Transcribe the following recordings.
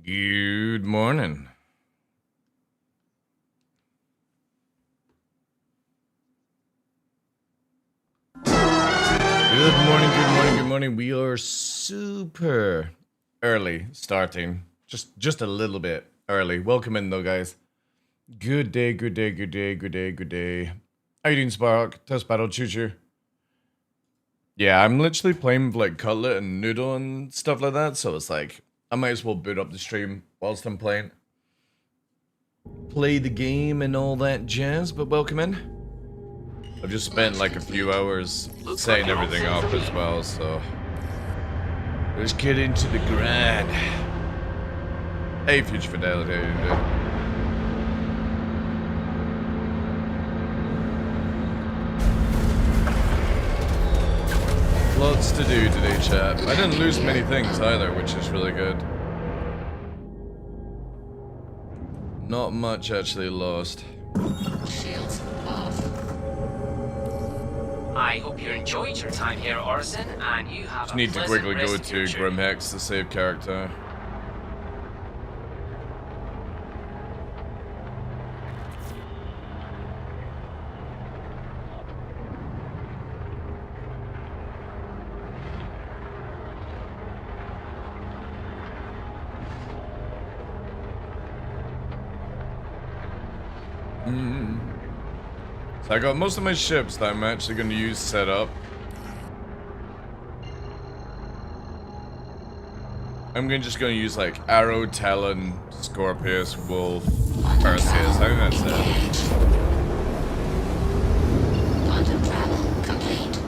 Good morning. Good morning. We are super early starting. Just a little bit early. Welcome in though, guys. Good day. How you doing, Spark? Test battle, choo-choo. Yeah, I'm literally playing with like Cutlet and Noodle and stuff like that, so it's like, I might as well boot up the stream whilst I'm playing. Play the game and all that jazz, but welcome in. I've just spent like a few hours setting everything up as well, so let's get into the grind. Hey, Future Fidelity, how you doing? Lots to do today, chat. I didn't lose many things either, which is really good. Not much actually lost. Shields off. I hope you enjoyed your time here, Orison, and you have Just need to quickly go to Grimhex to save character. So I got most of my ships that I'm actually going to use set up. I'm just going to use like Arrow, Talon, Scorpius, Wolf, Perseus. I think that's it. Quantum travel complete.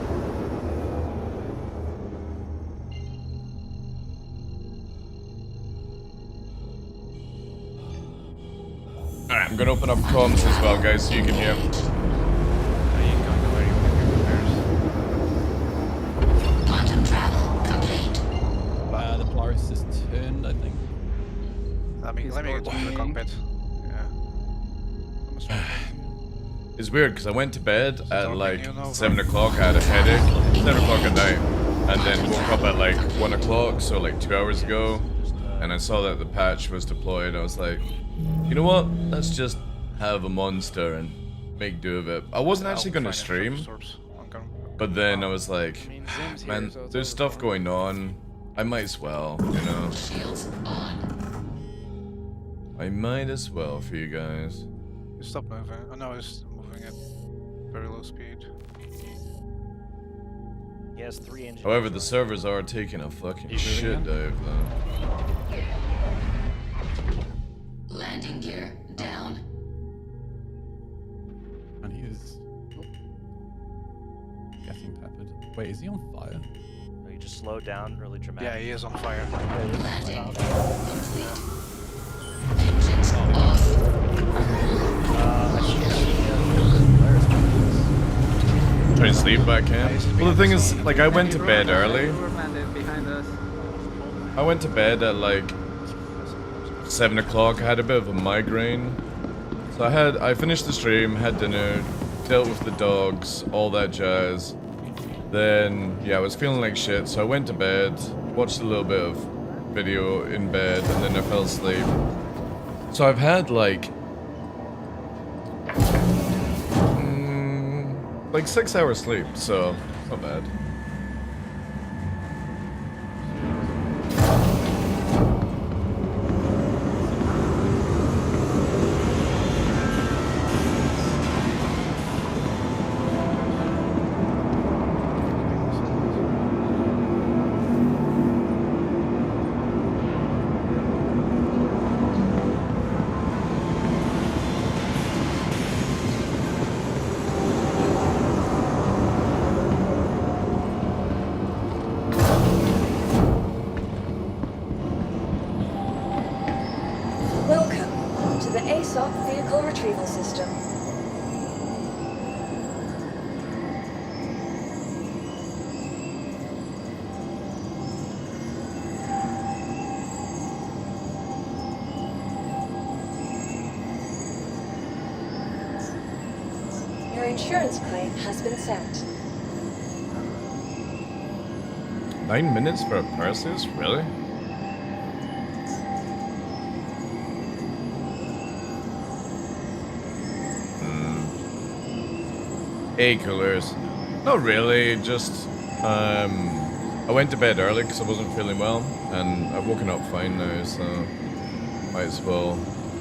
Alright, I'm going to open up comms as well, guys, so you can hear. Quantum travel complete. The Polaris is turned, I think. Let me get to the cockpit. Yeah. It's weird because I went to bed at like 7 o'clock. I had a headache, 7 o'clock at night, and then woke up at like 1 o'clock, so like 2 hours ago, and I saw that the patch was deployed. I was like, you know what? Let's just have a monster and make do of it. I wasn't actually going to stream, but then I was like, man, there's stuff going on. I might as well, you know. Shields on. I might as well for you guys. Stop moving. Oh no, it's moving at very low speed. He has 3 engines. However, the servers are taking a fucking shit dive though. Landing gear down. And he is getting peppered. Wait, is he on fire? No, he just slowed down really Yeah, dramatically. he is on fire. Landing complete. Engines off. Try to sleep back in. Well, the thing is, like, I went to bed early. I went to bed at like 7 o'clock. I had a bit of a migraine. So I finished the stream, had dinner, dealt with the dogs, all that jazz. Then, yeah, I was feeling like shit, so I went to bed, watched a little bit of video in bed, and then I fell asleep. So I've had like 6 hours sleep, so not bad. Vehicle retrieval system. Your insurance claim has been sent. 9 minutes for a Perseus? Really? coolers. Not really, just I went to bed early because I wasn't feeling well, and I've woken up fine now, so might as well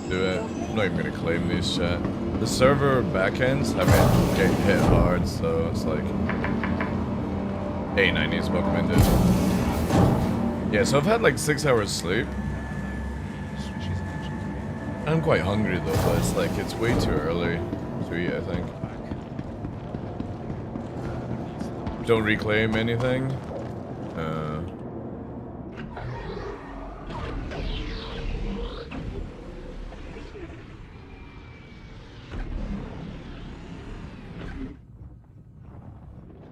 do it. I'm not even gonna claim these chat. The server backends have been getting hit hard, so it's like A90 is recommended. Yeah, so I've had like 6 hours sleep. I'm quite hungry though, but it's like it's way too early to eat, I think. Don't reclaim anything.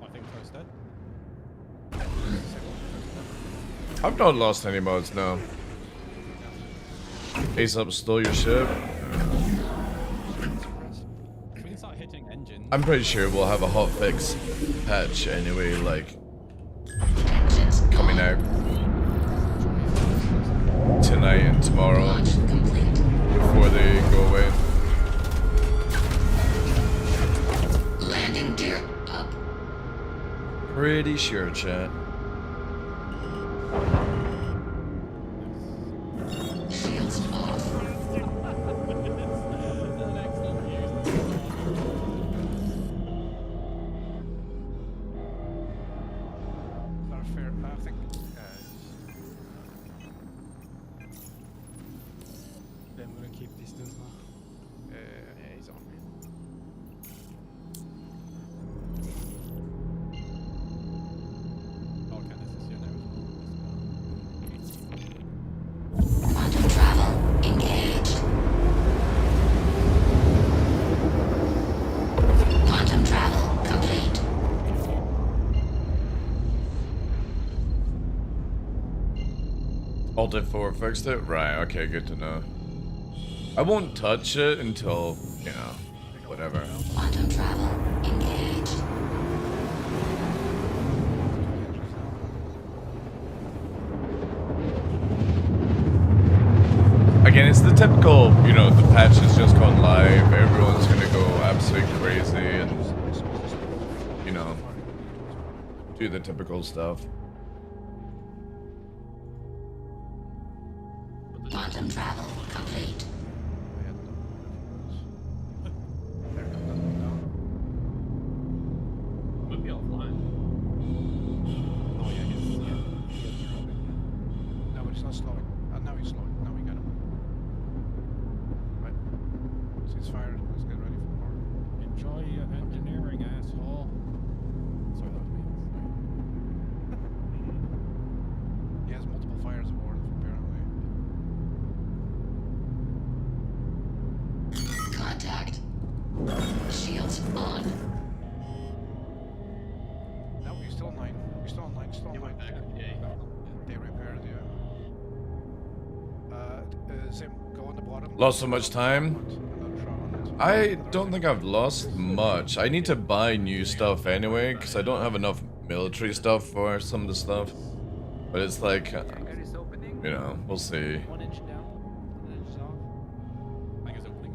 I think Toast dead. I've not lost any mods, no. Ace up stole your ship. We can start hitting engines. I'm pretty sure we'll have a hotfix patch anyway, like Engines coming out tonight and tomorrow Launch complete. before they go away. Landing gear up. Pretty sure, chat. Shields off. Not fair. I think. I'm gonna keep distance now. Yeah, he's on me. Okay, this is your name. Quantum travel engaged. Quantum travel complete. Alt F4 fixed it? Right, okay, good to know. I won't touch it until, you know, whatever. Quantum travel engaged. Again, it's the typical, you know, the patch has just gone live, everyone's gonna go absolutely crazy and, you know, do the typical stuff. Quantum travel complete. Would be offline. Oh yeah, he's No, but he's not slowing. Now he's slowing. Now we got him. Right. Ceasefire. Let's get ready for more. enjoy your engineering, asshole. Sorry, that was me. He has multiple fires aboard, apparently. Contact. Shields on. No, he's still online. He's still online. Still He online. went back. Yeah. They repaired you. Zim, go on the bottom. Lost so much time? Another shot on it. I don't think I've lost much. I need to buy new stuff anyway, because I don't have enough military stuff for some of the stuff. But it's like, you know, we'll see. 1 inch down, 1 inch off. I think it's opening.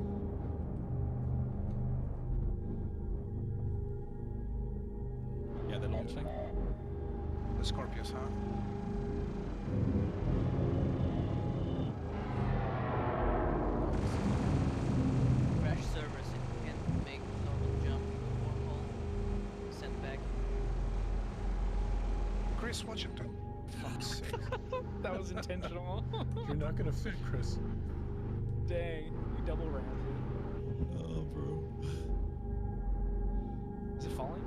Yeah, they're launching. The Scorpius, huh? Crash servers if you can't make normal jump to the wormhole. Send back. Chris, watch it, dude. Fuck's sake. That was intentional. You're not gonna fit, Chris. Dang, you double rammed it. Oh, bro. Is it falling?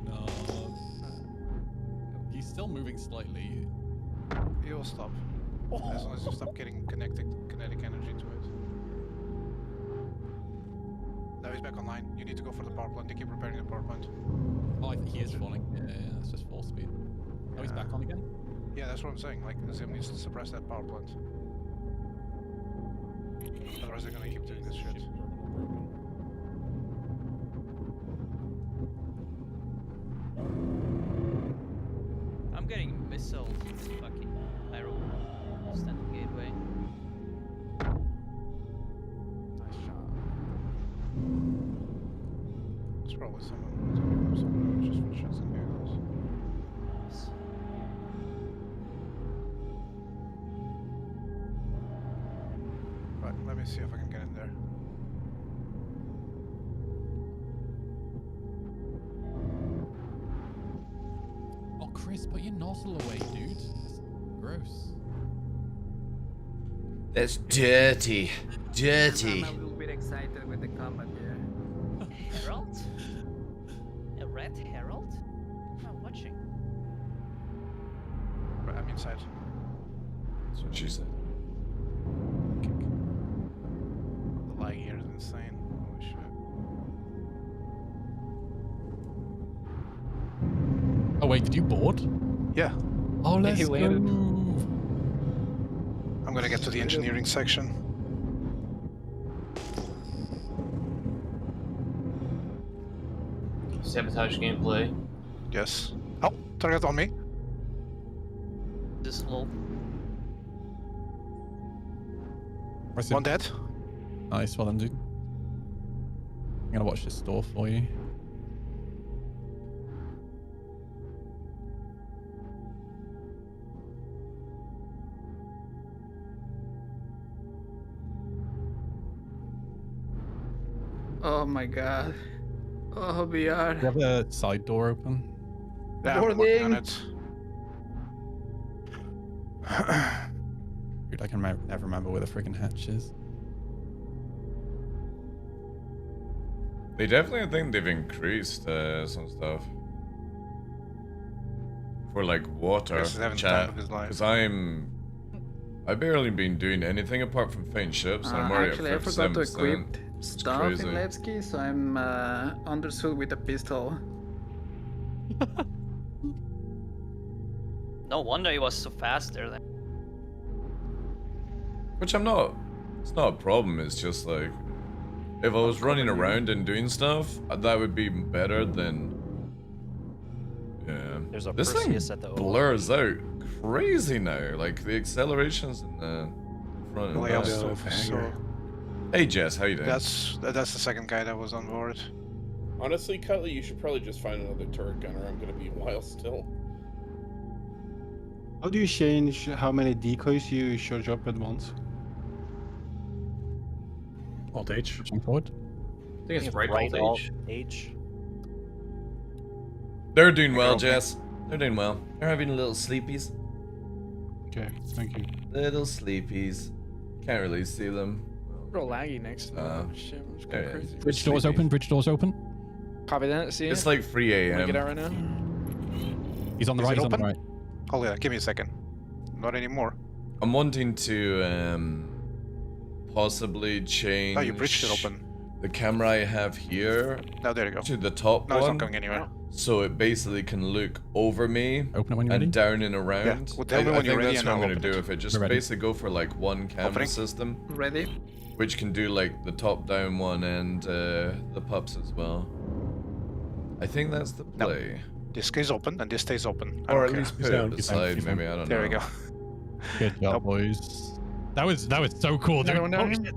No. He's still moving slightly. He'll stop. As long as you stop getting kinetic energy to it. Now he's back online. You need to go for the power plant. They keep repairing the power plant. Oh, I think he is falling. Yeah, that's just full speed. Oh, he's back on again? Yeah, that's what I'm saying. Like, Zim needs to suppress that power plant. Otherwise, they're gonna keep doing this shit. I'm getting missiles in this fucking pyro standing gateway. Nice shot. It's probably someone just for shits and giggles. Right, let me see if I can get in there. Oh, Chris, put your nozzle away, dude. It's gross. That's dirty. Dirty. I'm a little bit excited with the combat here. Herald? A red herald? I'm not watching. Right, I'm inside. That's what she said. The lag here is insane. Holy shit. Oh wait, did you board? Yeah, Oh, let's He go. landed. I'm gonna get to the engineering section. Sabotage gameplay. Yes. Oh, target on me. This low. Where's One it? dead. Nice, well done, dude. I'm gonna watch this door for you. Oh my god. Oh, VR. Do you have a side door open? Yeah, I'm working on Boarding. it. Dude, I can never remember where the freaking hatch is. They definitely think they've increased some stuff. For like water Chris is having the chat. time of his life. Because I've barely been doing anything apart from faint ships, and I'm already Actually, I at forgot to 57%. equip stuff crazy. in Levski, so I'm undersuit with a pistol. No wonder he was so fast there then. Which I'm not. It's not a problem. It's just like if I was running around and doing stuff, that would be better than. Yeah. There's a This thing Perseus at the O. blurs out crazy now. Like the accelerations in the front and The layout's back. Yeah, so, the so hangar. Hey Jess, how you doing? that's the second guy that was on board. Honestly, Cutler, you should probably just find another turret gunner. I'm gonna be a while still. How do you change how many decoys you charge up at once? Alt H. Pushing forward. I think it's right Alt Alt H. H. They're doing well, Jess. They're doing well. They're having little sleepies. Okay, thank you. Little sleepies. Can't really see them. Real laggy next to me. Uh, Shit, I'm just there going it is. crazy. Bridge doors open, bridge doors open. Copy that. See It's ya. like 3 Wanna get out a.m. right now? He's on the Is right, it he's on the open? right. Hold on, give me a second. Not anymore. I'm wanting to possibly change Oh, you bridged it open. the camera I have here No, there you go. to the top No, it's one, not going anywhere. so it basically can look over me Open it when you're ready. and down and around. Well, tell me I when you're think ready that's and what I'm I'll gonna open do it. if it just We're ready. basically go for like one camera Opening. system, Ready? which can do like the top down one and the pups as well. I think that's the No. play. This is open and this stays open. I Or don't at care. least put He's it down, at the he's down, side, he's down. maybe, I don't There know. we go. Good job, Nope. boys. That was so cool, dude. Another one down Oh, here. shit.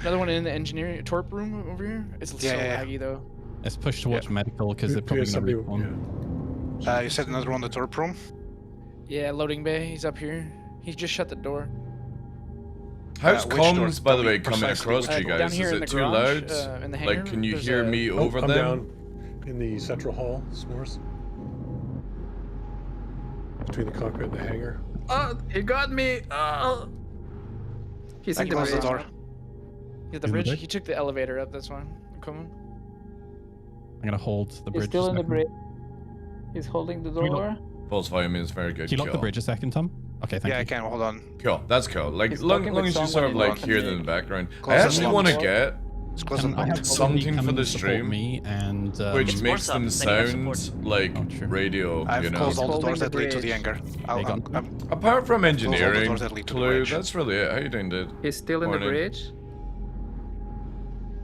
Another one in the engineering torp room over here. It's so Yeah. laggy though. Let's push towards medical because they're probably gonna respawn. You said another one on the torp room? Yeah, loading bay. He's up here. He just shut the door. How's which door? comms, by the Tell way, me coming precisely across which to you down guys? here Is in it the too garage, loud? in the hangar, Like, can you there's hear a- me Oh, over I'm them? down in the central hall, s'mores. Between the cockpit and the hangar. Oh, he got me! Oh! He's in the Close the bridge. door. He's at the In the bridge. bridge? He took the elevator up. That's why I'm coming. I'm gonna hold the bridge. He's still a in the second. bridge. He's holding the we door. Pulse volume is very good. Can you lock the Cool. bridge a second, Tom? Okay, thank Yeah, you. I can. Hold on. Cool, that's cool. Like, He's long, talking long with as you sort of someone like in hear the- them in the background. Close I the actually door. want to get It's close Can and I have locked. something somebody for come the and support stream, me and which It's makes more them stuff, negative sound support. like Oh, true. radio, I've you know. closed all the Holding doors the that lead to the bridge. hangar. There you go. Apart from all the engineering, doors that lead to the Clue, bridge. that's really it. How you doing, dude? He's still in the Morning. bridge.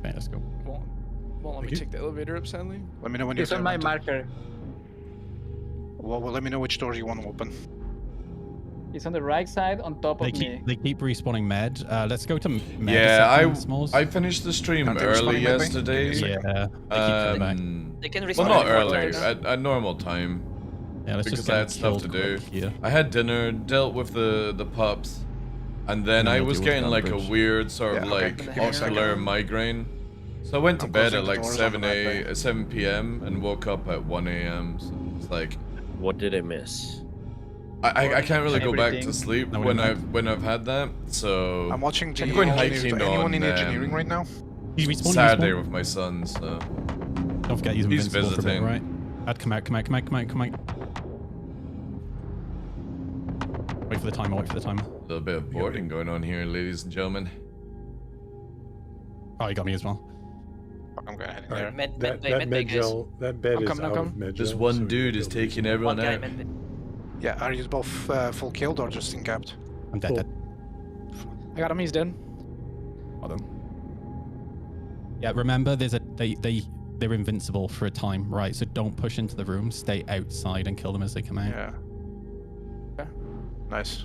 Okay, let's go. Won't let Thank me you. take the elevator up, sadly. Let me know when you're He's on my there. marker. Well, let me know which doors you want to open. He's on the right side on top of me. They keep respawning med. Let's go to med. Yeah, S'mores. I finished the stream Can't they early respawn maybe? yesterday. Yeah. They keep coming back. They can Well, respawn not before early, time. at normal time. Yeah, let's Because just I get had stuff to killed do. quick here. I had dinner, dealt with the pups, and then I we'll was deal with getting like a Bridge. weird sort of Yeah, okay. like Give me a second. ocular migraine. So I went to I'm bed closing at the like doors on 7 the right way. 7 p.m. and woke up at 1 a.m. So it's like What did I miss? I can't really go back to Everything. sleep No, when we're I've had that. So I'm watching the I'm going engineers. hiking Anyone in on engineering right now? He's respawning. Saturday with my son. So Don't forget he's He's invincible for a bit, visiting. right? Dad, come out. Wait for the timer, wait for the timer. a little bit of boarding going on here, ladies and gentlemen. Oh, he got me as well. I'm gonna head in All there. right. Med That bay, med bay, guys. gel, that bed I'm is coming, I'm out of coming. med Just gel, one so dude you'll is be able to taking use it. everyone One guy, out. med bay. Yeah, are you both full killed or just incapped? I'm dead, Cool. dead. I got him. He's dead. Well done. Yeah, remember they're invincible for a time, right? So don't push into the room. Stay outside and kill them as they come out. Yeah. Okay. Nice.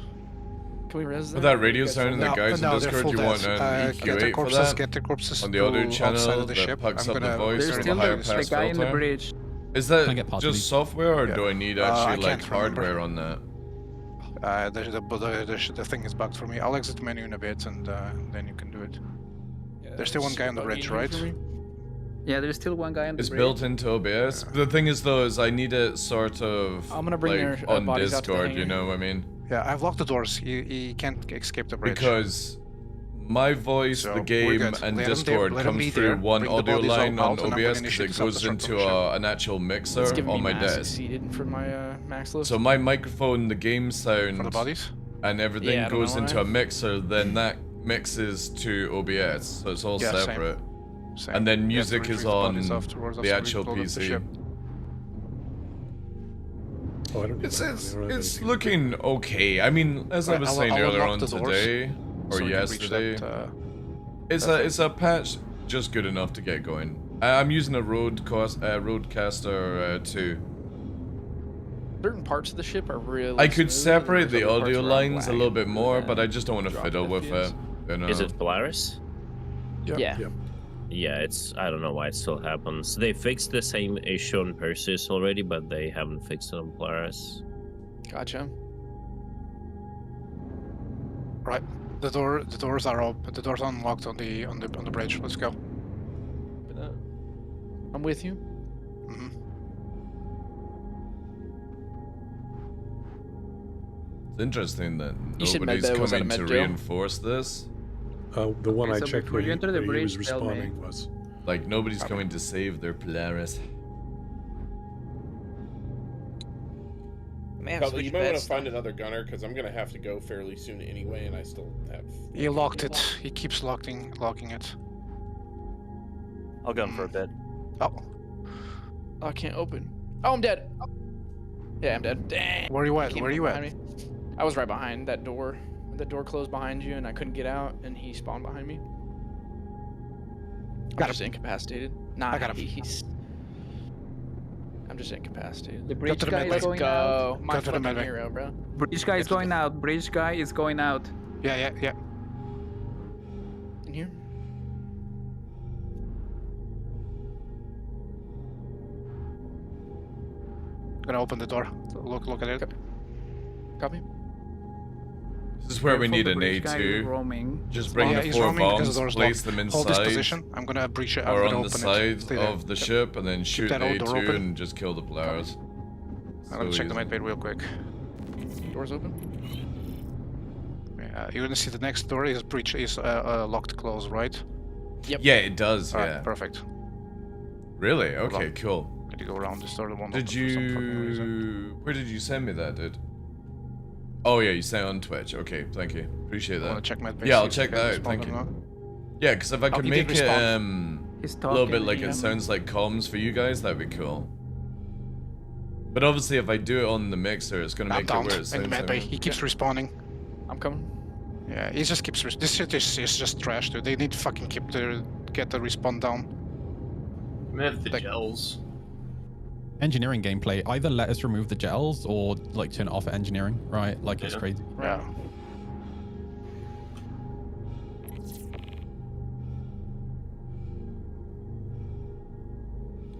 Can we res With that radio sound in the No, guys no, in they're Discord, full you want dead. an Get their EQ8 for corpses, that? get their corpses On the audio to channel outside of the that ship. picks I'm up the gonna voice There's or the still higher the pass guy in the filter. bridge. Is Can I that get past just these? software or Yeah. do I need I actually like can't remember. hardware on that? The thing is bugged for me. I'll exit the menu in a bit and then you can do it. There's still one guy on the bridge, right? Yeah, there's still one guy on the It's bridge. built into OBS. The thing is though, is I need it sort of I'm gonna bring like their, on bodies out to the Discord, you hangar. know what I mean? Yeah, I've locked the doors. He can't escape the bridge. Because my voice, So, the we're game, good. and Let him Discord let him comes be through there. one Bring the audio bodies line out, on and I'm gonna OBS because initiate it the goes self-destruct into from the ship. an actual mixer It's giving on me my mass desk. succeeded for my max list. So my microphone, the game sound, For the bodies? and everything Yeah, I don't goes know into why. a mixer, then that mixes to OBS, so it's all Yeah, same. separate. Same. And then You have to music is retrieve the on bodies afterwards the after actual we load up the PC. ship. Oh, I don't It's I don't have it's anything. looking okay. I mean, as I Right, was I'll saying unlock earlier on the doors today or so we can reach yesterday, that, it's a patch just good enough to get going. I'm using a Roadcaster 2. Certain parts of the ship are really. I could smooth, separate and there's the other parts audio where I'm lines a lagging little bit really more, bad. but I just don't want to Drop fiddle the with FPS. it. You know? Is it Polaris? Yep. Yeah. Yep. Yeah, it's. I don't know why it still happens. They fixed the same issue on Perseus already, but they haven't fixed it on Polaris. Gotcha. Right. The doors are open. The doors are unlocked on the bridge. Let's go. I'm with you. Mhm. It's interesting that You said nobody's med bay, was that a coming to med jail? reinforce this. The one Okay, I so checked before when you enter the he was bridge, tell me. respawning was. Like nobody's coming to save their Polaris. May have Cutler, you switched might want beds. to find another gunner because I'm gonna have to go fairly soon anyway, and I still have. He locked it. He keeps locking it. I'll go in for a bit. Oh, I can't open. Oh, I'm dead. Yeah, I'm dead. Dang. where are you at? Came Where are from you at? behind me. I was right behind that door. The door closed behind you, and I couldn't get out, and he spawned behind me. I'm Got just incapacitated. Nah, I got him. he's. I'm just incapacitated. The bridge to the guy med is bay. Let's going out. go. My Go to the fucking med bay. hero, bro. Bridge guy is going out. Bridge guy is going out. Yeah. In here. Gonna open the door. Look at it. Copy. This is where we Careful, need the an bridge guy is A2. roaming. Just bring Yeah, the he's 4 roaming because bombs, the door's place locked. them Hold this inside, position. I'm gonna breach it. I'm or gonna on the open side it. Stay there. of the ship, and then shoot that the old door A2 open. and just kill the Polaris. I'm gonna check the med bay real quick. Doors open. Yeah, you're gonna see the next door is breach is locked close, right? Yep. Yeah, it does. Alright, Yeah. perfect. Really? Okay, on. cool. Need to go around this door. The one Did open for some fucking reason. you? Where did you send me that, dude? Oh yeah, you sent it on Twitch. Okay, thank you. Appreciate I wanna that. check med bay. Yeah, see I'll if check he can that out. respond Thank or you. not. Yeah, because if I could he did make it He's a little talking. bit like yeah. it sounds like comms for you guys, that'd be cool. But obviously, if I do it on the mixer, it's gonna I'm make it down where it in the sounds. med bay. He keeps respawning. I'm coming. Yeah, he just keeps. This shit is just trash, dude. They need to fucking get the respawn down. I have the Like- gels. engineering gameplay, either let us remove the gels or like turn it off at engineering, right? Like it's crazy. Yeah.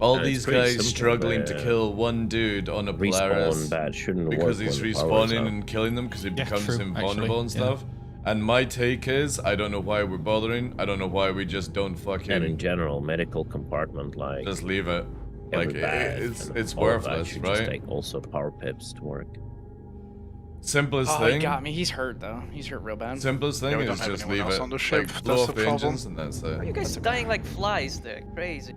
All It's these pretty guys simple, struggling to the kill one dude on a Polaris respawn that shouldn't because work he's when the power's respawning up. and killing them because he Yeah, becomes true, invulnerable actually, and stuff. And my take is, I don't know why we're bothering. I don't know why we just don't fucking And in general, medical compartment, like just leave it. Like every bad it's and it's all of that worthless, should just right? take also power pips to work. Simplest Oh, he thing. got me. He's hurt though. He's hurt real bad. Simplest thing we is don't have just anyone leave else it. on the ship, Like that's blow the up the problem. engines and that's Are you it. guys dying like flies there? Crazy.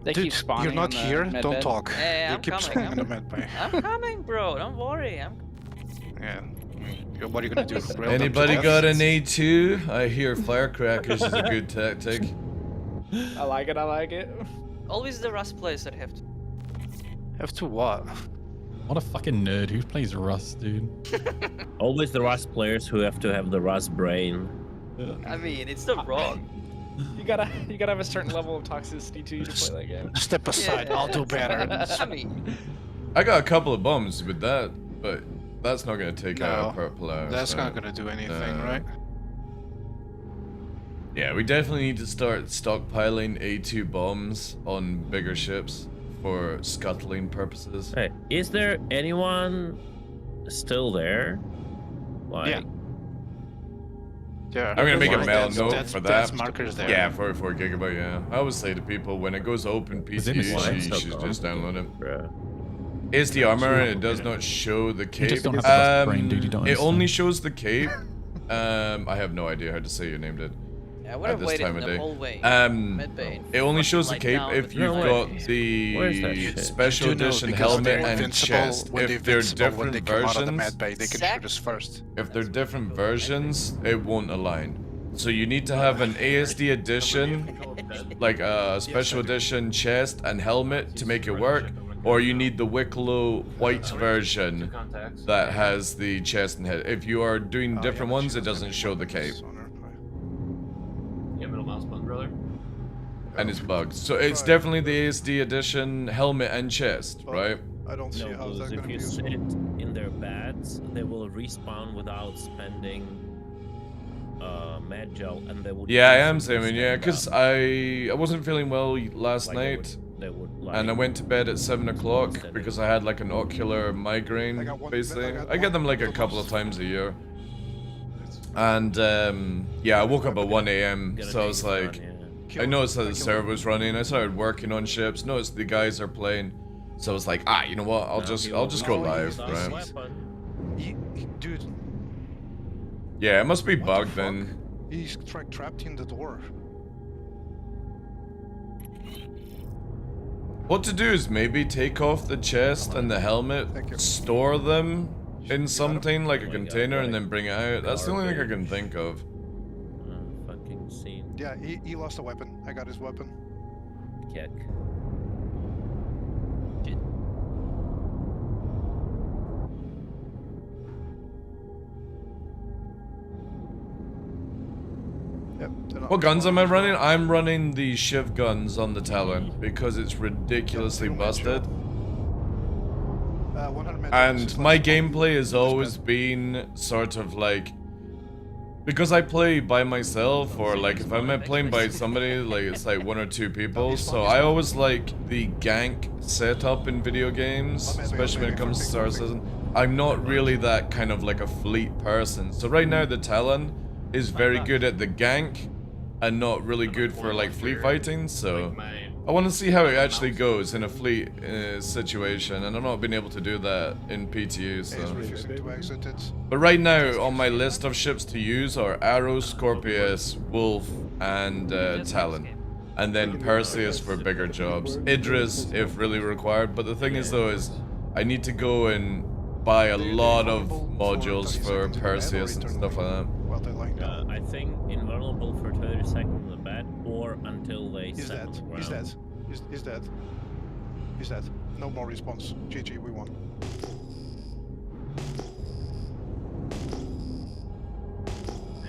They Dude, keep spawning you're not on the here. med Don't bed. talk. Hey, They I'm keep coming, spawning in the med bay. I'm coming, bro. Don't worry. Yeah. What are you gonna do? Rail them to Anybody death? got an A2? I hear firecrackers is a good tactic. I like it. I like it. Always the Rust players that have to. Have to what? What a fucking nerd. Who plays Rust, dude? Always the Rust players who have to have the Rust brain. I mean, it's not wrong. You gotta have a certain level of toxicity to play that game. Step aside. I'll do better. I mean, I got a couple of bombs with that, but that's not gonna take out No, a Polaris. that's so, not gonna do anything, no. right? Yeah, we definitely need to start stockpiling A2 bombs on bigger ships for scuttling purposes. Hey, is there anyone still there? Like, Yeah. Yeah. I'm gonna make a That's- mail that's- note that's- for that's that. markers there. Yeah, 44 gigabyte. Yeah, I always say to people when it goes open PC, Is it you in should just download it. bruh. It's the armor and it does not show the cape. just don't have the best brain, dude, you don't it only understand. shows the cape. I have no idea how to say your name, dude. I would At have this waited time in of the day. hallway. It only shows the Lie cape down if with you've No got way. the Where's that shit? special You do know, edition because helmet they're and invincible chest. when If they're invincible when they different come out of the med versions, bay, they can shoot us first. if they're different versions, it won't align. So you need to have an ASD edition, like a special edition chest and helmet to make it work, or you need the Wicklow white version that has the chest and head. If you are doing different ones, it doesn't show the cape. Yeah, middle mouse button, brother. And it's bugged. So it's definitely the ASD edition helmet and chest, right? I don't see No, how because that's if gonna be you useful. sit in their beds, they will respawn without spending med gel, and they would. Yeah, I am instantly saying, yeah, stand because up. I wasn't feeling well last Like, night. They would, like, And I went to bed at 7 o'clock because I had like an ocular migraine, basically. I get them like a couple of times a year. And yeah, I woke up at 1 a.m. So I was like, I noticed that the server was running. I started working on ships. Noticed the guys are playing. So I was like, you know what? I'll just go live, right? Dude, Yeah, it must be what the bugged fuck? then. He's trapped in the door. What to do is maybe take off the chest and the helmet, store them in something like a container, and then bring it out. That's the only thing I can think of. Fucking scene. Yeah, he lost a weapon. I got his weapon. Kick. What guns am I running? I'm running the Shiv guns on the Talon because it's ridiculously busted. And my gameplay has always been sort of like, because I play by myself, or like if I'm playing by somebody, like it's like 1 or 2 people, so I always like the gank setup in video games, especially when it comes to Star Citizen. I'm not really that kind of like a fleet person. So right now the Talon is very good at the gank and not really good for like fleet fighting, so I want to see how it actually goes in a fleet situation, and I've not been able to do that in PTU, so. Refusing to exit it. But right now on my list of ships to use are Arrow, Scorpius, Wolf, and Talon. And then Perseus for bigger jobs. Idris if really required, but the thing is though is I need to go and buy a lot of modules for Perseus and stuff like that. I think invulnerable for 30 seconds on the bed, or until they He's settle dead. the He's ground. dead. He's dead. He's dead. No more response. GG, we won.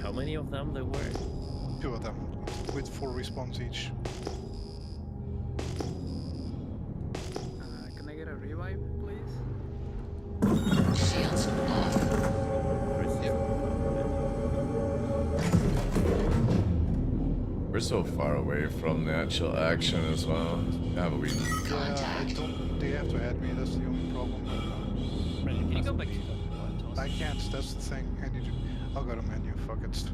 How many of them there were? 2 of them, with 4 respawns each. Can I We're so far away from the actual action as well. Yeah, but we. Yeah, I don't. They have to add me. That's the only problem. Can you go back to the I can't. That's the thing. I need to. I'll go to menu. Fuck it.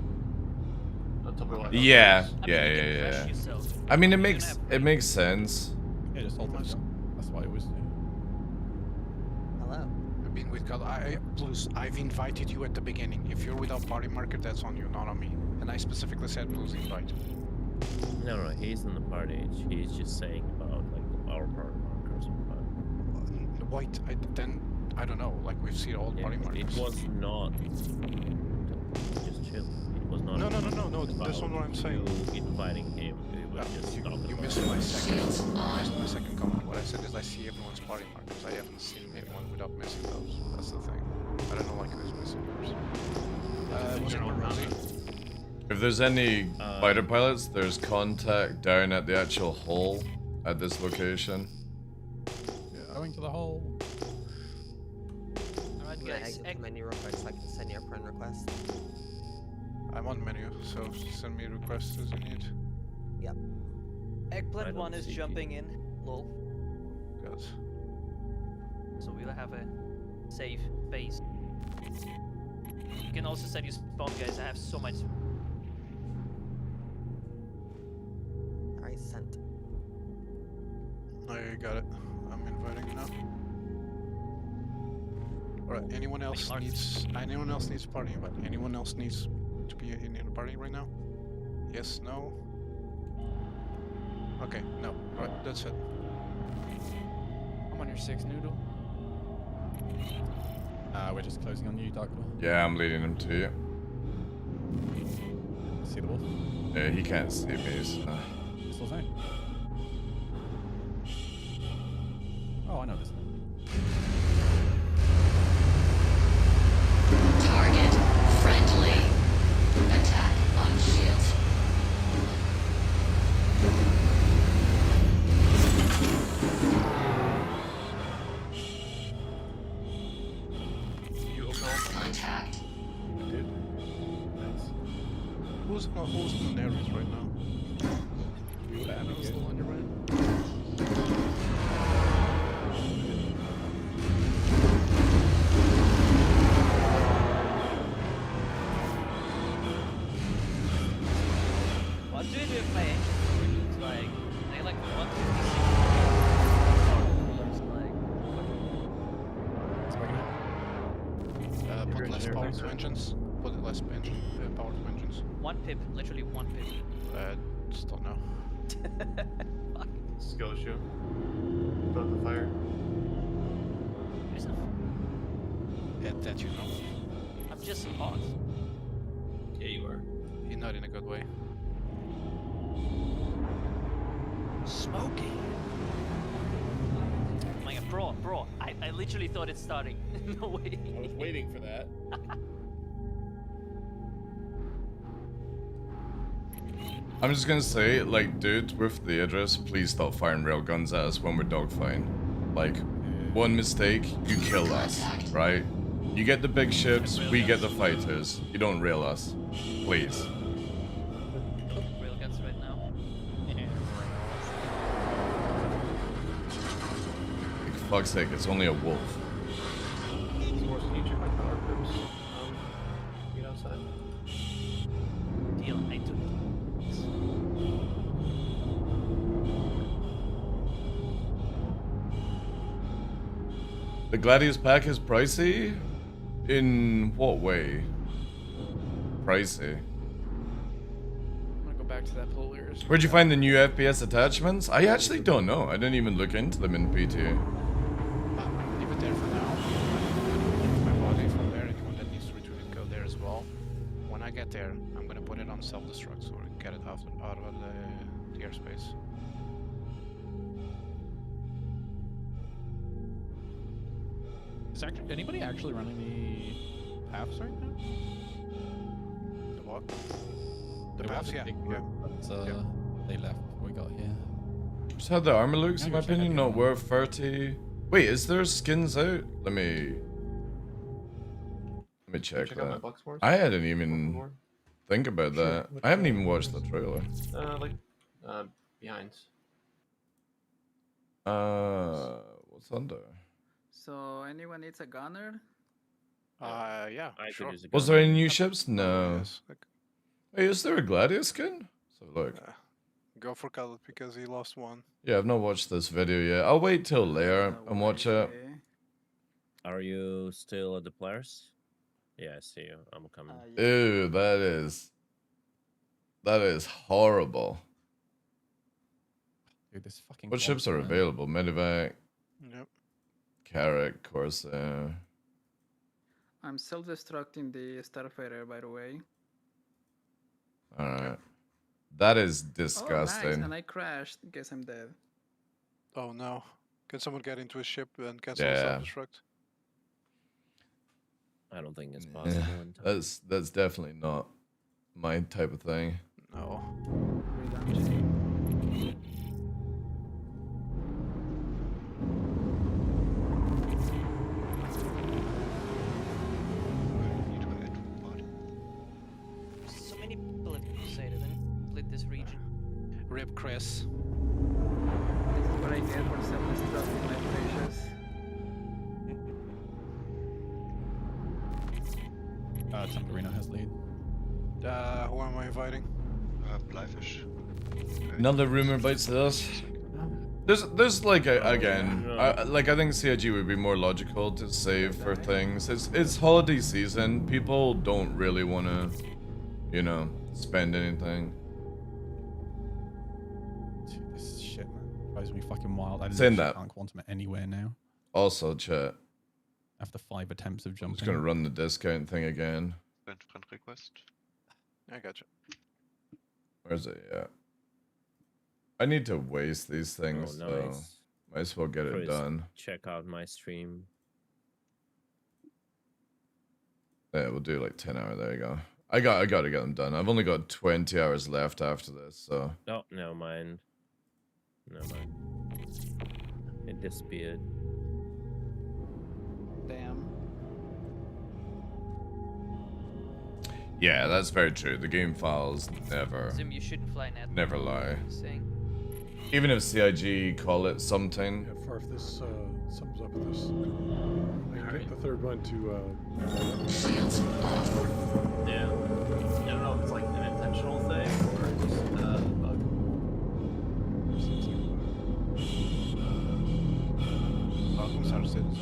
Yeah, I mean, yeah, you can yeah, refresh yeah. yourself. I mean, You can have- sense. Yeah, just hold it. That's why I always do. Hello. I've been with God. Blues, I've invited you at the beginning. If you're without party marker, that's on you, not on me. And I specifically said Blues invite. No, he's in the party. He's just saying about like our party markers. White. Then I don't know. Like we've seen all party markers. It was not. Just chill. It was not. No. That's not what I'm saying. You inviting him. It was just You missed my second comment. What I said is I see everyone's party markers. I haven't seen anyone without missing those. That's the thing. I don't know like who's missing yours. Was it not Rosie? If there's any fighter pilots, there's contact down at the actual hull at this location. Going to the hole. Alright, Can I guys. exit the menu real quick so I can send you a friend request? I'm on menu, so send me requests as you need. Yep. Eggplant 1 is jumping in. Lol. Good. So we'll have a safe base. You can also set your spawn, guys. I have so much. Alright, sent. I got it. I'm inviting now. Alright, anyone else needs a party invite? Anyone else needs to be in a party right now? Yes, no? Okay, no. Alright, that's it. I'm on your 6 noodle. We're just closing on you, DarkLaw. Yeah, I'm leading him to you. See the wolf? Yeah, he can't see me, so. Still zone. Oh, I know this. Target friendly. Attack on shields. Contact. Who's in the areas right now? Batman's still on your right. What do you do with my engines? Like, they like 156. Put less power to engines. Put less power to engines. 1 pip, literally 1 pip. Just don't know. Fuck. Skill issue. Start the fire. There's no. That you know. I'm just hot. Yeah, you are. You're not in a good way. Smoking. Oh my god, bro, I literally thought it's starting. No way. I was waiting for that. I'm just gonna say, like, dude, with the address, please stop firing railguns at us when we're dogfighting. Like, one mistake, you kill us, right? You get the big ships, we get the fighters. You don't rail us. Please. Railguns right now. Like, fuck's sake, it's only a wolf. Source, can you check my power pips? Get outside. Deal, I took. The Gladius pack is pricey? In what way? Pricey. I'm gonna go back to that Polaris. Where'd you find the new FPS attachments? I actually don't know. I didn't even look into them in PTA. Leave it there for now. I'm my body from there. Anyone that needs to retrieve it, go there as well. When I get there, I'm gonna put it on self-destruct so we get it out of the airspace. Is anybody actually running the paths right now? The what? The There was paths, a yeah. big group, but they left before we got here. Just how the armor looks, in Yeah, my go check opinion, out not the worth 30. Wait, is there skins out? Let me check Check out my that. box wars. I hadn't even think about that. I haven't even watched the trailer. Behind. What's under? So anyone needs a gunner? Yeah, I sure. could use a Was gun. there any new ships? No. Yes. Like, Hey, is there a Gladius skin? So look. go for Khaled because he lost one. Yeah, I've not watched this video yet. I'll wait till later and watch it. Are you still at the players? Yeah, I see you. I'm coming. Ew, that is horrible. Dude, this fucking. What ships are available? Medivac, Yep. Carrack, Corsair. I'm self-destructing the Starfighter, by the way. Alright. That is Oh, nice. disgusting. And I crashed. Guess I'm dead. Oh no. Can someone get into a ship and cancel Yeah. self-destruct? I don't think it's possible. in time. That's definitely not my type of thing. No. So many people have Crusader then split this region. Rip Chris. This is what I get for self-destructing my precious. Tamburino has lead. Who am I inviting? Bleifish. Another rumor bites this. There's like again, I think CIG would be more logical to save for things. It's holiday season. People don't really want to, you know, spend anything. Dude, this shit, man, drives me fucking wild. I Saying literally that. can't quantum it anywhere now. Also, chat. After 5 attempts of I'm jumping. just gonna run the discount thing again. Friend request. I gotcha. Where's it? Yeah. I need to waste these things, Oh, so nice. might as well get it Chris, done. Check out my stream. Yeah, we'll do like 10 hour. There you go. I gotta get them done. I've only got 20 hours left after this, so. Oh, never mind. Never mind. It disappeared. Damn. Yeah, that's very true. The game files never, Zoom, you shouldn't fly net. never lie. Saying. Even if CIG call it something. Yeah, for if this sums up this, I can get the third one to. Shields off. Yeah. I don't know if it's like an intentional thing or just a bug. Welcome, Star Citizen.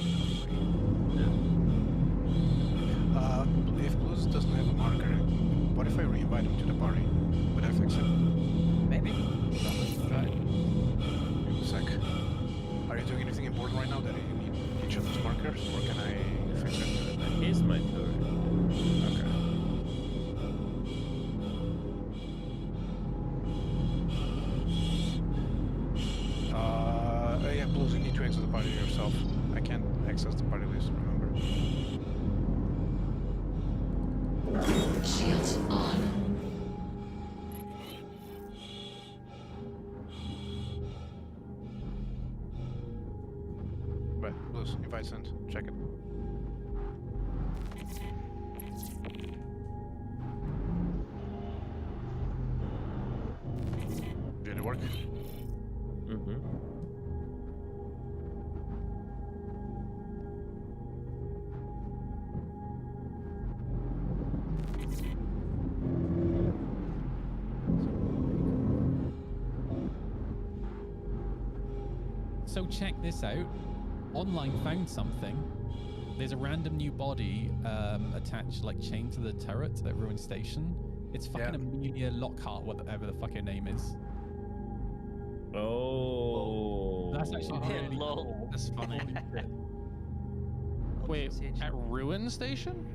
If Blues doesn't have a marker, what if I re-invite him to the party? Would I fix it? Maybe. Right. Sec. Are you doing anything important right now that you need each of those markers, or can I fix it? Here's my turret. Okay. Yeah, Blues, you need to exit the party yourself. I can't access the party list, remember? Shields on. Right, Blues, invite sent. Check it. Did it work? Mm-hmm. So check this out. Online found something. There's a random new body attached, like chained to the turret at Ruin Station. It's fucking Amelia Lockhart, whatever the fuck her name is. Oh. That's actually really cool. That's funny. Wait, at Ruin Station?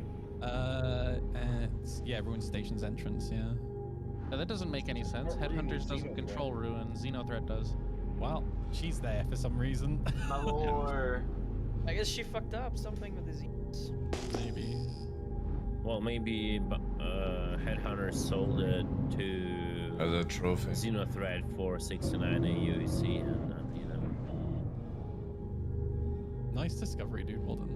Yeah, Ruin Station's entrance, yeah. No, that doesn't make any sense. Headhunters doesn't control Ruin. Xenothreat does. Well, she's there for some reason. My lord. I guess she fucked up something with the Z's. Maybe. Well, maybe Headhunter sold it to as a trophy. Xenothreat for 69 AUC, and you know. Nice discovery, dude. Well done.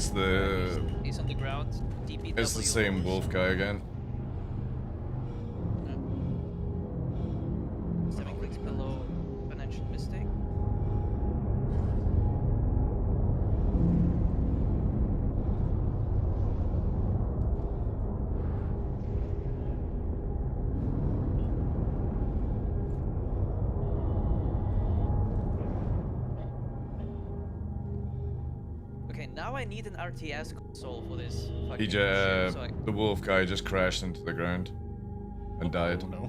It's the... He's on the ground. DPW. It's the same wolf guy again. 7 clicks below financial mistake. Okay, now I need an RTS console for this fucking He shit, so the wolf guy just crashed into the ground and died. Oh, no.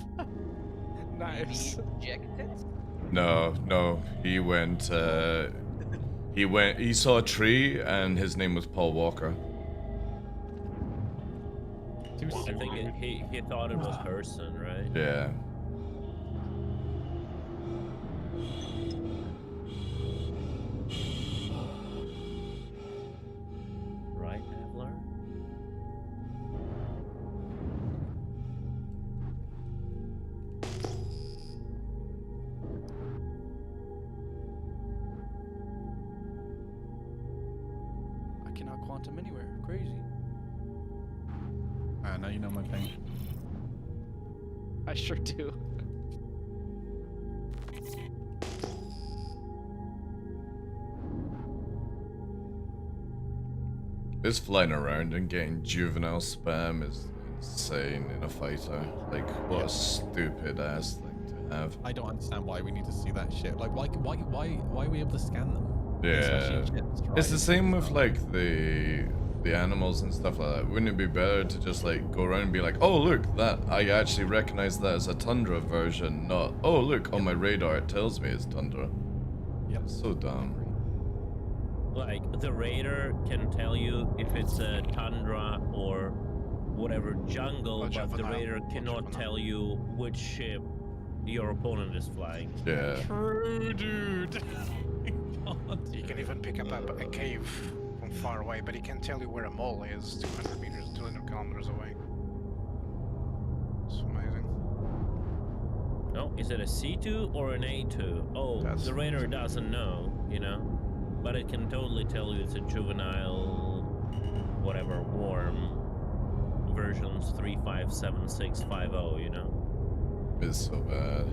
Nice. Ejected? No, he went, he saw a tree and his name was Paul Walker. I think he thought it was person, right? Yeah. Right, Adler? I cannot quantum anywhere. Crazy. Now you know my pain. I sure do. This flying around and getting juvenile spam is insane in a fighter. Like, what a stupid ass thing to have. I don't understand why we need to see that shit. Like, why are we able to scan them? Yeah. Especially ships, right? It's the same with like the animals and stuff like that. Wouldn't it be better to just like go around and be like, oh look, that I actually recognize that as a Tundra version, not oh look, on my radar it tells me it's Tundra. Yep. So dumb. Like, the radar can tell you if it's a tundra or whatever jungle, but the radar cannot tell you which ship your opponent is flying. Yeah. True, dude. You can even pick up a cave from far away, but he can tell you where a mole is 200 meters, 200 kilometers away. It's amazing. No, is it a C2 or an A2? Oh, the radar doesn't know, you know? But it can totally tell you it's a juvenile, whatever, worm, versions 357650, you know? It's so bad.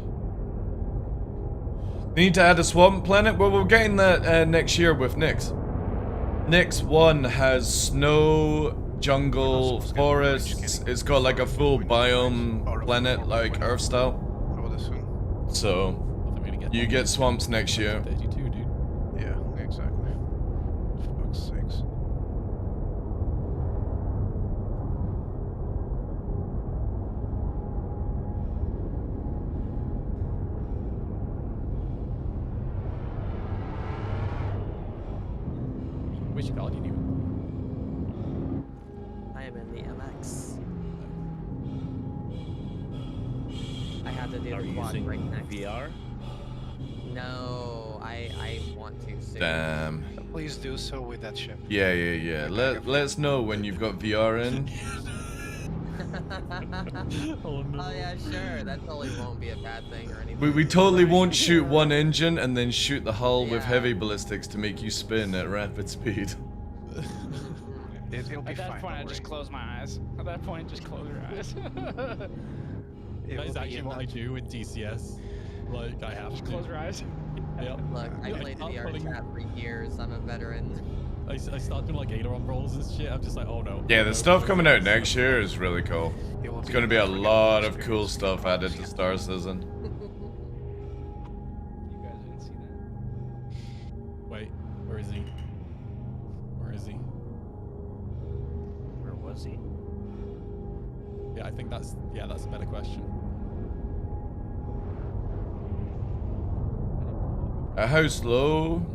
They need to add a swamp planet? Well, we're getting that next year with Nyx. Nyx 1 has snow, jungle, forests. It's got like a full biome planet, like Earth style. So, you get swamps next year. 32, dude. Yeah, exactly. For fuck's sakes. Which guardian you? I am in the MX. I had to do Are the you quad using right next. VR? No, I want to soon. Damn. Please do so with that ship. Yeah. Let's know when you've got VR in. Oh yeah, sure. That totally won't be a bad thing or anything. We totally won't shoot one engine and then shoot the hull with heavy ballistics to make you spin at rapid speed. It'll be At that fine, point, I don't just worry. close my eyes. At that point, just close your eyes. That is actually what I do in DCS. Like, I have Just to. close your eyes. Yep. Look, I played start VR pulling- chat for years. I'm a veteran. I start doing like aileron rolls and shit. I'm just like, oh no. Yeah, the no, stuff no, coming no, out next year is really cool. It's gonna be a lot of cool stuff added to Star Citizen. You guys didn't see that. Wait, where is he? Where is he? Where was he? Yeah, I think that's a better question. How slow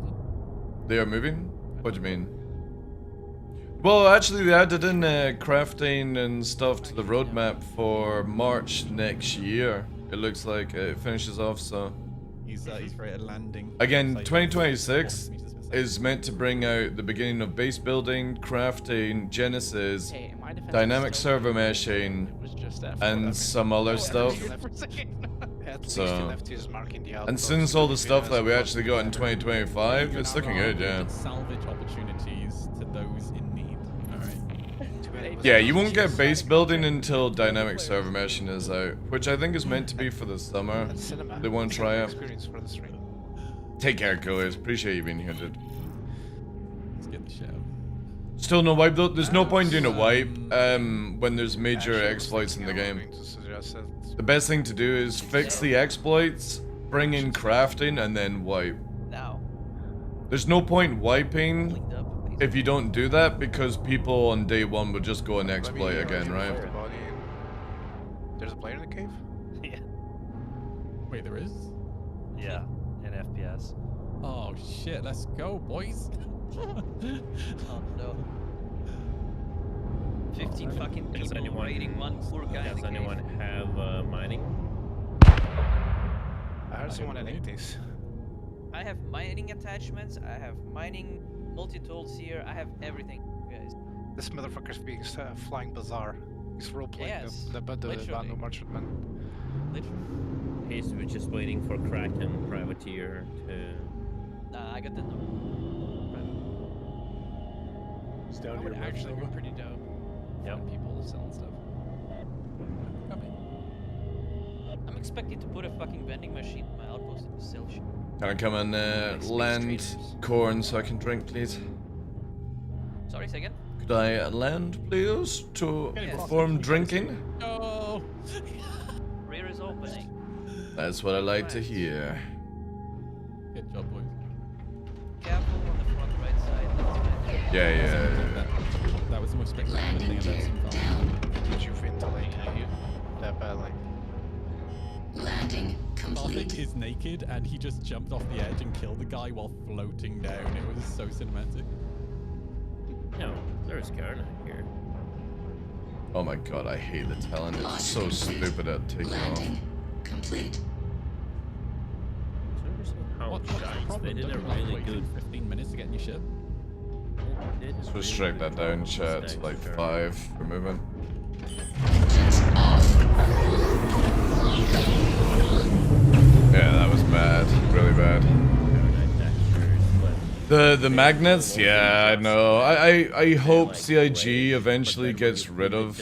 they are moving? What do you mean? Well, actually, they added in crafting and stuff to the roadmap for March next year. It looks like it finishes off, so... He's great at landing. Again, Like, 2026 is meant to bring out the beginning of base building, crafting, Genesis, Hey, my defense dynamic is still- server meshing, It was just that and some other stuff. At least So, he left his mark in the and outpost since all the to stuff be that we as actually got in 2025, it's looking good, yeah. Salvage opportunities to those in Yeah, you won't get base building until dynamic server meshing is out, which I think is meant to be for the summer. They want to try it. Experience for the stream. Take care, Killers. Appreciate you being here, dude. Let's get the show. Still no wipe though. There's no point doing a wipe when there's major exploits in the game. The best thing to do is fix the exploits, bring in crafting, and then wipe. Now. There's no point wiping if you don't do that, because people on day one would just go and exploit again, right? There's a player in the cave? Yeah. Wait, there is? Yeah, in FPS. Oh shit, let's go, boys. Oh no. 15 fucking people raiding one poor guy. Does anyone have mining? I heard someone had these. I have mining attachments, I have mining multi-tools here, I have everything, guys. This motherfucker's being flying bizarre. He's role-playing the Bando merchantman. Literally. He's just waiting for Kraken Privateer to... Nah, I got the number. It's down That here. would actually be pretty dope. Yep. People selling stuff. I'm expecting to put a fucking vending machine in my outpost and sell shit. Can I come and land corn so I can drink, please? Sorry, second? Could I land, please, to perform drinking? Oh. Rear is opening. That's what I like to hear. Good job, boys. Careful on the front right side. Yeah. That was the most spectacular thing I've ever seen. Did you ventilate that badly? Landing complete. Bartek is naked and he just jumped off the edge and killed the guy while floating down. It was so cinematic. No, there's Karna here. Oh my god, I hate the talent. It's so stupid at taking off. Complete. What's the problem? They did a Don't you really wait good 15 minutes to get in your ship. Let's restrict that down, chat, to like 5 for movement. Yeah, that was bad. Really bad. The magnets? Yeah, I know. I hope CIG eventually gets rid of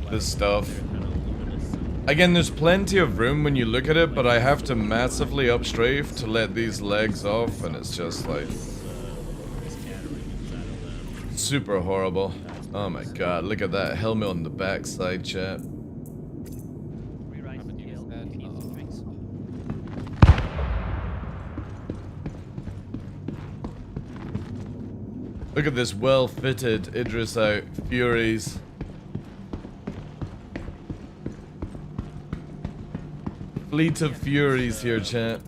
this stuff. Again, there's plenty of room when you look at it, but I have to massively upstrafe to let these legs off, and it's just like... super horrible. Oh my god, look at that helmet on the backside, chat. Look at this well-fitted Idris out Furies. Fleet of Furies here, chat.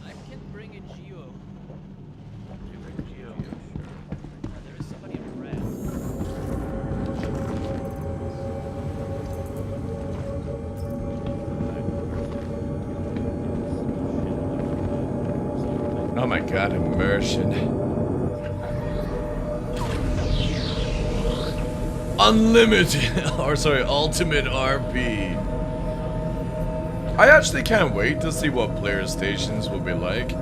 I can bring a Geo. There is somebody in red. Oh my god, immersion. Unlimited, or sorry, ultimate RP. I actually can't wait to see what player stations will be like.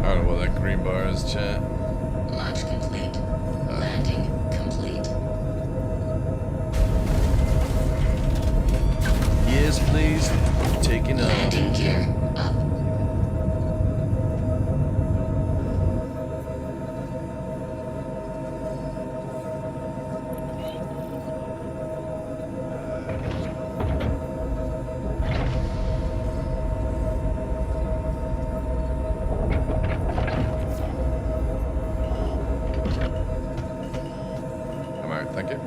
I don't know what that green bar is, chat. Launch complete. Landing complete. Yes, please. Taking off. Landing gear up. I'm alright, thank you.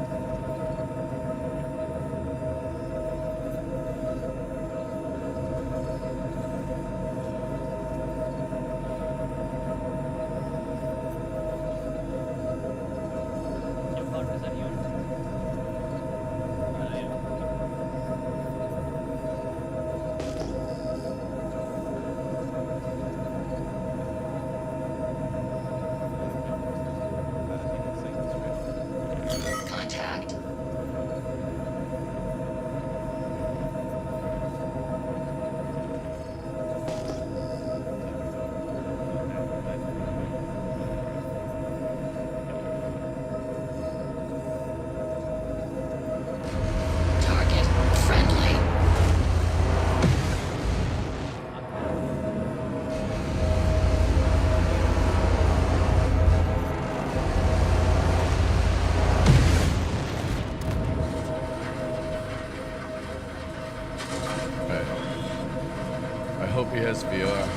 Right. I hope he has VR.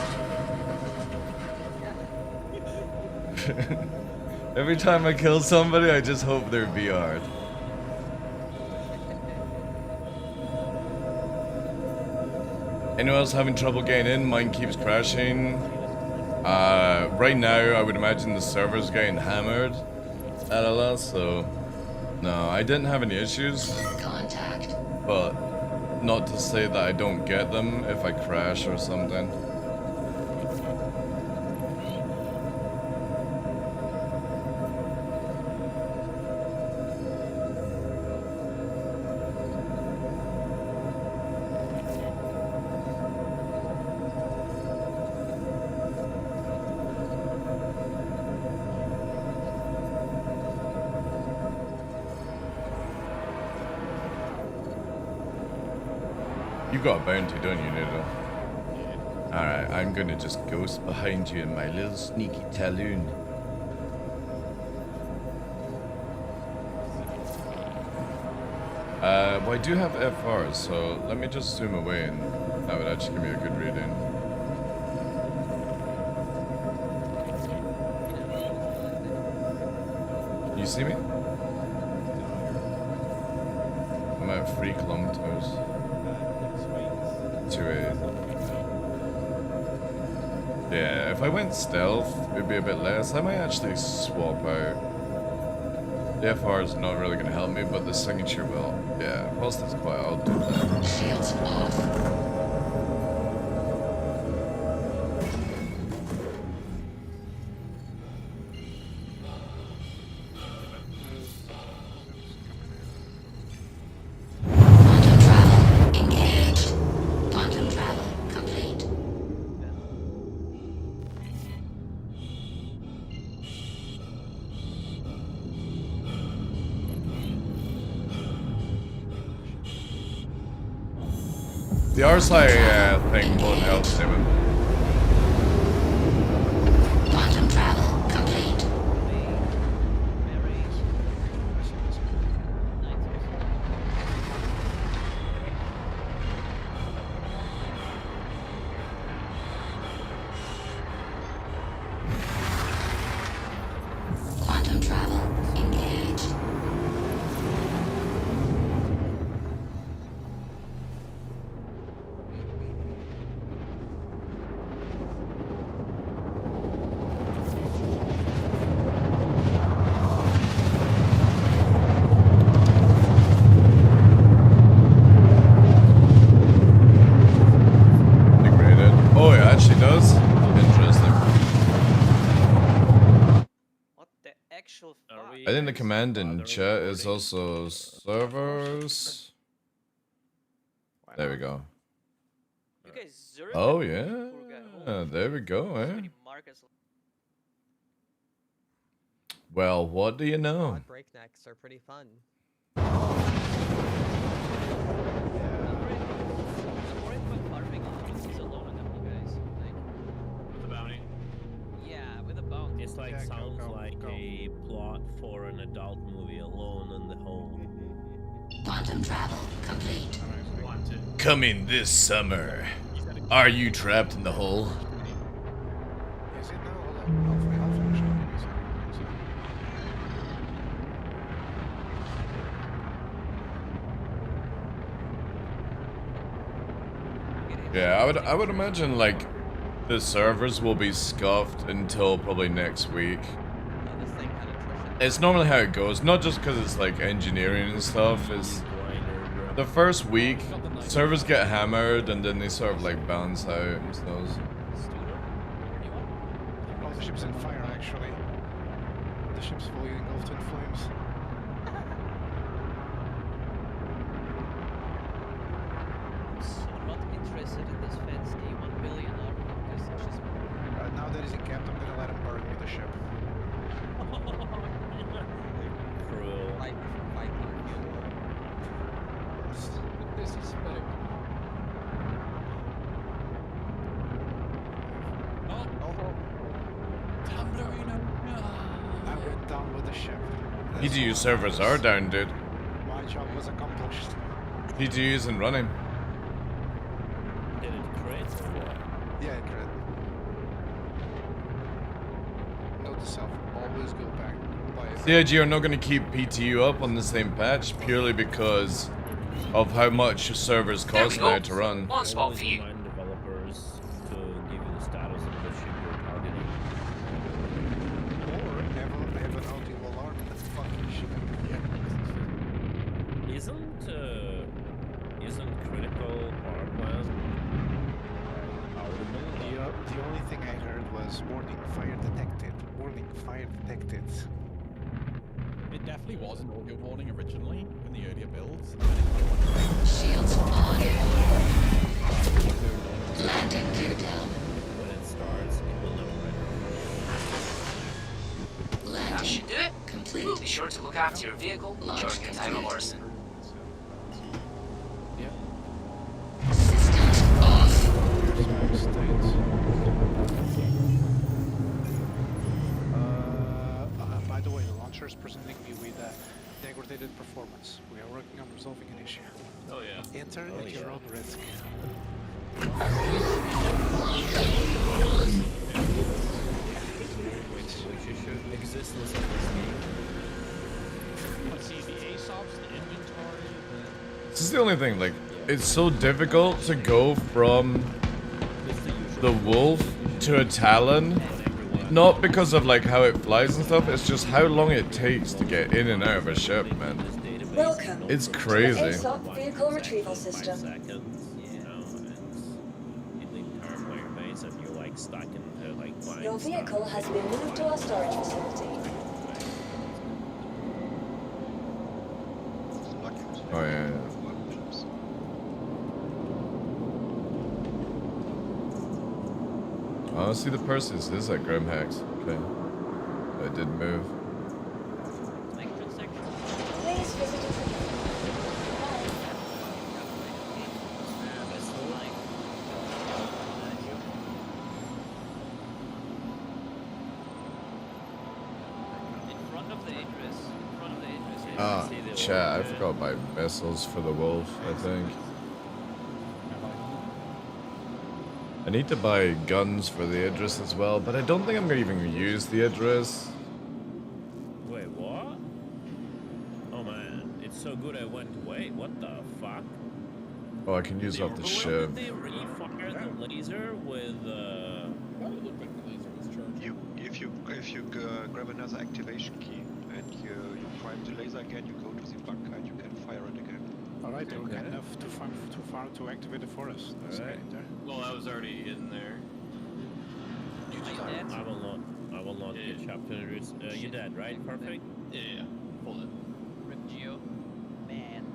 Every time I kill somebody, I just hope they're VR'd. Anyone else having trouble getting in? Mine keeps crashing. Right now, I would imagine the server's getting hammered at a lot, so no, I didn't have any issues. Contact. But not to say that I don't get them if I crash or something. You got a bounty, don't you, Noodle? Alright, I'm gonna just ghost behind you in my little sneaky talon. Well, I do have FR, so let me just zoom away and that would actually give me a good reading. You see me? I'm at 3 kilometers. 2-8. Yeah, if I went stealth, it'd be a bit less. I might actually swap out. The FR is not really going to help me, but the signature will. Yeah, whilst it's quiet, I'll do that. Shields off. Quantum travel engaged. Quantum travel complete. The RSI thing won't help, Steven. Quantum travel complete. Quantum travel engaged. Degraded. Oh, it actually does? Interesting. What the actual fuck? I think the command in chat is also servers. There we go. You guys zero Oh, that yeah. poor guy. Holy There we go, so eh? many markers. Well, what do you know? Breaknecks are pretty fun. I'm worried about farming options alone on them, you guys. Like, With the bounty. yeah, with a bounty. It's like sounds like a plot for an adult movie, Alone in the Hole. Quantum travel complete. Coming this summer. Are you trapped in the hole? Is it now? I'll finish it. Yeah, I would imagine like the servers will be scuffed until probably next week. It's normally how it goes, not just because it's like engineering and stuff. It's the first week servers get hammered and then they sort of like balance out and stuff. Oh, the ship's on fire, actually. The ship's fully engulfed in flames. I'm not interested in this fancy 1 billion armor because it's just. Now that he's in camp, I'm gonna let him burn me the ship. Cruel. Disrespect. I went down with the ship. PGU servers are down, dude. My job was accomplished. PGU isn't running. Yeah, correct. Note to self, always go back by CIG are not going to keep PTU up on the same patch purely because of how much servers cost now to run. One spot for you. Remind developers to give you the status of the ship you're targeting. Or have an audio alarm in the fucking ship. Isn't critical power plant audible? The only thing I heard was warning, fire detected. Warning, fire detected. It definitely was an audio warning originally in the earlier builds. Shields on. Landing gear down. When it starts, it will never render. That should do it. Complete. Be sure to look after your vehicle during your time of arson. Systems off. By the way, the launcher is presenting me with degraded performance. We are working on resolving an issue. Oh yeah. Enter at your own risk. Which should existence of this game. Let's see, the ASOPs, the inventory, This is the only thing, like, it's so difficult to go from the wolf to a talon. Not because of like how it flies and stuff, it's just how long it takes to get in and out of a ship, man. Welcome. It's To the crazy. ASOP vehicle retrieval system. Your vehicle has been moved to our storage facility. Oh yeah. Oh, see the purses. This is like Grim Hacks. Okay. It didn't move. Please visit us again. Ah, chat. I forgot to buy vessels for the wolf, I think. I need to buy guns for the Idris as well, but I don't think I'm going to even use the Idris. Wait, what? Oh man, it's so good I went away. What the fuck? Oh, I can use off the ship. Did they refire the laser with If you grab another activation key and you prime the laser again, you go to the bunker and you can fire it again. Alright, they were kind enough too far to activate it for us. That's Alright. right there. Well, I was already in there. You just died. I will not get chapter. You dead, right? Perfect. Yeah. Hold it. Rip Geo. Man.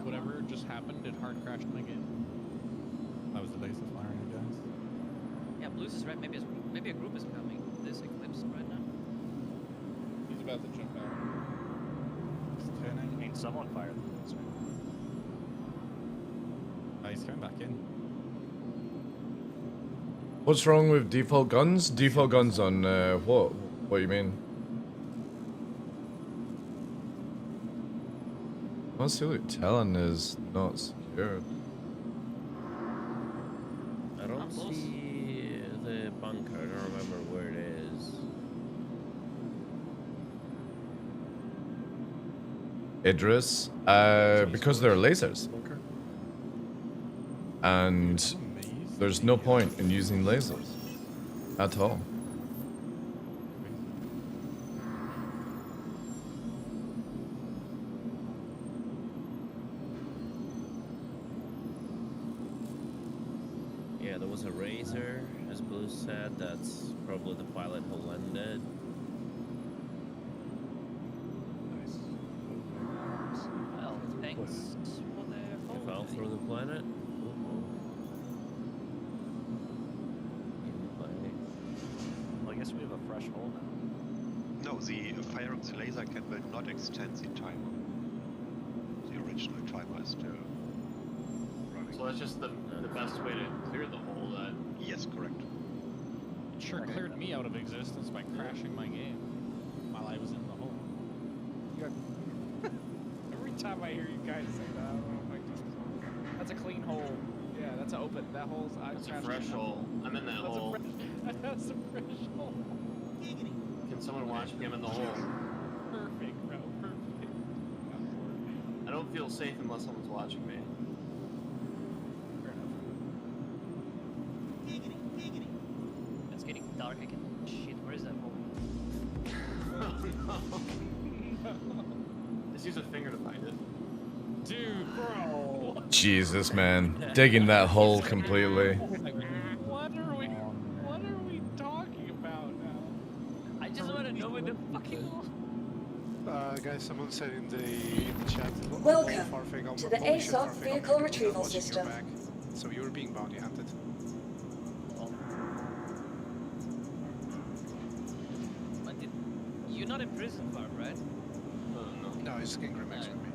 Whatever just happened, it hard crashed my game. That was the laser firing, I guess. Yeah, Blues is right. Maybe a group is coming. This eclipse right now. he's about to jump out. It's turning. I mean, someone fired the laser. Oh, he's coming back in. What's wrong with default guns? Default guns on what? What do you mean? Honestly, like, Talon is not secured. I don't see the bunker. I don't remember where it is. Idris, because they're lasers. And there's no point in using lasers at all. Yeah, there was a razor, as Blue said. That's probably the pilot who landed. Well, thanks for the He fell through the planet. Well, I guess we have a fresh hole now. No, the firing the laser can will not extend the timer. The original timer is still running. So that's just the best way to clear the hole then. Yes, correct. It sure cleared me out of existence by crashing my game while I was in the hole. Every time I hear you guys say that, I'm like, that's a clean hole. Yeah. That's an open. That hole's. That's a fresh hole. I'm in that hole. That's a fresh hole. Can someone watch me? I'm in the hole. Perfect, bro. Perfect. I don't feel safe unless someone's watching me. It's getting dark again. Shit, where is that hole? Just use a finger to find it. Dude, bro. Jesus, man. Digging that hole completely. What are we talking about now? I just want to know where the fucking hole. Guys, someone said in the chat. Welcome to the ASOC vehicle retrieval system. So you're being bounty hunted. You're not in prison, Barb, right? No, he's getting remains with me.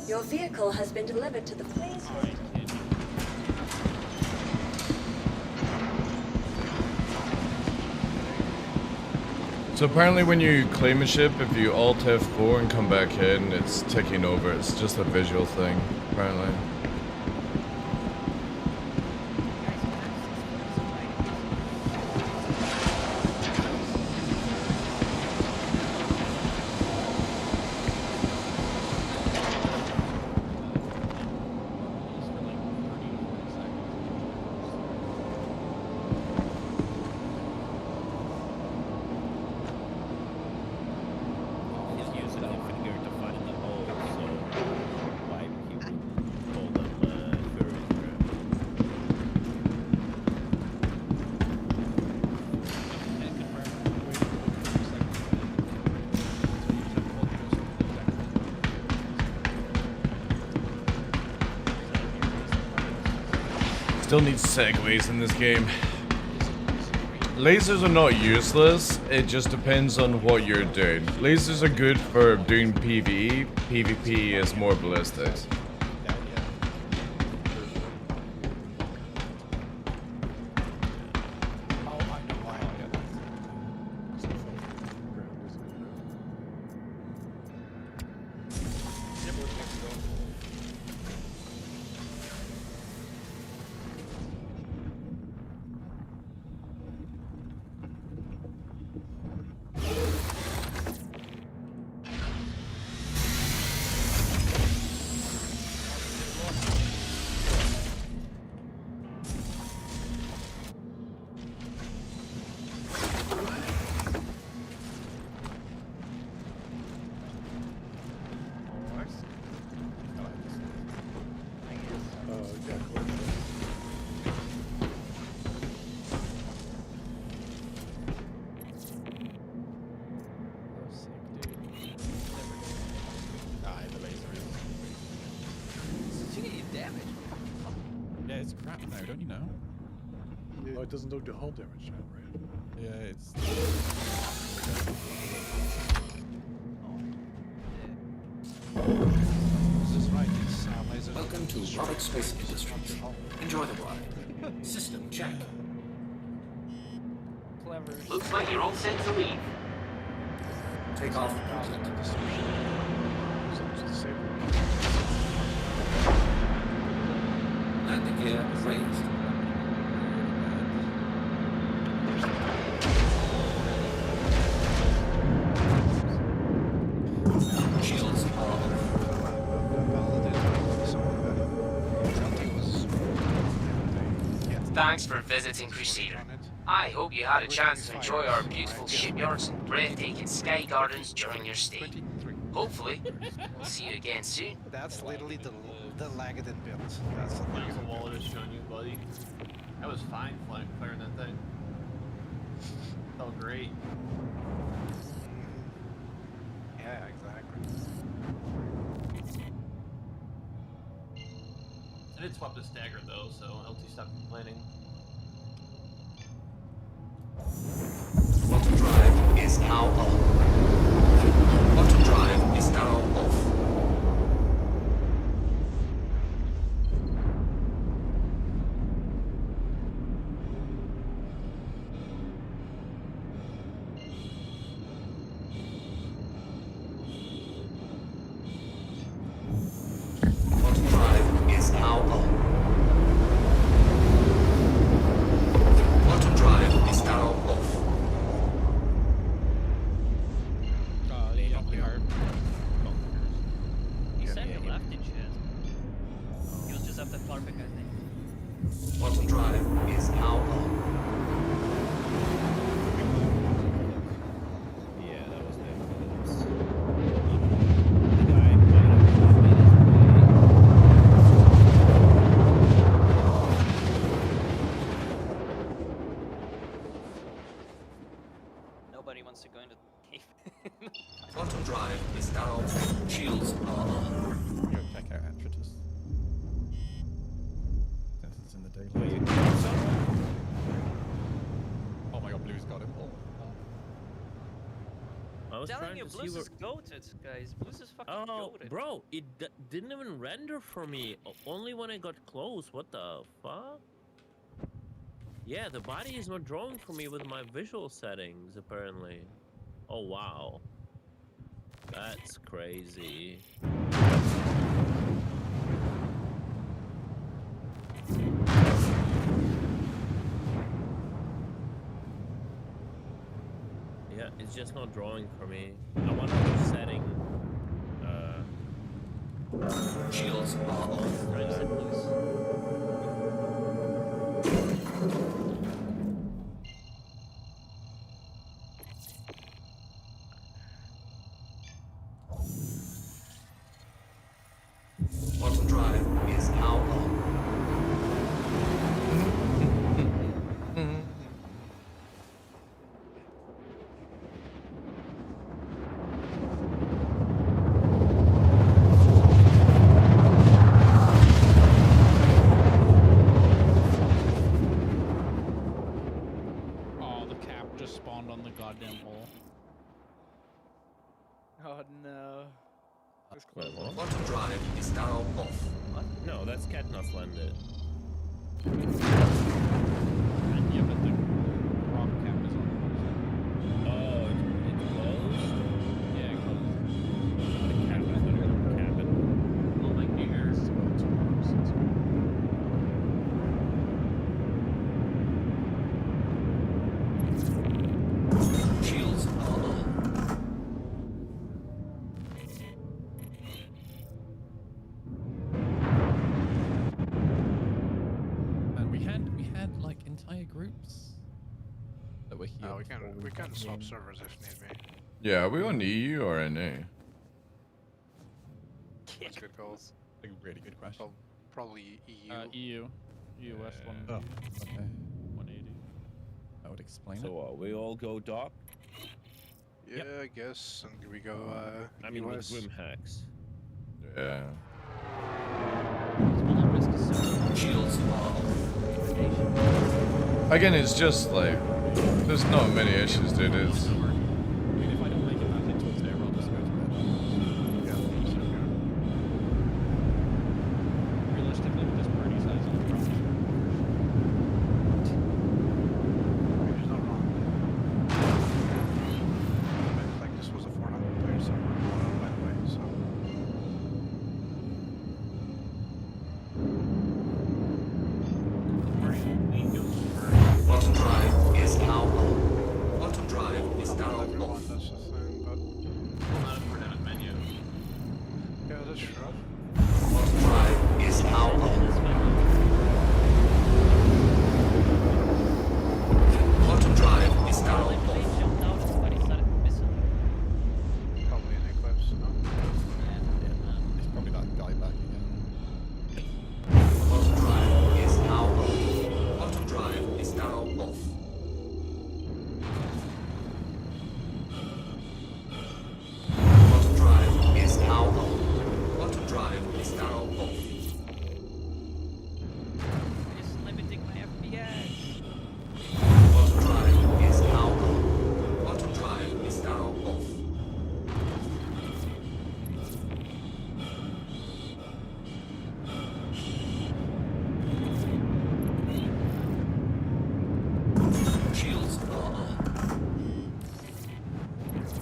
Your vehicle has been delivered to the police. So apparently when you claim a ship, if you Alt F4 and come back in, it's ticking over. It's just a visual thing, apparently. Still need segues in this game. Lasers are not useless, it just depends on what you're doing. Lasers are good for doing PvE, PvP is more ballistics. Yeah, it's crap now, don't you know? Oh, it doesn't look the hull damage now, right? Yeah, it's... Welcome to Public Space Industries. Enjoy the ride. System check. Clever. Looks like you're all set to leave. Take off. Landing gear raised. Shields are off. Thanks for visiting Crusader. I hope you had a chance to enjoy our beautiful shipyards and breathtaking sky gardens during your stay. Hopefully, we'll see you again soon. That's literally the Lagadan build. That's the There's a wall just showing you, buddy. That was fine firing that thing. Felt great. Yeah, exactly. I did swap to stagger though, so LT stopped complaining. Quantum drive is now on. Quantum drive is now off. the perfect, I think. Quantum drive is now on. Yeah, that was definitely Nobody wants to go into the cave. Quantum drive is now on. Shields are on. Yo, check out Atritus. Since it's in the daylight. Oh my god, Blue's got him. Oh. I was telling trying you, to see Blues where... is goated, guys. Blues is fucking Oh, goated. bro, it didn't even render for me. Only when I got close. What the fuck? Yeah, the body is not drawing for me with my visual settings, apparently. Oh, wow. That's crazy. Yeah, it's just not drawing for me. I want to setting. Shields are on. Trying to set Blues. Quantum drive is now on. Oh, the cap just spawned on the goddamn hole. Oh no. It's close. Quantum drive is now off. What? No, that's Katniss landed. Yeah, but the rock cap is on. Oh, it's closed? Yeah, it closed. The cap is under the cabin. Oh my gears. Shields are on. And we had like entire groups that were here. We can swap servers if need be. Yeah, are we on EU or NA? That's good calls. A really good question. Probably EU. EU. US one. Oh, okay. 180. That would explain So we all go dock? Yeah, I guess. And we go. I mean, with US. Grim Hacks. Yeah. Shields are on. Again, it's just like there's not many issues, dude. It's I mean, if I don't make it back into it today, I'll just go to bed. Yeah, Realistically, with this party size, I'll probably he's not wrong. Like this was a 400 player server, by the way, so. Quantum drive is now on. Quantum drive is now off. That's the thing, but. Well, not if we're down at menu. Yeah, that's true. Quantum drive is now on. Quantum drive is now off. Probably an eclipse, no? It's probably that guy back again. Quantum drive is now on. Quantum drive is now off. Quantum drive is now on. Quantum drive is now off. It's limiting my FPS. Quantum drive is now on. Quantum drive is now off. Shields are on. So,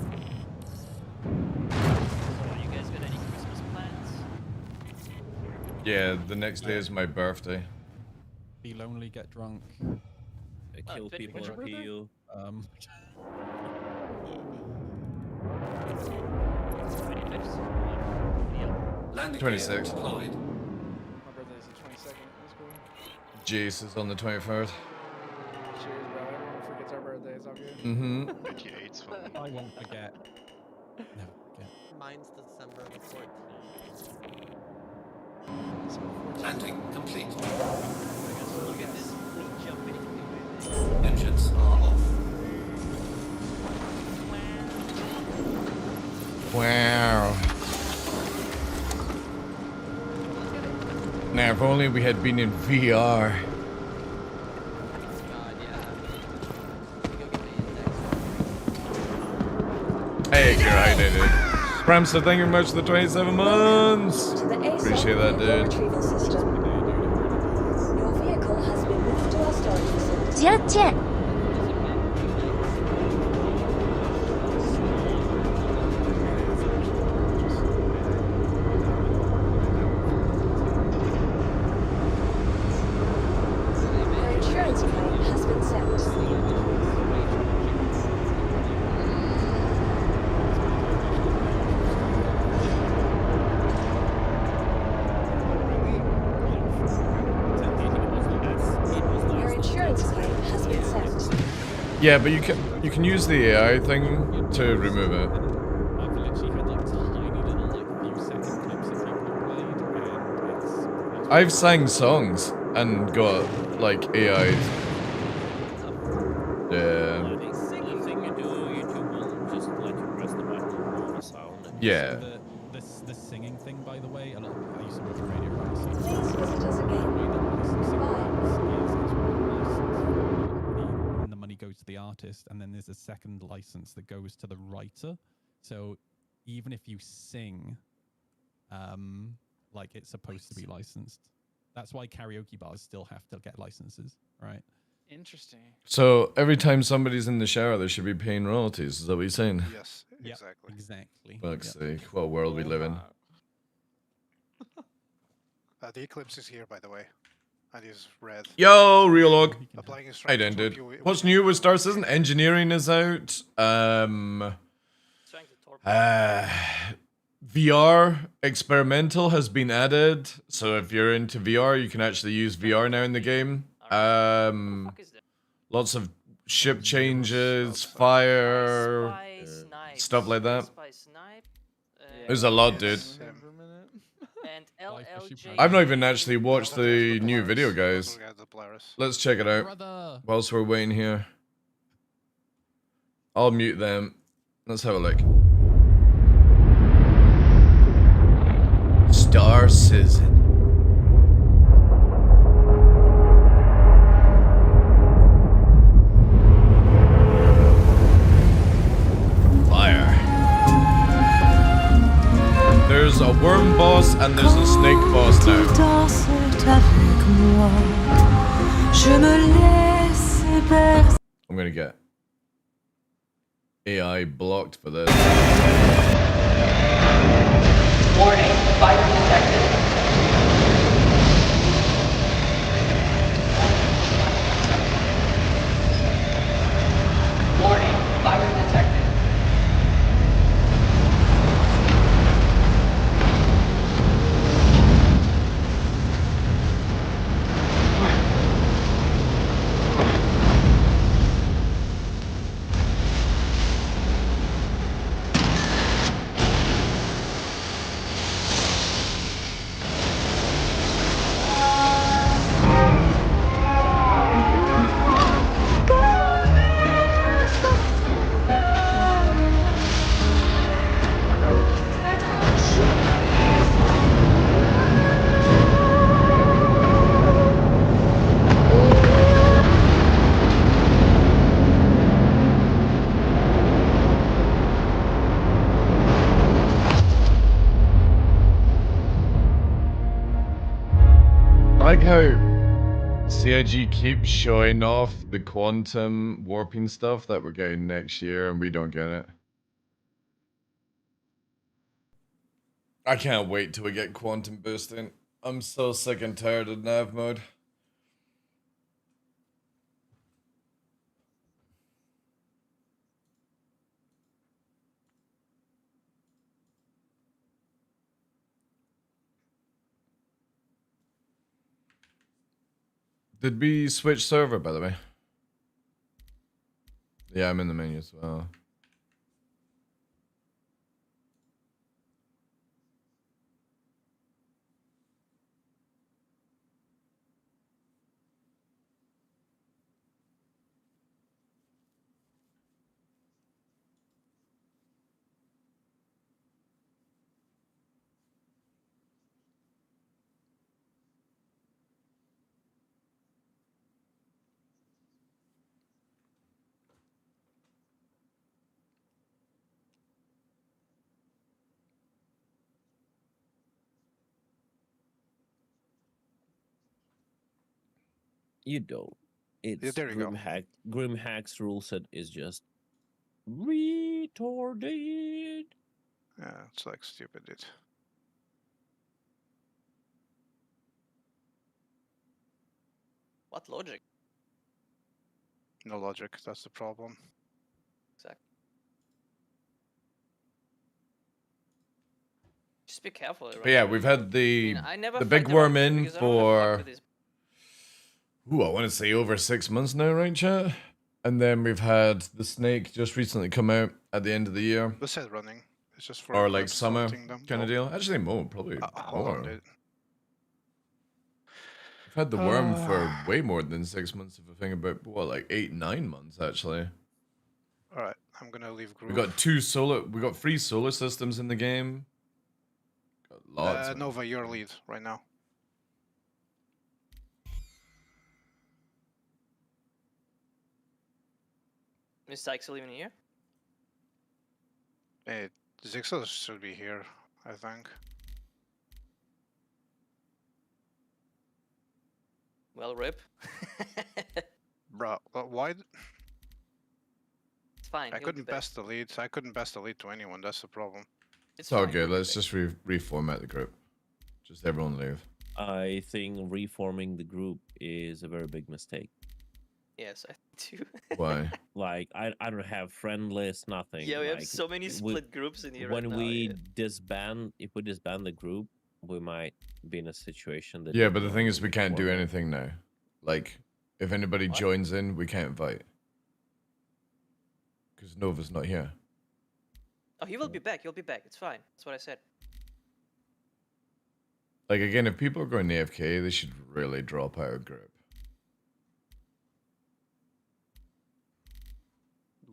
you guys got any Christmas plans? yeah. The next day is my birthday. Be lonely, get drunk. Kill people and heal. 25th? Landing 26. gear deployed. My birthday is the 22nd. Jace is on the 23rd. Cheers, brother. Everyone forgets our birthdays. All good. Mm-hmm. 28th for me. I won't forget. Never forget. Mine's December the 14th. Landing complete. Look at this fleet jumping into it. Engines are off. Wow. Now, if only we had been in VR. Hey, you're right, I did. Bramster, thank you very much for the 27 months. Appreciate that, dude. Retrieval system. Your vehicle has been moved to our storage facility. Your insurance claim has been sent. Your insurance claim has been sent. Yeah, but you can use the AI thing to remove it. I've literally had like tiny little like few second clips of people played, and it's I've sang songs and got like AI. Yeah. The thing you do, YouTube will just let you press the button on the sound. Yeah. So the singing thing, by the way, a lot of, I used to work in radio privacy. Please visit us again. And the money goes to the artist, and then there's a second license that goes to the writer. So even if you sing, like it's supposed to be licensed. That's why karaoke bars still have to get licenses, right? Interesting. So every time somebody's in the shower, they should be paying royalties. Is that what you're saying? Yes, Yep, exactly. exactly. Fuck's sake, what world we live in. The eclipse is here, by the way, and is red. Yo, real log. Applying a Hey, then, dude. What's new with Star Citizen? Engineering is out. VR experimental has been added, so if you're into VR, you can actually use VR now in the game. Lots of ship changes, fire, stuff like that. There's a lot, dude. And LLJ. I've not even actually watched the new video, guys. Let's check it out whilst we're waiting here. I'll mute them. Let's have a look. Star Citizen. Fire. There's a worm boss and there's a snake boss now. I'm gonna get AI blocked for this. Warning, fire detected. Warning, fire detected. I like how CIG keeps showing off the quantum warping stuff that we're getting next year and we don't get it. I can't wait till we get quantum boosting. I'm so sick and tired of nav mode. Did we switch server, by the way? Yeah, I'm in the menu as well. You don't. It's there you go. Grimhack's rule set is just retarded. Yeah, it's like stupid, dude. What logic? No logic, that's the problem. Exactly. Just be careful. But yeah, we've had the I never the fight big the worm rocket in because I don't wanna fuck for with this. I want to say over 6 months now, right, chat? And then we've had the snake just recently come out at the end of the year. The set running. It's just for Or like summer sorting them. kind of deal. Actually, more, probably Hold on, more. dude. We've had the worm for way more than 6 months if I think about, what, like 8, 9 months, actually. Alright, I'm gonna leave group. We got we got 3 solar systems in the game. Got lots of Nova, your lead right now. Is Sykes even here? Hey, Zixel should be here, I think. Well, rip. Bro, why? It's fine. I he'll couldn't be back. best the lead. I couldn't best the lead to anyone. That's the problem. It's all fine, good. he'll be Let's just reformat the group. Just everyone leave. I think reforming the group is a very big mistake. Yes, I do. Why? Like I don't have friend list, nothing. Yeah, we have Like, so many split groups in here when right now. we Yeah. disband, if we disband the group, we might be in a situation that. Yeah, but the thing is, we can't do anything now. Like, if anybody What? joins in, we can't invite. Because Nova's not here. Oh, he will be back. He'll be back. It's fine. That's what I said. Like, again, if people are going AFK, they should really drop out of group.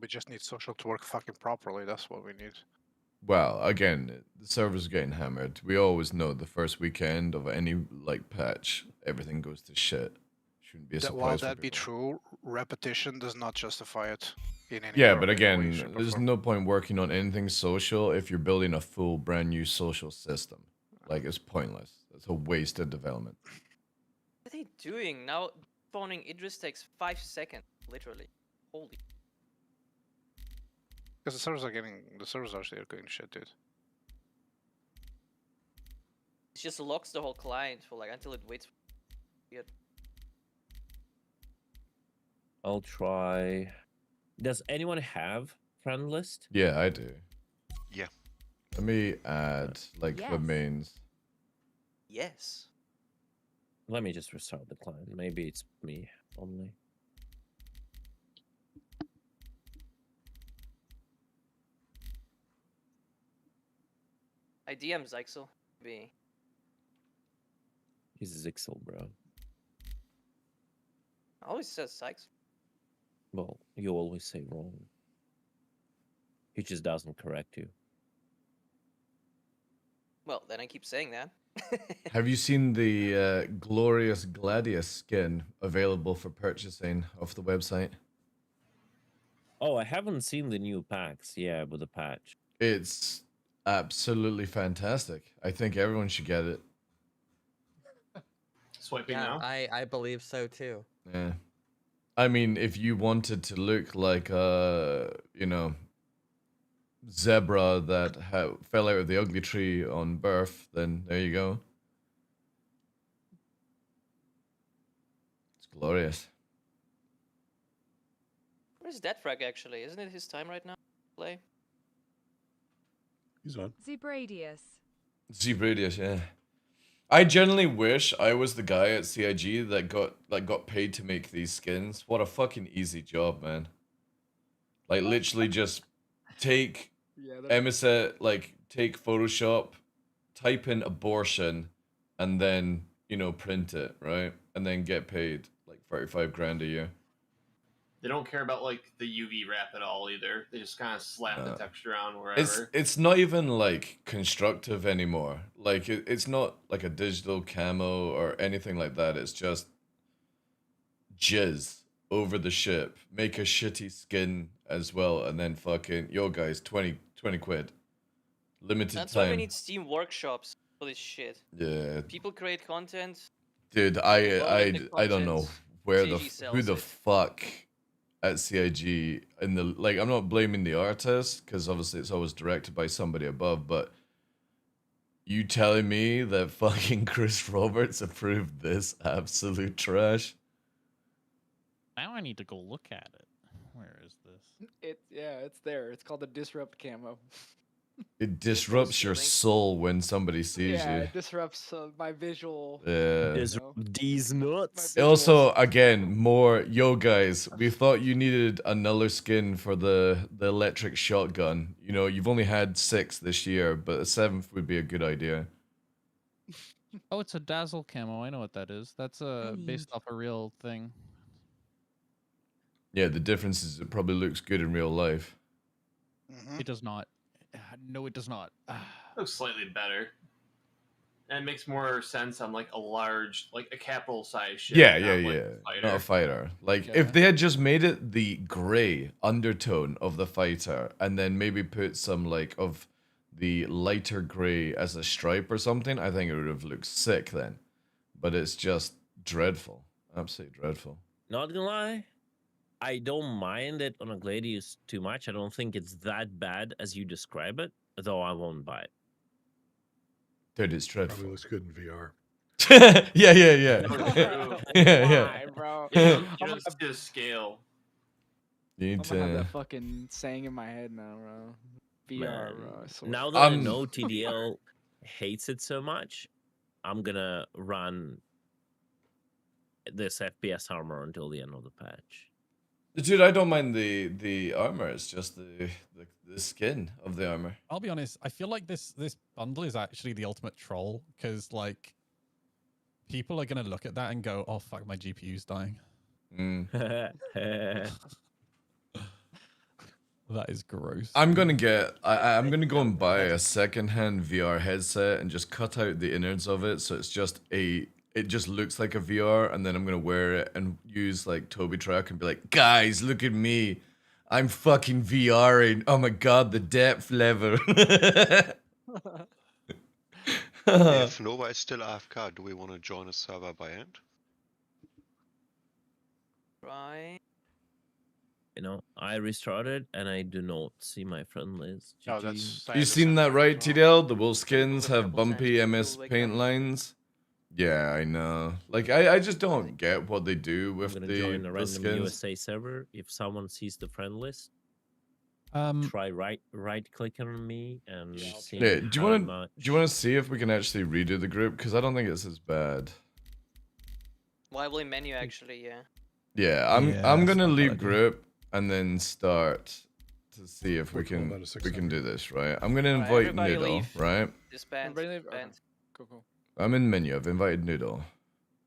We just need social to work fucking properly. That's what we need. Well, again, the server's getting hammered. We always know the first weekend of any, like, patch, everything goes to shit. Shouldn't be a surprise. While for that be people. true, repetition does not justify it in any Yeah, way but or again, way, shape, or there's form. no point working on anything social if you're building a full brand new social system. Like, it's pointless. It's a wasted development. What are they doing now? Spawning Idris takes 5 seconds, literally. Holy. Because the servers are still going shit, dude. It just locks the whole client for like until it waits. Weird. I'll try. Does anyone have friend list? Yeah, I do. Yeah. Let me add, like, the Yes. mains. Yes. Let me just restart the client. Maybe it's me only. I DM Zyxel. Be. He's Zixel, bro. Always says Sykes. Well, you always say wrong. He just doesn't correct you. Well, then I keep saying that. Have you seen the glorious Gladius skin available for purchasing off the website? Oh, I haven't seen the new packs. Yeah, with the patch. It's absolutely fantastic. I think everyone should get it. Swiping Yeah, now? I believe so too. Yeah. I mean, if you wanted to look like a, you know, zebra that fell out of the ugly tree on birth, then there you go. It's glorious. Where's that frag actually? Isn't it his time right now? Play. He's on. Zebradius. Zebradius, yeah. I generally wish I was the guy at CIG that got paid to make these skins. What a fucking easy job, man. Like literally just take take Photoshop, type in abortion, and then, you know, print it, right? And then get paid like 35 grand a year. They don't care about like the UV wrap at all either. They just kind of slap the texture on wherever. It's not even like constructive anymore. Like it's not like a digital camo or anything like that. It's just jizz over the ship. Make a shitty skin as well, and then fucking yo guys, 20 quid. Limited That's time. why we need Steam workshops for this shit. Yeah. People create content. Dude, I don't know where who the it. fuck at CIG in the like. I'm not blaming the artist because obviously it's always directed by somebody above. But you telling me that fucking Chris Roberts approved this absolute trash? Now I need to go look at it. Where is this? It's there. It's called the disrupt camo. It disrupts your soul when somebody sees Yeah, you. it disrupts my visual. Yeah. These nuts. Also, again, more yo guys. We thought you needed another skin for the electric shotgun. You know, you've only had 6 this year, but a 7th would be a good idea. Oh, it's a dazzle camo. I know what that is. That's based off a real thing. Yeah, the difference is it probably looks good in real life. It does not. No, it does not. Looks slightly better. And it makes more sense on like a large, like a capital size ship. Yeah. Not Not a fighter. Like if they had just made it the gray undertone of the fighter, and then maybe put some like of the lighter gray as a stripe or something, I think it would have looked sick then. But it's just dreadful, absolutely dreadful. Not gonna lie, I don't mind it on a Gladius too much. I don't think it's that bad as you describe it, though I won't buy it. Dude, it's dreadful. Probably looks good in VR. yeah. Why, bro? You don't see the scale. You need I'm gonna have to. that fucking saying in my head now, bro. VR, bro. I swear. Now that I know TDL hates it so much, I'm gonna run this FPS armor until the end of the patch. Dude, I don't mind the armor. It's just the skin of the armor. I'll be honest. I feel like this bundle is actually the ultimate troll because like people are gonna look at that and go, "Oh fuck, my GPU's dying." That is gross. I'm gonna I'm gonna go and buy a secondhand VR headset and just cut out the innards of it, so it's just it just looks like a VR, and then I'm gonna wear it and use like Toby Track and be like, guys, look at me, I'm fucking VRing. Oh my god, the depth level. If Nova is still AFK, do we want to join a server by end? Right. You know, I restarted and I do not see my friend list. No, that's. You seen that right, TDL? The wool skins have bumpy MS Paint lines. Yeah, I know. Like, I just don't get what they do with I'm gonna join a the random skins. USA server. If someone sees the friend list, try right clicking on me and see. Yeah, do you want to see if we can actually redo the group? Because I don't think it's as bad. Lively menu, actually, yeah. Yeah, I'm gonna leave group and then start to see if we can do this, right? I'm gonna invite Noodle, right? Disband. Cool. I'm in menu. I've invited Noodle.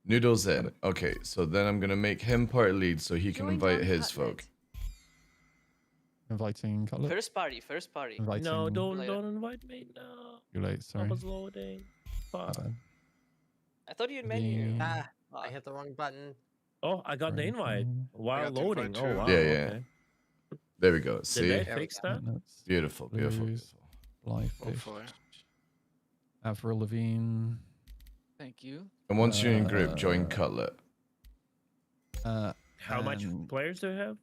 Noodle's in. Okay, so then I'm gonna make him part lead so he can invite his folk. Inviting Cutlet. First party. Inviting... No, don't invite me. No. You're late. Sorry. I was loading. Fuck. I thought you had menu. I hit the wrong button. Oh, I got the invite while loading. Oh wow. Yeah. Okay. There we go. See? Did they fix that? Beautiful. Flyfish. Avril Lavigne. Thank you. And once you're in group, join Cutlet. How much players do you have?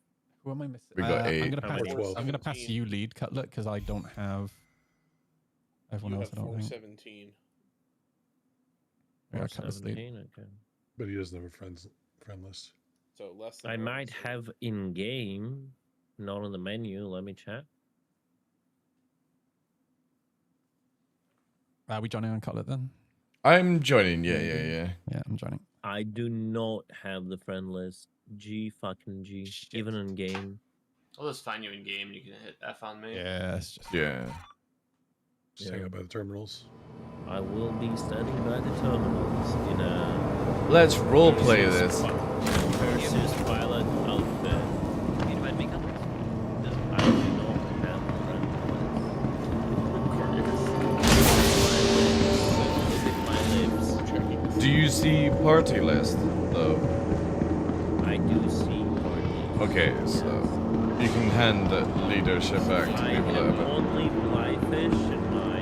Who am I missing? We got 8. I'm gonna pass you lead, Cutlet, because I don't have everyone else. I don't think. 417. Yeah, Cutlet's lead. Okay. But he doesn't have a friend list. So less than I might have in game, not on the menu. Let me check. Are we joining on Cutlet then? I'm joining. Yeah. Yeah, I'm joining. I do not have the friend list. G fucking G. Shit. Even in game. I'll just find you in game. You can hit F on me. Yeah, it's just Just hang out by the terminals. I will be standing by the terminals in a. Let's roleplay this. Versus pilot outfit. You invite me, come. I do not have the friend list. Do you see party list though? I do see party. Okay, so you can hand the leadership back to I people that can have it. only fly fish in my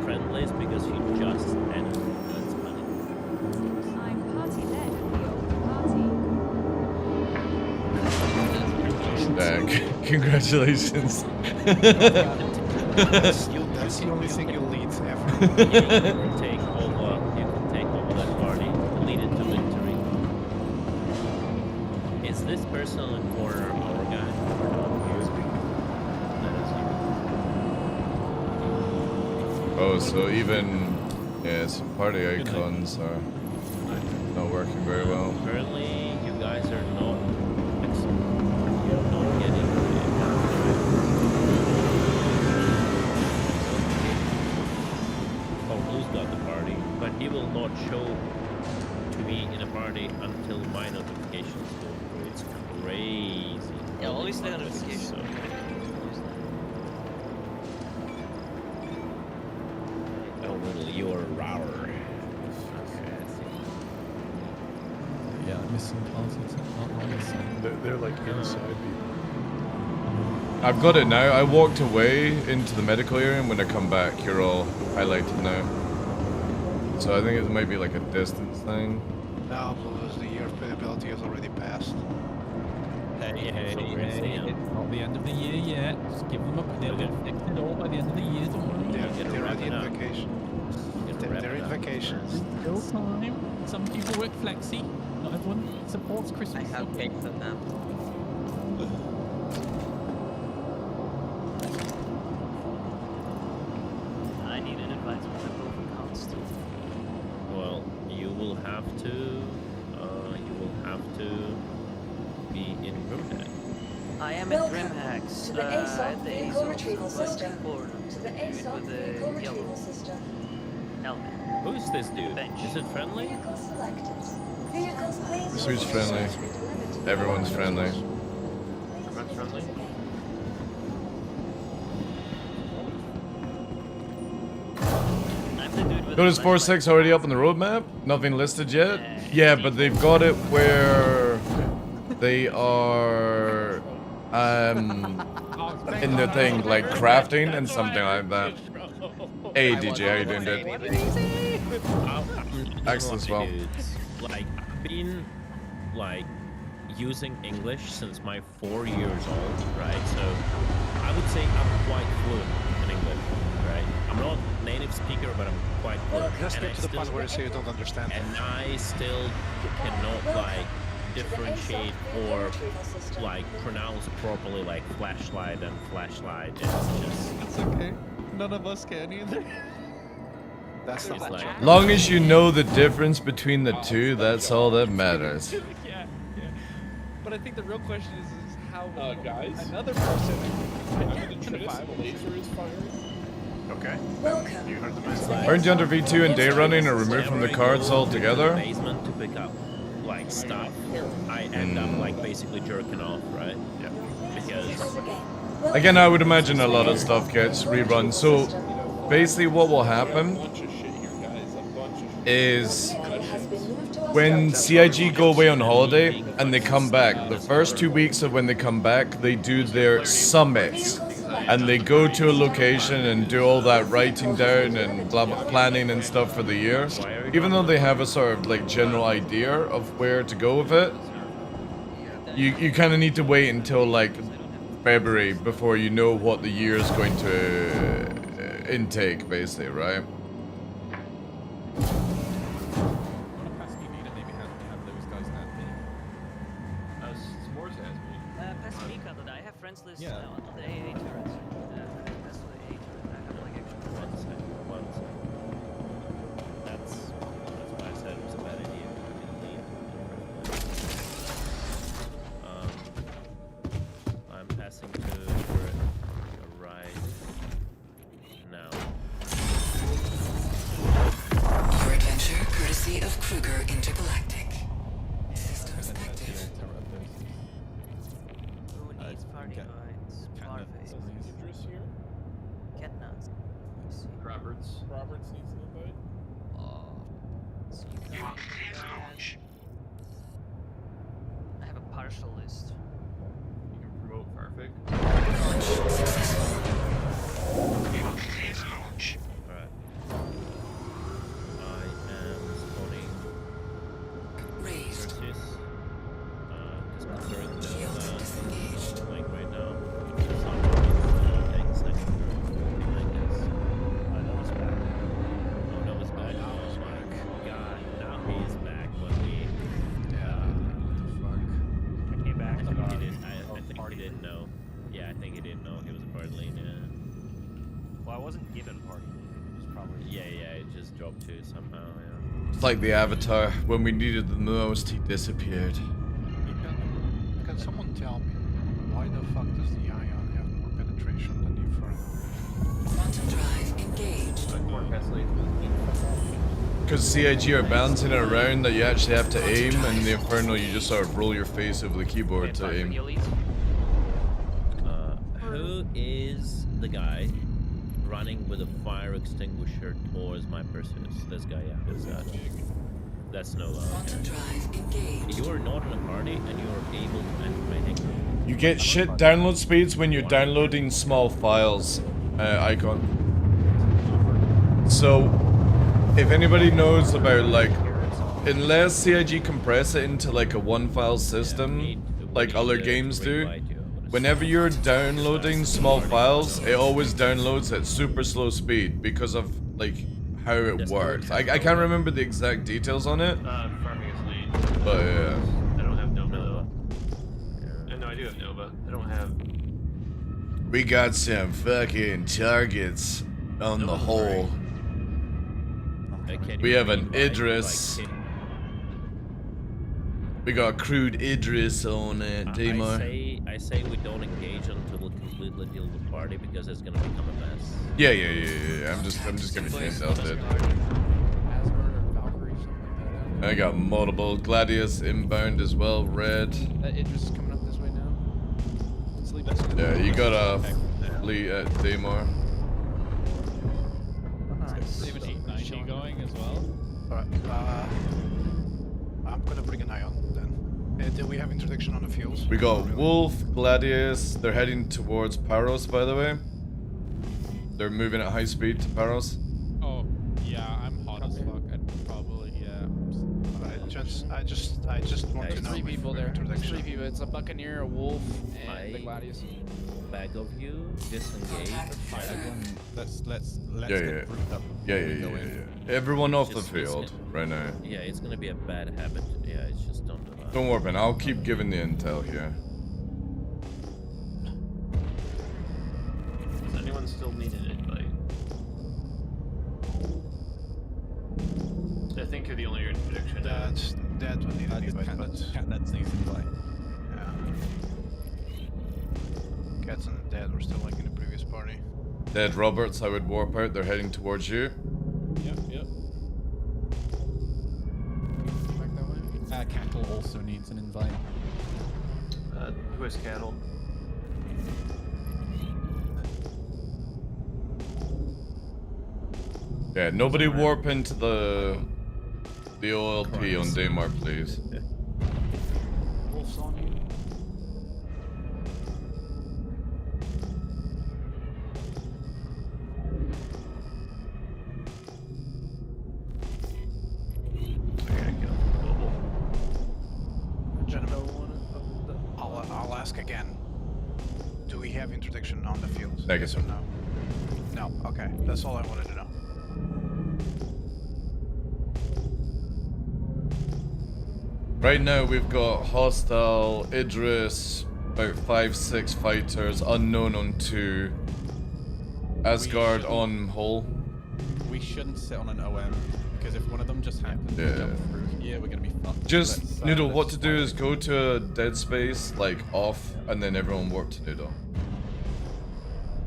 friend list because he just ended. That's funny. I'm party led of the old party. Congratulations. That's the only thing you lead ever. You can take over that party, lead it to victory. Is this person in the corner our guy? Oh, so even some party icons are not working very well. Currently, you guys are not getting Oh, Blue's got the party, but he will not show to me in a party until my notifications go through. It's crazy. Yeah, always the notification. Oh, little, you're router. Yeah, missing parties. Not missing. They're like inside people. I've got it now. I walked away into the medical area, and when I come back, you're all highlighted now. So I think it might be like a distance thing. No, because the year of playability has already passed. Hey, not the end of the year yet. Just give them they'll get fixed it all by the end of the year, don't worry. They're already in vacation. They're in vacation. Still time. Some people work flexi. Not everyone supports Christmas. I have faith in them. I need an advice from the proof accounts too. Well, you will have to be in Grimhack. I am Welcome in Grimhacks. to the ASOP at the vehicle ASOP retrieval system. important. To the Dude ASOP with the vehicle yellow retrieval system. helmet. Who's this dude? Bench. Is it friendly? Vehicle selected. Vehicles please. Who's friendly? Everyone's friendly. Everyone's friendly. I'm the dude with Notice the 4-6 already up on the roadmap? Nothing listed yet? Yeah, but they've got it where they are in the thing like crafting and something like that. Hey DJ, how you doing, dude? Excellent as well. Like, I've been like using English since my 4 years old, right? So I would say I'm quite fluent in English, right? I'm not native speaker, but I'm quite fluent. Just and get to the point where you say you don't understand. And I still cannot like differentiate or like pronounce properly like flashlight and flashlight. It's just It's okay. None of us can either. That's it's not like Long as you know the difference between the two, that's all that matters. Yeah. But I think the real question is how guys? another person laser is firing. Okay. Welcome. You heard the man. Aren't you under V2 and day running are removed from the cards altogether? basement to pick up like stuff. I end up like basically jerking off, right? Yeah. Because Again, I would imagine a lot of stuff gets rerun. So basically what will happen is when CIG go away on holiday and they come back, the first 2 weeks of when they come back, they do their summits. And they go to a location and do all that writing down and blah, blah, planning and stuff for the year. Even though they have a sort of like general idea of where to go with it, you kind of need to wait until like February before you know what the year is going to intake, basically, right? Pass me content. I have friends list Yeah. on the AA turrets. Pass the AA turret. I have like extra one second. That's Roberts needs an invite. You want I have a partial list. You can promote Farfig. Alright. I am spawning Perseus. Just considering the like right now. It's not taking second turn, I guess. Noah's back. Oh, Noah's back. Noah's back. God, now he's back, but we... I came back. I think he didn't know. Yeah, I think he didn't know he was a part lane, yeah. Well, I wasn't given party. It was probably... Yeah, it just dropped too somehow, yeah. It's like the Avatar. When we needed the most, he disappeared. Can someone tell me why the fuck does the Ion have more penetration than the Inferno? Quantum drive engaged. Because CIG are bouncing it around that you actually have to aim, and in the Inferno you just sort of roll your face over the keyboard to aim. Who is the guy running with a fire extinguisher towards my Perseus? This guy, yeah, who's that? That's Nova. Okay. You are not in a party, and you are able to enter my hangar. You get shit download speeds when you're downloading small files, Icon. So, if anybody knows about, like, unless CIG compress it into, like, a one-file system, like other games do, whenever you're downloading small files, it always downloads at super slow speed because of, like, how it works. I can't remember the exact details on it. Farming is late. But, yeah. I don't have Nova, though. No, I do have Nova. I don't have... We got some fucking targets on the hole. We have an Idris. We got crude Idris on Demo. I say we don't engage until we completely deal with the party because it's gonna become a mess. Yeah. I'm just giving hints out there. I got multiple Gladius inbound as well. Red. That Idris is coming up this way now. Sleep. Yeah, you got a fleet at Daymar. Nice. 1790 going as well. Alright, I'm gonna bring an Ion then. Do we have interdiction on the fuels? We got Wolf, Gladius. They're heading towards Paros, by the way. They're moving at high speed to Paros. Oh, yeah, I'm hot as fuck. I'd probably, yeah. I just want to know. Three people there. There's 3 people. It's a Buccaneer, a Wolf, and the Gladius. Bag of you, disengage. Let's Yeah. get grouped up. Yeah. Everyone off the field right now. Yeah, it's gonna be a bad habit. Yeah, it's just don't do that. Don't worry, man. I'll keep giving the intel here. Does anyone still need an invite? I think you're the only interdiction. That would need an invite, but... That needs invite. Yeah. Cats and Dad were still like in the previous party. Dead Roberts, I would warp out. They're heading towards you. Yep. Cattle also needs an invite. Who has cattle? Yeah, nobody warp into the OLP on Daymar, please. Wolf's on you. I'll ask again. Do we have interdiction on the field? Negative. Yes or no? No. Okay. That's all I wanted to know. Right now we've got hostile, Idris, about 5-6 fighters, unknown on 2, Asgard on hull. We shouldn't sit on an OM because if one of them just happens to jump through here, we're gonna be fucked. Just Noodle, what to do is go to a dead space, like off, and then everyone warp to Noodle.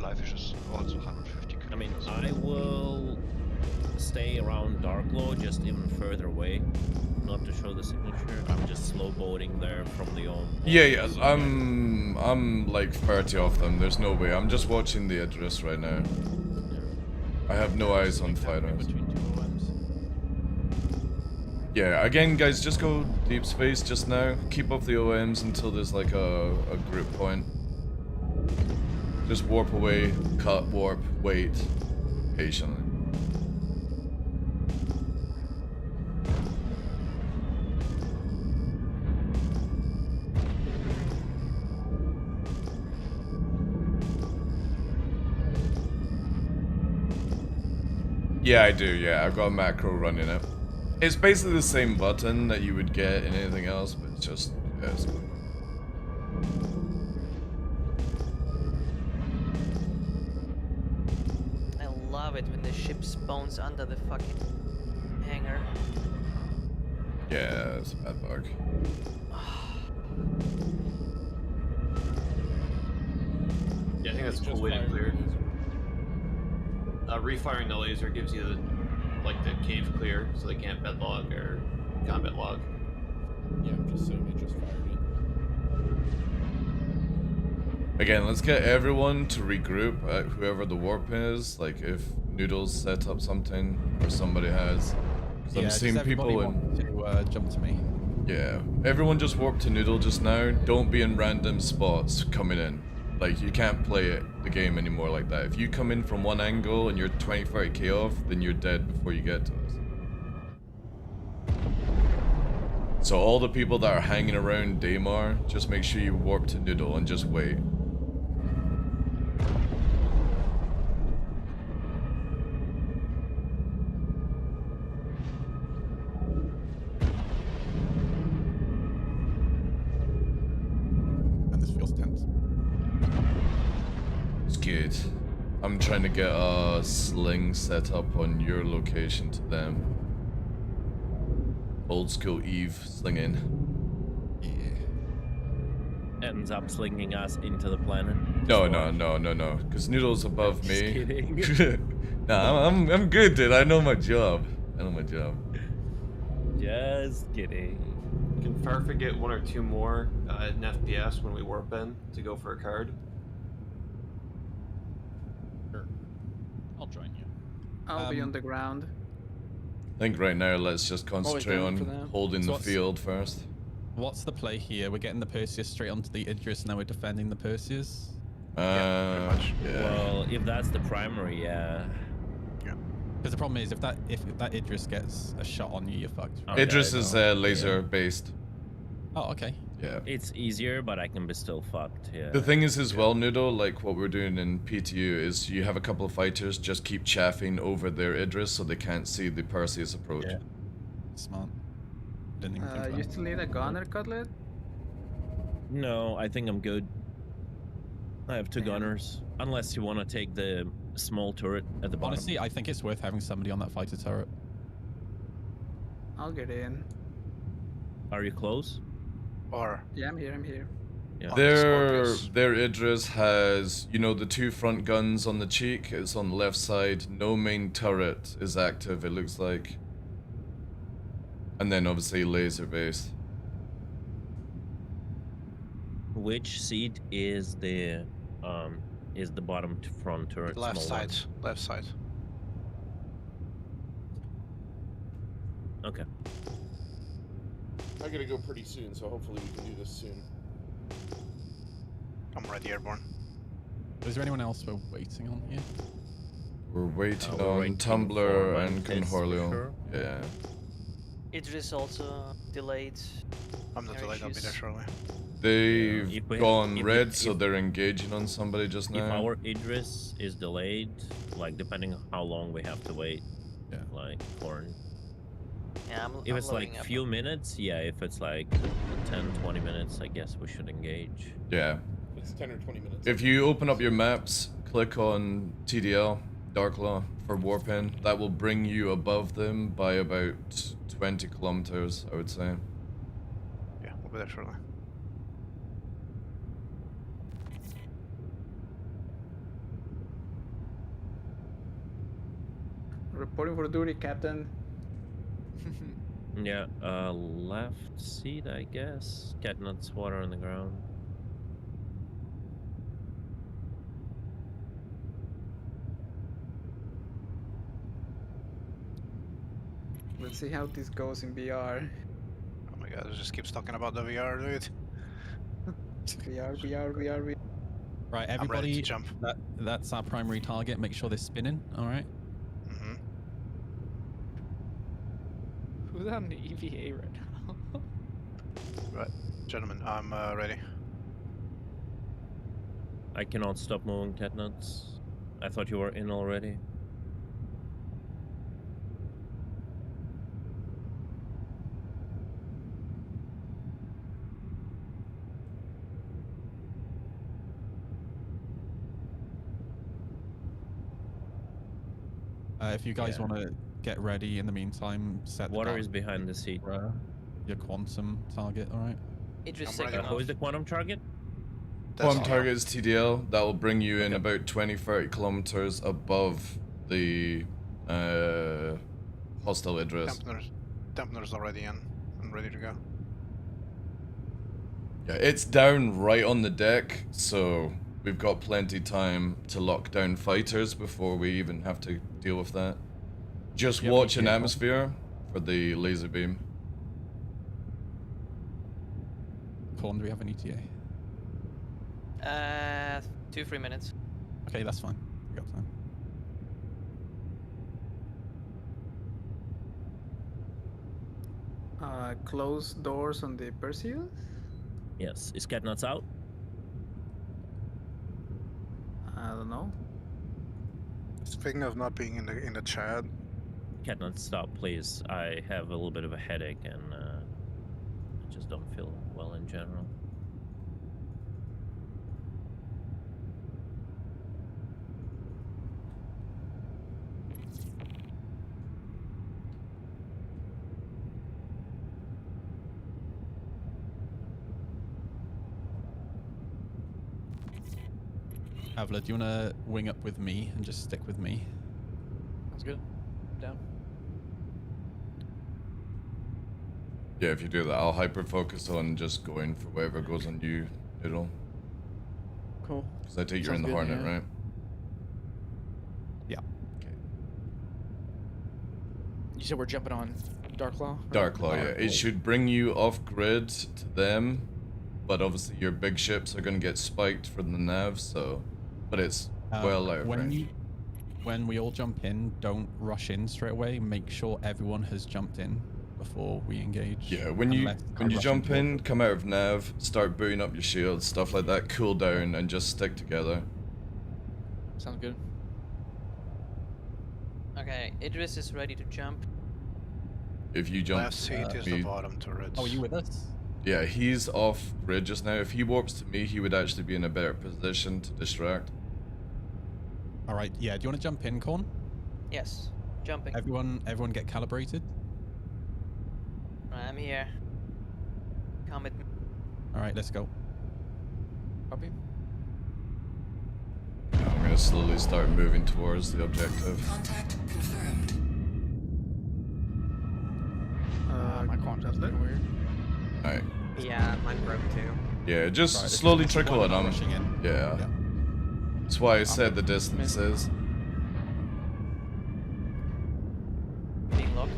Life is just also 150 kilometers. I mean, I will stay around Darklaw, just even further away, not to show the signature. I'm just slow boating there from the home. Yeah, I'm like 30 off them. There's no way. I'm just watching the Idris right now. I have no eyes on fighters. Between two OMs. Yeah, again, guys, just go deep space just now. Keep up the OMs until there's like a group point. Just warp away, cut, warp, wait, patiently. Yeah, I do, yeah, I've got a macro running it. It's basically the same button that you would get in anything else, but it's just, yeah, it's cool. I love it when the ship spawns under the fucking hangar. Yeah, it's a bad bug. Yeah, I think that's a cool way to clear. Refiring the laser gives you the, like, the cave clear, so they can't bed log or combat log. Yeah, I'm just saying they just fired it. Again, let's get everyone to regroup at whoever the warp is. Like, if Noodles set up something, or somebody has. Because I'm seeing people in... to jump to me. Yeah. Everyone just warp to Noodle just now. Don't be in random spots coming in. Like, you can't play the game anymore like that. If you come in from one angle and you're 20-30k off, then you're dead before you get to us. So all the people that are hanging around Daymar, just make sure you warp to Noodle and just wait. And this feels tense. It's good. I'm trying to get a sling set up on your location to them. Old school Eve slinging. Ends up slinging us into the planet. No, because Noodle's above Just me. kidding. Nah, I'm good, dude. I know my job. Just kidding. You can far forget one or two more in FPS when we warp in to go for a card. Sure. I'll join you. I'll be on the ground. I think right now let's just concentrate down for on that. holding So the field first. What's the play here? We're getting the Perseus straight onto the Idris, now we're defending the Perseus? Yeah. Well, if that's the primary, yeah. Because the problem is, if that Idris gets a shot on you, you're fucked. Okay, Idris is laser based. Oh, okay. Yeah. It's easier, but I can be still fucked, yeah. The thing is as well, Noodle, like what we're doing in PTU is you have a couple of fighters just keep chaffing over their Idris so they can't see the Perseus approach. Yeah. Smart. Didn't even think about You it. still need a gunner, Cutlet? No, I think I'm good. I have two gunners. Unless you want to take the small turret at the bottom. Honestly, I think it's worth having somebody on that fighter turret. I'll get in. Are you close? Or Yeah, I'm here. Yeah. Their Idris has, you know, the two front guns on the cheek. It's on the left side. No main turret is active, it looks like. And then obviously laser based. Which seat is the bottom front turret? left small one? side, left side. Okay. I gotta go pretty soon, so hopefully we can do this soon. I'm ready, airborne. Is there anyone else we're waiting on here? We're waiting we're on waiting Tumblr for and Mantis for Conhorleo. sure. Yeah. Idris also delayed. I'm not delayed, I'll be there shortly. They've If we- gone if- red, if- so they're engaging on somebody just If now. our Idris is delayed, like depending on how long we have to wait, Yeah. like for Yeah, if I'm it's like loading up. few minutes, yeah. If it's like 10-20 minutes, I guess we should engage. Yeah. It's 10 or 20 minutes. If you open up your maps, click on TDL, DarkLaw, for Warpin, that will bring you above them by about 20 kilometers, I would say. Yeah, we'll be there shortly. Reporting for duty, Captain. Yeah, left seat, I guess. Catnut's water on the ground. Let's see how this goes in VR. Oh my god, it just keeps talking about the VR, dude. VR. Right, I'm ready to everybody. jump. That's our primary target. Make sure they're spinning. All right. Mm-hmm. Who's on the EVA right now? Right, gentlemen, I'm ready. I cannot stop moving, Catnuts. I thought you were in already. If you guys want to get ready in the meantime, set the Water dark is behind the seat. for, your quantum target, all right? Idris I'm ready. second Who off. is the quantum target? Quantum target is TDL. That will bring you in about 20-30 kilometers above the hostile Idris. Dampener's already in and ready to go. Yeah, it's down right on the deck, so we've got plenty time to lock down fighters before we even have to deal with that. Just watch an atmosphere for the laser beam. Corn, do we have an ETA? 2-3 minutes. Okay, that's fine. We got time. Close doors on the Perseus? Yes. Is Catnuts out? I don't know. Speaking of not being in the chat, Catnuts, stop, please. I have a little bit of a headache and I just don't feel well in general. Avla, do you want to wing up with me and just stick with me? Sounds good. Down. Yeah, if you do that, I'll hyper focus on just going for whatever goes on you, Noodle. Cool. Because I take you're Sounds in the good, Hornet, yeah. right? Yeah. Okay. You said we're jumping on DarkLaw? DarkLaw, yeah. It should bring you off grid to them, but obviously your big ships are going to get spiked from the nav, so... But it's well out of range. When we all jump in, don't rush in straight away. Make sure everyone has jumped in before we engage. Yeah, when you jump in, come out of nav, start booting up your shields, stuff like that, cool down, and just stick together. Sounds good. Okay, Idris is ready to jump. If you jump... left seat is the bottom turret. Oh, are you with us? Yeah, he's off grid just now. If he warps to me, he would actually be in a better position to distract. All right, yeah. Do you want to jump in, Corn? Yes, jumping. Everyone get calibrated. I'm here. Come with me. All right, let's go. Copy. I'm going to slowly start moving towards the objective. Contact confirmed. My contact's been weird. Alright. Yeah, mine broke too. Yeah, just Right, slowly it's trickle it one on. rushing in. Yeah. That's why I said the distances. Being locked.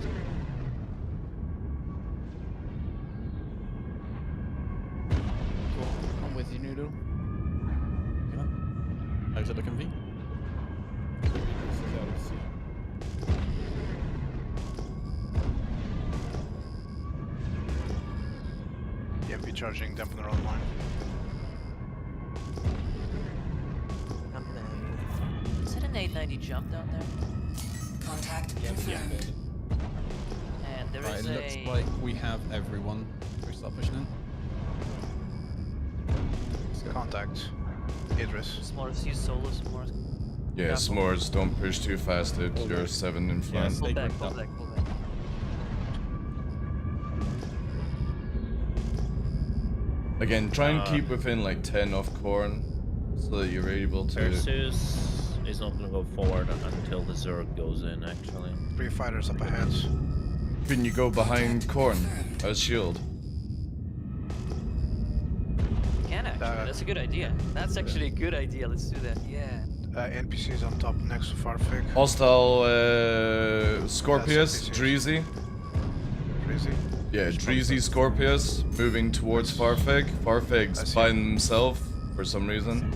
Cool. I'm with you, Noodle. How's it looking, V? EMP charging, dampener online. Is it an 890 jump down there? Contact confirmed. And there Right, is it looks a... like we have everyone. Should we start pushing in? Contact. Idris. S'mores, use solo s'mores. Yeah, s'mores, don't push too fast, dude. You're 7 in front. Pull back, pull back, pull back. Again, try and keep within like 10 off Corn, so that you're able to... Perseus is not going to go forward until the Zerg goes in, actually. 3 fighters up ahead. Can you go behind Corn as shield? Can actually, that's a good idea. That's actually a good idea, let's do that, yeah. NPCs on top next to Farfig. Hostile Scorpius, NPCs. Dreezy. Dreezy. Yeah, Dreezy Scorpius moving towards Farfig. Farfig's by himself for some reason.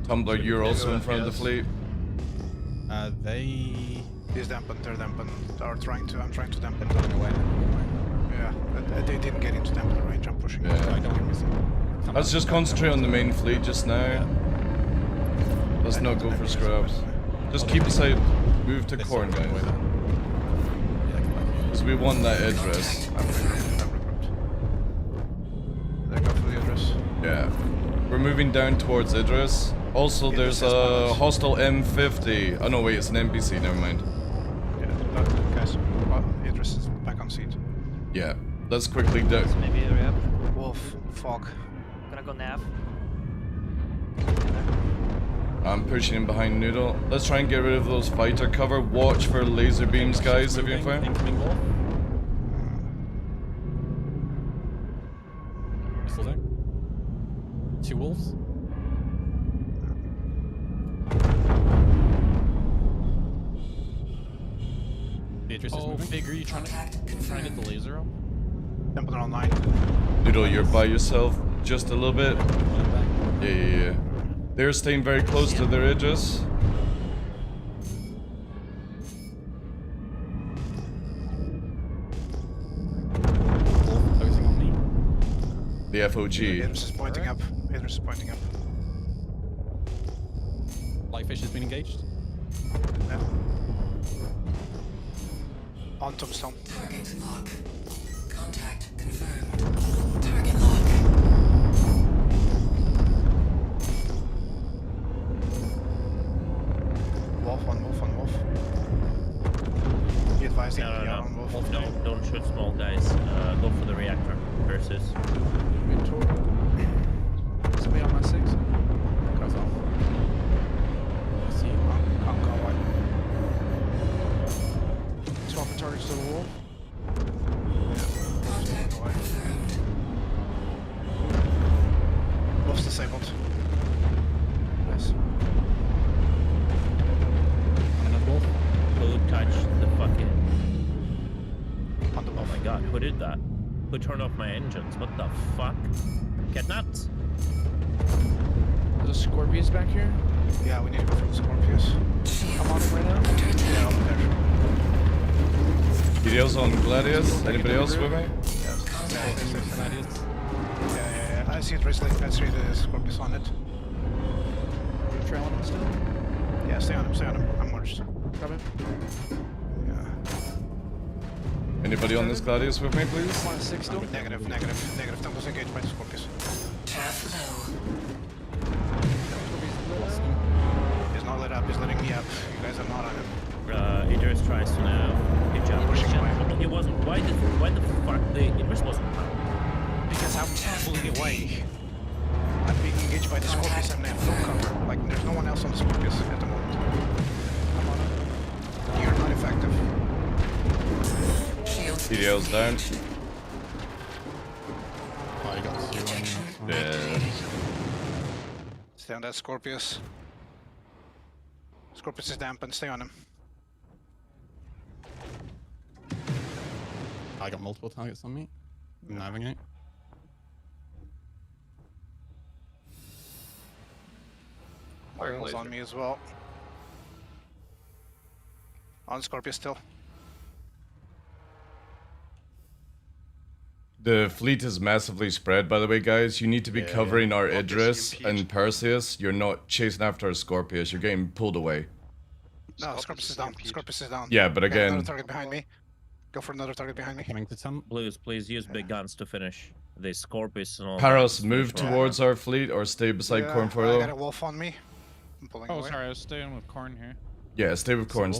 Tumbler, you're also in front of the fleet. They... He's dampened, they're dampened. I'm trying to dampen them. Away. Yeah, they didn't get into dampen range, I'm pushing. Yeah. I don't get missing. Let's just concentrate on the main fleet just now. Let's not go for scrubs. Just keep aside, move to corn, guys. Because we want that address. They go for the address. Yeah. We're moving down towards Idris. Also, there's a hostile M50. Oh no, wait, it's an NPC, never mind. Yeah, guys, Idris is back on seat. Yeah, let's quickly do. Maybe hurry up. Wolf, fog. Gonna go nav. I'm pushing in behind Noodle. Let's try and get rid of those fighter cover. Watch for laser beams, guys, if you fire. Still there? 2 wolves. Beatrice is moving. Big, are you trying to get the laser up? Temple online. Noodle, you're by yourself just a little bit. Yeah. They're staying very close to their edges. Focusing on me. The FOG. Idris is pointing up. Idris is pointing up. Lightfish has been engaged. Yeah. On tombstone. Target lock. Contact confirmed. Target lock. Wolf. Be advised, No, don't shoot small guys. Go for the reactor versus. Somebody on my 6. Goes off. I see. I'm going. Swapping targets to the wall. Wolf's disabled. Nice. Another wolf. Who touched the fucking... On the Oh my god, who did that? Who turned off my engines? What the fuck? Get nuts! There's a Scorpius back here. Yeah, we need to go for the Scorpius. I'm on it right now. Yeah, up there. Videos on Gladius. Anybody else with me? Yeah. I see it recently. I see the Scorpius on it. You're trailing him still? Yeah, stay on him. I'm merged. Grab him. Yeah. Anybody on this Gladius with me, please? I'm on a 6 still. Negative. Temple's engaged by the Scorpius. He's not lit up. He's letting me up. You guys are not on him. Idris tries to now get up. Pushing away. He wasn't. Why the fuck the Idris wasn't? Because I'm pulling away. I'm being engaged by the Scorpius. I'm now full cover. Like, there's no one else on the Scorpius at the moment. I'm on it. You're not effective. CDL's down. Oh, you got 2 on you. Yeah. Stay on that Scorpius. Scorpius is dampened. Stay on him. I got multiple targets on me. Navigate. Fire's on me as well. On Scorpius still. The fleet is massively spread, by the way, guys. You need to be covering our Idris and Perseus. You're not chasing after a Scorpius. You're getting pulled away. No, Scorpius is down. Scorpius is down. Yeah, but again... Another target behind me. Go for another target behind me. Coming to temp. Blues, please use big guns to finish the Scorpius and all. Paros, move towards our fleet or stay beside I got Cornfoil. a wolf on me. I'm pulling away. Sorry, I was staying with Corn here. Yeah, stay with Corn,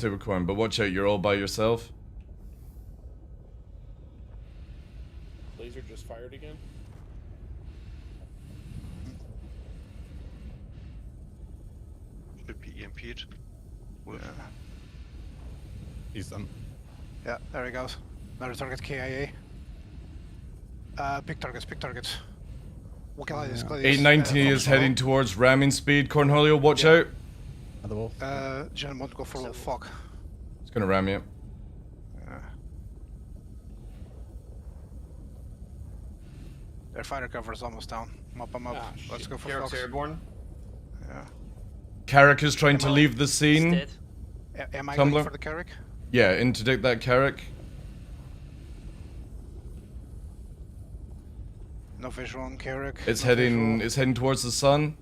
but watch out, you're all by yourself. Laser just fired again. Should be EMP'd. Yeah. He's done. Yeah, there he goes. Another target KIA. Big targets. What can I do? 890 is heading towards ramming speed. Cornholio, watch out. Another wolf. Jen won't go for a little fog. It's gonna ram you. Their fighter cover is almost down. Mop them up. Ah, Let's shit. go for Carrick's Fox. airborne. Yeah. Carrick is trying to leave the scene. Am I Tumblr? going for the Carrick? Yeah, interdict that Carrick. No visual on Carrick. It's no heading. visual. It's heading towards the sun.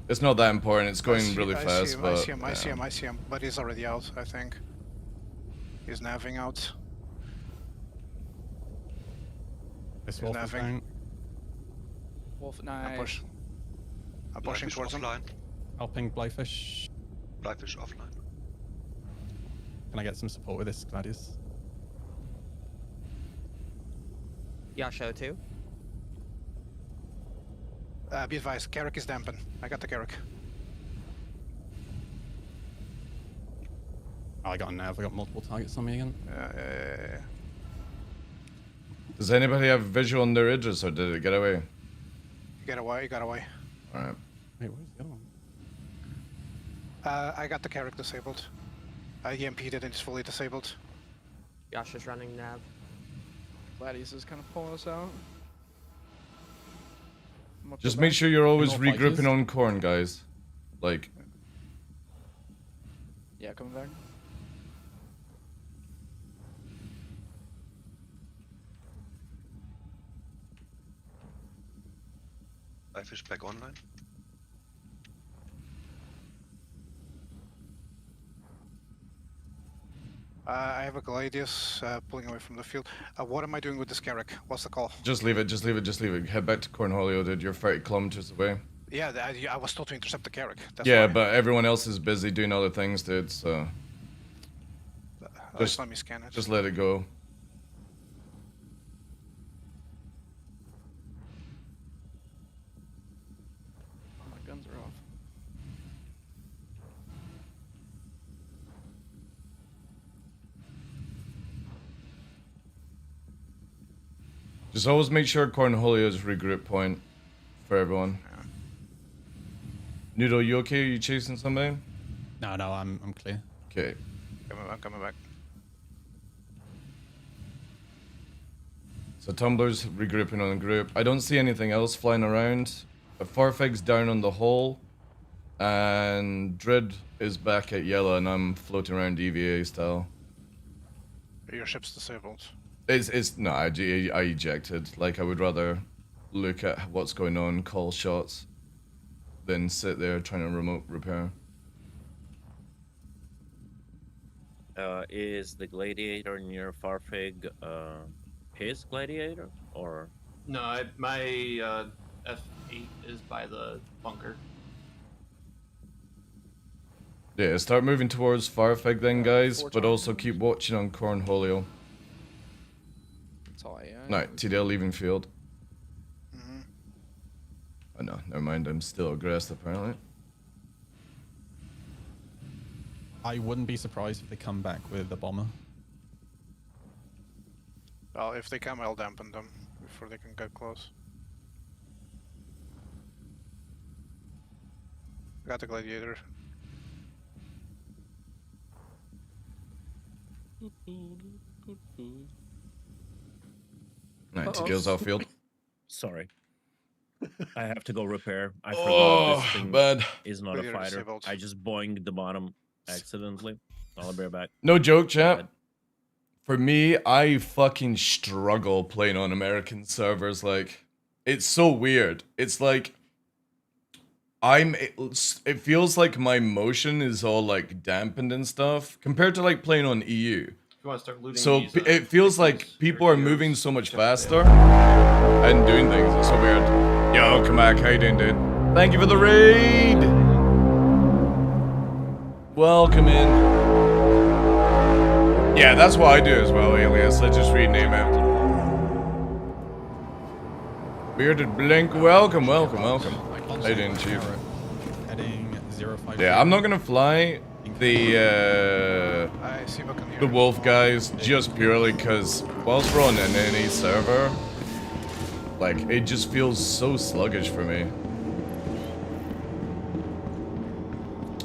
It's not that important. It's going really I fast, see him, but I see him. But he's already out, I think. He's navving out. This He's wolf is navving. down. Wolf, I'm nice. pushing towards him. Helping Blyfish. Blyfish offline. Can I get some support with this, Gladius? Yasho too. Be advised, Carrick is dampened. I got the Carrick. Oh, I got a nav. I got multiple targets on me again. Yeah. does anybody have visual on their Idris, or did it get away? He got away. All right. Wait, where's the other one? I got the Carrick disabled. EMP'd it and it's fully disabled. Yasha's running nav. Gladius is kind of pulling us out. Just make sure you're always all regrouping fighters? on corn, guys. Like, Yeah, coming back. Blyfish back online. I have a Gladius pulling away from the field. What am I doing with this Carrick? What's the call? just leave it. Just leave it. Just leave it. Head back to Cornholio, dude. You're 30 kilometers away. Yeah, I was told to intercept the Carrick. That's Yeah, why. but everyone else is busy doing other things, dude. So Just let me scan it. just let it go. My guns are off. Just always make sure Cornholio is regroup point for everyone. Noodle, you okay? Are you chasing somebody? No, I'm clear. Okay. I'm coming back. So Tumblr's regrouping on the group. I don't see anything else flying around. Farfig's down on the hole. And Dread is back at yellow and I'm floating around EVA style. Your ship's disabled. No, I ejected. Like, I would rather look at what's going on, call shots, than sit there trying to remote repair. Is the gladiator near Farfig his gladiator, or? No, my F8 is by the bunker. Yeah, start moving towards Farfig then, guys, but also keep watching on Cornholio. That's all I am. Right, TDL leaving field. Oh no, never mind, I'm still aggressed apparently. I wouldn't be surprised if they come back with a bomber. Well, if they come, I'll dampen them before they can get close. Got the Gladiator. Right, TDL's outfield. Sorry. I have to go repair. I forgot Oh, this thing bad. is not a Gladiator fighter. disabled. I just boinged the bottom accidentally. I'll be right back. No joke, chap. For me, I fucking struggle playing on American servers. Like, it's so weird. It's like, it feels like my motion is all like dampened and stuff compared to like playing on EU. If you want to start looting So these, it feels like people are moving so much faster and doing things. It's so weird. Yo, come back. How you doing, dude? Thank you for the raid. Welcome in. Yeah, that's what I do as well, Alias. Let's just rename it. Bearded Blink, welcome. How you doing, Chief? Heading 05. Yeah, I'm not gonna fly the wolf guys just purely because whilst we're on an NA server, like, it just feels so sluggish for me.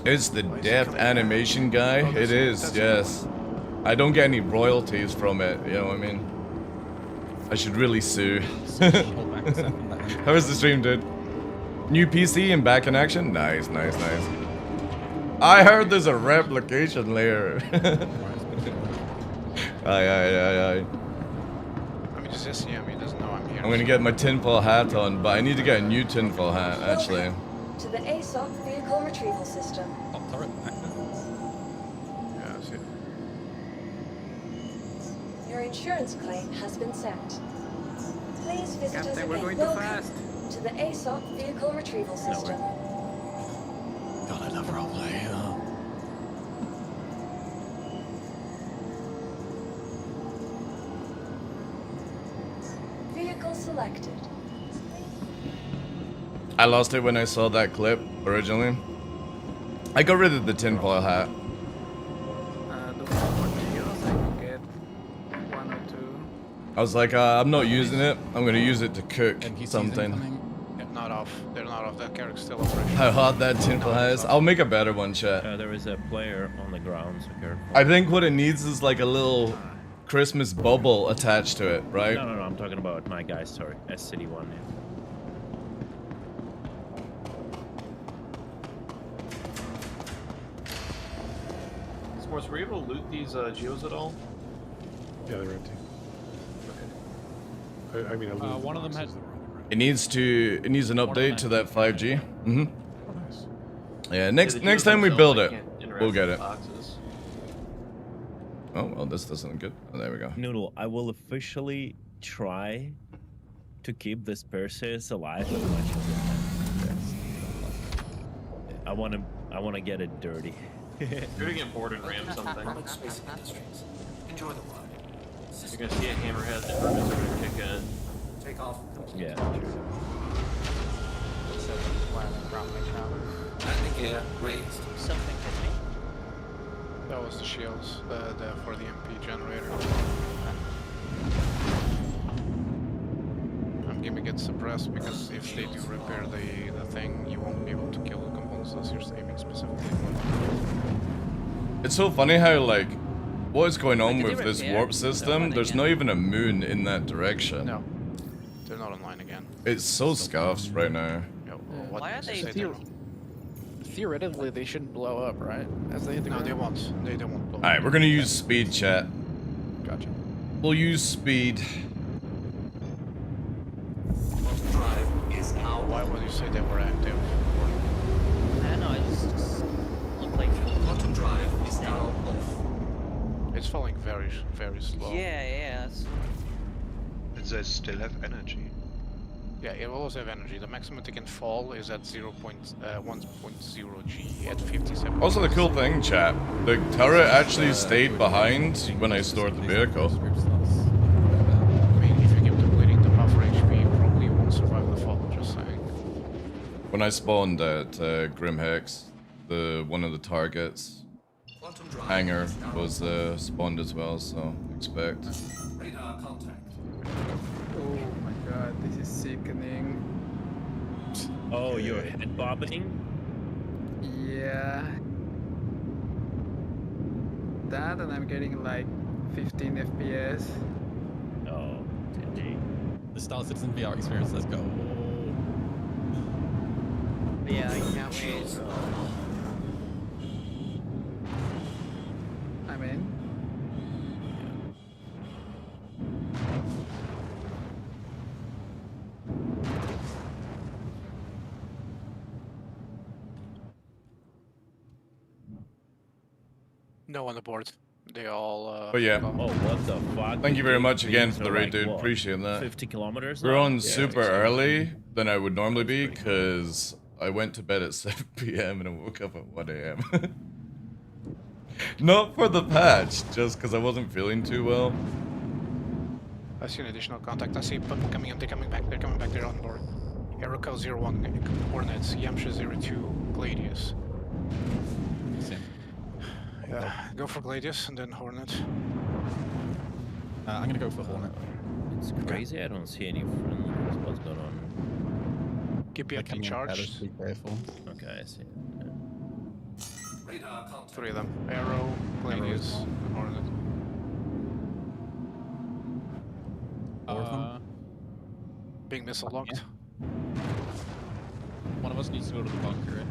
It's the death animation guy. It is, yes. I don't get any royalties from it, you know what I mean? I should really sue. How was the stream, dude? New PC and back in action? Nice, nice, nice. I heard there's a replication layer. Aye. I mean, just yes, yeah, he doesn't know I'm here. I'm gonna get my tinfoil hat on, but I need to get a new tinfoil hat, actually. To the ASOC vehicle retrieval system. Yeah, I see. Your insurance claim has been sent. Please visit us Captain, we're again. going too Welcome fast. to the ASOC vehicle retrieval system. God, I love roleplay. Oh. Vehicle selected. I lost it when I saw that clip originally. I got rid of the tinfoil hat. The one for Geos, I can get 1 or 2. I was like, I'm not using it. I'm gonna use it to cook something. Not off. They're not off. That character's still operational. How hot that tinfoil hat is. I'll make a better one, chat. There is a player on the ground, so careful. I think what it needs is like a little Christmas bubble attached to it, right? No, I'm talking about my guy, sorry. SCD1, yeah. Sports, were you able to loot these Geos at all? Yeah, they're empty. Okay. I mean, I looted one of them had. It needs an update to that 5G. Mm-hmm. Oh, nice. Yeah, next time we build it, we'll get it. Boxes. Oh well, this doesn't good. Oh, there we go. Noodle, I will officially try to keep this Perseus alive as much as I can. I wanna get it dirty. You're gonna get bored and ram something. Enjoy the ride. You're gonna see a hammerhead and Hermits are gonna kick in. Take off. Yeah. Landing gear raised. Something hit me. That was the shields for the MP generator. I'm gonna get suppressed because if they do repair the thing, you won't be able to kill the components unless you're saving specifically. It's so funny how like what is going on Did with they this repair? warp system? There's not even a moon in that direction. No, they're not online again. It's so scuffed right now. Why are they? Theoretically, they shouldn't blow up, right? As they hit the No, ground. they won't. They won't blow. Alright, we're gonna use speed, chat. Gotcha. We'll use speed. Drive is now. Why would you say they were active? I don't know. It just looked like. Quantum drive is now off. It's falling very, very slow. Yeah. But they still have energy. Yeah, it will always have energy. The maximum it can fall is at 1.0 G at 57. Also, the cool thing, chat, the turret actually stayed behind when I stored the vehicle. I mean, if you keep depleting the buffer HP, you probably won't survive the fall, just saying. When I spawned at Grim Hex, one of the targets hangar was spawned as well, so expect. Radar contact. Oh my god, this is sickening. Oh, you're head bobbing? Yeah. That and I'm getting like 15 FPS. Oh, GG. The Star Citizen VR experience, let's go. Yeah, I can't wait. I'm in. No on the board. They all. But yeah. Oh, what the fuck? Thank you very much again These for the are raid, like dude. what, Appreciate that. 50 kilometers We're now? on Yeah, super early than I would normally be because I went to bed at 7 p.m. and I woke up at 1 a.m. Not for the patch, just because I wasn't feeling too well. I see an additional contact. I see people coming in. They're coming back. They're coming back. They're on board. Aerocal 01 Hornets. Yamcha 02 Gladius. Yeah, go for Gladius and then Hornet. I'm gonna go for Hornet. It's crazy. I don't see any friendlies. What's going on? Keep your empty charged. Be careful. Okay, I see it. Radar contact. 3 of them. Arrow, Gladius, and Hornet. 4 of them? being missile locked. One of us needs to go to the bunker, I think.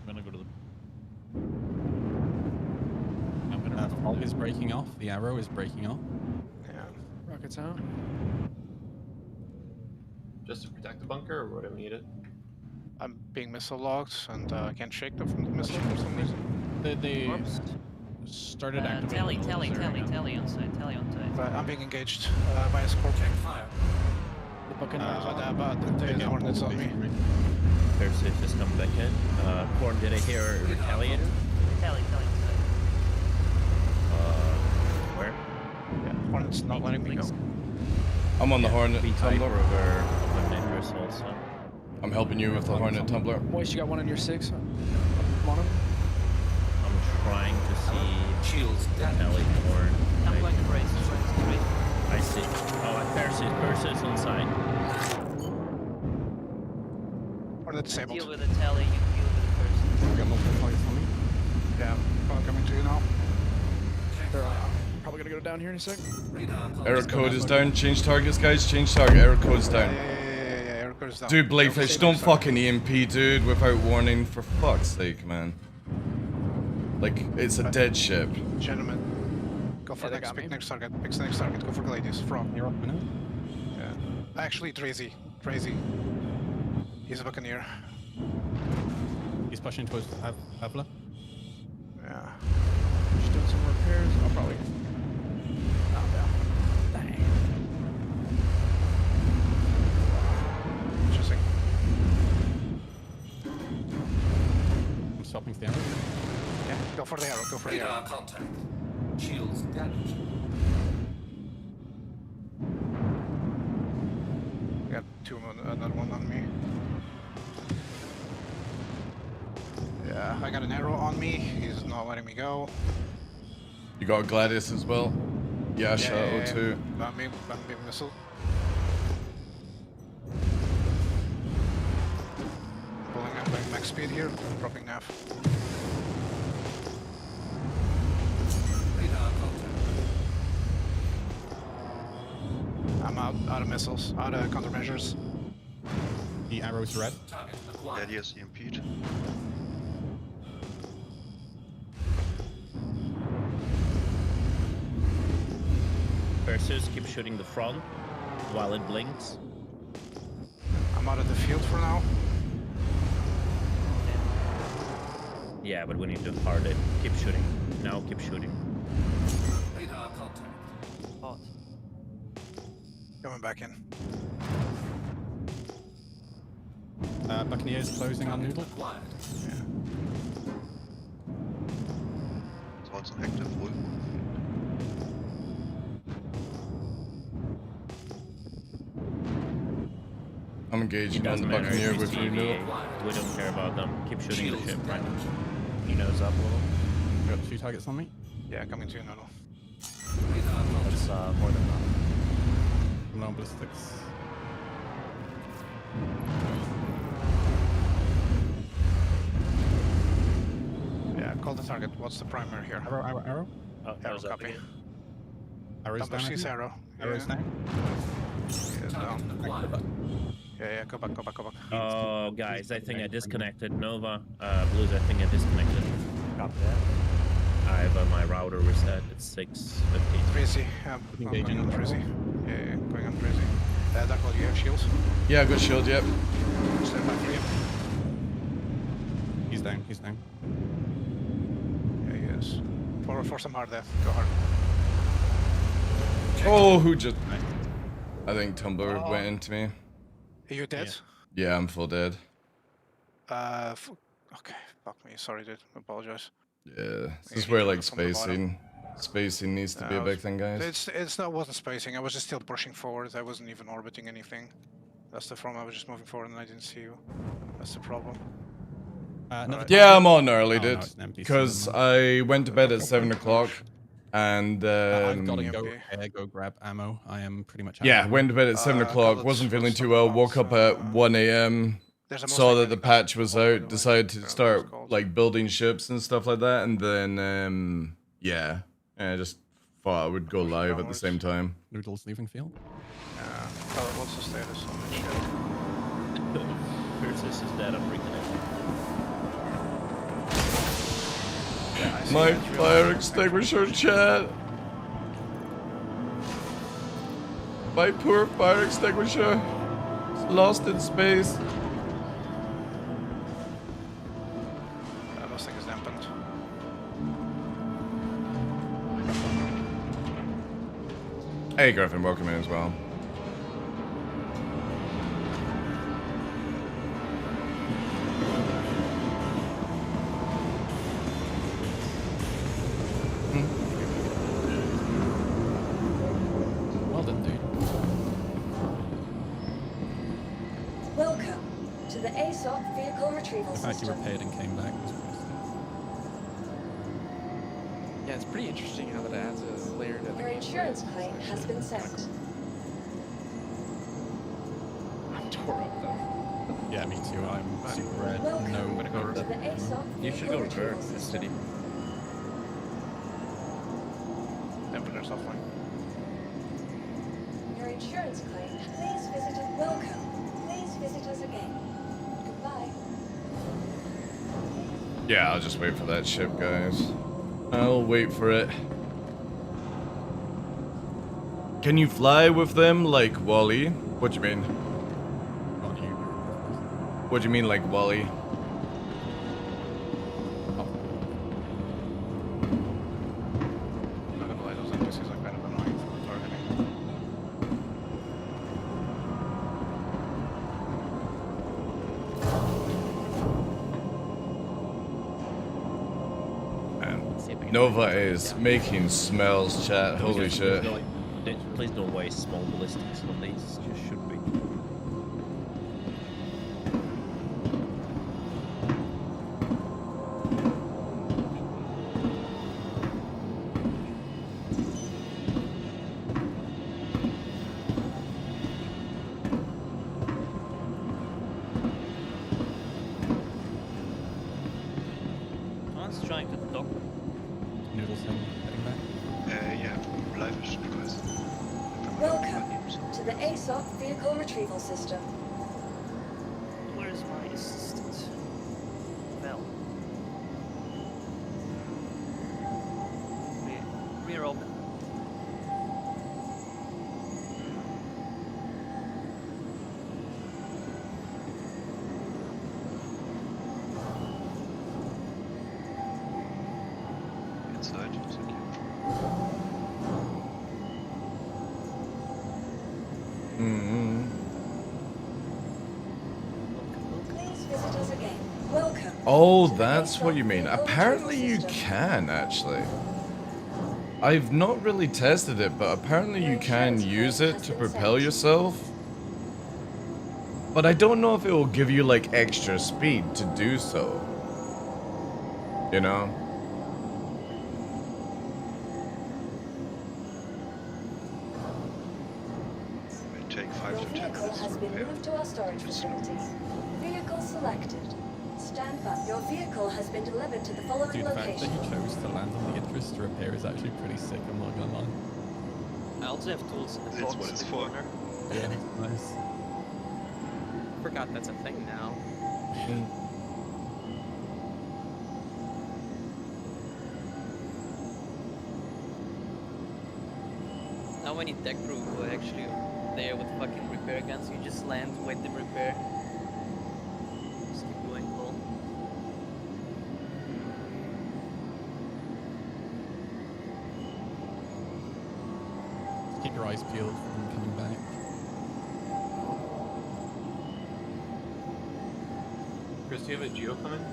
I'm gonna go to the... I'm gonna... fog is breaking off. The arrow is breaking off. Yeah. Rockets out. Just to protect the bunker, or what do we need it? I'm being missile locked and I can't shake them from the missile for some reason. They started activating. Tally on site. But I'm being engaged by a scorpion. Fire. But the hornets on me. Perseus just come back in. Corn, did I hear retaliate? Tally on site. Where? Yeah, hornets not letting me go. I'm on the Hornet Tumbler. Over Nitrous also. I'm helping you with the Hornet Tumbler. Boys, you got one on your 6? On him? I'm trying to see Shields Tally Corn. I'm going to brace. I see. Oh, Perseus on side. Hornet disabled. Deal with the tally, you deal with the person. Got multiple targets on me. Yeah, I'm coming to you now. Probably gonna go down here in a sec. Error code is down. Change targets, guys. Change target. Error code's down. Yeah, error code is down. Dude, Bladefish, don't fucking EMP, dude, without warning. For fuck's sake, man. Like, it's a dead ship. Gentlemen, go for next. Pick next target. Pick the next target. Go for Gladius. From. You're up now? Yeah. Actually, Drazy. He's a buccaneer. He's pushing towards Avla. Yeah. Just doing some repairs. I'll probably knock down. Dang. Interesting. I'm stopping the arrow. Yeah, go for the arrow. Go for the arrow. Contact. Shields damaged. Got another one on me. Yeah, I got an arrow on me. He's not letting me go. You got Gladius as well? Yasha, yeah. O2. Bomb beam missile. Pulling up like max speed here, dropping nav. I'm out of missiles, out of countermeasures. The arrow's red. Gladius EMP'd. Perseus, keep shooting the front while it blinks. I'm out of the field for now. Yeah, but we need to hard it. Keep shooting. Now keep shooting. Radar contact. Hot. Coming back in. Buccaneers closing on Noodle. Acquired. Yeah. It's also active wolf. I'm engaging on the Doesn't matter Buccaneer if with he's you, Noodle. TVA. We don't care about them. Keep shooting the Shields ship, right? damaged. He knows up a little. You got 2 targets on me. Yeah, coming to you, Noodle. Radar contact. That's more than enough. I'm on ballistics. Yeah, call the target. What's the primary here? Arrow. Oh, Arrow goes up copy. again. Arrow's down. I Sees think. arrow. Arrow's down. Yeah, down. Acquired. Yeah, go back. Oh, guys, I think I disconnected. Nova, Blues, I think I disconnected. Copy that. I have my router reset. It's 6:50. Tracy, I'm going on Tracy. Yeah, going on Tracy. DarkLaw, you have shields? Yeah, good shield, yep. Stand by for you. He's down. Yeah, he is. For some hard death, go hard. Oh, who just... I think Tumbler went into me. Are you dead? Yeah, I'm full dead. Okay, fuck me. Sorry, dude. I apologize. Yeah, this is where like spacing needs to be a big thing, guys. Wasn't spacing. I was just still pushing forward. I wasn't even orbiting anything. That's the problem. I was just moving forward and I didn't see you. That's the problem. Yeah, I'm on early, Oh, no, dude. it's an empty Because cinema. I went to bed at 7 o'clock, and I've got to go grab ammo. I am pretty much out. yeah, went to bed at 7 o'clock. Wasn't feeling too well. Woke up at 1 a.m. Saw that the patch was out. Decided to start like building ships and stuff like that, and then I just thought I would go live at the same time. Noodles leaving field. Yeah. What's the status on the ship? Perseus is dead, I'm reconnecting. Yeah, I see My that. fire extinguisher, chat. My poor fire extinguisher. It's lost in space. Those things dampened. Hey Griffin, welcome in as well. Well done, dude. Welcome to the ASOP vehicle retrieval The fact you system. repaired and came back was pretty Yeah, it's pretty interesting how that adds a layer to the Your insurance claim has been sent. I'm tore up though. Yeah, me too. I'm super red. Welcome No, to the ASOP You should vehicle go retrieval repair this system. city. Dampeners offline. Your insurance claim. Please visit us. Welcome. Please visit us again. Goodbye. Yeah, I'll just wait for that ship, guys. I'll wait for it. Can you fly with them like Wally? What do you mean? What do you mean like Wally? I'm not gonna lie, those NPCs are kind of annoying for targeting. Nova is making smells, chat. Holy shit. Please don't waste small ballistics on these, just should be. Someone's trying to dock. Noodles thing heading back. Yeah, live vision guys. Welcome to the ASOP vehicle retrieval system. Where's my assistant? Well. Rear open. Inside, thank you. Please visit us again. Welcome. Oh, that's what you mean. Apparently you can, actually. I've not really tested it, but apparently you can use it to propel yourself. But I don't know if it will give you, like, extra speed to do so. You know? It take 5 Your to 10 vehicle minutes has to been repair. moved to our storage facility. Vehicle selected. Stand by. Your vehicle has been delivered to the following Dude, the fact that location. you chose to land on the interest to repair is actually pretty sick, I'm not gonna lie. I also have tools in the That's box what in it's the for. corner. Yeah, nice. Forgot that's a thing now. Now we need deck crew who are actually there with fucking repair guns. You just land, wait them repair. Just keep going full. Just keep your eyes peeled from coming back. Chris, do you have a geo coming?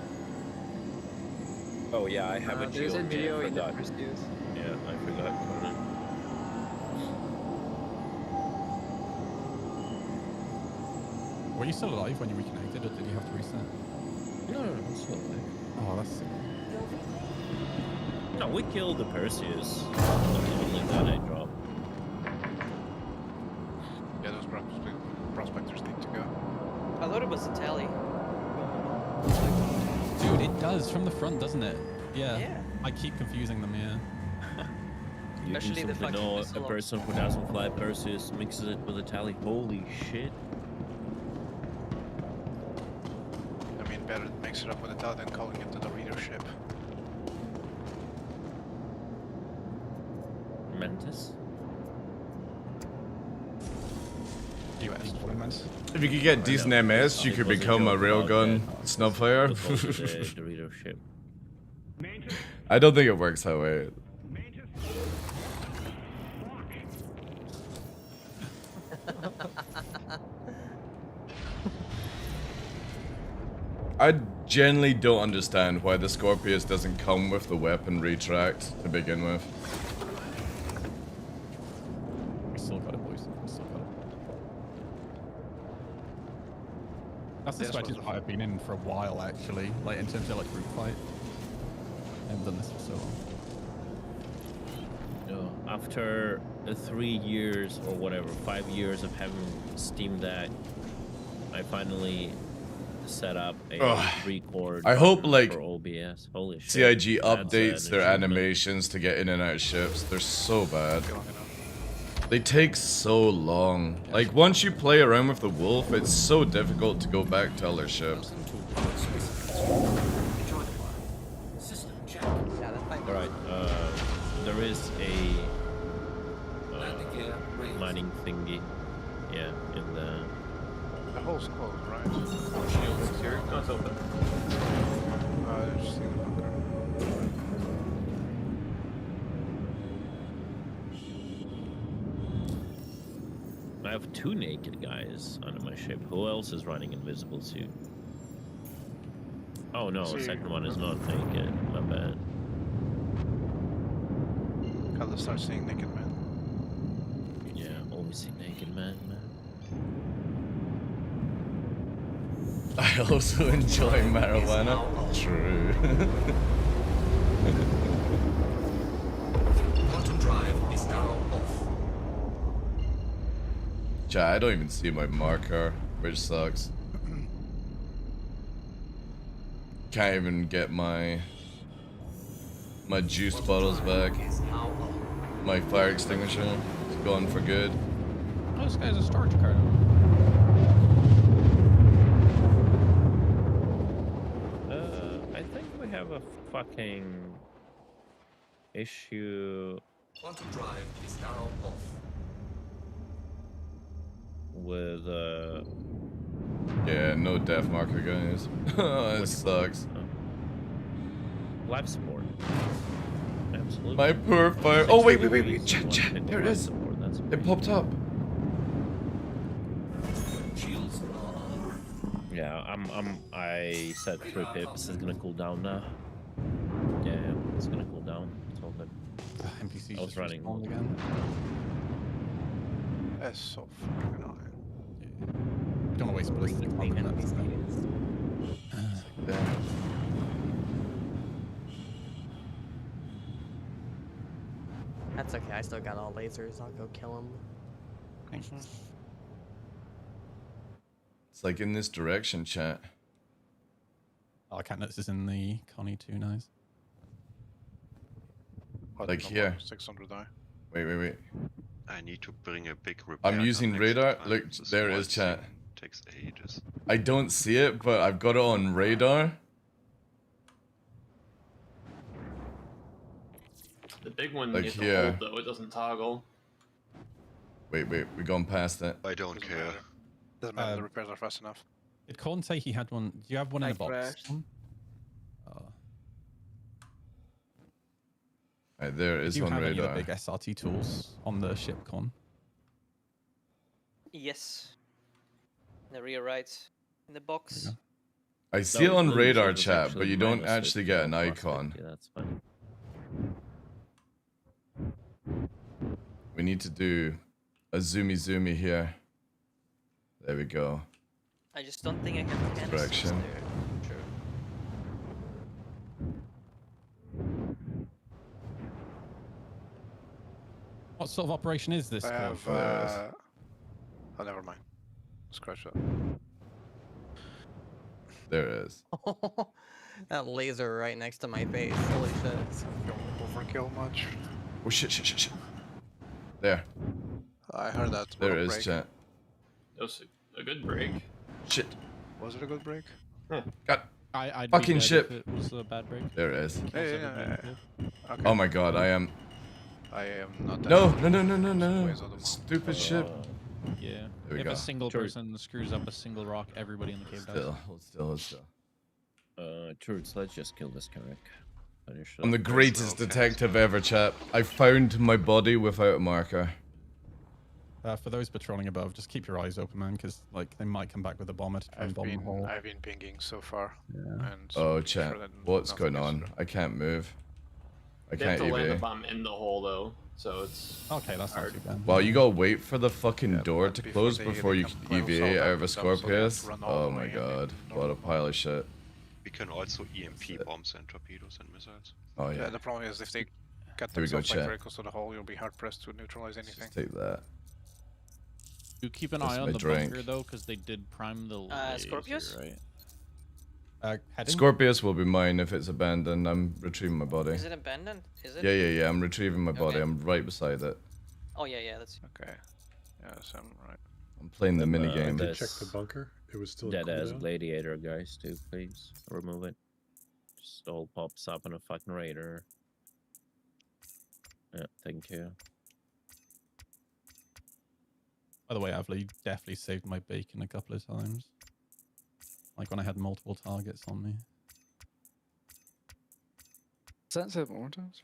Oh yeah, I have a There's geo. a video I in the forgot. pursuit. Yeah, I forgot, Conan. Were you still alive when you reconnected, or did you have to reset? No, I'm still alive. Oh, that's sick. No, we killed the Perseus. Only that I dropped. Yeah, those prospectors need to go. I thought it was a tally. Dude, it does from the front, doesn't it? Yeah. Yeah. I keep confusing them, yeah. You Especially the instantly fucking know missile a launch. person who doesn't fly Perseus mixes it with a tally. Holy shit. I mean, better mix it up with a tally than calling it the Dorito ship. Mantis? If you could get decent MS, you could become a railgun snubfire. Dorito ship. I don't think it works that way. I generally don't understand why the Scorpius doesn't come with the weapon retract to begin with. We still got it, boys. We still got it. That's the strategy I've been in for a while, actually. Like, in terms of, like, group fight. I haven't done this for so long. No, after 3 years or whatever, 5 years of having Steam Deck, I finally set up a record. I hope like for OBS. Holy shit. CIG updates their animations to get in and out of ships. They're so bad. They take so long. Like once you play around with the wolf, it's so difficult to go back to other ships. Alright, there is a mining thingy. Yeah, in the... The hole's closed, right? Shields here. No, it's open. Just see the bunker. I have 2 naked guys under my ship. Who else is running invisible suit? Oh no, the second one is not naked. My bad. Gotta start seeing naked men. Yeah, only see naked men, man. I also enjoy marijuana. True. Quantum drive is now off. Chat, I don't even see my marker, which sucks. Can't even get my juice bottles back. My fire extinguisher is gone for good. Oh, this guy's a storage card. I think we have a fucking issue. Quantum drive is now off. With Yeah, no death marker, guys. It sucks. Life support. Absolutely. My poor fire. Oh wait, chat. There it is. It popped up. Yeah, I set 3 pips. It's gonna cool down now. Yeah, it's gonna cool down. It's all good. NPCs I was running. again. That's so fucking annoying. Don't waste ballistic on them. That's okay, I still got all lasers. I'll go kill him. It's like in this direction, chat. Oh, I can't notice this in the Connie 2 nice. Like here. 600 die. Wait. I need to bring a big repair. I'm using gun radar. next time. Look, This there it small is, chat. thing takes ages. I don't see it, but I've got it on radar. The big one Like you have to here. hold though, it doesn't toggle. Wait, we're going past it. I don't care. Doesn't matter, the repairs are fast enough. Did Corn say he had one? Do you have one in a box? Right, there it is Do you on have any radar. of the big SRT tools on the ship, Con? Yes. In the rear right. In the box. I see it on radar, chat, but you don't actually get an icon. Yeah, that's fine. We need to do a zoomy here. There we go. I just don't think I have canisters Correction. there. Sure. What sort of operation is this? I Con? have, oh, never mind. Scratch that. There it is. That laser right next to my face. Holy shit. Don't overkill much. Oh shit, shit, shit, shit. There. I heard that. There What it a is, break. chat. That was a good break. Shit. Was it a good break? God. I'd Fucking be dead shit. if it was a bad break. There it is. Hey, okay. Oh my god, I am. I am not that No, happy. no, no, no, no, no. Ways of the Stupid ship. Yeah. There we If go. a single person screws up a single rock, everybody in the cave dies. Hold still, hold still. Turrets, let's just kill this Carrick. Finish I'm the up. greatest detective ever, chap. I found my body without a marker. For those patrolling above, just keep your eyes open, man, because like they might come back with a bomber to try and bomb the hole. I've been pinging so far. Yeah. And Oh, making chat. sure that What's nothing going on? is- I can't move. I They have can't to land the EV. bomb in the hole though, so it's Okay, that's not too bad. Well, you gotta wait for the fucking door to before close they before you become can well EVA sold out out of a and stuff, so they have to Scorpius. run all Oh the my way in god, what a pile of shit. We can also EMP bombs and torpedoes and missiles. Oh yeah. The problem is if they get Here we go, themselves like chat. very close to the hole, you'll be hard pressed to neutralize anything. Just take that. You keep an That's eye on my the drink. bunker though, because they did prime the laser, Scorpius? right? Scorpius will be mine if it's abandoned. I'm retrieving my body. Is it abandoned? Is it? Yeah. I'm retrieving my body. Okay. I'm right beside it. Oh yeah, that's okay. Yes, I'm right. I'm playing the mini game. Did check the bunker. It was still. Dead as cooldown. gladiator, guys, too. Please remove it. Just all pops up in a fucking raider. Yeah, thank you. By the way, Avla, you definitely saved my bacon a couple of times. Like when I had multiple targets on me. Sunset more times.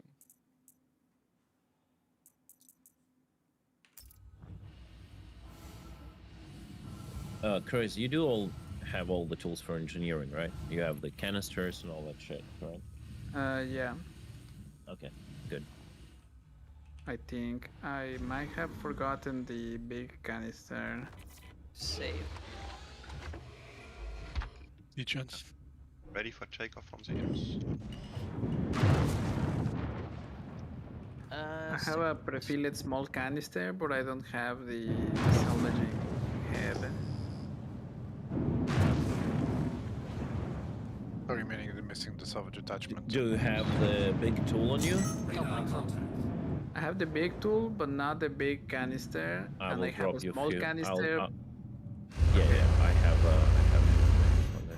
Chris, you do all have all the tools for engineering, right? You have the canisters and all that shit, right? Yeah. Okay, good. I think I might have forgotten the big canister. Save. Chance. Ready for takeoff from the ears. I have a prefilled small canister, but I don't have the salvaging head. So remaining the missing the salvage attachment. Do you have the big tool on you? I have the big tool, but not the big canister, I and will I have a drop you a small few. canister. Yeah, I have one there.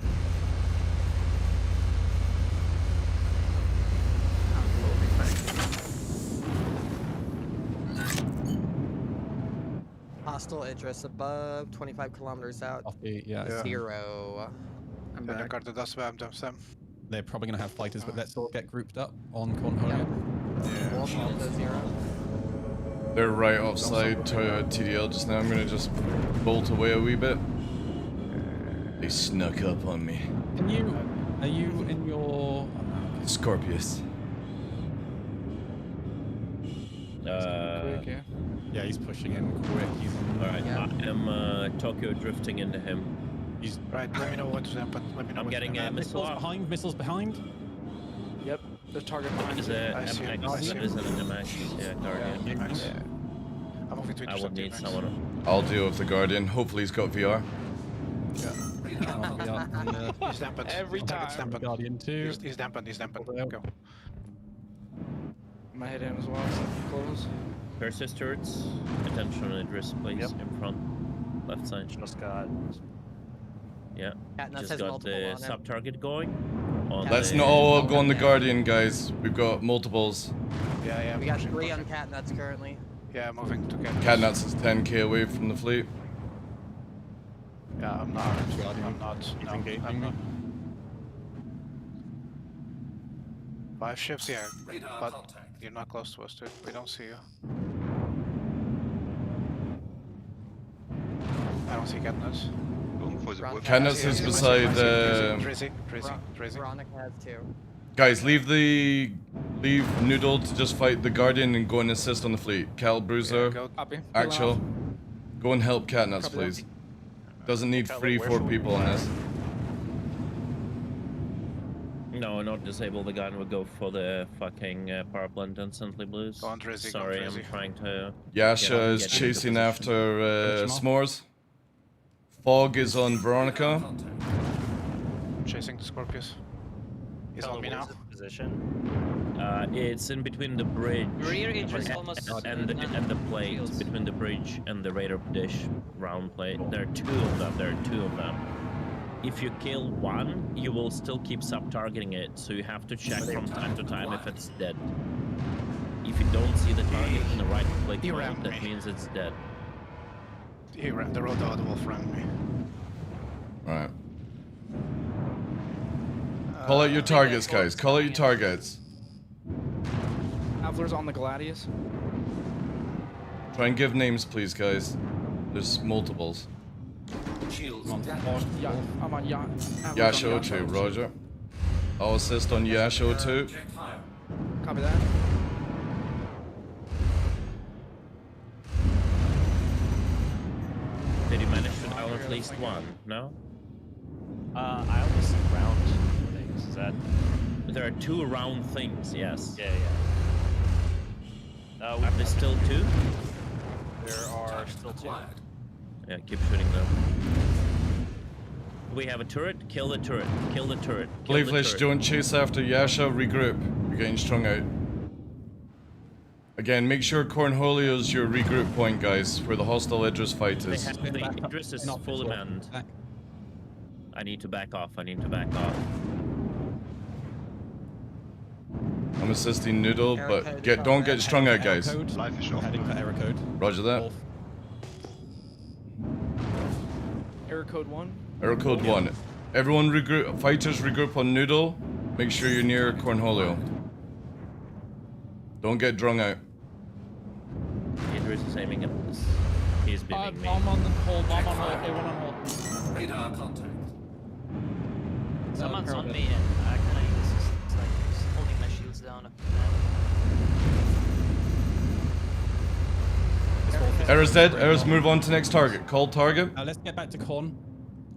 Hostile interest above, 25 kilometers out. Yeah. Zero. I'm Yeah, back. the dust them. They're probably going to have fighters, but let's all get grouped up on Cornholia. They're right offside to TDL just now. I'm gonna just bolt away a wee bit. They snuck up on me. Are you in your Scorpius? Yeah, he's pushing in quick. He's Alright, I am Tokyo drifting into him. He's right. Let me know what's happened. Let me know. I'm getting a missile. Missiles behind. Yep, the target behind Is you. a I see it. MX. I see That it. is an MX. Yeah, Guardian. I'm moving to I will intercept need you, someone. I'll deal with the Guardian. Hopefully he's got VR. He's dampened. Every Target's time. dampened. Guardian 2. He's dampened. Go. I'm gonna hit him as well, so close. Persist turrets. Attention on Idris, please. In front. Left side. Just got. Yeah. Katniss Just has got multiple the on him. sub target going. On Let's the- not all go on the Guardian, guys. We've got multiples. Yeah. We got 3 on cat nuts currently. Yeah, moving to get. Catnuts is 10k away from the fleet. Yeah, I'm not. I'm not. He's No, engaging I'm me. not. 5 ships, yeah, but you're not close to us, dude. We don't see you. I don't see Katniss. Going for the wolf. Katniss is beside. Drizzy. Veronica has 2. Guys, leave Noodle to just fight the Guardian and go and assist on the fleet. Cal, Bruiser, Copy. Actual, go and help Katnuts, Copy please. Doesn't need 3-4 people on this. No, not disable the gun. We'll go for the fucking power plant instantly, Blues. Go on, Drizzy, go on, Sorry, Drizzy. I'm trying to. Yasha is get into chasing position. after Finish him off. S'mores. Fog is on Veronica. Chasing the Scorpius. He's on me now. position? It's in between the bridge Rear Idris almost and the plate, shields. between the bridge and the radar dish round plate. There are two of them. There are two of them. If you kill one, you will still keep sub-targeting it, so you have to check from time to time if it's dead. If you don't see the target in the right plate mode, that means it's dead. He ran the road, the other wolf ran me. Alright. Call out your targets, guys. Call out your targets. Avalar's on the Gladius. Try and give names, please, guys. There's multiples. Shields. I'm on yacht. Yasho 2, roger. I'll assist on Yasho 2. Copy that. Did you manage to down at least one? No? I only see round things. Is that? There are two round things, yes. Yeah. Are there still two? There are still two. Yeah, keep shooting them. We have a turret, kill the turret, kill the turret. Blayflish, don't chase after Yasha, regroup. You're getting strung out. Again, make sure Cornholio's your regroup point, guys, where the hostile Idris fight is. The Idris is not fully manned. I need to back off, I'm assisting Noodle, but don't get strung out, guys. Life is off. Heading for error code. Roger that. Error code 1. Error code 1. Everyone regroup. Fighters regroup on Noodle. Make sure you're near Cornholio. Don't get drung out. Idris is aiming at us. He's beaming me. Bomb on the hold, bomb on hold, A1 on hold. Radar contact. Someone's on me and I kinda need assistance, like just holding my shields down. Error's dead. Error's move on to next target. Call target. Let's get back to Corn.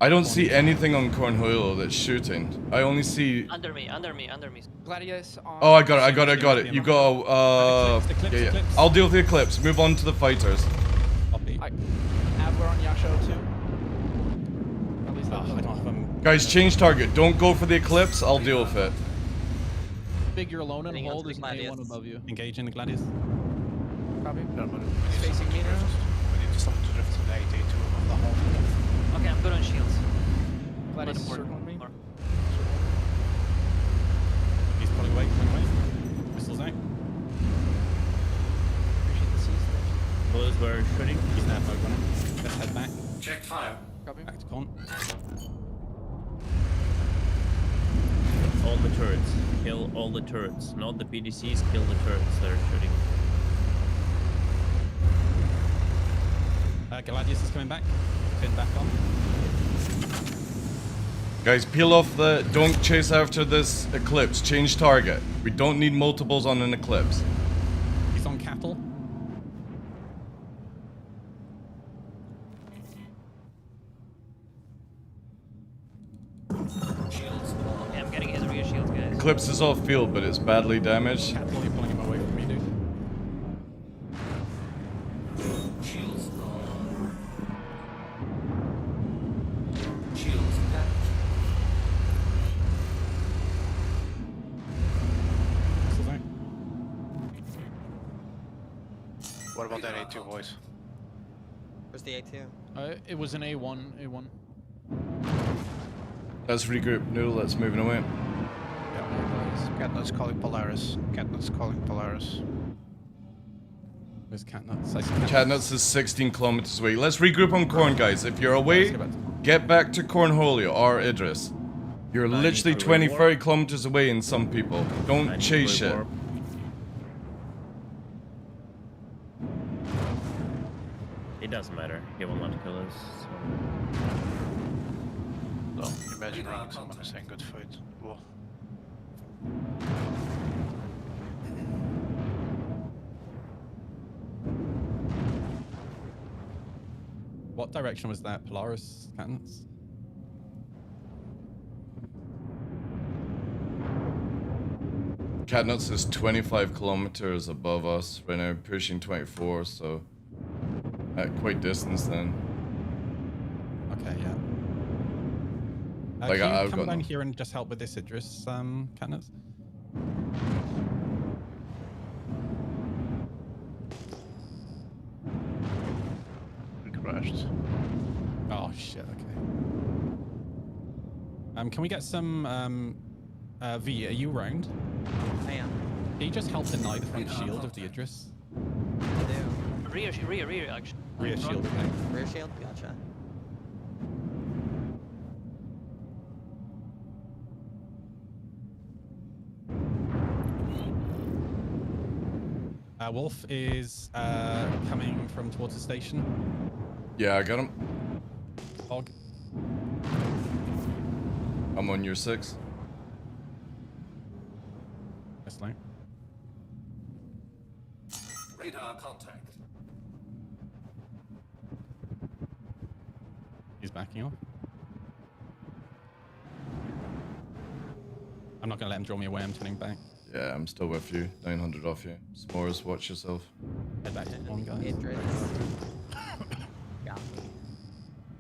I don't see anything on Cornholio that's shooting. I only see... Under me. Gladius on... Oh, I got it. You got yeah. I'll deal with the Eclipse. Move on to the fighters. Avalar on Yasho too. At least I don't have them. Guys, change target. Don't go for the Eclipse. I'll deal with it. Big, you're alone and hold. There's an A1 above you. Engage in the Gladius. Copy. Facing me now. We need to stop to drift to the 8A2 of the hole. Okay, I'm good on shields. Gladius is circling me. He's pulling away. Whistles out. Appreciate the seize. Blues were shooting. He's now focused on it. Let's head back. Check fire. Copy. Back to Corn. All the turrets. Kill all the turrets. Not the PDCs, kill the turrets that are shooting. Gladius is coming back. Pin back on. Guys, peel off the... Don't chase after this Eclipse. Change target. We don't need multiples on an Eclipse. He's on cattle. Shields. Okay, I'm getting his rear shields, guys. Eclipse is off field, but it's badly damaged. Cattle, you're pulling him away from me, dude. Shields. Shields attached. Whistles out. What about that A2, boys? Where's the A2? It was an A1. Let's regroup. Noodle, let's moving away. Catnut's calling Polaris. Where's Catnuts? Catnuts is 16 kilometers away. Let's regroup on Corn, guys. If you're away, get back to Cornholio or Idris. You're literally 20, 30 kilometers away in some people. Don't chase shit. It doesn't matter. He will not kill us. So. Imagine running someone and saying good fight. Whoa. What direction was that? Polaris? Catnuts? Catnuts is 25 kilometers above us right now, pushing 24, so at quite distance then. Okay, yeah. Like Can you I've come got down here and just help with this Idris, Catnuts? crashed. Oh shit. Okay. Can we get some V? Are you around? I am. Can you just help deny the front shield of the Idris? I do. Rear actually. Rear shield. Okay. Rear shield. Gotcha. Wolf is coming from towards the station. Yeah, I got him. Fog. I'm on your 6. That's low. Radar contact. He's backing off. I'm not gonna let him draw me away. I'm turning back. Yeah, I'm still with you. 900 off you. S'mores, watch yourself. Head back to the one, guys. Got me.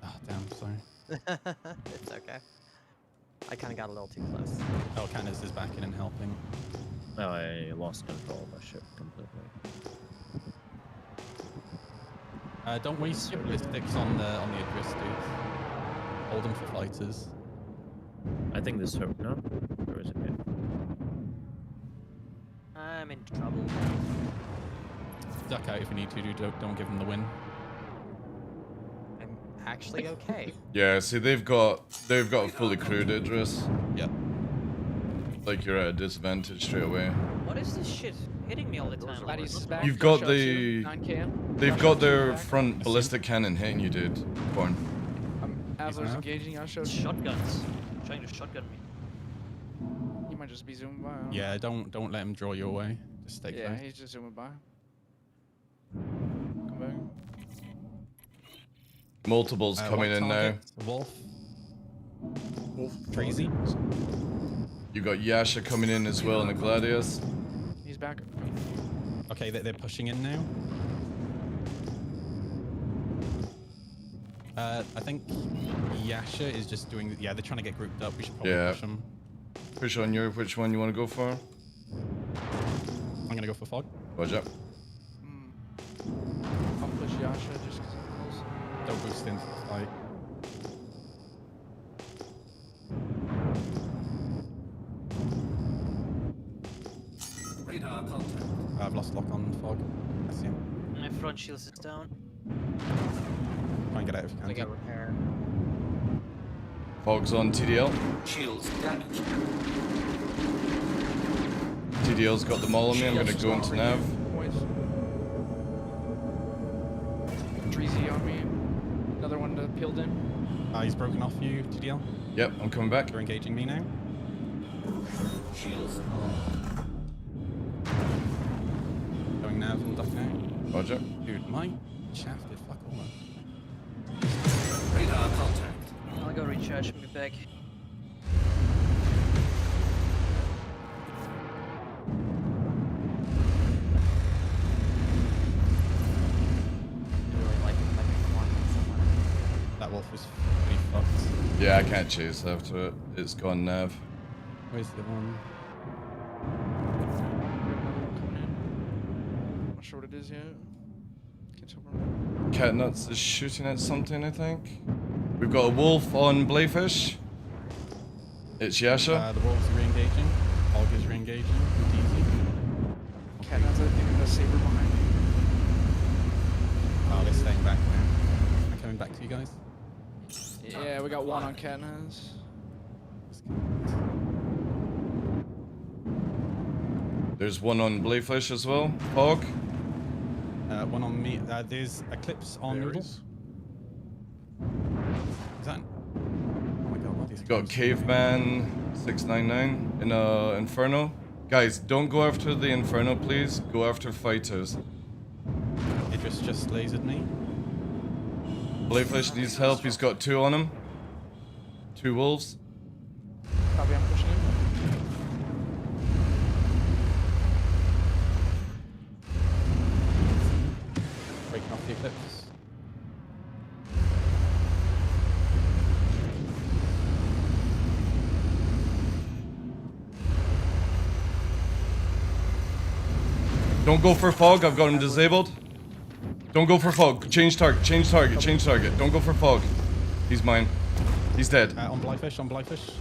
Oh, damn, sorry. It's okay. I kind of got a little too close. Oh, Candace is back in and helping. No, I lost control of my ship completely. Don't waste your ballistics on the Idris, dude. Hold them for fighters. I think this hurt. No, or is it good? I'm in trouble. Duck out if you need to, dude. Don't give them the win. I'm actually okay. Yeah, see, they've got a fully crewed Idris. Yep. Like you're at a disadvantage straight away. What is this shit hitting me all the time? You've got the. 9 They've got their front ballistic cannon hitting you, dude. Born. Adler's engaging. I showed shotguns. Trying to shotgun me. He might just be zooming by. Yeah, don't let him draw you away. Just stay Yeah, close. he's just zooming by. Come back. Multiples coming in now. Wolf. Crazy. You got Yasha coming in as well in the Gladius. He's back. Okay, they're pushing in now. I think Yasha is just doing. Yeah, they're trying to get grouped up. We should probably push them. Push on your. Which one you want to go for? I'm gonna go for Fog. Roger. I'll push Yasha just because I'm close. Don't boost into the fight. Radar contact. I've lost lock on Fog. I see him. My front shield is down. Try and get out if you can. I got repair. Fog's on TDL. Shields damaged. TDL's got them all on me. I'm gonna go into nav. Treasy on me. Another one peeled in. He's broken off you, TDL. Yep, I'm coming back. You're engaging me now. Shields. Going nav and ducking out. Roger. Dude, my shaft did fuck all that. Radar contact. I'll go recharge and be back. That wolf was pretty fucked. Yeah, I can't chase after it. It's gone nav. Where's the one? Not sure what it is yet. Catnuts is shooting at something, I think. We've got a wolf on Blayfish. It's Yasha. The wolves are re-engaging. Hog is re-engaging. Easy. Catnuts, I think, has a saber behind me. Oh, they're staying back now. Am I coming back to you guys? Yeah, we got one on Catnuts. There's one on Blayfish as well. Hog. One on me. There's Eclipse on Noodle. Is that? Oh my god, what is Got Caveman 699 in Inferno. Guys, don't go after the Inferno, please. Go after fighters. Idris just lasered me. Blayfish needs help. He's got 2 on him. 2 wolves. Copy, I'm pushing him. Breaking off the Eclipse. Don't go for Fog. I've got him disabled. Don't go for fog. Change target. Change target. Change target. Don't go for fog. He's mine. He's dead. On Blyfish. On Blyfish.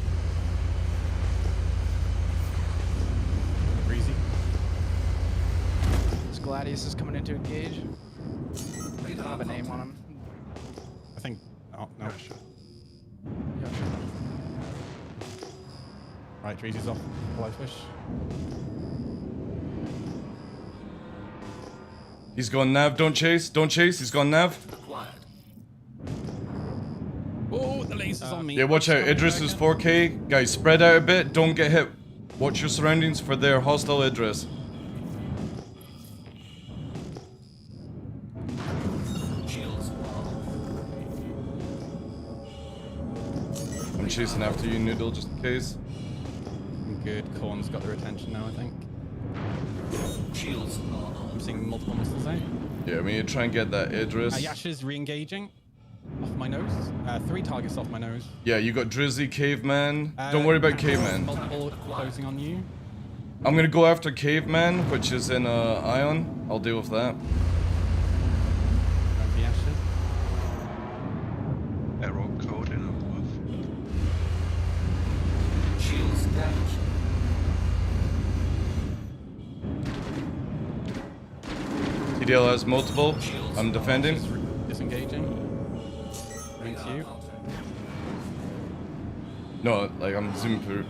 Breezy. This Gladius is coming in to engage. I don't have a name on him. I think. Oh no. Yeah. Right, Breezy's off. Blyfish. He's gone nav. Don't chase. Don't chase. He's gone nav. Oh, the laser's on me. Yeah, watch out. Idris is 4K. Guys, spread out a bit. Don't get hit. Watch your surroundings for their hostile Idris. I'm chasing after you, Noodle, just in case. Good. Corn's got their attention now, I think. I'm seeing multiple missiles out. Yeah, we need to try and get that Idris. Yasha's re-engaging. Off my nose. 3 targets off my nose. Yeah, you got Drizzy, Caveman. Don't worry about Caveman. Multiple closing on you. I'm gonna go after Caveman, which is in Ion. I'll deal with that. Going for Yasha. Arrow code in a wolf. Shields damaged. TDL has multiple. I'm defending. Disengaging. Going to you. No, like I'm zooming through.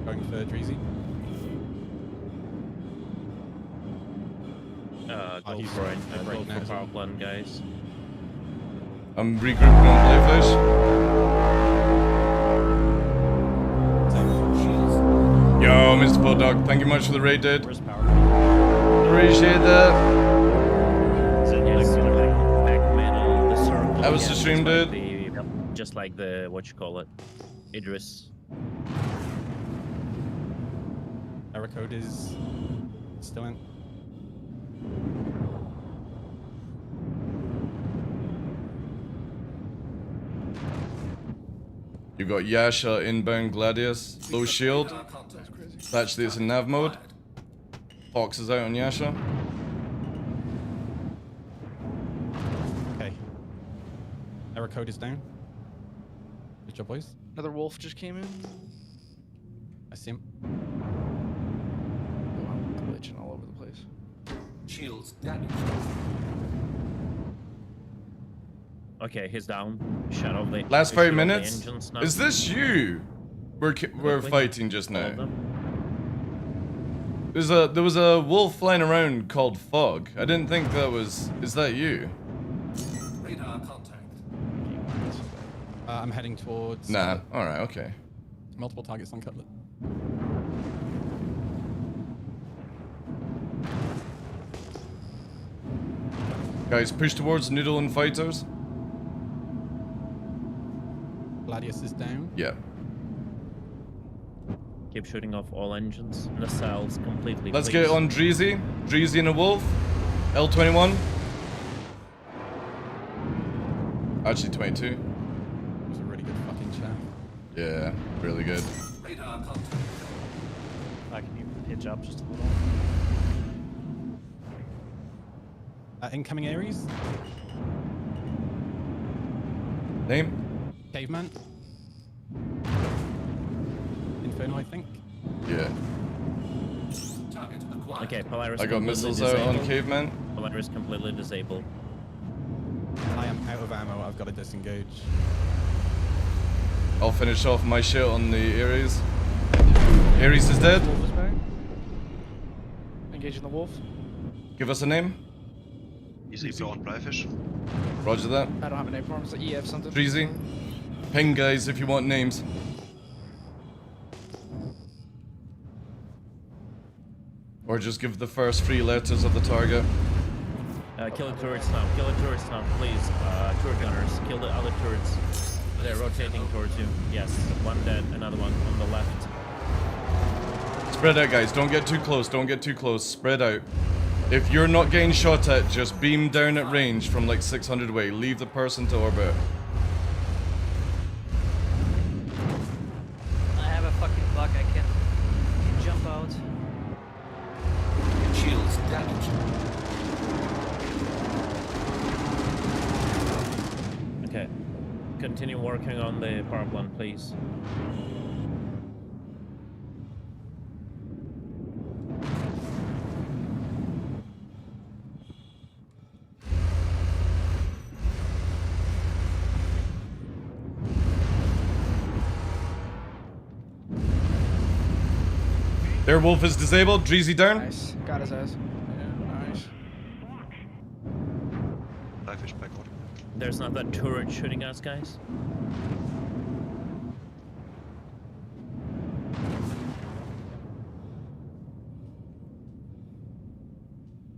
Going for Dreezy. Go for it. Go for power plant, guys. I'm regrouping on Blayfish. Yo, Mr. Bulldog, thank you much for the raid, dude. Appreciate that. That was the stream, dude. Just like the, what you call it, Idris. Error code is still in. You got Yasha inbound Gladius, low shield. Actually, it's in nav mode. Fox is out on Yasha. Okay. Error code is down. Good job, boys. Another wolf just came in. I see him. Oh, I'm glitching all over the place. Shields damaged. Okay, he's down. Shut off the Last 5 shut off the minutes? engines now. Is this you? We're fighting just now. There was a wolf flying around called Fog. I didn't think that was. Is that you? Radar contact. I'm heading towards. Nah. All right. Okay. Multiple targets on Cutlet. Guys, push towards Noodle and fighters. Gladius is down. Yeah. Keep shooting off all engines. Nacelles completely. Let's please. get on Dreezy. Dreezy and a wolf. L21. Actually, 22. It was a really good fucking chat. Yeah, really good. Radar contact. Can you pitch up just a little? Incoming Ares. Name? Caveman. Inferno, I think. Yeah. Target acquired. Okay, Polaris. I got completely missiles out on disabled. Caveman. Polaris completely disabled. I am out of ammo. I've got to disengage. I'll finish off my shit on the Ares. Ares is dead. Wolf is back. Engaging the wolf. Give us a name. Easy on Blyfish. Roger that. I don't have a name for him. It's like EF something. Dreezy. Ping guys if you want names. Or just give the first 3 letters of the target. Kill the turrets now. Kill the turrets now, please. Turret gunners. Kill the other turrets. They're rotating towards you. Yes, one dead, another one on the left. Spread out, guys. Don't get too close. Don't get too close. Spread out. If you're not getting shot at, just beam down at range from like 600 away. Leave the person to orbit. I have a fucking bug. I can jump out. Shields damaged. continue working on the power plant, please. Their wolf is disabled. Dreezy down. Nice. Got his ass. Yeah, nice. I fish back on. There's not that turret shooting us, guys.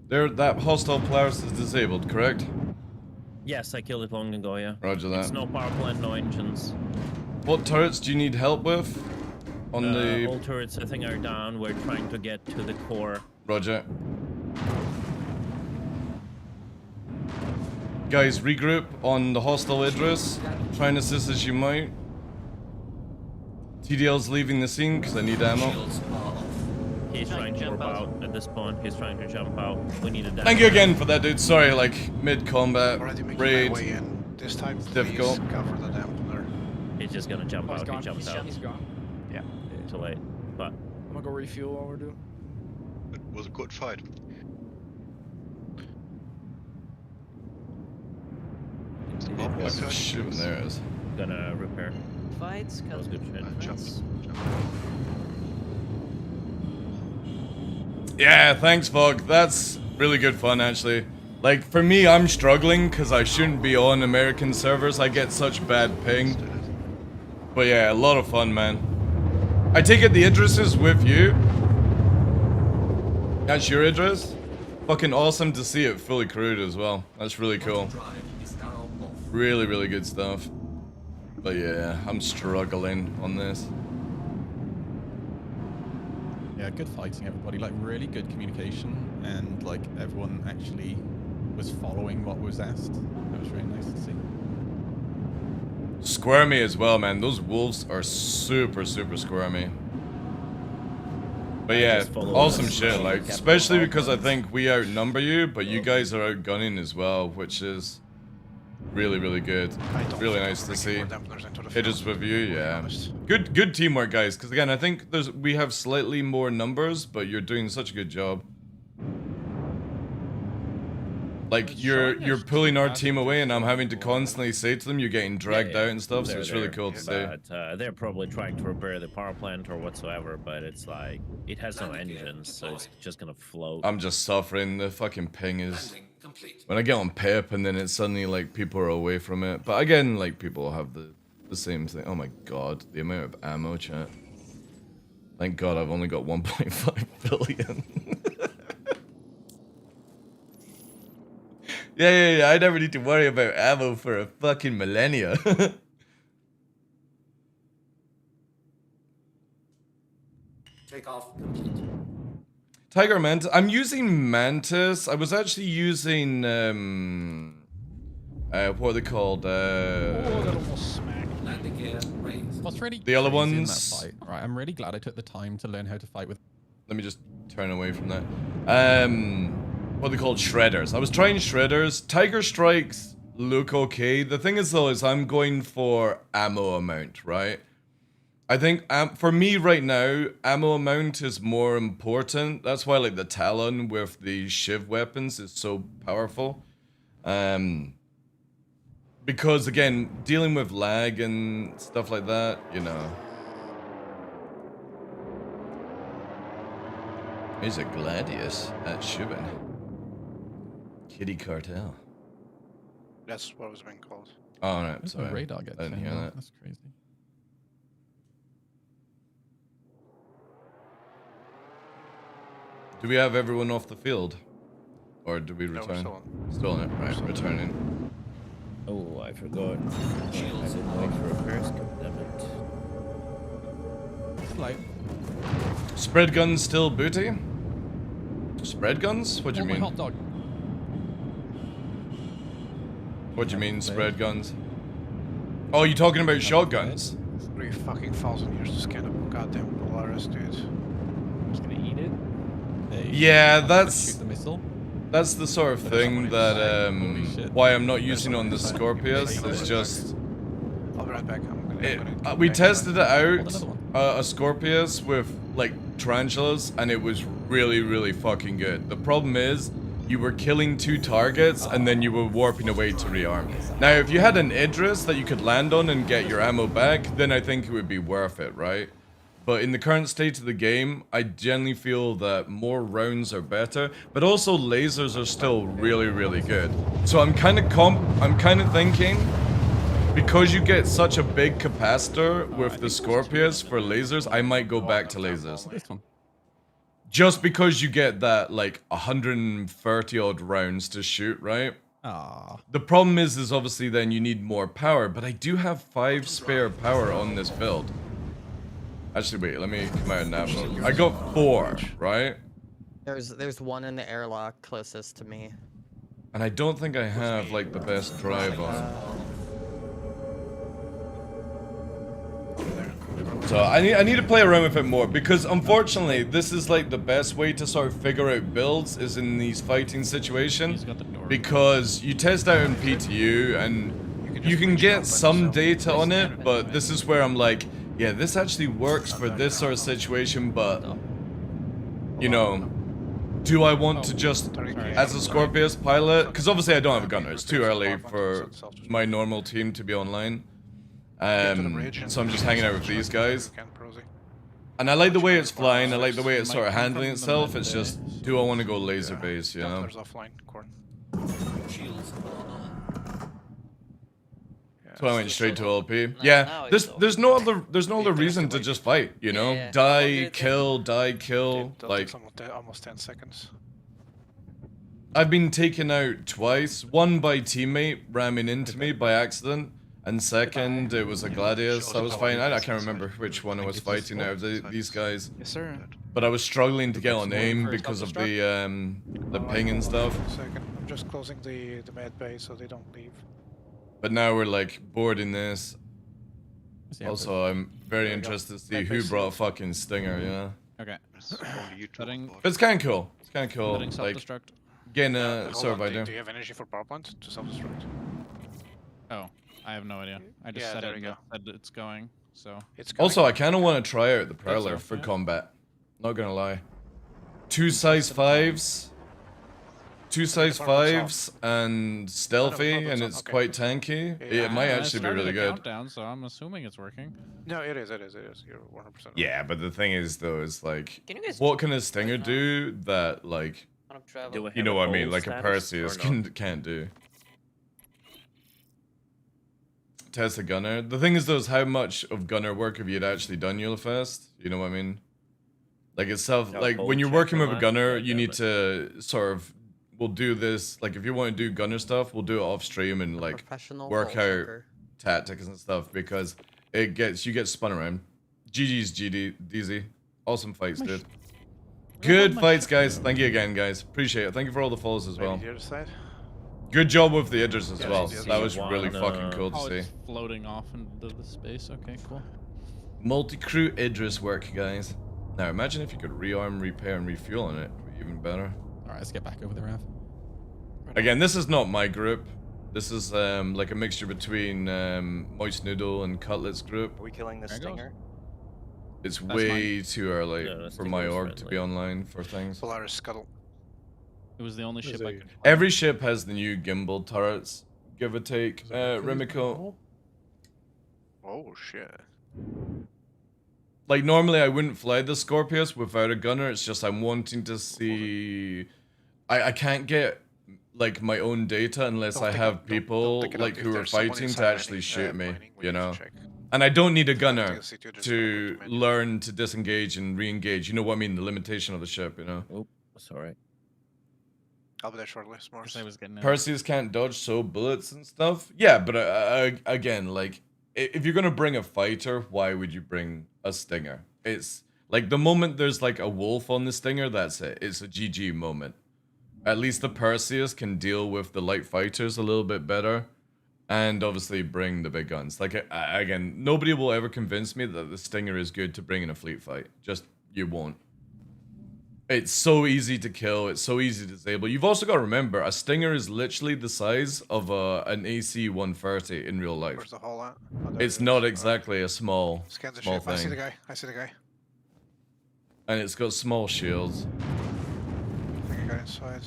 That hostile Polaris is disabled, correct? Yes, I killed it long ago, yeah. Roger that. It's no power plant, no engines. What turrets do you need help with? On the... All turrets, I think, are down. We're trying to get to the core. Roger. Guys, regroup on the hostile Idris. Try and assist as you might. TDL's leaving the scene because I need ammo. He's trying to jump out at this point. He's trying to jump out. We need a dash. Thank you again for that, dude. Sorry, like, mid-combat, raid. This time, it's difficult. Cover the dampener. He's just gonna jump out. Gone. He jumps out. He's gone. Yeah, too late. But I'm gonna go refuel while we're doing. It was a good fight. Oh, shit, there it is. Gonna repair. Fights, That was good shit. Yeah, thanks, Fog. That's really good fun, actually. Like, for me, I'm struggling because I shouldn't be on American servers. I get such bad ping. But yeah, a lot of fun, man. I take it the Idris is with you. That's your Idris? Fucking awesome to see it fully crewed as well. That's really cool. Really, really good stuff. But yeah, I'm struggling on this. Yeah, good fighting, everybody. Like, really good communication, and like everyone actually was following what was asked. That was really nice to see. Squirmy as well, man. Those wolves are super, super squirmy. But yeah, awesome shit. Like, especially because I think we outnumber you, but you guys are outgunning as well, which is really, really good. Really nice to see. It is with you, yeah. Good teamwork, guys. Because again, I think we have slightly more numbers, but you're doing such a good job. Like you're pulling our team away, and I'm having to constantly say to them, "You're getting dragged out and stuff." So it's really cool to see. But they're probably trying to repair the power plant or whatsoever, but it's like it has no engines, so it's just gonna float. I'm just suffering. The fucking ping is when I get on PEP, and then it's suddenly like people are away from it. But again, like people have the same thing. Oh my god, the amount of ammo, chat. Thank God I've only got 1.5 billion. Yeah, I never need to worry about ammo for a fucking millennia. Take off complete. Tiger Mantis. I'm using Mantis. I was actually using what are they called? Oh, that almost smacked. Landing gear raised. What's really the other crazy in ones. that fight, right? I'm really glad I took the time to learn how to fight with. Let me just turn away from that. What are they called? Shredders. I was trying Shredders. Tiger Strikes look okay. The thing is though, is I'm going for ammo amount, right? I think for me right now, ammo amount is more important. That's why like the Talon with the Shiv weapons is so powerful. Because again, dealing with lag and stuff like that, you know. Here's a Gladius at Shubin. Kitty Cartel. That's what was being called. Oh no, There's sorry. a radar get I didn't hear that. That's crazy. Do we have everyone off the field? Or do we No, return? we're Still on it, right, returning. Oh, I forgot. I didn't wait for a periscope, damn it. Like, Spread guns still booty? Spread guns? What do you my mean? hot dog. What do you mean, spread guns? Oh, you talking about shotguns? 3 fucking thousand years to scan a goddamn Polaris, dude. I'm just gonna eat it. Yeah, Shoot that's the missile. that's the sort of thing that why I'm not using on the Scorpius is just right back. I'm gonna we back tested it inside. out, a Scorpius with like tarantulas, and it was really, really fucking good. The problem is, you were killing 2 targets, and then you were warping away to rearm. Now, if you had an Idris that you could land on and get your ammo back, then I think it would be worth it, right? But in the current state of the game, I generally feel that more rounds are better, but also lasers are still really, really good. So I'm kind of thinking, because you get such a big capacitor with the Scorpius for lasers, I might go back to lasers. This one. Just because you get that, like, 130 odd rounds to shoot, right? Ah. The problem is obviously then you need more power, but I do have 5 spare power on this build. Actually, wait, let me come out and navigate. I got 4, right? There's one in the airlock closest to me. And I don't think I have, like, the best drive on. So I need to play around with it more, because unfortunately this is like the best way to sort of figure out builds is in these fighting situations, because you test out in PTU and you can get some data on it, but this is where I'm like, yeah, this actually works for this sort of situation, but you know, do I want to just, as a Scorpius pilot, because obviously I don't have a gunner, it's too early for my normal team to be online. So I'm just hanging out with these guys. And I like the way it's flying, I like the way it's sort of handling itself, it's just, do I want to go laser base, you know? So I went straight to LP. Yeah, there's no other reason to just fight, you know? Die, kill, like... almost 10 seconds. I've been taken out twice, one by teammate ramming into me by accident, and second, it was a Gladius I was fighting. I can't remember which one I was fighting out of these guys. Yes, sir. But I was struggling to get on aim because of the ping and stuff. Second. I'm just closing the med bay so they don't leave. But now we're like boarding this. Also, I'm very interested to see who brought a fucking Stinger, yeah. Okay. It's kind of cool. It's kind of cool. Like, self-destruct. getting a sort of idea. Do you have energy for power plant to self-destruct? Oh, I have no idea. I just said it's going, so. Also, I kind of want to try out the Prowler for combat. Not gonna lie. 2 size 5s. 2 size 5s and stealthy, and it's quite tanky. It might actually be really good. Countdown, so I'm assuming it's working. No, it is. You're 100%. Yeah, but the thing is, though, is like, what can a Stinger do that, like, you know what I mean, like a Perseus can't do? Test a gunner. The thing is, though, is how much of gunner work have you actually done, Ulafest? You know what I mean? Like, it's like, when you're working with a gunner, you need to sort of, we'll do this, like, if you want to do gunner stuff, we'll do it off stream and, like, work out tactics and stuff, because you get spun around. GG's DZ. Awesome fights, dude. Good fights, guys. Thank you again, guys. Appreciate it. Thank you for all the follows as well. Good job with the Idris as well. That was really fucking cool to see. It's floating off into the space. Okay, cool. Multi-crew Idris work, guys. Now, imagine if you could rearm, repair, and refuel on it. It would be even better. Alright, let's get back over the Rav. Again, this is not my group. This is like a mixture between Moist Noodle and Cutlet's group. Are we killing the Stinger? It's way too early for my org to be online for things. Polaris Scuttle. It was the only ship I could. Every ship has the new gimbal turrets, give or take. Remiko. Oh shit. Like, normally I wouldn't fly the Scorpius without a gunner, it's just I'm wanting to see... I can't get, like, my own data unless I have people, like, who are fighting to actually shoot me, you know? And I don't need a gunner to learn to disengage and re-engage, you know what I mean? The limitation of the ship, you know? Oh, sorry. I'll be there shortly, S'mores. Perseus can't dodge bullets and stuff? Yeah, but again, like, if you're gonna bring a fighter, why would you bring a Stinger? It's like the moment there's like a wolf on the Stinger, that's it. It's a GG moment. At least the Perseus can deal with the light fighters a little bit better, and obviously bring the big guns. Like, again, nobody will ever convince me that the Stinger is good to bring in a fleet fight. Just, you won't. It's so easy to kill. It's so easy to disable. You've also got to remember, a Stinger is literally the size of an AC-130 in real life. Where's the hole at? Oh, there It's it not is. exactly a small Scan the small ship. I see the thing. guy. I see the guy. And it's got small shields. I think I got inside.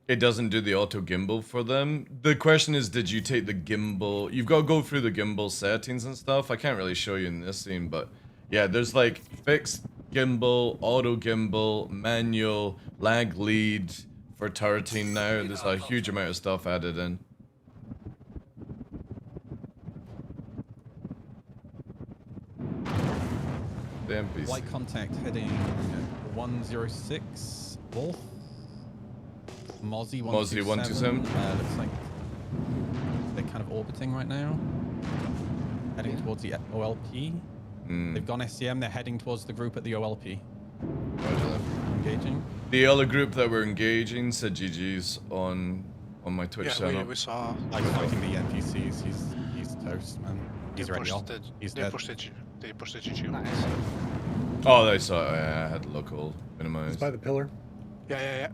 It doesn't do the auto gimbal for them. The question is, did you take the gimbal? You've got to go through the gimbal settings and stuff. I can't really show you in this scene, but yeah, there's like fixed gimbal, auto gimbal, manual, lag lead for turreting now. There's a huge amount of stuff added in. The NPC. White contact heading 106 Wolf. Mozzie 127. Looks like they're kind of orbiting right now. Heading towards the OLP. They've gone SCM, they're heading towards the group at the OLP. Engaging. The other group that were engaging said GG's on my Twitch channel. we saw. I'm fighting the NPCs. He's toast, man. He's already off. He's dead. They pushed the GG. Nice. Oh, they saw it. Yeah, I had local minimized. It's by the pillar. Yeah.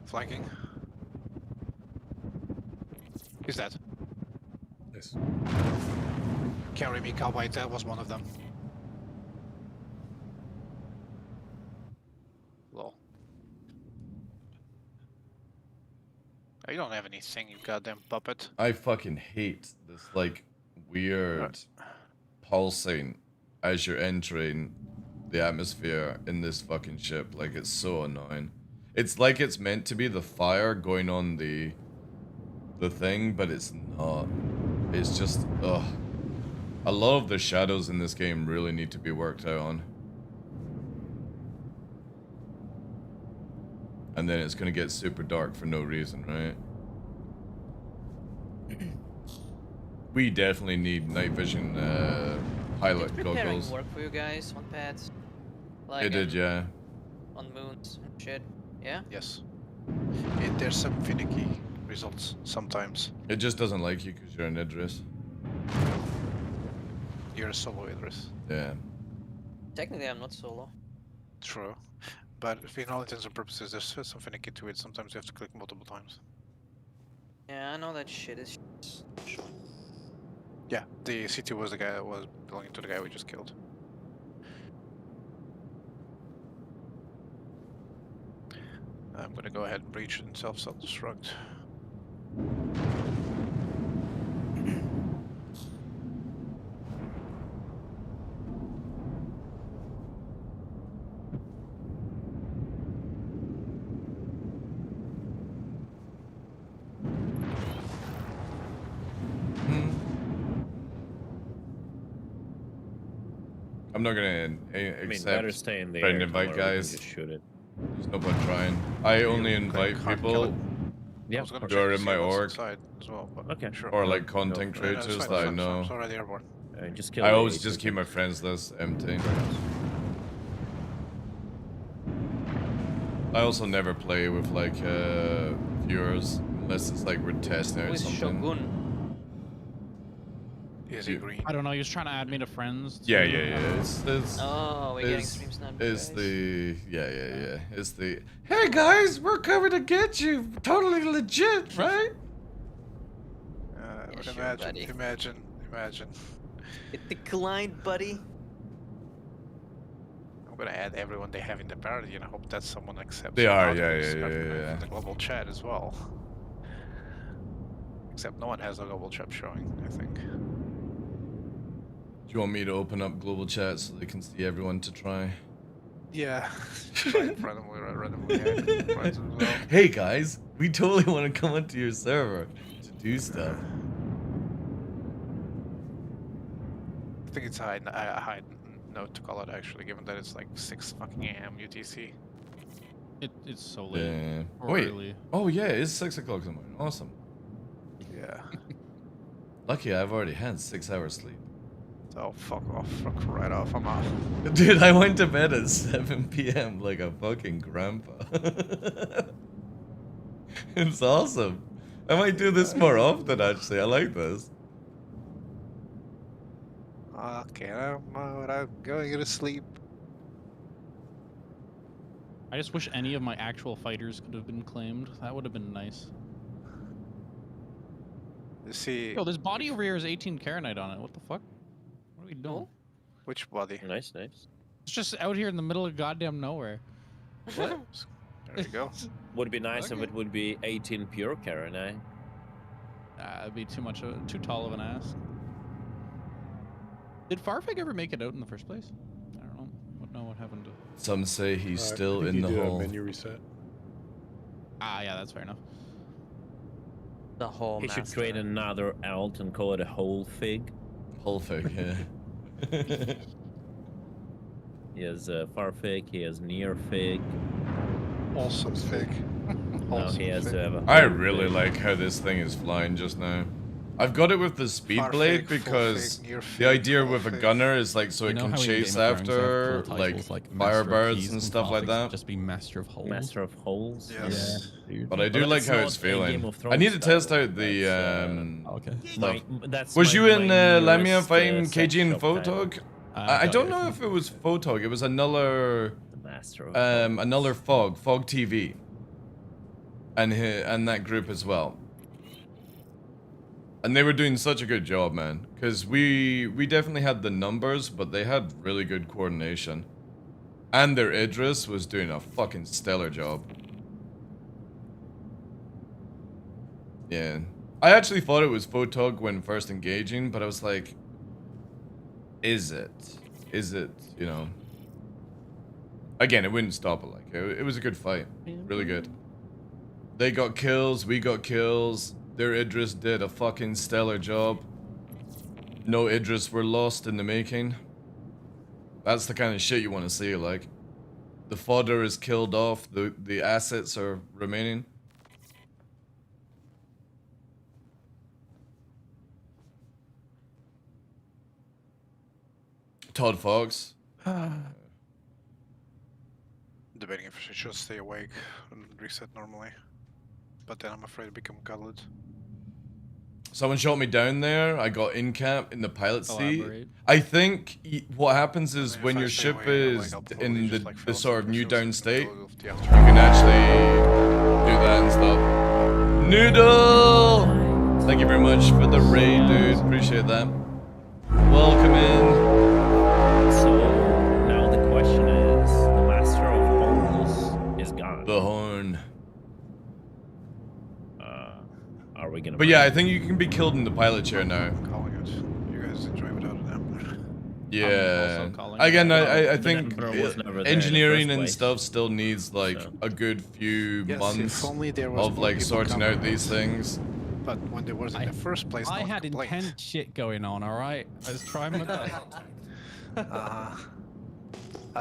Flanking. He's dead. Nice. Carry me, cowboy. That was one of them. Lol. You don't have anything, you goddamn puppet. I fucking hate this, like, weird pulsing as you're entering the atmosphere in this fucking ship. Like, it's so annoying. It's like it's meant to be the fire going on the thing, but it's not. It's just, ugh. A lot of the shadows in this game really need to be worked out on. And then it's gonna get super dark for no reason, right? We definitely need night vision pilot Preparing goggles. work for you guys on pads. Like It did, yeah. On moons and shit. Yeah? Yes. There's some finicky results sometimes. It just doesn't like you because you're an Idris. You're a solo Idris. Yeah. Technically, I'm not solo. True. But for all intents and purposes, there's some finicky to it. Sometimes you have to click multiple times. Yeah, I know that shit is shit. Yeah, the CT was the guy that was belonging to the guy we just killed. I'm gonna go ahead and breach and self-destruct. I'm not gonna better accept stay in the friend air invite tomorrow, we can guys. just shoot it. There's no point trying. I only invite people Yeah, who are in my org. As well, but okay. sure. Or like content No, creators that's fine, that I that's know. It's already airborne. Just kill I the always agent. just keep my friends list empty. I also never play with like viewers unless it's like we're testing out With something. Shogun. Is he green? I don't know. He was trying to add me to friends. Yeah, too. yeah, yeah. It's Oh, we're getting stream snap. It's the yeah. It's the hey guys, we're coming to get you. Totally legit, right? Yeah, sure, imagine, buddy. imagine. It declined, buddy. I'm gonna add everyone they have in the party and I hope that someone accepts. They are, the yeah, others yeah. in the global chat as well. Except no one has a global chat showing, I think. Do you want me to open up global chat so they can see everyone to try? Yeah. randomly as well. Hey guys, we totally want to come onto your server to do stuff. I think it's a high note to call it actually, given that it's like 6 fucking AM UTC. It's so late. Yeah. Or Wait. early. Oh yeah, it's 6 o'clock in the morning. Awesome. Yeah. Lucky I've already had 6 hours sleep. Oh, fuck off. Fuck right off. I'm off. Dude, I went to bed at 7 p.m. like a fucking grandpa. It's awesome. I might do this more often, actually. I like this. Okay, I'm going to sleep. I just wish any of my actual fighters could have been claimed. That would have been nice. You see... Yo, this body over here is 18 Karenite on it. What the fuck? What are we doing? Which body? Nice, nice. It's just out here in the middle of goddamn nowhere. What? There we go. Would be nice if it would be 18 pure Karen, eh? It'd be too tall of an ass. Did Farfig ever make it out in the first place? I don't know what happened to. Some say he's still I think in you the do have hole. menu reset. Ah, yeah, that's fair enough. The whole. He should create another alt and call it a whole fig. Whole fig, yeah. He has far fig. He has near fig. Awesome fig. No, he has. I really like how this thing is flying just now. I've got it with the speed Far blade fig, full because fig, near the fig, idea whole with a fig. gunner is like so You it know can how in chase Game of Thrones they have after cool like titles Master of firebirds Keys and stuff like Farfig's that. Just be Master of Holes. Master of holes. Yes. Yeah, dude. But I do But like it's how not it's a Game feeling. of I need to Thrones test style. out the Okay. stuff. That's Was you in Lamia nearest, fighting sex KG and shop title. Photog? I don't know if it was Photog. It was another Master of another Fog TV, and that group as well. And they were doing such a good job, man. Because we definitely had the numbers, but they had really good coordination. And their Idris was doing a fucking stellar job. Yeah. I actually thought it was Photog when first engaging, but I was like, is it? Is it, you know? Again, it wouldn't stop it. Like, it was a good fight. Really good. They got kills, we got kills. Their Idris did a fucking stellar job. No Idris were lost in the making. That's the kind of shit you want to see, like. The fodder is killed off, the assets are remaining. Todd Fox. Debating if I should stay awake and reset normally. But then I'm afraid to become colored. Someone shot me down there. I got in cap in the pilot seat. Elaborate. I think what happens is If when I your stay ship away, is I'll probably in just, like, the fall sort of asleep new or something down state, in the middle of the you afternoon. can actually do that and stuff. Noodle! Thank you very much for the raid, dude. Appreciate that. Welcome in. So now the question is, the Master of Holes is gone. The horn. Are we gonna? But yeah, I think you can be killed in the pilot chair now. Calling it. You guys enjoy without them. Yeah. also calling Again, it. I think But that was never there in the engineering first and place. stuff still needs like So. a good few Yes, months if only there was of more like people sorting out coming. these things. But when there was in the first place, I no had complaint. intense shit going on, alright? I was trying my best.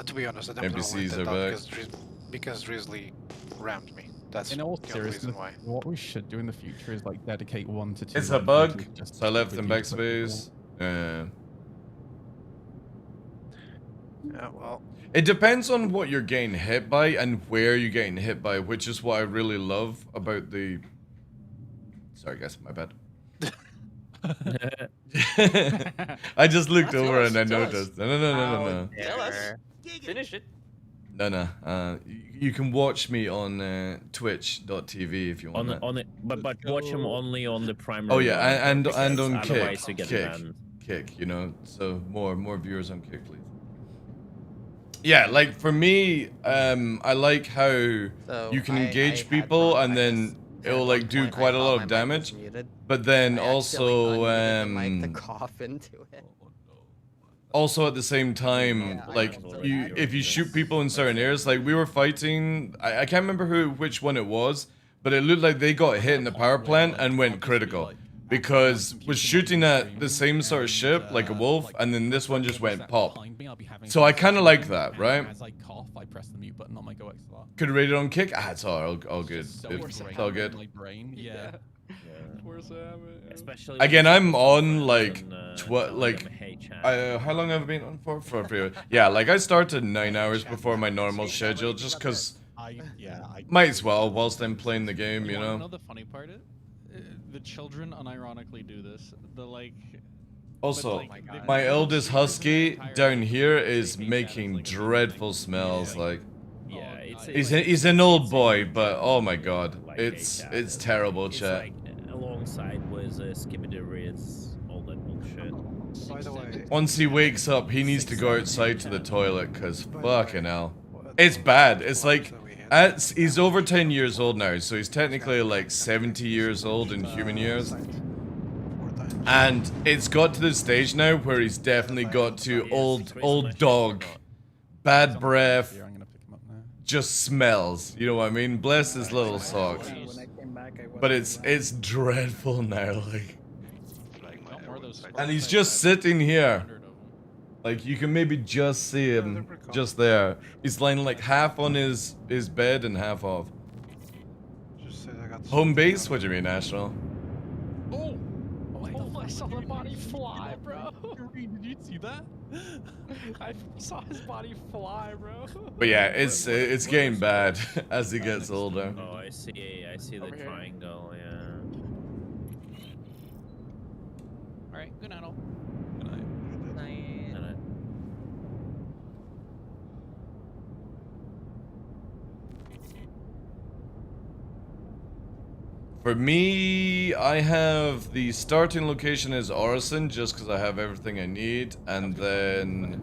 To be honest, I don't NPCs know are that because Drizzly rammed me. That's In all the only reason seriousness, why. what we should do in the future is like dedicate 1 to 2. It's a like, bug, videos just so I left with in you backspace. Yeah. Yeah, well, It depends on what you're getting hit by and where you're getting hit by, which is what I really love about the... Sorry guys, my bad. I just looked over and I noticed. No. Tell us. Finish it. No. You can watch me on twitch.tv if you want that. But watch him only on the primary. Oh yeah, and on otherwise Kick. you get Kick. banned. Kick, you know. So more viewers on Kick, please. Yeah, like for me, I like how you can engage people and then it'll like do quite a lot of damage. But then also the cough into it. also at the same time, like if you shoot people in certain areas, like we were fighting, I can't remember which one it was, but it looked like they got hit in the power plant and went critical because was shooting at the same sort of ship like a wolf, and then this one just went pop. So I kind of like that, right? As I cough, I press the mute button on my Go XLR. Could rate it on Kick? Ah, it's all good. So It's brain- all good. My brain, yeah. Especially Again, I'm on like on, how long have I been on for? Yeah, like I started 9 hours before my normal schedule, just cause. I Might as well whilst I'm playing the game, you know. know the funny part is, the children unironically do this. The like, Also, But, like, my eldest husky entire down here is baby cat making like a dreadful smells. Like, Yeah, he's an old boy, it's but oh my god, like it's a cat. terrible, It's chat. like alongside with Skibidi all that bullshit. By the way, Once he wakes up, he needs to go outside to the toilet, cause fucking hell, it's bad. It's like, he's over 10 years old now, so he's technically like 70 years old in human years. And it's got to the stage now where he's definitely got to old dog, bad breath, just smells. You know what I mean? Bless his little socks. But it's dreadful now, like. And he's just sitting here. Like, you can maybe just see him just there. He's lying like half on his bed and half off. Home base? What do you mean, National? Oh, I saw the body fly, bro. Did you see that? I saw his body fly, bro. But yeah, it's getting bad as he gets older. Oh, I see the triangle, yeah. Alright, good night all. Good night. For me, I have the starting location as Orison, just because I have everything I need, and then...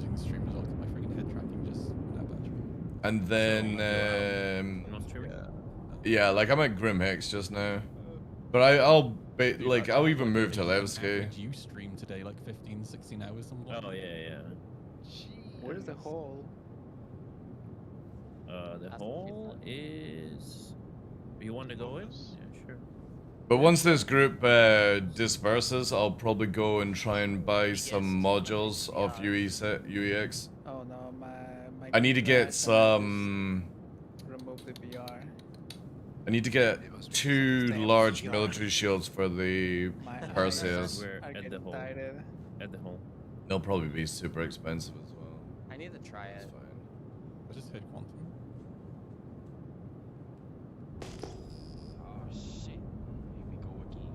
yeah, like I'm at Grim Hex just now. But I'll even move to Levski. You stream today like 15, 16 hours something. Oh yeah. Where's the hole? The hole is. You want to go in? Yeah, sure. But once this group disperses, I'll probably go and try and buy some modules of UEX. Oh no, my I need to get some... remove the VR. I need to get 2 large military shields for the Perseus. We're at the hole. At the hole. They'll probably be super expensive as well. I need to try it. I just hit quantum. Oh shit. Here we go again.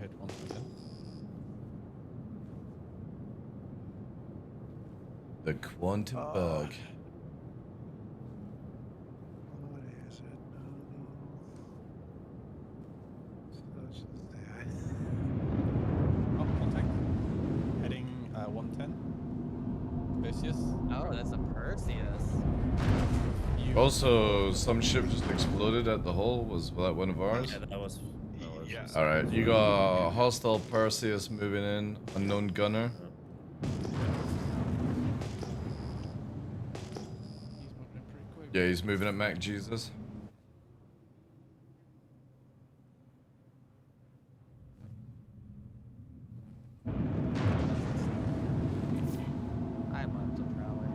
Hit quantum again. The quantum bug. What is it? Oh, contact. Heading 110. Perseus. Oh, that's a Perseus. Also, some ship just exploded at the hull. Was that one of ours? Yeah, that was Alright, you got a hostile Perseus moving in. Unknown gunner. Yeah, he's moving at Mac Jesus. I love to probably.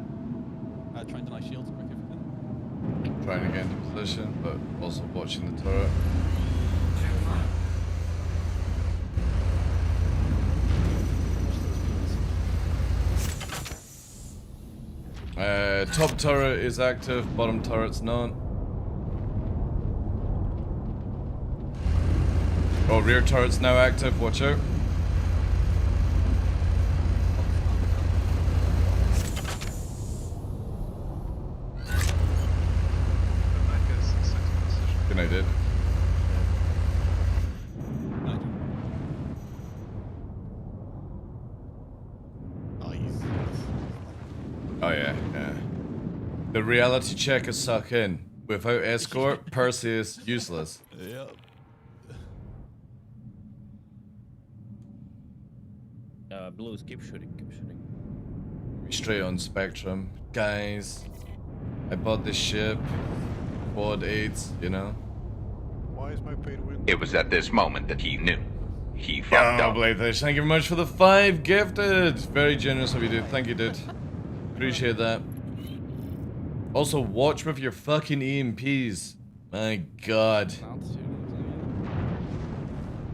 Trying to deny shields quick if you can. Trying to get into position, but also watching the turret. Top turret is active, bottom turret's not. Oh, rear turret's now active, watch out. Good night, dude. Oh yeah. The reality check is suck in. Without escort, Perseus useless. Yep. Blues, keep shooting. Straight on Spectrum. Guys, I bought this ship. Quad 8s, you know? Why is my pay to win? It was at this moment that he knew. He fucked up. Bladefish, thank you very much for the 5 gifted. Very generous of you, dude. Thank you, dude. Appreciate that. Also, watch with your fucking EMPs. My god.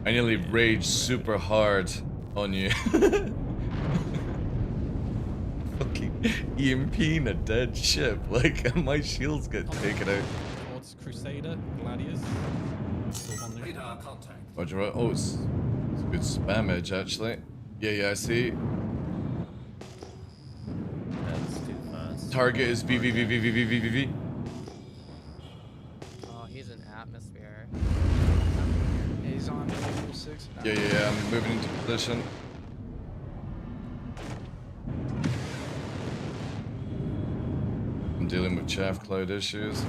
I nearly raged super hard on you. Fucking EMP in a dead ship. Like, my shields get taken out. Crusader, Gladius. Still on there. Radar contact. Roger, right. Oh, it's a good spam edge, actually. Yeah, I see. That's too fast. Target is VVVVVVVV. Oh, he's an atmosphere. He's on level 6. Yeah, I'm moving into position. I'm dealing with chaff cloud issues.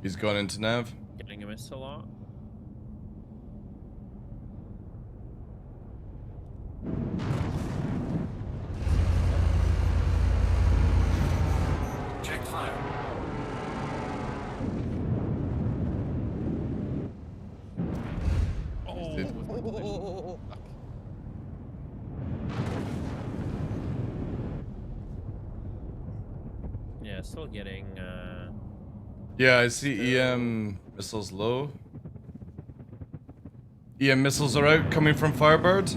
He's gone into nav. Getting a missile out. Check fire. Oh, Yeah, still getting. Yeah, I see EM missiles low. EM missiles are out coming from Firebird.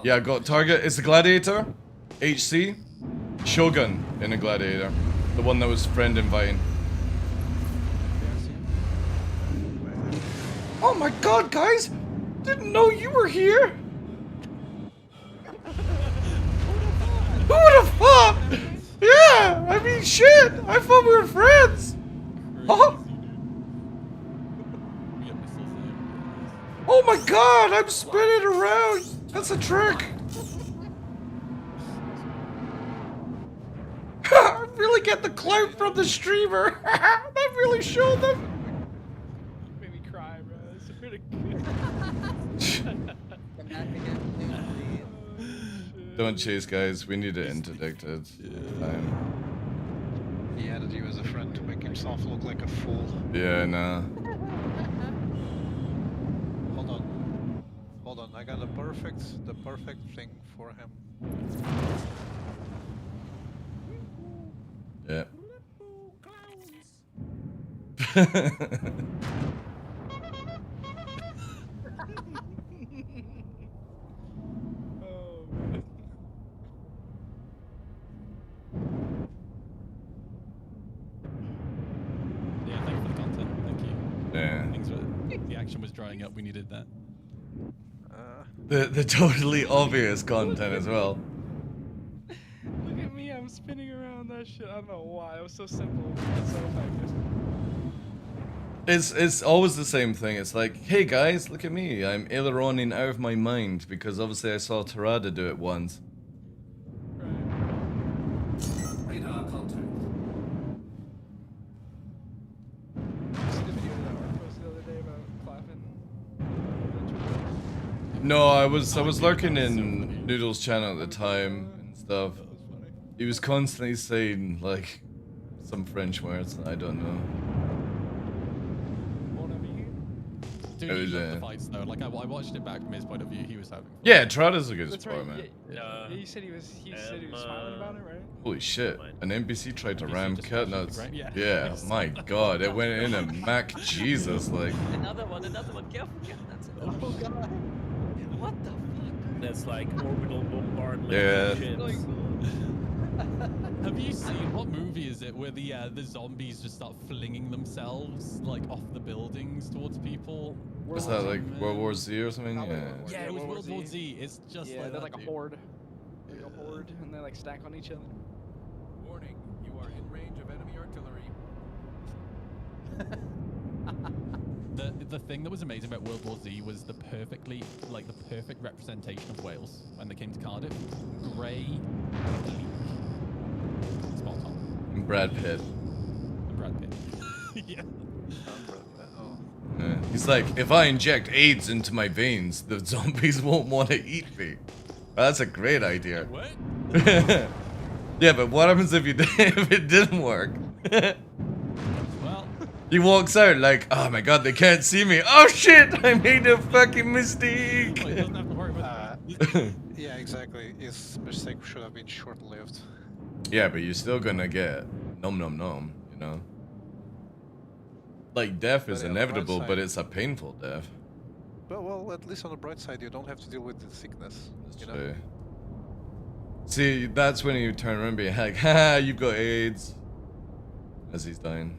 Yeah, I got target. It's a Gladiator. HC. Shogun in a Gladiator. The one that was friend inviting. Oh my god, guys! Didn't know you were here! Who would have thought? Yeah, I mean, shit! I thought we were friends! Huh? Oh my god, I'm spinning around! That's a trick! I really get the clout from the streamer! That really showed them! Made me cry, bro. It's really Come back again, please. Don't chase, guys. We need it interdicted. He added you as a friend to make himself look like a fool. Yeah, nah. Hold on, I got the perfect thing for him. Yeah. Yeah, thank you for the content. Thank you. Yeah. The action was drying up. We needed that. The totally obvious content as well. Look at me, I'm spinning around that shit. I don't know why. It was so simple. It's so effective. It's always the same thing. It's like, hey guys, look at me. I'm aileroning out of my mind because obviously I saw Tarada do it once. Radar contact. See the video that we posted the other day about clapping? No, I was lurking in Noodle's channel at the time and stuff. He was constantly saying like some French words that I don't know. Dude, It he was, loved the fights though. Like I watched it back from his point of view. He was having fun. Yeah, Tarada's a good That's sport, right. man. Yeah, you said he was smiling about it, right? Holy shit! An NPC tried to ram cat nuts. right? Yeah, Yeah. my god, it went in a Mac Jesus like. Another one. Careful. That's it. Oh god. What the fuck? That's like orbital bombardment. Yeah. Shit. Have you seen what movie is it where the zombies just start flinging themselves like off the buildings towards people? Was that like World War Z or something? Yeah. Yeah, it was World War Z. It's just Yeah, like they're that, like a dude. horde. Like a horde, and they like stack on each other. Warning, you are in range of enemy artillery. The thing that was amazing about World War Z was the perfect representation of Wales when they came to Cardiff. Grey, bleak, spot on. And Brad Pitt. And Brad Pitt. Yeah. Yeah. He's like, if I inject AIDS into my veins, the zombies won't want to eat me. That's a great idea. What? Yeah, but what happens if if it didn't work? Well, he walks out like, oh my god, they can't see me. Oh shit, I made a fucking mistake. Well, he doesn't have to worry about Yeah, exactly. His mistake should have been short-lived. Yeah, but you're still gonna get nom nom nom, you know? Like, death is But on the bright inevitable, but side- it's a painful death. Well, at least on the bright side, you don't have to deal with the sickness. That's you true. know? See, that's when you turn around and be like, ha, you've got AIDS. As he's dying.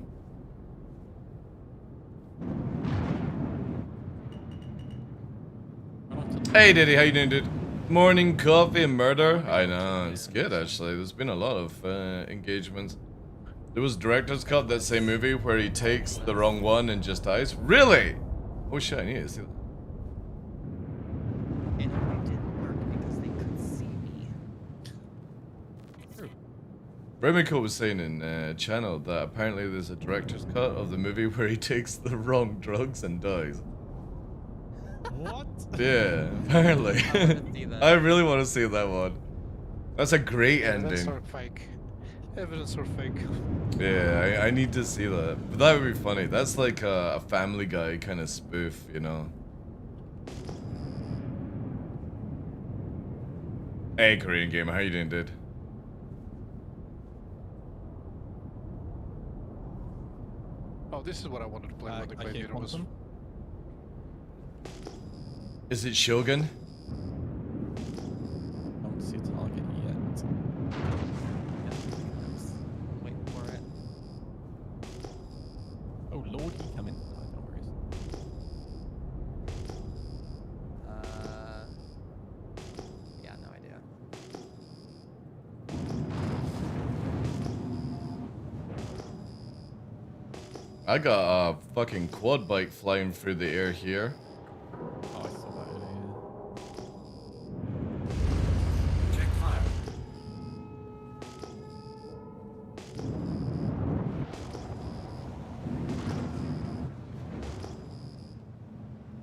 Hey, Diddy, how you doing, dude? Morning coffee and murder? I know, it's good, actually. There's been a lot of engagements. There was Director's Cut, that same movie, where he takes the wrong one and just dies. Really? Oh shit, I need to see that. And it didn't work because they could see me. Remiko was saying in channel that apparently there's a director's cut of the movie where he takes the wrong drugs and dies. What? Yeah, apparently. I wanna see that. I really want to see that one. That's a great Evidence ending. or fake. Evidence or fake. Yeah, I need to see that. But that would be funny. That's like a Family Guy kind of spoof, you know. Hey, Korean Gamer, how you doing, dude? Oh, this is what I wanted to play when the I hear Gladiator was. Quantum. Is it Shogun? I don't see a target yet. Wait for it. Oh lord, he coming. No, I don't know where he is. Yeah, no idea. I got a fucking quad bike flying through the air here. Oh, I saw that earlier. Check fire.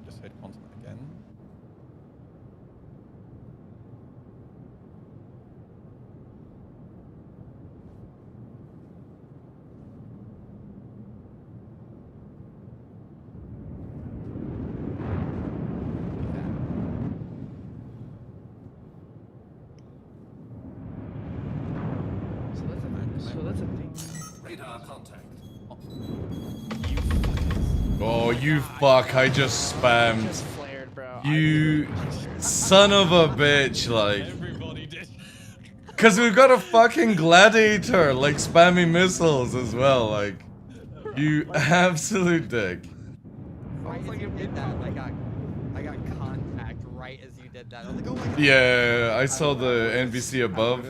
Just heard Quantum again. So that's a thing. Radar contact. Oh, you fuck, I just spammed. Just flared, bro. You son of a bitch, like. Everybody did. Cause we've got a fucking gladiator, like spamming missiles as well, like. You absolute dick. Right as you did that, I got contact right as you did that. I was like, oh my god. Yeah, I saw the NPC above.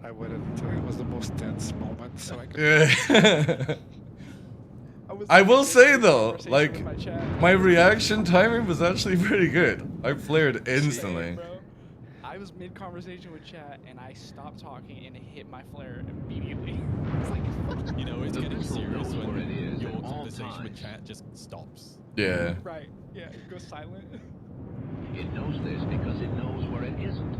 I waited until it was the most tense moment so I could. Yeah. I will say though, like, my reaction timing was actually pretty good. I flared instantly. Bro, I was mid conversation with chat and I stopped talking and it hit my flare immediately. It's like, You know, it's getting serious when your conversation with chat just stops. Yeah. right, yeah, it goes silent. It knows this because it knows where it isn't.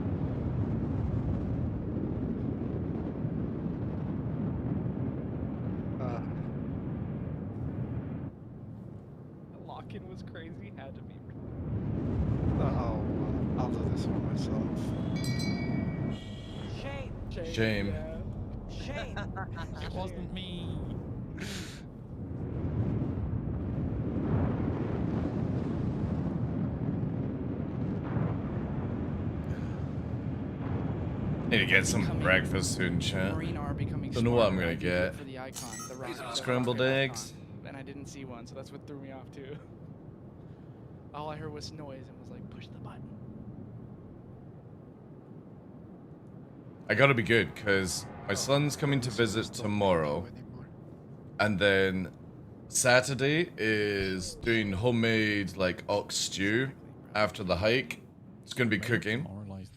Lock-in was crazy, had to be. I'll do this for myself. Shame. Shame. Yeah. Shame. It wasn't me. Need to get some breakfast soon, chat. Marine are becoming Don't know what I'm smarter. gonna I can get. look for the icon, the rocket, the Scrambled rocket eggs. icon, and I didn't see one, so that's what threw me off too. All I heard was noise and was like, push the button. I gotta be good, because my son's coming to visit tomorrow. And then Saturday is doing homemade, like, ox stew after the hike. It's gonna be cooking.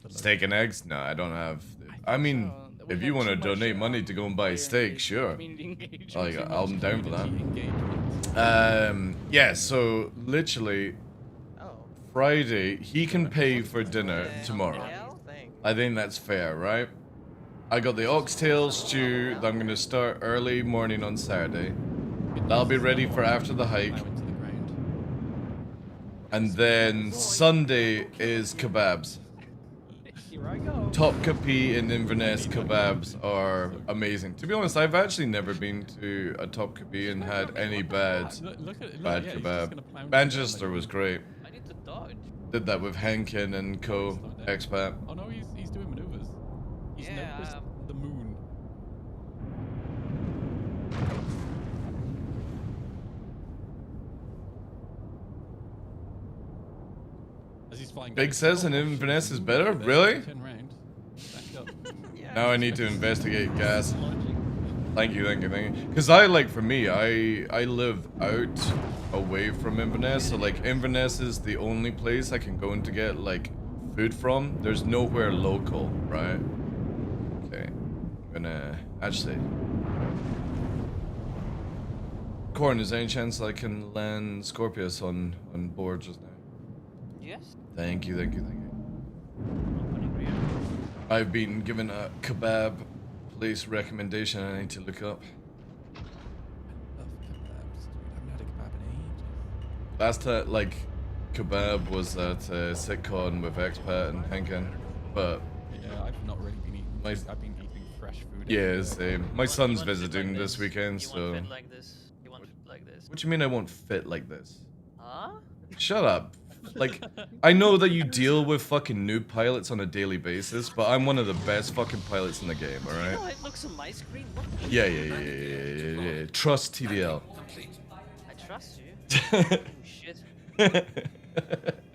Steak and eggs? No, I don't have. I mean, if you want to donate money to go and buy steak, sure. Like, I'm down for that. Yeah, so literally, Friday, he can pay for dinner tomorrow. I think that's fair, right? I got the oxtail stew that I'm gonna start early morning on Saturday. That'll be ready for after the hike. And then Sunday is kebabs. Here I go. Top Capi and Inverness kebabs are amazing. To be honest, I've actually never been to a Top Capi and had any bad yeah, he's just kebab. gonna pound Manchester it. was great. I need to dodge. Did that with Henkin and co. Expat. Oh no, he's doing maneuvers. He's noticed the moon. As he's flying. Big says an Inverness is better? Really? Turn around. Back up. Now I need to investigate gas. Thank you. Because I like, for me, I live out away from Inverness, so like Inverness is the only place I can go in to get like food from. There's nowhere local, right? Okay, I'm gonna actually. Corn, is there any chance I can land Scorpius on board just now? Yes. Thank you. I've been given a kebab place recommendation I need to look up. Last time, like, kebab was at Sitcon with Expat and Henkin, but yeah, I've not really been eating. I've been eating fresh food. Yeah, same. My son's visiting this weekend, so. You won't fit like this. You won't fit like this. What do you mean I won't fit like this? Huh? Shut up. Like, I know that you deal with fucking noob pilots on a daily basis, but I'm one of the best fucking pilots in the game, You alright? know it looks on my screen. What? Yeah. Trust TDL. I trust you. Oh shit.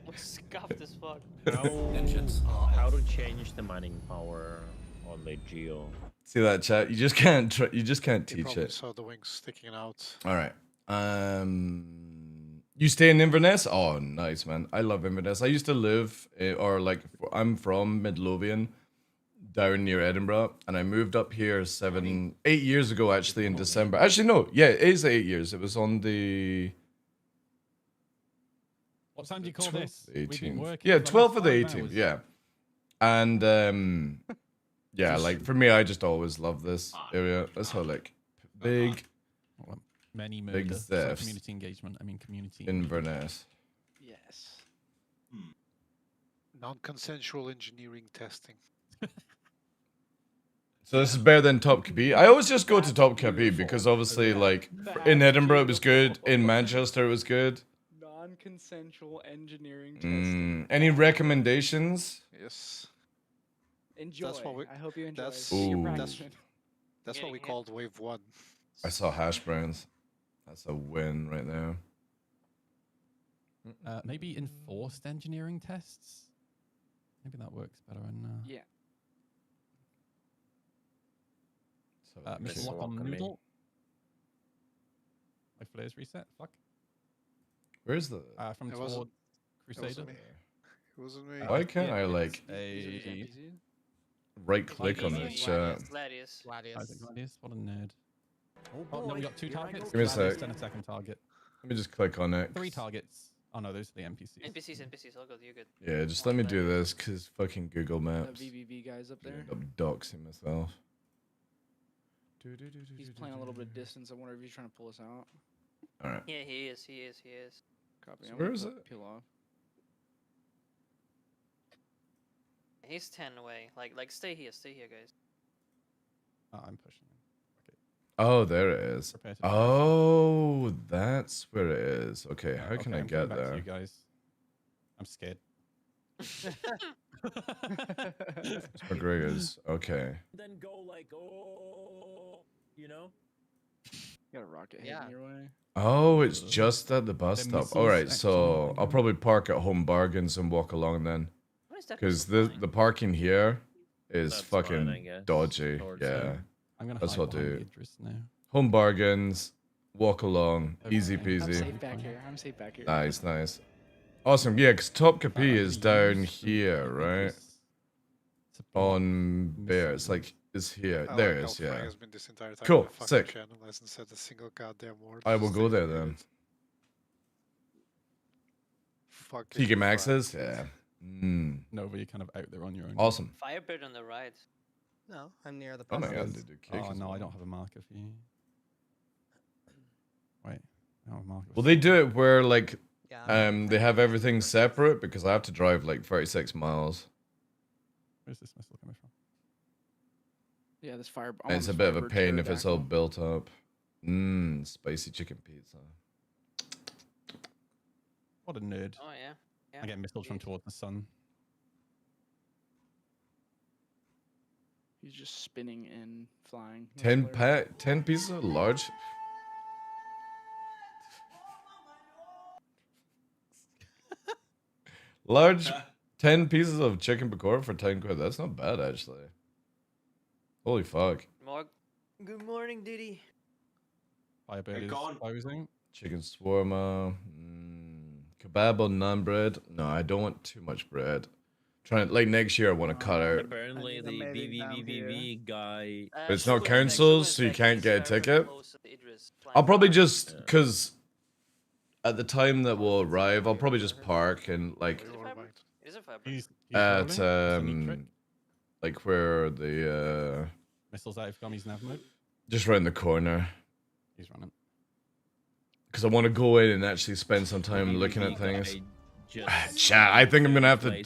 Looks scuffed as fuck. How to change the mining power on the Geo? See that, chat? You just can't You teach probably it. saw the wings sticking out. Alright. You stay in Inverness? Oh, nice, man. I love Inverness. I used to live, I'm from Midlothian, down near Edinburgh, and I moved up here 8 years ago, actually, in December. Actually, no, yeah, it is 8 years. It was on the... What time do you call this? 18th. Yeah, 12th of the 18th, yeah. And, yeah, like, for me, I just always love this area. That's how, like, big... Many big murder. Zefs. Community engagement. I mean community. Inverness. Yes. Non-consensual engineering testing. So this is better than Top Capi. I always just go to Top Capi because obviously, like, in Edinburgh it was good, in Manchester it was good. Non-consensual engineering testing. Any recommendations? Yes. Enjoy. I hope you enjoy. That's That's what we called wave 1. I saw hash browns. That's a win right now. Maybe enforced engineering tests. Maybe that works better on. Yeah. Mission lock on noodle. My flares reset. Fuck. Where's the? From It toward wasn't- Crusader. It wasn't me. Why can't I like a right click on this chat? Gladius. Gladius. What a nerd. Oh, no, we got 2 targets. Give me a sec. Then a second target. Let me just click on it. 3 targets. Oh no, those are the NPCs. NPCs. All good. You good? Yeah, just let me do this because fucking Google The Maps. VVV guys up there. I'm doxing myself. He's playing a little bit of distance. I wonder if he's trying to pull us out. All right. Yeah, he is. Copy. So I'm where gonna is it? Peel off. He's 10 away. Like, stay here, guys. Oh, I'm pushing him. Oh, there it is. Prepare to Oh, that's where it is. Okay, how can I I'm get coming back to there? you guys. I'm scared. McGregor's. Okay. Then go like, oh, you know? You got a rocket heading your way. Oh, it's just at the bus The stop. All right, missiles so action. I'll probably park at Home Bargains and walk along then. What is that? Because the parking here is That's fine, I fucking guess. dodgy. Towards Yeah. I'm gonna That's hide what I'll behind do. Idris now. Home Bargains, walk along, Okay. easy I'm peasy. safe back here. I'm safe back here. Nice, nice. Awesome. Yeah, because Top Capi is down here, right? On Bear. It's like, it's here. I There like it is, how Frank yeah. has been this entire time Cool, on the fucking sick. channel, hasn't said a single goddamn word. I will Just go there taking then. it. Fucking TK Frank. Maxes? Yeah. Nova, you're kind of out there on your own. Awesome. Firebird on the right. No, I'm near the Oh my god, process. they do cake Oh as no, I well. don't have a marker for you. Wait, I don't have a marker. Will they do it where, like, Yeah. they have everything separate? Because I have to drive, like, 36 miles. Where's this missile coming from? Yeah, this fire. It's a bit of a pain if it's all built up. Mmm, spicy chicken pizza. What a nerd. Oh yeah. I get missiles from towards the sun. He's just spinning and flying. 10 pieces of large. Large 10 pieces of chicken pakora for 10 quid. That's not bad actually. Holy fuck. Good morning, Diddy. Firebird is closing. Chicken shawarma. Kebab on naan bread. No, I don't want too much bread. Trying like next year I want to cut out. Apparently the BBBBB guy. But it's not councils, so you can't get a ticket. I'll probably just, because at the time that we'll arrive, I'll probably just park and like at like where the missiles out of Gummies nav mode. Just around the corner. He's running. Because I want to go in and actually spend some time looking at things. Chat, I think I'm gonna have to.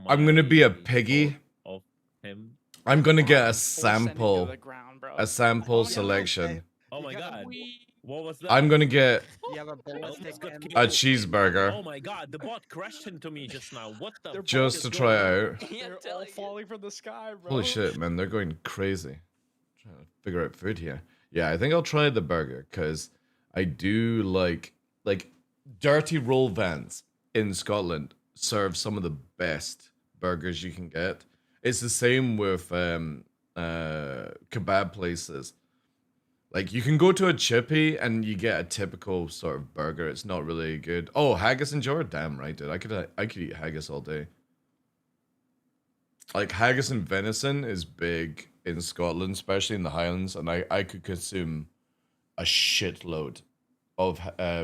I'm gonna be a piggy. I'm gonna get a sample. A sample selection. Oh my god. What was that? I'm gonna get You have a ballistic a cheeseburger. Oh my god, the bot crashed into me just now. What the fuck Just to try out. They're all falling from the sky, bro. Holy shit, man, they're going crazy. Trying to figure out food here. Yeah, I think I'll try the burger because I do like dirty roll vans in Scotland serve some of the best burgers you can get. It's the same with kebab places. Like you can go to a chippy and you get a typical sort of burger. It's not really good. Oh, haggis and jar? Damn right, dude. I could eat haggis all day. Like haggis and venison is big in Scotland, especially in the Highlands, and I could consume a shitload of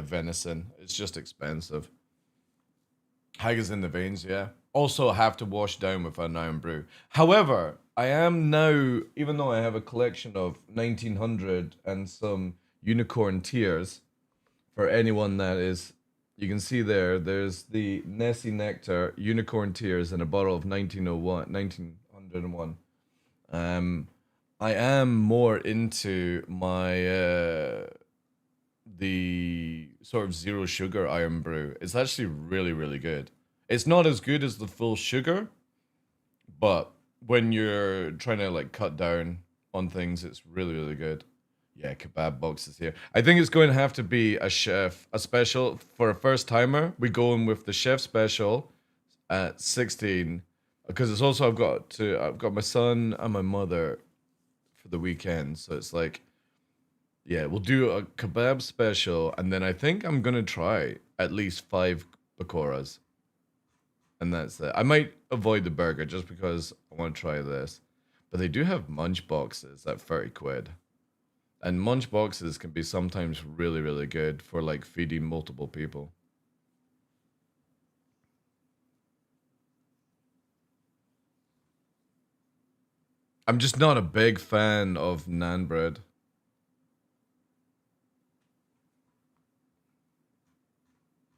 venison. It's just expensive. Haggis in the veins, yeah. Also have to wash down with an iron brew. However, I am now, even though I have a collection of 1900 and some unicorn tears, for anyone that is, you can see there's the Nessie Nectar unicorn tears in a bottle of 1901. I am more into my the sort of zero sugar iron brew. It's actually really, really good. It's not as good as the full sugar, but when you're trying to like cut down on things, it's really, really good. Yeah, kebab boxes here. I think it's going to have to be a special for a first timer. We're going with the chef special at 16 because it's also I've got my son and my mother for the weekend, so it's like, yeah, we'll do a kebab special, and then I think I'm gonna try at least 5 pakoras. And that's it. I might avoid the burger just because I want to try this. But they do have munch boxes at 30 quid. And munch boxes can be sometimes really, really good for like feeding multiple people. I'm just not a big fan of naan bread.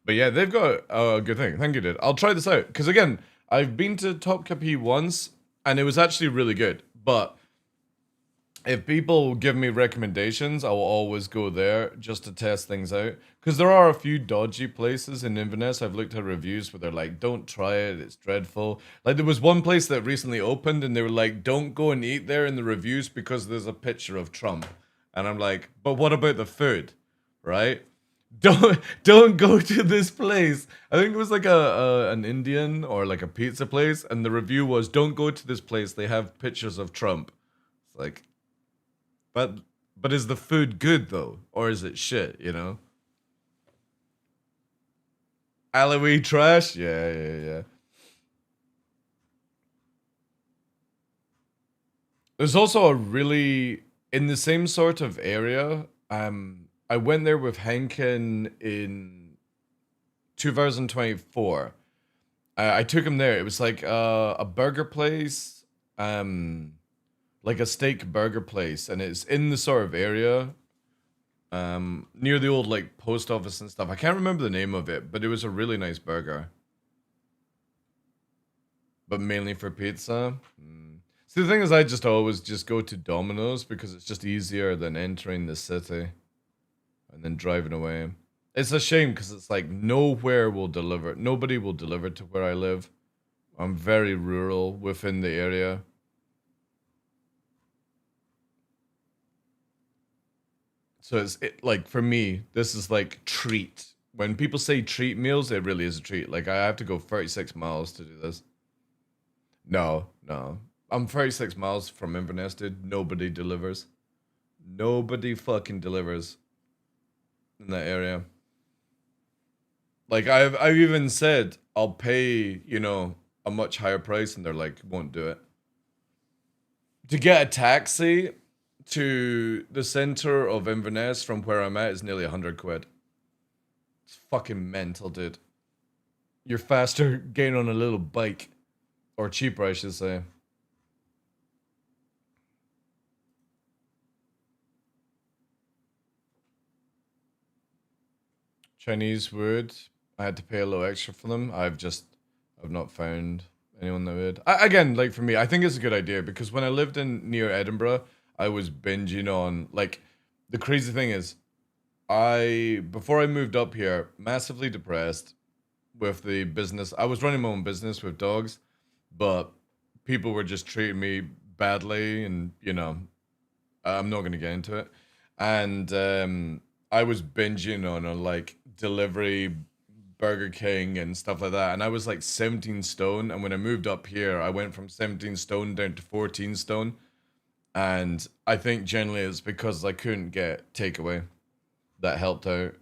But yeah, they've got a good thing. Thank you, dude. I'll try this out. Because again, I've been to Topkapi once, and it was actually really good. But if people give me recommendations, I will always go there just to test things out. Because there are a few dodgy places in Inverness. I've looked at reviews where they're like, don't try it, it's dreadful. Like, there was one place that recently opened, and they were like, don't go and eat there in the reviews because there's a picture of Trump. And I'm like, but what about the food, right? Don't go to this place. I think it was like an Indian or like a pizza place, and the review was, don't go to this place, they have pictures of Trump. It's like, but is the food good though, or is it shit, you know? Alleyway trash? Yeah. There's also a really, in the same sort of area, I went there with Henkin in 2024. I took him there. It was like a burger place, like a steak burger place, and it's in the sort of area near the old like post office and stuff. I can't remember the name of it, but it was a really nice burger. but mainly for pizza. See, the thing is, I just always just go to Domino's because it's just easier than entering the city and then driving away. It's a shame because it's like nowhere will deliver. Nobody will deliver to where I live. I'm very rural within the area. So it's like for me, this is like treat. When people say treat meals, it really is a treat. Like I have to go 36 miles to do this. No. I'm 36 miles from Inverness, dude. Nobody delivers. Nobody fucking delivers in that area. Like I've even said I'll pay, you know, a much higher price and they're like won't do it. To get a taxi to the center of Inverness from where I'm at is nearly 100 quid. It's fucking mental, dude. You're faster getting on a little bike. Or cheaper, I should say. Chinese wood. I had to pay a little extra for them. I've not found anyone that would. Again, like for me, I think it's a good idea because when I lived near Edinburgh, I was binging on, like, the crazy thing is, before I moved up here, massively depressed with the business. I was running my own business with dogs, but people were just treating me badly, and you know, I'm not gonna get into it. And I was binging on like delivery, Burger King and stuff like that, and I was like 17 stone. And when I moved up here, I went from 17 stone down to 14 stone. And I think generally it's because I couldn't get takeaway. That helped out.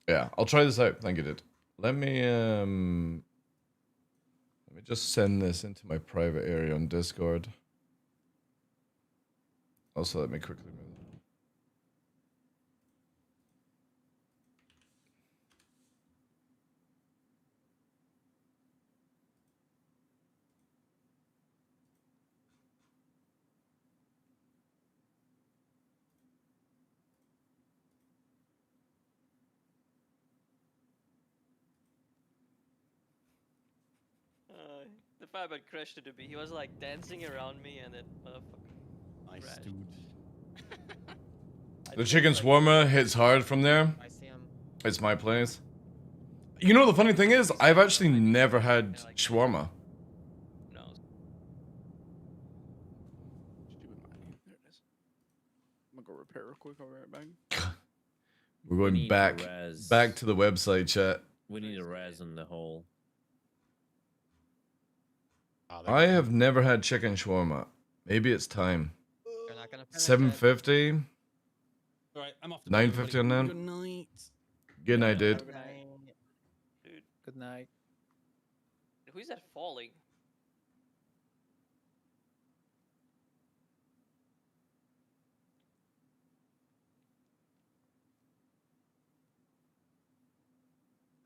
Yeah, I'll try this out. Thank you, dude. Let me just send this into my private area on Discord. Also, let me quickly move. The Firebird crashed into me. He was like dancing around me and then motherfucker. Nice, crashed. dude. The chicken shawarma hits hard from there. I see him. It's my place. You know, the funny thing is, I've actually never had shawarma. There it is. I'm gonna go repair real quick. I'll be right back. We're going back to the website, chat. We need a res in the hole. I have never had chicken shawarma. Maybe it's time. You're not gonna finish 750. All right, I'm off. 950 on that. Good night. Good night, dude. Good night. Dude, Good night. who's that falling?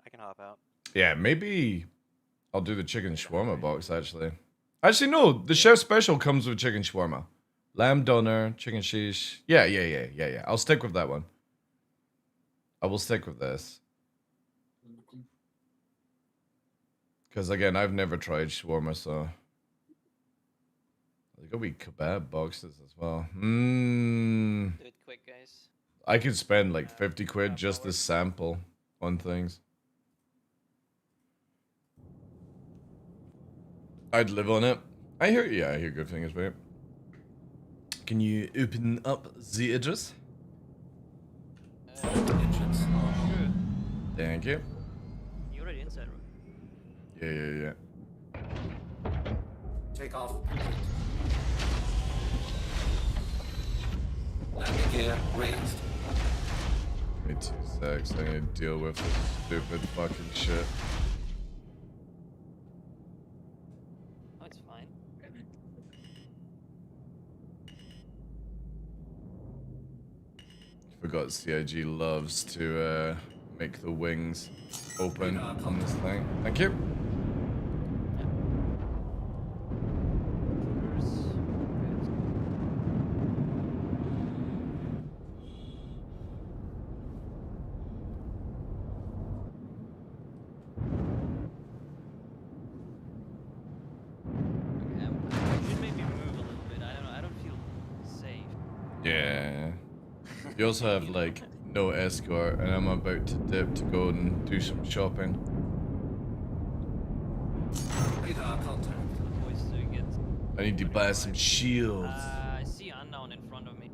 I can hop out. Yeah, maybe I'll do the chicken shawarma box, actually. Actually, no. The chef special comes with chicken shawarma. Lamb doner, chicken shish. Yeah. I'll stick with that one. I will stick with this. Because, again, I've never tried shawarma, so... There's gonna be kebab boxes as well. Do it quick, guys. I could spend like 50 quid just to sample on things. I'd live on it. I hear good things about it. Can you open up the address? Thank you. You already inside, right? Yeah. Take off. Landing gear raised. Give me 2 secs. I need to deal with this stupid fucking shit. Oh, it's fine. Forgot CIG loves to make the wings open on this thing. Thank you. You also have like no escort, and I'm about to dip to go and do some shopping. Radar contact. Voice doing it. I need to buy some shields. I see unknown in front of me.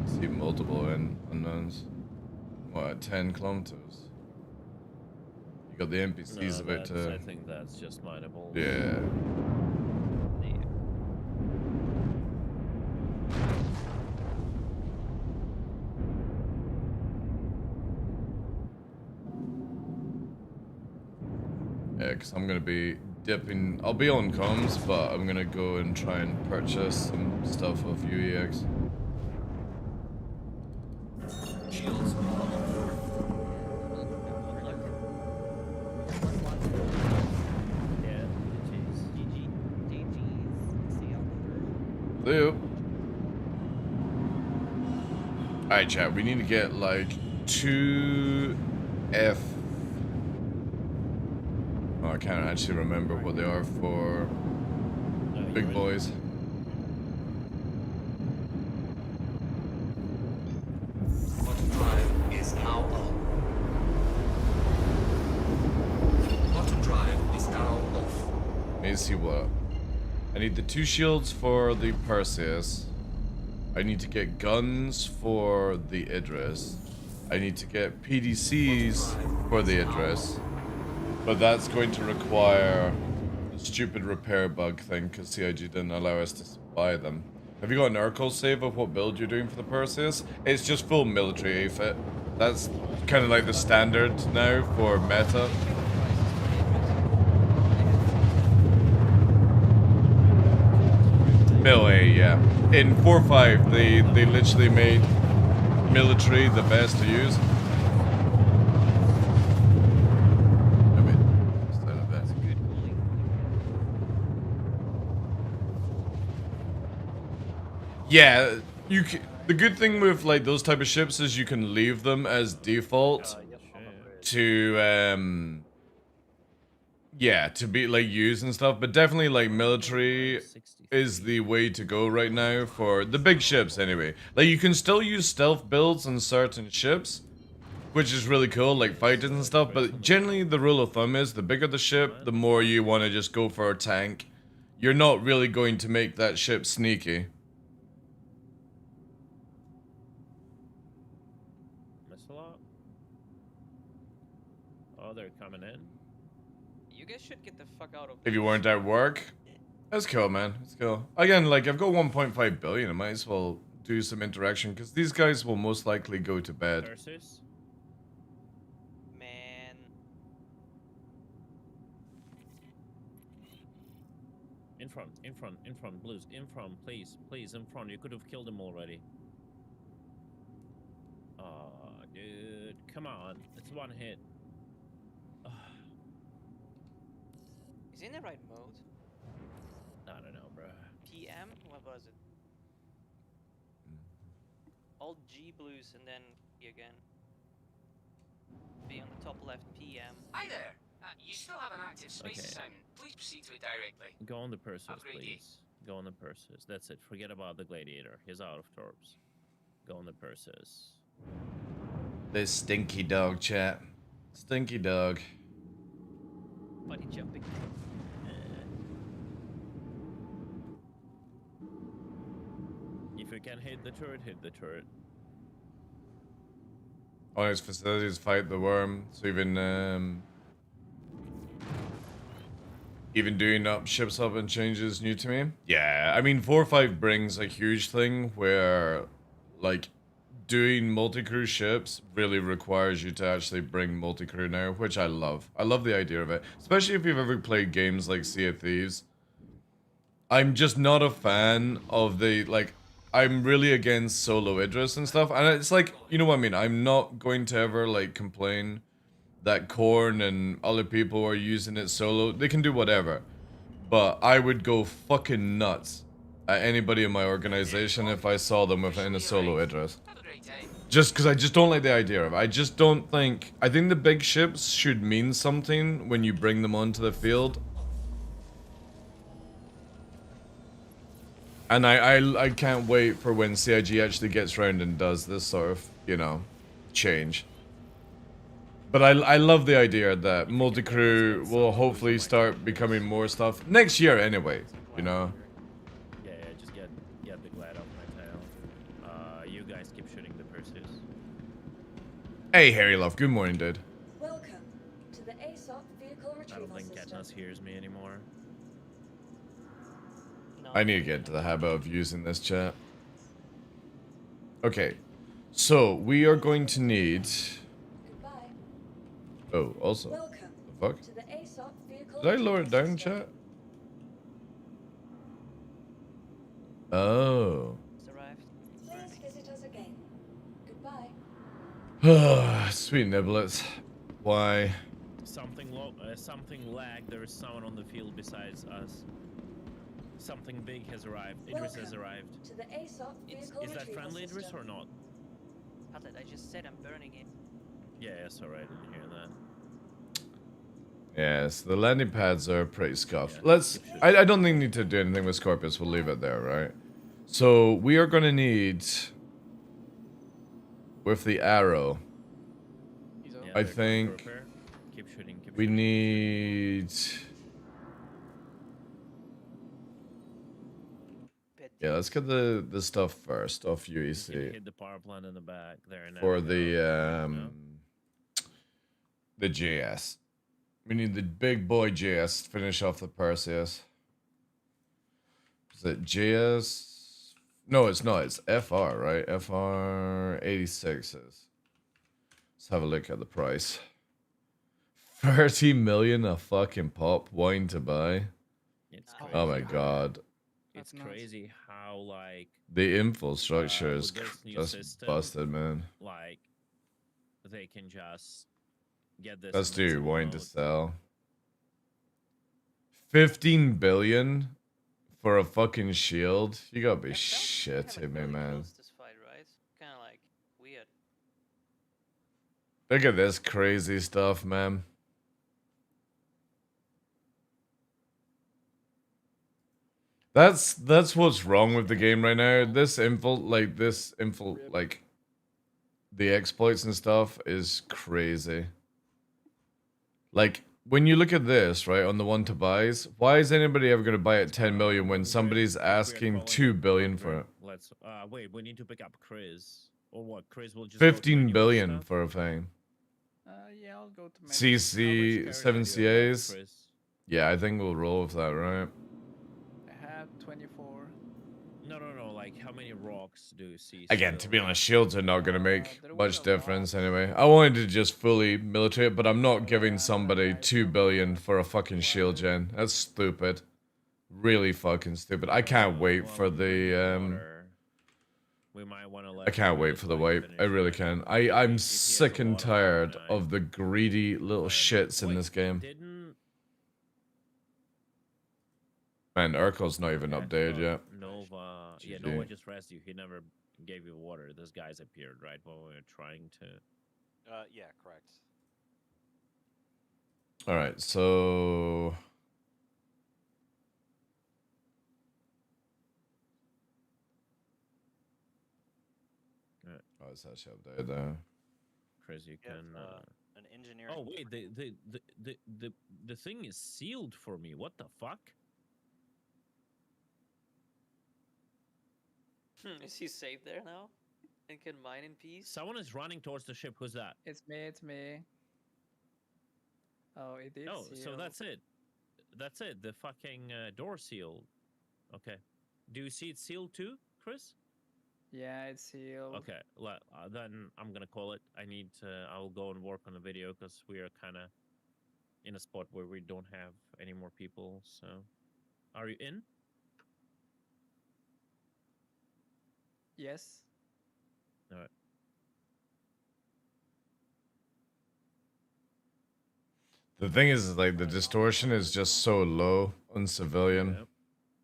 See multiple unknowns. What, 10 kilometers? You got the NPCs about to. I think that's just mineable. Yeah. Yeah, because I'm going to be dipping. I'll be on comms, but I'm going to go and try and purchase some stuff off UEX. Shields See you. Alright, chat, we need to get like 2 F. Oh, I can't actually remember what they are for big boys. Auto drive is now on. Auto drive is now off. Let me see what. I need the 2 shields for the Perseus. I need to get guns for the Idris. I need to get PDCs for the Idris. But that's going to require a stupid repair bug thing because CIG didn't allow us to buy them. Have you got an Urkel save of what build you're doing for the Perseus? It's just full military AFIT. That's kind of like the standard now for meta. Mil A, yeah. In 4.5, they literally made military the best to use. Yeah, the good thing with like those type of ships is you can leave them as default to yeah, to be like used and stuff, but definitely like military is the way to go right now for the big ships anyway. Like you can still use stealth builds on certain ships, which is really cool, like fighters and stuff, but generally the rule of thumb is the bigger the ship, the more you want to just go for a tank. You're not really going to make that ship sneaky. Oh, they're coming in. You guys should get the fuck out of. If you weren't at work, that's cool, man. Let's go. Again, like I've got 1.5 billion. I might as well do some interaction because these guys will most likely go to bed. Man. In front, Blues. In front, please, in front. You could have killed him already. Oh, dude, come on. It's one hit. Is he in the right mode? I don't know, bro. PM? What was it? Alt G Blues and then E again. Be on the top left PM. Hi there. You still have an active space assignment. Please proceed to it directly. Go on the Perseus, please. Go on the Perseus. That's it. Forget about the Gladiator. He's out of torps. Go on the Perseus. This stinky dog, chat. Stinky dog. Bunny jumping. If you can hit the turret, hit the turret. On his facilities, fight the worm. So even doing up ships up and changes new to me. Yeah, I mean 4.5 brings a huge thing where like doing multi-crew ships really requires you to actually bring multi-crew now, which I love. I love the idea of it, especially if you've ever played games like Sea of Thieves. I'm just not a fan of the like. I'm really against solo Idris and stuff, and it's like, you know what I mean? I'm not going to ever, like, complain that Korn and other people are using it solo. They can do whatever. But I would go fucking nuts at anybody in my organization if I saw them within a solo Idris. Just because I just don't like the idea of it. I just don't think... I think the big ships should mean something when you bring them onto the field. And I can't wait for when CIG actually gets round and does this sort of, you know, change. But I love the idea that multi-crew will hopefully start becoming more stuff next year anyway, you know? Yeah, just get the glad off my tail. You guys keep shooting the pursuits. Hey, Harry Love, good morning, dude. Welcome to the ASOP vehicle I retrieval don't think system. Katniss hears me anymore. I need to get into the habit of using this chat. Okay, so we are going to need... Goodbye. Oh, also, Welcome the fuck? to the ASOP vehicle Did I lower it retrieval down, system. chat? Oh. Please visit us again. Goodbye. Sweet niblets. Why? Something lagged. There is someone on the field besides us. Something big has arrived. Idris has arrived. To the ASOP vehicle Is that retrieval friendly, Idris, system. or not? Outlet, I just said I'm burning it. Yeah, it's alright. I didn't hear that. Yes, the landing pads are pretty scuffed. Let's... I don't think we need to do anything with Scorpius. We'll leave it there, right? So, we are going to need... With the arrow... I think... Keep shooting, we need... Yeah, let's get the stuff first off UEC. Hit the power plant in the back there now. For the JS. We need the big boy JS to finish off the Perseus. Is it JS? No, it's not. It's FR, right? FR 86 is. Let's have a look at the price. 30 million a fucking pop wine to buy. Oh my god. It's crazy how, like... The infrastructure is with this new just system, busted, man. Like, they can just get this... Let's do wine to sell. 15 billion for a fucking shield? You gotta be shitting me, man. This fight, right? Kind of like weird. Look at this crazy stuff, man. That's what's wrong with the game right now. This info, like the exploits and stuff is crazy. Like, when you look at this, right, on the one to buys, why is anybody ever gonna buy it 10 million when somebody's asking 2 billion for it? Let's, wait, we need to pick up Chris. Or what, Chris will just 15 billion for a thing. Yeah, I'll go to CC, 7 CAs? Yeah, I think we'll roll with that, right? I have 24. No, like, how many rocks do you see? Again, to be honest, shields are not going to make much difference anyway. I wanted to just fully military it, but I'm not giving somebody 2 billion for a fucking shield gen. That's stupid. Really fucking stupid. I can't wait for the, We might want to I can't wait for the wipe. I really can. I'm sick and tired of the greedy little shits in this game. Man, Urkel's not even updated yet. Nova, yeah, GG. Nova just rescued you. He never gave you water. Those guys appeared right when we were trying to. Yeah, correct. All right, so oh, it's actually updated there. Chris, you can. An engineering. Oh wait, the thing is sealed for me. What the fuck? Is he safe there now? And can mine in peace? Someone is running towards the ship. Who's that? It's me, it's me. Oh, it is. Oh, so sealed. that's it. That's it. The fucking door sealed. Okay. Do you see it sealed too, Chris? Yeah, it's sealed. Okay. Then I'm gonna call it. I will go and work on the video because we are kind of in a spot where we don't have any more people. So, are you in? Yes. All right. The thing is, like, the distortion is just so low on civilian. Yep.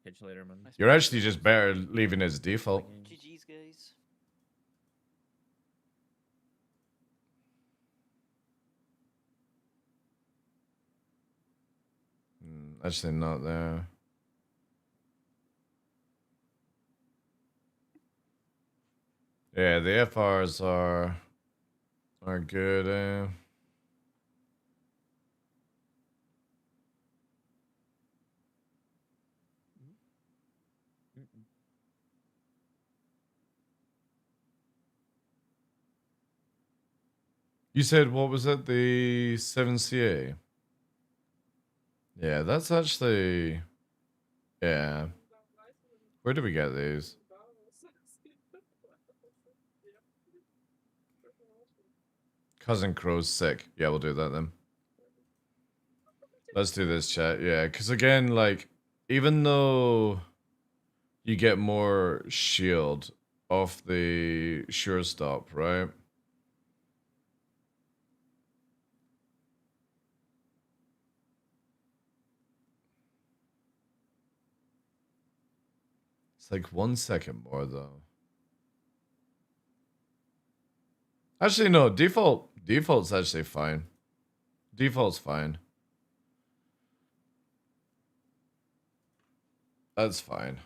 Catch you later, man. You're actually just better leaving as default. GG's, guys. Actually, not there. Yeah, the FRs are good. You said what was it? The 7CA. Yeah, that's actually. Yeah. Where do we get these? Cousin Crow's sick. Yeah, we'll do that then. Let's do this, chat. Yeah, because again, like, even though you get more shield off the sure stop, right? It's like 1 second more though. Actually, no. Default's actually fine. Default's fine. That's fine.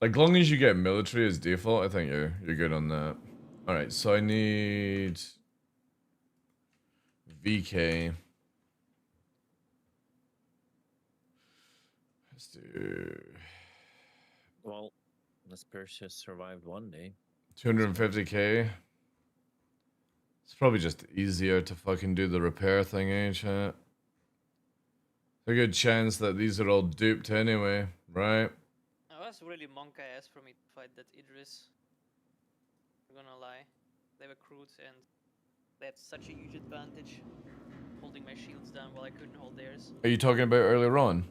Like, long as you get military as default, I think you're good on that. All right, so I need VK. Let's do. Well, the Spaceship survived one day. 250k. It's probably just easier to fucking do the repair thing, eh, chat? A good chance that these are all duped anyway, right? It was really monk ass for me to fight that Idris. I'm gonna lie. They were crude and they had such a huge advantage holding my shields down while I couldn't hold theirs. Are you talking about earlier on?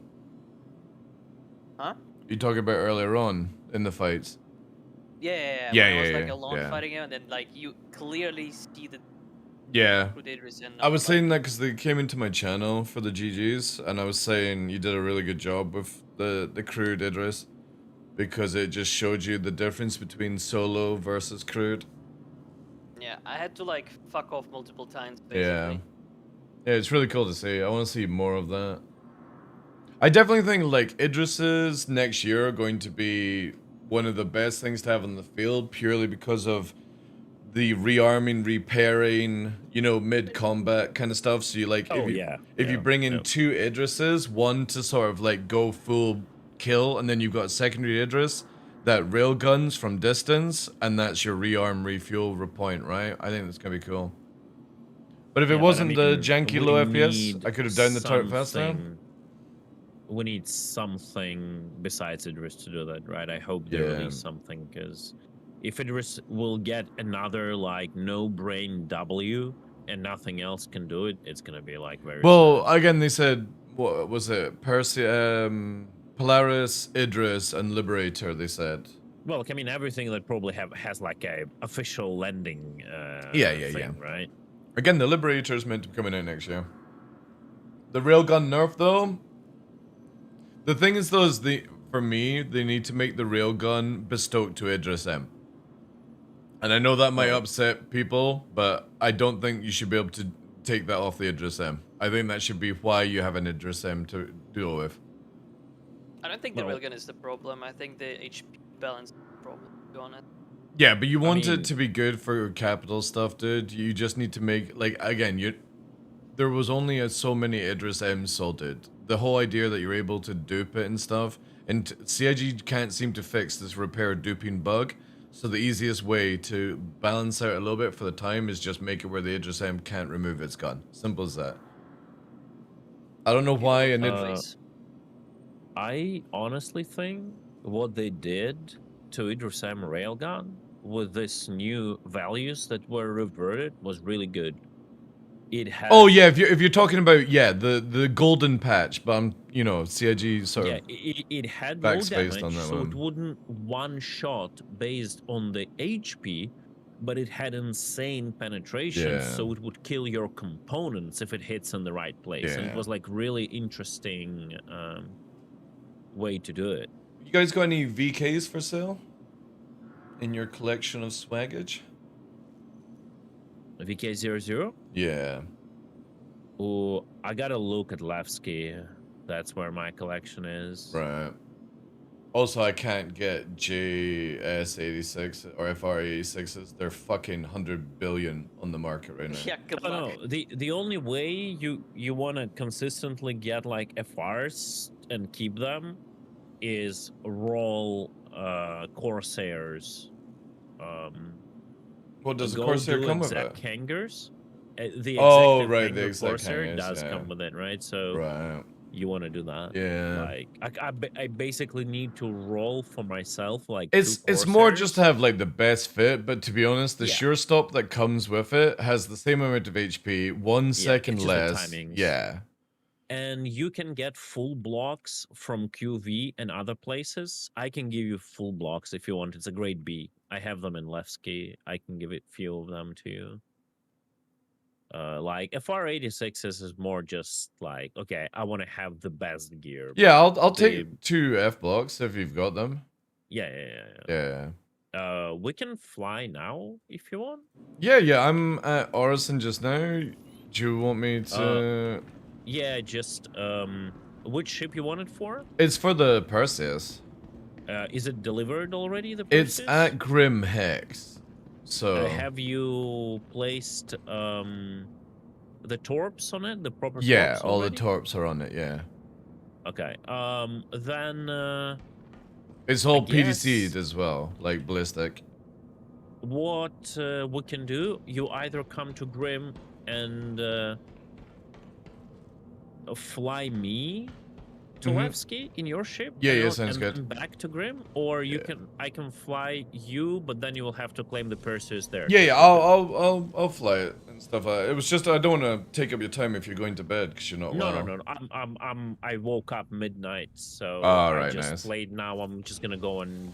Huh? You talking about earlier on in the fights? Yeah, Yeah, when I was yeah, like yeah, alone yeah. fighting him, and then like you clearly see the Yeah. crude Idris and I was saying that because they came into my channel for the GGs, and I was saying you did a really good job with the crude Idris, because it just showed you the difference between solo versus crude. Yeah, I had to like fuck off multiple times Yeah. basically. Yeah, it's really cool to see. I want to see more of that. I definitely think like Idris's next year are going to be one of the best things to have on the field, purely because of the rearming, repairing, you know, mid-combat kind of stuff. So you like, if you bring in two Idrises, one to sort of like go full kill, and then you've got a secondary Idris that rail guns from distance, and that's your rearm, refuel, repoint, right? I think that's gonna be cool. But if it wasn't the janky low FPS, I could have downed the turret faster. We need something besides Idris to do that, right? I hope they release something, because if Idris will get another like no-brain W and nothing else can do it, it's gonna be like very Well, again, they said, what was it? Polaris, Idris, and Liberator, they said. well, I mean, everything that probably has like a official landing thing, right? Again, the Liberator is meant to be coming out next year. The railgun nerf, though, the thing is, though, is for me, they need to make the railgun bestowed to Idris M. And I know that might upset people, but I don't think you should be able to take that off the Idris M. I think that should be why you have an Idris M to deal with. I don't think the railgun is the problem. I think the HP balance is the problem, to be honest. Yeah, but you want it to be good for capital stuff, dude. You just need to make, like, again, there was only so many Idris M's sold, dude. The whole idea that you're able to dupe it and stuff, and CIG can't seem to fix this repair duping bug, so the easiest way to balance out a little bit for the time is just make it where the Idris M can't remove its gun. Simple as that. I don't know why an Idris... I honestly think what they did to Idris M railgun with this new values that were reverted was really good. It had... Oh yeah, if you're talking about the golden patch, but I'm CIG sort of it had no backspaced damage, on that so one. it wouldn't one shot based on the HP, but it had insane penetration, so it would kill your components if it hits in the right place. And it was like really interesting way to do it. You guys got any VKs for sale in your collection of swaggage? VK00? Yeah. Oh, I gotta look at Levski. That's where my collection is. Right. Also, I can't get JS86 or FR86s. They're fucking 100 billion on the market right now. Yeah, good No, luck. no. The only way you want to consistently get like FRs and keep them is roll Corsairs. What does the Go Corsair do come with exec it? hangers. The Oh, executive right, the hanger exec Corsair hangers, does yeah. come with it, right? So Right. you want to do that. Yeah. Like I basically need to roll for myself like It's more just to have like the best fit, but to be honest, the Yeah. sure stop that comes with it has the same amount of HP, 1 second it's just the less. timings. Yeah. And you can get full blocks from QV and other places. I can give you full blocks if you want. It's a grade B. I have them in Levski. I can give it few of them to you. Like FR86s is more just like, okay, I want to have the best gear. Yeah, I'll take 2 F blocks if you've got them. Yeah. We can fly now if you want. Yeah, I'm at Orison just now. Do you want me to... Yeah, just which ship you want it for? It's for the Perseus. Is it delivered already, the Perseus? It's at Grim Hex. So have you placed the torps on it? The proper yeah, torps all already? the torps are on it, yeah. Okay. Then It's all I guess PDC'd as well, like ballistic. what we can do, you either come to Grim and fly me to Levski in your ship. Yeah, sounds and good. then back to Grim, or I can fly you, but then you will have to claim the Perseus there. Yeah, I'll fly it and stuff. It was just I don't want to take up your time if you're going to bed because you're not well. No. I woke up midnight, so Oh, I right, just nice. played. Now I'm just gonna go and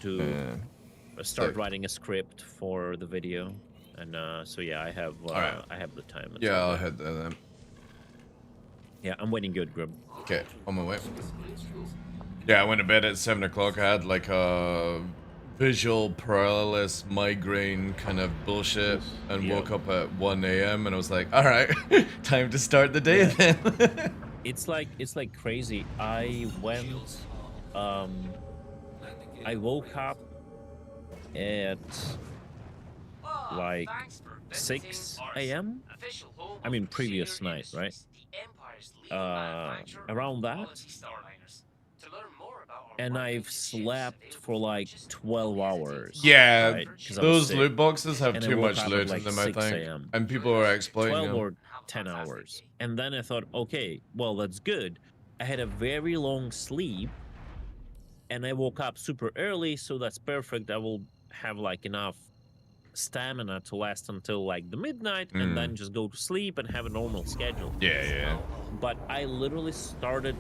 start writing a script for the video, and so yeah, I have I have the time. It's Yeah, all I'll good. head there then. Yeah, I'm waiting good, Grim. Okay, on my way. Yeah, I went to bed at 7 o'clock. I had like a visual paralysis, migraine kind of bullshit, and woke up at 1 a.m. and I was like, all right, time to start the day then. It's like crazy. I woke up at like 6 a.m. I mean, previous night, right? Around that. And I've slept for like 12 hours. Yeah, right? those loot boxes have And I too woke much up at, loot like, in them, I 6 think. a.m. And people are exploiting 12 them. or 10 hours. And then I thought, okay, well, that's good. I had a very long sleep and I woke up super early, so that's perfect. I will have like enough stamina to last until like the midnight and then just go to sleep and have a normal schedule. Yeah. But I literally started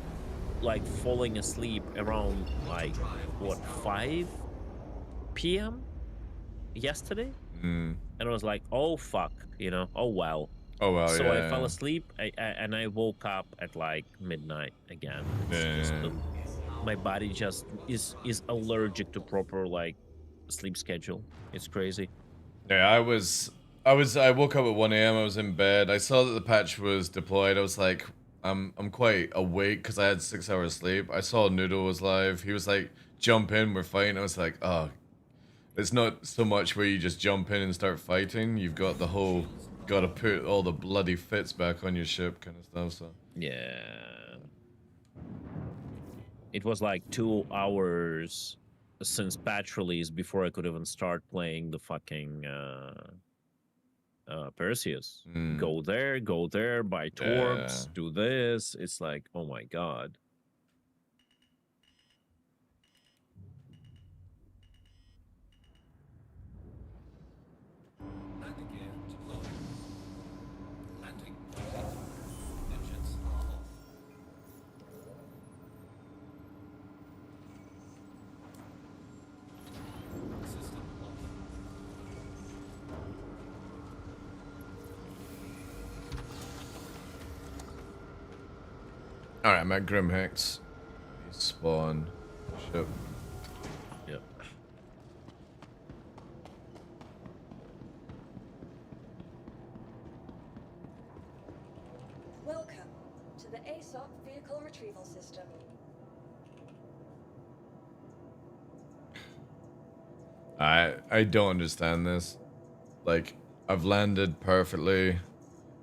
like falling asleep around like what 5 p.m. yesterday, and I was like, oh fuck, oh well. Oh well. So yeah, I fell asleep and I woke up at like midnight again. My body just is allergic to proper like sleep schedule. It's crazy. Yeah, I woke up at 1 a.m. I was in bed. I saw that the patch was deployed. I was like, I'm quite awake because I had 6 hours sleep. I saw Noodle was live. He was like, jump in, we're fighting. I was like, oh, it's not so much where you just jump in and start fighting. You've got the whole, gotta put all the bloody fits back on your ship kind of stuff. So yeah, it was like 2 hours since patch release before I could even start playing the fucking Perseus. Go there, buy torps, do this. It's like, oh my god. alright, I'm at Grim Hex. Spawn ship. Yep. Welcome to the ASOP Vehicle Retrieval System. I don't understand this. Like, I've landed perfectly.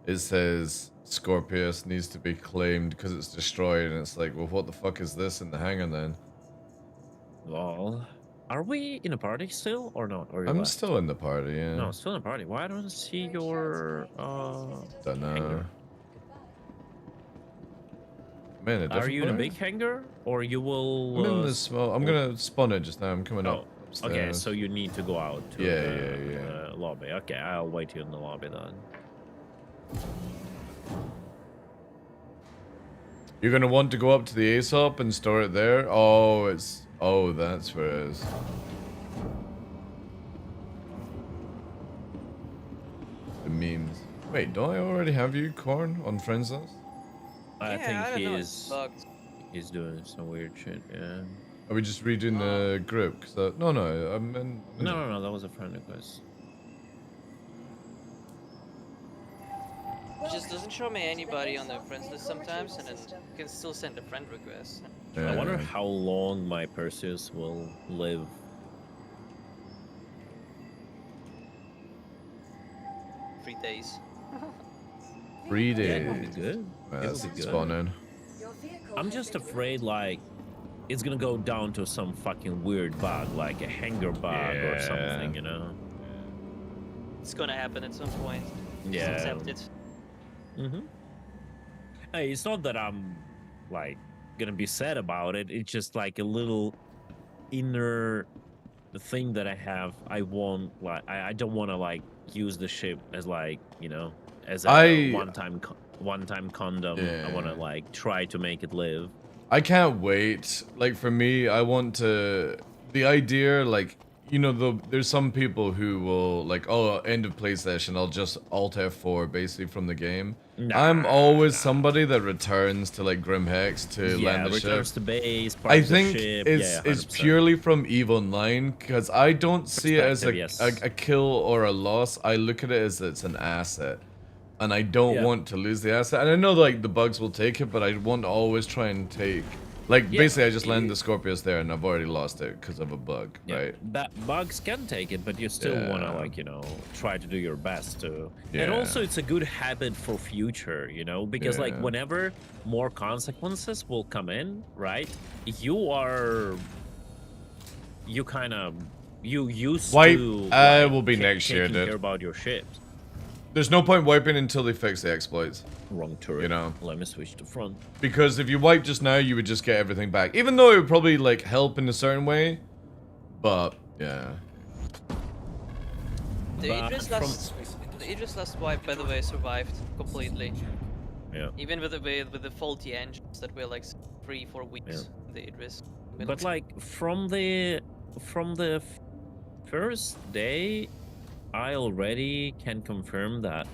It says Scorpius needs to be claimed because it's destroyed, and it's like, well, what the fuck is this in the hangar then? Well, are we in a party still or not? Or you I'm left? still in the party, yeah. No, still in a party. Why don't I see your Don't know. hangar? Man, Are you in a big hangar, or you will? I'm in the small. I'm gonna spawn it just now. I'm coming up upstairs. Okay, so you need to go out to yeah. the lobby. Okay, I'll wait you in the lobby then. You're gonna want to go up to the Aesop and store it there? Oh, that's where it is. The memes. Wait, don't I already have you, Corn, on friends list? I I think don't know, he's doing some weird shit. Yeah. Are we just redoing the group? Cause no, I'm in. No, that was a friend request. It just doesn't show me anybody on the friends list sometimes, and then you can still send a friend request. I wonder how long my Perseus will live. Three days. 3 days. Yeah, it'll be good. Well, It'll that's be good. spawning. I'm just afraid, like, it's gonna go down to some fucking weird bug, like a hanger bug or something, you know? It's gonna happen at some point. Yeah. Just accept it. Hey, it's not that I'm, like, gonna be sad about it. It's just like a little inner thing that I have. I won't, like, I don't want to, like, use the ship as, like, you know, as a one-time condom. I want to, like, try to make it live. I can't wait. Like, for me, I want to... The idea, like, you know, there's some people who will, like, oh, end of play session, I'll just Alt F4 basically from the game. I'm always somebody that returns to, like, Grim Hex to land the ship. Returns to base, I think it's purely from EVE Online, because I don't see it as a kill or a loss. I look at it as it's an asset. And I don't want to lose the asset. And I know, like, the bugs will take it, but I want to always try and take... Like, basically, I just landed the Scorpius there, and I've already lost it because of a bug, right? Bugs can take it, but you still want to, like, you know, try to do your best to... And also, it's a good habit for future, you know? Because, like, whenever more consequences will come in, right? You kind of... You used to... will be next year, dude. Care about your ships. There's no point wiping until they fix the exploits. Wrong turret. You know? Let me switch to front. Because if you wipe just now, you would just get everything back. Even though it would probably, like, help in a certain way. But, yeah. The Idris last wipe, by the way, survived completely. Yeah. Even with the faulty engines that were, like, 3-4 weeks in the Idris. But, like, from the first day... I already can confirm that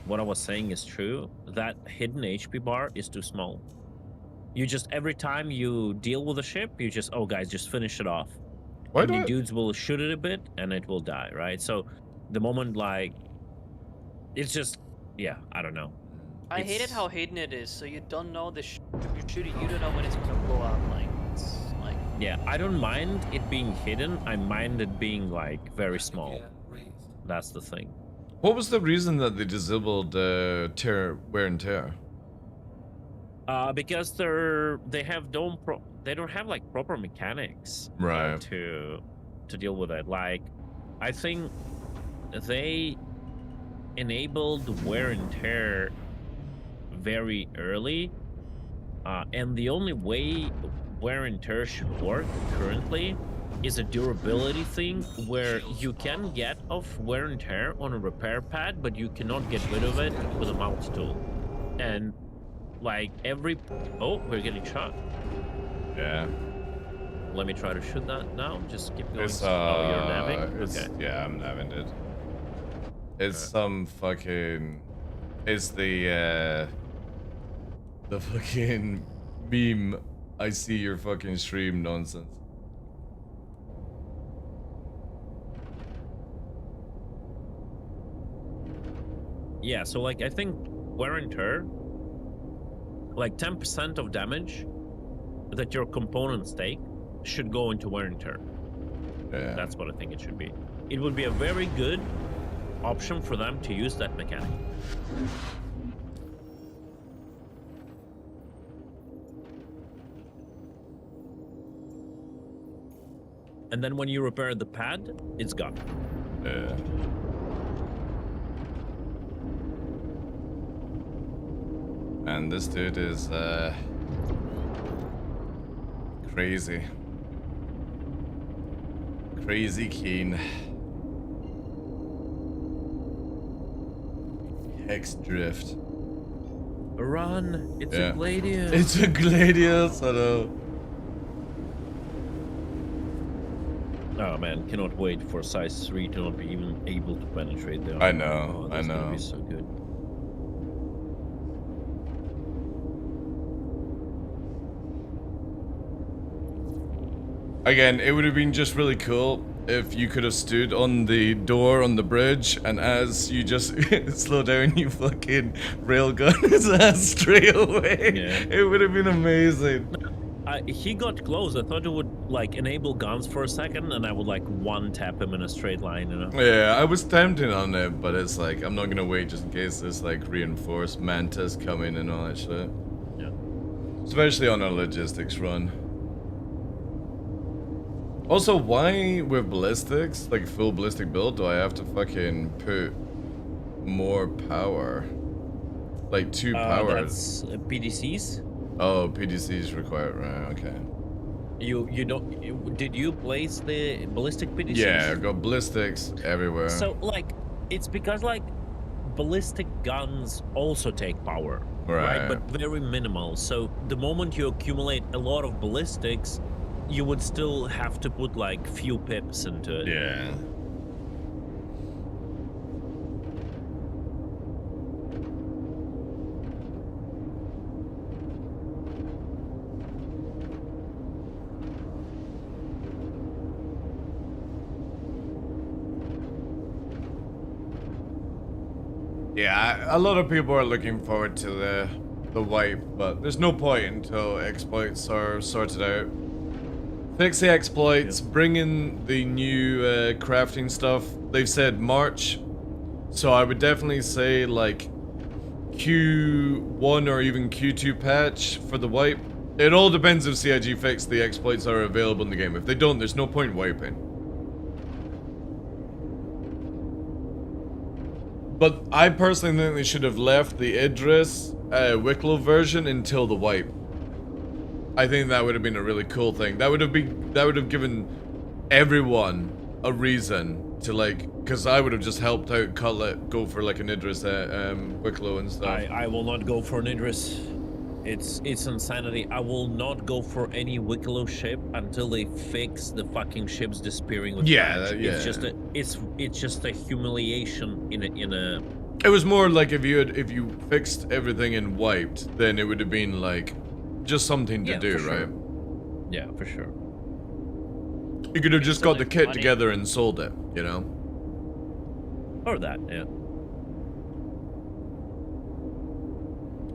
what I was saying is true. That hidden HP bar is too small. You just, every time you deal with a ship, you just, oh guys, just finish it off. And the dudes will shoot it a bit and it will die, right? So the moment, like, it's just, yeah, I don't know. I hated how hidden it is, so you don't know the you're shooting, you don't know when it's gonna blow up, like, it's like... Yeah, I don't mind it being hidden, I mind it being, like, very small. That's the thing. What was the reason that they disabled wear and tear? Because they don't have like proper mechanics, right, to deal with it. Like, I think they enabled wear and tear very early, and the only way wear and tear should work currently is a durability thing where you can get off wear and tear on a repair pad, but you cannot get rid of it with a mouse tool. And like oh, we're getting shot. Yeah. Let me try to shoot that now. Just keep going. It's, you're navving? Okay. Yeah, I'm navving, dude. It's some fucking... It's the fucking meme, I see your fucking stream nonsense. Yeah, so like I think wear and tear, like 10% of damage that your components take should go into wear and tear. Yeah. That's what I think it should be. It would be a very good option for them to use that mechanic. And then when you repair the pad, it's gone. Yeah. And this dude is crazy. Crazy keen. Hex drift. Run! It's Yeah. a Gladius! It's a Gladius, I know. Oh man, cannot wait for size 3 to not be even able to penetrate the armor. I know, Oh, I that's gonna know. be so good. Again, it would have been just really cool if you could have stood on the door on the bridge, and as you just slow down, you fucking railgun his ass straight away. Yeah. It would have been amazing. He got close. I thought it would like enable guns for a second, and I would like one tap him in a straight line, you know? Yeah, I was tempted on it, but it's like, I'm not gonna wait just in case there's like reinforced mantis coming and all that shit. Yeah. Especially on a logistics run. Also, why with ballistics, like full ballistic build, do I have to fucking put more power? Like 2 power. That's PDCs. Oh, PDCs required, right? Okay. You don't. Did you place the ballistic PDCs? Yeah, I've got ballistics everywhere. So like, it's because like ballistic guns also take power, right? But very minimal. So the moment you accumulate a lot of ballistics, you would still have to put like few pips into it. Yeah. Yeah, a lot of people are looking forward to the wipe, but there's no point until exploits are sorted out. Fix the exploits, bring in the new crafting stuff. They've said March, so I would definitely say like Q1 or even Q2 patch for the wipe. It all depends if CIG fix the exploits that are available in the game. If they don't, there's no point wiping. But I personally think they should have left the Idris Wicklow version until the wipe. I think that would have been a really cool thing. That would have given everyone a reason to like, because I would have just helped out Cutlet go for like an Idris Wicklow and stuff. I will not go for an Idris. It's insanity. I will not go for any Wicklow ship until they fix the fucking ships disappearing with patch. It's just a humiliation in a. It was more like if you fixed everything and wiped, then it would have been like just something to do, right? Yeah, for sure. You could have just got the kit together and sold it, you know? Or that, yeah.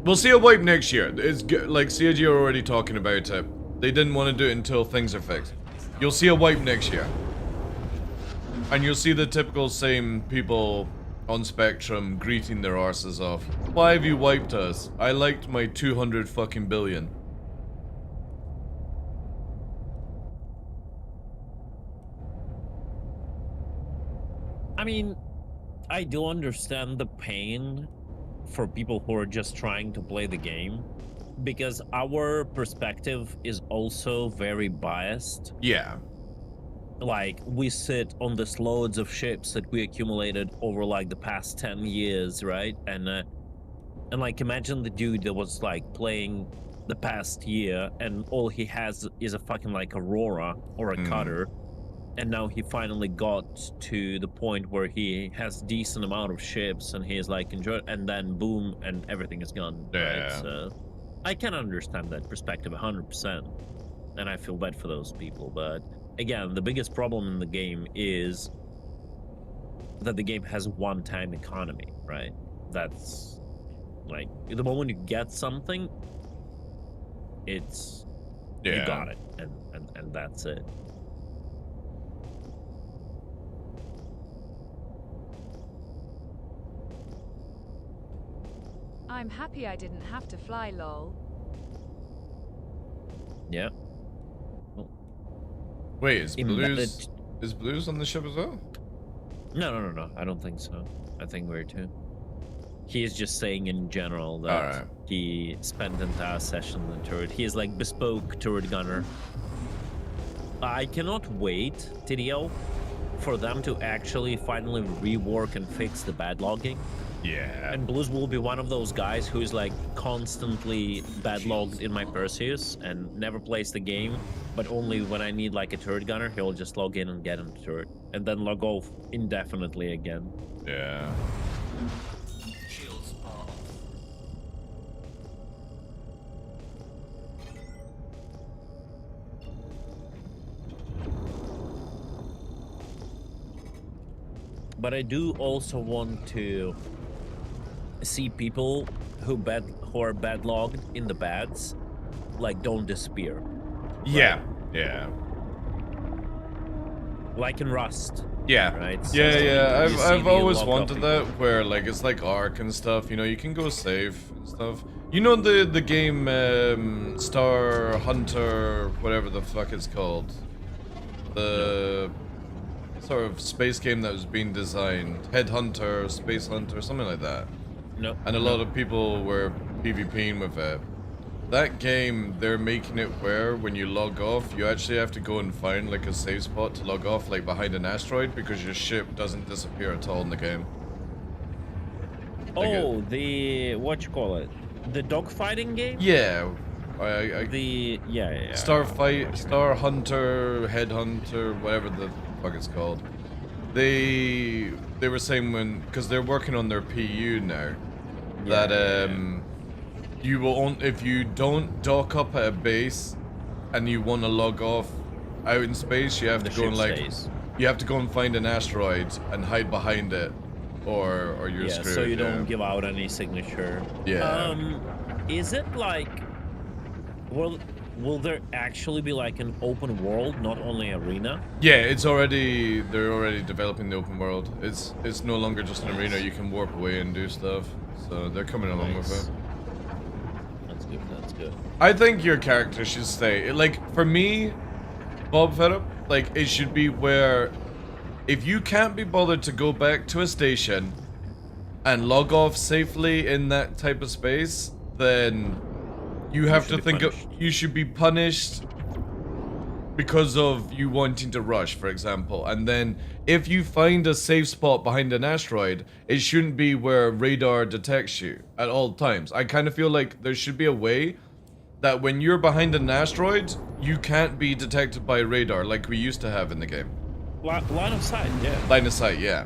We'll see a wipe next year. It's like CIG are already talking about it. They didn't want to do it until things are fixed. You'll see a wipe next year. And you'll see the typical same people on Spectrum greeting their arses off. Why have you wiped us? I liked my 200 fucking billion. I mean, I do understand the pain for people who are just trying to play the game, because our perspective is also very biased. Yeah. Like, we sit on this loads of ships that we accumulated over like the past 10 years, right? And like, imagine the dude that was like playing the past year and all he has is a fucking like Aurora or a Cutter, and now he finally got to the point where he has decent amount of ships and he's like enjoyed, and then boom, and everything is gone. Yeah. Right? So I can understand that perspective 100%, and I feel bad for those people. But again, the biggest problem in the game is that the game has one-time economy, right? That's like the moment you get something, it's you got it, and that's it. I'm happy I didn't have to fly, lol. Yeah. Wait, is Embedded- Blues on the ship as well? No. I don't think so. I think we're two. He is just saying in general that Alright. he spent the entire session on the turret. He is like bespoke turret gunner. I cannot wait, TDL, for them to actually finally rework and fix the bad logging. Yeah. And Blues will be one of those guys who's like constantly bad logged in my Perseus and never plays the game, but only when I need like a turret gunner, he'll just log in and get in the turret and then log off indefinitely again. Yeah. Shields are off. But I do also want to see people who are bad logged in the bads, like don't disappear. Yeah. Yeah. Like in Rust. Yeah. Right. Yeah. You see I've the always log wanted up that, where like it's like Ark and stuff. You know, you can go save and stuff. You know the game Star Hunter, whatever the fuck it's called, the sort of space game that was being designed, Headhunter, Space Hunter, something like that. No. And a lot of people were PvPing with it. That game, they're making it where when you log off, you actually have to go and find like a safe spot to log off, like behind an asteroid, because your ship doesn't disappear at all in the game. Oh, the what you call it? The dogfighting game? Yeah. Yeah. Starfight, Star Hunter, Headhunter, whatever the fuck it's called. They were saying because they're working on their PU now, that you will if you don't dock up at a base and you want to log off out in space, you have to go and you have to go and find an asteroid and hide behind it, or you're screwed. So you don't give out any signature. Yeah. Is it like, will there actually be like an open world, not only arena? Yeah, they're already developing the open world. It's no longer just an arena. You can warp away and do stuff. So they're coming along with it. That's good. I think your character should stay. Like, for me, Bob Feddup, like, it should be where if you can't be bothered to go back to a station and log off safely in that type of space, then you have to think you should be punished because of you wanting to rush, for example. And then if you find a safe spot behind an asteroid, it shouldn't be where radar detects you at all times. I kind of feel like there should be a way that when you're behind an asteroid, you can't be detected by radar like we used to have in the game. Line of sight, yeah. Line of sight, yeah.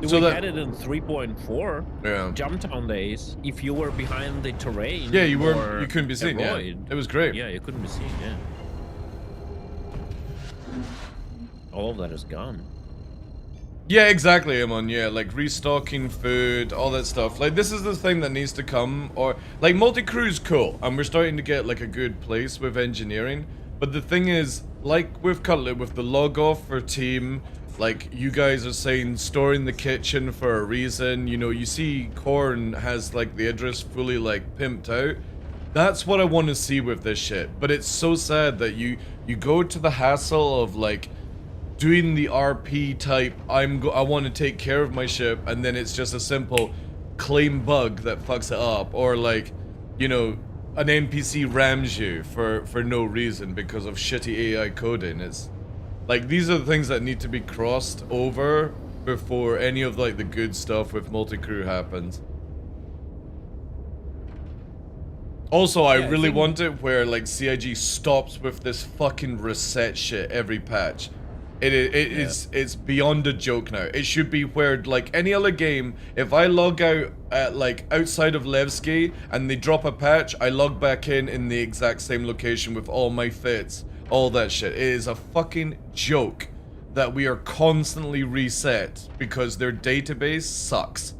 We had it in 3.4. Yeah. Jumptown days. If you were behind the terrain, Yeah, you couldn't be seen. Yeah, it was great. Yeah, you couldn't be seen. Yeah. All of that is gone. Yeah, exactly, Amon. Yeah, like restocking food, all that stuff. Like, this is the thing that needs to come. Or like, multi-crew's cool, and we're starting to get like a good place with engineering. But the thing is, like with Cutlet, with the log off for team, like you guys are saying, storing the kitchen for a reason. You know, you see Korn has like the Idris fully like pimped out. That's what I want to see with this shit. But it's so sad that you go to the hassle of like doing the RP type, I want to take care of my ship, and then it's just a simple claim bug that fucks it up, or like, you know, an NPC rams you for no reason because of shitty AI coding. It's like, these are the things that need to be crossed over before any of like the good stuff with multi-crew happens. Also, I really want it where like CIG stops with this fucking reset shit every patch. It's beyond a joke now. It should be where, like any other game, if I log out at like outside of Levski and they drop a patch, I log back in the exact same location with all my fits, all that shit. It is a fucking joke that we are constantly reset because their database sucks.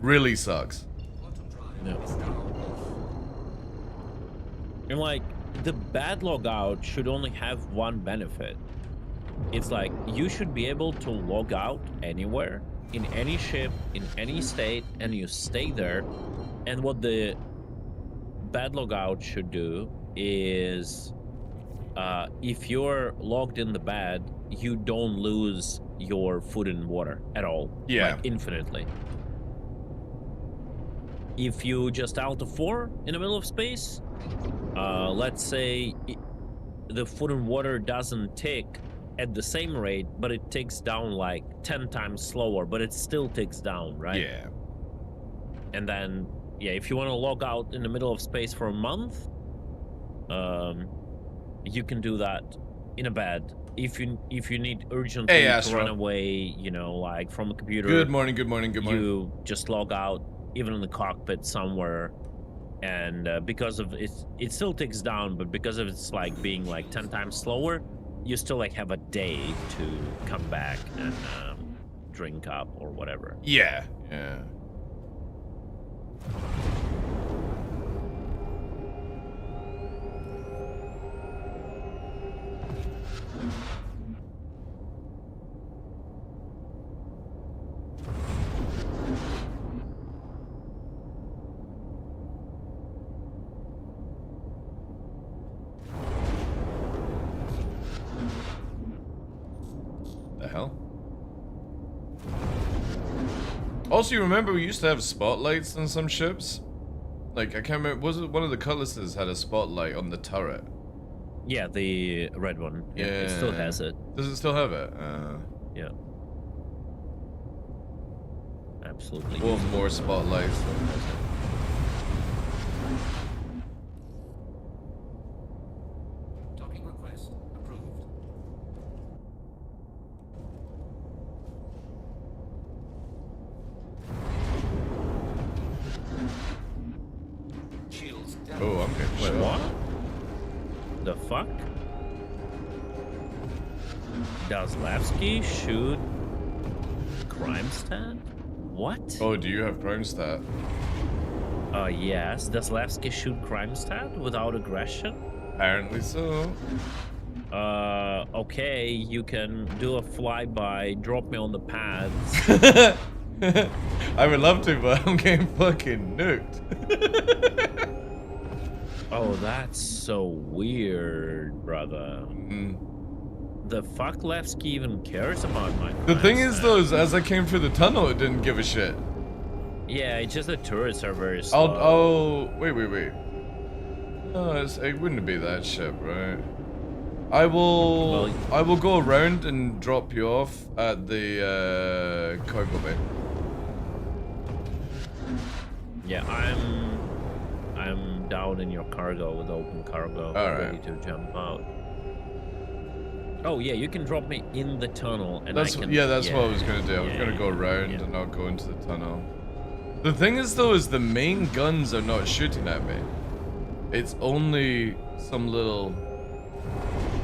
Really sucks. Yeah. And like, the bad logout should only have one benefit. It's like, you should be able to log out anywhere, in any ship, in any state, and you stay there And what the bad logout should do is, if you're logged in the bad, you don't lose your food and water at all. Yeah. Like infinitely. If you just out of 4 in the middle of space, let's say the food and water doesn't tick at the same rate, but it ticks down like 10 times slower, but it still ticks down, right? Yeah. And then, yeah, if you want to log out in the middle of space for a month, you can do that in a bed. If you need urgently to run away, you know, like from a computer. Good morning, good morning, good morning. You just log out, even in the cockpit somewhere, and because of it still ticks down, but because of it's like being like 10 times slower, you still like have a day to come back and drink up or whatever. Yeah. Yeah. The hell? Also, you remember we used to have spotlights on some ships? Like, I can't remember, was it one of the cutlasses had a spotlight on the turret? Yeah, the red one. Yeah, it still has it. Does it still have it? Yeah. Absolutely. Or more spotlights. Docking request approved. Shields down. Oh, I'm getting shot. What? The fuck? Does Lavsky shoot crime stat? What? Oh, do you have crime stat? Yes. Does Lavsky shoot crime stat without aggression? Apparently so. Okay, you can do a flyby, drop me on the pads. I would love to, but I'm getting fucking nuked. Oh, that's so weird, brother. The fuck Levski even cares about my The thing crime is, stat? though, is as I came through the tunnel, it didn't give a shit. Yeah, it's just the turrets are very slow. Oh, wait. No, it wouldn't be that ship, right? I will go around and drop you off at the cargo bay. Yeah, I'm down in your cargo with open cargo, ready to jump out. Oh yeah, you can drop me in the tunnel, and That's I can. that's what I was gonna do. I was gonna go around and not go into the tunnel. The thing is, though, is the main guns are not shooting at me. It's only some little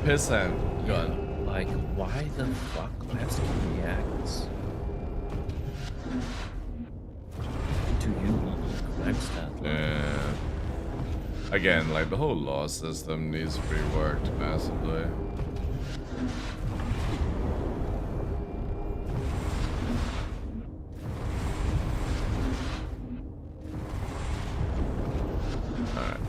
pissant gun. Like, why the fuck Lavsky reacts to you crime stat? Yeah. Again, like the whole law system needs to be reworked massively. Alright.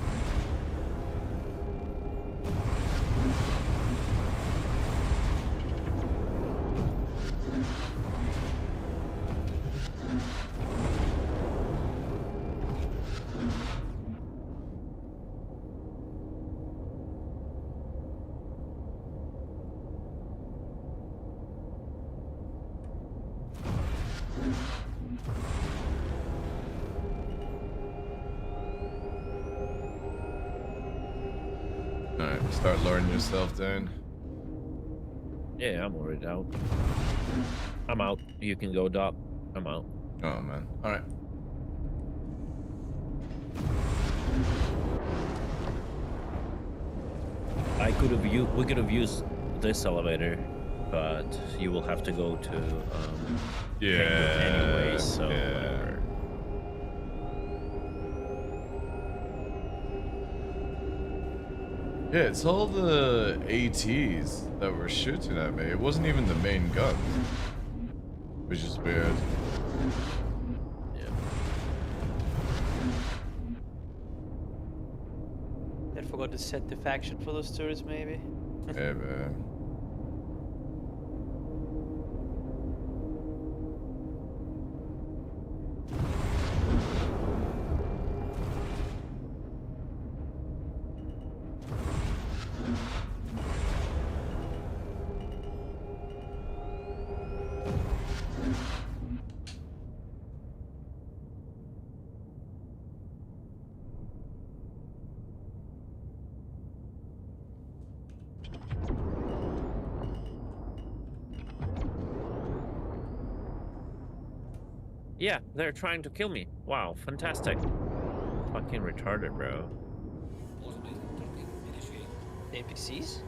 Alright, start lowering yourself down. Yeah, I'm already out. I'm out. You can go, Doc. I'm out. Oh man. Alright. We could have used this elevator, but you will have to go to Penguin anyway, so whatever. Yeah, it's all the ATs that were shooting at me. It wasn't even the main gun, which is weird. forgot to set the faction for those turrets, maybe. Yeah, man. Yeah, they're trying to kill me. Wow, fantastic. Fucking retarded, bro. NPCs?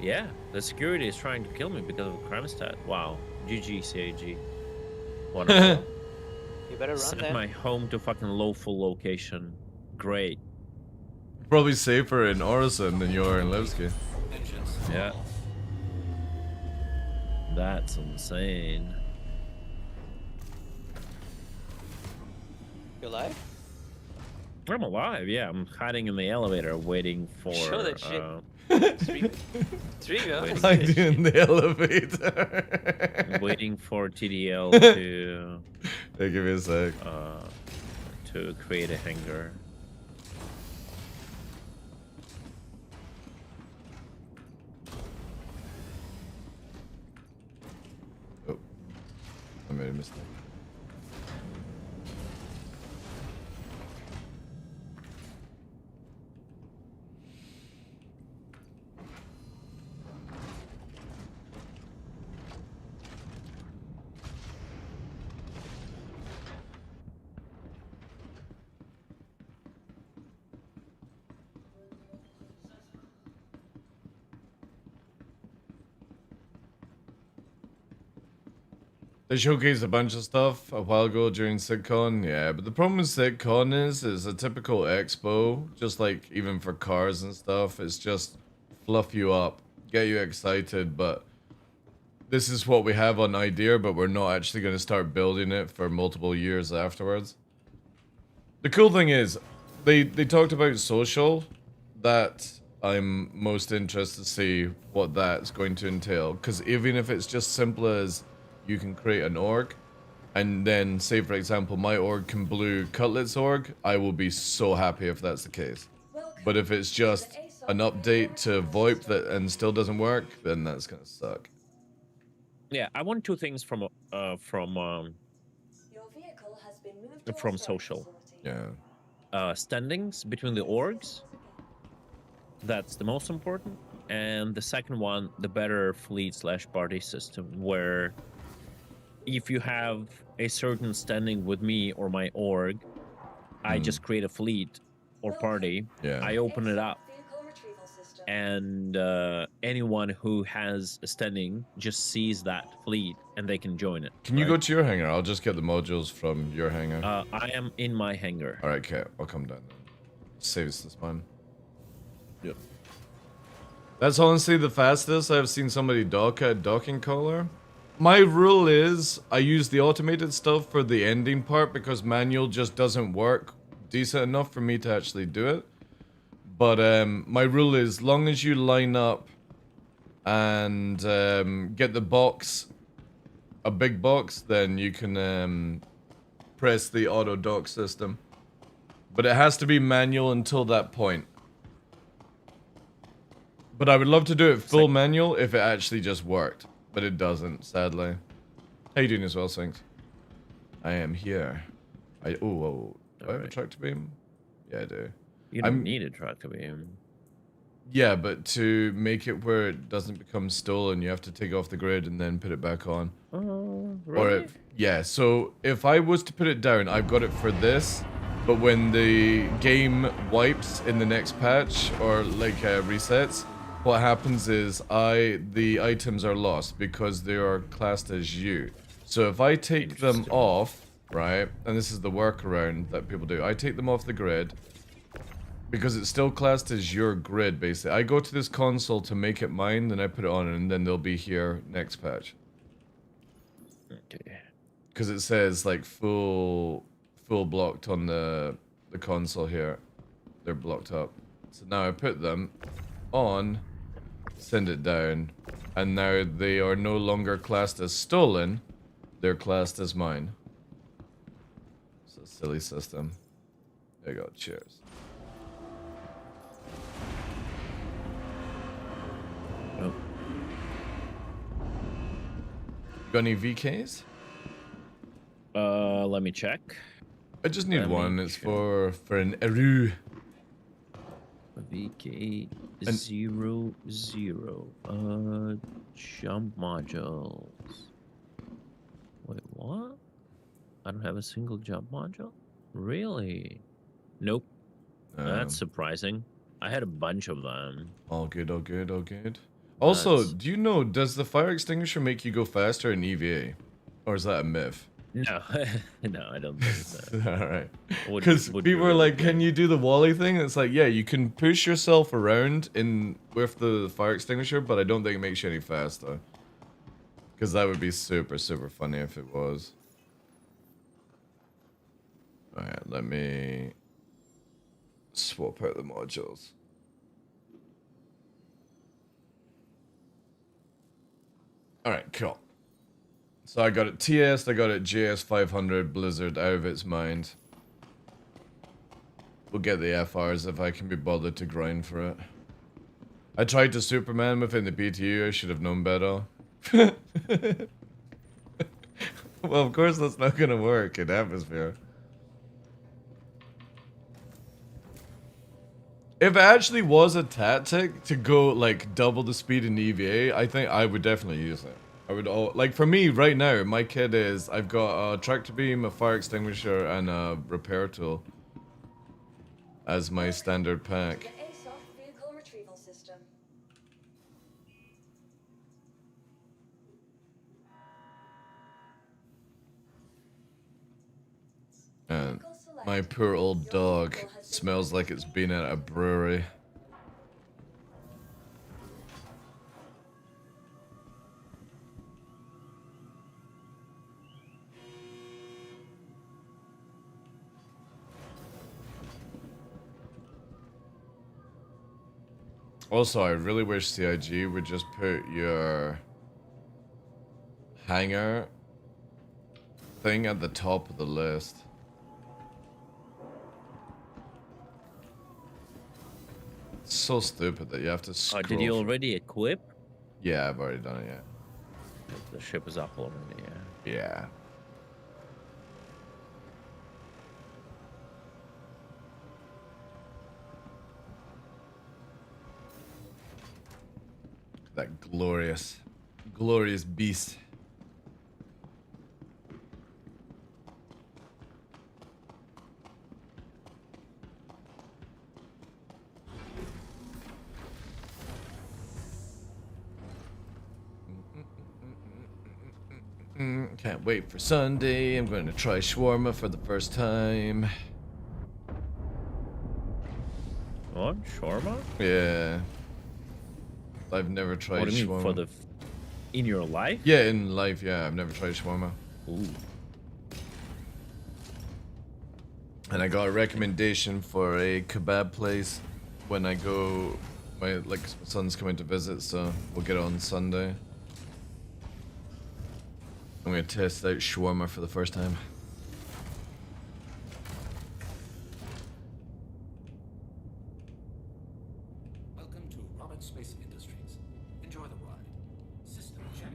Yeah, the security is trying to kill me because of crime stat. Wow. GG, CAG. Wonderful. You better run Set then. my home to fucking lawful location. Great. Probably safer in Orison than you are in Levski. Yeah. That's insane. You alive? I'm alive, yeah. I'm hiding in the elevator waiting for... Show that shit. Trigo. Hiding in the elevator. Waiting for TDL to... Hey, give me a sec. To create a hangar. Oh. I made a mistake. They showcased a bunch of stuff a while ago during SitCon, yeah, but the problem with SitCon is a typical expo, just like even for cars and stuff, it's just fluff you up, get you excited, but this is what we have on idea, but we're not actually going to start building it for multiple years afterwards. The cool thing is, they talked about social, that I'm most interested to see what that's going to entail, because even if it's just simple as you can create an org, and then say for example my org can blue Cutlet's org, I will be so happy if that's the case. But if it's just an update to VoIP that and still doesn't work, then that's gonna suck. Yeah, I want two things from Your vehicle has been moved to our storage social. facility. Yeah. Standings between the orgs. That's the most important. And the second one, the better fleet/party system, where if you have a certain standing with me or my org, I just create a fleet or party. Yeah. I open it up, and anyone who has a standing just sees that fleet and they can join it. Can you go to your hangar? I'll just get the modules from your hangar. I am in my hangar. Alright, okay, I'll come down then. Saves this one. Yep. That's honestly the fastest I've seen somebody dock at docking collar. My rule is I use the automated stuff for the ending part because manual just doesn't work decent enough for me to actually do it. But my rule is long as you line up and get the box, a big box, then you can press the auto dock system. But it has to be manual until that point. But I would love to do it full manual if it actually just worked. But it doesn't, sadly. How you doing as well, Sinks? I am here. Do I have a tractor beam? Yeah, I do. You don't need a tractor beam. Yeah, but to make it where it doesn't become stolen, you have to take off the grid and then put it back on. Oh, really? Yeah, so if I was to put it down, I've got it for this. But when the game wipes in the next patch or like resets, what happens is the items are lost because they are classed as you. So if I take them off, right, and this is the workaround that people do, I take them off the grid because it's still classed as your grid, basically. I go to this console to make it mine, then I put it on, and then they'll be here next patch. Okay. Because it says like full blocked on the console here. They're blocked up. So now I put them on, send it down, and now they are no longer classed as stolen, they're classed as mine. It's a silly system. There you go, cheers. Oh. Got any VKs? Let me check. I just need one. It's for an Eru. VK 00. Jump modules. Wait, what? I don't have a single jump module? Really? Nope. That's surprising. I had a bunch of them. All good, all good, all good. Also, do you know, does the fire extinguisher make you go faster in EVA? Or is that a myth? No, no, I don't think so. Alright. Because people are like, can you do the Wally thing? It's like, yeah, you can push yourself around with the fire extinguisher, but I don't think it makes you any faster. Because that would be super, super funny if it was. Alright, let me swap out the modules. Alright, cool. So I got it TS, I got it JS 500 Blizzard out of its mind. We'll get the FRs if I can be bothered to grind for it. I tried to Superman within the BTU, I should have known better. Well, of course that's not gonna work in Atmosphere. If it actually was a tactic to go like double the speed in EVA, I think I would definitely use it. I would like for me right now, my kit is I've got a tractor beam, a fire extinguisher, and a repair tool as my standard pack. The ASOF vehicle retrieval system. And my poor old dog smells like it's been at a brewery. Also, I really wish CIG would just put your hangar thing at the top of the list. It's so stupid that you have to scroll. Did you already equip? Yeah, I've already done it, yeah. The ship is up already, yeah. Yeah. That glorious, glorious beast. Can't wait for Sunday. I'm going to try shawarma for the first time. What? Shawarma? Yeah. I've never tried shawarma. What do you mean, for the... in your life? Yeah, in life, yeah. I've never tried shawarma. Ooh. And I got a recommendation for a kebab place when I go... My son's coming to visit, so we'll get it on Sunday. I'm gonna test out shawarma for the first time. Welcome to Robert Space Industries. Enjoy the ride. System check.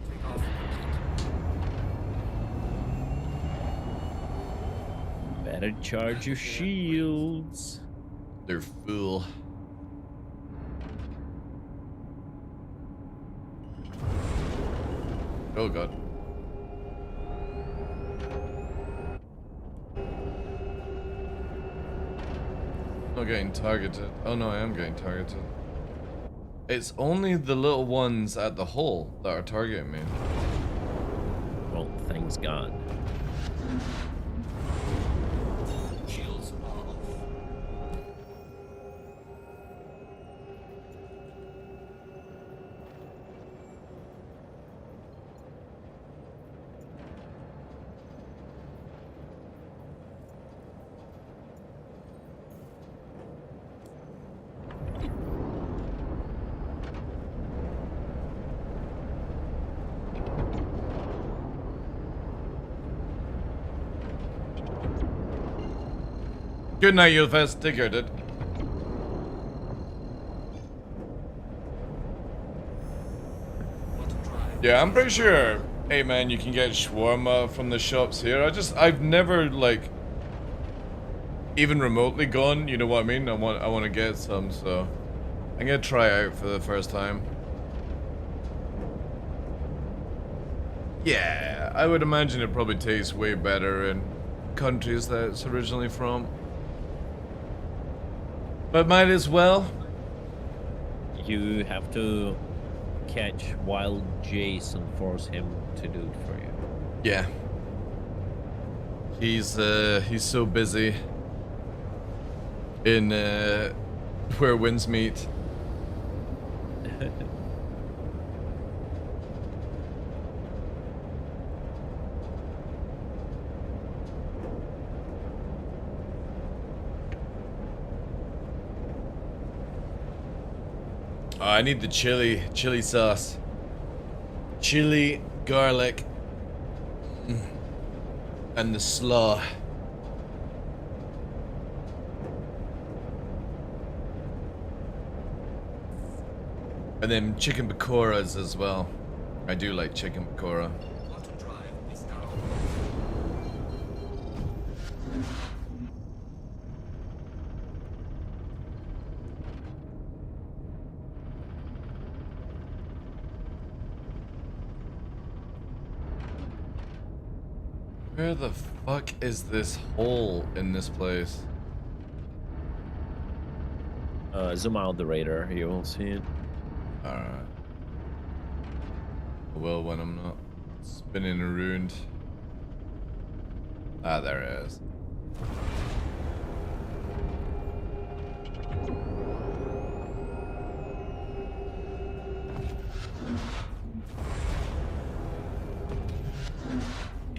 Take off. Better charge your shields. They're full. Oh god. Not getting targeted. Oh no, I am getting targeted. It's only the little ones at the hole that are targeting me. Well, thanks God. Shields are off. Good night, Yulfest. Take care, dude. Yeah, I'm pretty sure, hey man, you can get shawarma from the shops here. I've never, like, even remotely gone, you know what I mean? I want to get some, so I'm gonna try out for the first time. Yeah, I would imagine it probably tastes way better in countries that it's originally from. But might as well. You have to catch Wild Jace and force him to do it for you. Yeah. He's so busy in where winds meet. Oh, I need the chili sauce. Chili, garlic, and the slaw. And then chicken pakoras as well. I do like chicken pakora. Where the fuck is this hole in this place? Zoom out the radar, you will see it. Alright. Well, when I'm not spinning around. Ah, there it is.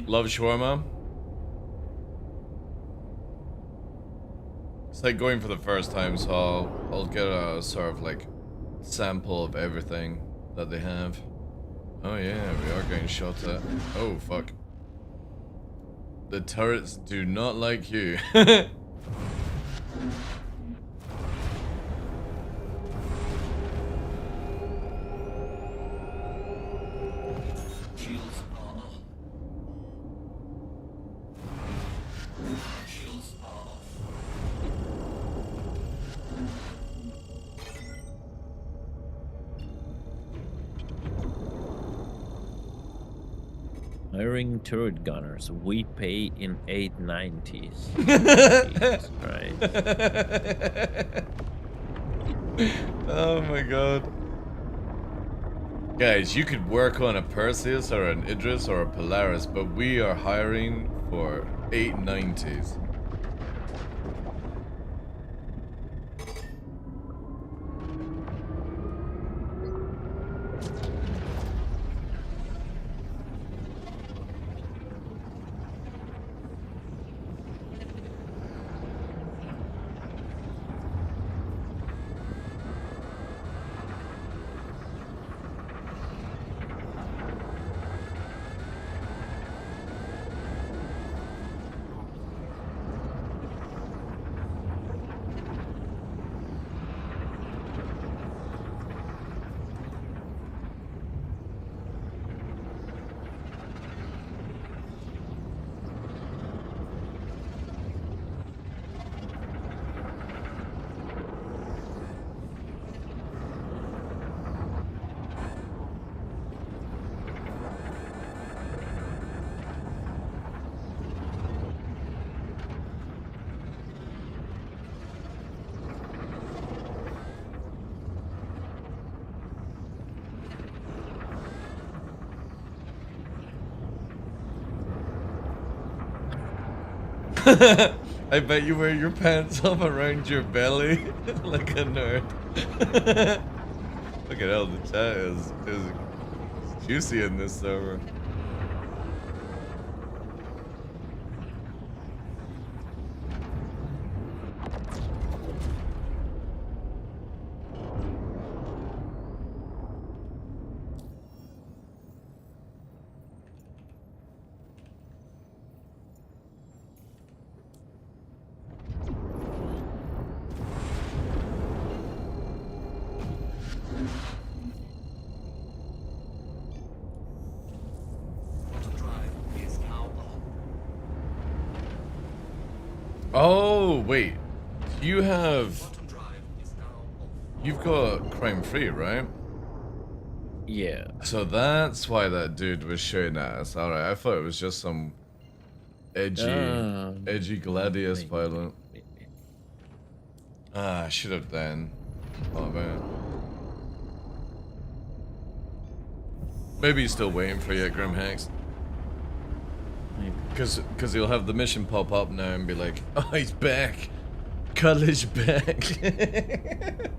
Love shawarma. It's like going for the first time, so I'll get a sort of like sample of everything that they have. Oh yeah, we are getting shot at. Oh fuck. The turrets do not like you. Hiring turret gunners, we pay in 890s. Jesus Christ. Oh my god. Guys, you could work on a Perseus or an Idris or a Polaris, but we are hiring for 890s. I bet you wear your pants up around your belly like a nerd. Look at how the chat is juicy in this server. Oh, wait. You have... You've got crime free, right? Yeah. So that's why that dude was shooting at us. Alright, I thought it was just some edgy Gladius pilot. Ah, I should have then thought about it. Maybe he's still waiting for you at Grimhex. Because he'll have the mission pop up now and be like, oh, he's back. Cullage back.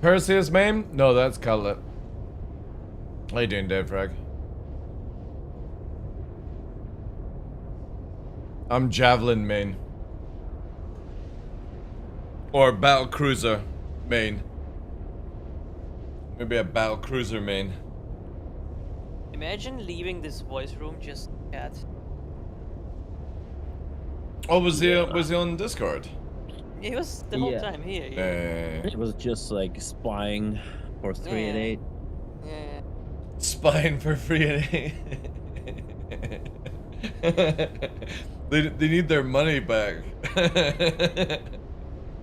Perseus main? No, that's Cutlet. How you doing, Dave Frag? I'm Javelin main. Or Battle Cruiser main. Maybe a Battle Cruiser main. Imagine leaving this voice room just chat. Oh, was he on Discord? He was the whole time here. It was just like spying for 3 and 8. Yeah. Spying for 3 and 8. They need their money back.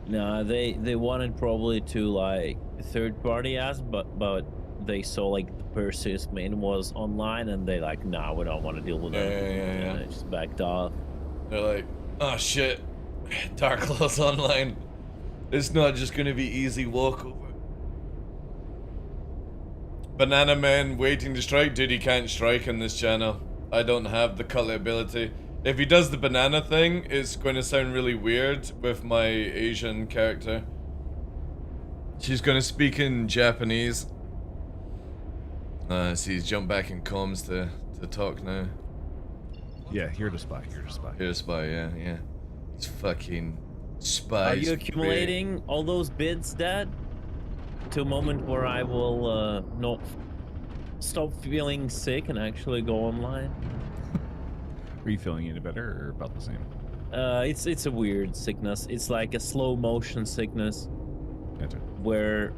No, they wanted probably to like third party us, but they saw like the Perseus main was online and they like, nah, we don't want to deal with it. And they just backed off. They're like, oh shit, DarkLaw's online. It's not just gonna be easy walkover. Banana Man waiting to strike. Dude, he can't strike on this channel. I don't have the cutlet ability. If he does the banana thing, it's going to sound really weird with my Asian character. She's going to speak in Japanese. See, he's jumped back in comms to talk now. Yeah, here to spy, here to spy. Here to spy, yeah. He's fucking spies. Are you accumulating all those bids, Dad? To a moment where I will not stop feeling sick and actually go online? Are you feeling any better or about the same? It's a weird sickness. It's like a slow motion sickness. Gotcha. Where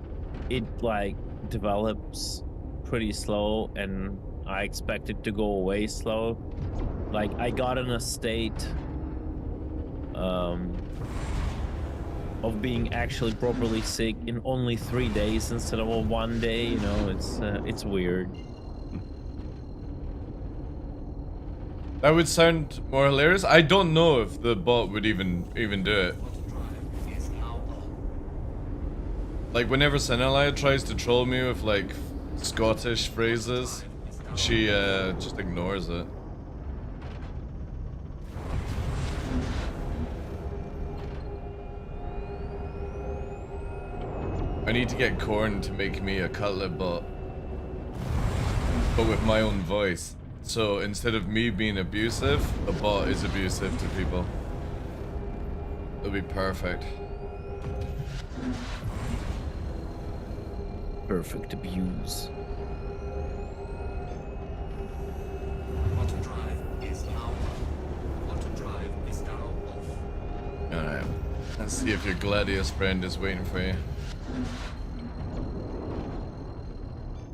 it like develops pretty slow and I expect it to go away slow. Like I got in a state of being actually properly sick in only 3 days instead of 1 day, you know, it's weird. That would sound more hilarious. I don't know if the bot would even do it. Like whenever Senelaya tries to troll me with like Scottish phrases, she just ignores it. I need to get Korn to make me a cutlet bot, but with my own voice. So instead of me being abusive, the bot is abusive to people. It'll be perfect. Perfect abuse. Auto drive is now on. Auto drive is now off. Alright. Let's see if your Gladius friend is waiting for you.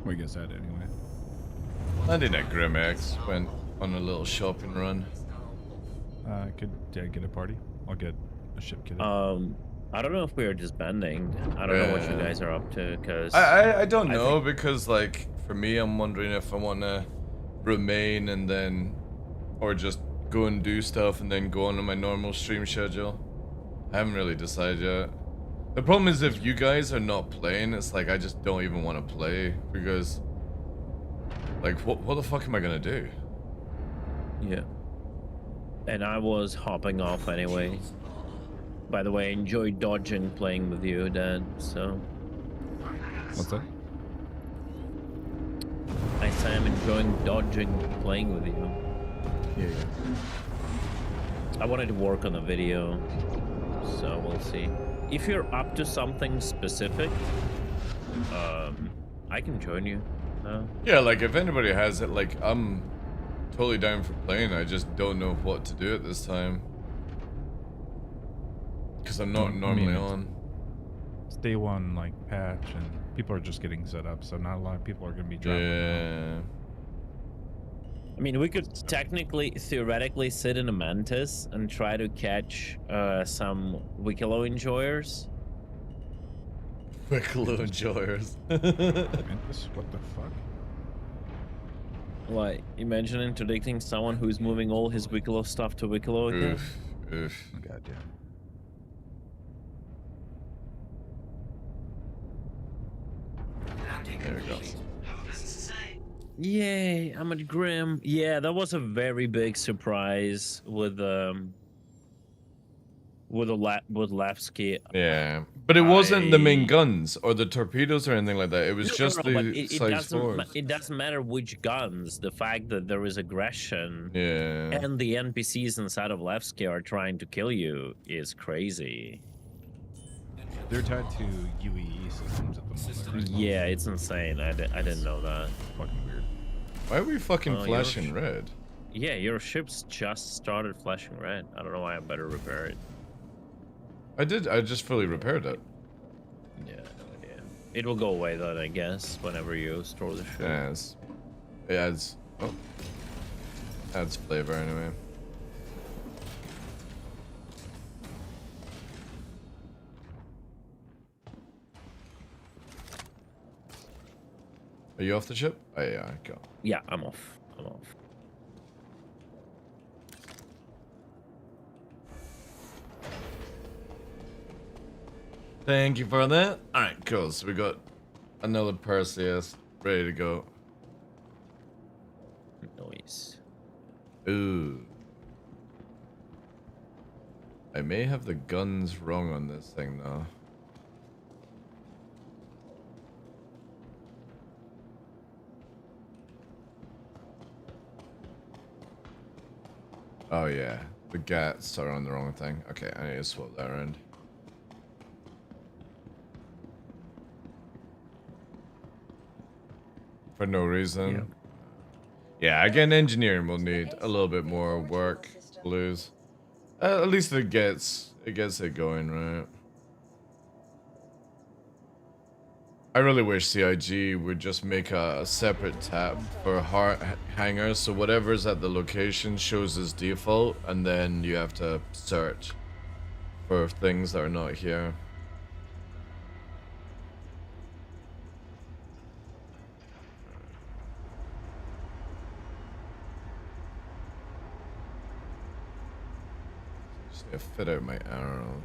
Where you guys at anyway? Landing at Grimex. Went on a little shopping run. Could I get a party? I'll get a ship kit. I don't know if we are disbanding. I don't know what you guys are up to, because... I don't know, because, like, for me, I'm wondering if I want to remain and then... Or just go and do stuff and then go on to my normal stream schedule. I haven't really decided yet. The problem is if you guys are not playing, it's like I just don't even want to play, because... Like, what the fuck am I going to do? Yeah. And I was hopping off anyway. By the way, I enjoy dodging playing with you, Dad, so... What's that? I say I'm enjoying dodging playing with you. Yeah. I wanted to work on the video, so we'll see. If you're up to something specific, I can join you. Yeah, like, if anybody has it, like, I'm totally down for playing. I just don't know what to do at this time. Because I'm not normally on. It's day one, like, patch, and people are just getting set up, so not a lot of people are going to be dropping. Yeah. I mean, we could technically, theoretically sit in a Mantis and try to catch some Wicklow enjoyers. Wicklow enjoyers. Mantis? What the fuck? Like, imagine interdicting someone who's moving all his Wicklow stuff to Wicklow again. Oof. Goddamn. There we go. Yay, I'm at Grim. Yeah, that was a very big surprise with Lavsky. Yeah, but it wasn't the main guns or the torpedoes or anything like that. It was just the size 4s. It doesn't matter which guns. The fact that there is aggression and the NPCs inside of Lavsky are trying to kill you is crazy. They're tied to UEE systems at the moment, right? Yeah, it's insane. I didn't know that. Fucking weird. Why are we fucking flashing red? Yeah, your ship's just started flashing red. I don't know why I better repair it. I did. I just fully repaired it. Yeah, no idea. It will go away then, I guess, whenever you store the ship. Yes. It adds. Oh. Adds flavor anyway. Are you off the ship? Oh, yeah, go. Yeah, I'm off. I'm off. Thank you for that. Alright, cool. So we got another Perseus ready to go. Nice. Ooh. I may have the guns wrong on this thing though. Oh yeah, the gats are on the wrong thing. Okay, I need to swap that around. For no reason. Yeah, again, engineering will need a little bit more work to lose. At least it gets it going, right? I really wish CIG would just make a separate tab for hangars, so whatever's at the location shows as default, and then you have to search for things that are not here. Just need to fit out my arrow.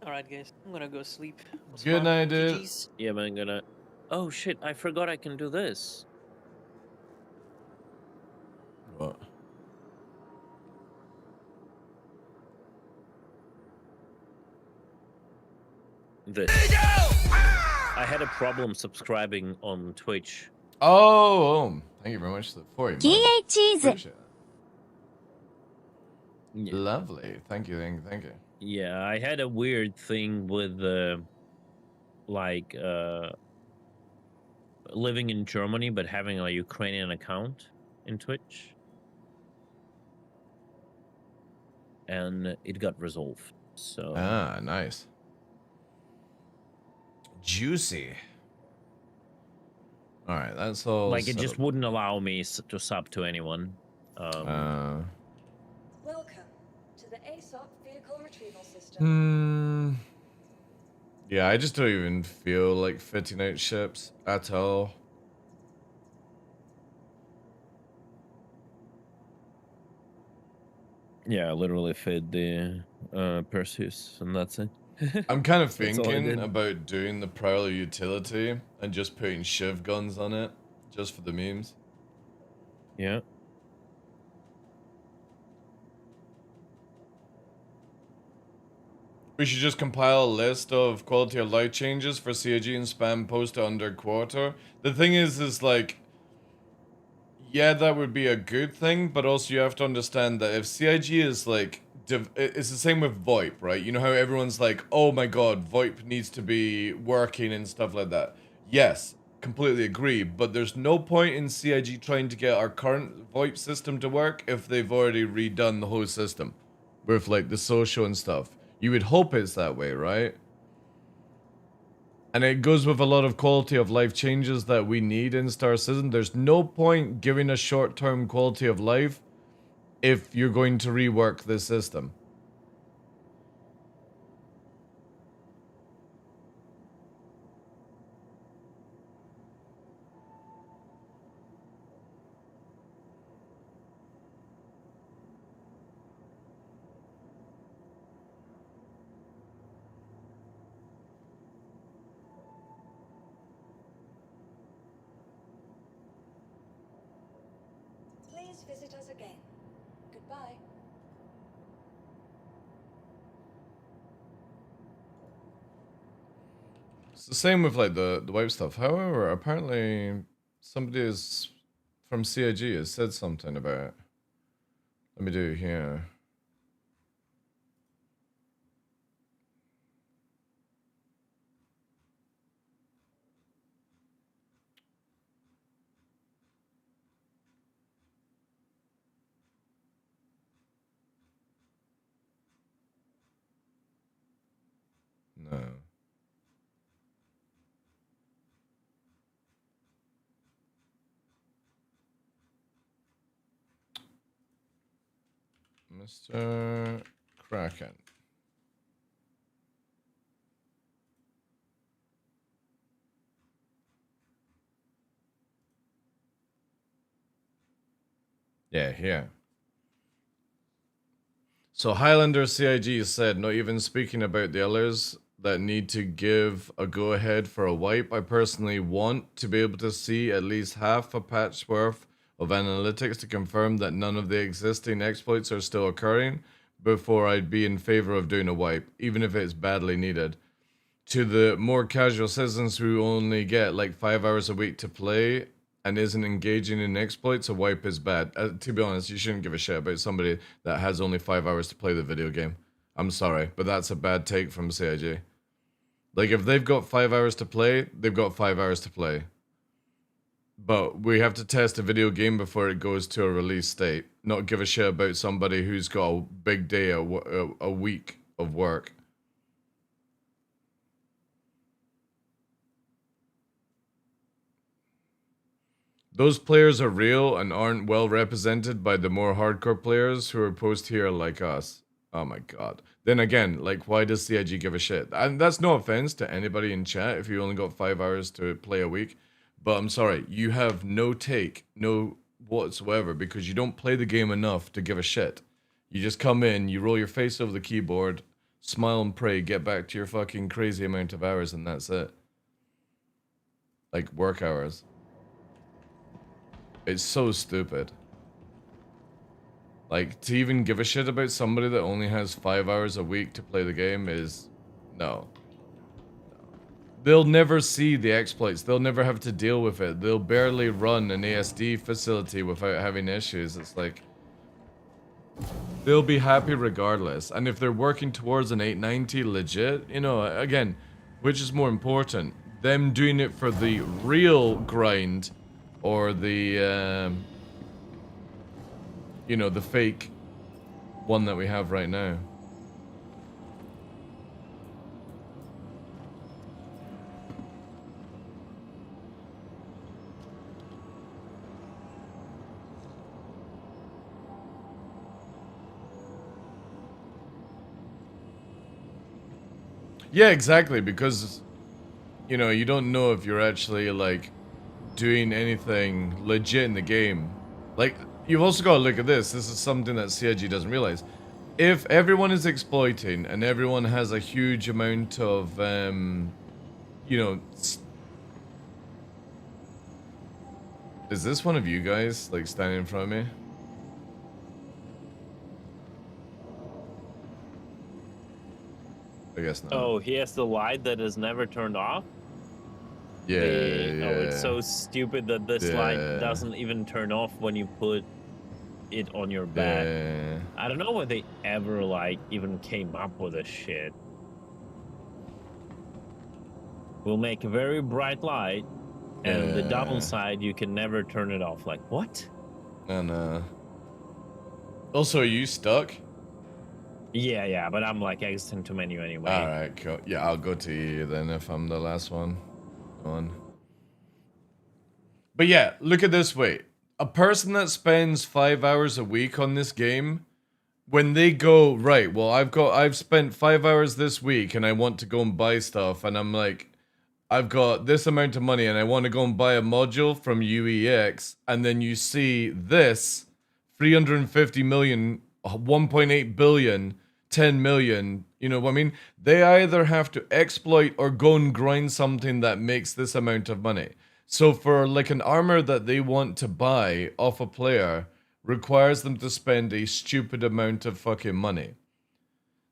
Alright guys, I'm gonna go sleep. Good night, dude. GGs. Yeah, but I'm gonna... Oh shit, I forgot I can do this. What? This. I had a problem subscribing on Twitch. Oh, thank you very much for the 40 months. Appreciate it. Yeah. Lovely. Thank you, thank you. Yeah, I had a weird thing with like living in Germany but having a Ukrainian account in Twitch. And it got resolved. So Ah, nice. Juicy. All right, that's all. like it just wouldn't allow me to sub to anyone. Welcome to the ASOP vehicle retrieval system. Yeah, I just don't even feel like fitting out ships at all. Yeah, I literally fed the Perseus, and that's it. I'm kind of That's all I thinking did. about doing the Prowler utility and just putting shiv guns on it, just for the memes. Yeah. We should just compile a list of quality of life changes for CIG and spam post to under quarter. The thing is like, yeah, that would be a good thing, but also you have to understand that if CIG is like, it's the same with VoIP, right? You know how everyone's like, oh my god, VoIP needs to be working and stuff like that. Yes, completely agree, but there's no point in CIG trying to get our current VoIP system to work if they've already redone the whole system with like the social and stuff. You would hope it's that way, right? And it goes with a lot of quality of life changes that we need in Star Citizen. There's no point giving a short-term quality of life if you're going to rework this system. Please visit us again. Goodbye. It's the same with like the wipe stuff. However, apparently somebody is from CIG has said something about it. Let me do it here. No. Mr. Kraken. Yeah, here. So Highlander CIG said, not even speaking about the others that need to give a go-ahead for a wipe, I personally want to be able to see at least half a patch worth of analytics to confirm that none of the existing exploits are still occurring before I'd be in favor of doing a wipe, even if it's badly needed. To the more casual citizens who only get like 5 hours a week to play and isn't engaging in exploits, a wipe is bad. To be honest, you shouldn't give a shit about somebody that has only 5 hours to play the video game. I'm sorry, but that's a bad take from CIG. Like, if they've got 5 hours to play, they've got 5 hours to play. But we have to test a video game before it goes to a release state. Not give a shit about somebody who's got a big day, a week of work. Those players are real and aren't well represented by the more hardcore players who are post here like us. Oh my god. Then again, like, why does CIG give a shit? And that's no offense to anybody in chat if you only got 5 hours to play a week. But I'm sorry, you have no take, no whatsoever, because you don't play the game enough to give a shit. You just come in, you roll your face over the keyboard, smile and pray, get back to your fucking crazy amount of hours, and that's it. Like, work hours. It's so stupid. Like, to even give a shit about somebody that only has 5 hours a week to play the game is... No. They'll never see the exploits. They'll never have to deal with it. They'll barely run an ASD facility without having issues. It's like... they'll be happy regardless. And if they're working towards an 890 legit, you know, again, which is more important? Them doing it for the real grind or the, you know, the fake one that we have right now. Yeah, exactly, because, you know, you don't know if you're actually, like, doing anything legit in the game. Like, you've also got to look at this. This is something that CIG doesn't realize. If everyone is exploiting and everyone has a huge amount of, you know... Is this one of you guys, like, standing in front of me? I guess not. Oh, he has the light that is never turned off? Yeah, yeah. Oh, it's so stupid that this light doesn't even turn off when you put it on your bed. Yeah. I don't know why they ever, like, even came up with this shit. We'll make a very bright light, and the downside, you can never turn it off. Like, what? And, also, are you stuck? Yeah, but I'm, like, exiting to menu anyway. Alright, cool. Yeah, I'll go to you then if I'm the last one. But yeah, look at this way. A person that spends 5 hours a week on this game, when they go, right, well, I've spent 5 hours this week and I want to go and buy stuff, and I'm like, I've got this amount of money and I want to go and buy a module from UEX, and then you see this 350 million, 1.8 billion, 10 million, you know what I mean? They either have to exploit or go and grind something that makes this amount of money. So for like an armor that they want to buy off a player requires them to spend a stupid amount of fucking money.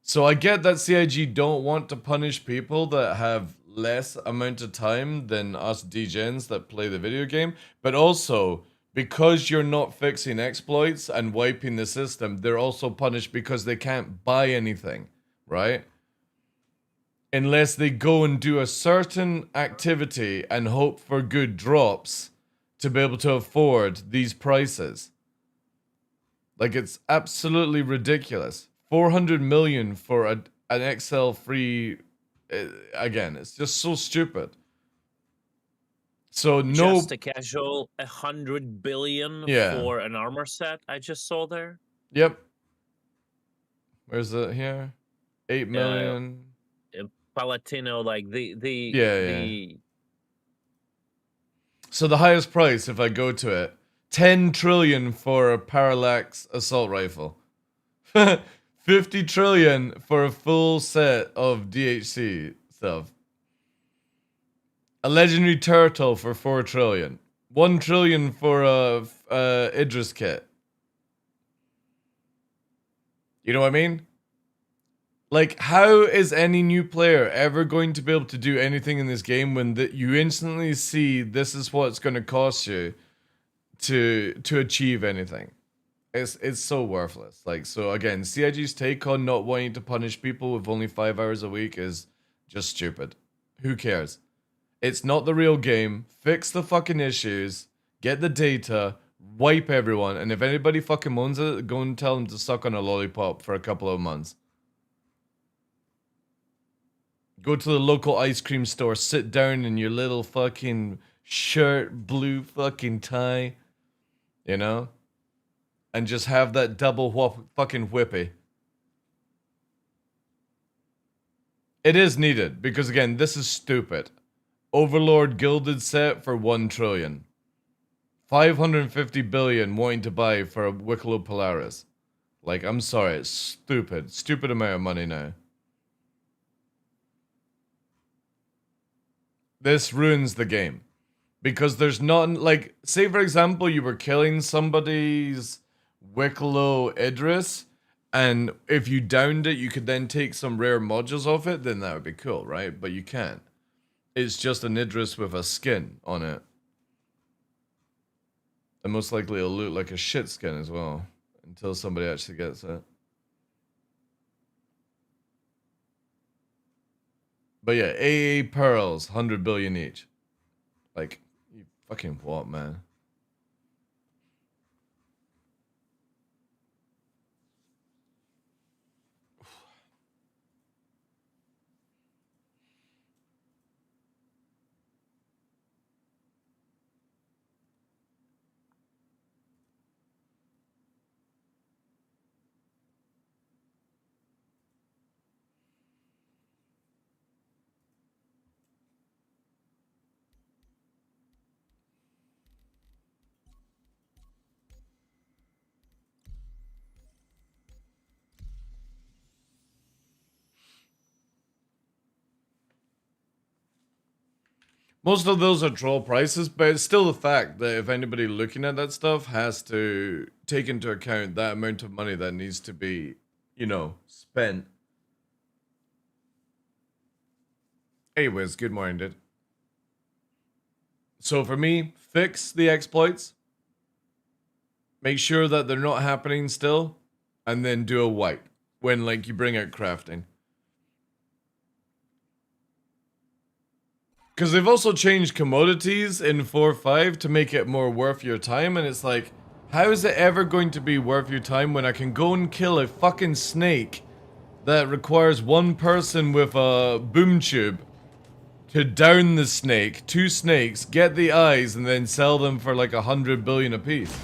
So I get that CIG don't want to punish people that have less amount of time than us degens that play the video game, but also because you're not fixing exploits and wiping the system, they're also punished because they can't buy anything, right? Unless they go and do a certain activity and hope for good drops to be able to afford these prices. Like, it's absolutely ridiculous. 400 million for an XL free... again, it's just so stupid. So no... Just a casual 100 billion for an armor set I just saw there? Yep. Where's it here? 8 million... Palatino, like the Yeah. So the highest price, if I go to it, 10 trillion for a parallax assault rifle. 50 trillion for a full set of DHC stuff. A legendary turtle for 4 trillion. 1 trillion for a Idris kit. You know what I mean? Like, how is any new player ever going to be able to do anything in this game when you instantly see this is what it's going to cost you to achieve anything? It's so worthless. Like, so again, CIG's take on not wanting to punish people with only 5 hours a week is just stupid. Who cares? It's not the real game. Fix the fucking issues. Get the data. Wipe everyone. And if anybody fucking moans it, go and tell them to suck on a lollipop for a couple of months. Go to the local ice cream store, sit down in your little fucking shirt, blue fucking tie, you know? And just have that double fucking whippy. It is needed, because again, this is stupid. Overlord Gilded set for 1 trillion. 550 billion wanting to buy for a Wicklow Polaris. Like, I'm sorry, it's stupid. Stupid amount of money now. This ruins the game. Because there's not, like, say for example, you were killing somebody's Wicklow Idris, and if you downed it, you could then take some rare modules off it, then that would be cool, right? But you can't. It's just an Idris with a skin on it. And most likely it'll look like a shit skin as well, until somebody actually gets it. But yeah, AA pearls, 100 billion each. Like, you fucking what, man? Most of those are troll prices, but it's still the fact that if anybody looking at that stuff has to take into account that amount of money that needs to be, you know, spent. Anyways, good morning, dude. So for me, fix the exploits. Make sure that they're not happening still. And then do a wipe when, like, you bring out crafting. Because they've also changed commodities in 4.5 to make it more worth your time, and it's like, how is it ever going to be worth your time when I can go and kill a fucking snake that requires one person with a boom tube to down the snake, 2 snakes, get the eyes, and then sell them for like 100 billion apiece?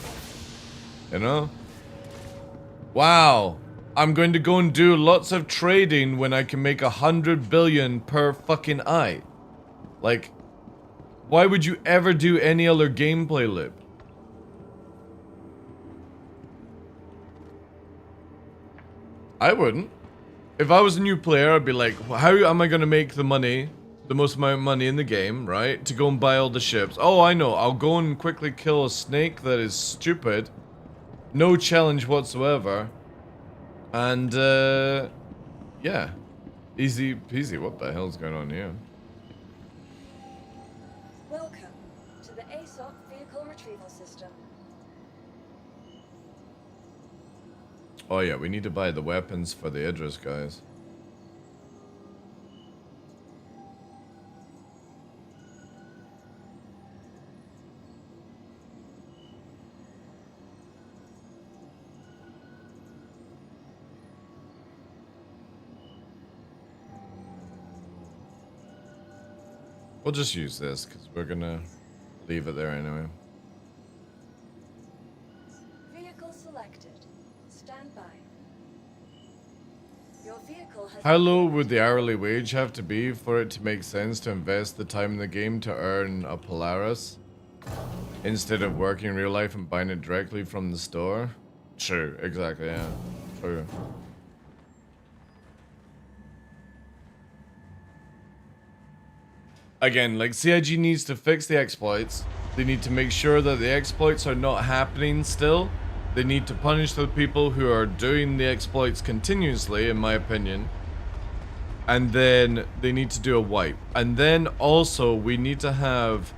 You know? Wow. I'm going to go and do lots of trading when I can make 100 billion per fucking eye. Like, why would you ever do any other gameplay loop? I wouldn't. If I was a new player, I'd be like, how am I going to make the money, the most amount of money in the game, right? To go and buy all the ships. Oh, I know. I'll go and quickly kill a snake that is stupid. No challenge whatsoever. And, yeah. Easy peasy. What the hell's going on here? Welcome to the ASOP vehicle retrieval system. Oh yeah, we need to buy the weapons for the Idris guys. We'll just use this because we're gonna leave it there anyway. Vehicle selected. Stand by. Your vehicle has How low would the hourly wage have to be for it to make sense to invest the time in the game to earn a Polaris instead of working in real life and buying it directly from the store? True, exactly, yeah. True. Again, like, CIG needs to fix the exploits. They need to make sure that the exploits are not happening still. They need to punish the people who are doing the exploits continuously, in my opinion. And then they need to do a wipe. And then also we need to have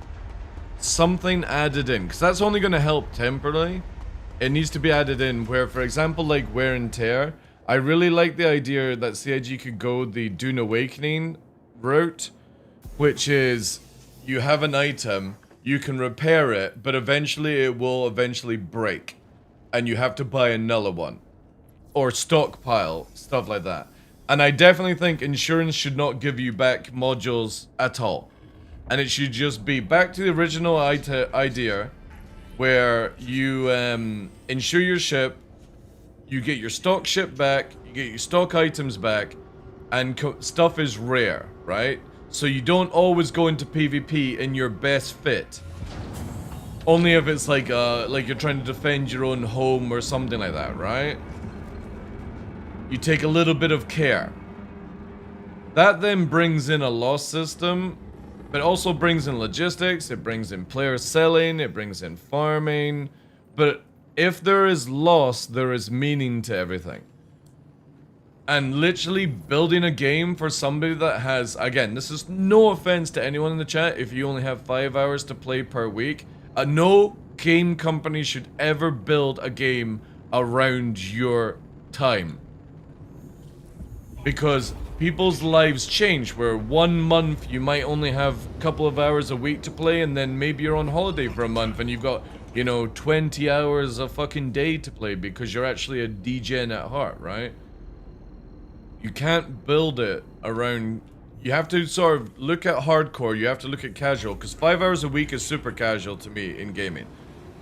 something added in, because that's only going to help temporarily. It needs to be added in where, for example, like wear and tear. I really like the idea that CIG could go the Dune Awakening route, which is you have an item, you can repair it, but eventually it will eventually break. And you have to buy another one. Or stockpile, stuff like that. And I definitely think insurance should not give you back modules at all. And it should just be back to the original idea where you insure your ship, you get your stock ship back, you get your stock items back, and stuff is rare, right? So you don't always go into PvP in your best fit. Only if it's like you're trying to defend your own home or something like that, right? You take a little bit of care. That then brings in a loss system, but also brings in logistics, it brings in player selling, it brings in farming. But if there is loss, there is meaning to everything. And literally building a game for somebody that has, again, this is no offense to anyone in the chat if you only have 5 hours to play per week. No game company should ever build a game around your time. Because people's lives change, where 1 month you might only have a couple of hours a week to play, and then maybe you're on holiday for a month and you've got, you know, 20 hours a fucking day to play because you're actually a degen at heart, right? You can't build it around... You have to sort of look at hardcore, you have to look at casual, because 5 hours a week is super casual to me in gaming.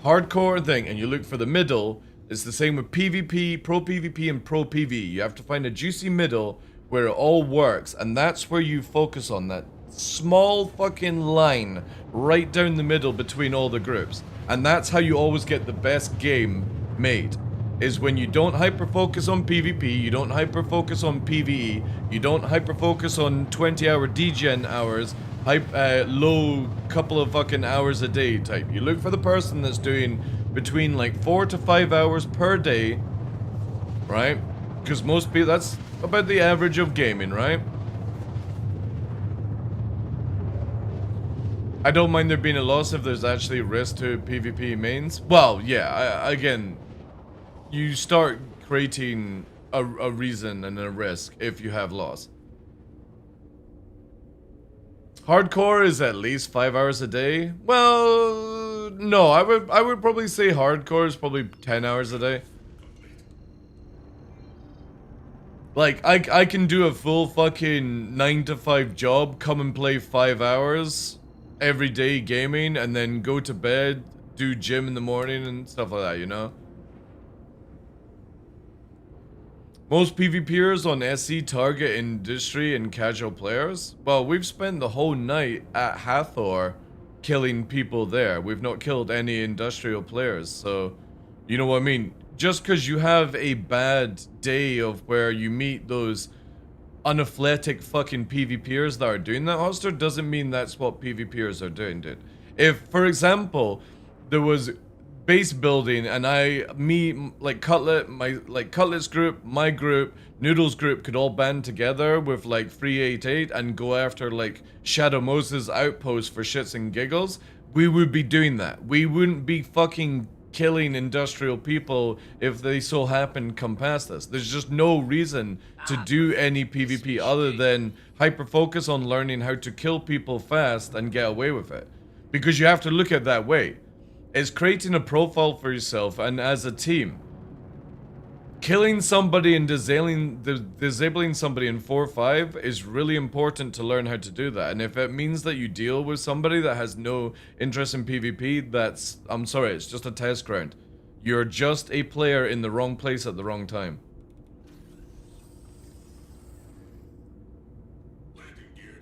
Hardcore thing, and you look for the middle, it's the same with PvP, Pro PvP, and Pro PvE. You have to find a juicy middle where it all works, and that's where you focus on, that small fucking line right down the middle between all the groups. And that's how you always get the best game made, is when you don't hyper-focus on PvP, you don't hyper-focus on PvE, you don't hyper-focus on 20-hour degen hours, low couple of fucking hours a day type. You look for the person that's doing between like 4 to 5 hours per day, right? Because most people, that's about the average of gaming, right? I don't mind there being a loss if there's actually risk to PvP mains. Well, yeah, again, you start creating a reason and a risk if you have loss. Hardcore is at least 5 hours a day. Well, no, I would probably say hardcore is probably 10 hours a day. Like, I can do a full fucking 9 to 5 job, come and play 5 hours every day gaming, and then go to bed, do gym in the morning and stuff like that, you know? Most PvPers on SC target industry and casual players. Well, we've spent the whole night at Hathor killing people there. We've not killed any industrial players, so you know what I mean? Just because you have a bad day of where you meet those unathletic fucking PvPers that are doing that, Hoster, doesn't mean that's what PvPers are doing, dude. If, for example, there was base building and like Cutlet's group, my group, Noodle's group could all band together with like 388 and go after like Shadow Moses' outpost for shits and giggles, we would be doing that. We wouldn't be fucking killing industrial people if they so happen come past us. There's just no reason to do any PvP other than hyper focus on learning how to kill people fast and get away with it. Because you have to look at it that way. It's creating a profile for yourself and as a team. Killing somebody and disabling somebody in 4-5 is really important to learn how to do that. And if it means that you deal with somebody that has no interest in PvP, that's, I'm sorry, it's just a test ground. You're just a player in the wrong place at the wrong time.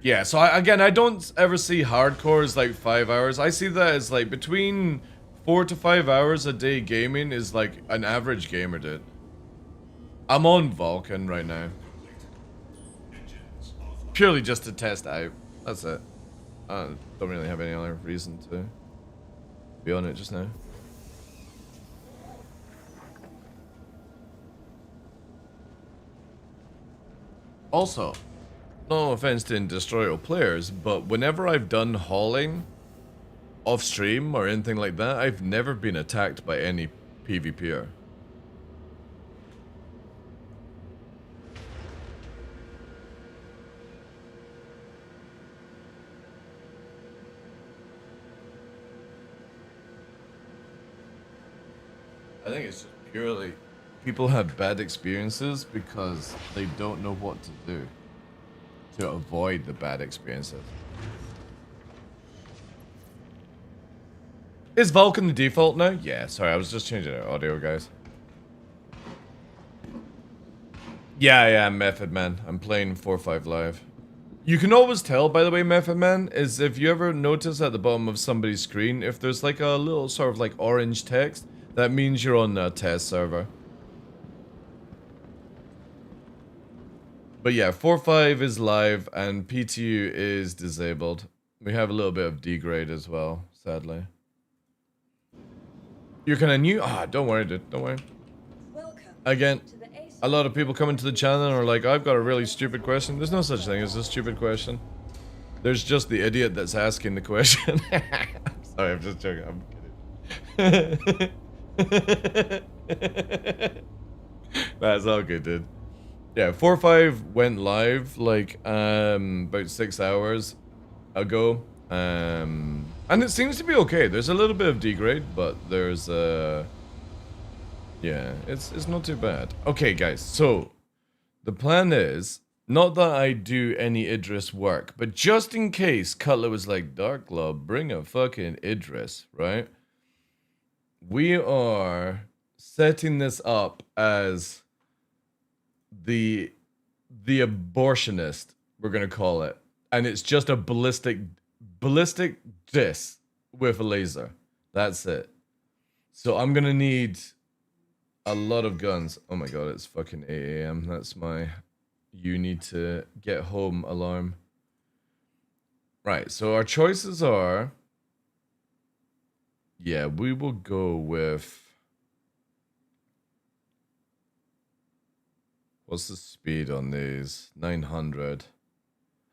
Yeah, so again, I don't ever see hardcore as like 5 hours. I see that as like between 4 to 5 hours a day gaming is like an average gamer did. I'm on Vulcan right now. Purely just to test out. That's it. I don't really have any other reason to be on it just now. Also, no offense to industrial players, but whenever I've done hauling off stream or anything like that, I've never been attacked by any PvPer. I think it's just purely people have bad experiences because they don't know what to do to avoid the bad experiences. Is Vulcan the default now? Yeah, sorry, I was just changing our audio, guys. Yeah, Method Man. I'm playing 4-5 live. You can always tell, by the way, Method Man, is if you ever notice at the bottom of somebody's screen, if there's like a little sort of like orange text, that means you're on a test server. But yeah, 4-5 is live and PTU is disabled. We have a little bit of degrade as well, sadly. You're kind of new? Ah, don't worry, dude. Don't worry. Again, a lot of people come into the channel and are like, I've got a really stupid question. There's no such thing as a stupid question. There's just the idiot that's asking the question. Sorry, I'm just joking. I'm kidding. That's all good, dude. Yeah, 4.5 went live like about 6 hours ago. And it seems to be okay. There's a little bit of degrade, but there's yeah, it's not too bad. Okay, guys, so the plan is not that I do any Idris work, but just in case Cutler was like, DarkLaw, bring a fucking Idris, right? We are setting this up as the abortionist, we're gonna call it, and it's just a ballistic disc with a laser. That's it. So I'm gonna need a lot of guns. Oh my god, it's fucking 8 a.m. That's my you need to get home alarm. Right, so our choices are, yeah, we will go with, what's the speed on these? 900.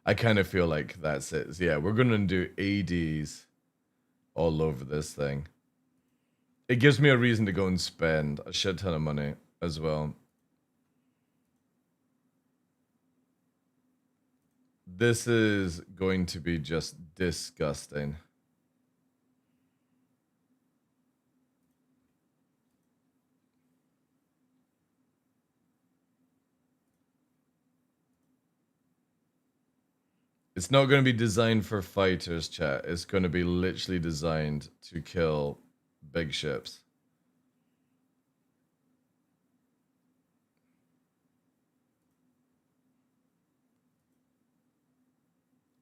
I kind of feel like that's it. Yeah, we're gonna do ADs all over this thing. It gives me a reason to go and spend a shit ton of money as well. This is going to be just disgusting. It's not going to be designed for fighters, chat. It's going to be literally designed to kill big ships.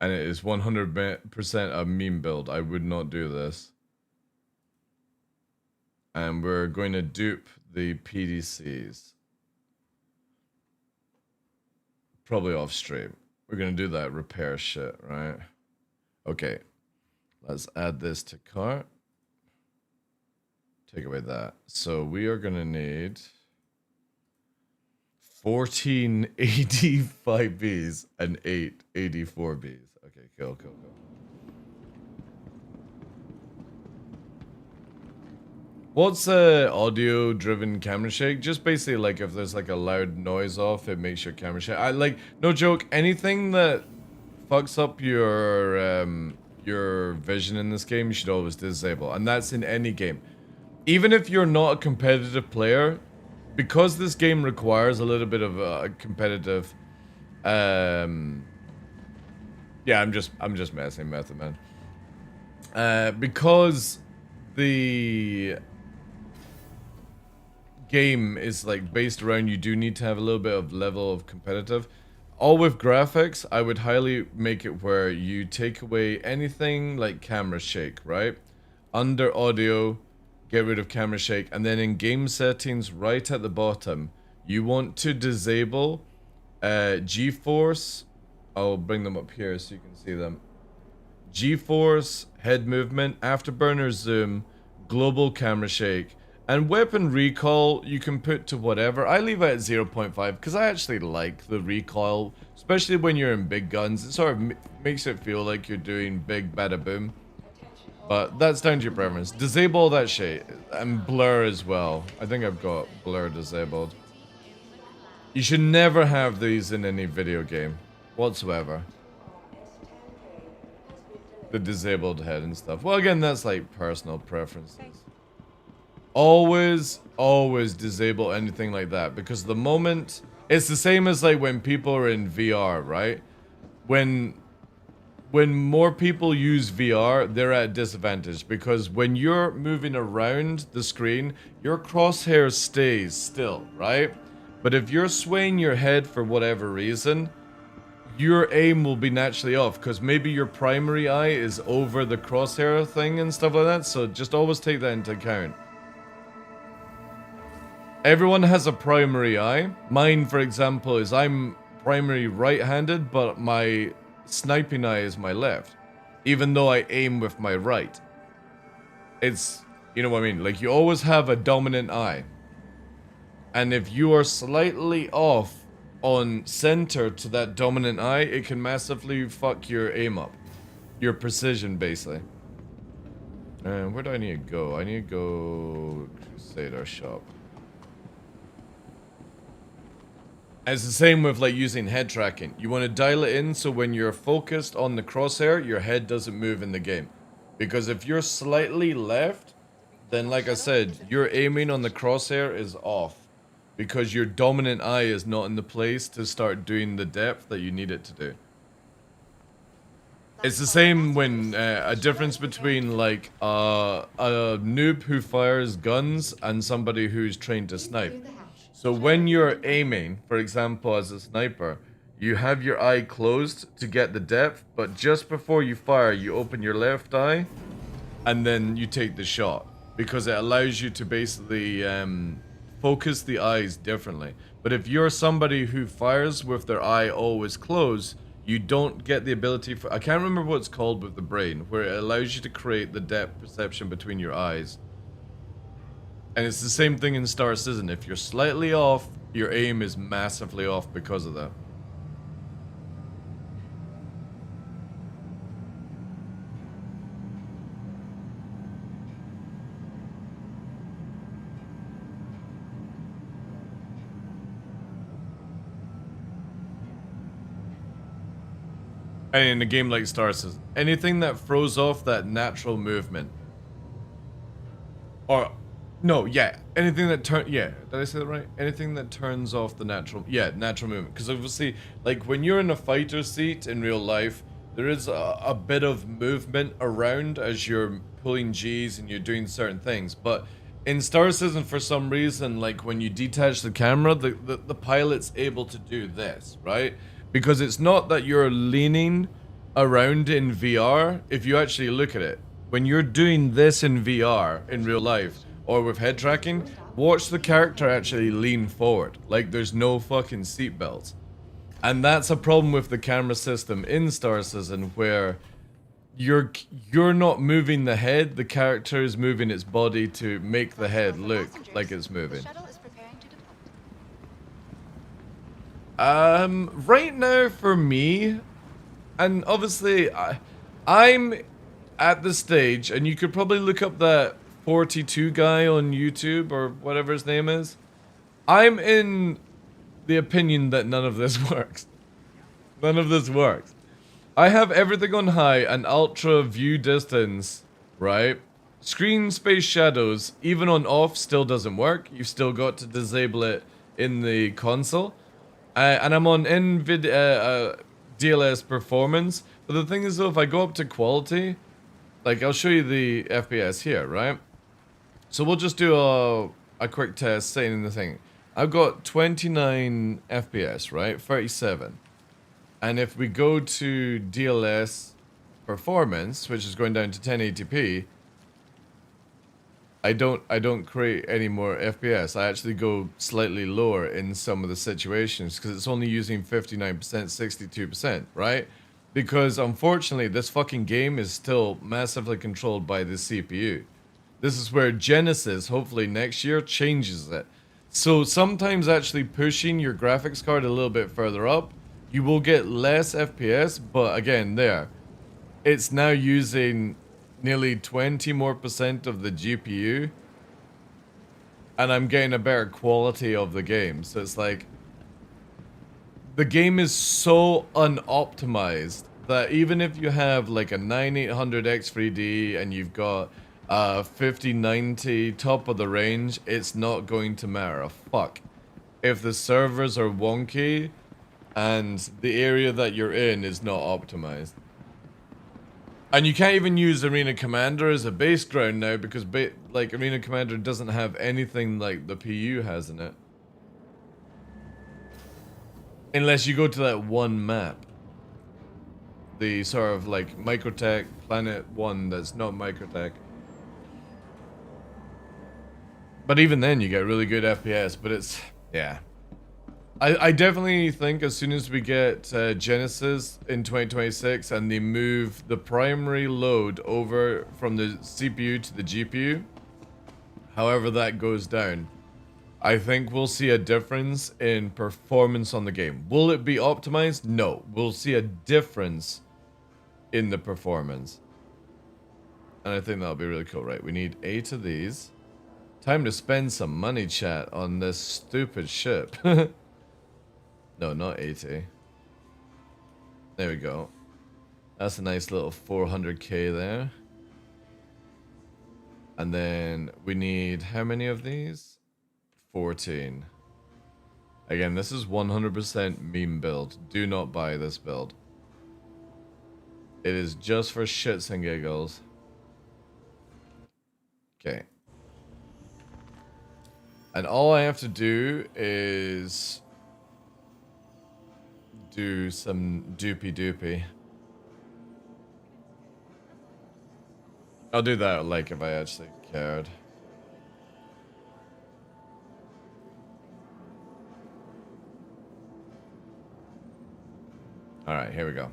And it is 100% a meme build. I would not do this. And we're going to dupe the PDCs. Probably off stream. We're going to do that repair shit, right? Okay. Let's add this to cart. Take away that. So we are going to need 14 AD5Bs and 8 AD4Bs. Okay, cool. What's audio driven camera shake? Just basically like if there's like a loud noise off, it makes your camera shake. I like, no joke, anything that fucks up your vision in this game, you should always disable. And that's in any game. Even if you're not a competitive player, because this game requires a little bit of a competitive yeah, I'm just messing with it, man. Because the game is like based around, you do need to have a little bit of level of competitive. All with graphics, I would highly make it where you take away anything like camera shake, right? Under audio, get rid of camera shake, and then in game settings right at the bottom, you want to disable G-force. I'll bring them up here so you can see them. G-force, head movement, afterburner zoom, global camera shake, and weapon recall you can put to whatever. I leave it at 0.5 because I actually like the recoil, especially when you're in big guns. It sort of makes it feel like you're doing big bada boom. But that's down to your preference. Disable all that shit. And blur as well. I think I've got blur disabled. You should never have these in any video game whatsoever. The disabled head and stuff. Well, again, that's like personal preferences. Always disable anything like that. Because the moment... It's the same as like when people are in VR, right? When more people use VR, they're at a disadvantage because when you're moving around the screen, your crosshair stays still, right? But if you're swaying your head for whatever reason, your aim will be naturally off because maybe your primary eye is over the crosshair thing and stuff like that, so just always take that into account. Everyone has a primary eye. Mine, for example, is I'm primary right-handed, but my sniping eye is my left, even though I aim with my right. It's, you know what I mean? Like, you always have a dominant eye. And if you are slightly off on center to that dominant eye, it can massively fuck your aim up. Your precision, basically. And where do I need to go? I need to go Crusader shop. It's the same with like using head tracking. You want to dial it in so when you're focused on the crosshair, your head doesn't move in the game. Because if you're slightly left, then like I said, your aiming on the crosshair is off. Because your dominant eye is not in the place to start doing the depth that you need it to do. It's the same when a difference between like a noob who fires guns and somebody who's trained to snipe. So when you're aiming, for example, as a sniper, you have your eye closed to get the depth, but just before you fire, you open your left eye and then you take the shot because it allows you to basically focus the eyes differently. But if you're somebody who fires with their eye always closed, you don't get the ability for... I can't remember what it's called with the brain, where it allows you to create the depth perception between your eyes. And it's the same thing in Star Citizen. If you're slightly off, your aim is massively off because of that. And in a game like Star Citizen, anything that throws off that natural movement. Or, no, yeah, anything that did I say that right? Anything that turns off the natural movement. Because obviously, like, when you're in a fighter seat in real life, there is a bit of movement around as you're pulling G's and you're doing certain things. But in Star Citizen, for some reason, like, when you detach the camera, the pilot's able to do this, right? Because it's not that you're leaning around in VR, if you actually look at it. When you're doing this in VR, in real life, or with head tracking, watch the character actually lean forward. Like there's no fucking seatbelts. And that's a problem with the camera system in Star Citizen, where you're not moving the head, the character is moving its body to make the head look like it's moving. Right now for me, and obviously I'm at the stage, and you could probably look up that 42 guy on YouTube or whatever his name is. I'm in the opinion that none of this works. None of this works. I have everything on high and ultra view distance, right? Screen space shadows, even on off, still doesn't work. You've still got to disable it in the console. And I'm on NVIDIA DLS performance. But the thing is though, if I go up to quality, like I'll show you the FPS here, right? So we'll just do a quick test saying in the thing. I've got 29 FPS, right? 37. And if we go to DLS performance, which is going down to 1080p, I don't create any more FPS. I actually go slightly lower in some of the situations because it's only using 59%, 62%, right? Because unfortunately, this fucking game is still massively controlled by the CPU. This is where Genesis, hopefully next year, changes it. So sometimes actually pushing your graphics card a little bit further up, you will get less FPS, but again, it's now using nearly 20% more of the GPU, and I'm getting a better quality of the game. So it's like, the game is so unoptimized that even if you have like a 9800X3D and you've got 5090 top of the range, it's not going to matter a fuck if the servers are wonky and the area that you're in is not optimized. And you can't even use Arena Commander as a base ground now because like Arena Commander doesn't have anything like the PU has in it. Unless you go to that one map. The sort of like Microtech Planet 1 that's not Microtech. But even then you get really good FPS, but it's, yeah. I definitely think as soon as we get Genesis in 2026 and they move the primary load over from the CPU to the GPU, however that goes down, I think we'll see a difference in performance on the game. Will it be optimized? No. We'll see a difference in the performance. And I think that'll be really cool, right? We need 8 of these. Time to spend some money, chat, on this stupid ship. No, not 80. There we go. That's a nice little 400k there. And then we need how many of these? 14. Again, this is 100% meme build. Do not buy this build. It is just for shits and giggles. Okay. And all I have to do is do some doopy doopy. I'll do that like if I actually cared. Alright, here we go.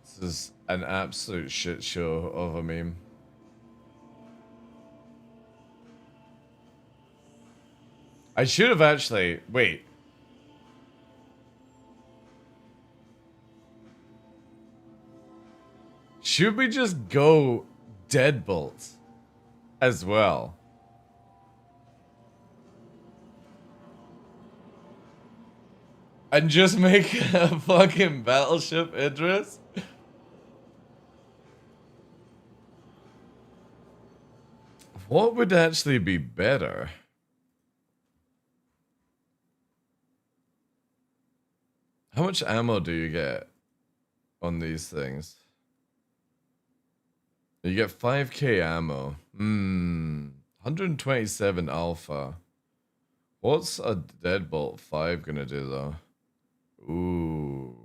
This is an absolute shit show of a meme. I should have actually... Wait. Should we just go Deadbolt as well? And just make a fucking Battleship Idris? What would actually be better? How much ammo do you get on these things? You get 5k ammo. 127 alpha. What's a Deadbolt 5 gonna do though? Ooh.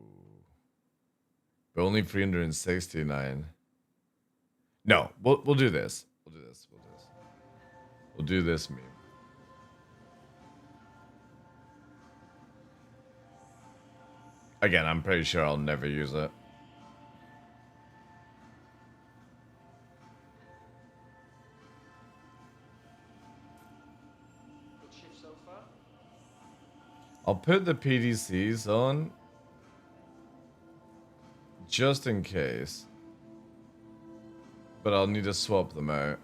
But only 369. No, we'll do this. We'll do this. We'll do this meme. Again, I'm pretty sure I'll never use it. I'll put the PDCs on just in case, but I'll need to swap them out.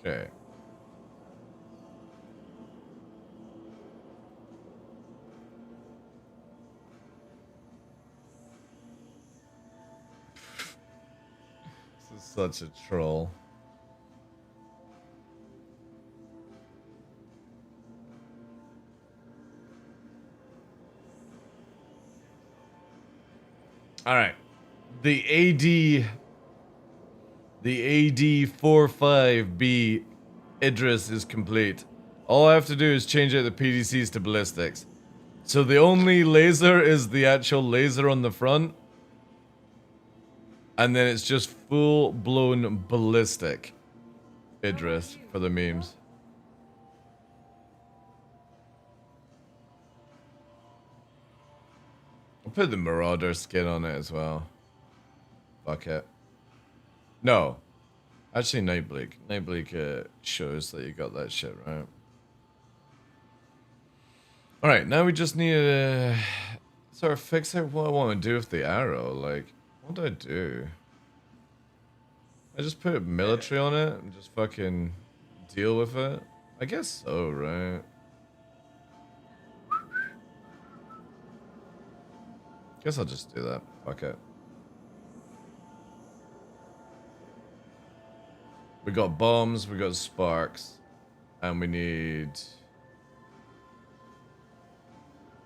Okay. This is such a troll. All right. The AD45B Idris is complete. All I have to do is change out the PDCs to ballistics. So the only laser is the actual laser on the front. And then it's just full-blown ballistic Idris for the memes. I'll put the Marauder skin on it as well. Fuck it. No. Actually, Nightbleak. Nightbleak shows that you got that shit, right? Alright, now we just need to sort of fix out what I want to do with the arrow. Like, what do I do? I just put military on it and just fucking deal with it? I guess so, right? Guess I'll just do that. Fuck it. We got bombs, we got sparks, and we need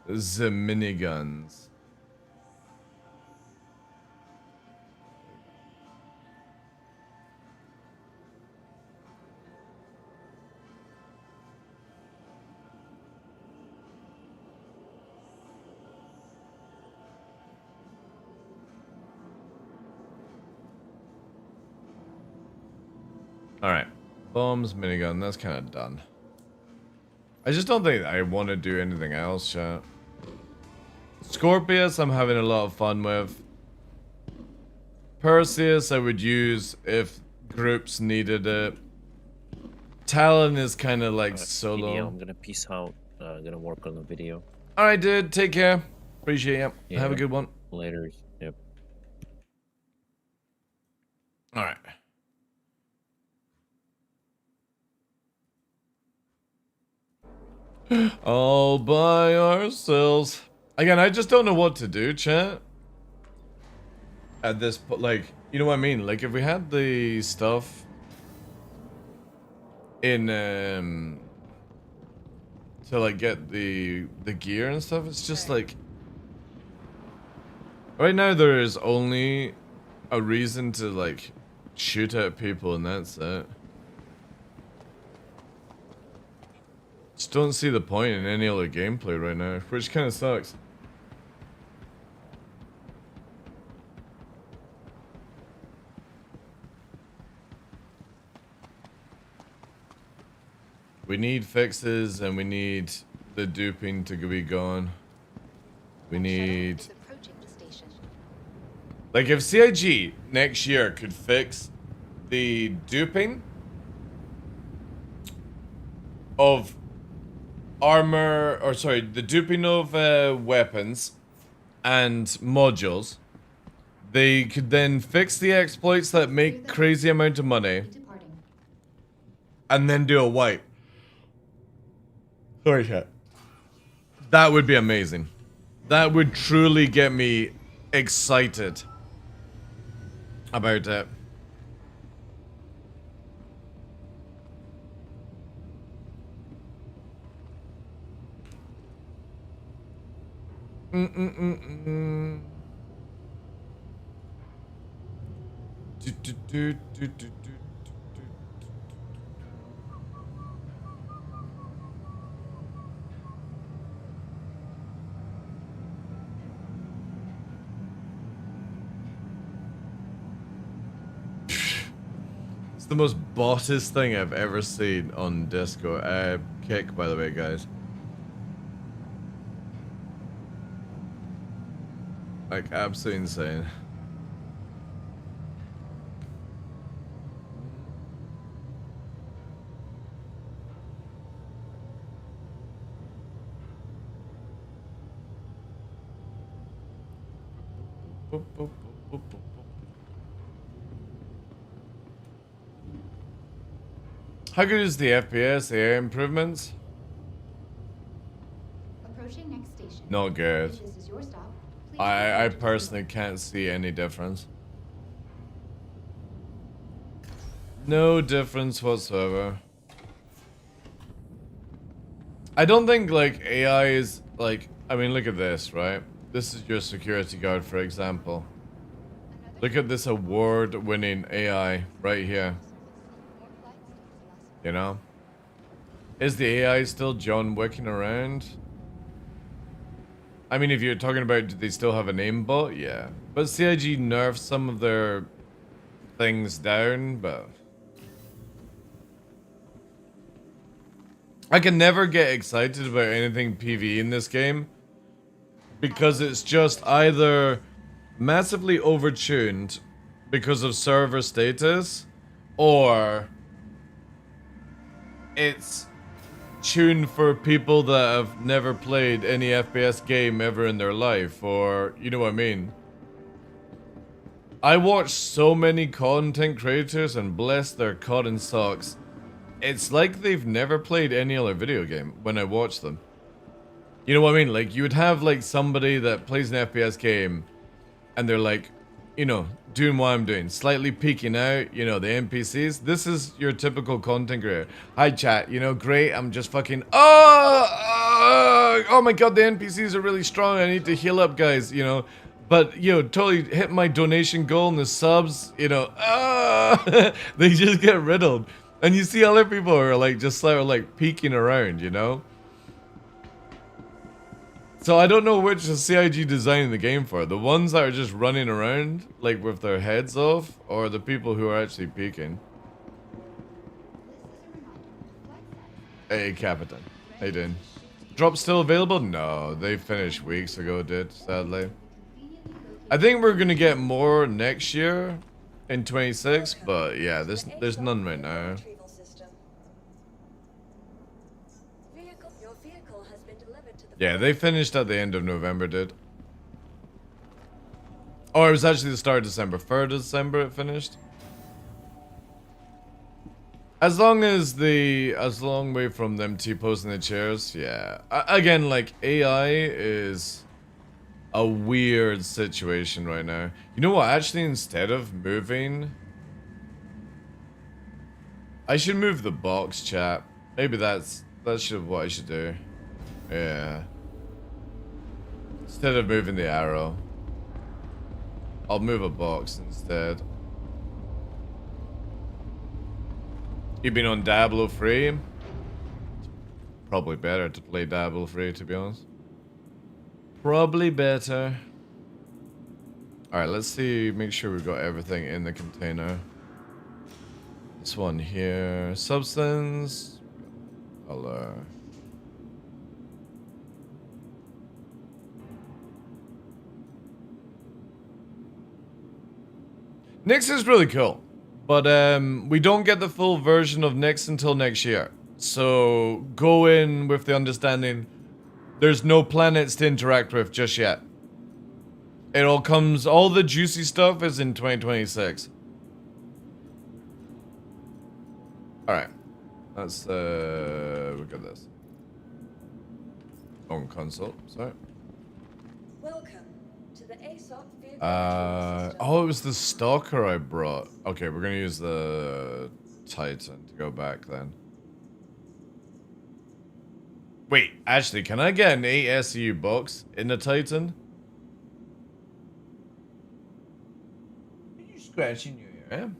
the miniguns. Alright. Bombs, minigun, that's kind of done. I just don't think I want to do anything else, chat. Scorpius, I'm having a lot of fun with. Perseus, I would use if groups needed it. Talon is kind of like solo. Video, I'm gonna peace out. Gonna work on the video. Alright, dude. Take care. Appreciate it. Yeah. Have a good one. Later. Yep. Alright. All by ourselves. Again, I just don't know what to do, chat. At this point, like, you know what I mean? Like, if we had the stuff in, to, like, get the gear and stuff, it's just, like... Right now, there is only a reason to, like, shoot at people, and that's it. Just don't see the point in any other gameplay right now, which kind of sucks. We need fixes and we need the duping to be gone. We need... Like if CIG next year could fix the duping of armor, or sorry, the duping of weapons and modules, they could then fix the exploits that make crazy amount of money and then do a wipe. Sorry, chat. That would be amazing. That would truly get me excited about it. It's the most bottest thing I've ever seen on Discord. Kick, by the way, guys. Like, absolutely insane. How good is the FPS, the air improvements? Approaching next station. Not good. If this is your stop, please I personally can't see any difference. No difference whatsoever. I don't think like AI is like, I mean look at this, right? This is your security guard, for example. Look at this award-winning AI right here. You know? Is the AI still John Wicking around? I mean, if you're talking about do they still have a aimbot? Yeah. But CIG nerfed some of their things down, but... I can never get excited about anything PvE in this game because it's just either massively overtuned because of server status or it's tuned for people that have never played any FPS game ever in their life, or you know what I mean. I watch so many content creators and bless their cotton socks. It's like they've never played any other video game when I watch them. You know what I mean? Like, you would have, like, somebody that plays an FPS game, and they're like, you know, doing what I'm doing, slightly peeking out, you know, the NPCs. This is your typical content creator. Hi, chat, you know, great, I'm just fucking, oh my god, the NPCs are really strong, I need to heal up, guys, you know. But, you know, totally hit my donation goal and the subs, you know, they just get riddled. And you see other people who are like just sort of like peeking around, you know? So I don't know which is CIG designing the game for. The ones that are just running around like with their heads off, or the people who are actually peeking. Hey, Captain. How you doing? Drop still available? No, they finished weeks ago, dude, sadly. I think we're gonna get more next year in 26, but yeah, there's none right now. Yeah, they finished at the end of November, dude. Oh, it was actually the start of December. 3rd of December it finished. As long way from them T-posing the chairs, yeah. Again, like, AI is a weird situation right now. You know what, actually, instead of moving... I should move the box, chat. Maybe that's what I should do. Yeah. Instead of moving the arrow. I'll move a box instead. You've been on Diablo 3? Probably better to play Diablo 3, to be honest. Probably better. Alright, let's see, make sure we've got everything in the container. This one here. Substance. Color. Nyx is really cool. But we don't get the full version of Nyx until next year. So go in with the understanding there's no planets to interact with just yet. All the juicy stuff is in 2026. Alright. Let's, look at this. On console, sorry. Welcome to the ASOP vehicle Oh, it was the Stalker I brought. Okay, we're gonna use the Titan to go back then. Wait, actually, can I get an ASU box in the Titan? Are you scratching your ear?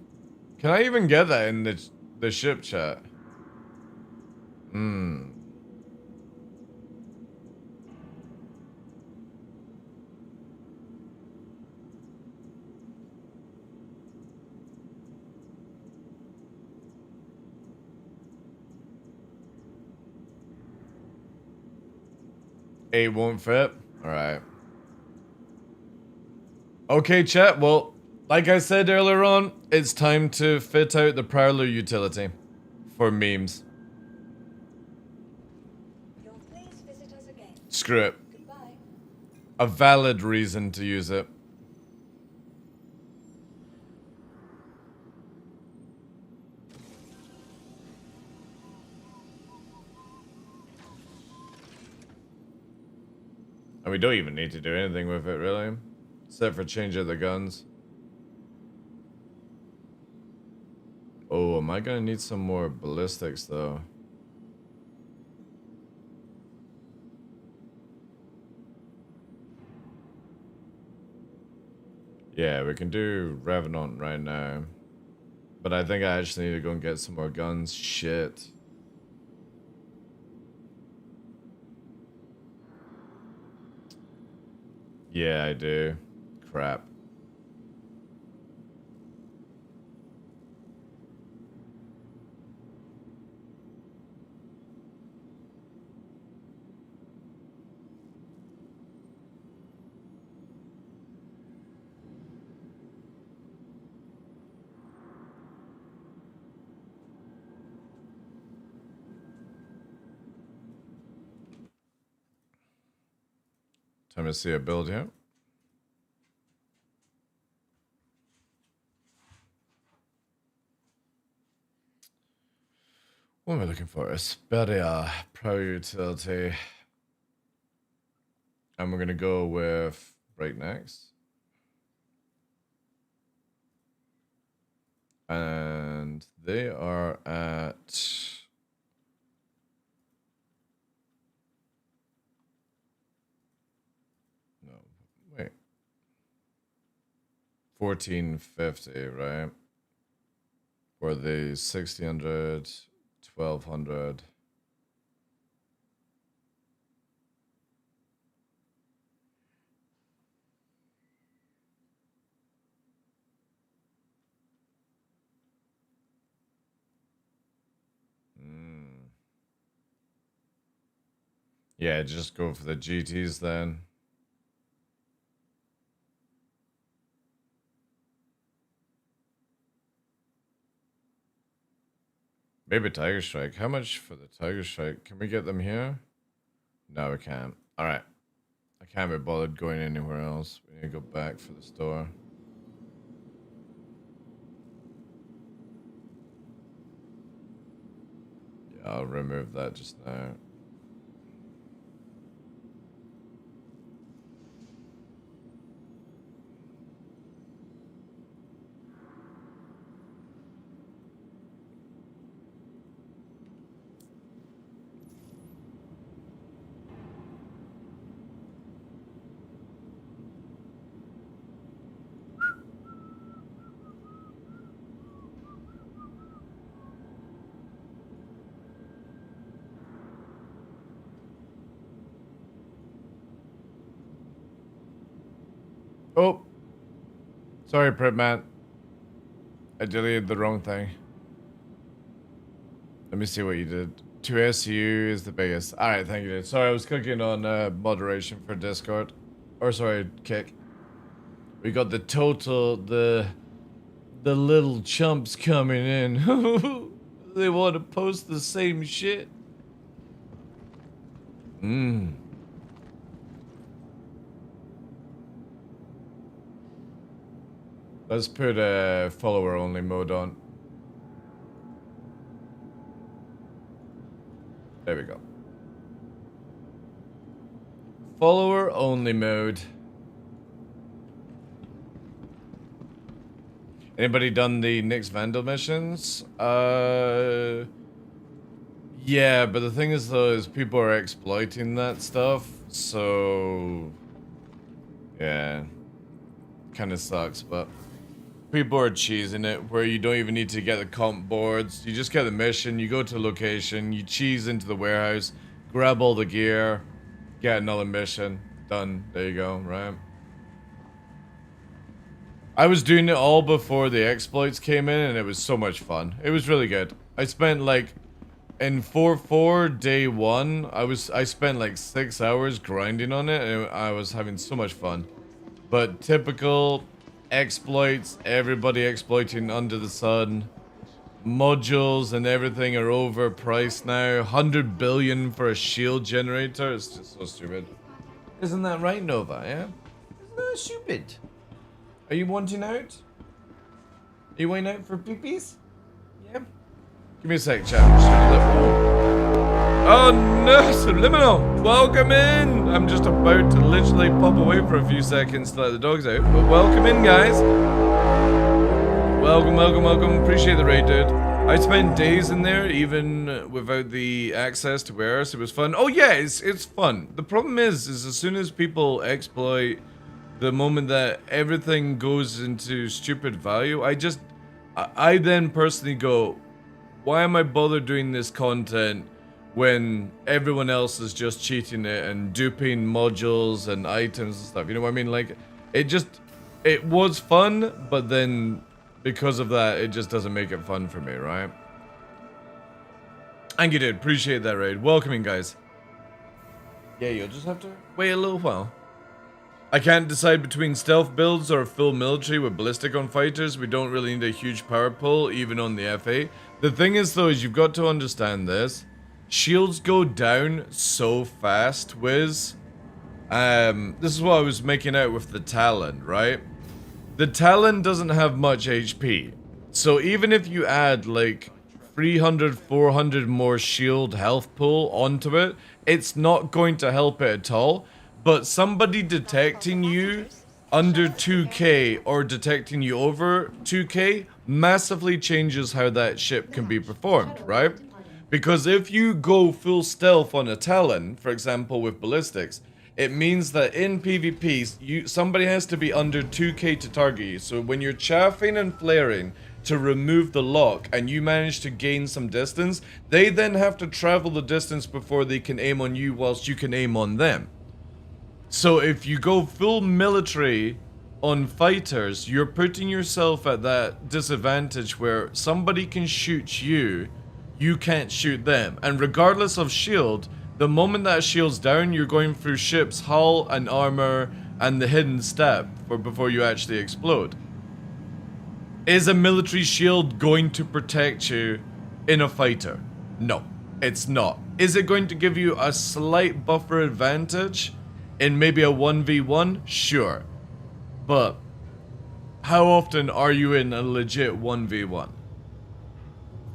Can I even get that in the ship chat? Hmm. It won't fit? Alright. Okay, chat. Well, like I said earlier on, it's time to fit out the Prowler utility for memes. Screw it. A valid reason to use it. And we don't even need to do anything with it, really. Except for change of the guns. Oh, am I gonna need some more ballistics, though? Yeah, we can do Revenant right now. But I think I actually need to go and get some more guns. Shit. Yeah, I do. Crap. Time to see a build here. What am I looking for? Asperia Pro Utility. And we're gonna go with Breaknecks. And they are at... No, wait. 1450, right? For the 1600, 1200. Yeah, just go for the GTs then. Maybe Tiger Strike. How much for the Tiger Strike? Can we get them here? No, we can't. Alright. I can't be bothered going anywhere else. We need to go back for the store. Yeah, I'll remove that just now. Oh! Sorry, Pripman. I deleted the wrong thing. Let me see what you did. 2SU is the biggest. Alright, thank you, dude. Sorry, I was cooking on moderation for Discord. Or sorry, Kick. We got the total, the little chumps coming in. They want to post the same shit. Let's put a follower only mode on. There we go. Follower only mode. Anybody done the Nyx Vandal missions? Yeah, but the thing is though is people are exploiting that stuff, so yeah, kind of sucks, but people are cheesing it where you don't even need to get the comp boards. You just get the mission, you go to a location, you cheese into the warehouse, grab all the gear, get another mission, done. There you go, right? I was doing it all before the exploits came in and it was so much fun. It was really good. I spent like in 4.4 day 1, I spent like 6 hours grinding on it and I was having so much fun. But typical exploits, everybody exploiting under the sun. Modules and everything are overpriced now. 100 billion for a shield generator. It's just so stupid. Isn't that right, Nova, yeah? Isn't that stupid? Are you wanting out? Are you wanting out for peepees? Yeah. Give me a sec, chat. Oh no, Subliminal! Welcome in! I'm just about to literally pop away for a few seconds to let the dogs out, but welcome in, guys! Welcome, welcome, welcome. Appreciate the raid, dude. I spent days in there, even without the access to wares. It was fun. Oh yeah, it's fun. The problem is as soon as people exploit, the moment that everything goes into stupid value, I then personally go, why am I bothered doing this content when everyone else is just cheating it and duping modules and items and stuff? You know what I mean? Like, it was fun, but then because of that, it just doesn't make it fun for me, right? And you did. Appreciate that raid. Welcoming, guys. Yeah, you'll just have to wait a little while. I can't decide between stealth builds or full military with ballistic on fighters. We don't really need a huge power pull, even on the FA. The thing is, though, is you've got to understand this. Shields go down so fast, Wiz. This is what I was making out with the Talon, right? The Talon doesn't have much HP. So even if you add, like, 300, 400 more shield health pull onto it, it's not going to help it at all. But somebody detecting you under 2k or detecting you over 2k massively changes how that ship can be performed, right? Because if you go full stealth on a Talon, for example with ballistics, it means that in PvP, somebody has to be under 2k to target you. So when you're chaffing and flaring to remove the lock and you manage to gain some distance, they then have to travel the distance before they can aim on you whilst you can aim on them. So if you go full military on fighters, you're putting yourself at that disadvantage where somebody can shoot you, you can't shoot them. And regardless of shield, The moment that shield's down, you're going through ship's hull and armor and the hidden step before you actually explode. Is a military shield going to protect you in a fighter? No, it's not. Is it going to give you a slight buffer advantage in maybe a 1v1? Sure. But how often are you in a legit 1v1?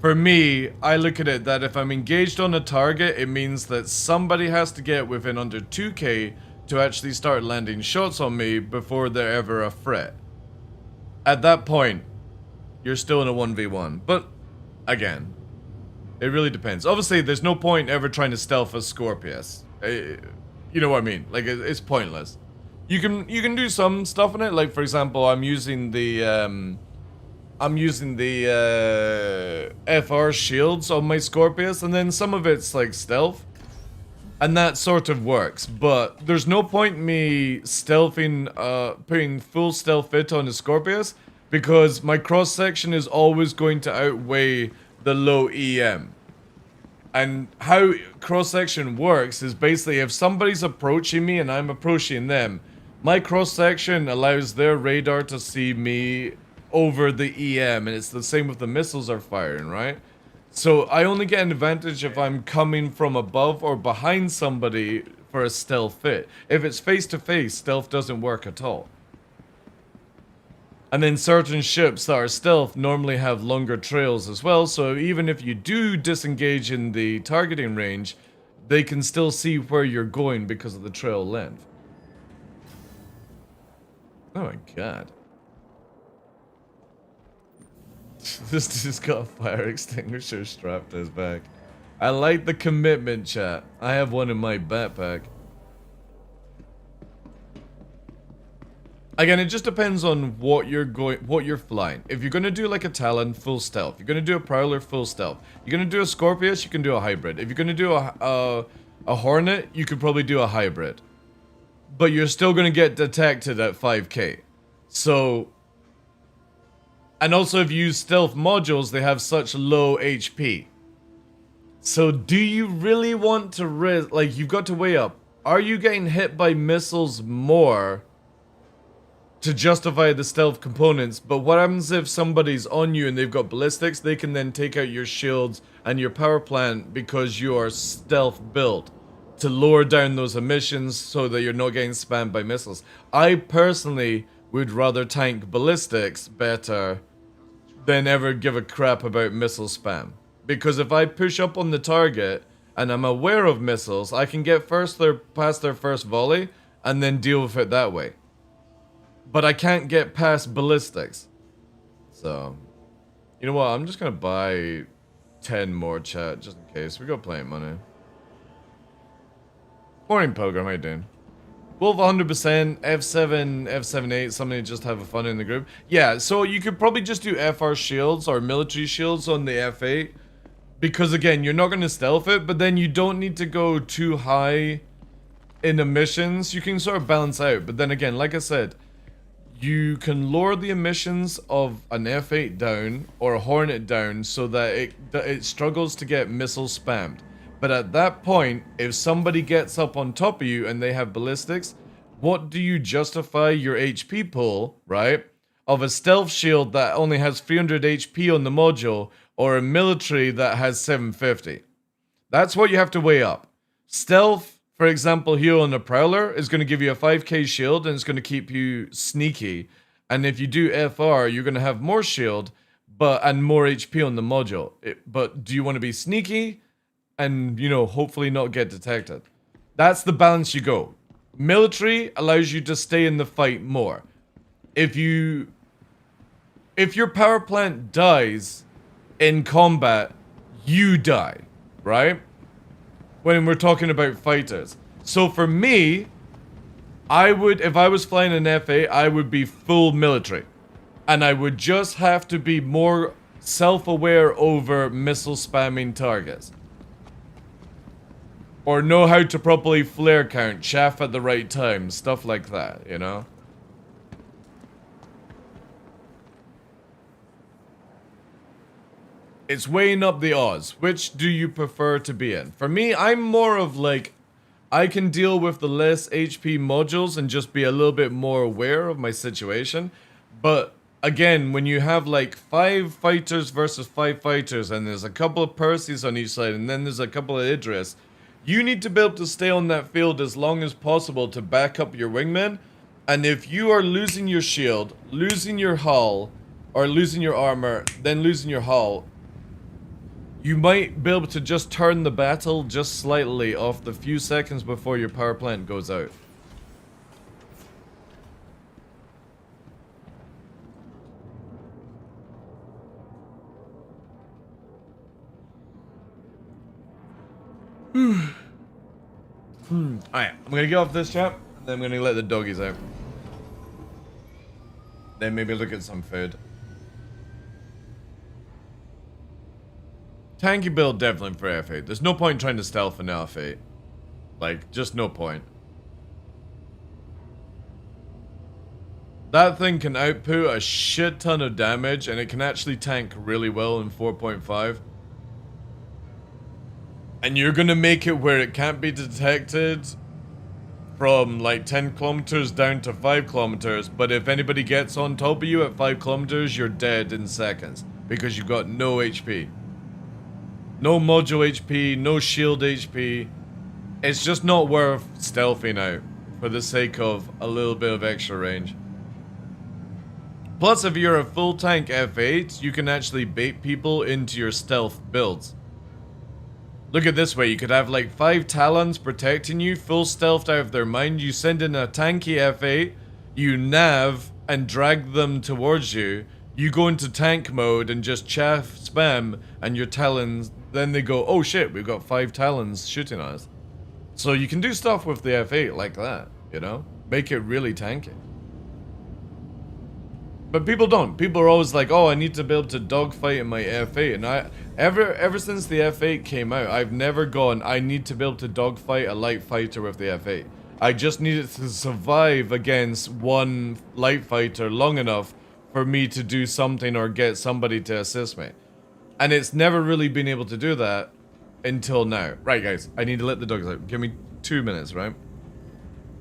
For me, I look at it that if I'm engaged on a target, it means that somebody has to get within under 2k to actually start landing shots on me before they're ever a threat. At that point, you're still in a 1v1. But, again, it really depends. Obviously, there's no point ever trying to stealth a Scorpius. You know what I mean? Like, it's pointless. You can do some stuff in it. Like, for example, I'm using the FR shields on my Scorpius, and then some of it's like stealth, and that sort of works. But there's no point me stealthing, putting full stealth fit on a Scorpius, because my cross section is always going to outweigh the low EM. And how cross section works is basically if somebody's approaching me and I'm approaching them, my cross section allows their radar to see me over the EM, and it's the same with the missiles are firing, right? So I only get an advantage if I'm coming from above or behind somebody for a stealth fit. If it's face to face, stealth doesn't work at all. And then certain ships that are stealth normally have longer trails as well, so even if you do disengage in the targeting range, they can still see where you're going because of the trail length. Oh my god. This dude's got a fire extinguisher strapped to his back. I like the commitment, chat. I have one in my backpack. Again, it just depends on what you're flying. If you're gonna do like a Talon, full stealth. You're gonna do a Prowler, full stealth. You're gonna do a Scorpius, you can do a hybrid. If you're gonna do a Hornet, you could probably do a hybrid. But you're still gonna get detected at 5k. So, and also if you use stealth modules, they have such low HP. So do you really want to risk, like you've got to weigh up, are you getting hit by missiles more to justify the stealth components? But what happens if somebody's on you and they've got ballistics? They can then take out your shields and your power plant because you are stealth built to lower down those emissions so that you're not getting spammed by missiles. I personally would rather tank ballistics better than ever give a crap about missile spam. Because if I push up on the target and I'm aware of missiles, I can get past their first volley and then deal with it that way. But I can't get past ballistics. So, you know what? I'm just gonna buy 10 more, chat, just in case. We got plenty of money. Morning, Pilgrim. How you doing? Wolf 100%, F7, F78, somebody just have fun in the group. Yeah, so you could probably just do FR shields or military shields on the F8. Because again, you're not going to stealth it, but then you don't need to go too high in emissions. You can sort of balance out. But then again, like I said, you can lower the emissions of an F8 down or a Hornet down so that it struggles to get missile spammed. But at that point, if somebody gets up on top of you and they have ballistics, what do you justify your HP pull, right? Of a stealth shield that only has 300 HP on the module or a military that has 750. That's what you have to weigh up. Stealth, for example, here on the Prowler is going to give you a 5k shield and it's going to keep you sneaky. And if you do FR, you're going to have more shield and more HP on the module. But do you want to be sneaky and, you know, hopefully not get detected? That's the balance you go. Military allows you to stay in the fight more. If your power plant dies in combat, you die, right? When we're talking about fighters. So for me, if I was flying an F8, I would be full military. And I would just have to be more self-aware over missile spamming targets. Or know how to properly flare count, chaff at the right time, stuff like that, you know? It's weighing up the odds. Which do you prefer to be in? For me, I'm more of like, I can deal with the less HP modules and just be a little bit more aware of my situation. But again, when you have like 5 fighters versus 5 fighters and there's a couple of Percys on each side and then there's a couple of Idris, you need to be able to stay on that field as long as possible to back up your wingmen. And if you are losing your shield, losing your hull, or losing your armor, then losing your hull, you might be able to just turn the battle just slightly off the few seconds before your power plant goes out. Alright, I'm gonna get off this chat, and then I'm gonna let the doggies out. Then maybe look at some food. Tanky build definitely for F8. There's no point trying to stealth an F8. Like, just no point. That thing can output a shit ton of damage, and it can actually tank really well in 4.5. And you're gonna make it where it can't be detected from like 10 kilometers down to 5 kilometers, but if anybody gets on top of you at 5 kilometers, you're dead in seconds because you've got no HP. No module HP, no shield HP. It's just not worth stealthing out for the sake of a little bit of extra range. Plus, if you're a full tank F8, you can actually bait people into your stealth builds. Look at this way, you could have like 5 Talons protecting you, full stealthed out of their mind. You send in a tanky F8, you nav and drag them towards you. You go into tank mode and just chaff spam, and your Talons, then they go, oh shit, we've got 5 Talons shooting at us. So you can do stuff with the F8 like that, you know? Make it really tanky. But people don't. People are always like, oh, I need to be able to dogfight in my F8. And ever since the F8 came out, I've never gone, I need to be able to dogfight a light fighter with the F8. I just needed to survive against one light fighter long enough for me to do something or get somebody to assist me. And it's never really been able to do that until now. Right, guys, I need to let the dogs out. Give me 2 minutes, right?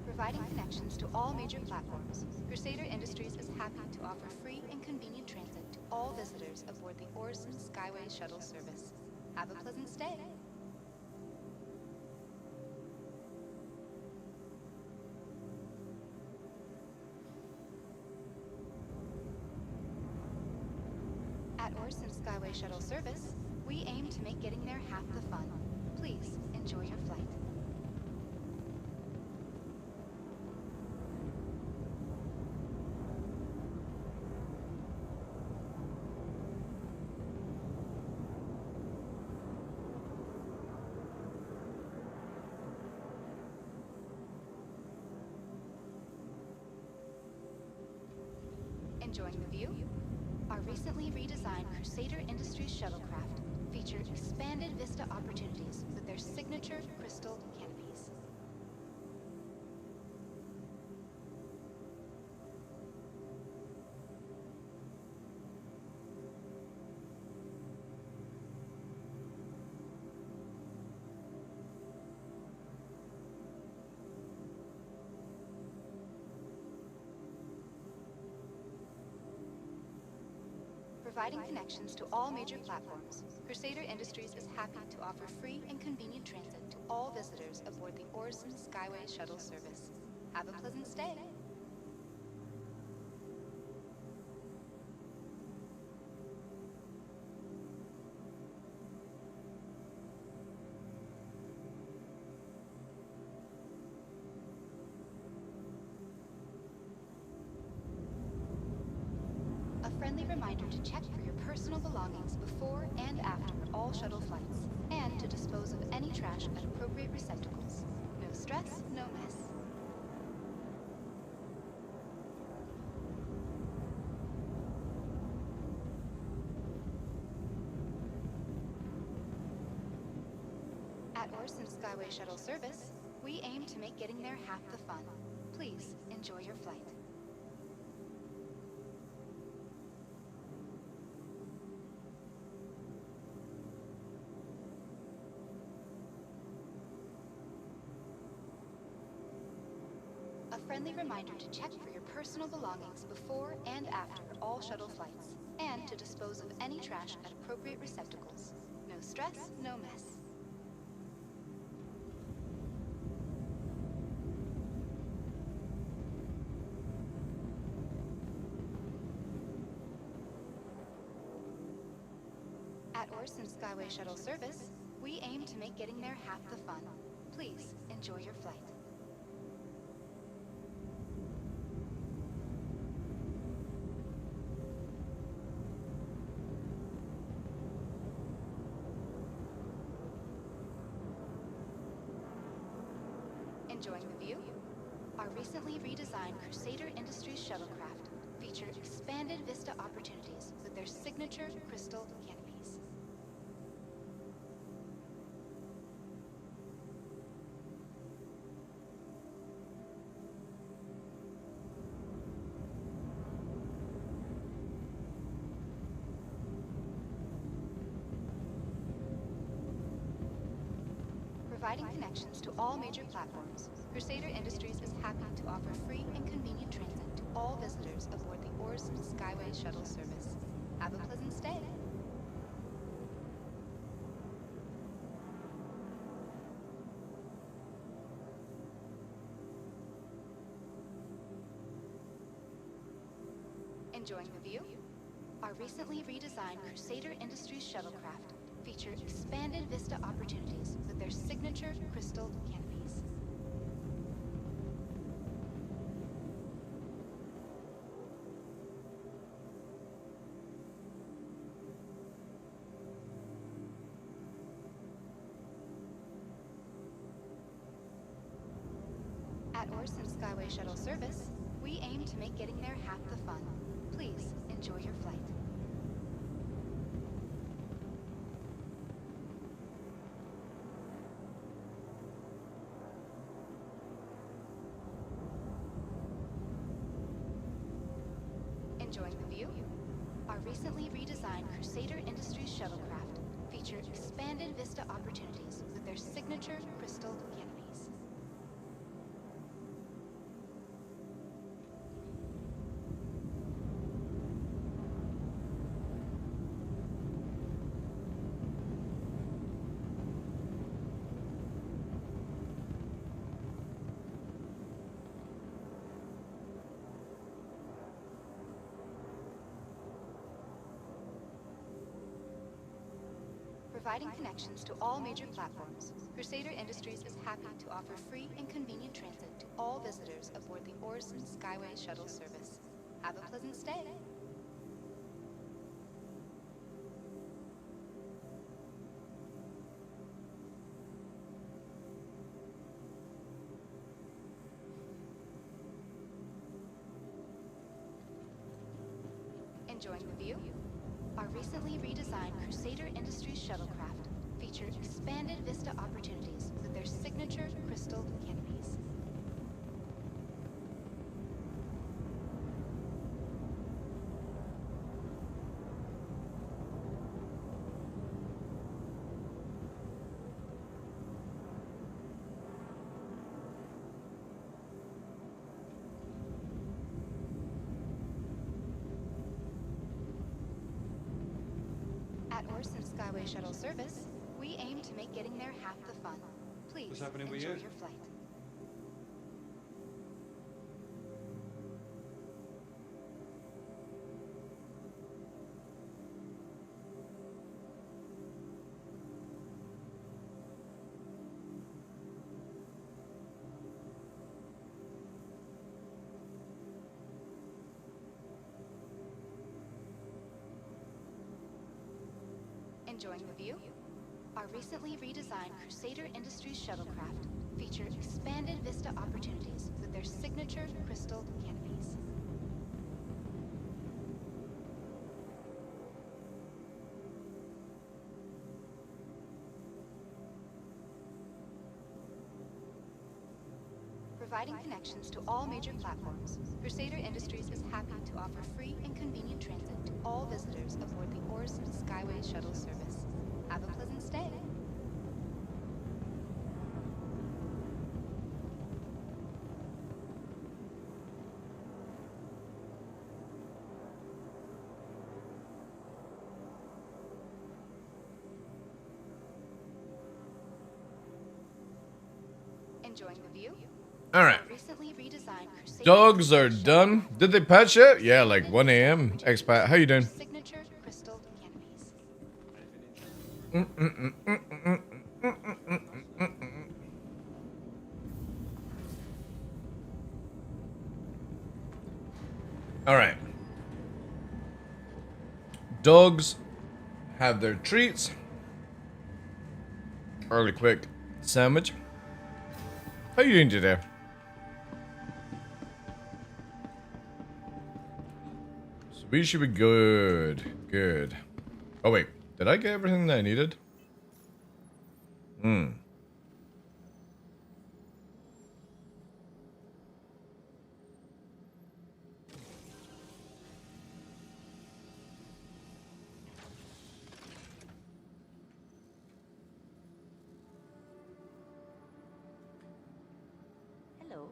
Providing connections to all major platforms, Crusader Industries is happy to offer free and convenient transit to all visitors aboard the Orson Skyway Shuttle service. Have a pleasant stay. At Orson Skyway Shuttle service, we aim to make getting there half the fun. Please enjoy your flight. Enjoying the view? Our recently redesigned Crusader Industries shuttlecraft feature expanded vista opportunities with their signature crystal canopies. Providing connections to all major platforms, Crusader Industries is happy to offer free and convenient transit to all visitors aboard the Orson Skyway Shuttle service. Have a pleasant stay. A friendly reminder to check for your personal belongings before and after all shuttle flights, and to dispose of any trash at appropriate receptacles. No stress, no mess. At Orson Skyway Shuttle service, we aim to make getting there half the fun. Please enjoy your flight. friendly reminder to check for your personal belongings before and after all shuttle flights, and to dispose of any trash at appropriate receptacles. No stress, no mess. At Orson Skyway Shuttle Service, we aim to make getting there half the fun. Please enjoy your flight. Enjoying the view? Our recently redesigned Crusader Industries shuttlecraft feature expanded vista opportunities with their signature crystal canopies. Providing connections to all major platforms, Crusader Industries is happy to offer free and convenient transit to all visitors aboard the Orson Skyway Shuttle Service. Have a pleasant stay. Enjoying the view? Our recently redesigned Crusader Industries shuttlecraft feature expanded vista opportunities with their signature crystal canopies. At Orson Skyway Shuttle Service, we aim to make getting there half the fun. Please enjoy your flight. Enjoying the view? Our recently redesigned Crusader Industries shuttlecraft feature expanded vista opportunities with their signature crystal canopies. Providing connections to all major platforms, Crusader Industries is happy to offer free and convenient transit to all visitors aboard the Orson Skyway Shuttle Service. Have a pleasant stay. Enjoying the view? Our recently redesigned Crusader Industries shuttlecraft feature expanded vista opportunities with their signature crystal canopies. At Orson Skyway Shuttle Service, we aim to make getting there half the fun. Please What's happening with enjoy you? your flight. Enjoying the view? Our recently redesigned Crusader Industries shuttlecraft feature expanded vista opportunities with their signature crystal canopies. Providing connections to all major platforms, Crusader Industries is happy to offer free and convenient transit to all visitors aboard the Orson Skyway Shuttle Service. Have a pleasant stay. enjoying the view? All right. Recently redesigned Crusader Dogs are done. Did they patch it? Yeah, like 1 a.m. Expat, how you doing? signature crystal canopies. All right. Dogs have their treats. Early quick sandwich. How you doing today? So we should be good. Good. Oh wait, did I get everything that I needed? Hmm. Hello.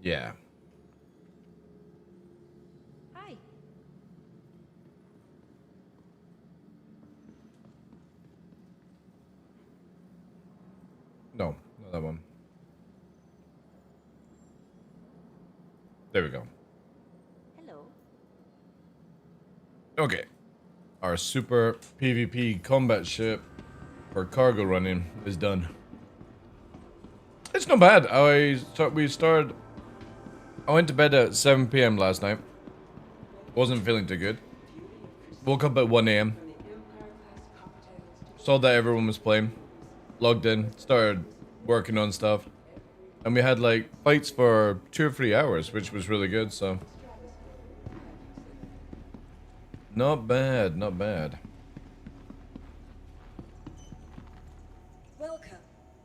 Yeah. Hi. No, not that one. There we go. Hello. Okay. Our super PvP combat ship for cargo running is done. It's not bad. I went to bed at 7 p.m. last night. Wasn't feeling too good. Woke up at 1 a.m. Saw that everyone was playing. Logged in. Started working on stuff. And we had like fights for 2 or 3 hours, which was really good, so. Not bad, not bad. Welcome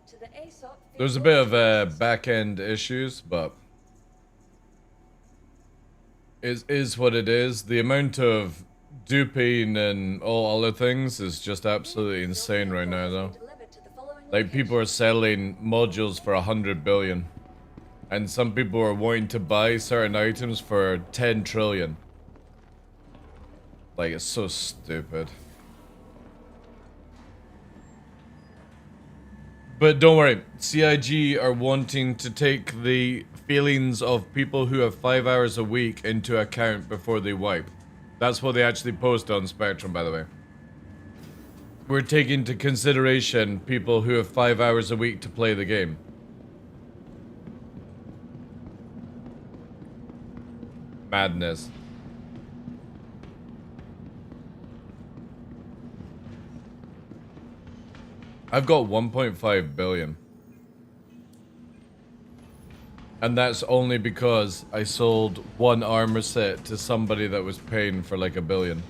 to the Aesop. There's a bit of back-end issues, but is what it is. The amount of duping and all other things is just absolutely insane right now, though. Like, people are selling modules for 100 billion. And some people are wanting to buy certain items for 10 trillion. Like, it's so stupid. But don't worry, CIG are wanting to take the feelings of people who have 5 hours a week into account before they wipe. That's what they actually post on Spectrum, by the way. We're taking into consideration people who have 5 hours a week to play the game. Madness. I've got 1.5 billion. And that's only because I sold one armor set to somebody that was paying for like $1 billion.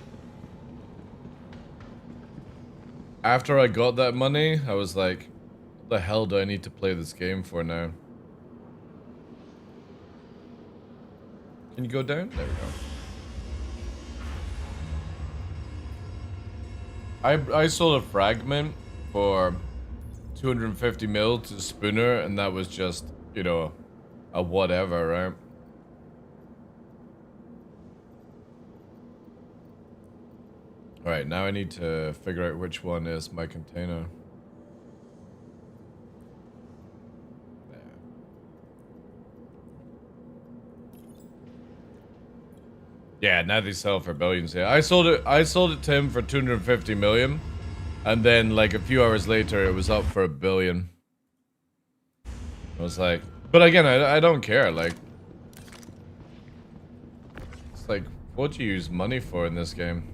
After I got that money, I was like, what the hell do I need to play this game for now? Can you go down? There we go. I sold a fragment for 250 mil to Spooner, and that was just, you know, a whatever, right? Alright, now I need to figure out which one is my container. Yeah, now they sell for billions. Yeah, I sold it to him for 250 million. And then like a few hours later it was up for $1 billion. I was like, but again, I don't care, like it's like, what do you use money for in this game?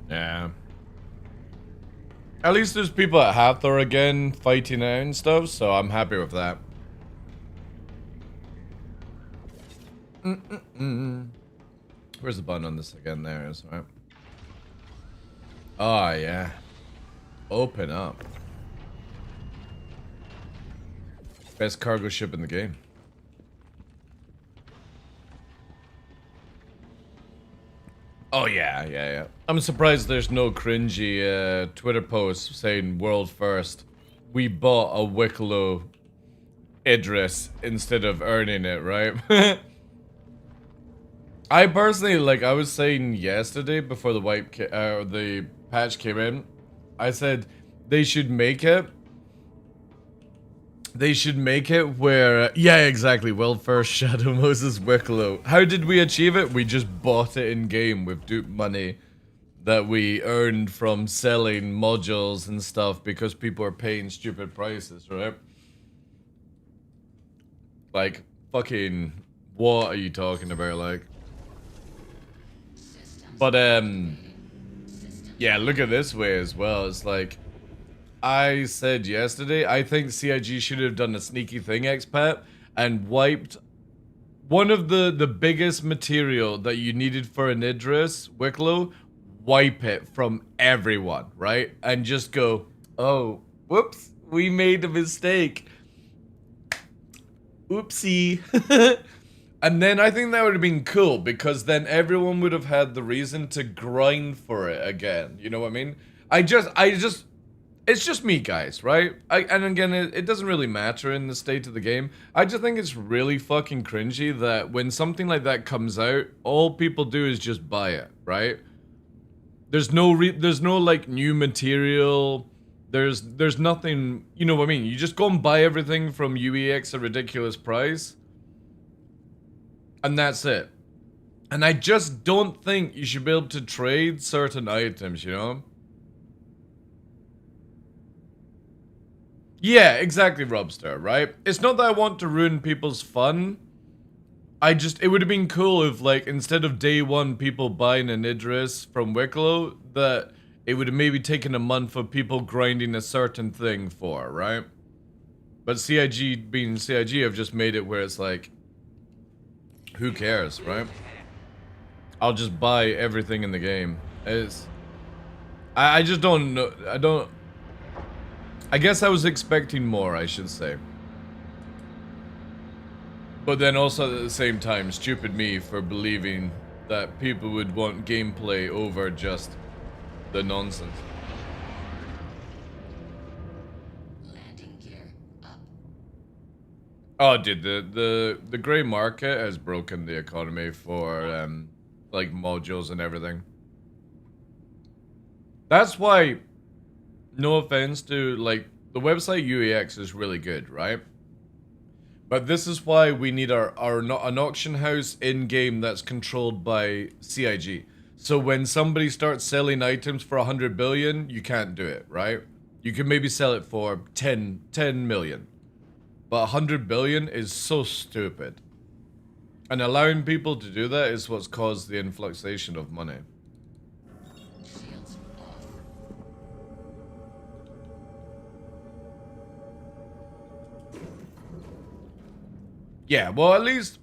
Yeah. At least there's people at Hathor again fighting out and stuff, so I'm happy with that. Where's the button on this again? There it is, right? Oh, yeah. Open up. Best cargo ship in the game. Oh yeah. I'm surprised there's no cringy Twitter posts saying world first. We bought a Wicklow Idris instead of earning it, right? I personally, like I was saying yesterday before the patch came in, I said they should make it. They should make it where, yeah, exactly. World first Shadow Moses Wicklow. How did we achieve it? We just bought it in game with dupe money that we earned from selling modules and stuff because people are paying stupid prices, right? Like, fucking, what are you talking about, like? But, yeah, look at this way as well. It's like, I said yesterday, I think CIG should have done a sneaky thing, expat, and wiped one of the biggest material that you needed for an Idris, Wicklow, wipe it from everyone, right? And just go, oh, whoops, we made a mistake. Oopsie. And then I think that would have been cool, because then everyone would have had the reason to grind for it again. You know what I mean? It's just me, guys, right? And again, it doesn't really matter in the state of the game. I just think it's really fucking cringy that when something like that comes out, all people do is just buy it, right? There's no like new material. There's nothing, you know what I mean? You just go and buy everything from UEX a ridiculous price. And that's it. And I just don't think you should be able to trade certain items, you know? Yeah, exactly, Robster, right? It's not that I want to ruin people's fun. It would have been cool if, like, instead of day one people buying an Idris from Wicklow, that it would have maybe taken a month for people grinding a certain thing for, right? But CIG being CIG have just made it where it's like, who cares, right? I'll just buy everything in the game. I just don't know. I guess I was expecting more, I should say. But then also at the same time, stupid me for believing that people would want gameplay over just the nonsense. Oh, dude, the grey market has broken the economy for like modules and everything. That's why, no offense to, like, the website UEX is really good, right? But this is why we need an auction house in-game that's controlled by CIG. So when somebody starts selling items for 100 billion, you can't do it, right? You can maybe sell it for 10 million. But 100 billion is so stupid. And allowing people to do that is what's caused the influxation of money. Yeah, well, at least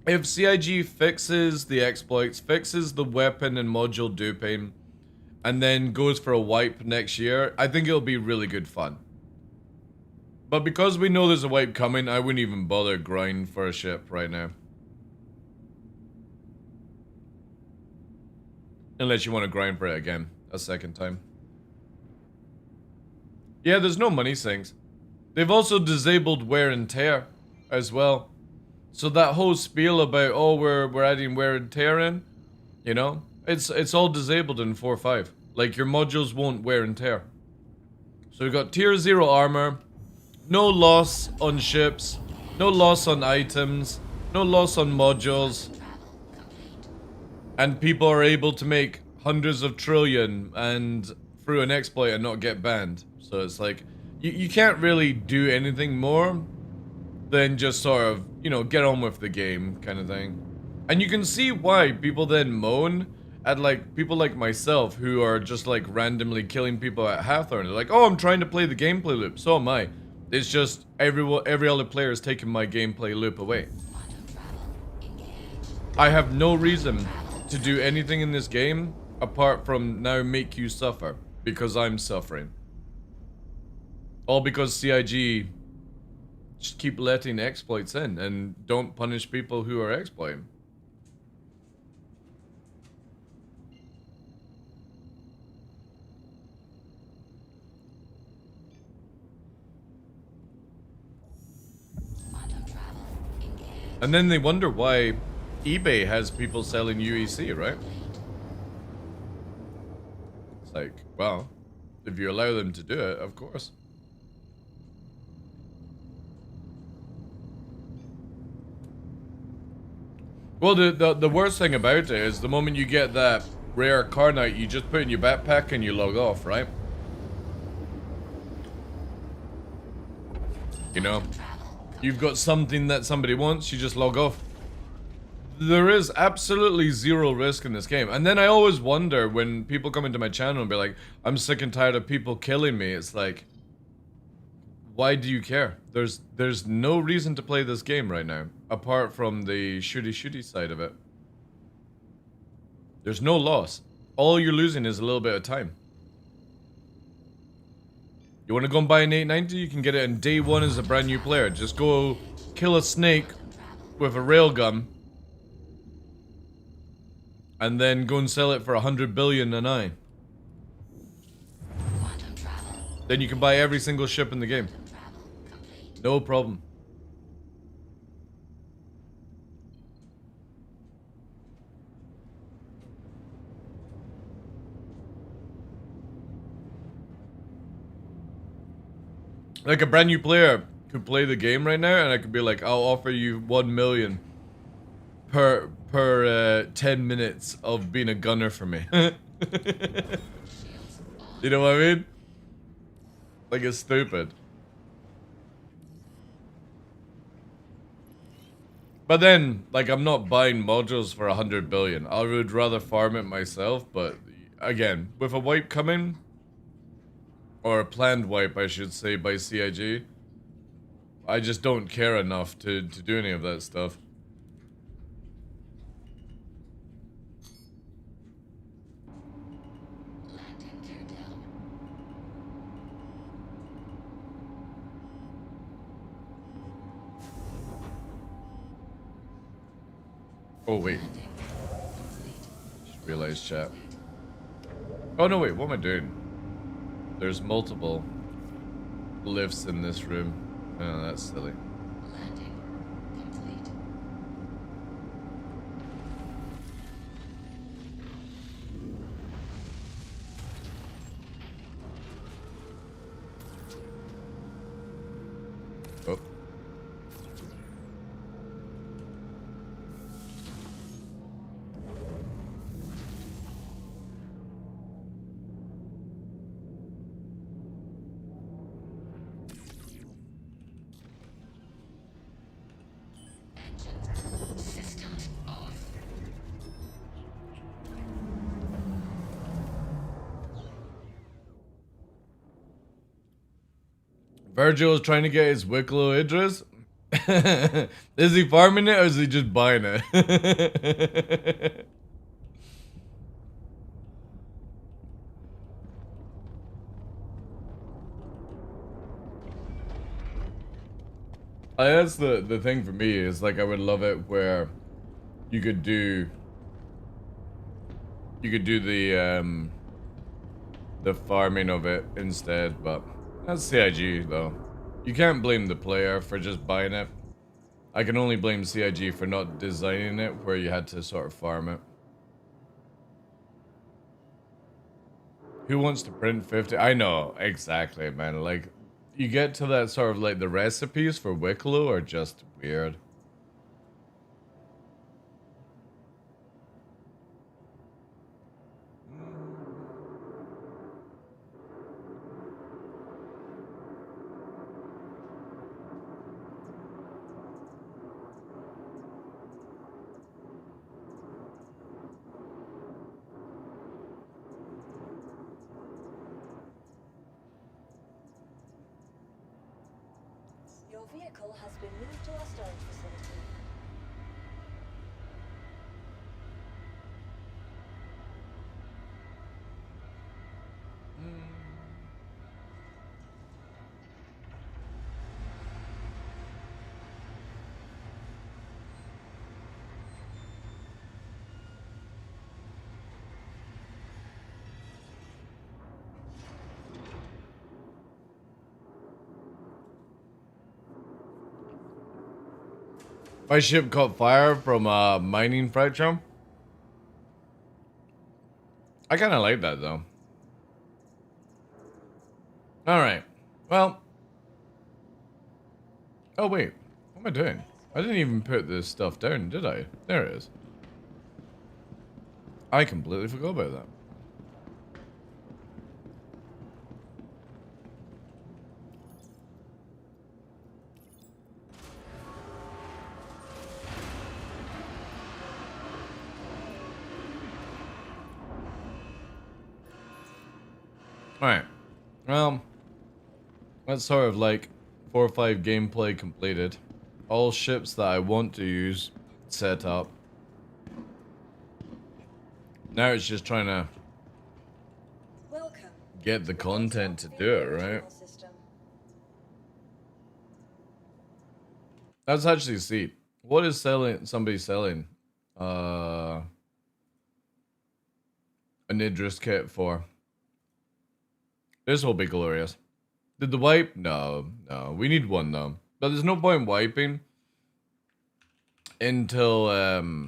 if CIG fixes the exploits, fixes the weapon and module duping, and then goes for a wipe next year, I think it'll be really good fun. But because we know there's a wipe coming, I wouldn't even bother grinding for a ship right now. Unless you want to grind for it again, a second time. Yeah, there's no money sinks. They've also disabled wear and tear as well. So that whole spiel about, oh, we're adding wear and tear in, you know, it's all disabled in 4.5. Like, your modules won't wear and tear. So we've got tier 0 armor, no loss on ships, no loss on items, no loss on modules, and people are able to make hundreds of trillion and through an exploit and not get banned. So it's like, you can't really do anything more than just sort of, you know, get on with the game kind of thing. And you can see why people then moan at, like, people like myself who are just, like, randomly killing people at Hathorn. They're like, oh, I'm trying to play the gameplay loop. So am I. It's just every other player is taking my gameplay loop away. I have no reason to do anything in this game apart from now make you suffer because I'm suffering. All because CIG Just keep letting exploits in and don't punish people who are exploiting. And then they wonder why eBay has people selling UEC, right? It's like, well, if you allow them to do it, of course. Well, the worst thing about it is the moment you get that rare Carnite, you just put it in your backpack and you log off, right? You know, you've got something that somebody wants, you just log off. There is absolutely zero risk in this game. And then I always wonder when people come into my channel and be like, I'm sick and tired of people killing me. It's like, why do you care? There's no reason to play this game right now, apart from the shooty side of it. There's no loss. All you're losing is a little bit of time. You want to go and buy an 890? You can get it in day one as a brand new player. Just go kill a snake with a railgun, and then go and sell it for 100 billion an eye. Then you can buy every single ship in the game. No problem. Like a brand new player could play the game right now, and I could be like, I'll offer you 1 million per 10 minutes of being a gunner for me. You know what I mean? Like, it's stupid. But then, like, I'm not buying modules for 100 billion. I would rather farm it myself, but again, with a wipe coming, or a planned wipe, I should say, by CIG, I just don't care enough to do any of that stuff. Oh, wait. Just realized, chat. Oh, no, wait. What am I doing? There's multiple lifts in this room. Oh, that's silly. Oh. Virgil is trying to get his Wicklow Idris. Is he farming it or is he just buying it? That's the thing for me is like I would love it where you could do the farming of it instead, but that's CIG though. You can't blame the player for just buying it. I can only blame CIG for not designing it where you had to sort of farm it. Who wants to print 50? I know, exactly, man. Like, you get to that sort of like the recipes for Wicklow are just weird. Your vehicle has been moved to our storage facility. My ship caught fire from a mining fracture. I kind of like that though. All right. Well. Oh wait. What am I doing? I didn't even put this stuff down, did I? There it is. I completely forgot about that. Alright. Well, that's sort of like 4 or 5 gameplay completed. All ships that I want to use set up. Now it's just trying to get the content to do it, right? Let's actually see. What is somebody selling? An Idris kit for. This will be glorious. Did the wipe? No. We need one though. But there's no point wiping until I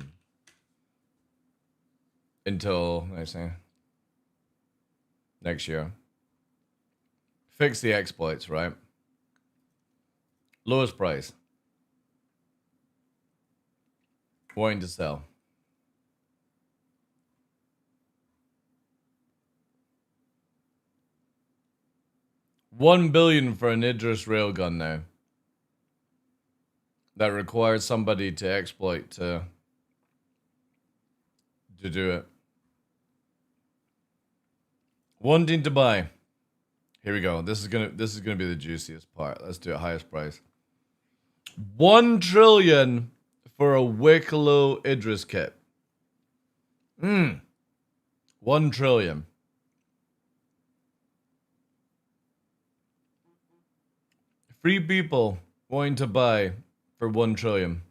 say next year. Fix the exploits, right? Lowest price. Wanting to sell. $1 billion for an Idris railgun now. That requires somebody to exploit to do it. Wanting to buy. Here we go. This is gonna be the juiciest part. Let's do it highest price. 1 trillion for a Wicklow Idris kit. 1 trillion. Free people wanting to buy for 1 trillion.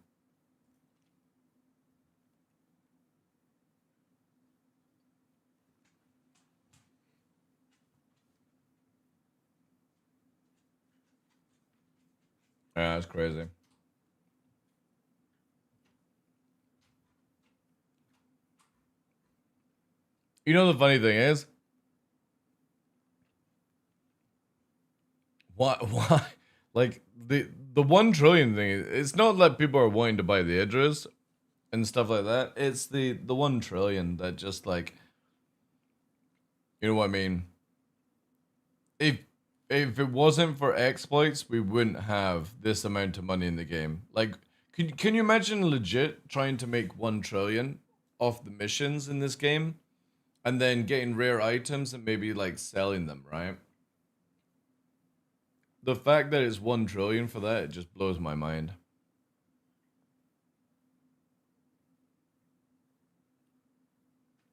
Yeah, that's crazy. You know the funny thing is? Why? Like, the 1 trillion thing, it's not that people are wanting to buy the Idris and stuff like that. It's the 1 trillion that just like, you know what I mean? If it wasn't for exploits, we wouldn't have this amount of money in the game. Like, can you imagine legit trying to make 1 trillion off the missions in this game? And then getting rare items and maybe like selling them, right? The fact that it's 1 trillion for that, it just blows my mind.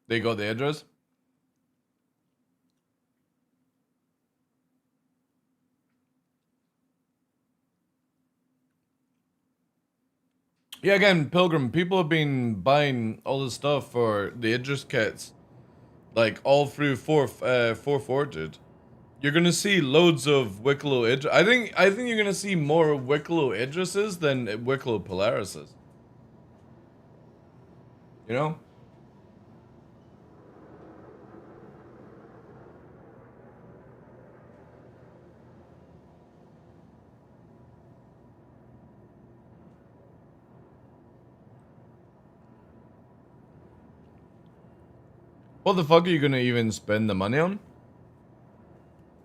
They got the address? Yeah, again, Pilgrim, people have been buying all this stuff for the Idris kits. Like, all through 4 Forged. You're gonna see loads of Wicklow Idris. I think you're gonna see more Wicklow Idrises than Wicklow Polarises. You know? What the fuck are you gonna even spend the money on?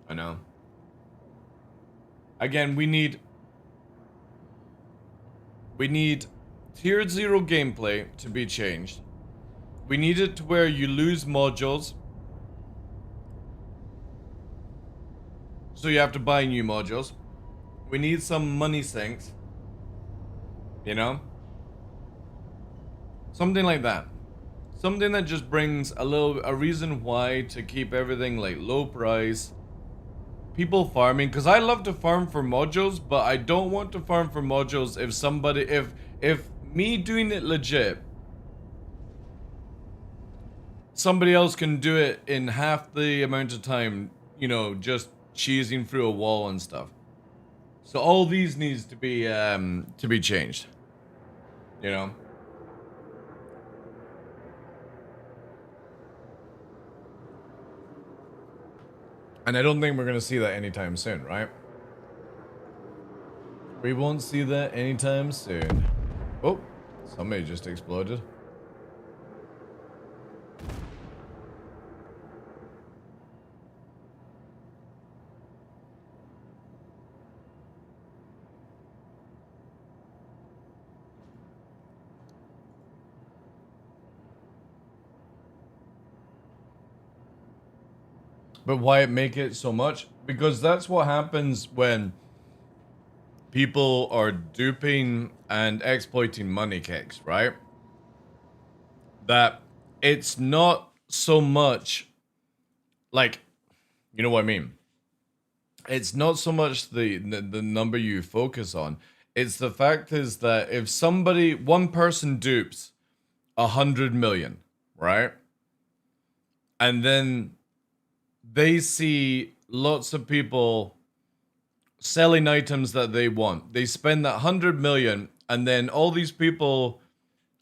I know. Again, we need Tier 0 gameplay to be changed. We need it to where you lose modules. So you have to buy new modules. We need some money sinks. You know? Something like that. Something that just brings a reason why to keep everything like low price. People farming, because I love to farm for modules, but I don't want to farm for modules if me doing it legit, somebody else can do it in half the amount of time, you know, just cheesing through a wall and stuff. So all these needs to be changed. You know? And I don't think we're gonna see that anytime soon, right? We won't see that anytime soon. Oh, somebody just exploded. But why make it so much? Because that's what happens when people are duping and exploiting money kicks, right? That it's not so much like, you know what I mean? It's not so much the number you focus on. It's the fact is that if one person dupes 100 million, right? And then they see lots of people selling items that they want. They spend that 100 million, and then all these people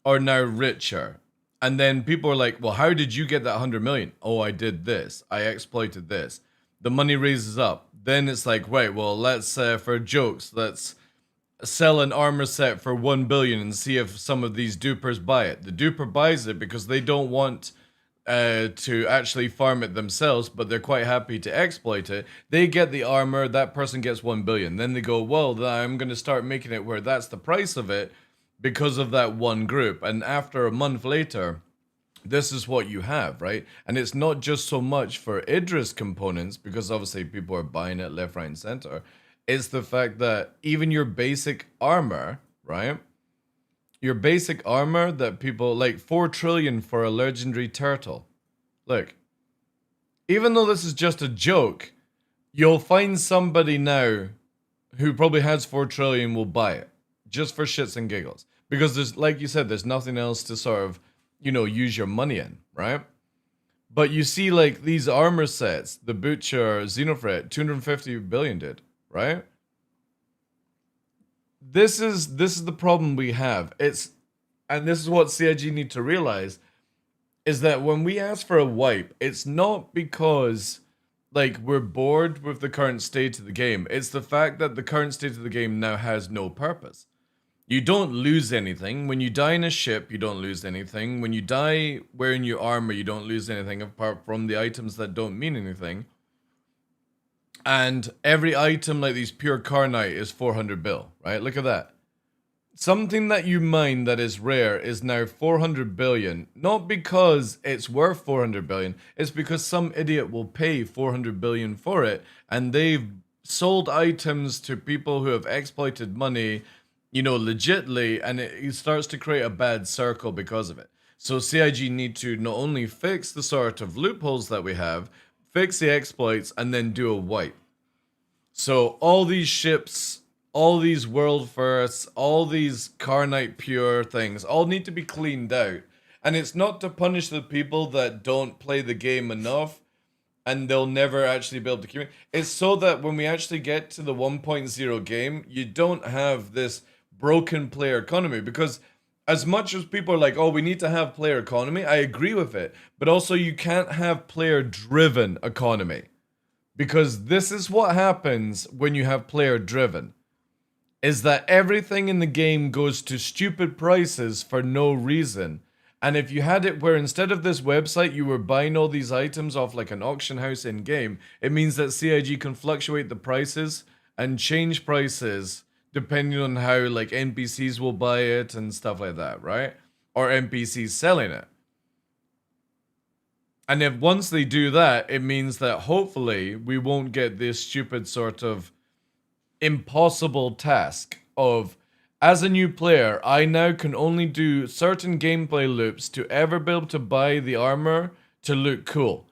are now richer. And then people are like, well, how did you get that 100 million? Oh, I did this. I exploited this. The money raises up. Then it's like, wait, well, let's, for jokes, let's sell an armor set for 1 billion and see if some of these dupers buy it. The duper buys it because they don't want to actually farm it themselves, but they're quite happy to exploit it. They get the armor, that person gets 1 billion. Then they go, well, then I'm going to start making it where that's the price of it because of that one group. And after a month later, this is what you have, right? And it's not just so much for Idris components, because obviously people are buying it left, right, and center. It's the fact that even your basic armor, right? Your basic armor that people like 4 trillion for a legendary turtle. Look, even though this is just a joke, you'll find somebody now who probably has 4 trillion will buy it just for shits and giggles. Because there's, like you said, there's nothing else to sort of, you know, use your money in, right? But you see like these armor sets, the Butcher Xenofret, 250 billion did, right? This is the problem we have. And this is what CIG need to realize, is that when we ask for a wipe, it's not because like we're bored with the current state of the game. It's the fact that the current state of the game now has no purpose. You don't lose anything. When you die in a ship, you don't lose anything. When you die wearing your armor, you don't lose anything apart from the items that don't mean anything. And every item like these pure Carnite is 400 bill, right? Look at that. Something that you mine that is rare is now 400 billion. Not because it's worth 400 billion. It's because some idiot will pay 400 billion for it. And they've sold items to people who have exploited money, you know, legitly. And it starts to create a bad circle because of it. So CIG need to not only fix the sort of loopholes that we have, fix the exploits, and then do a wipe. So all these ships, all these world firsts, all these Carnite pure things, all need to be cleaned out. And it's not to punish the people that don't play the game enough and they'll never actually be able to communicate. It's so that when we actually get to the 1.0 game, you don't have this broken player economy. Because as much as people are like, oh, we need to have player economy, I agree with it. But also you can't have player-driven economy. Because this is what happens when you have player-driven. Is that everything in the game goes to stupid prices for no reason. And if you had it where instead of this website you were buying all these items off like an auction house in-game, it means that CIG can fluctuate the prices and change prices depending on how like NPCs will buy it and stuff like that, right? Or NPCs selling it. And if once they do that, it means that hopefully we won't get this stupid sort of impossible task of, as a new player, I now can only do certain gameplay loops to ever be able to buy the armor to look cool.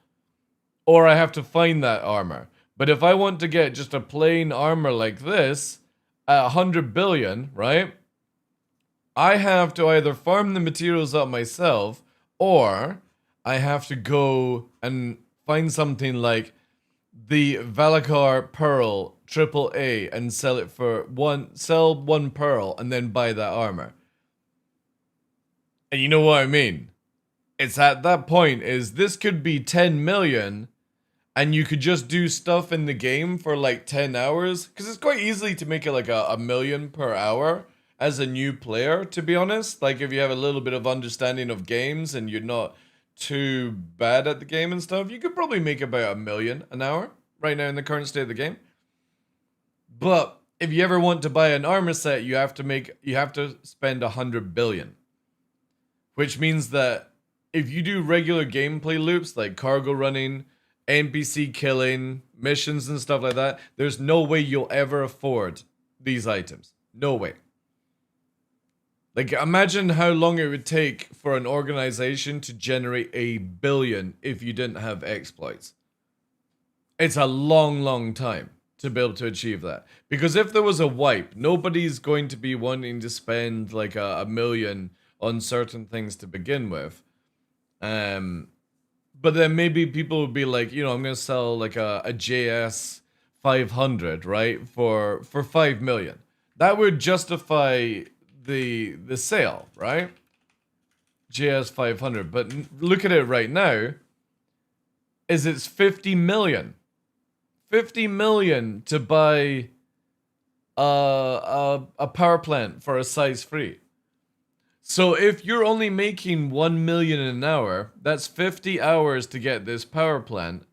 Or I have to find that armor. But if I want to get just a plain armor like this, at 100 billion, right? I have to either farm the materials up myself, or I have to go and find something like the Valakar Pearl AAA and sell it for sell one pearl and then buy that armor. And you know what I mean? It's at that point is this could be 10 million and you could just do stuff in the game for like 10 hours. Because it's quite easy to make it like a million per hour as a new player, to be honest. Like if you have a little bit of understanding of games and you're not too bad at the game and stuff, you could probably make about 1 million an hour right now in the current state of the game. But if you ever want to buy an armor set, you have to spend 100 billion. Which means that if you do regular gameplay loops like cargo running, NPC killing, missions and stuff like that, there's no way you'll ever afford these items. No way. Like, imagine how long it would take for an organization to generate 1 billion if you didn't have exploits. It's a long, long time to be able to achieve that. Because if there was a wipe, nobody's going to be wanting to spend like a million on certain things to begin with. But then maybe people would be like, you know, I'm going to sell like a JS 500, right? For 5 million. That would justify the sale, right? JS 500. But look at it right now. It's 50 million. 50 million to buy a power plant for a size 3. So if you're only making 1 million an hour, that's 50 hours to get this power plant.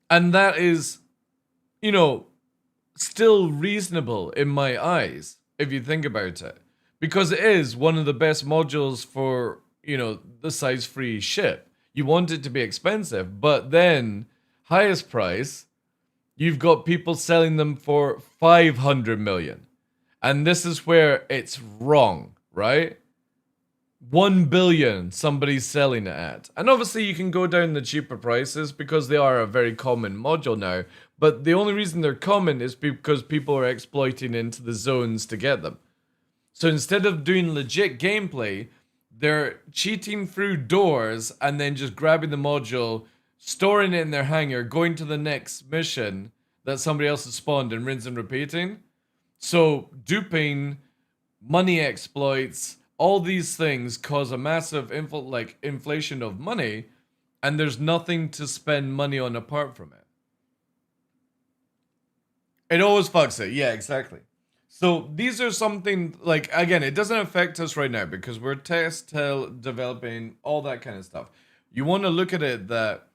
And that is, you know, still reasonable in my eyes, if you think about it. Because it is one of the best modules for, you know, the size 3 ship. You want it to be expensive, but then highest price, you've got people selling them for 500 million. And this is where it's wrong, right? 1 billion somebody's selling it at. And obviously you can go down the cheaper prices because they are a very common module now. But the only reason they're common is because people are exploiting into the zones to get them. So instead of doing legit gameplay, they're cheating through doors and then just grabbing the module, storing it in their hangar, going to the next mission that somebody else has spawned and rinse and repeating. So duping, money exploits, all these things cause a massive inflation of money, and there's nothing to spend money on apart from it. It always fucks it. Yeah, exactly. So these are something like, again, it doesn't affect us right now because we're developing, all that kind of stuff. You want to look at it that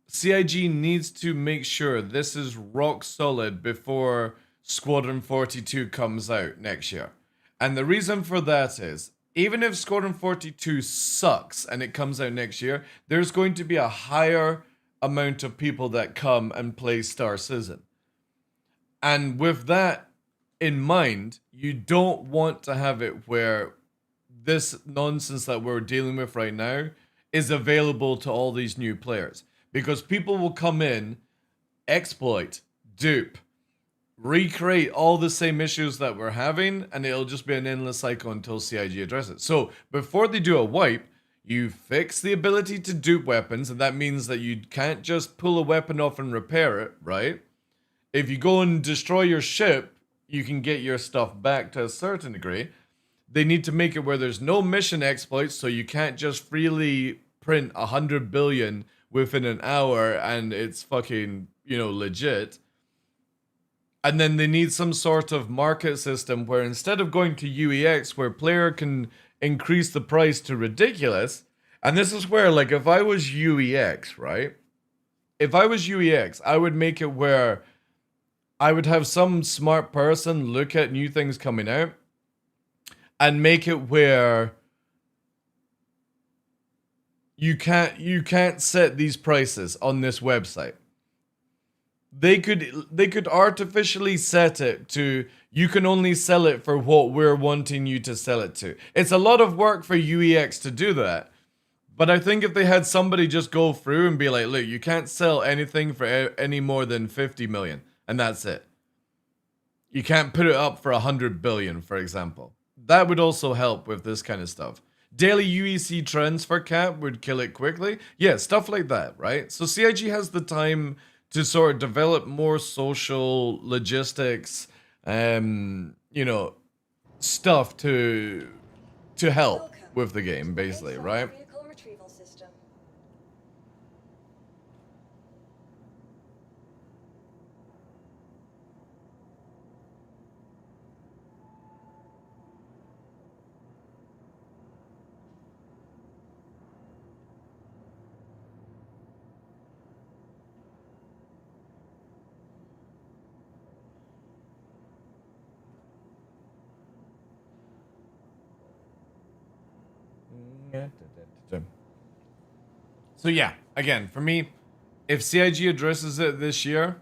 CIG needs to make sure this is rock solid before Squadron 42 comes out next year. And the reason for that is, even if Squadron 42 sucks and it comes out next year, there's going to be a higher amount of people that come and play Star Citizen. And with that in mind, you don't want to have it where this nonsense that we're dealing with right now is available to all these new players. Because people will come in, exploit, dupe, recreate all the same issues that we're having, and it'll just be an endless cycle until CIG addresses it. So before they do a wipe, you fix the ability to dupe weapons, and that means that you can't just pull a weapon off and repair it, right? If you go and destroy your ship, you can get your stuff back to a certain degree. They need to make it where there's no mission exploits, so you can't just freely print 100 billion within an hour and it's fucking, you know, legit. And then they need some sort of market system where instead of going to UEX, where player can increase the price to ridiculous, and this is where, like, if I was UEX, right? If I was UEX, I would make it where I would have some smart person look at new things coming out and make it where you can't set these prices on this website. They could artificially set it to, you can only sell it for what we're wanting you to sell it to. It's a lot of work for UEX to do that. But I think if they had somebody just go through and be like, look, you can't sell anything for any more than 50 million. And that's it. You can't put it up for 100 billion, for example. That would also help with this kind of stuff. Daily UEC transfer cap would kill it quickly. Yeah, stuff like that, right? So CIG has the time to sort of develop more social logistics, you know, stuff to to help with the game, basically, right? Vehicle retrieval system. So yeah, again, for me, if CIG addresses it this year,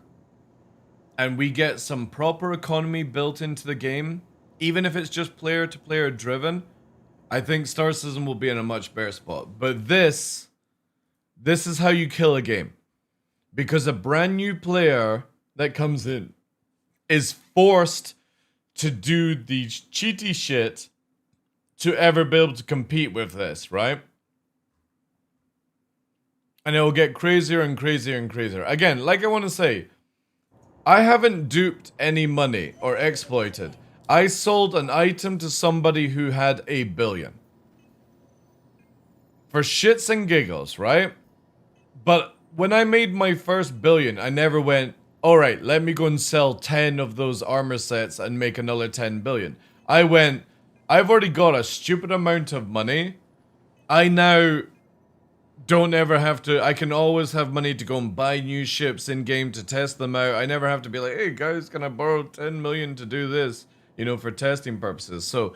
and we get some proper economy built into the game, even if it's just player-to-player driven, I think Star Citizen will be in a much better spot. But this is how you kill a game. Because a brand new player that comes in is forced to do the cheaty shit to ever be able to compete with this, right? And it will get crazier and crazier and crazier. Again, like I want to say, I haven't duped any money or exploited. I sold an item to somebody who had $1 billion. For shits and giggles, right? But when I made my first $1 billion, I never went, alright, let me go and sell 10 of those armor sets and make another 10 billion. I went, I've already got a stupid amount of money. I now don't ever have to, I can always have money to go and buy new ships in game to test them out. I never have to be like, hey guys, can I borrow 10 million to do this? You know, for testing purposes. So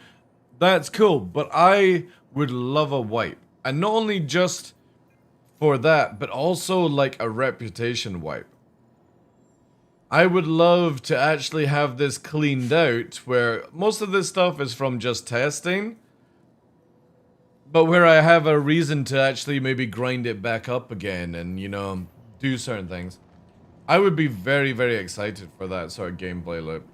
that's cool, but I would love a wipe. And not only just for that, but also like a reputation wipe. I would love to actually have this cleaned out where most of this stuff is from just testing, but where I have a reason to actually maybe grind it back up again and, you know, do certain things. I would be very, very excited for that sort of gameplay loop.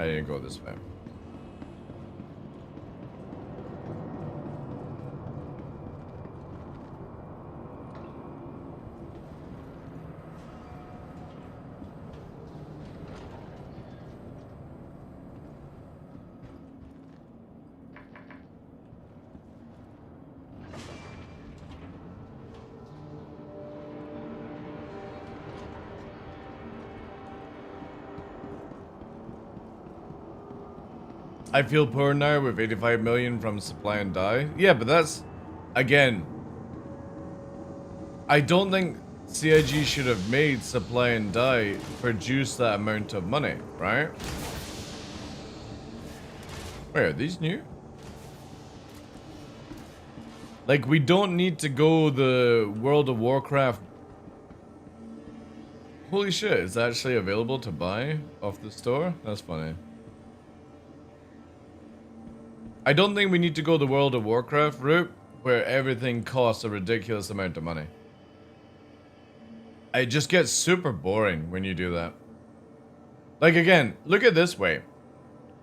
I didn't go this way. I feel poor now with 85 million from supply and die. Yeah, but that's, again, I don't think CIG should have made supply and die produce that amount of money, right? Wait, are these new? Like, we don't need to go the World of Warcraft. Holy shit, it's actually available to buy off the store? That's funny. I don't think we need to go the World of Warcraft route where everything costs a ridiculous amount of money. It just gets super boring when you do that. Like, again, look at it this way.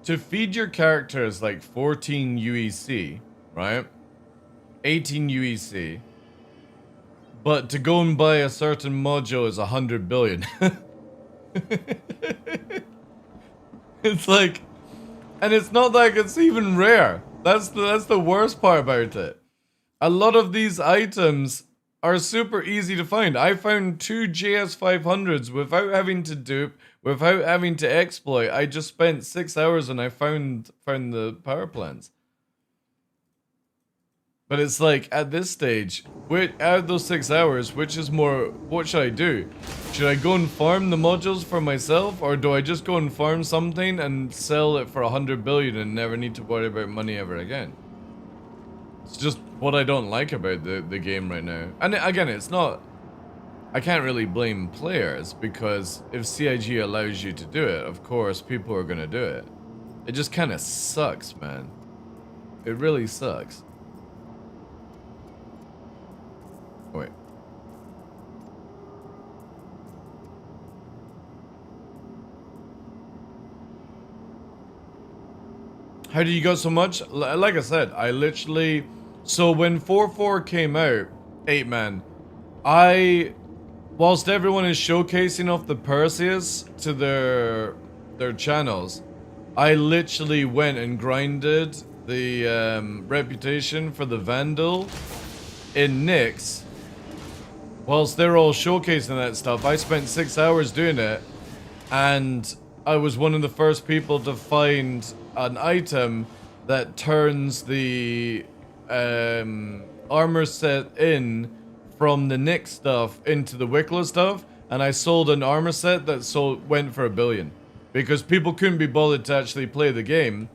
To feed your characters like 14 UEC, right? 18 UEC. But to go and buy a certain module is 100 billion. It's like... And it's not like it's even rare. That's the worst part about it. A lot of these items are super easy to find. I found 2 JS500s without having to dupe, without having to exploit. I just spent 6 hours and I found the power plants. But it's like, at this stage, out of those 6 hours, which is more, what should I do? Should I go and farm the modules for myself, or do I just go and farm something and sell it for 100 billion and never need to worry about money ever again? It's just what I don't like about the game right now. And again, it's not, I can't really blame players, because if CIG allows you to do it, of course, people are gonna do it. It just kind of sucks, man. It really sucks. Wait. How do you got so much? Like I said, I literally... So when 4.4 came out, 8-man, whilst everyone is showcasing off the Perseus to their channels, I literally went and grinded the reputation for the Vandal in Nyx. Whilst they're all showcasing that stuff, I spent 6 hours doing it, and I was one of the first people to find an item that turns the armor set in from the Nyx stuff into the Wicklow stuff, and I sold an armor set that went for $1 billion. Because people couldn't be bothered to actually play the game,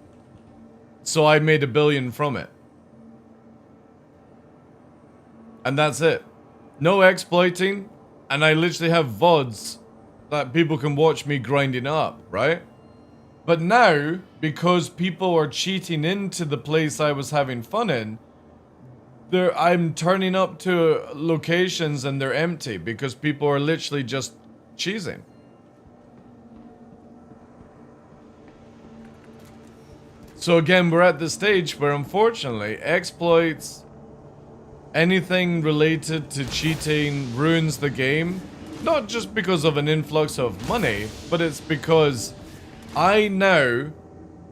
so I made $1 billion from it. And that's it. No exploiting, and I literally have VODs that people can watch me grinding up, right? But now, because people are cheating into the place I was having fun in, I'm turning up to locations and they're empty because people are literally just cheesing. So again, we're at the stage where unfortunately exploits, anything related to cheating ruins the game. Not just because of an influx of money, but it's because I now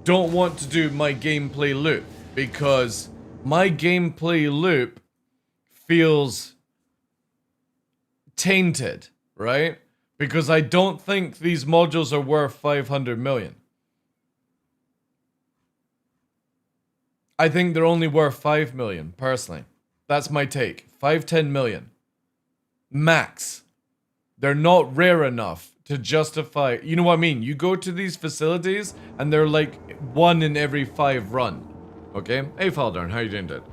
don't want to do my gameplay loop. Because my gameplay loop feels tainted, right? Because I don't think these modules are worth 500 million. I think they're only worth 5 million, personally. That's my take. 5-10 million. Max. They're not rare enough to justify... You know what I mean? You go to these facilities, and they're like 1 in every 5 run. Okay? Hey, Faldarn, how you doing, dude?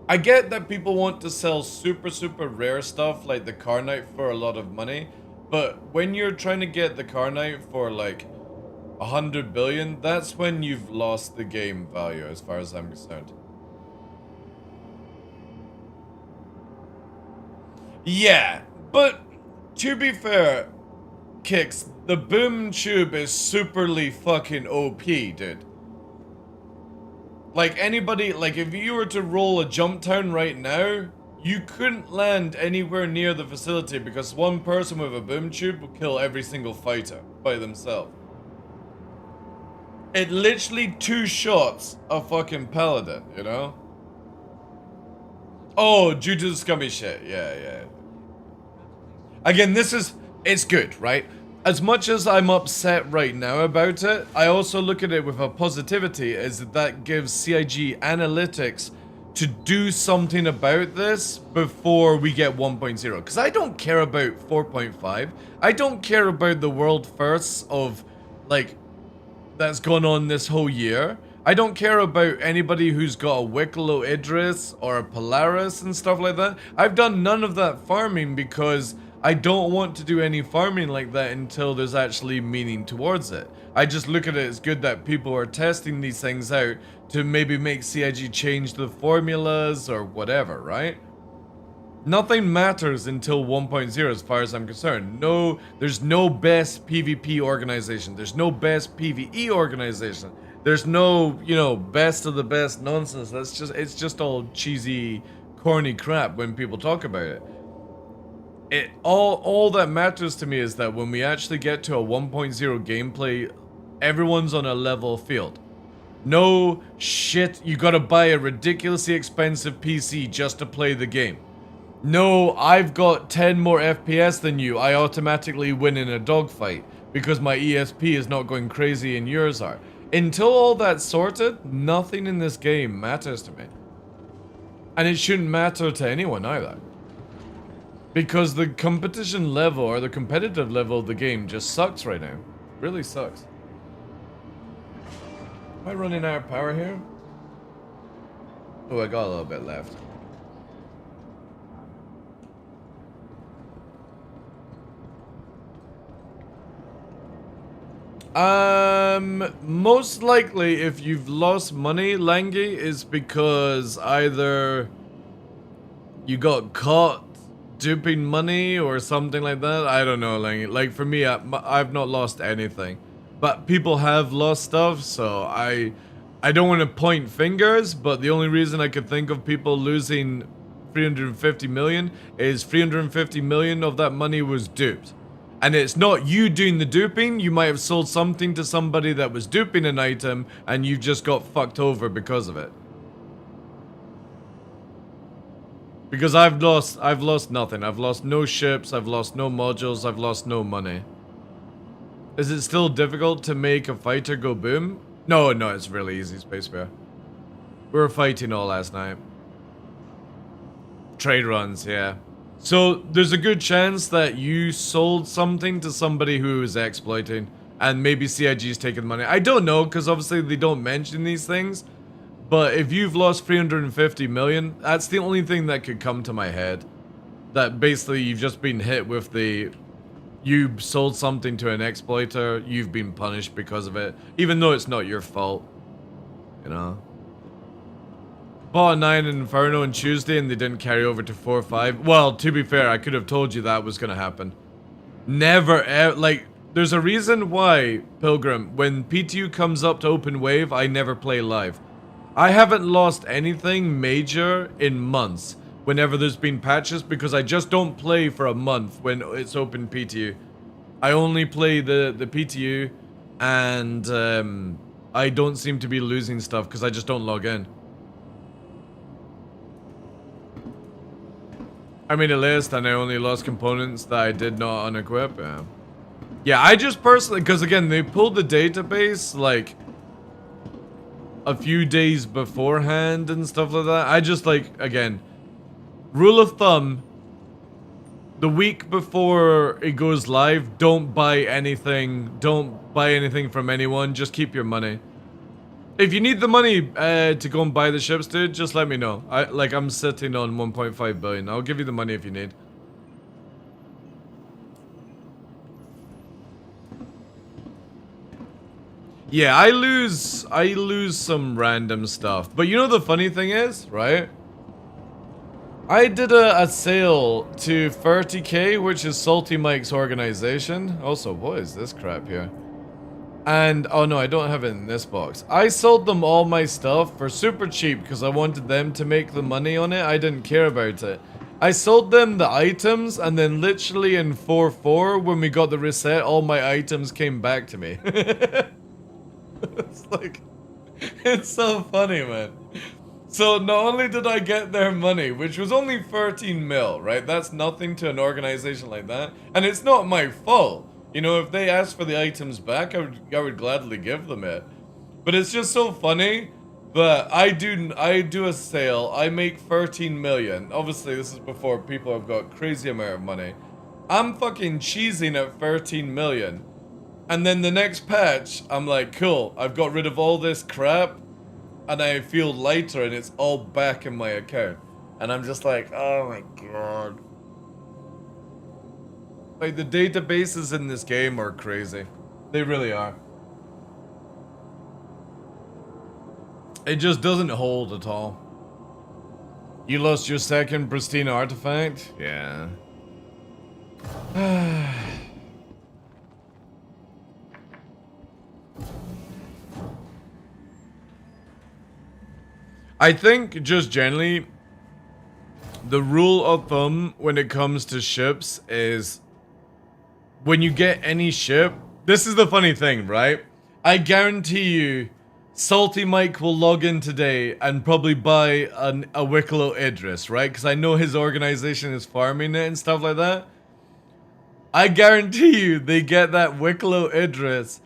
I get that people want to sell super, super rare stuff like the Carnite for a lot of money, but when you're trying to get the Carnite for like 100 billion, that's when you've lost the game value as far as I'm concerned. Yeah, but to be fair, Kix, the boom tube is superly fucking OP, dude. Like anybody, like if you were to roll a jump town right now, you couldn't land anywhere near the facility because one person with a boom tube will kill every single fighter by themselves. It literally 2 shots a fucking paladin, you know? Oh, due to the scummy shit. Yeah. Again, it's good, right? As much as I'm upset right now about it, I also look at it with a positivity, is that gives CIG analytics to do something about this before we get 1.0. Because I don't care about 4.5. I don't care about the world firsts of, like, that's gone on this whole year. I don't care about anybody who's got a Wicklow Idris or a Polaris and stuff like that. I've done none of that farming because I don't want to do any farming like that until there's actually meaning towards it. I just look at it as good that people are testing these things out to maybe make CIG change the formulas or whatever, right? Nothing matters until 1.0 as far as I'm concerned. No, there's no best PvP organization. There's no best PvE organization. There's no, you know, best of the best nonsense. It's just all cheesy, corny crap when people talk about it. All that matters to me is that when we actually get to a 1.0 gameplay, everyone's on a level field. No shit, you gotta buy a ridiculously expensive PC just to play the game. No, I've got 10 more FPS than you, I automatically win in a dogfight because my ESP is not going crazy and yours are. Until all that's sorted, nothing in this game matters to me. And it shouldn't matter to anyone either. Because the competition level, or the competitive level of the game just sucks right now. Really sucks. Am I running out of power here? Oh, I got a little bit left. Most likely if you've lost money, Langy, is because either you got caught duping money or something like that. I don't know, Langy. Like for me, I've not lost anything. but people have lost stuff, so I don't want to point fingers, but the only reason I could think of people losing 350 million is 350 million of that money was duped. And it's not you doing the duping, you might have sold something to somebody that was duping an item and you just got fucked over because of it. Because I've lost nothing. I've lost no ships, I've lost no modules, I've lost no money. Is it still difficult to make a fighter go boom? No, it's really easy, Space Bear. We were fighting all last night. Trade runs, yeah. So, there's a good chance that you sold something to somebody who is exploiting, and maybe CIG's taking money. I don't know, because obviously they don't mention these things, but if you've lost 350 million, that's the only thing that could come to my head. That basically you've just been hit with the... You sold something to an exploiter, you've been punished because of it, even though it's not your fault, you know? Bought a 9 in Inferno on Tuesday and they didn't carry over to 4 or 5. Well, to be fair, I could have told you that was gonna happen. Never, like, there's a reason why, Pilgrim, when PTU comes up to open wave, I never play live. I haven't lost anything major in months whenever there's been patches, because I just don't play for a month when it's open PTU. I only play the PTU, and I don't seem to be losing stuff because I just don't log in. I made a list and I only lost components that I did not unequip. Yeah, I just personally, because again, they pulled the database like a few days beforehand and stuff like that. I just like, again, rule of thumb, the week before it goes live, don't buy anything from anyone, just keep your money. If you need the money to go and buy the ships, dude, just let me know. I'm sitting on 1.5 billion. I'll give you the money if you need. Yeah, I lose some random stuff. But you know the funny thing is, right? I did a sale to 30k, which is Salty Mike's organization. Also, what is this crap here? And, oh no, I don't have it in this box. I sold them all my stuff for super cheap because I wanted them to make the money on it. I didn't care about it. I sold them the items, and then literally in 4.4, when we got the reset, all my items came back to me. It's like, it's so funny, man. So not only did I get their money, which was only 13 mil, right? That's nothing to an organization like that. And it's not my fault. You know, if they asked for the items back, I would gladly give them it. But it's just so funny that I do a sale, I make 13 million. Obviously, this is before people have got crazy amount of money. I'm fucking cheesing at 13 million. And then the next patch, I'm like, cool, I've got rid of all this crap. And I feel lighter and it's all back in my account. And I'm just like, oh my god. Like, the databases in this game are crazy. They really are. It just doesn't hold at all. You lost your second pristine artifact? Yeah. I think, just generally, the rule of thumb when it comes to ships is when you get any ship, this is the funny thing, right? I guarantee you, Salty Mike will log in today and probably buy a Wicklow Idris, right? Because I know his organization is farming it and stuff like that. I guarantee you they get that Wicklow Idris,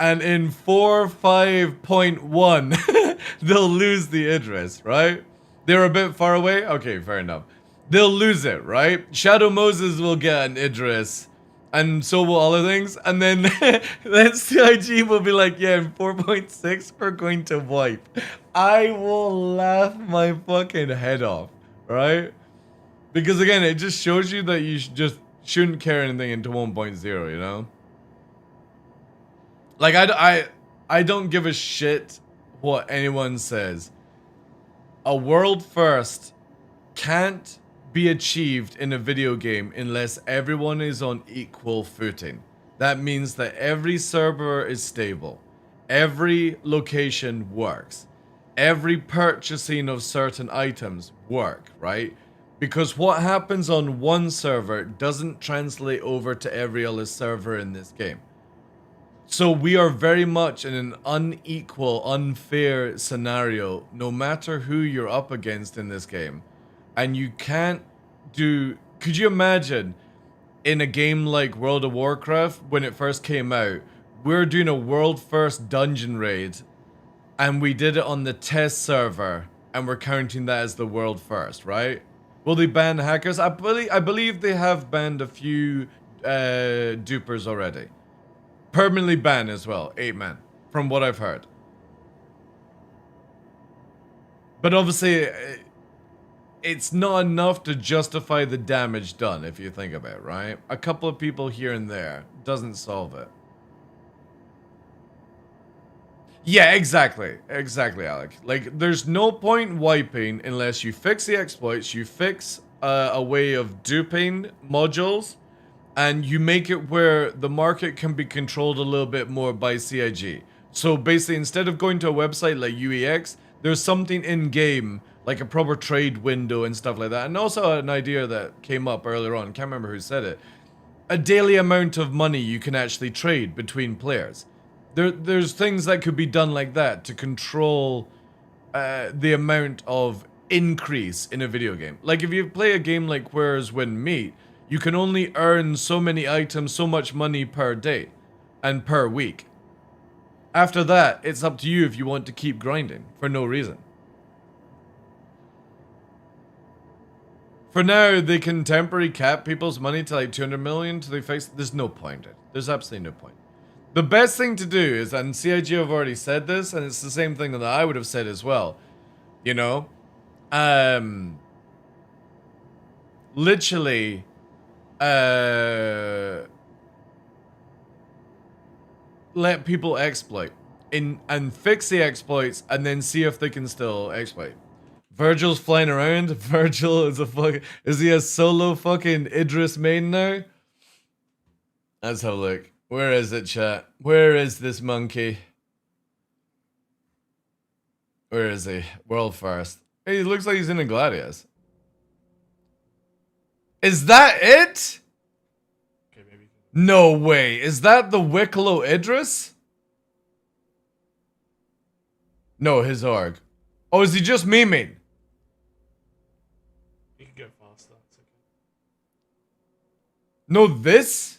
and in 4.5.1, they'll lose the Idris, right? They're a bit far away? Okay, fair enough. They'll lose it, right? Shadow Moses will get an Idris, and so will other things, and then CIG will be like, yeah, in 4.6, we're going to wipe. I will laugh my fucking head off, right? Because again, it just shows you that you just shouldn't carry anything into 1.0, you know? Like, I don't give a shit what anyone says. A world first can't be achieved in a video game unless everyone is on equal footing. that means that every server is stable. Every location works. Every purchasing of certain items work, right? Because what happens on one server doesn't translate over to every other server in this game. So we are very much in an unequal, unfair scenario, no matter who you're up against in this game. And you can't do... Could you imagine in a game like World of Warcraft, when it first came out, we're doing a world first dungeon raid, and we did it on the test server, and we're counting that as the world first, right? Will they ban hackers? I believe they have banned a few dupers already. Permanently banned as well, 8 men, from what I've heard. But obviously, it's not enough to justify the damage done, if you think about it, right? A couple of people here and there doesn't solve it. Yeah, exactly. Exactly, Alec. Like, there's no point wiping unless you fix the exploits, you fix a way of duping modules, and you make it where the market can be controlled a little bit more by CIG. So basically, instead of going to a website like UEX, there's something in-game, like a proper trade window and stuff like that. And also an idea that came up earlier on, can't remember who said it. A daily amount of money you can actually trade between players. There's things that could be done like that to control the amount of increase in a video game. Like if you play a game like Where's When Meet, you can only earn so many items, so much money per day and per week. After that, it's up to you if you want to keep grinding for no reason. For now, they can temporarily cap people's money to like 200 million till they fix. There's no point. There's absolutely no point. The best thing to do is, and CIG have already said this, and it's the same thing that I would have said as well. You know, literally, let people exploit and fix the exploits, and then see if they can still exploit. Virgil's flying around. Virgil is is he a solo fucking Idris main now? Let's have a look. Where is it, chat? Where is this monkey? Where is he? World first. Hey, he looks like he's in a Gladius. Is that it? Okay, maybe. No way. Is that the Wicklow Idris? No, his org. Oh, is he just memeing? You can go faster. It's okay. No, this?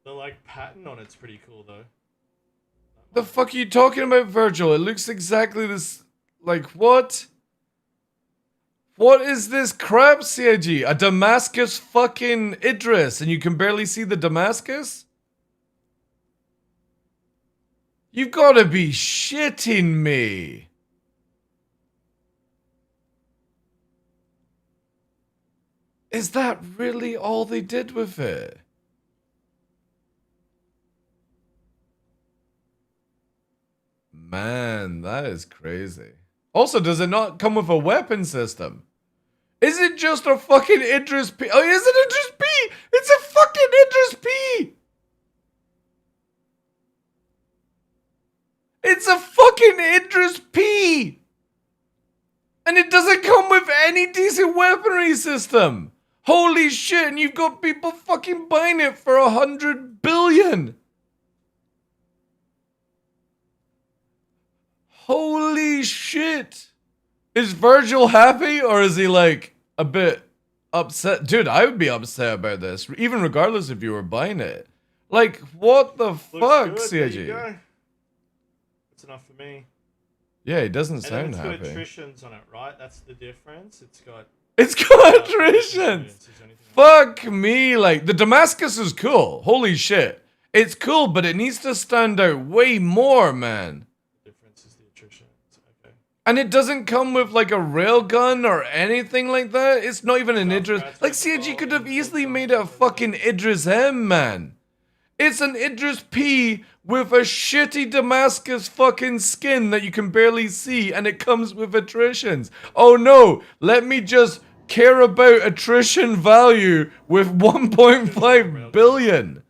The like pattern on it's pretty cool though. The fuck are you talking about, Virgil? It looks exactly this. Like, what? What is this crap, CIG? A Damascus fucking Idris, and you can barely see the Damascus? You've got to be shitting me. Is that really all they did with it? Man, that is crazy. Also, does it not come with a weapon system? Is it just a fucking Idris P? Oh, is it Idris P? It's a fucking Idris P! It's a fucking Idris P! And it doesn't come with any decent weaponry system! Holy shit, and you've got people fucking buying it for 100 billion! Holy shit! Is Virgil happy, or is he like a bit upset? Dude, I would be upset about this, even regardless if you were buying it. Like, what the fuck, good. There you CIG? go. That's enough for me. Yeah, he doesn't And sound then happy. It's got attritions on it, right? That's the difference. It's got attritions! Fuck me, like, the Damascus is cool. Holy shit. It's cool, but it needs to stand out way more, man. The difference is the attrition. Okay. And it doesn't come with like a railgun or anything like that. It's not even an Idris. Like CIG could have easily made it a fucking Idris M, man. It's an Idris P with a shitty Damascus fucking skin that you can barely see, and it comes with attritions. Oh no, let me just care about attrition value with 1.5 billion.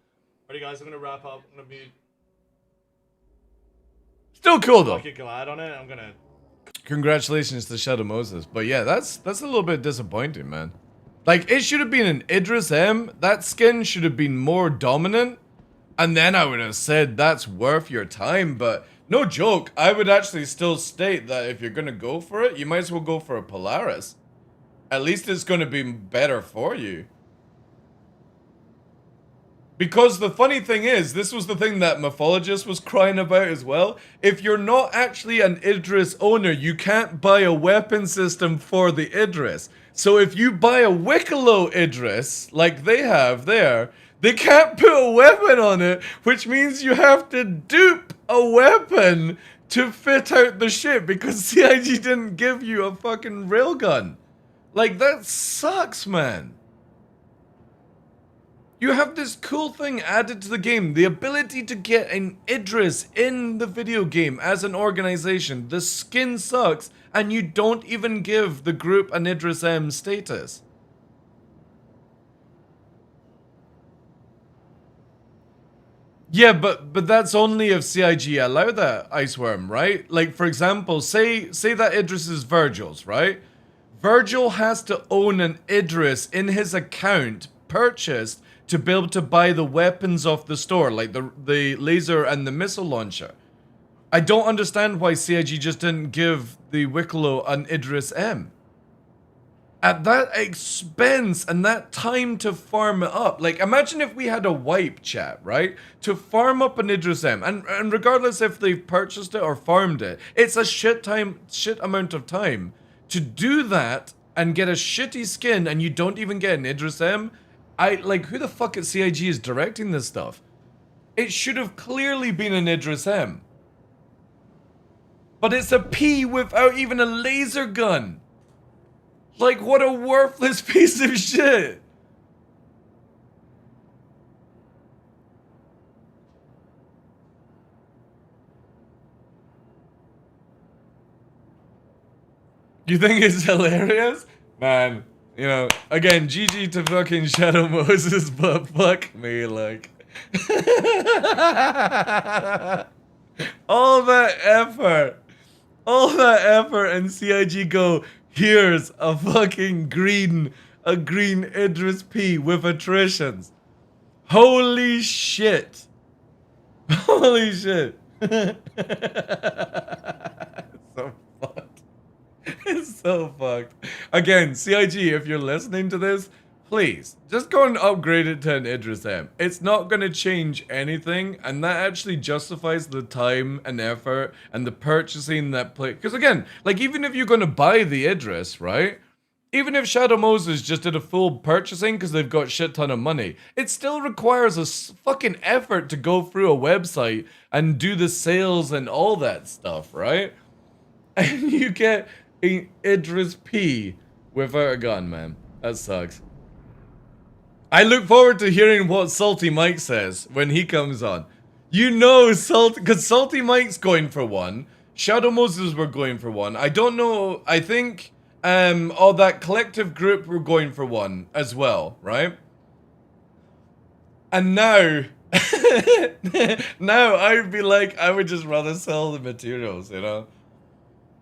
Alrighty, guys, I'm gonna wrap up. I'm gonna be Still cool though. fucking glad on it. I'm gonna. Congratulations to Shadow Moses. But yeah, that's a little bit disappointing, man. Like, it should have been an Idris M. That skin should have been more dominant. And then I would have said that's worth your time. But no joke, I would actually still state that if you're going to go for it, you might as well go for a Polaris. At least it's going to be better for you. Because the funny thing is, this was the thing that Mythologist was crying about as well. If you're not actually an Idris owner, you can't buy a weapon system for the Idris. So if you buy a Wicklow Idris, like they have there, they can't put a weapon on it, which means you have to dupe a weapon to fit out the ship because CIG didn't give you a fucking railgun. Like, that sucks, man. You have this cool thing added to the game, the ability to get an Idris in the video game as an organization. The skin sucks, and you don't even give the group an Idris M status. Yeah, but that's only if CIG allow that, Iceworm, right? Like, for example, say that Idris is Virgil's, right? Virgil has to own an Idris in his account, purchased, to be able to buy the weapons off the store, like the laser and the missile launcher. I don't understand why CIG just didn't give the Wicklow an Idris M. At that expense and that time to farm it up. Like, imagine if we had a wipe chat, right? To farm up an Idris M. And regardless if they've purchased it or farmed it, it's a shit amount of time. To do that and get a shitty skin and you don't even get an Idris M, like, who the fuck at CIG is directing this stuff? It should have clearly been an Idris M. But it's a P without even a laser gun. Like, what a worthless piece of shit. You think it's hilarious? Man. You know, again, GG to fucking Shadow Moses, but fuck me, like. all that effort, and CIG go, here's a fucking green Idris P with attritions. Holy shit. Holy shit. So fucked. It's so fucked. Again, CIG, if you're listening to this, please, just go and upgrade it to an Idris M. It's not going to change anything, and that actually justifies the time and effort and the purchasing that play. Because again, like, even if you're going to buy the Idris, right? Even if Shadow Moses just did a full purchasing because they've got shit ton of money, it still requires a fucking effort to go through a website and do the sales and all that stuff, right? And you get a Idris P without a gun, man. That sucks. I look forward to hearing what Salty Mike says when he comes on. You know, because Salty Mike's going for one. Shadow Moses were going for one. I don't know. I think all that collective group were going for one as well, right? And now, now I would be like, I would just rather sell the materials, you know?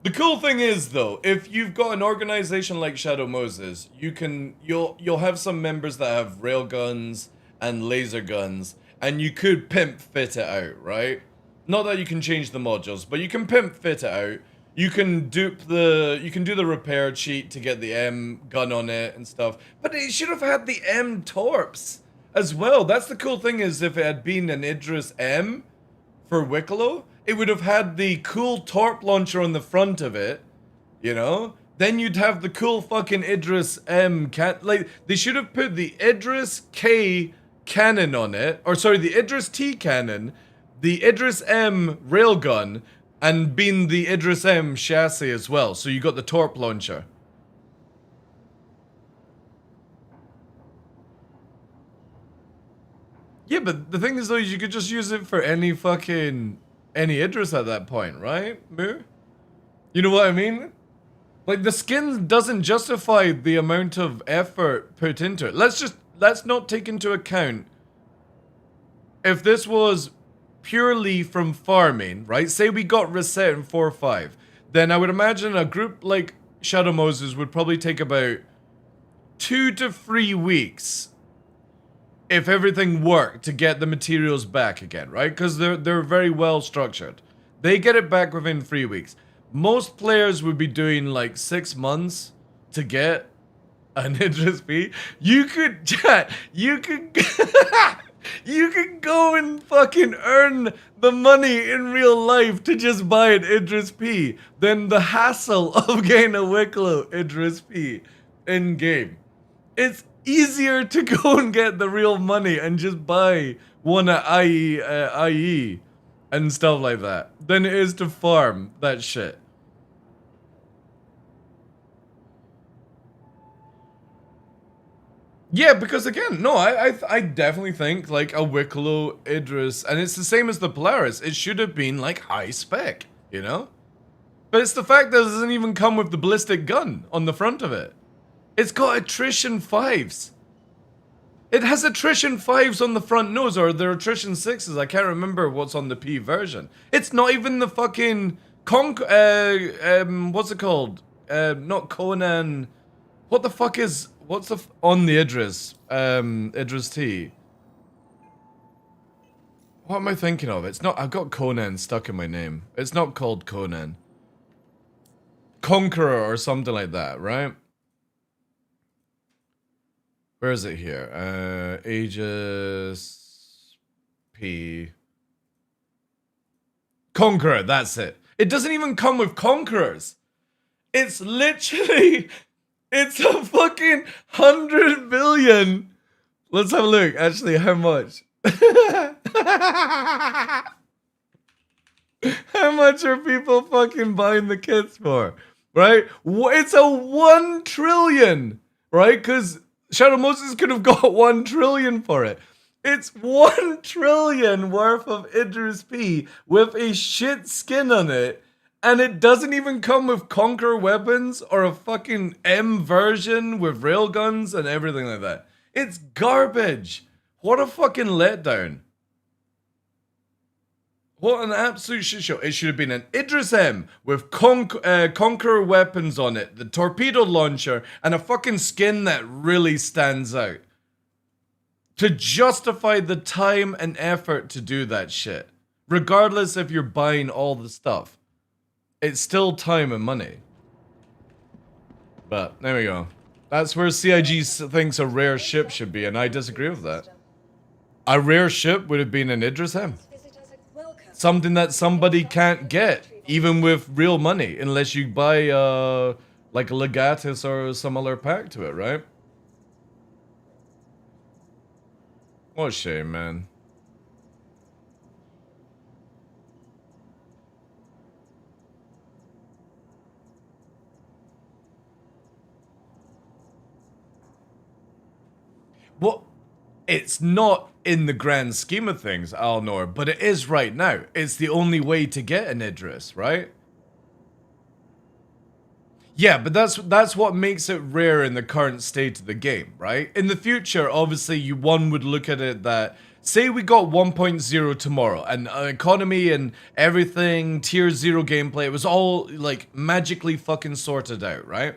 The cool thing is, though, if you've got an organization like Shadow Moses, you'll have some members that have railguns and laser guns, and you could pimp fit it out, right? Not that you can change the modules, but you can pimp fit it out. You can do the repair cheat to get the M gun on it and stuff. But it should have had the M torps as well. That's the cool thing, is if it had been an Idris M for Wicklow, it would have had the cool torp launcher on the front of it, you know? Then you'd have the cool fucking Idris M like, they should have put the Idris K cannon on it, or sorry, the Idris T cannon, the Idris M railgun, and been the Idris M chassis as well. So you got the torp launcher. Yeah, but the thing is, though, you could just use it for any Idris at that point, right, Moo? You know what I mean? Like, the skin doesn't justify the amount of effort put into it. Let's not take into account if this was purely from farming, right? Say we got reset in 4.5, then I would imagine a group like Shadow Moses would probably take about 2 to 3 weeks if everything worked to get the materials back again, right? Because they're very well structured. They get it back within 3 weeks. Most players would be doing like 6 months to get an Idris P. You could, chat, you could, you could go and fucking earn the money in real life to just buy an Idris P than the hassle of getting a Wicklow Idris P in game. It's easier to go and get the real money and just buy one at IE and stuff like that than it is to farm that shit. Yeah, because again, no, I definitely think like a Wicklow Idris, and it's the same as the Polaris, it should have been like high spec, you know? But it's the fact that it doesn't even come with the ballistic gun on the front of it. It's got attrition 5s. It has attrition 5s on the front nose, or they're attrition 6s. I can't remember what's on the P version. It's not even the fucking what's it called? Not Conan. What the fuck is what's the on the Idris? Idris T. What am I thinking of? It's not. I've got Conan stuck in my name. It's not called Conan. Conqueror or something like that, right? Where is it here? Aegis P. Conqueror, that's it. It doesn't even come with Conquerors. It's literally, it's a fucking 100 billion. Let's have a look, actually, how much? How much are people fucking buying the kits for? Right? It's a 1 trillion, right? Because Shadow Moses could have got 1 trillion for it. It's 1 trillion worth of Idris P with a shit skin on it, and it doesn't even come with Conqueror weapons or a fucking M version with railguns and everything like that. It's garbage. What a fucking letdown. What an absolute shit show. It should have been an Idris M with Conqueror weapons on it, the torpedo launcher, and a fucking skin that really stands out. To justify the time and effort to do that shit. Regardless if you're buying all the stuff. It's still time and money. But, there we go. That's where CIG thinks a rare ship should be, and I disagree with that. A rare ship would have been an Idris M. Something that somebody can't get, even with real money, unless you buy, like a Legatus or some other pack to it, right? What a shame, man. Well, it's not in the grand scheme of things, Alnor, but it is right now. It's the only way to get an Idris, right? Yeah, but that's what makes it rare in the current state of the game, right? In the future, obviously, one would look at it that, say we got 1.0 tomorrow, and economy and everything, tier 0 gameplay, it was all, like, magically fucking sorted out, right?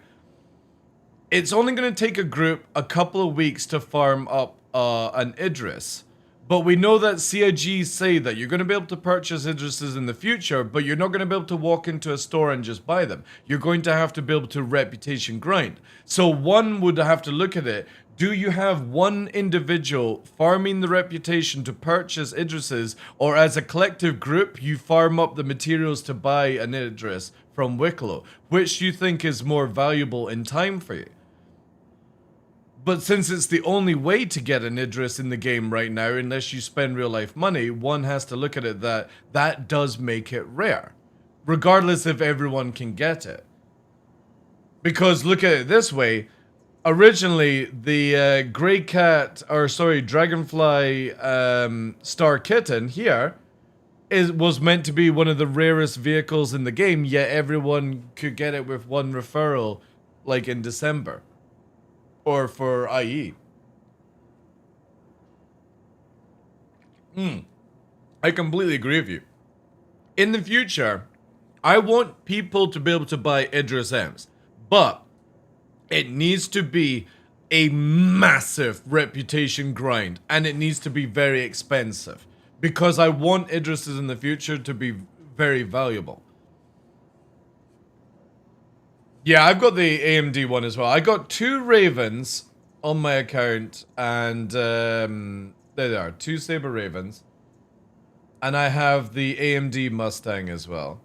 It's only going to take a group a couple of weeks to farm up an Idris. But we know that CIG say that you're going to be able to purchase Idrises in the future, but you're not going to be able to walk into a store and just buy them. You're going to have to be able to reputation grind. So one would have to look at it. Do you have one individual farming the reputation to purchase Idrises, or as a collective group, you farm up the materials to buy an Idris from Wicklow? Which do you think is more valuable in time for you? But since it's the only way to get an Idris in the game right now, unless you spend real life money, one has to look at it that does make it rare. Regardless if everyone can get it. Because look at it this way, originally the Dragonfly Star Kitten here was meant to be one of the rarest vehicles in the game, yet everyone could get it with one referral, like in December. Or for IE. I completely agree with you. In the future, I want people to be able to buy Idris M's, but it needs to be a massive reputation grind, and it needs to be very expensive, because I want Idrises in the future to be very valuable. Yeah, I've got the AMD one as well. I got 2 Ravens on my account, and there they are, 2 Saber Ravens. And I have the AMD Mustang as well.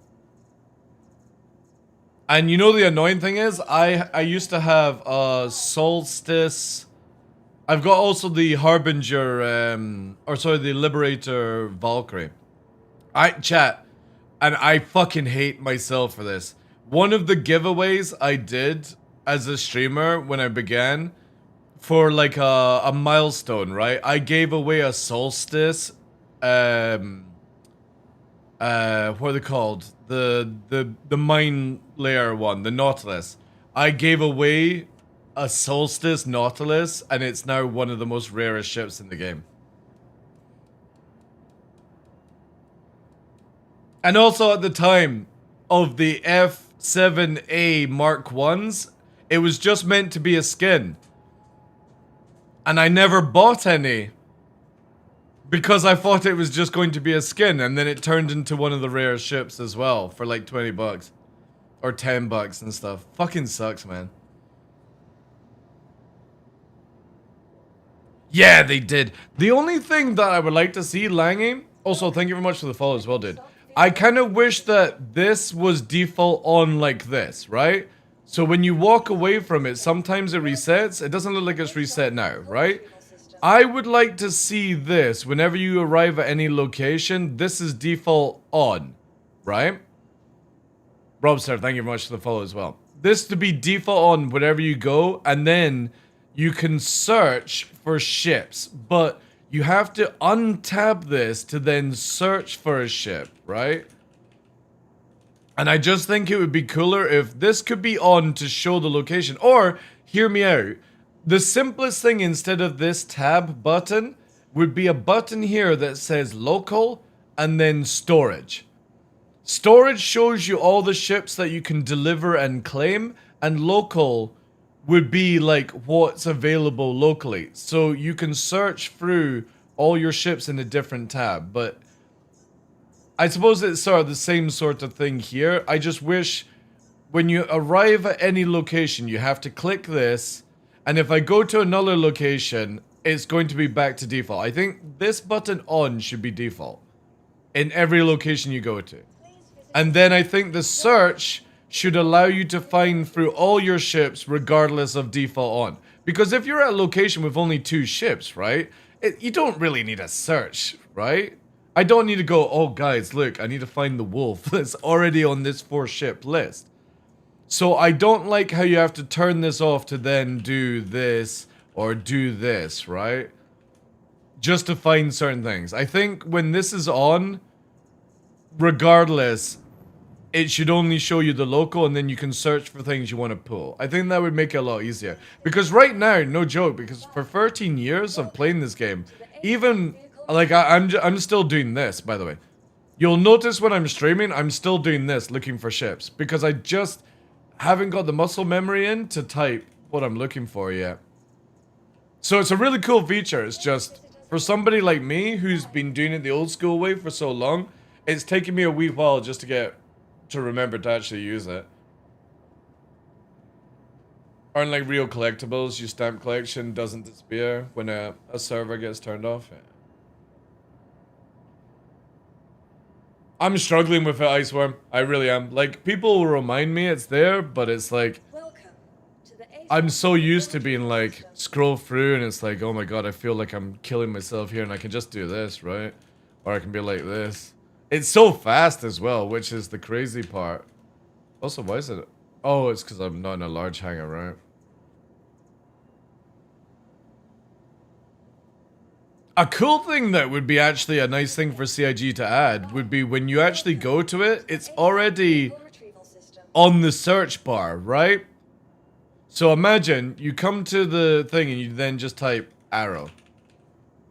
And you know the annoying thing is, I used to have a Solstice. I've got also the Harbinger, the Liberator Valkyrie. Chat, and I fucking hate myself for this. One of the giveaways I did as a streamer when I began, for like a milestone, right? I gave away a Solstice, what are they called? The mine layer one, the Nautilus. I gave away a Solstice Nautilus, and it's now one of the most rarest ships in the game. And also at the time of the F7A Mark 1s, it was just meant to be a skin. And I never bought any, because I thought it was just going to be a skin, and then it turned into one of the rare ships as well for like 20 bucks. Or 10 bucks and stuff. Fucking sucks, man. Yeah, they did. The only thing that I would like to see, Langy, also thank you very much for the follow as well, dude. I kind of wish that this was default on like this, right? So when you walk away from it, sometimes it resets. It doesn't look like it's reset now, right? I would like to see this whenever you arrive at any location. This is default on, right? Robster, thank you very much for the follow as well. This to be default on wherever you go, and then you can search for ships, but you have to untab this to then search for a ship, right? And I just think it would be cooler if this could be on to show the location. Or, hear me out, the simplest thing instead of this tab button would be a button here that says local and then storage. Storage shows you all the ships that you can deliver and claim, and local would be like what's available locally. So you can search through all your ships in a different tab, but I suppose it's sort of the same sort of thing here. I just wish when you arrive at any location, you have to click this, and if I go to another location, it's going to be back to default. I think this button on should be default in every location you go to. And then I think the search should allow you to find through all your ships regardless of default on. Because if you're at a location with only 2 ships, right? You don't really need a search, right? I don't need to go, oh guys, look, I need to find the wolf that's already on this 4-ship list. So I don't like how you have to turn this off to then do this or do this, right? Just to find certain things. I think when this is on, regardless, it should only show you the local, and then you can search for things you want to pull. I think that would make it a lot easier. Because right now, no joke, because for 13 years of playing this game, even, like, I'm still doing this, by the way. You'll notice when I'm streaming, I'm still doing this, looking for ships. Because I just haven't got the muscle memory in to type what I'm looking for yet. So it's a really cool feature. It's just, for somebody like me, who's been doing it the old school way for so long, it's taken me a wee while just to remember to actually use it. Unlike real collectibles, your stamp collection doesn't disappear when a server gets turned off. Yeah. I'm struggling with it, Iceworm. I really am. Like, people will remind me it's there, but it's like, I'm so used to being like, scroll through and it's like, oh my god, I feel like I'm killing myself here and I can just do this, right? Or I can be like this. It's so fast as well, which is the crazy part. Also, why is it? Oh, it's because I'm not in a large hangar, right? A cool thing that would be actually a nice thing for CIG to add would be when you actually go to it, it's already on the search bar, right? So imagine you come to the thing and you then just type arrow.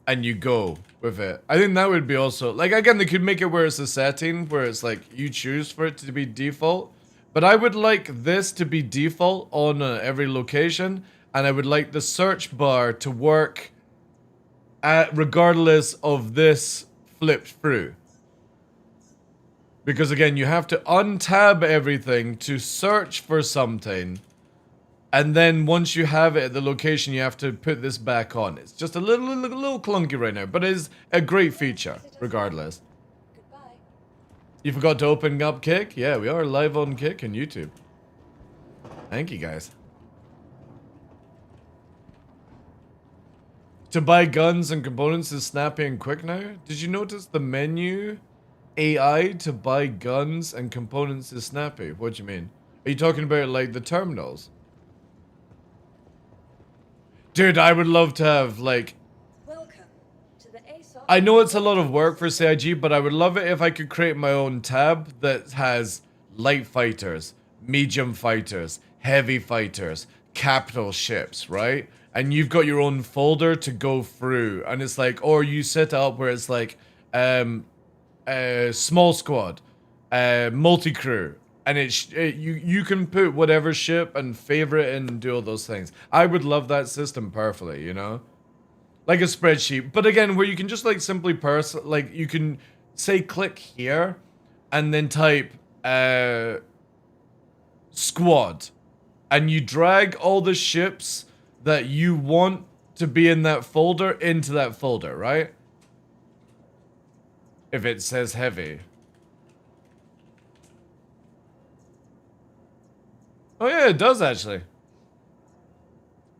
And you go with it. I think that would be also... Like, again, they could make it where it's a setting, where it's like, you choose for it to be default. But I would like this to be default on every location. And I would like the search bar to work regardless of this flipped through. Because again, you have to untab everything to search for something. And then once you have it at the location, you have to put this back on. It's just a little clunky right now, but it is a great feature, regardless. You forgot to open up Kick? Yeah, we are live on Kick and YouTube. Thank you, guys. To buy guns and components is snappy and quick now. Did you notice the menu AI to buy guns and components is snappy? What do you mean? Are you talking about like the terminals? Dude, I would love to have like... I know it's a lot of work for CIG, but I would love it if I could create my own tab that has light fighters, medium fighters, heavy fighters, capital ships, right? And you've got your own folder to go through, and it's like, or you set it up where it's like, small squad, multi-crew, and you can put whatever ship and favorite and do all those things. I would love that system perfectly, you know? Like a spreadsheet, but again, where you can just like simply like you can say click here, and then type squad, and you drag all the ships that you want to be in that folder into that folder, right? If it says heavy. Oh yeah, it does actually.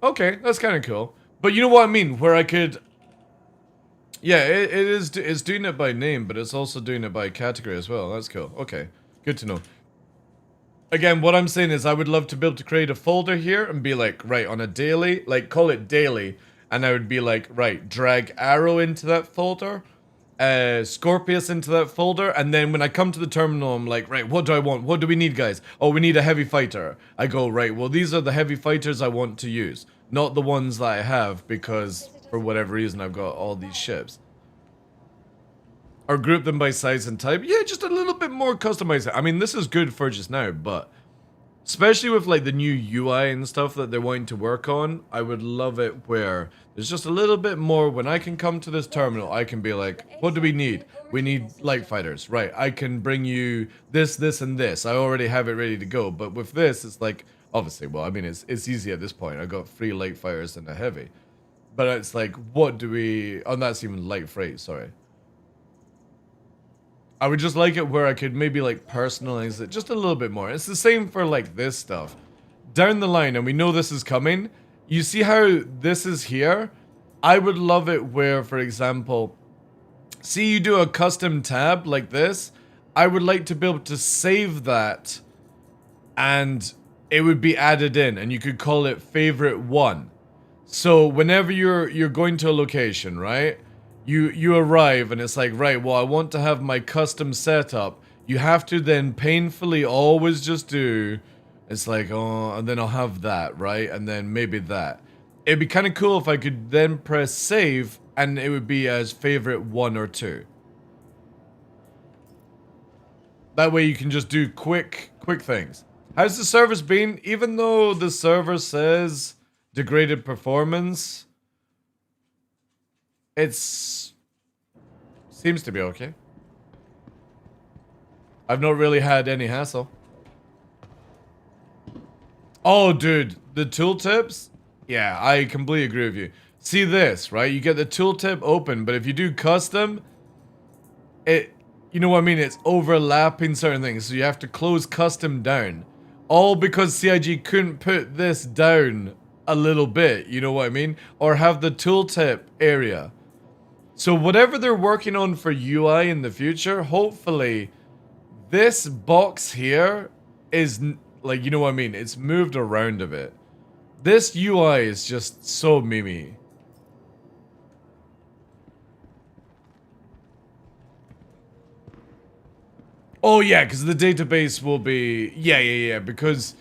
Okay, that's kind of cool. But you know what I mean, where I could... Yeah, it's doing it by name, but it's also doing it by category as well. That's cool. Okay, good to know. Again, what I'm saying is I would love to be able to create a folder here and be like, right, on a daily, like call it daily, and I would be like, right, drag arrow into that folder, Scorpius into that folder, and then when I come to the terminal, I'm like, right, what do I want? What do we need, guys? Oh, we need a heavy fighter. I go, right, well, these are the heavy fighters I want to use. Not the ones that I have, because for whatever reason I've got all these ships. Or group them by size and type. Yeah, just a little bit more customized. I mean, this is good for just now, but especially with like the new UI and stuff that they're wanting to work on, I would love it where there's just a little bit more. When I can come to this terminal, I can be like, what do we need? We need light fighters. Right, I can bring you this, this, and this. I already have it ready to go. But with this, it's like, obviously, well, I mean, it's easy at this point. I got 3 light fighters and a heavy. But it's like, what do we... Oh, that's even light freight, sorry. I would just like it where I could maybe like personalize it just a little bit more. It's the same for like this stuff. Down the line, and we know this is coming, you see how this is here? I would love it where, for example, see you do a custom tab like this, I would like to be able to save that and it would be added in and you could call it favorite one. So whenever you're going to a location, right? You arrive and it's like, right, well, I want to have my custom setup. You have to then painfully always just do, it's like, oh, and then I'll have that, right? And then maybe that. It'd be kind of cool if I could then press save and it would be as favorite 1 or 2. That way you can just do quick things. How's the service been? Even though the server says degraded performance, it's... seems to be okay. I've not really had any hassle. Oh, dude, the tooltips? Yeah, I completely agree with you. See this, right? You get the tooltip open, but if you do custom, it... you know what I mean? It's overlapping certain things, so you have to close custom down. All because CIG couldn't put this down a little bit, you know what I mean? Or have the tooltip area. So whatever they're working on for UI in the future, hopefully this box here is, like, you know what I mean? It's moved around a bit. This UI is just so memey. Oh yeah, because the database will be yeah. Because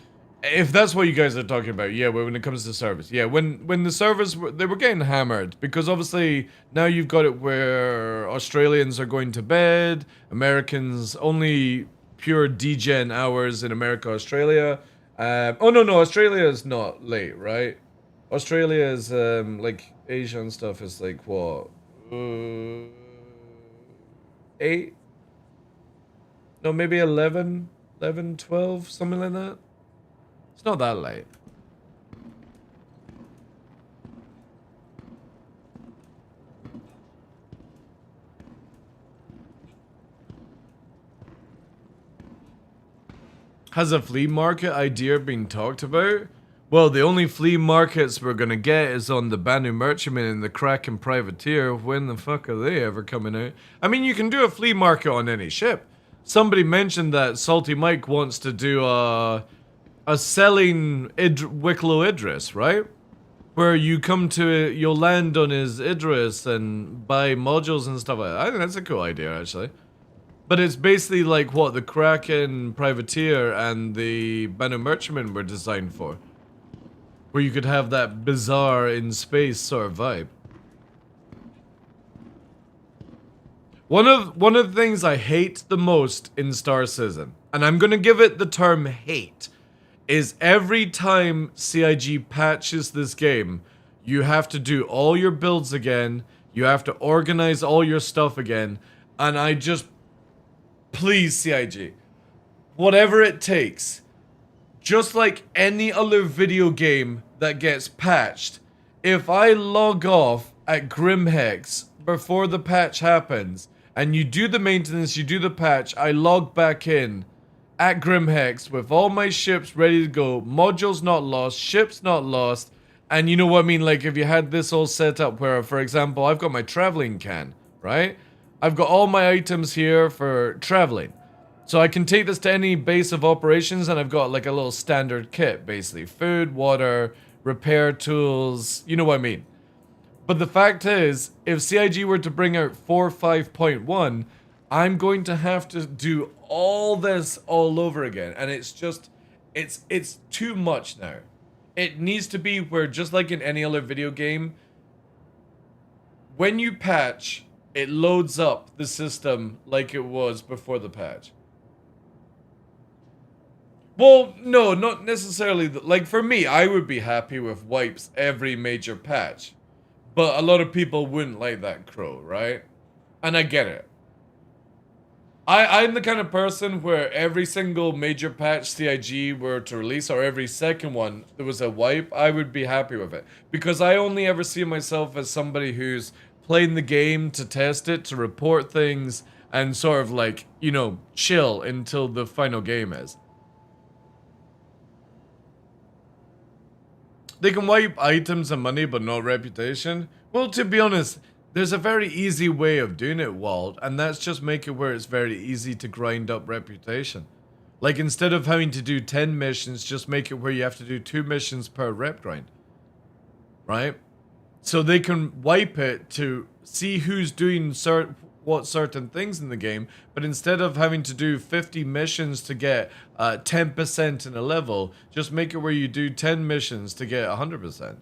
if that's what you guys are talking about, yeah, when it comes to service, yeah, when the servers they were getting hammered because obviously now you've got it where Australians are going to bed, Americans only pure degen hours in America, Australia. Oh no, Australia is not late, right? Australia is like Asia and stuff is like what 8. No, maybe 11, 12, something like that. It's not that late. Has a flea market idea been talked about? Well, the only flea markets we're gonna get is on the Banu Merchantman and the Kraken Privateer. When the fuck are they ever coming out? I mean, you can do a flea market on any ship. Somebody mentioned that Salty Mike wants to do a selling Wicklow Idris, right? Where you come to it, you'll land on his Idris and buy modules and stuff like that. I think that's a cool idea, actually. But it's basically like what the Kraken Privateer and the Banu Merchantman were designed for. Where you could have that bizarre in space sort of vibe. One of the things I hate the most in Star Citizen, and I'm gonna give it the term hate, is every time CIG patches this game, you have to do all your builds again, you have to organize all your stuff again, and I just... Please, CIG. Whatever it takes. Just like any other video game that gets patched, if I log off at Grimhex before the patch happens, and you do the maintenance, you do the patch, I log back in at Grimhex with all my ships ready to go, modules not lost, ships not lost, and you know what I mean, like if you had this all set up where, for example, I've got my traveling can, right? I've got all my items here for traveling. So I can take this to any base of operations and I've got like a little standard kit, basically. Food, water, repair tools, you know what I mean. But the fact is, if CIG were to bring out 4.5.1, I'm going to have to do all this all over again. And it's just, it's too much now. It needs to be where, just like in any other video game, when you patch, it loads up the system like it was before the patch. Well, no, not necessarily. Like, for me, I would be happy with wipes every major patch. But a lot of people wouldn't like that crow, right? And I get it. I'm the kind of person where every single major patch CIG were to release, or every second one, there was a wipe, I would be happy with it. Because I only ever see myself as somebody who's playing the game to test it, to report things, and sort of like, you know, chill until the final game is. They can wipe items and money, but not reputation. Well, to be honest, there's a very easy way of doing it, Wald, and that's just make it where it's very easy to grind up reputation. Like, instead of having to do 10 missions, just make it where you have to do 2 missions per rep grind. Right? So they can wipe it to see who's doing certain things in the game, but instead of having to do 50 missions to get 10% in a level, just make it where you do 10 missions to get 100%.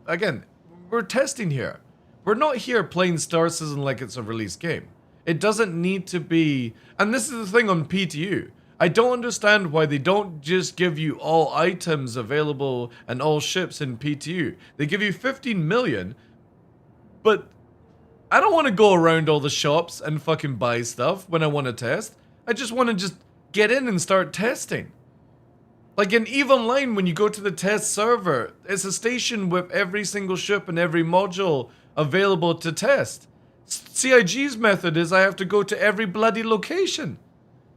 Again, we're testing here. We're not here playing Star Citizen like it's a release game. It doesn't need to be... And this is the thing on PTU. I don't understand why they don't just give you all items available and all ships in PTU. They give you 15 million, but I don't want to go around all the shops and fucking buy stuff when I want to test. I just want to just get in and start testing. Like in EVE Online, when you go to the test server, it's a station with every single ship and every module available to test. CIG's method is I have to go to every bloody location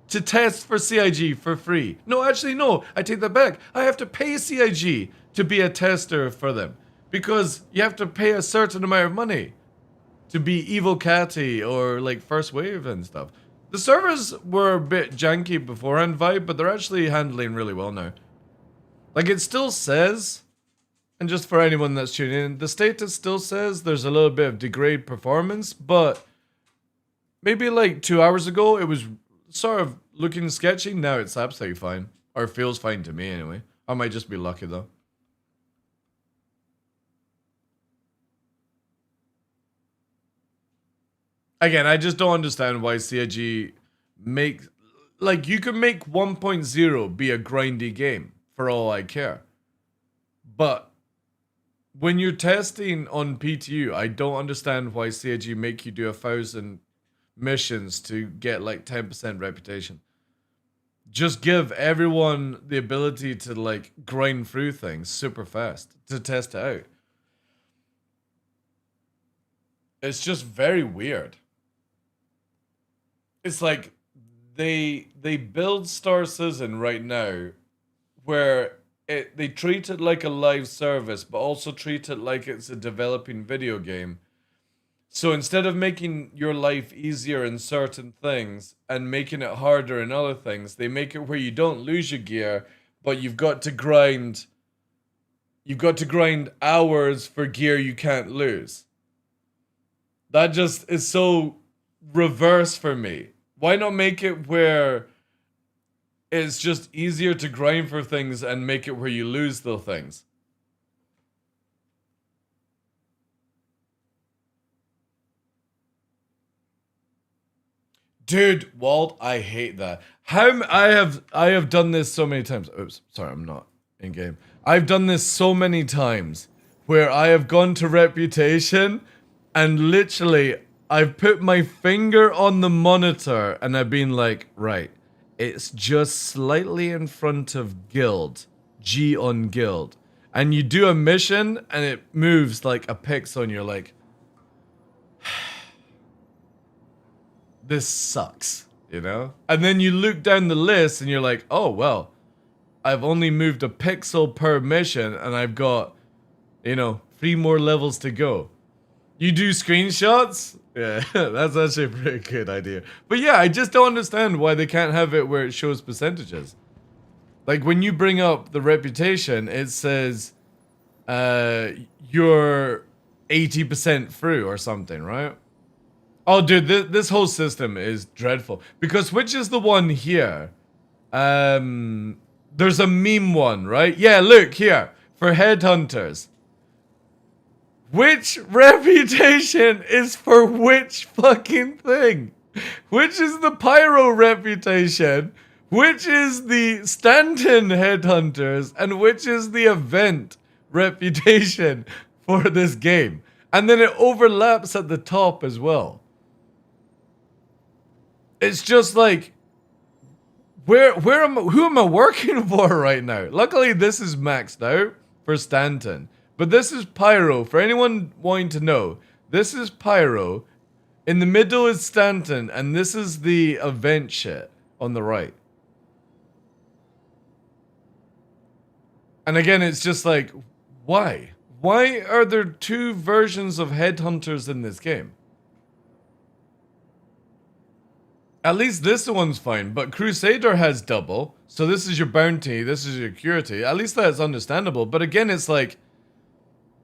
to test for CIG for free. No, actually, no. I take that back. I have to pay CIG to be a tester for them. Because you have to pay a certain amount of money to be Evil Catty or like First Wave and stuff. The servers were a bit janky beforehand, Vibe, but they're actually handling really well now. Like, it still says, and just for anyone that's tuning in, the status still says there's a little bit of degrade performance, but maybe like 2 hours ago, it was sort of looking sketchy. Now it's absolutely fine. Or feels fine to me anyway. I might just be lucky though. Again, I just don't understand why CIG makes... Like, you can make 1.0 be a grindy game, for all I care. But when you're testing on PTU, I don't understand why CIG make you do 1,000 missions to get like 10% reputation. Just give everyone the ability to like grind through things super fast to test it out. It's just very weird. It's like they build Star Citizen right now where they treat it like a live service, but also treat it like it's a developing video game. So instead of making your life easier in certain things and making it harder in other things, they make it where you don't lose your gear, but you've got to grind hours for gear you can't lose. That just is so reverse for me. Why not make it where it's just easier to grind for things and make it where you lose the things? Dude, Walt, I hate that. I have done this so many times. Oops, sorry, I'm not in game. I've done this so many times where I have gone to reputation and literally I've put my finger on the monitor and I've been like, right, it's just slightly in front of guild, G on guild. And you do a mission and it moves like a pixel and you're like, this sucks, you know? And then you look down the list and you're like, oh, well, I've only moved a pixel per mission and I've got, 3 more levels to go. You do screenshots? Yeah, that's actually a pretty good idea. But yeah, I just don't understand why they can't have it where it shows percentages. Like when you bring up the reputation, it says you're 80% through or something, right? Oh, dude, this whole system is dreadful. Because which is the one here? There's a meme one, right? Yeah, look here. For headhunters. Which reputation is for which fucking thing? Which is the pyro reputation? Which is the Stanton headhunters? And which is the event reputation for this game? And then it overlaps at the top as well. It's just like, who am I working for right now? Luckily, this is maxed out for Stanton. But this is Pyro. For anyone wanting to know, this is Pyro. In the middle is Stanton. And this is the event shit on the right. And again, it's just like, why? Why are there 2 versions of headhunters in this game? At least this one's fine, but Crusader has double. So this is your bounty, this is your security. At least that's understandable. But again, it's like,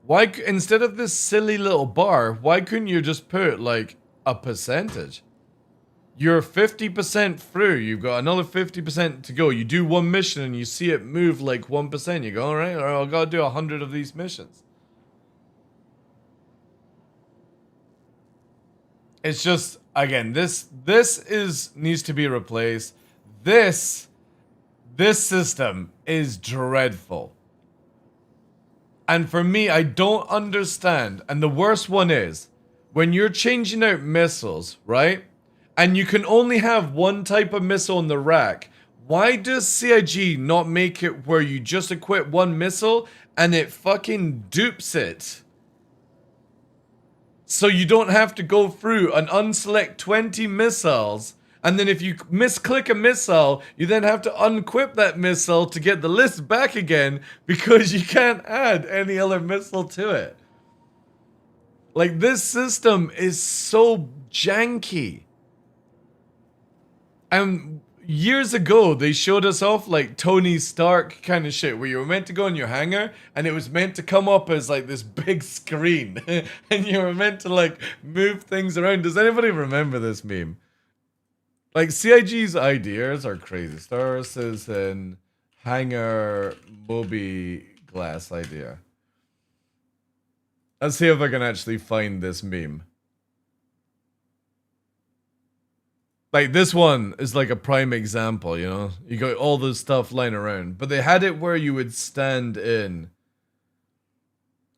why, instead of this silly little bar, why couldn't you just put like a percentage? You're 50% through, you've got another 50% to go. You do one mission and you see it move like 1%. You go, alright, I've got to do 100 of these missions. It's just, again, this needs to be replaced. This system is dreadful. And for me, I don't understand. And the worst one is, when you're changing out missiles, right? And you can only have one type of missile in the rack. Why does CIG not make it where you just equip one missile and it fucking dupes it? So you don't have to go through and unselect 20 missiles. And then if you misclick a missile, you then have to unequip that missile to get the list back again because you can't add any other missile to it. Like, this system is so janky. And years ago, they showed us off like Tony Stark kind of shit, where you were meant to go in your hangar and it was meant to come up as like this big screen and you were meant to like move things around. Does anybody remember this meme? Like, CIG's ideas are crazy. Star Citizen, Hangar, Moby Glass idea. Let's see if I can actually find this meme. Like, this one is like a prime example, you know? You got all this stuff lying around. But they had it where you would stand in.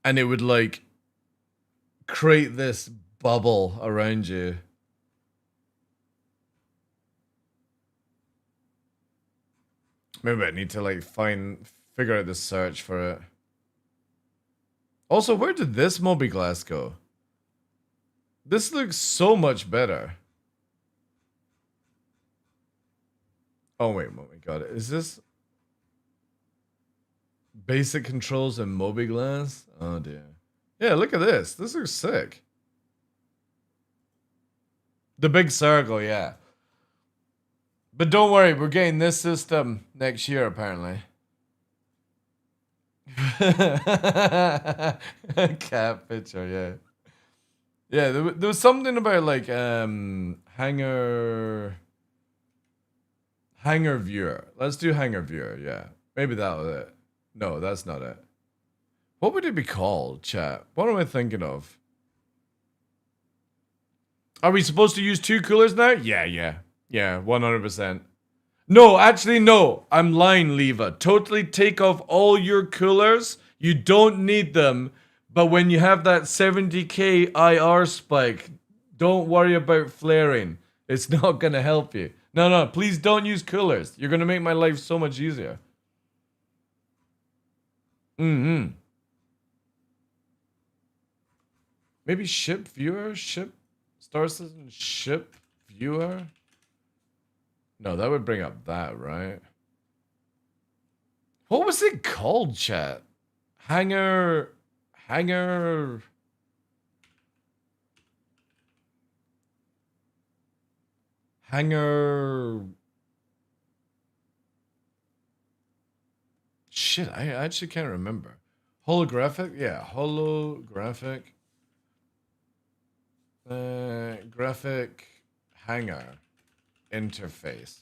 And it would, like, create this bubble around you. Maybe I need to, like, figure out the search for it. Also, where did this Moby Glass go? This looks so much better. Oh, wait, we got it. Is this basic controls and Moby Glass? Oh, dear. Yeah, look at this. This looks sick. The big circle, yeah. But don't worry, we're getting this system next year, apparently. Cat picture, yeah. Yeah, there was something about, like, Hangar Viewer. Let's do Hangar Viewer, yeah. Maybe that was it. No, that's not it. What would it be called, chat? What am I thinking of? Are we supposed to use 2 coolers now? Yeah, 100%. No, actually, no. I'm lying, Leva. Totally take off all your coolers. You don't need them. But when you have that 70k IR spike, don't worry about flaring. It's not going to help you. No, please don't use coolers. You're going to make my life so much easier. Maybe ship viewer? Star Citizen ship viewer? No, that would bring up that, right? What was it called, chat? Hangar... Shit, I actually can't remember. Holographic? Yeah, holographic. Graphic hangar interface.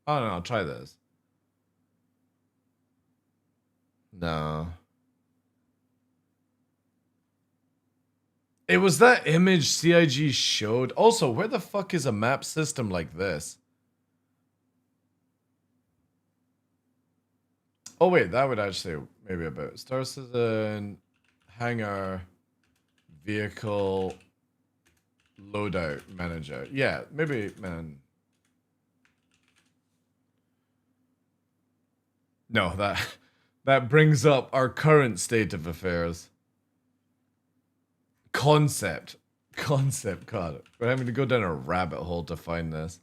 Oh no, I'll try this. No. It was that image CIG showed. Also, where the fuck is a map system like this? Oh wait, that would actually maybe about Star Citizen hangar vehicle loadout manager. Yeah, maybe, man. No, that brings up our current state of affairs. Concept, God. We're having to go down a rabbit hole to find this.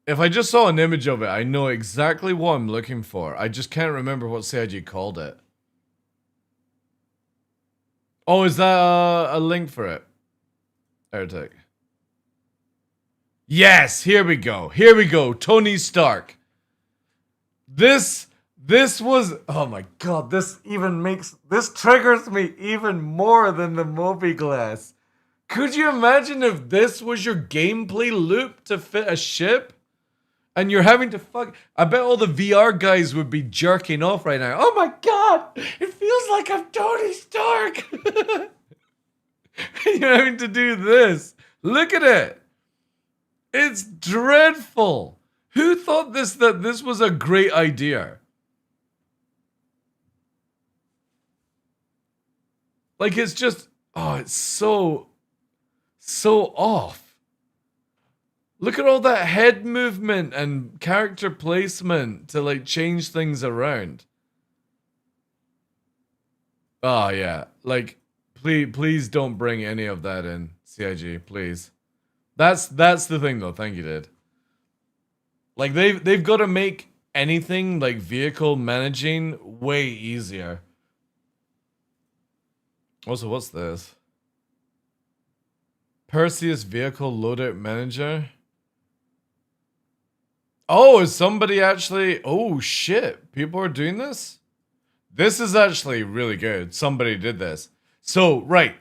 If I just saw an image of it, I know exactly what I'm looking for. I just can't remember what CIG called it. Oh, is that a link for it? Airtech. Yes, here we go. Tony Stark. This was, oh my god, this triggers me even more than the Moby Glass. Could you imagine if this was your gameplay loop to fit a ship? And you're having to I bet all the VR guys would be jerking off right now. Oh my god, it feels like I'm Tony Stark. You're having to do this. Look at it. It's dreadful. Who thought that this was a great idea? Like, it's just, oh, it's so off. Look at all that head movement and character placement to, like, change things around. Oh, yeah. Like, please don't bring any of that in, CIG, please. That's the thing, though. Thank you, Dad. Like, they've got to make anything, like, vehicle managing way easier. Also, what's this? Perseus Vehicle Loadout Manager? Oh, is somebody actually... Oh, shit. People are doing this? This is actually really good. Somebody did this. So, right.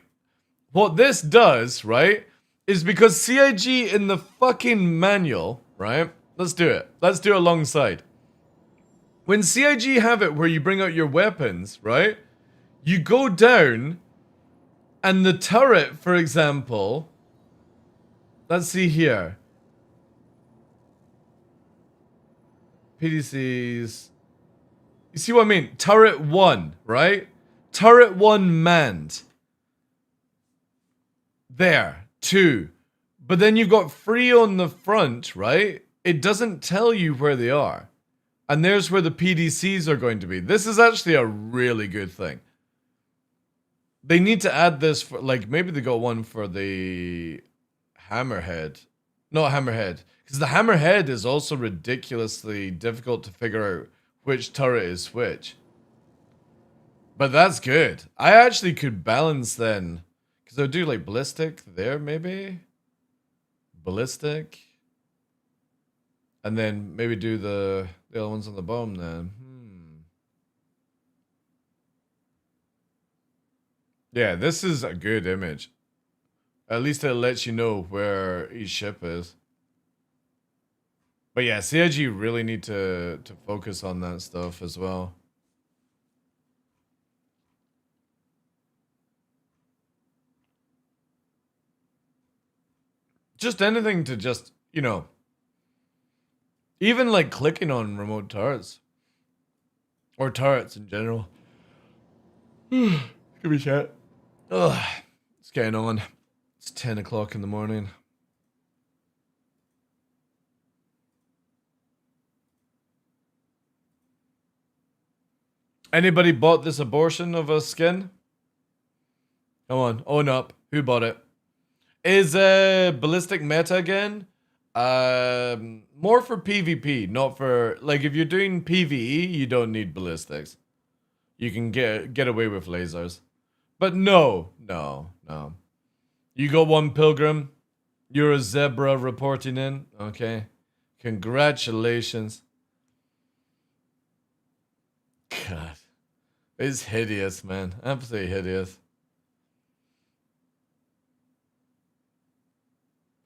What this does, right, is because CIG in the fucking manual, right? Let's do it. Let's do it alongside. When CIG have it where you bring out your weapons, right? You go down, and the turret, for example, let's see here. PDCs. You see what I mean? Turret 1, right? Turret 1 manned. There. 2. But then you've got 3 on the front, right? It doesn't tell you where they are. And there's where the PDCs are going to be. This is actually a really good thing. They need to add this for, like, maybe they got one for the Hammerhead. Not Hammerhead. Because the Hammerhead is also ridiculously difficult to figure out which turret is which. But that's good. I actually could balance then. Because I'll do, like, ballistic there, maybe? Ballistic. And then maybe do the other ones on the bottom then. Yeah, this is a good image. At least it lets you know where each ship is. But yeah, CIG really need to focus on that stuff as well. Just anything to just, you know, even like clicking on remote turrets. Or turrets in general. Give me chat. Ugh, it's getting on. It's 10 o'clock in the morning. Anybody bought this abortion of a skin? Come on, own up. Who bought it? Is ballistic meta again? More for PvP, not for, like, if you're doing PvE, you don't need ballistics. You can get away with lasers. But no. You got one pilgrim. You're a zebra reporting in. Okay. Congratulations. God. It's hideous, man. Absolutely hideous.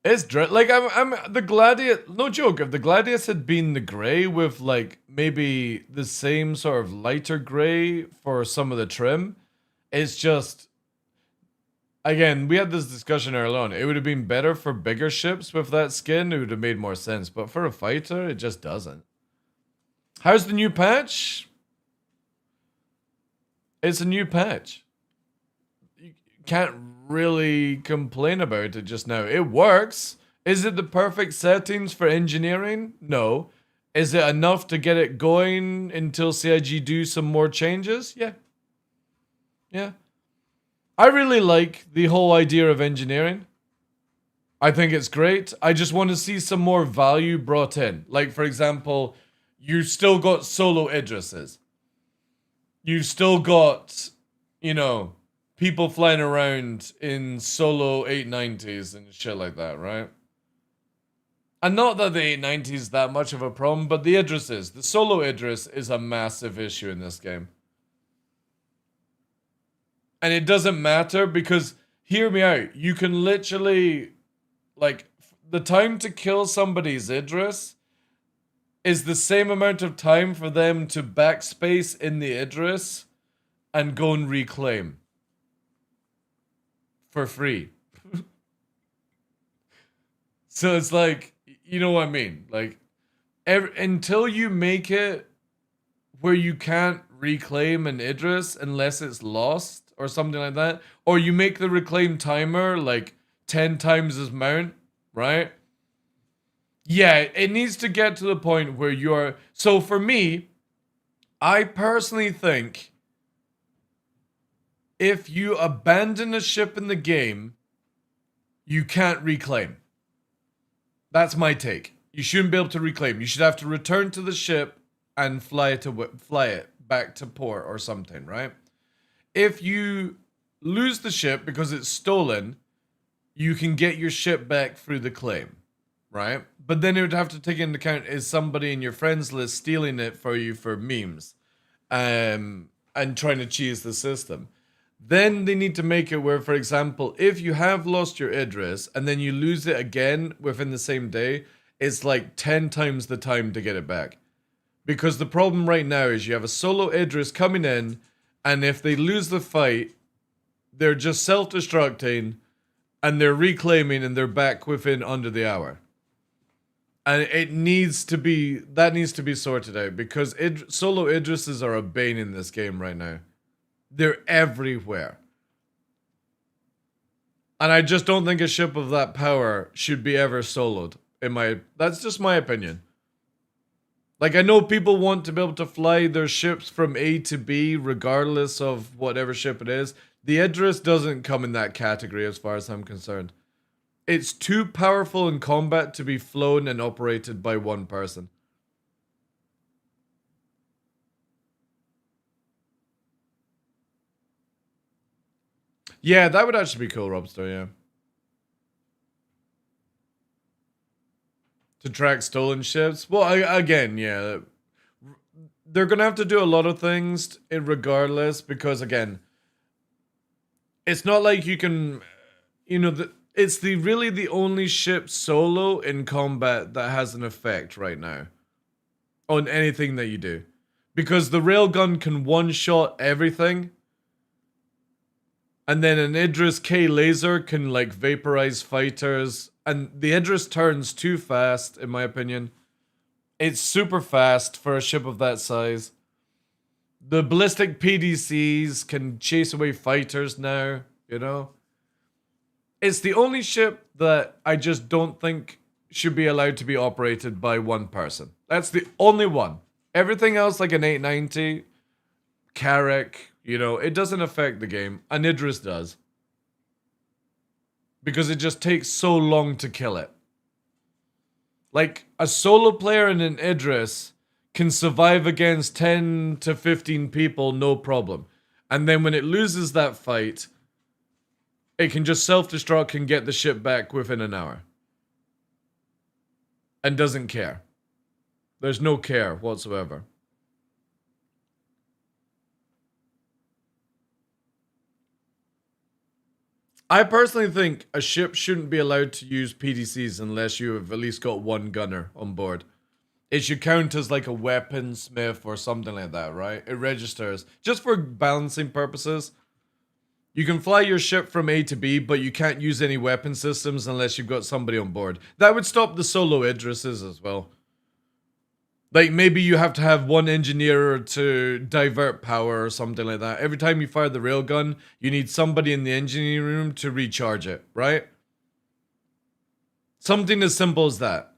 It's like I'm the Gladius. No joke. If the Gladius had been the gray with like maybe the same sort of lighter gray for some of the trim, it's just. Again, we had this discussion earlier on. It would have been better for bigger ships with that skin. It would have made more sense. But for a fighter, it just doesn't. How's the new patch? It's a new patch. You can't really complain about it just now. It works. Is it the perfect settings for engineering? No. Is it enough to get it going until CIG do some more changes? Yeah. Yeah. I really like the whole idea of engineering. I think it's great. I just want to see some more value brought in. Like, for example, you still got solo Idrises. You've still got, you know, people flying around in solo 890s and shit like that, right? And not that the 890 is that much of a problem, but the Idrises, the solo Idris is a massive issue in this game. And it doesn't matter because, hear me out, you can literally, like, the time to kill somebody's Idris is the same amount of time for them to backspace in the Idris and go and reclaim. For free. So it's like, you know what I mean? Like, until you make it where you can't reclaim an Idris unless it's lost or something like that, or you make the reclaim timer like 10 times as mount, right? Yeah, it needs to get to the point where you are. So for me, I personally think if you abandon a ship in the game, you can't reclaim. That's my take. You shouldn't be able to reclaim. You should have to return to the ship and fly it back to port or something, right? If you lose the ship because it's stolen, you can get your ship back through the claim, right? But then it would have to take into account, is somebody in your friends list stealing it for you for memes and trying to cheese the system. Then they need to make it where, for example, if you have lost your Idris and then you lose it again within the same day, it's like 10 times the time to get it back. Because the problem right now is you have a solo Idris coming in, and if they lose the fight, they're just self-destructing, and they're reclaiming, and they're back within under the hour. And that needs to be sorted out, because solo Idrises are a bane in this game right now. They're everywhere. And I just don't think a ship of that power should be ever soloed. That's just my opinion. Like, I know people want to be able to fly their ships from A to B regardless of whatever ship it is. The Idris doesn't come in that category as far as I'm concerned. It's too powerful in combat to be flown and operated by one person. Yeah, that would actually be cool, Robster, yeah. To track stolen ships? Well, again, yeah. They're going to have to do a lot of things regardless, because, again, it's not like you can, it's really the only ship solo in combat that has an effect right now on anything that you do. Because the railgun can one-shot everything, and then an Idris K laser can, like, vaporize fighters. And the Idris turns too fast, in my opinion. It's super fast for a ship of that size. The ballistic PDCs can chase away fighters now, It's the only ship that I just don't think should be allowed to be operated by one person. That's the only one. Everything else, like an 890, Carrack, it doesn't affect the game. An Idris does. Because it just takes so long to kill it. Like, a solo player in an Idris can survive against 10 to 15 people, no problem. And then when it loses that fight, it can just self-destruct and get the ship back within an hour. And doesn't care. There's no care whatsoever. I personally think a ship shouldn't be allowed to use PDCs unless you have at least got one gunner on board. It should count as like a weaponsmith or something like that, right? It registers. Just for balancing purposes. You can fly your ship from A to B, but you can't use any weapon systems unless you've got somebody on board. That would stop the solo Idrises as well. Like, maybe you have to have one engineer to divert power or something like that. Every time you fire the railgun, you need somebody in the engineering room to recharge it, right? Something as simple as that.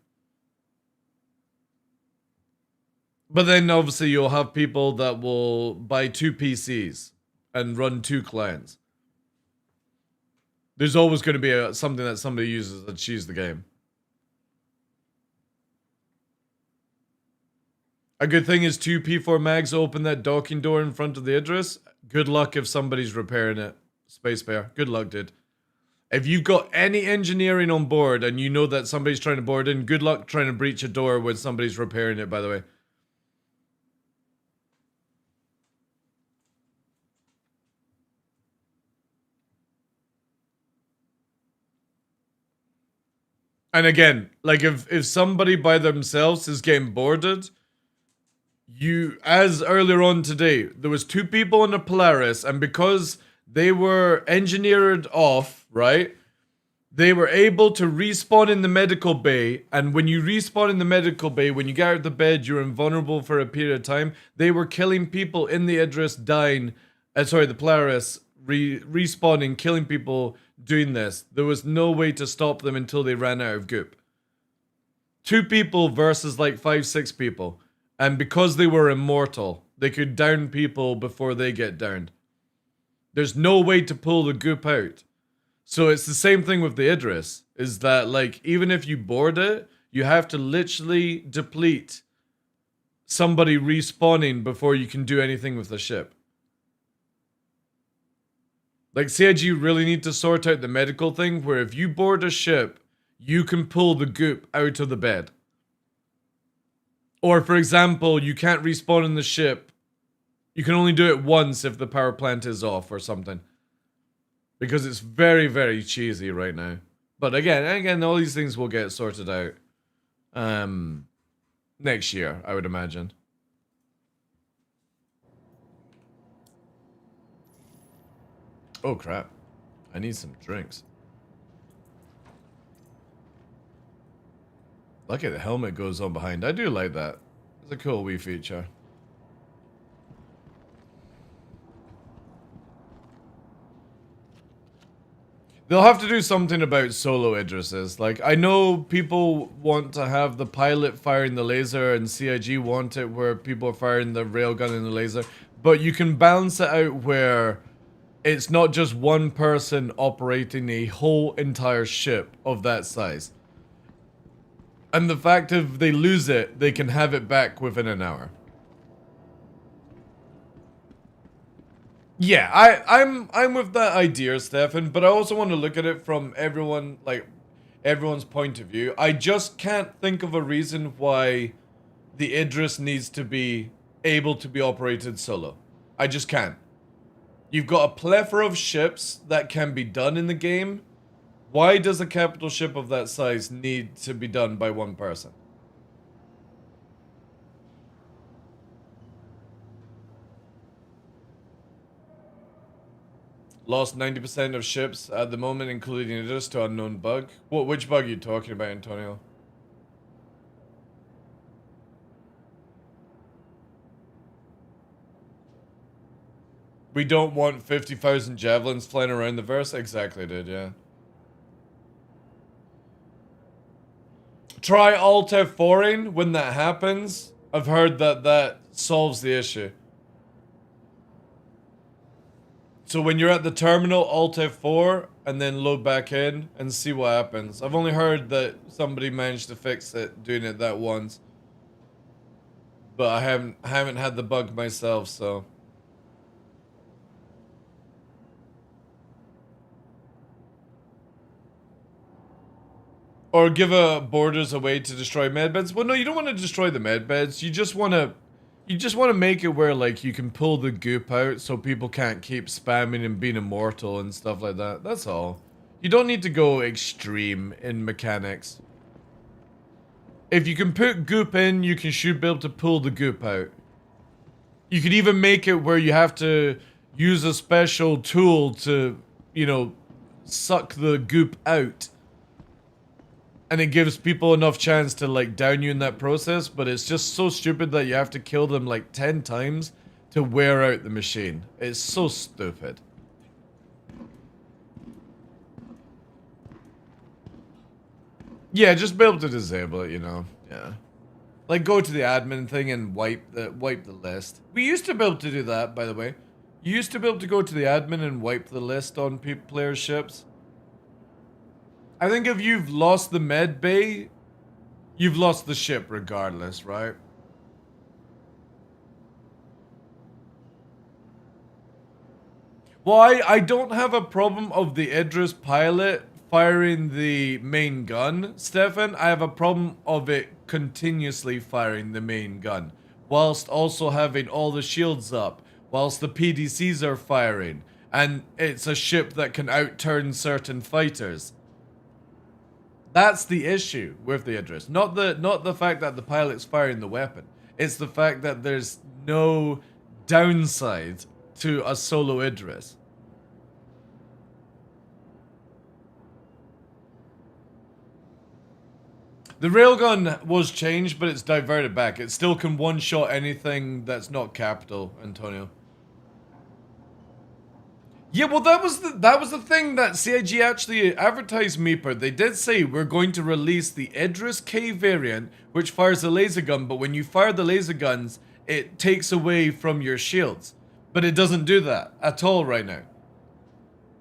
But then, obviously, you'll have people that will buy 2 PCs and run 2 clients. There's always going to be something that somebody uses that cheese the game. A good thing is 2 P4 mags open that docking door in front of the Idris. Good luck if somebody's repairing it. Space Bear. Good luck, dude. If you've got any engineering on board and you know that somebody's trying to board in, good luck trying to breach a door when somebody's repairing it, by the way. And again, like if somebody by themselves is getting boarded, as earlier on today, there was 2 people in the Polaris, and because they were engineered off, right? They were able to respawn in the medical bay, and when you respawn in the medical bay, when you get out of the bed, you're invulnerable for a period of time. They were killing people in the Idris, dying. The Polaris respawning, killing people, doing this. There was no way to stop them until they ran out of goop. 2 people versus like 5-6 people. And because they were immortal, they could down people before they get downed. There's no way to pull the goop out. So it's the same thing with the Idris. Is that, like, even if you board it, you have to literally deplete somebody respawning before you can do anything with the ship. Like, CIG really need to sort out the medical thing, where if you board a ship, you can pull the goop out of the bed. Or, for example, you can't respawn in the ship. You can only do it once if the power plant is off or something. Because it's very, very cheesy right now. But again, all these things will get sorted out next year, I would imagine. Oh crap. I need some drinks. Look at the helmet goes on behind. I do like that. It's a cool wee feature. They'll have to do something about solo Idrises. Like, I know people want to have the pilot firing the laser and CIG want it where people are firing the railgun and the laser. But you can balance it out where it's not just one person operating a whole entire ship of that size. And the fact if they lose it, they can have it back within an hour. Yeah, I'm with that idea, Stefan, but I also want to look at it from everyone's point of view. I just can't think of a reason why the Idris needs to be able to be operated solo. I just can't. You've got a plethora of ships that can be done in the game. Why does a capital ship of that size need to be done by one person? Lost 90% of ships at the moment, including Idris, to unknown bug. Which bug are you talking about, Antonio? We don't want 50,000 javelins flying around the verse? Exactly, dude, yeah. Try Alt F4ing when that happens. I've heard that solves the issue. So when you're at the terminal, Alt F4 and then load back in and see what happens. I've only heard that somebody managed to fix it doing it that once. But I haven't had the bug myself, so. Or give borders a way to destroy medbeds. Well, no, you don't want to destroy the medbeds. You just want to make it where like you can pull the goop out so people can't keep spamming and being immortal and stuff like that. That's all. You don't need to go extreme in mechanics. If you can put goop in, you should be able to pull the goop out. You could even make it where you have to use a special tool to, you know, suck the goop out. And it gives people enough chance to like down you in that process, but it's just so stupid that you have to kill them like 10 times to wear out the machine. It's so stupid. Yeah, just be able to disable it, you know. Yeah. Like go to the admin thing and wipe the list. We used to be able to do that, by the way. You used to be able to go to the admin and wipe the list on players' ships. I think if you've lost the med bay, you've lost the ship regardless, right? Well, I don't have a problem of the Idris pilot firing the main gun, Stefan. I have a problem of it continuously firing the main gun, whilst also having all the shields up, whilst the PDCs are firing, and it's a ship that can outturn certain fighters. That's the issue with the Idris. Not the fact that the pilot's firing the weapon. It's the fact that there's no downside to a solo Idris. The railgun was changed, but it's diverted back. It still can one-shot anything that's not capital, Antonio. Yeah, well, that was the thing that CIG actually advertised, Meeper. They did say we're going to release the Idris K variant, which fires a laser gun, but when you fire the laser guns, it takes away from your shields. But it doesn't do that at all right now.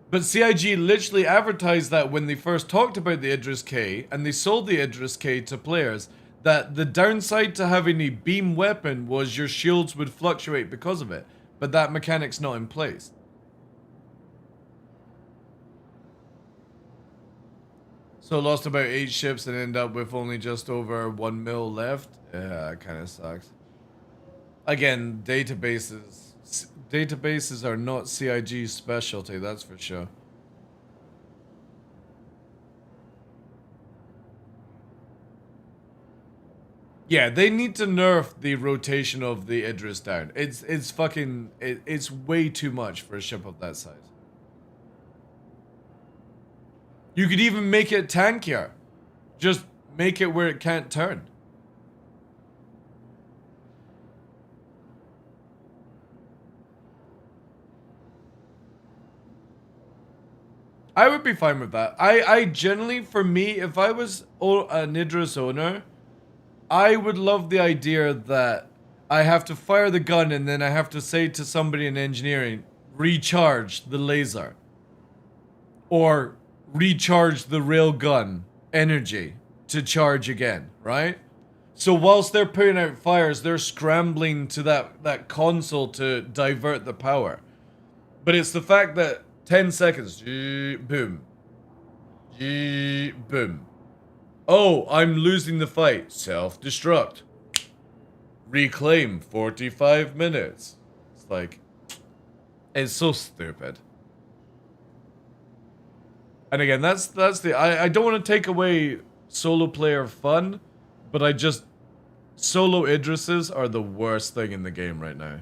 But CIG literally advertised that when they first talked about the Idris K, and they sold the Idris K to players, that the downside to having a beam weapon was your shields would fluctuate because of it. But that mechanic's not in place. So lost about 8 ships and end up with only just over 1 mil left. Yeah, it kind of sucks. Again, databases are not CIG's specialty, that's for sure. Yeah, they need to nerf the rotation of the Idris down. It's fucking it's way too much for a ship of that size. You could even make it tankier. Just make it where it can't turn. I would be fine with that. I generally, for me, if I was an Idris owner, I would love the idea that I have to fire the gun and then I have to say to somebody in engineering, recharge the laser. Or recharge the railgun energy to charge again, right? So whilst they're putting out fires, they're scrambling to that console to divert the power. But it's the fact that 10 seconds, boom, boom. Oh, I'm losing the fight. Self-destruct. Reclaim 45 minutes. It's like, it's so stupid. And again, that's the, I don't want to take away solo player fun, but solo Idrises are the worst thing in the game right now.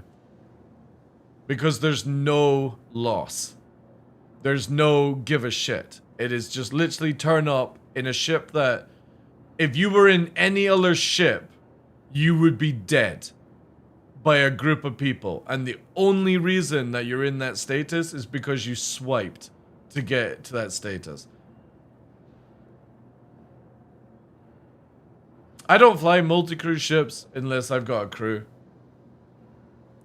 Because there's no loss. There's no give a shit. It is just literally turn up in a ship that, if you were in any other ship, you would be dead by a group of people. And the only reason that you're in that status is because you swiped to get to that status. I don't fly multi-crew ships unless I've got a crew.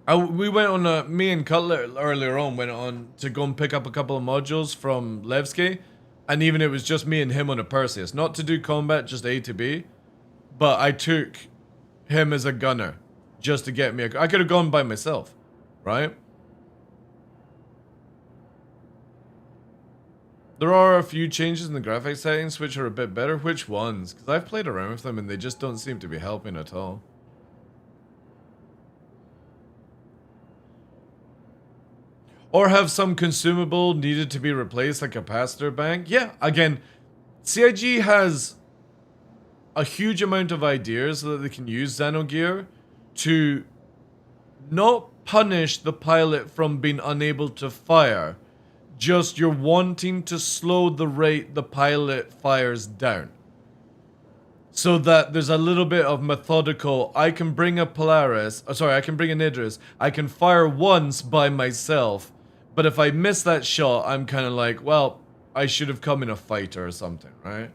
We went on me and Cutler earlier on went on to go and pick up a couple of modules from Levski, and even it was just me and him on a Perseus, not to do combat, just A to B, but I took him as a gunner just to get me I could have gone by myself, right? There are a few changes in the graphics settings which are a bit better. Which ones? Because I've played around with them and they just don't seem to be helping at all. Or have some consumable needed to be replaced, like a capacitor bank. Yeah, again, CIG has a huge amount of ideas that they can use Xenogear to not punish the pilot from being unable to fire. Just you're wanting to slow the rate the pilot fires down. So that there's a little bit of methodical, I can bring a Polaris, I can bring an Idris, I can fire once by myself. But if I miss that shot, I'm kind of like, well, I should have come in a fighter or something, right?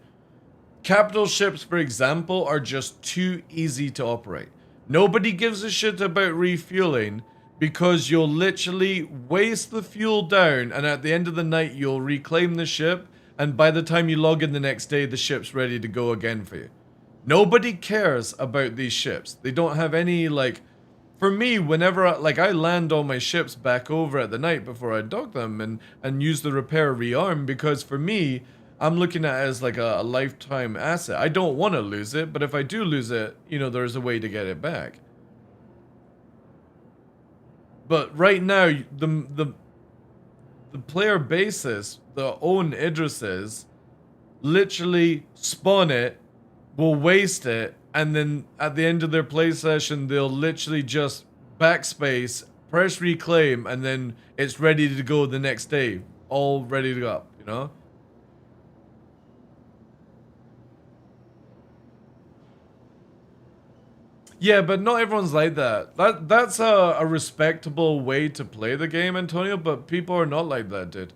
Capital ships, for example, are just too easy to operate. Nobody gives a shit about refueling because you'll literally waste the fuel down and at the end of the night, you'll reclaim the ship. And by the time you log in the next day, the ship's ready to go again for you. Nobody cares about these ships. They don't have any, like... For me, whenever I land all my ships back over at the night before I dock them and use the repair rearm, because for me, I'm looking at it as like a lifetime asset. I don't want to lose it, but if I do lose it, you know, there's a way to get it back. But right now, the player basis, the own Idrises, literally spawn it, will waste it, and then at the end of their play session, they'll literally just backspace, press reclaim, and then it's ready to go the next day. All ready to go, you know? Yeah, but not everyone's like that. That's a respectable way to play the game, Antonio, but people are not like that, dude.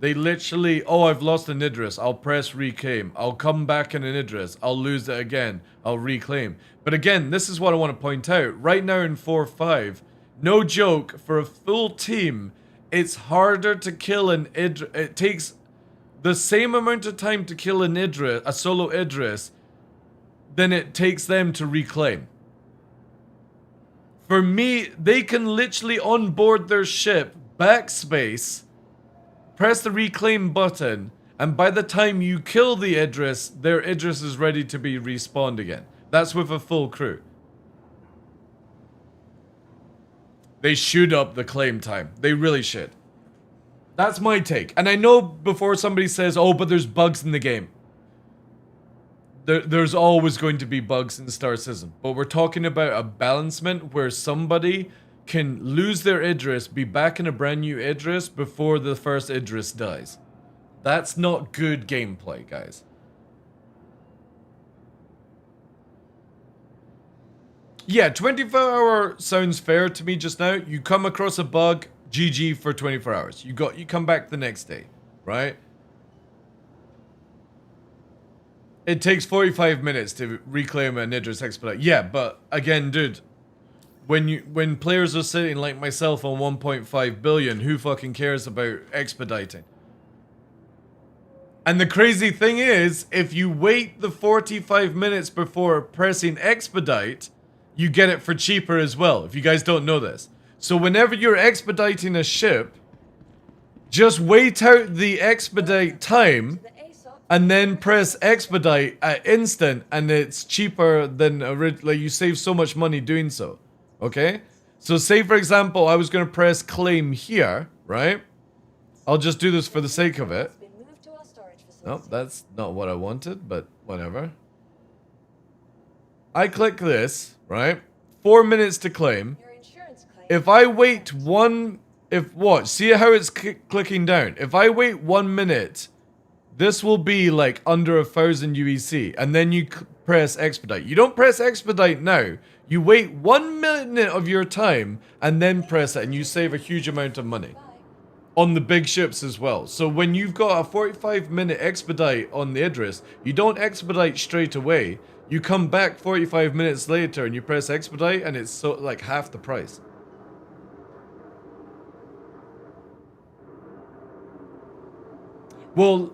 They literally, oh, I've lost an Idris. I'll press reclaim. I'll come back in an Idris. I'll lose it again. I'll reclaim. But again, this is what I want to point out. Right now in 4-5, no joke, for a full team, it's harder to kill an Idris. It takes the same amount of time to kill an Idris, a solo Idris, than it takes them to reclaim. For me, they can literally onboard their ship, backspace, press the reclaim button, and by the time you kill the Idris, their Idris is ready to be respawned again. That's with a full crew. They shoot up the claim time. They really should. That's my take. And I know before somebody says, oh, but there's bugs in the game. There's always going to be bugs in Star Citizen, but we're talking about a balancement where somebody can lose their Idris, be back in a brand new Idris before the first Idris dies. That's not good gameplay, guys. Yeah, 24-hour sounds fair to me just now. You come across a bug, GG for 24 hours. You come back the next day, right? It takes 45 minutes to reclaim an Idris expedite. Yeah, but again, dude, when players are sitting like myself on 1.5 billion, who fucking cares about expediting? And the crazy thing is, if you wait the 45 minutes before pressing expedite, you get it for cheaper as well, if you guys don't know this. So whenever you're expediting a ship, just wait out the expedite time and then press expedite at instant, and it's cheaper than originally. You save so much money doing so. Okay? So say for example, I was going to press claim here, right? I'll just do this for the sake of it. No, that's not what I wanted, but whatever. I click this, right? 4 minutes to claim. If I wait see how it's clicking down? If I wait 1 minute, this will be like under 1,000 UEC, and then you press expedite. You don't press expedite now. You wait 1 minute of your time and then press it, and you save a huge amount of money. On the big ships as well. So when you've got a 45-minute expedite on the Idris, you don't expedite straight away. You come back 45 minutes later and you press expedite, and it's so like half the price. Well,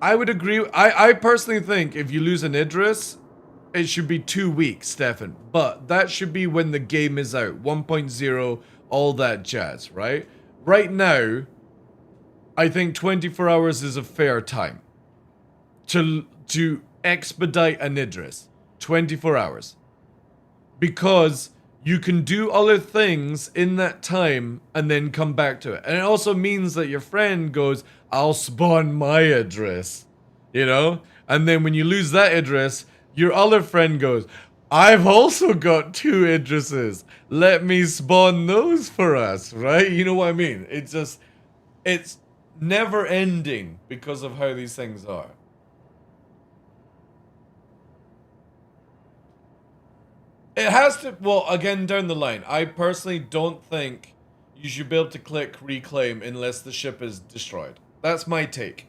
I would agree. I personally think if you lose an Idris, it should be 2 weeks, Stefan. But that should be when the game is out. 1.0, all that jazz, right? Right now, I think 24 hours is a fair time to expedite an Idris. 24 hours. Because you can do other things in that time and then come back to it. And it also means that your friend goes, I'll spawn my Idris. You know? And then when you lose that Idris, your other friend goes, I've also got 2 Idrises. Let me spawn those for us, right? You know what I mean? It's never ending because of how these things are. It has to, well, again, down the line, I personally don't think you should be able to click reclaim unless the ship is destroyed. That's my take.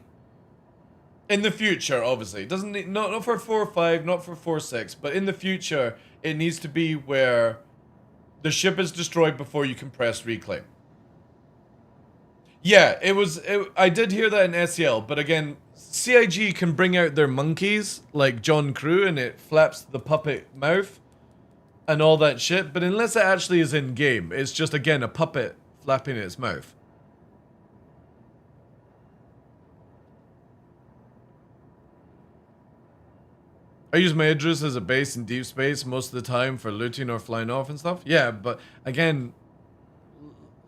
In the future, obviously. It doesn't need, not for 4.5, not for 4.6, but in the future, it needs to be where the ship is destroyed before you can press reclaim. Yeah, I did hear that in SEL, but again, CIG can bring out their monkeys, like John Crew, and it flaps the puppet mouth and all that shit, but unless it actually is in-game, it's just, again, a puppet flapping its mouth. I use my Idris as a base in deep space most of the time for looting or flying off and stuff. Yeah, but again,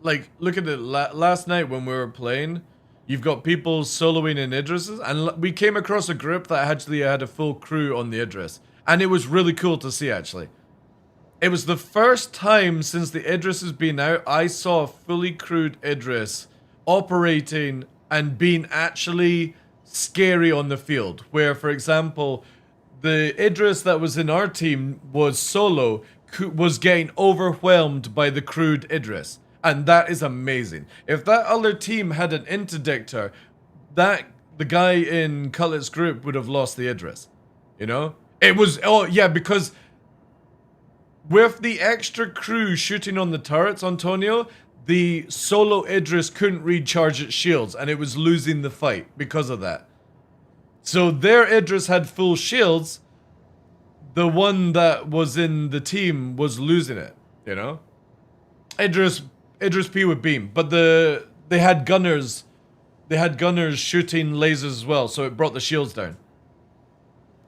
like, look at it. Last night when we were playing, you've got people soloing in Idrises, and we came across a group that actually had a full crew on the Idris. And it was really cool to see, actually. It was the first time since the Idris has been out, I saw a fully crewed Idris operating and being actually scary on the field. Where, for example, the Idris that was in our team was solo, was getting overwhelmed by the crewed Idris. And that is amazing. If that other team had an interdictor, the guy in Cutlet's group would have lost the Idris. You know? It was, oh yeah, because with the extra crew shooting on the turrets, Antonio, the solo Idris couldn't recharge its shields, and it was losing the fight because of that. So their Idris had full shields. The one that was in the team was losing it, you know? Idris P with beam, but they had gunners shooting lasers as well, so it brought the shields down.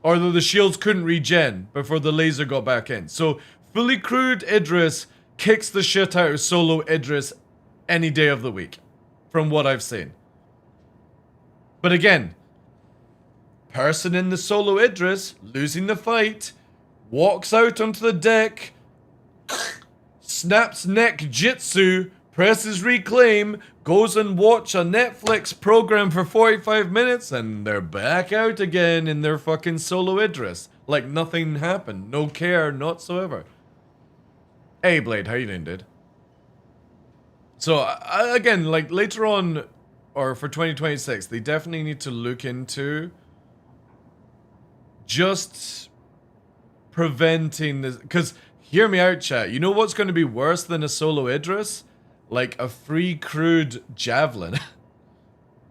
Or the shields couldn't regen before the laser got back in. So fully crewed Idris kicks the shit out of solo Idris any day of the week, from what I've seen. But again, person in the solo Idris, losing the fight, walks out onto the deck, snaps neck jitsu, presses reclaim, goes and watch a Netflix program for 45 minutes, and they're back out again in their fucking solo Idris. Like nothing happened. No care whatsoever. Hey Blade, how you doing, dude? So, again, like later on, or for 2026, they definitely need to look into just preventing this. Because, hear me out, chat. You know what's going to be worse than a solo Idris? Like a free crewed javelin.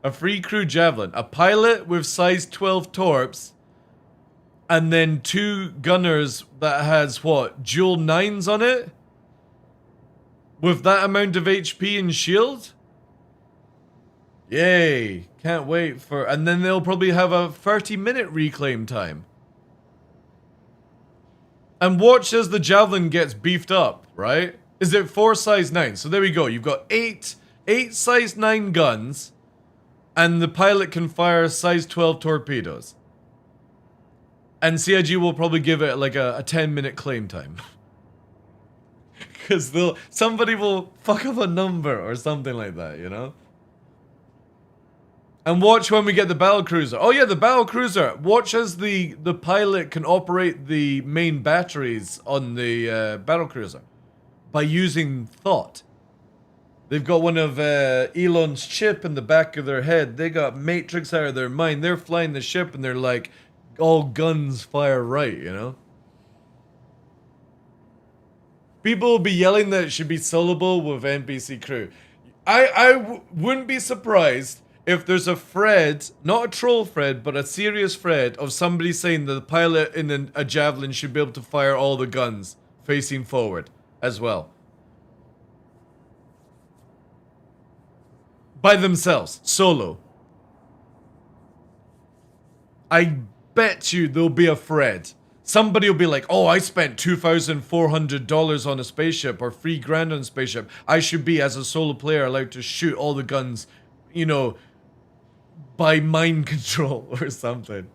A free crew javelin. A pilot with size 12 torps. And then 2 gunners that has, what, dual 9s on it? With that amount of HP and shield? Yay. Can't wait for... And then they'll probably have a 30-minute reclaim time. And watch as the javelin gets beefed up, right? Is it 4 size 9? So there we go. You've got 8 size 9 guns. And the pilot can fire size 12 torpedoes. And CIG will probably give it like a 10-minute claim time. Because somebody will fuck up a number or something like that, you know? And watch when we get the battlecruiser. Oh yeah, the battlecruiser. Watch as the pilot can operate the main batteries on the battlecruiser. By using thought. They've got one of Elon's chip in the back of their head. They got Matrix out of their mind. They're flying the ship and they're like, all guns fire right, you know? People will be yelling that it should be soloable with NPC crew. I wouldn't be surprised if there's a thread, not a troll thread, but a serious thread of somebody saying that the pilot in a javelin should be able to fire all the guns facing forward as well. By themselves, solo. I bet you there'll be a thread. Somebody will be like, oh, I spent $2,400 on a spaceship or $3,000 on a spaceship. I should be, as a solo player, allowed to shoot all the guns, you know, by mind control or something.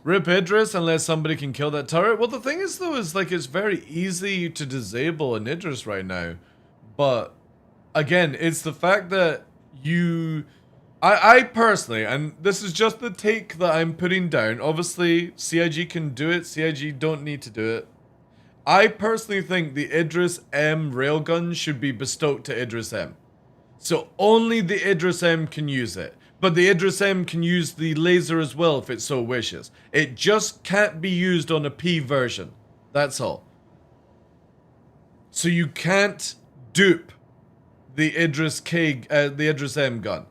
Rip Idris unless somebody can kill that turret. Well, the thing is, though, is like it's very easy to disable an Idris right now. But, again, it's the fact that you... I personally, and this is just the take that I'm putting down. Obviously, CIG can do it. CIG don't need to do it. I personally think the Idris M railgun should be bestowed to Idris M. So only the Idris M can use it. But the Idris M can use the laser as well if it so wishes. It just can't be used on a P version. That's all. So you can't dupe the Idris M gun.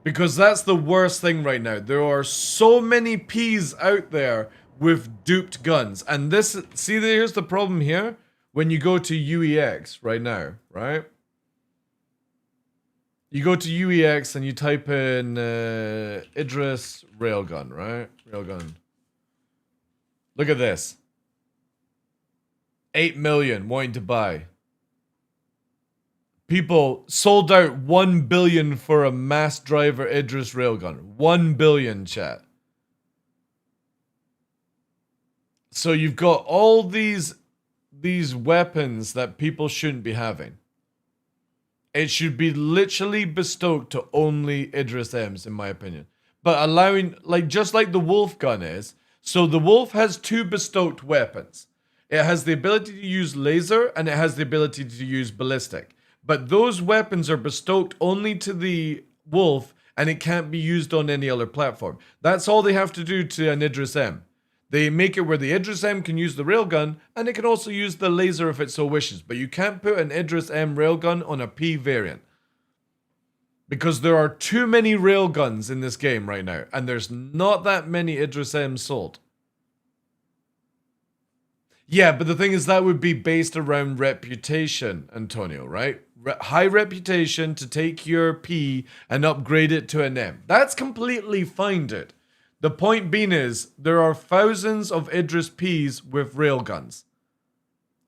Because that's the worst thing right now. There are so many Ps out there with duped guns. And this, see, here's the problem here. When you go to UEX right now, right? You go to UEX and you type in Idris railgun, right? Railgun. Look at this. 8 million wanting to buy. People sold out 1 billion for a mass driver Idris railgun. 1 billion, chat. So you've got all these weapons that people shouldn't be having. It should be literally bestowed to only Idris M's, in my opinion. But allowing, like, just like the Wolf gun is. So the Wolf has 2 bestowed weapons. It has the ability to use laser and it has the ability to use ballistic. But those weapons are bestowed only to the Wolf and it can't be used on any other platform. That's all they have to do to an Idris M. They make it where the Idris M can use the railgun, and it can also use the laser if it so wishes. But you can't put an Idris M railgun on a P variant. Because there are too many railguns in this game right now, and there's not that many Idris M's sold. Yeah, but the thing is that would be based around reputation, Antonio, right? High reputation to take your P and upgrade it to an M. That's completely fine, dude. The point being is, there are thousands of Idris Ps with railguns.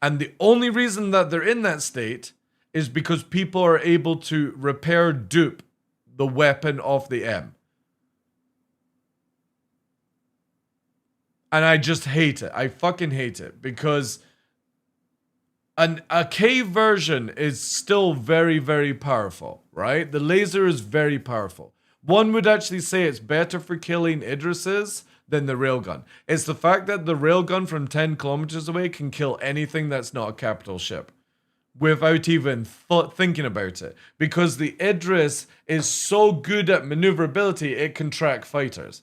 And the only reason that they're in that state is because people are able to repair dupe the weapon of the M. And I just hate it. I fucking hate it. Because a K version is still very, very powerful, right? The laser is very powerful. One would actually say it's better for killing Idrises than the railgun. It's the fact that the railgun from 10 kilometers away can kill anything that's not a capital ship without even thinking about it. Because the Idris is so good at maneuverability, it can track fighters.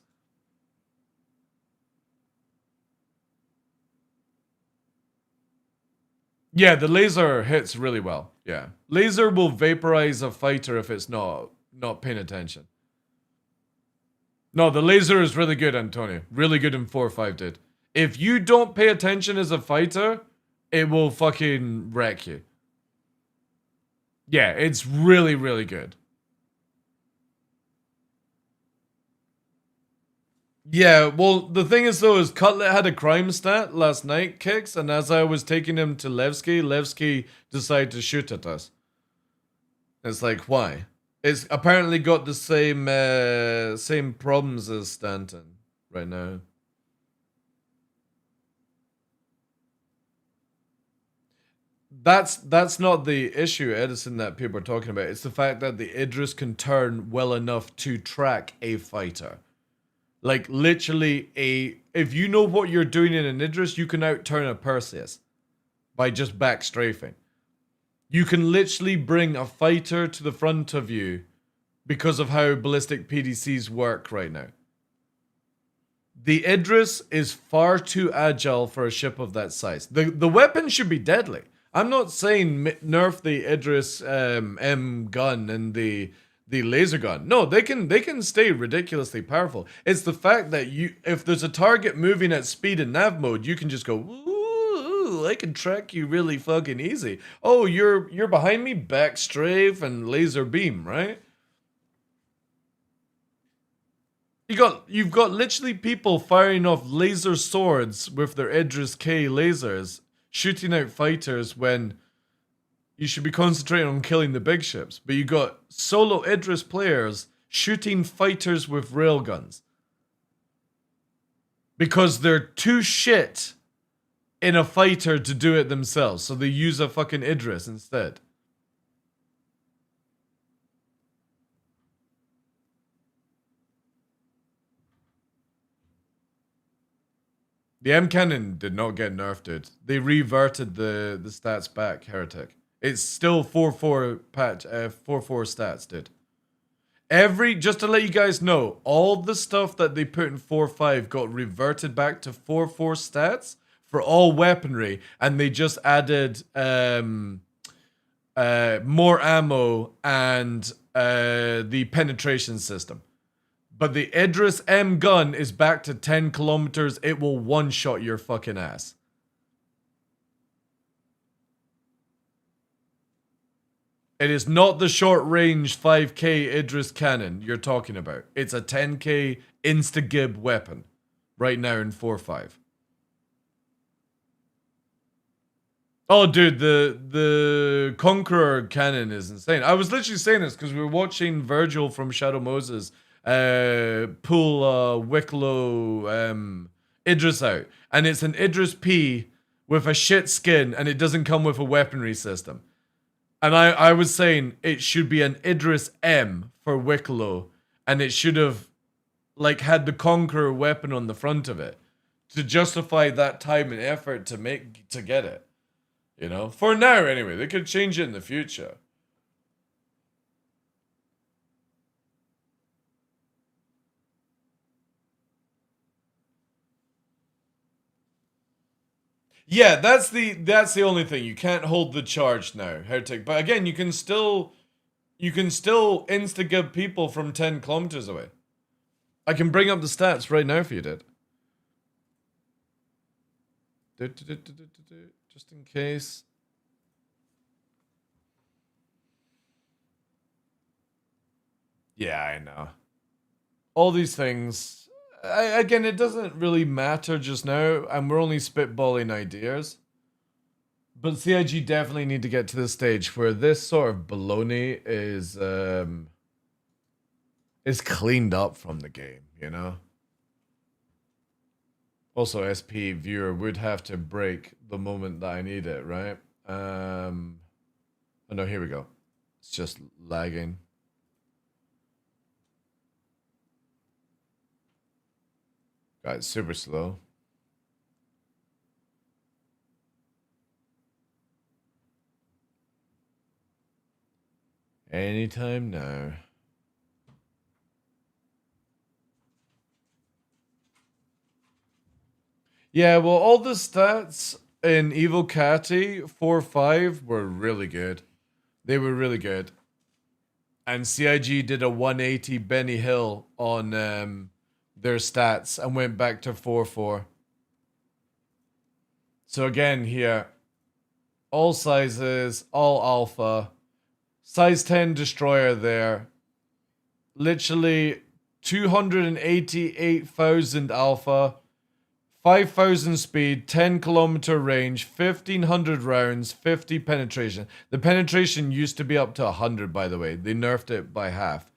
Yeah, the laser hits really well. Yeah. Laser will vaporize a fighter if it's not paying attention. No, the laser is really good, Antonio. Really good in 4-5, dude. If you don't pay attention as a fighter, it will fucking wreck you. Yeah, it's really, really good. Yeah, well, the thing is though, is Cutlet had a crime stat last night, Kicks, and as I was taking him to Levski decided to shoot at us. It's like, why? It's apparently got the same problems as Stanton right now. That's not the issue, Edison, that people are talking about. It's the fact that the Idris can turn well enough to track a fighter. Like, literally, if you know what you're doing in an Idris, you can outturn a Perseus by just back strafing. You can literally bring a fighter to the front of you because of how ballistic PDCs work right now. The Idris is far too agile for a ship of that size. The weapon should be deadly. I'm not saying nerf the Idris M gun and the laser gun. No, they can stay ridiculously powerful. It's the fact that if there's a target moving at speed in nav mode, you can just go, ooh, I can track you really fucking easy. Oh, you're behind me, back strafe and laser beam, right? You've got literally people firing off laser swords with their Idris K lasers, shooting out fighters when you should be concentrating on killing the big ships. But you got solo Idris players shooting fighters with railguns. Because they're too shit in a fighter to do it themselves. So they use a fucking Idris instead. The M cannon did not get nerfed, dude. They reverted the stats back, Heretic. It's still 4-4 patch, 4-4 stats, dude. Just to let you guys know, all the stuff that they put in 4-5 got reverted back to 4-4 stats for all weaponry, and they just added more ammo and the penetration system. But the Idris M gun is back to 10 kilometers. It will one-shot your fucking ass. It is not the short-range 5k Idris cannon you're talking about. It's a 10k insta-gib weapon right now in 4-5. Oh, dude, the Conqueror cannon is insane. I was literally saying this because we were watching Virgil from Shadow Moses pull Wicklow Idris out. And it's an Idris P with a shit skin, and it doesn't come with a weaponry system. And I was saying it should be an Idris M for Wicklow, and it should have like had the Conqueror weapon on the front of it to justify that time and effort to get it. You know? For now, anyway. They could change it in the future. Yeah, that's the only thing. You can't hold the charge now, Heretic. But again, you can still insta-give people from 10 kilometers away. I can bring up the stats right now for you, dude. Just in case. Yeah, I know. All these things. again, it doesn't really matter just now, and we're only spitballing ideas. But CIG definitely need to get to the stage where this sort of baloney is cleaned up from the game, you know? Also, SP viewer would have to break the moment that I need it, right? Oh no, here we go. It's just lagging. God, it's super slow. Anytime now. Yeah, well, all the stats in Evil Catty 4-5 were really good. They were really good. And CIG did a 180 Benny Hill on their stats and went back to 4-4. So again here, all sizes, all alpha, size 10 destroyer there. Literally 288,000 alpha, 5,000 speed, 10 kilometer range, 1,500 rounds, 50 penetration. The penetration used to be up to 100, by the way. They nerfed it by half.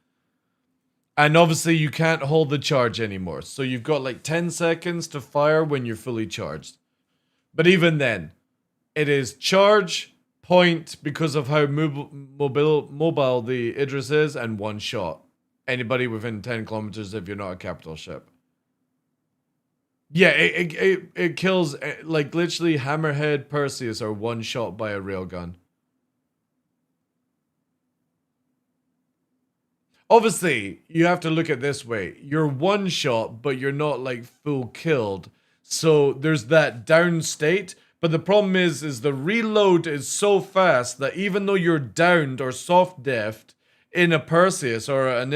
And obviously you can't hold the charge anymore. So you've got like 10 seconds to fire when you're fully charged. But even then, it is charge, point, because of how mobile the Idris is, and one shot. Anybody within 10 kilometers if you're not a capital ship. Yeah, it kills, like, literally Hammerhead, Perseus are one shot by a railgun. Obviously, you have to look at it this way. You're one shot, but you're not, like, full killed. So there's that down state. But the problem is the reload is so fast that even though you're downed or soft deafed in a Perseus or an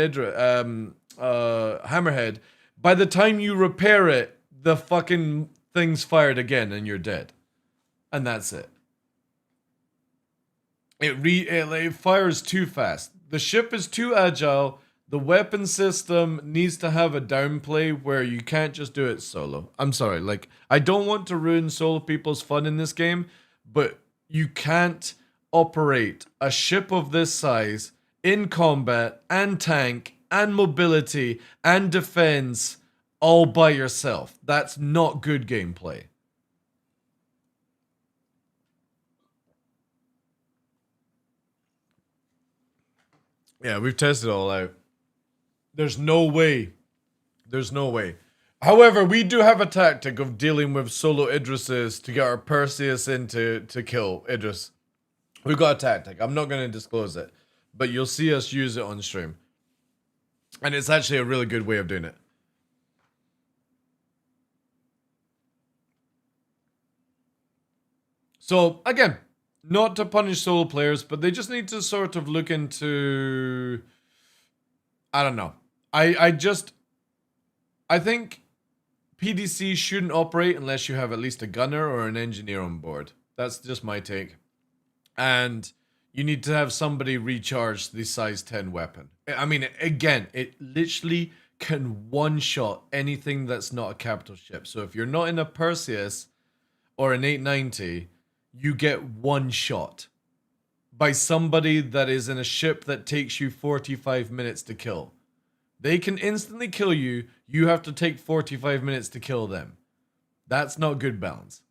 Hammerhead, by the time you repair it, the fucking thing's fired again and you're dead. And that's it. It fires too fast. The ship is too agile. The weapon system needs to have a downplay where you can't just do it solo. I'm sorry, like, I don't want to ruin solo people's fun in this game, but you can't operate a ship of this size in combat and tank and mobility and defense all by yourself. That's not good gameplay. Yeah, we've tested it all out. There's no way. There's no way. However, we do have a tactic of dealing with solo Idrises to get our Perseus in to kill Idris. We've got a tactic. I'm not going to disclose it, but you'll see us use it on stream. And it's actually a really good way of doing it. So, again, not to punish solo players, but they just need to sort of look into... I don't know. I think PDC shouldn't operate unless you have at least a gunner or an engineer on board. That's just my take. And you need to have somebody recharge the size 10 weapon. I mean, again, it literally can one-shot anything that's not a capital ship. So if you're not in a Perseus or an 890, you get one shot by somebody that is in a ship that takes you 45 minutes to kill. They can instantly kill you. You have to take 45 minutes to kill them. That's not good balance.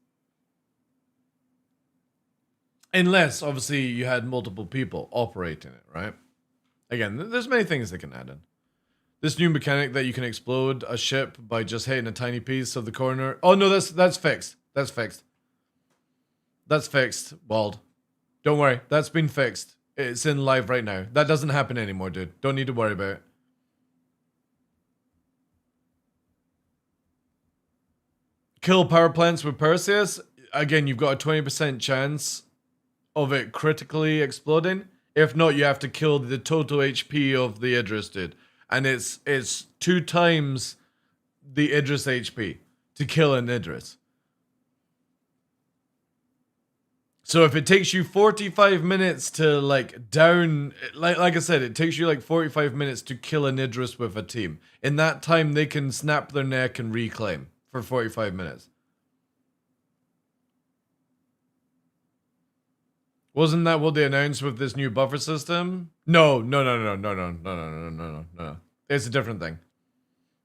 Unless, obviously, you had multiple people operating it, right? Again, there's many things they can add in. This new mechanic that you can explode a ship by just hitting a tiny piece of the corner. Oh, no, that's fixed. That's fixed. That's fixed, Wald. Don't worry, that's been fixed. It's in live right now. That doesn't happen anymore, dude. Don't need to worry about it. Kill power plants with Perseus. Again, you've got a 20% chance of it critically exploding. If not, you have to kill the total HP of the Idris, dude. And it's 2 times the Idris HP to kill an Idris. So if it takes you 45 minutes to like down, like I said, it takes you like 45 minutes to kill an Idris with a team. In that time, they can snap their neck and reclaim for 45 minutes. Wasn't that what they announced with this new buffer system? No. It's a different thing.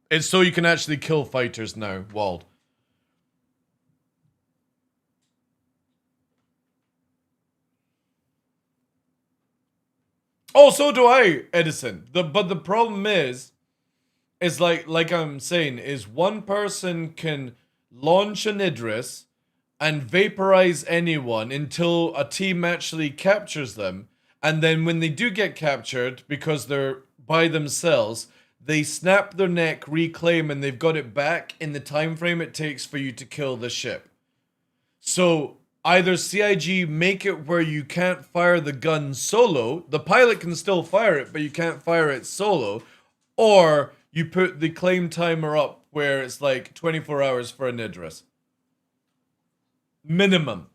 It's so you can actually kill fighters now, Wald. Oh, so do I, Edison. But the problem is like I'm saying, is one person can launch an Idris and vaporize anyone until a team actually captures them. And then when they do get captured, because they're by themselves, they snap their neck, reclaim, and they've got it back in the time frame it takes for you to kill the ship. So either CIG make it where you can't fire the gun solo, the pilot can still fire it, but you can't fire it solo, or you put the claim timer up where it's like 24 hours for an Idris. Minimum.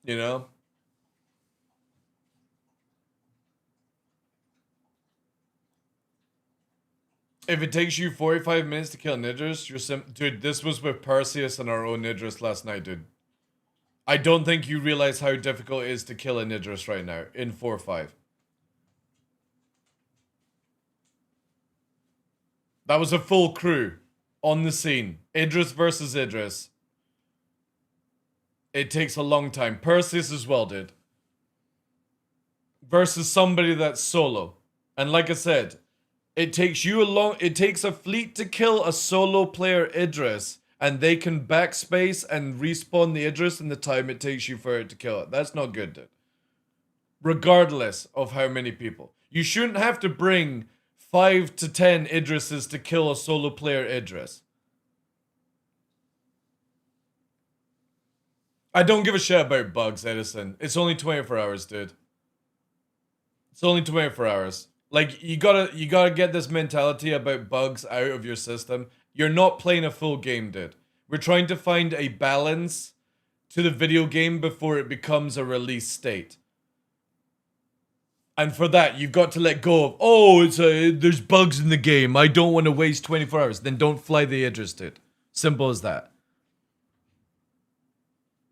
You know? If it takes you 45 minutes to kill an Idris, dude, this was with Perseus and our own Idris last night, dude. I don't think you realize how difficult it is to kill an Idris right now in 4-5. That was a full crew on the scene. Idris versus Idris. It takes a long time. Perseus as well, dude. Versus somebody that's solo. And like I said, it takes a fleet to kill a solo player Idris, and they can backspace and respawn the Idris in the time it takes you for it to kill it. That's not good, dude. Regardless of how many people. You shouldn't have to bring 5 to 10 Idrises to kill a solo player Idris. I don't give a shit about bugs, Edison. It's only 24 hours, dude. It's only 24 hours. Like, you gotta get this mentality about bugs out of your system. You're not playing a full game, dude. We're trying to find a balance to the video game before it becomes a release state. And for that, you've got to let go of, oh, there's bugs in the game. I don't want to waste 24 hours. Then don't fly the Idris, dude. Simple as that.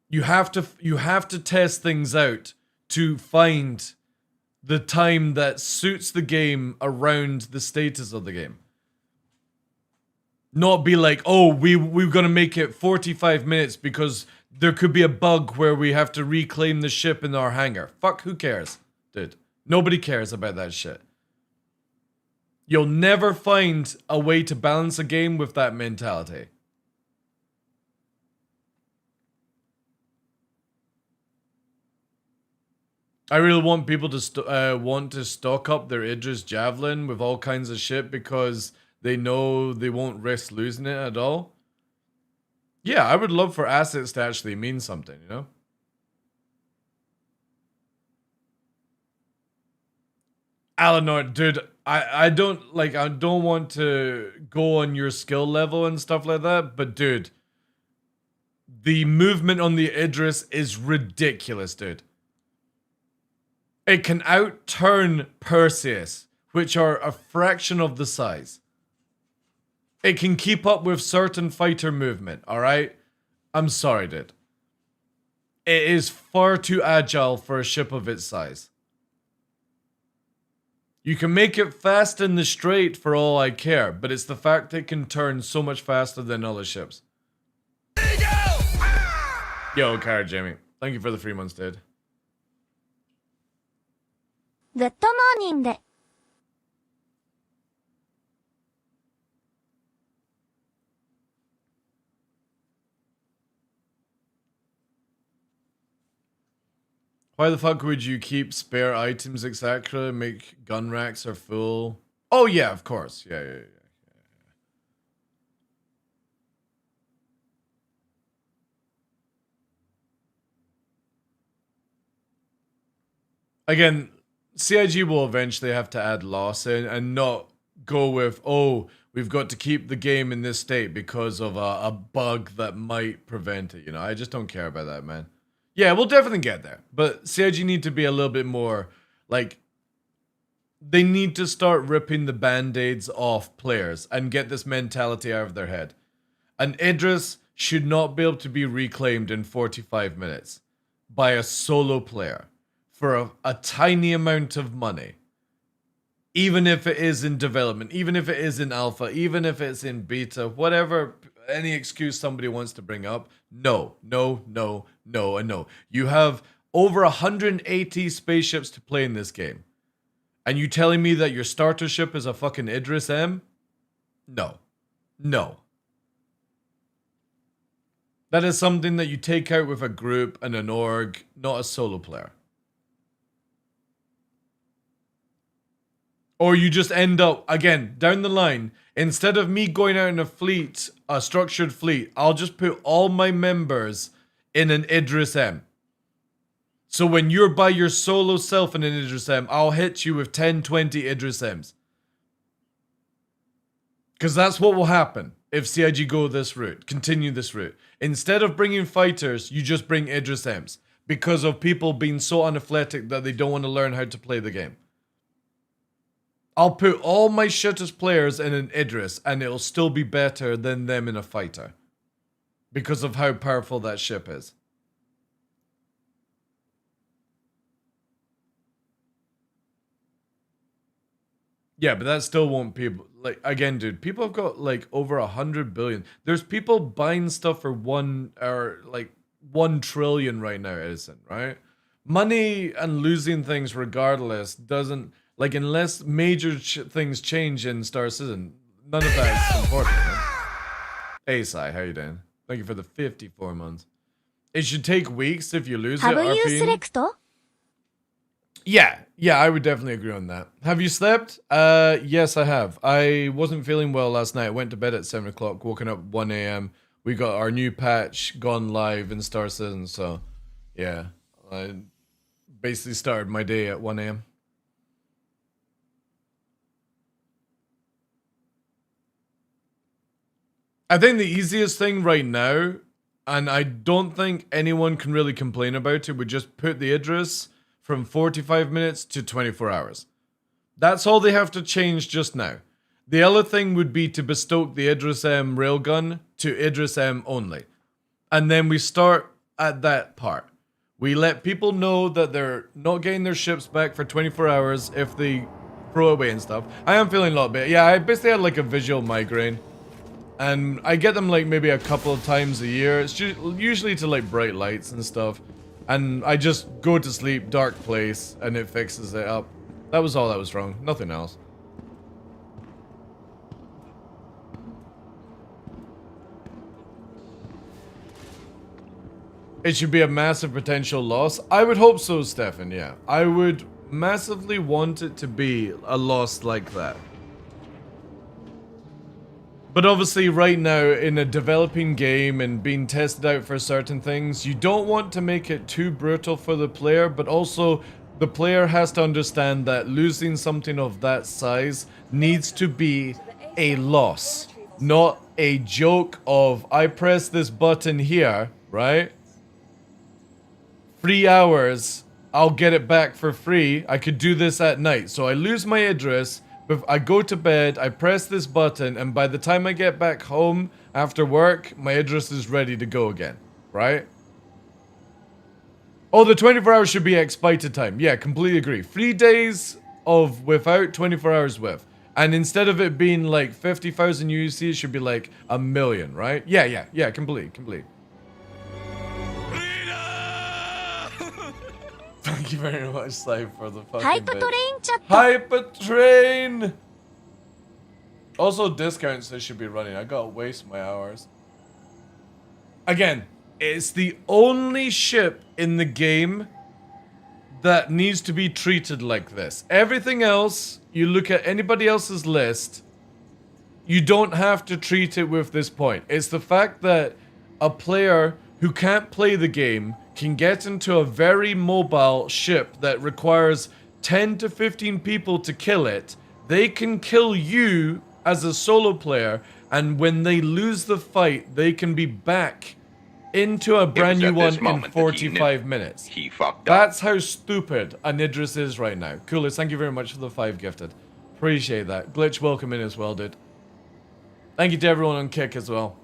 You have to test things out to find the time that suits the game around the status of the game. Not be like, oh, we're gonna make it 45 minutes because there could be a bug where we have to reclaim the ship in our hangar. Fuck, who cares, dude? Nobody cares about that shit. You'll never find a way to balance a game with that mentality. I really want people to want to stock up their Idris Javelin with all kinds of shit because they know they won't risk losing it at all. Yeah, I would love for assets to actually mean something, you know? Alanor, dude, I don't want to go on your skill level and stuff like that, but dude, the movement on the Idris is ridiculous, dude. It can outturn Perseus, which are a fraction of the size. It can keep up with certain fighter movement, alright? I'm sorry, dude. It is far too agile for a ship of its size. You can make it fast in the straight for all I care, but it's the fact it can turn so much faster than other ships. Yo, Cara Jamie. Thank you for the 3 months, dude. Good morning で Why the fuck would you keep spare items, etc.? Make gun racks are full. Oh yeah, of course. Yeah. Again, CIG will eventually have to add loss in and not go with, oh, we've got to keep the game in this state because of a bug that might prevent it, you know? I just don't care about that, man. Yeah, we'll definitely get there. But CIG need to be a little bit more, like, they need to start ripping the band-aids off players and get this mentality out of their head. An Idris should not be able to be reclaimed in 45 minutes by a solo player for a tiny amount of money. Even if it is in development, even if it is in alpha, even if it's in beta, whatever, any excuse somebody wants to bring up, no, no, no, no, and no. You have over 180 spaceships to play in this game. And you telling me that your starter ship is a fucking Idris M? No. No. That is something that you take out with a group and an org, not a solo player. Or you just end up, again, down the line, instead of me going out in a fleet, a structured fleet, I'll just put all my members in an Idris M. So when you're by your solo self in an Idris M, I'll hit you with 10, 20 Idris M's. Because that's what will happen if CIG go this route, continue this route. Instead of bringing fighters, you just bring Idris M's. Because of people being so unathletic that they don't want to learn how to play the game. I'll put all my shittest players in an Idris and it'll still be better than them in a fighter. Because of how powerful that ship is. Yeah, but that still won't people, like, again, dude, people have got like over 100 billion. There's people buying stuff for 1 trillion right now, Edison, right? Money and losing things regardless doesn't, like, unless major things change in Star Citizen, none of that is important. Right? Hey, Sai, how you doing? Thank you for the 54 months. It should take weeks if you lose it, RP. Yeah, I would definitely agree on that. Have you slept? Yes, I have. I wasn't feeling well last night. I went to bed at 7 o'clock, woken up 1 a.m. We got our new patch gone live in Star Citizen, so yeah. I basically started my day at 1 a.m. I think the easiest thing right now, and I don't think anyone can really complain about it, would just put the Idris from 45 minutes to 24 hours. That's all they have to change just now. The other thing would be to bestoke the Idris M railgun to Idris M only. And then we start at that part. We let people know that they're not getting their ships back for 24 hours if they throw away and stuff. I am feeling a lot better. Yeah, I basically had like a visual migraine. And I get them like maybe a couple of times a year. It's usually to like bright lights and stuff. And I just go to sleep, dark place, and it fixes it up. That was all that was wrong. Nothing else. It should be a massive potential loss. I would hope so, Stefan, yeah. I would massively want it to be a loss like that. But obviously right now, in a developing game and being tested out for certain things, you don't want to make it too brutal for the player, but also the player has to understand that losing something of that size needs to be a loss, not a joke of, I press this button here, right? 3 hours, I'll get it back for free. I could do this at night. So I lose my Idris. I go to bed, I press this button, and by the time I get back home after work, my Idris is ready to go again, right? Oh, the 24 hours should be expited time. Yeah, completely agree. 3 days of without, 24 hours with. And instead of it being like 50,000 UC, it should be like 1 million, right? Yeah, completely. Thank you very much, Slave, for the fucking Hypertrain! Also, discounts they should be running. I gotta waste my hours. Again, it's the only ship in the game that needs to be treated like this. Everything else, you look at anybody else's list, you don't have to treat it with this point. It's the fact that a player who can't play the game can get into a very mobile ship that requires 10 to 15 people to kill it. They can kill you as a solo player, and when they lose the fight, they can be back into a brand new one in 45 minutes. He fucked up. That's how stupid an Idris is right now. Coolest, thank you very much for the 5 gifted. Appreciate that. Glitch, welcome in as well, dude. Thank you to everyone on Kick as well.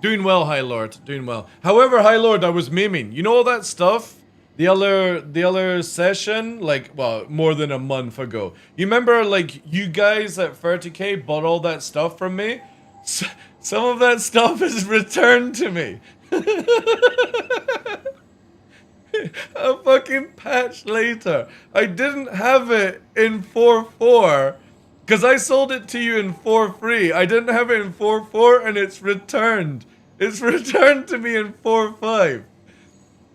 Doing well, High Lord. Doing well. However, High Lord, I was memeing. You know all that stuff? The other session, like, well, more than a month ago. You remember, like, you guys at 30k bought all that stuff from me? Some of that stuff is returned to me. A fucking patch later. I didn't have it in 4.4 because I sold it to you in 4.3. I didn't have it in 4.4 and it's returned. It's returned to me in 4.5.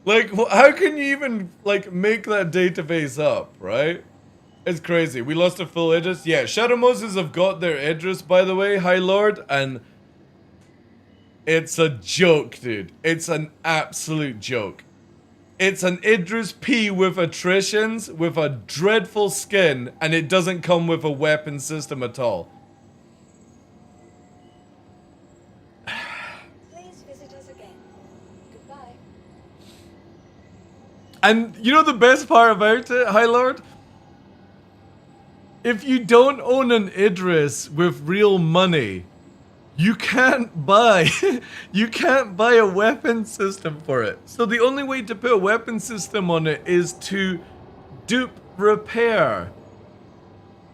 Like, how can you even, like, make that database up, right? It's crazy. We lost a full Idris. Yeah, Shadow Moses have got their Idris, by the way, High Lord, and it's a joke, dude. It's an absolute joke. It's an Idris P with attritions, with a dreadful skin, and it doesn't come with a weapon system at all. Please visit us again. Goodbye. And you know the best part about it, High Lord? If you don't own an Idris with real money, you can't buy a weapon system for it. So the only way to put a weapon system on it is to dupe repair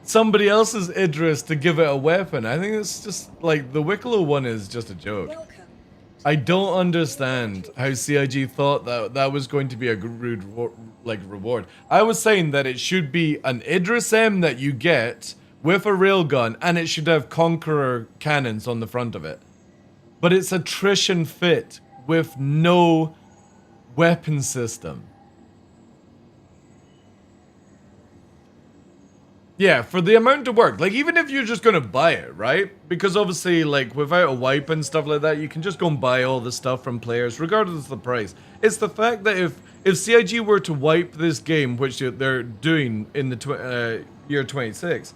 somebody else's Idris to give it a weapon. I think it's just like the Wicklow one is just a joke. I don't understand how CIG thought that that was going to be a rude reward. I was saying that it should be an Idris M that you get with a railgun, and it should have Conqueror cannons on the front of it. But it's attrition fit with no weapon system. Yeah, for the amount of work. Like, even if you're just gonna buy it, right? Because obviously, like, without a wipe and stuff like that, you can just go and buy all the stuff from players, regardless of the price. It's the fact that if CIG were to wipe this game, which they're doing in the year 26,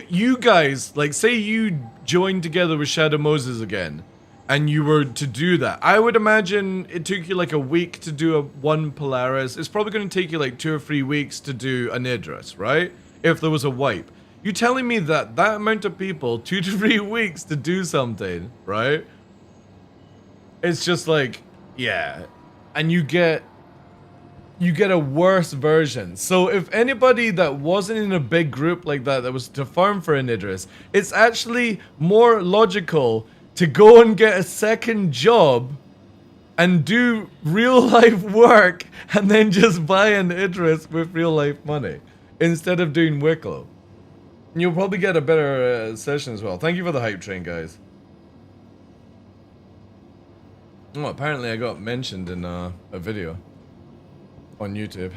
you guys, like, say you joined together with Shadow Moses again, and you were to do that, I would imagine it took you like a week to do one Polaris. It's probably going to take you like 2 or 3 weeks to do an Idris, right? If there was a wipe. You telling me that that amount of people, 2 to 3 weeks to do something, right? It's just like, yeah. And you get a worse version. So if anybody that wasn't in a big group like that was to farm for an Idris, it's actually more logical to go and get a second job and do real life work and then just buy an Idris with real life money instead of doing Wicklow. And you'll probably get a better session as well. Thank you for the hype train, guys. Oh, apparently I got mentioned in a video on YouTube.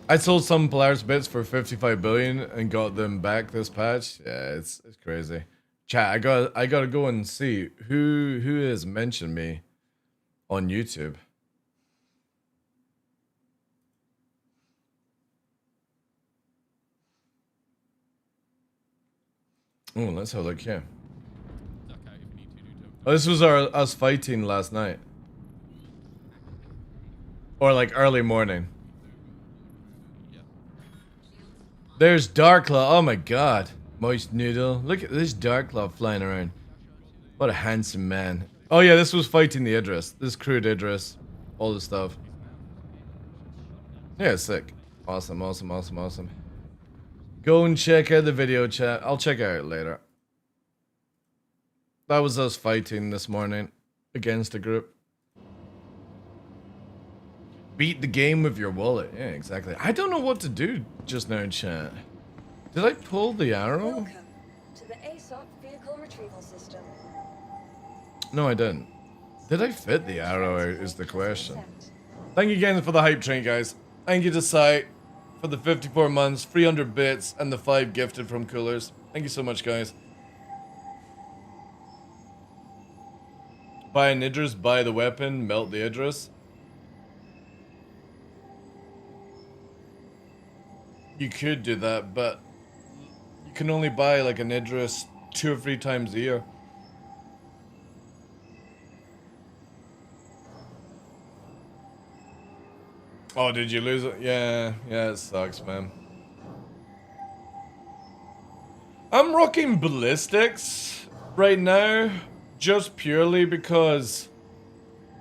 I sold some Polaris bits for 55 billion and got them back this patch. Yeah, it's crazy. Chat, I gotta go and see who has mentioned me on YouTube. Oh, let's have a look here. Oh, this was us fighting last night. Or like early morning. There's Darklaw. Oh my god. Moist noodle. Look at this Darklaw flying around. What a handsome man. Oh yeah, this was fighting the Idris. This crude Idris. All this stuff. Yeah, sick. Awesome, awesome, awesome, awesome. Go and check out the video, chat. I'll check it out later. That was us fighting this morning against a group. Beat the game with your wallet. Yeah, exactly. I don't know what to do just now, chat. Did I pull the arrow? Welcome to the ASOP vehicle retrieval system. No, I didn't. Did I fit the arrow out is the question. Thank you again for the hype train, guys. Thank you to Sai for the 54 months, 300 bits, and the 5 gifted from Coolers. Thank you so much, guys. Buy an Idris, buy the weapon, melt the Idris. You could do that, but you can only buy like an Idris 2 or 3 times a year. Oh, did you lose it? Yeah, it sucks, man. I'm rocking ballistics right now, just purely because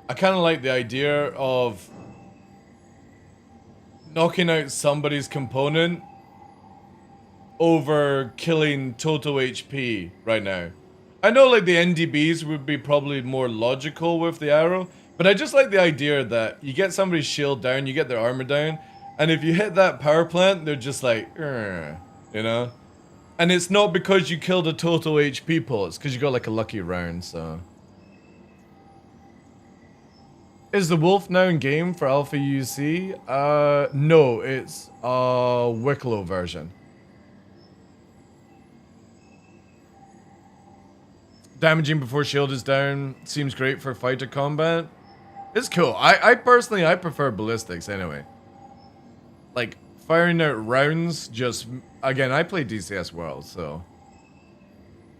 I kind of like the idea of knocking out somebody's component over killing total HP right now. I know like the NDBs would be probably more logical with the arrow, but I just like the idea that you get somebody's shield down, you get their armor down, and if you hit that power plant, they're just like, you know? And it's not because you killed a total HP pull, it's because you got like a lucky round, so. Is the wolf now in game for Alpha UC? No, it's a Wicklow version. Damaging before shield is down seems great for fighter combat. It's cool. I personally, I prefer ballistics anyway. Like, firing out rounds just... Again, I play DCS World, so...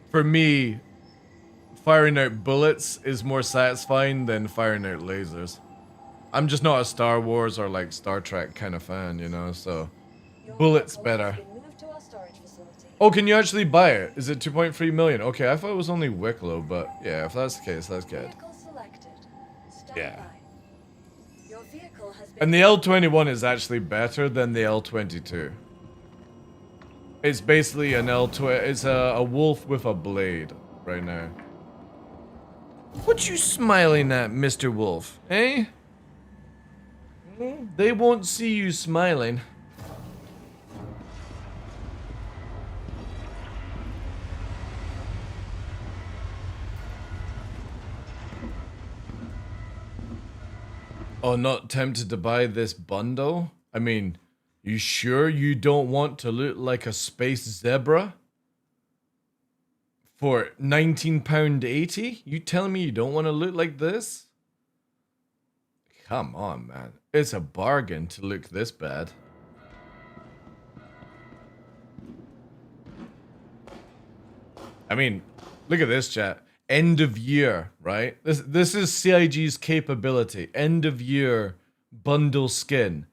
For me, firing out bullets is more satisfying than firing out lasers. I'm just not a Star Wars or like Star Trek kind of fan, you know, so... Bullets better. Oh, can you actually buy it? Is it 2.3 million? Okay, I thought it was only Wicklow, but yeah, if that's the case, that's good. Yeah. And the L21 is actually better than the L22. It's basically an L20. It's a wolf with a blade right now. What you smiling at, Mr. Wolf? Eh? They won't see you smiling. Oh, not tempted to buy this bundle? I mean, you sure you don't want to look like a space zebra? For £19.80? You telling me you don't want to look like this? Come on, man. It's a bargain to look this bad. I mean, look at this, chat. End of year, right? This is CIG's capability. End of year bundle skin.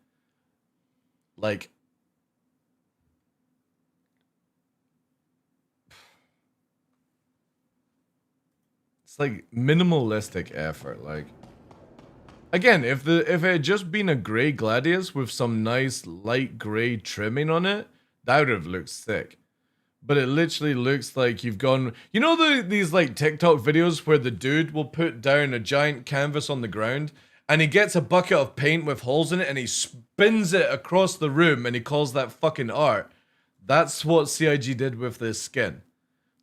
Like, it's like minimalistic effort. Like, again, if it had just been a gray Gladius with some nice light gray trimming on it, that would have looked sick. But it literally looks like you've gone... You know these like TikTok videos where the dude will put down a giant canvas on the ground and he gets a bucket of paint with holes in it and he spins it across the room and he calls that fucking art? That's what CIG did with this skin.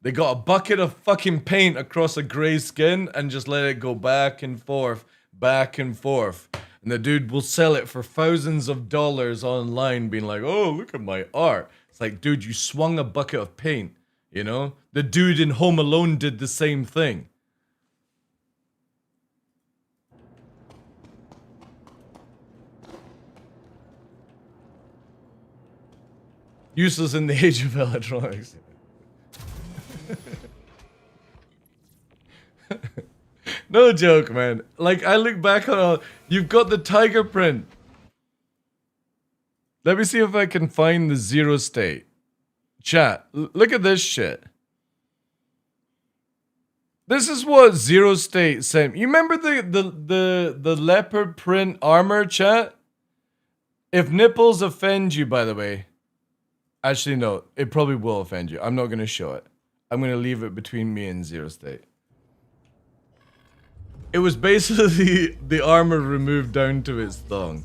They got a bucket of fucking paint across a grey skin and just let it go back and forth, back and forth. And the dude will sell it for thousands of dollars online being like, oh, look at my art. It's like, dude, you swung a bucket of paint, you know? The dude in Home Alone did the same thing. Useless in the age of electronics. No joke, man. Like, I look back on you've got the tiger print. Let me see if I can find the zero state. Chat, look at this shit. This is what zero state sent. You remember the leopard print armor, chat? If nipples offend you, by the way. Actually, no. It probably will offend you. I'm not going to show it. I'm going to leave it between me and zero state. It was basically the armor removed down to its thong.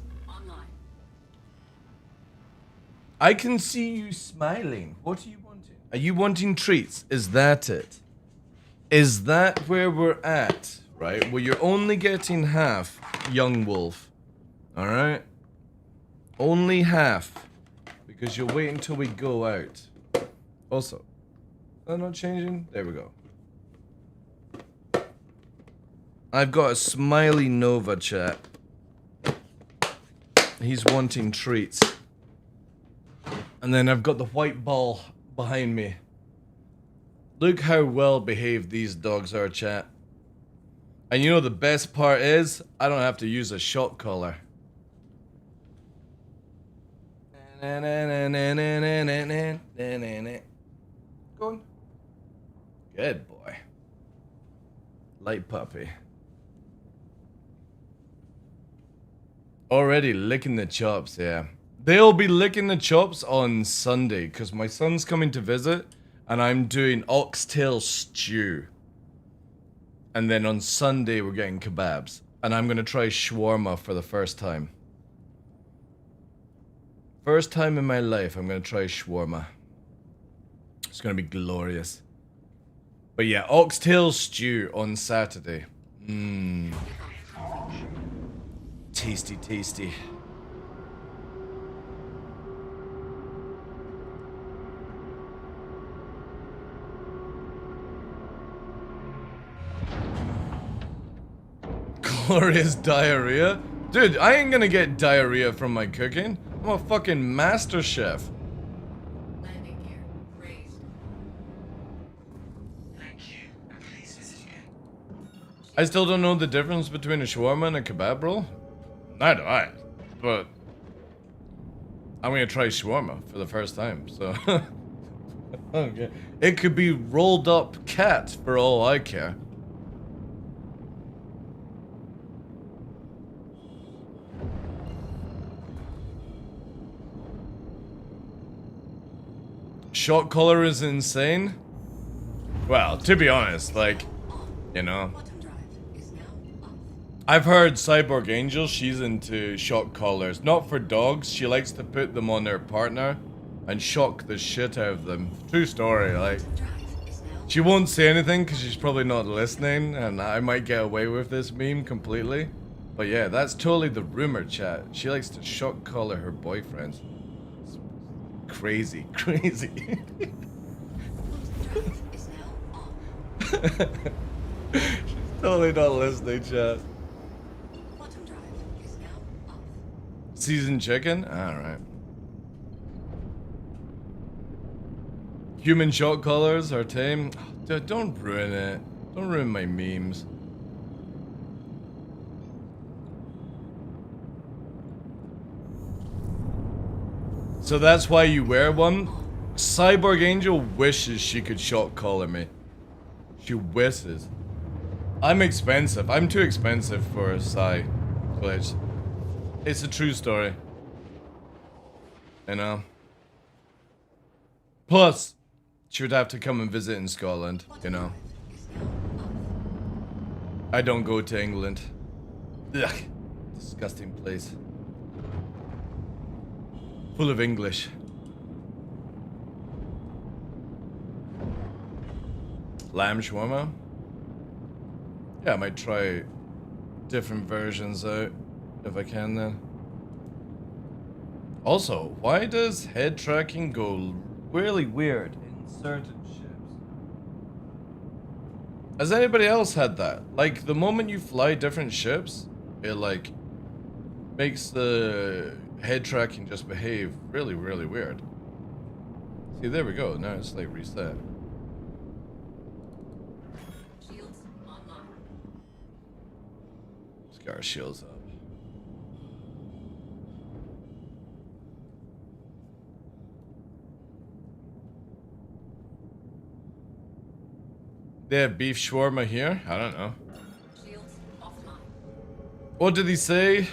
I can see you smiling. What are you wanting? Are you wanting treats? Is that it? Is that where we're at? Right? Well, you're only getting half, young wolf. Alright? Only half. Because you'll wait until we go out. Also, am I not changing? There we go. I've got a smiley Nova, chat. He's wanting treats. And then I've got the white ball behind me. Look how well behaved these dogs are, chat. And you know the best part is, I don't have to use a shock collar. Go on. Good boy. Light puppy. Already licking the chops, yeah. They'll be licking the chops on Sunday, because my son's coming to visit, and I'm doing oxtail stew. And then on Sunday, we're getting kebabs. And I'm going to try shawarma for the first time. First time in my life, I'm going to try shawarma. It's going to be glorious. But yeah, oxtail stew on Saturday. Mmm. Tasty, tasty. Glorious diarrhea? Dude, I ain't gonna get diarrhea from my cooking. I'm a fucking master chef. Landing gear raised. Thank you. Please visit again. I still don't know the difference between a shawarma and a kebab roll. Neither do I. But I'm gonna try shawarma for the first time, so okay. It could be rolled up cat for all I care. Shot collar is insane. Well, to be honest, like, you know, I've heard Cyborg Angel, she's into shock collars. Not for dogs, she likes to put them on her partner and shock the shit out of them. True story, like, she won't say anything because she's probably not listening, and I might get away with this meme completely. But yeah, that's totally the rumor, chat. She likes to shock collar her boyfriends. Crazy, crazy. She's totally not listening, chat. Seasoned chicken? Alright. Human shock collars are tame. Dude, don't ruin it. Don't ruin my memes. So that's why you wear one? Cyborg Angel wishes she could shock collar me. She wishes. I'm expensive. I'm too expensive for a Psy glitch. It's a true story. You know? Plus, she would have to come and visit in Scotland, you know? I don't go to England. Ugh. Disgusting place. Full of English. Lamb shawarma? Yeah, I might try different versions out if I can then. Also, why does head tracking go really weird in certain ships? Has anybody else had that? Like, the moment you fly different ships, it like makes the head tracking just behave really, really weird. See, there we go. Now it's like reset. Shields online. Let's get our shields up. They have beef shawarma here? I don't know. Shields offline. What did he say?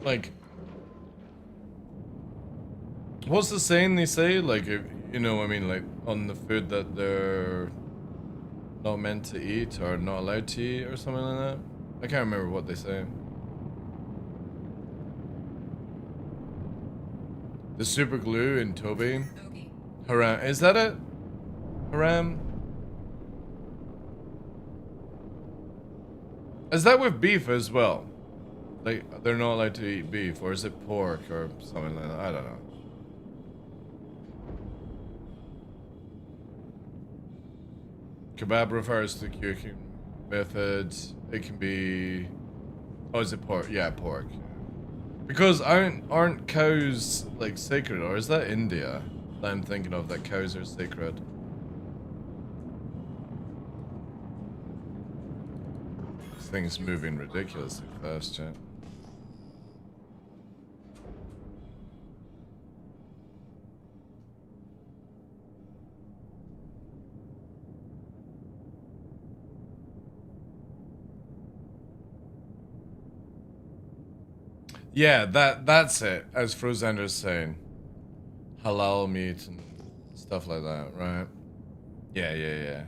Like, what's the saying they say? Like, if, you know, I mean, like, on the food that they're not meant to eat or not allowed to eat or something like that? I can't remember what they say. The super glue in Toby. Haram. Is that it? Haram? Is that with beef as well? Like, they're not allowed to eat beef, or is it pork or something like that? I don't know. Kebab refers to cooking methods. It can be... Oh, is it pork? Yeah, pork. Because aren't cows like sacred, or is that India that I'm thinking of, that cows are sacred? This thing's moving ridiculously fast, chat. Yeah, that's it, as Frozender's saying. Halal meat and stuff like that, right? Yeah.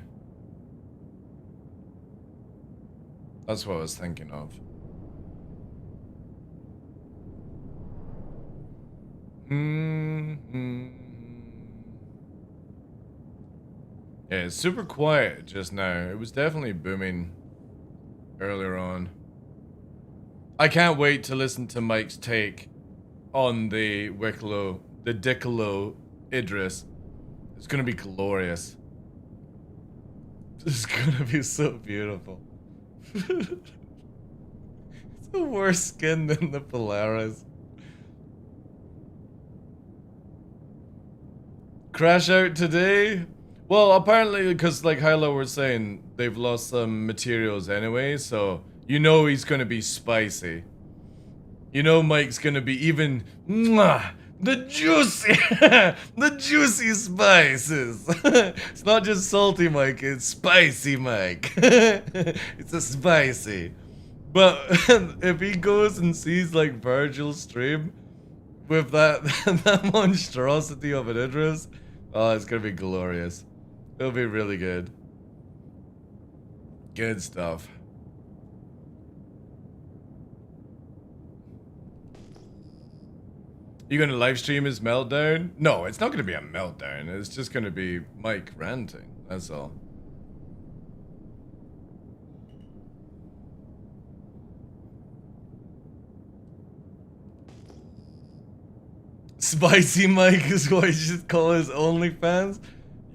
That's what I was thinking of. Yeah, it's super quiet just now. It was definitely booming earlier on. I can't wait to listen to Mike's take on the Dicolo Idris. It's gonna be glorious. It's gonna be so beautiful. It's a worse skin than the Polaris. Crash out today? Well, apparently, because like Hilo was saying, they've lost some materials anyway, so you know he's gonna be spicy. You know Mike's gonna be even the juicy, the juicy spices. It's not just salty Mike, it's spicy Mike. It's a spicy. But if he goes and sees like Virgil's stream with that monstrosity of an Idris, oh, it's gonna be glorious. It'll be really good. Good stuff. You gonna live stream his meltdown? No, it's not gonna be a meltdown. It's just gonna be Mike ranting. That's all. Spicy Mike is what you should call his OnlyFans?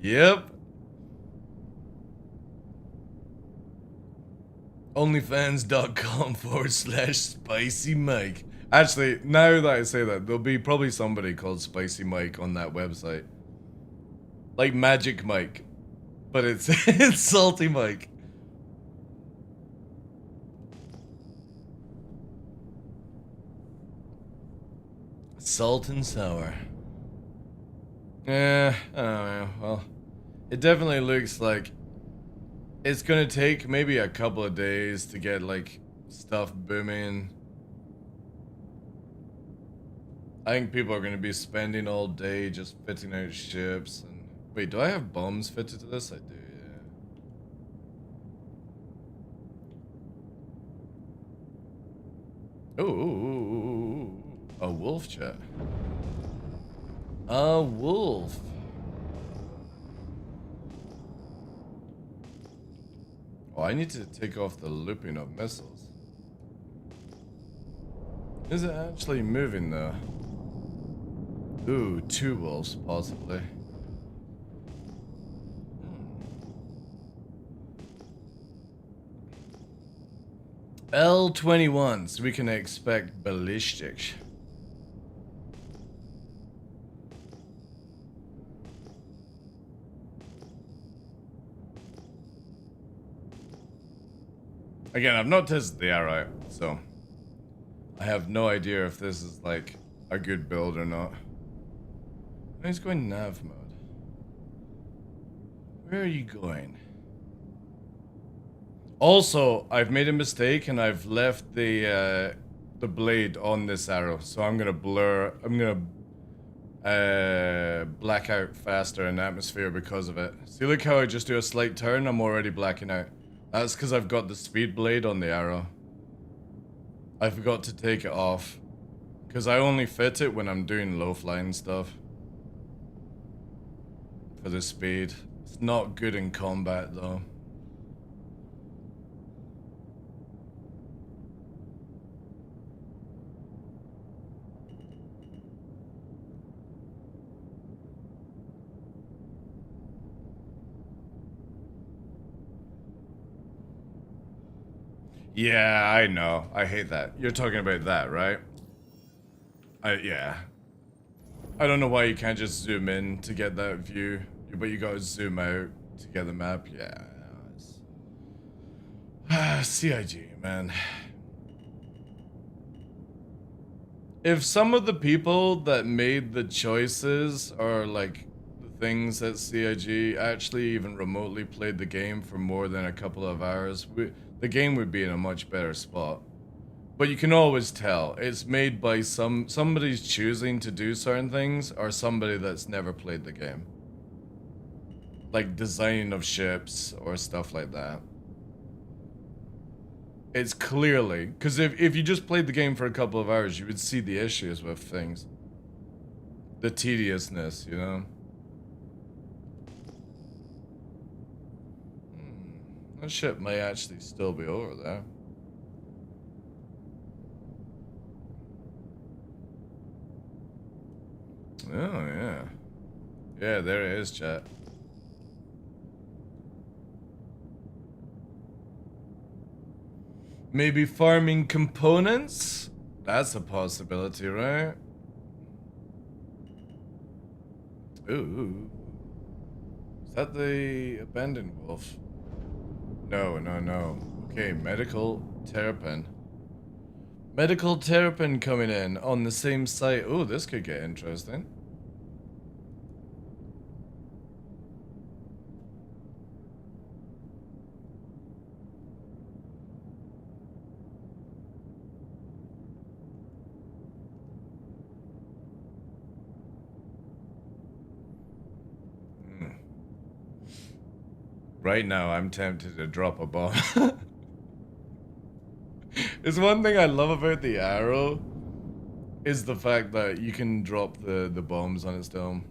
Yep. OnlyFans.com/Spicy Mike. Actually, now that I say that, there'll be probably somebody called Spicy Mike on that website. Like Magic Mike. But it's it's Salty Mike. Salt and sour. Yeah, I don't know. Well, it definitely looks like it's gonna take maybe a couple of days to get like stuff booming. I think people are gonna be spending all day just fitting out ships. And wait, do I have bombs fitted to this? I do, yeah. Ooh, a wolf chat. A wolf. Oh, I need to take off the looping of missiles. Is it actually moving though? Ooh, 2 wolves possibly. L21, so we can expect ballistics. Again, I've not tested the arrow, so I have no idea if this is like a good build or not. He's going nav mode. Where are you going? Also, I've made a mistake and I've left the blade on this arrow, so I'm gonna black out faster in atmosphere because of it. See, look how I just do a slight turn, I'm already blacking out. That's because I've got the speed blade on the arrow. I forgot to take it off. Because I only fit it when I'm doing low flying stuff. For the speed. It's not good in combat though. Yeah, I know. I hate that. You're talking about that, right? Yeah. I don't know why you can't just zoom in to get that view, but you gotta zoom out to get the map. Yeah. CIG, man. If some of the people that made the choices are like the things that CIG actually even remotely played the game for more than a couple of hours, the game would be in a much better spot. But you can always tell it's made by somebody's choosing to do certain things or somebody that's never played the game. Like design of ships or stuff like that. It's clearly, because if you just played the game for a couple of hours, you would see the issues with things. The tediousness, you know? That ship may actually still be over there. Oh, yeah. Yeah, there it is, chat. Maybe farming components? That's a possibility, right? Ooh. Is that the abandoned wolf? No, no, no. Okay, medical terrapin. Medical terrapin coming in on the same site. Oh, this could get interesting. Right now, I'm tempted to drop a bomb. It's one thing I love about the arrow is the fact that you can drop the bombs on its dome.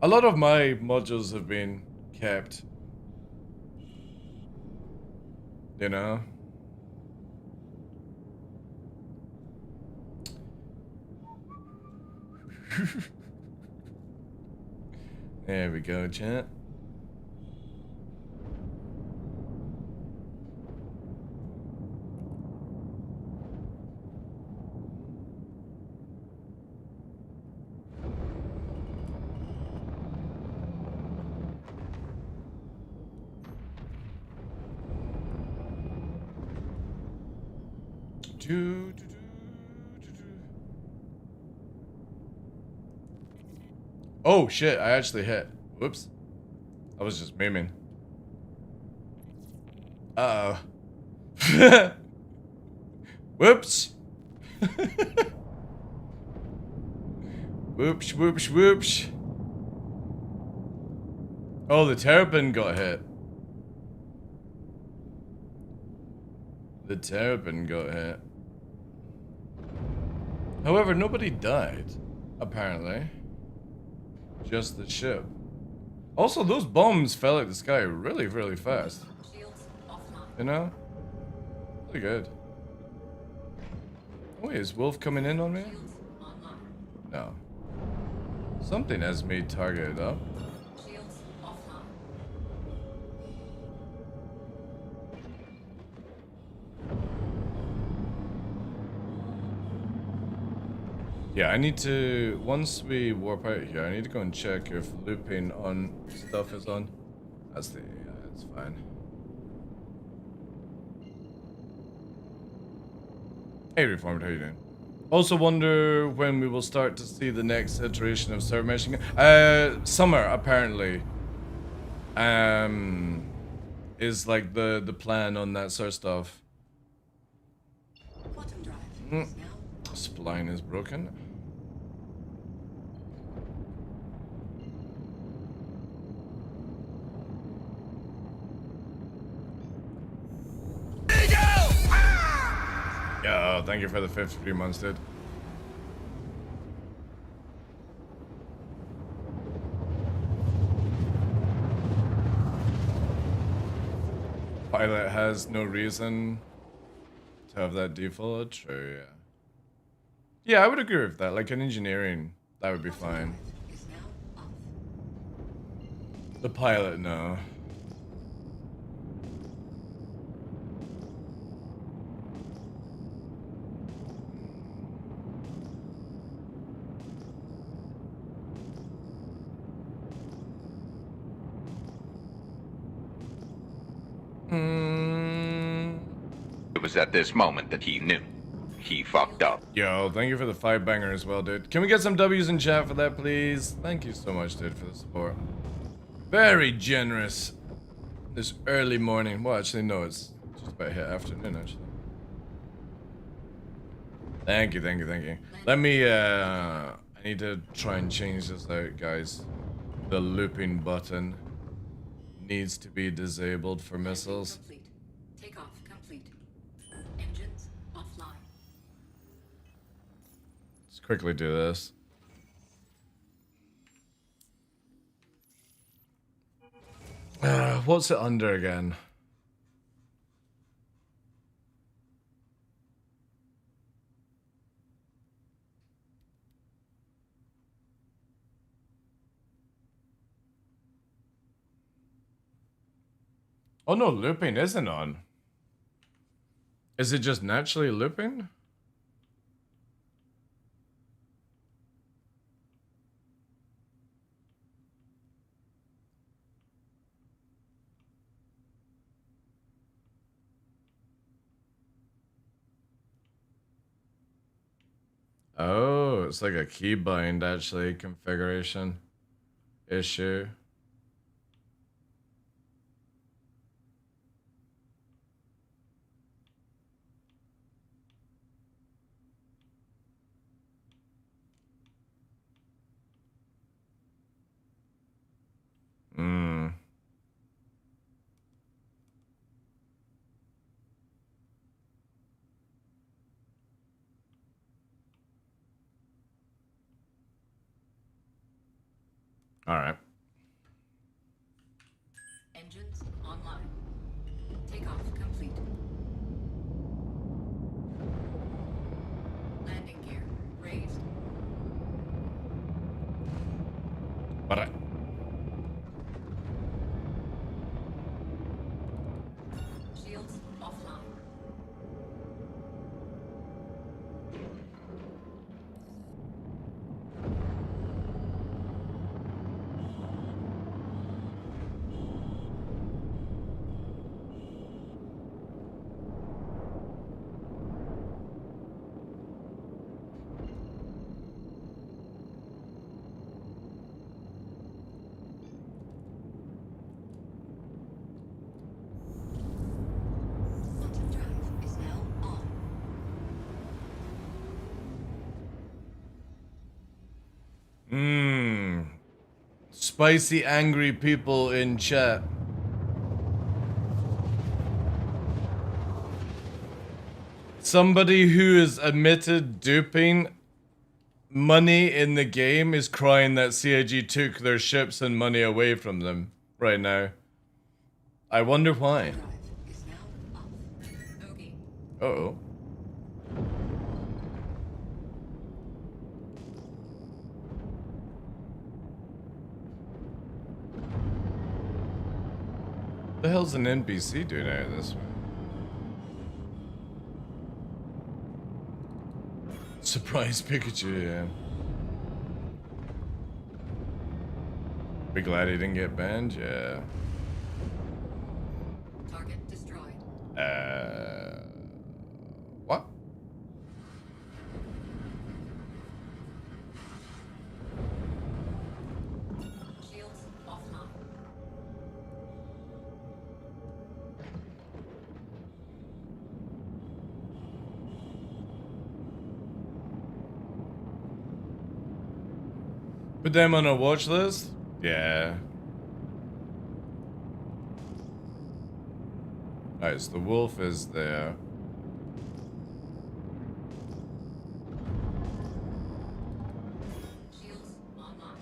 A lot of my modules have been kept. You know? There we go, chat. Oh shit, I actually hit. Whoops. I was just memeing. Uh-oh. Whoops. Whoops, whoops, whoops. Oh, the terrapin got hit. The terrapin got hit. However, nobody died, apparently. Just the ship. Also, those bombs fell out of the sky really, really fast. You know? Really good. Oh, wait, is Wolf coming in on me? No. Something has me targeted up. Yeah, I need to, once we warp out here, I need to go and check if looping on stuff is on. That's fine. Hey Reformed, how you doing? Also wonder when we will start to see the next iteration of server meshing. Summer, apparently. Is like the plan on that sort of stuff. Spline is broken. Yeah, thank you for the 53 months, dude. Pilot has no reason to have that default. True, yeah. Yeah, I would agree with that. Like in engineering, that would be fine. The pilot, no. It was at this moment that he knew. He fucked up. Yo, thank you for the 5-banger as well, dude. Can we get some W's in chat for that, please? Thank you so much, dude, for the support. Very generous. This early morning. Well, actually, no, it's just about hit afternoon, actually. Thank you, thank you, thank you. Let me, I need to try and change this out, guys. The looping button needs to be disabled for missiles. Takeoff complete. Engines offline. Let's quickly do this. What's it under again? Oh no, looping isn't on. Is it just naturally looping? Oh, it's like a keybind actually configuration issue. Hmm. All right. Engines online. Takeoff complete. Landing gear raised. All right. Shields offline. Quantum drive is now on. Spicy, angry people in chat. Somebody who has admitted duping money in the game is crying that CIG took their ships and money away from them right now. I wonder why. Uh-oh. What the hell's an NPC doing out of this? Surprise Pikachu, yeah. Be glad he didn't get banned, yeah. Target destroyed. What? Shields offline. Put them on a watch list? Yeah. Alright, so the wolf is there. Shields online.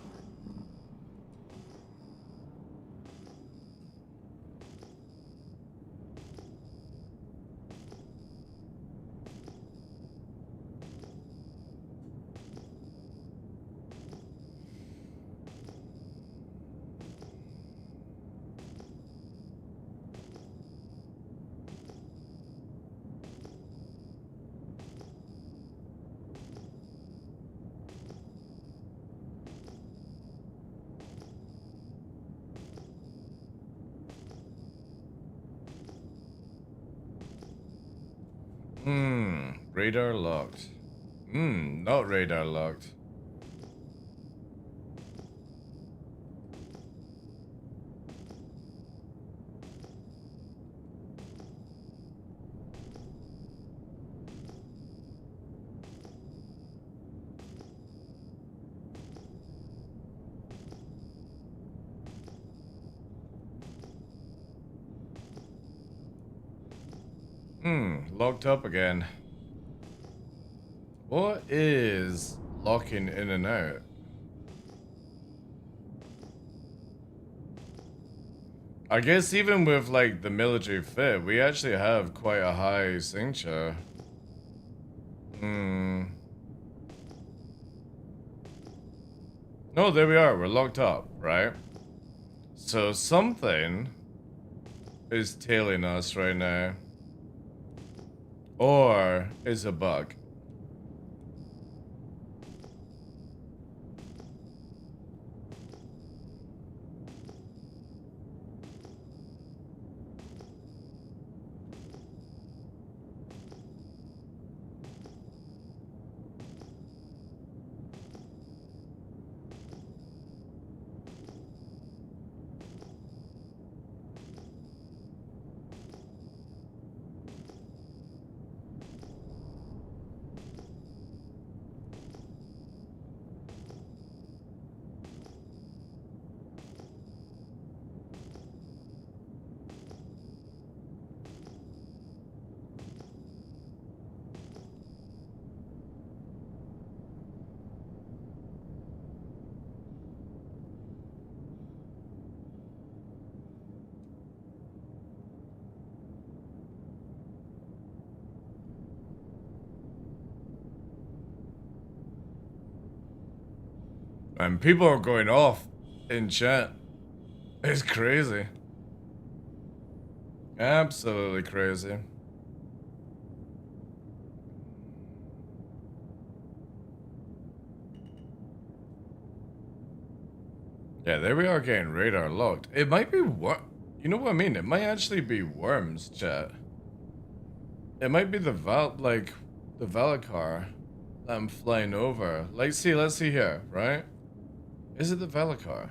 Radar locked. Not radar locked. Locked up again. What is locking in and out? I guess even with like the military fit, we actually have quite a high signature. No, there we are. We're locked up, right? So something is tailing us right now. Or is a bug. And people are going off in chat. It's crazy. Absolutely crazy. Yeah, there we are getting radar locked. It might be what? You know what I mean? It might actually be worms, chat. It might be the Valacar that I'm flying over. Let's see here, right? Is it the Valacar?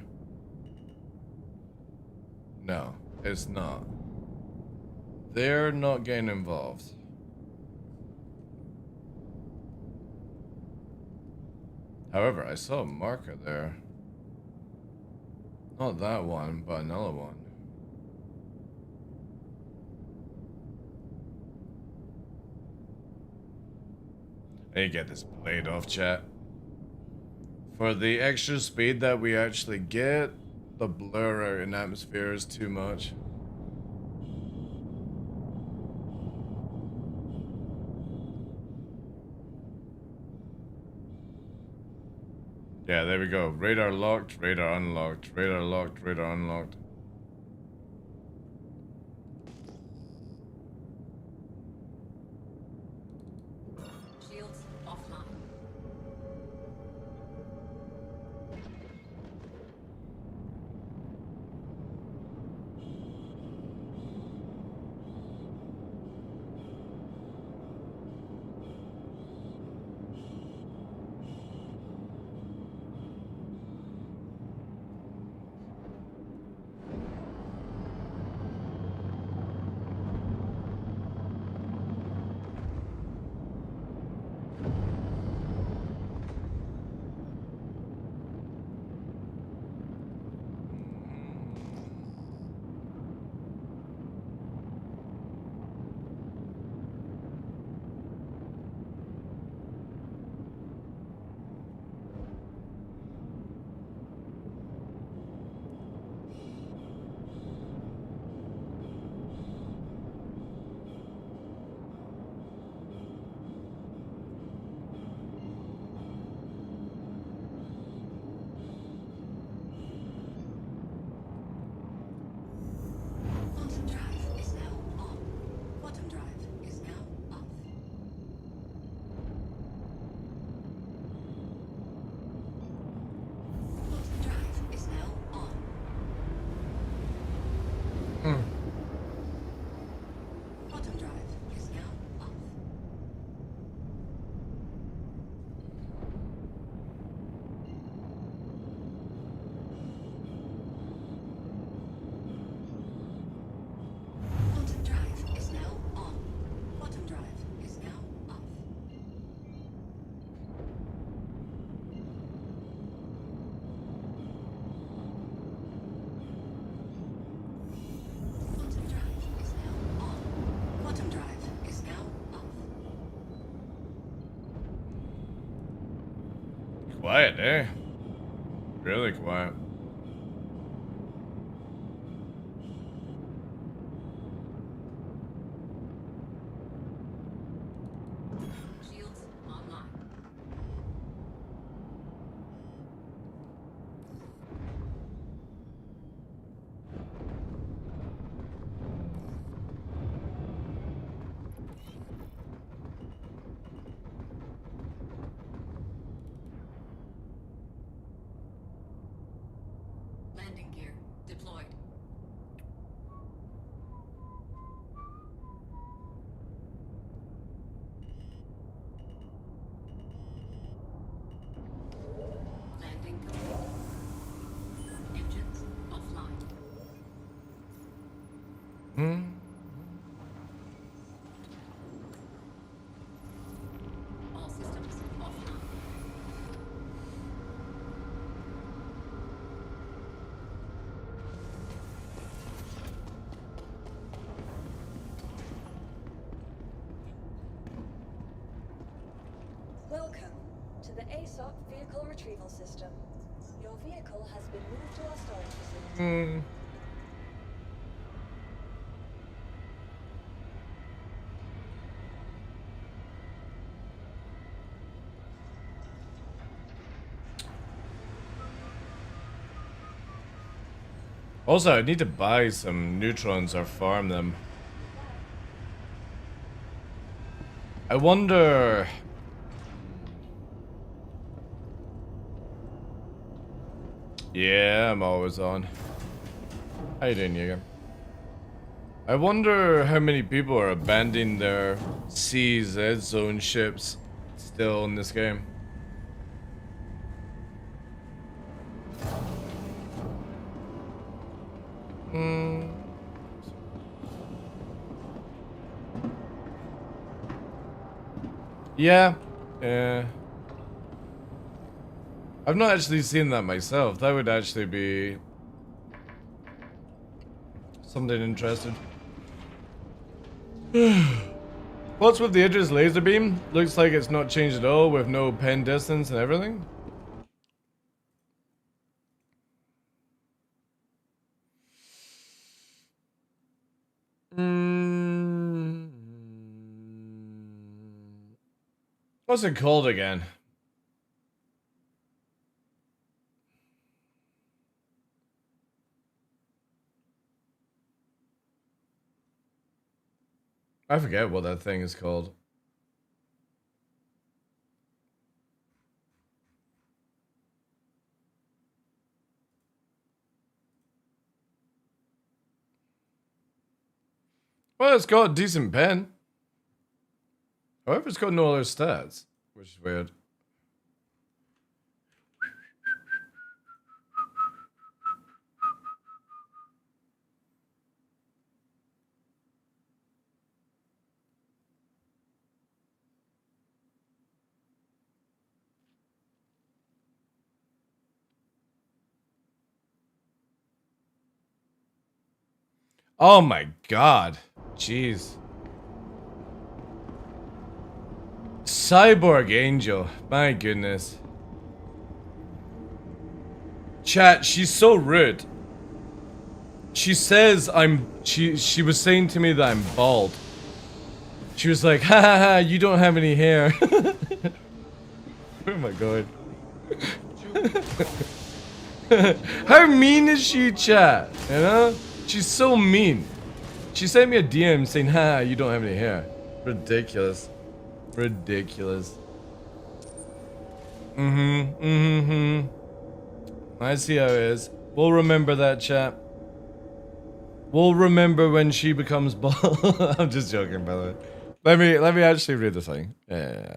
No, it's not. They're not getting involved. However, I saw a marker there. Not that one, but another one. I need to get this blade off, chat. For the extra speed that we actually get, the blur out in atmosphere is too much. Yeah, there we go. Radar locked, radar unlocked, radar locked, radar unlocked. Shields offline. Quiet, eh? Really quiet. Shields online. Landing gear deployed. Landing complete. Engines offline. All systems offline. Welcome to the ASOP Vehicle Retrieval System. Your vehicle has been moved to our storage facility. Also, I need to buy some neutrons or farm them. I wonder... Yeah, I'm always on. How you doing, Jaeger? I wonder how many people are abandoning their CZ zone ships still in this game. Yeah. Yeah. I've not actually seen that myself. That would actually be something interesting. What's with the Idris laser beam? Looks like it's not changed at all with no pen distance and everything. What's it called again? I forget what that thing is called. Well, it's got a decent pen. However, it's got no other stats, which is weird. Oh my god. Jeez. Cyborg Angel. My goodness. Chat, she's so rude. She says she was saying to me that I'm bald. She was like, ha ha ha, you don't have any hair. Oh my god. How mean is she, chat? You know? She's so mean. She sent me a DM saying, ha, you don't have any hair. Ridiculous. Ridiculous. I see how it is. We'll remember that, chat. We'll remember when she becomes bald. I'm just joking, by the way. Let me actually read the thing. Yeah.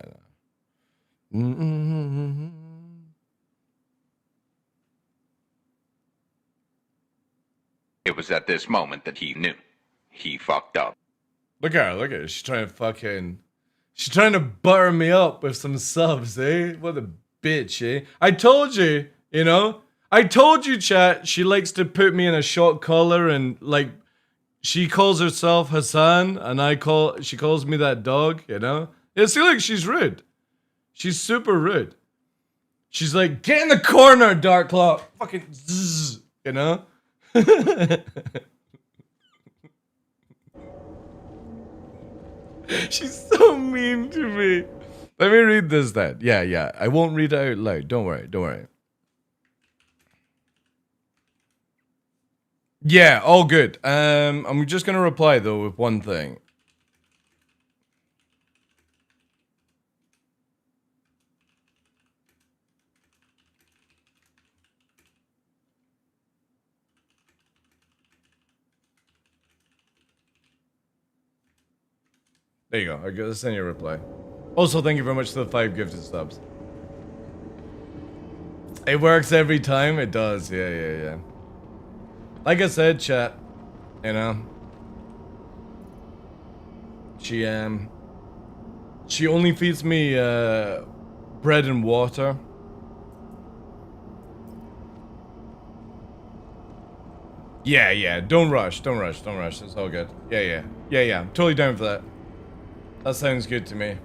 It was at this moment that he knew. He fucked up. Look at her, look at her. She's trying to fucking... She's trying to butter me up with some subs, eh? What a bitch, eh? I told you, you know? I told you, chat, she likes to put me in a short collar and, like, she calls herself Hassan and she calls me that dog, you know? Yeah, see, look, she's rude. She's super rude. She's like, get in the corner, Darklaw. Fucking zzz, you know? She's so mean to me. Let me read this then. Yeah. I won't read it out loud. Don't worry. Yeah, all good. I'm just gonna reply though with one thing. There you go. I gotta send you a reply. Also, thank you very much for the 5 gifted subs. It works every time. It does. Yeah. Like I said, chat. You know. She only feeds me bread and water. Yeah. Don't rush. It's all good. Yeah. I'm totally down for that. That sounds good to me.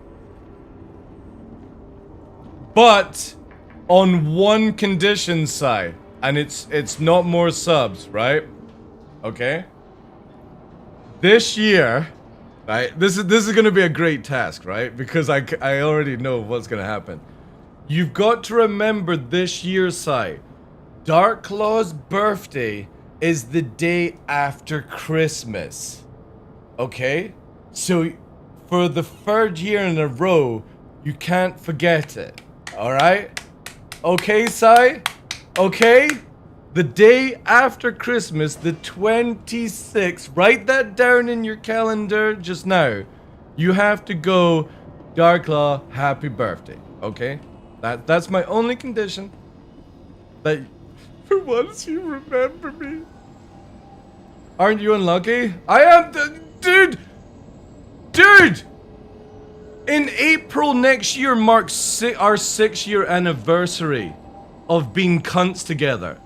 But on one condition, Sai, and it's not more subs, right? Okay. This year, right? This is gonna be a great task, right? Because I already know what's gonna happen. You've got to remember this year, Sai. Darklaw's birthday is the day after Christmas. Okay? So for the 3rd year in a row, you can't forget it. Alright? Okay, Sai? Okay? The day after Christmas, the 26th, write that down in your calendar just now. You have to go, Darklaw, happy birthday. Okay? That's my only condition. That for once you remember me. Aren't you unlucky? I am, dude! Dude! In April next year marks our 6-year anniversary of being cunts together.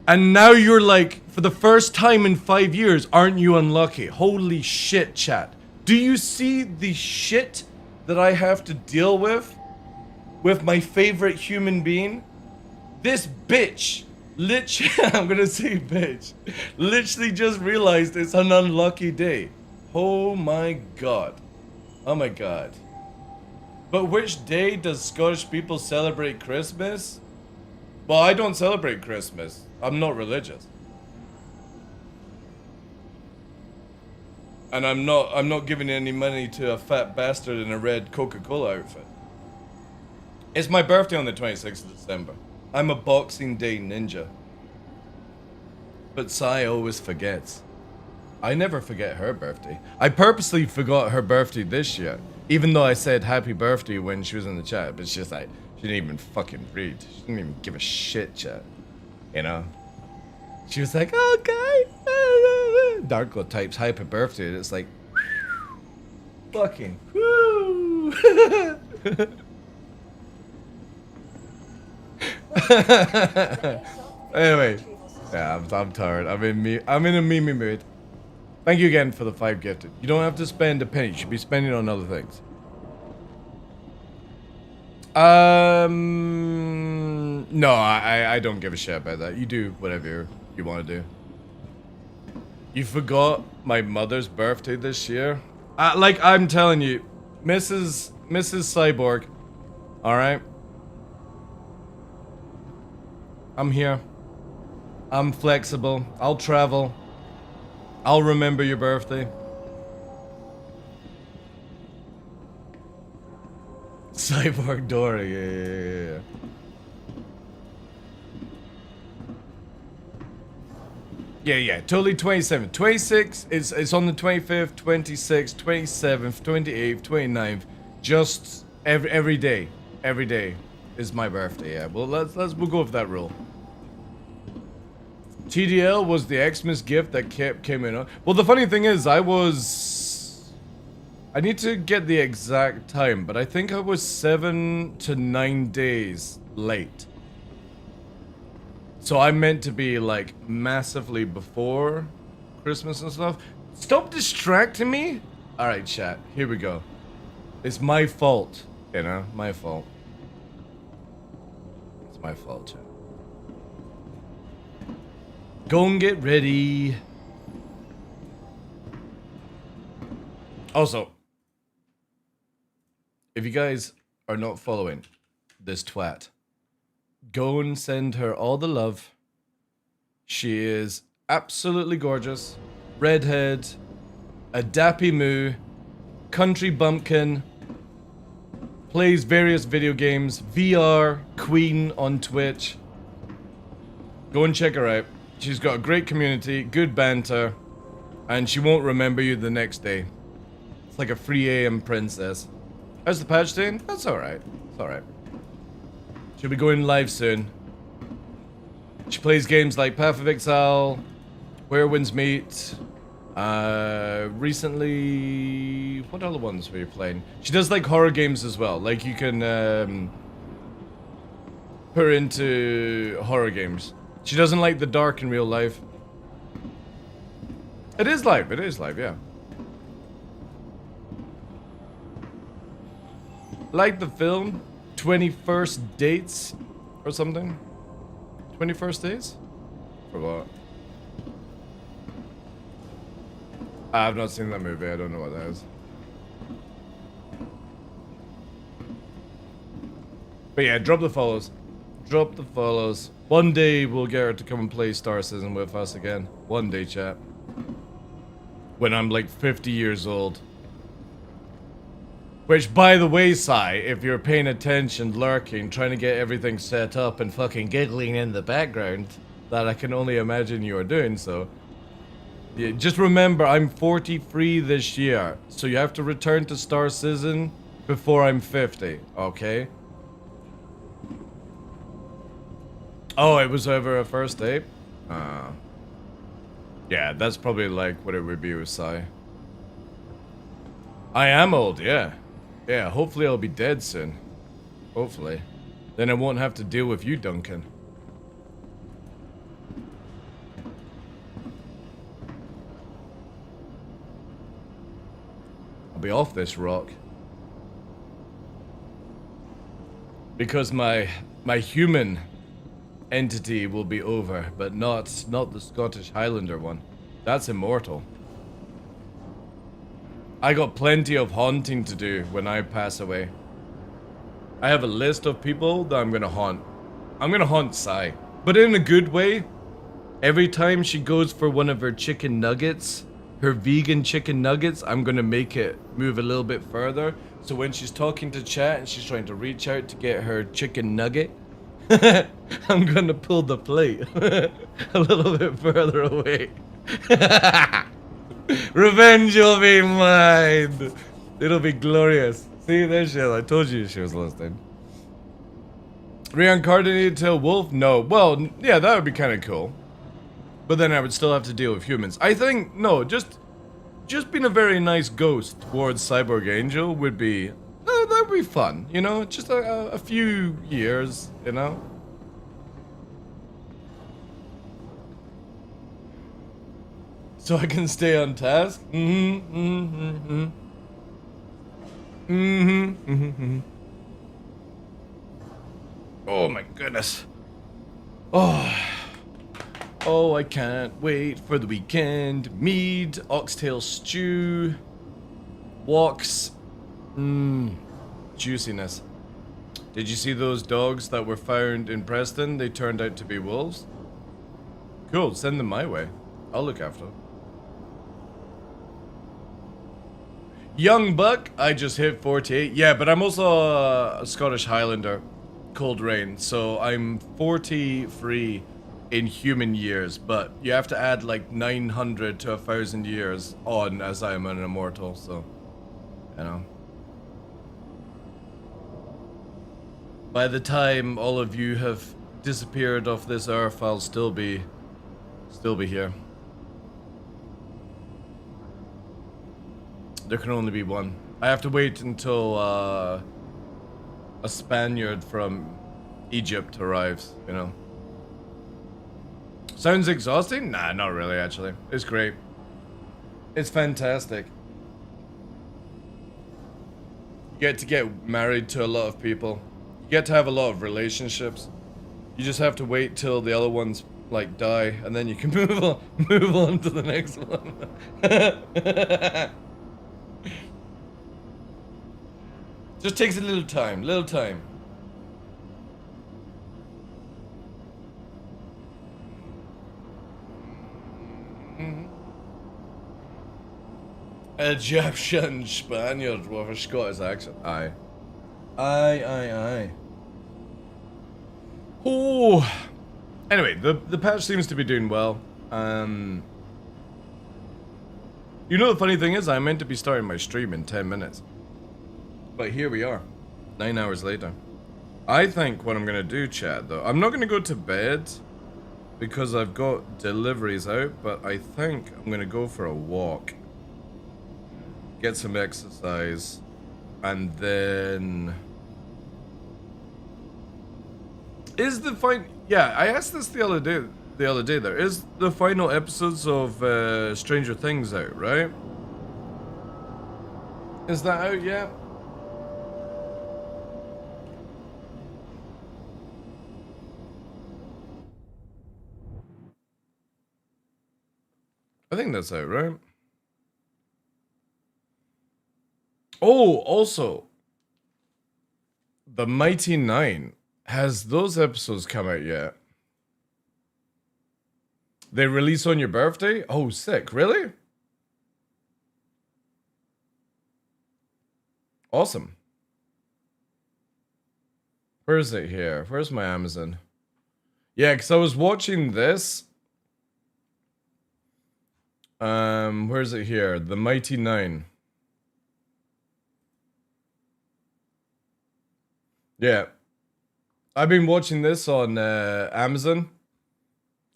And now you're like, for the first time in 5 years, aren't you unlucky? Holy shit, chat. Do you see the shit that I have to deal with my favorite human being? This bitch, literally, I'm gonna say bitch, literally just realized it's an unlucky day. Oh my god. Oh my god. But which day does Scottish people celebrate Christmas? Well, I don't celebrate Christmas. I'm not religious. And I'm not giving any money to a fat bastard in a red Coca-Cola outfit. It's my birthday on the 26th of December. I'm a Boxing Day ninja. But Sai always forgets. I never forget her birthday. I purposely forgot her birthday this year. Even though I said happy birthday when she was in the chat. But she's like, she didn't even fucking read. She didn't even give a shit, chat. You know? She was like, okay. Darklaw types happy birthday. And it's like, fucking, woo. Anyway. Yeah, I'm tired. I'm in a meme mood. Thank you again for the 5 gifted. You don't have to spend a penny. You should be spending on other things. No, I don't give a shit about that. You do whatever you want to do. You forgot my mother's birthday this year? Like I'm telling you, Mrs. Cyborg, alright? I'm here. I'm flexible. I'll travel. I'll remember your birthday. Cyborg Dory, yeah. Yeah, totally 27. 26, it's on the 25th, 26th, 27th, 28th, 29th. Just every day. Every day is my birthday, yeah. Well, we'll go with that rule. TDL was the Xmas gift that came in. Well, the funny thing is, I need to get the exact time, but I think I was 7 to 9 days late. So I meant to be like massively before Christmas and stuff. Stop distracting me. All right, chat. Here we go. It's my fault, you know, my fault. My fault, chat. Go and get ready. Also, if you guys are not following this twat, go and send her all the love. She is absolutely gorgeous. Redhead, a dappy moo, country bumpkin, plays various video games, VR queen on Twitch. Go and check her out. She's got a great community, good banter, and she won't remember you the next day. It's like a 3 AM princess. How's the patch doing? That's alright. It's alright. She'll be going live soon. She plays games like Path of Exile, Where Winds Meet. Recently, what other ones were you playing? She does like horror games as well. Like you can put her into horror games. She doesn't like the dark in real life. It is live, yeah. Like the film, 21st Dates or something? 21st Days? Forgot. I've not seen that movie, I don't know what that is. But yeah, drop the follows. Drop the follows. One day we'll get her to come and play Star Citizen with us again. One day, chat. When I'm like 50 years old. Which, by the way, Sai, if you're paying attention, lurking, trying to get everything set up and fucking giggling in the background, that I can only imagine you are doing so. Yeah, just remember, I'm 43 this year, so you have to return to Star Citizen before I'm 50, okay? Oh, it was over a first date? Yeah, that's probably like what it would be with Sai. I am old, yeah. Yeah, hopefully I'll be dead soon. Hopefully. Then I won't have to deal with you, Duncan. I'll be off this rock. Because my human entity will be over, but not the Scottish Highlander one. That's immortal. I got plenty of haunting to do when I pass away. I have a list of people that I'm gonna haunt. I'm gonna haunt Sai, but in a good way. Every time she goes for one of her chicken nuggets, her vegan chicken nuggets, I'm gonna make it move a little bit further. So when she's talking to chat and she's trying to reach out to get her chicken nugget, I'm gonna pull the plate a little bit further away. Revenge will be mine. It'll be glorious. See, there she is. I told you she was listening. Reincarnated to a wolf? No. Well, yeah, that would be kind of cool. But then I would still have to deal with humans. I think, no, just being a very nice ghost towards Cyborg Angel would be, that would be fun, you know? Just a few years, you know? So I can stay on task? Oh my goodness. Oh, I can't wait for the weekend. Mead, oxtail stew, walks. Juiciness. Did you see those dogs that were found in Preston? They turned out to be wolves. Cool, send them my way. I'll look after them. Young buck, I just hit 48. Yeah, but I'm also a Scottish Highlander, Cold Rain, so I'm 43 in human years, but you have to add like 900 to 1,000 years on as I am an immortal, so, you know. By the time all of you have disappeared off this earth, I'll still be here. There can only be one. I have to wait until a Spaniard from Egypt arrives, you know. Sounds exhausting? Nah, not really, actually. It's great. It's fantastic. You get to get married to a lot of people. You get to have a lot of relationships. You just have to wait till the other ones like die, and then you can move on to the next one. Just takes a little time, Egyptian Spaniard with a Scottish accent. Aye. Aye. Oh. Anyway, the patch seems to be doing well. You know the funny thing is, I meant to be starting my stream in 10 minutes. But here we are, 9 hours later. I think what I'm gonna do, chat, though, I'm not gonna go to bed because I've got deliveries out, but I think I'm gonna go for a walk, get some exercise, and then... Is the yeah, I asked this the other day there. Is the final episodes of Stranger Things out, right? Is that out yet? I think that's out, right? Oh, also, The Mighty Nine. Has those episodes come out yet? They release on your birthday? Oh, sick. Really? Awesome. Where is it here? Where's my Amazon? Yeah, because I was watching this. Where is it here? The Mighty Nine. Yeah. I've been watching this on Amazon.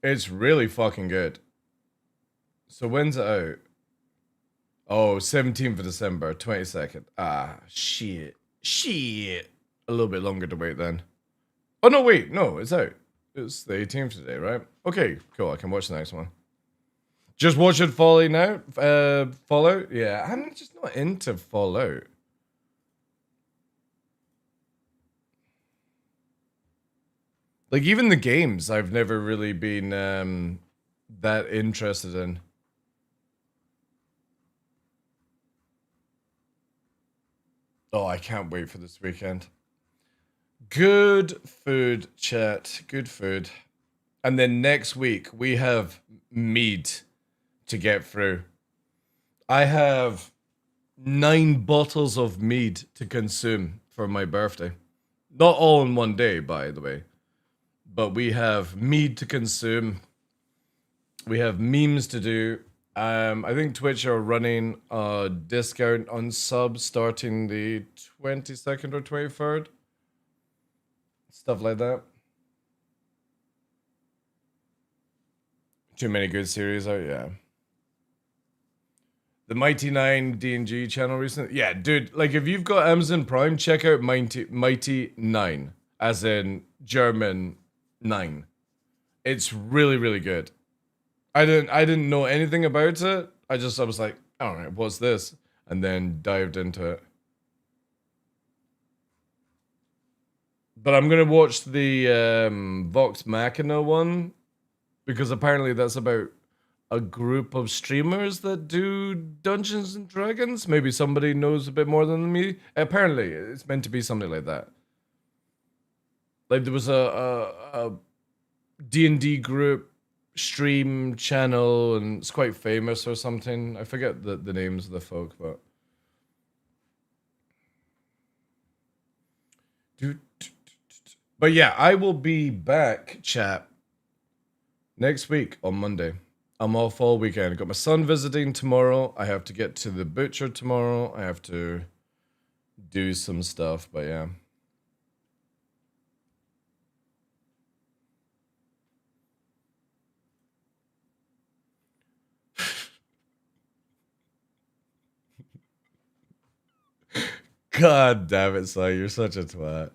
It's really fucking good. So when's it out? Oh, 17th of December, 22nd. Ah, shit. Shit. A little bit longer to wait then. Oh, no, wait. No, it's out. It's the 18th today, right? Okay, cool. I can watch the next one. Just watch it Fallout. Yeah, I'm just not into Fallout. Like, even the games, I've never really been that interested in. Oh, I can't wait for this weekend. Good food, chat. Good food. And then next week, we have mead to get through. I have 9 bottles of mead to consume for my birthday. Not all in one day, by the way. But we have mead to consume. We have memes to do. I think Twitch are running a discount on subs starting the 22nd or 23rd. Stuff like that. Too many good series out, yeah. The Mighty Nine D&G channel recently. Yeah, dude, like if you've got Amazon Prime, check out Mighty Nine, as in German 9. It's really, really good. I didn't know anything about it. I was like, all right, what's this? And then dived into it. But I'm gonna watch the Vox Machina one because apparently that's about a group of streamers that do Dungeons and Dragons. Maybe somebody knows a bit more than me. Apparently, it's meant to be something like that. Like there was a D&D group stream channel, and it's quite famous or something. I forget the names of the folk, but. But yeah, I will be back, chat, next week on Monday. I'm off all weekend. I got my son visiting tomorrow. I have to get to the butcher tomorrow. I have to do some stuff, but yeah. God damn it, Si, you're such a twat.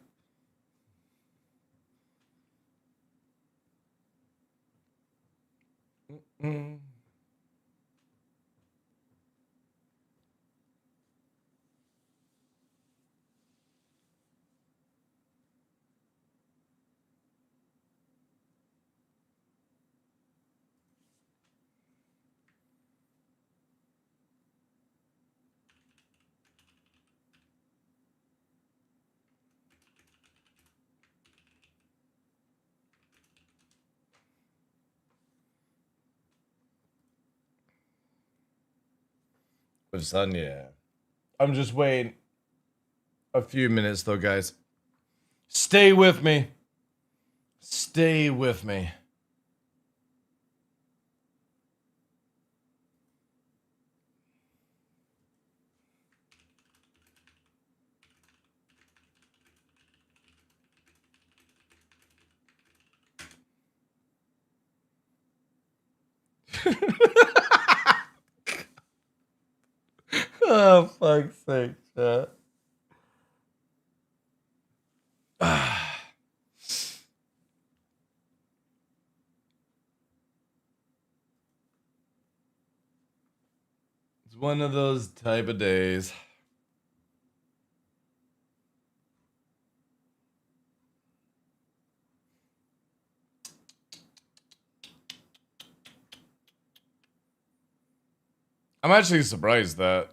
With Sun, yeah. I'm just waiting a few minutes though, guys. Stay with me. Stay with me. Oh, fuck's sake, chat. It's one of those type of days. I'm actually surprised that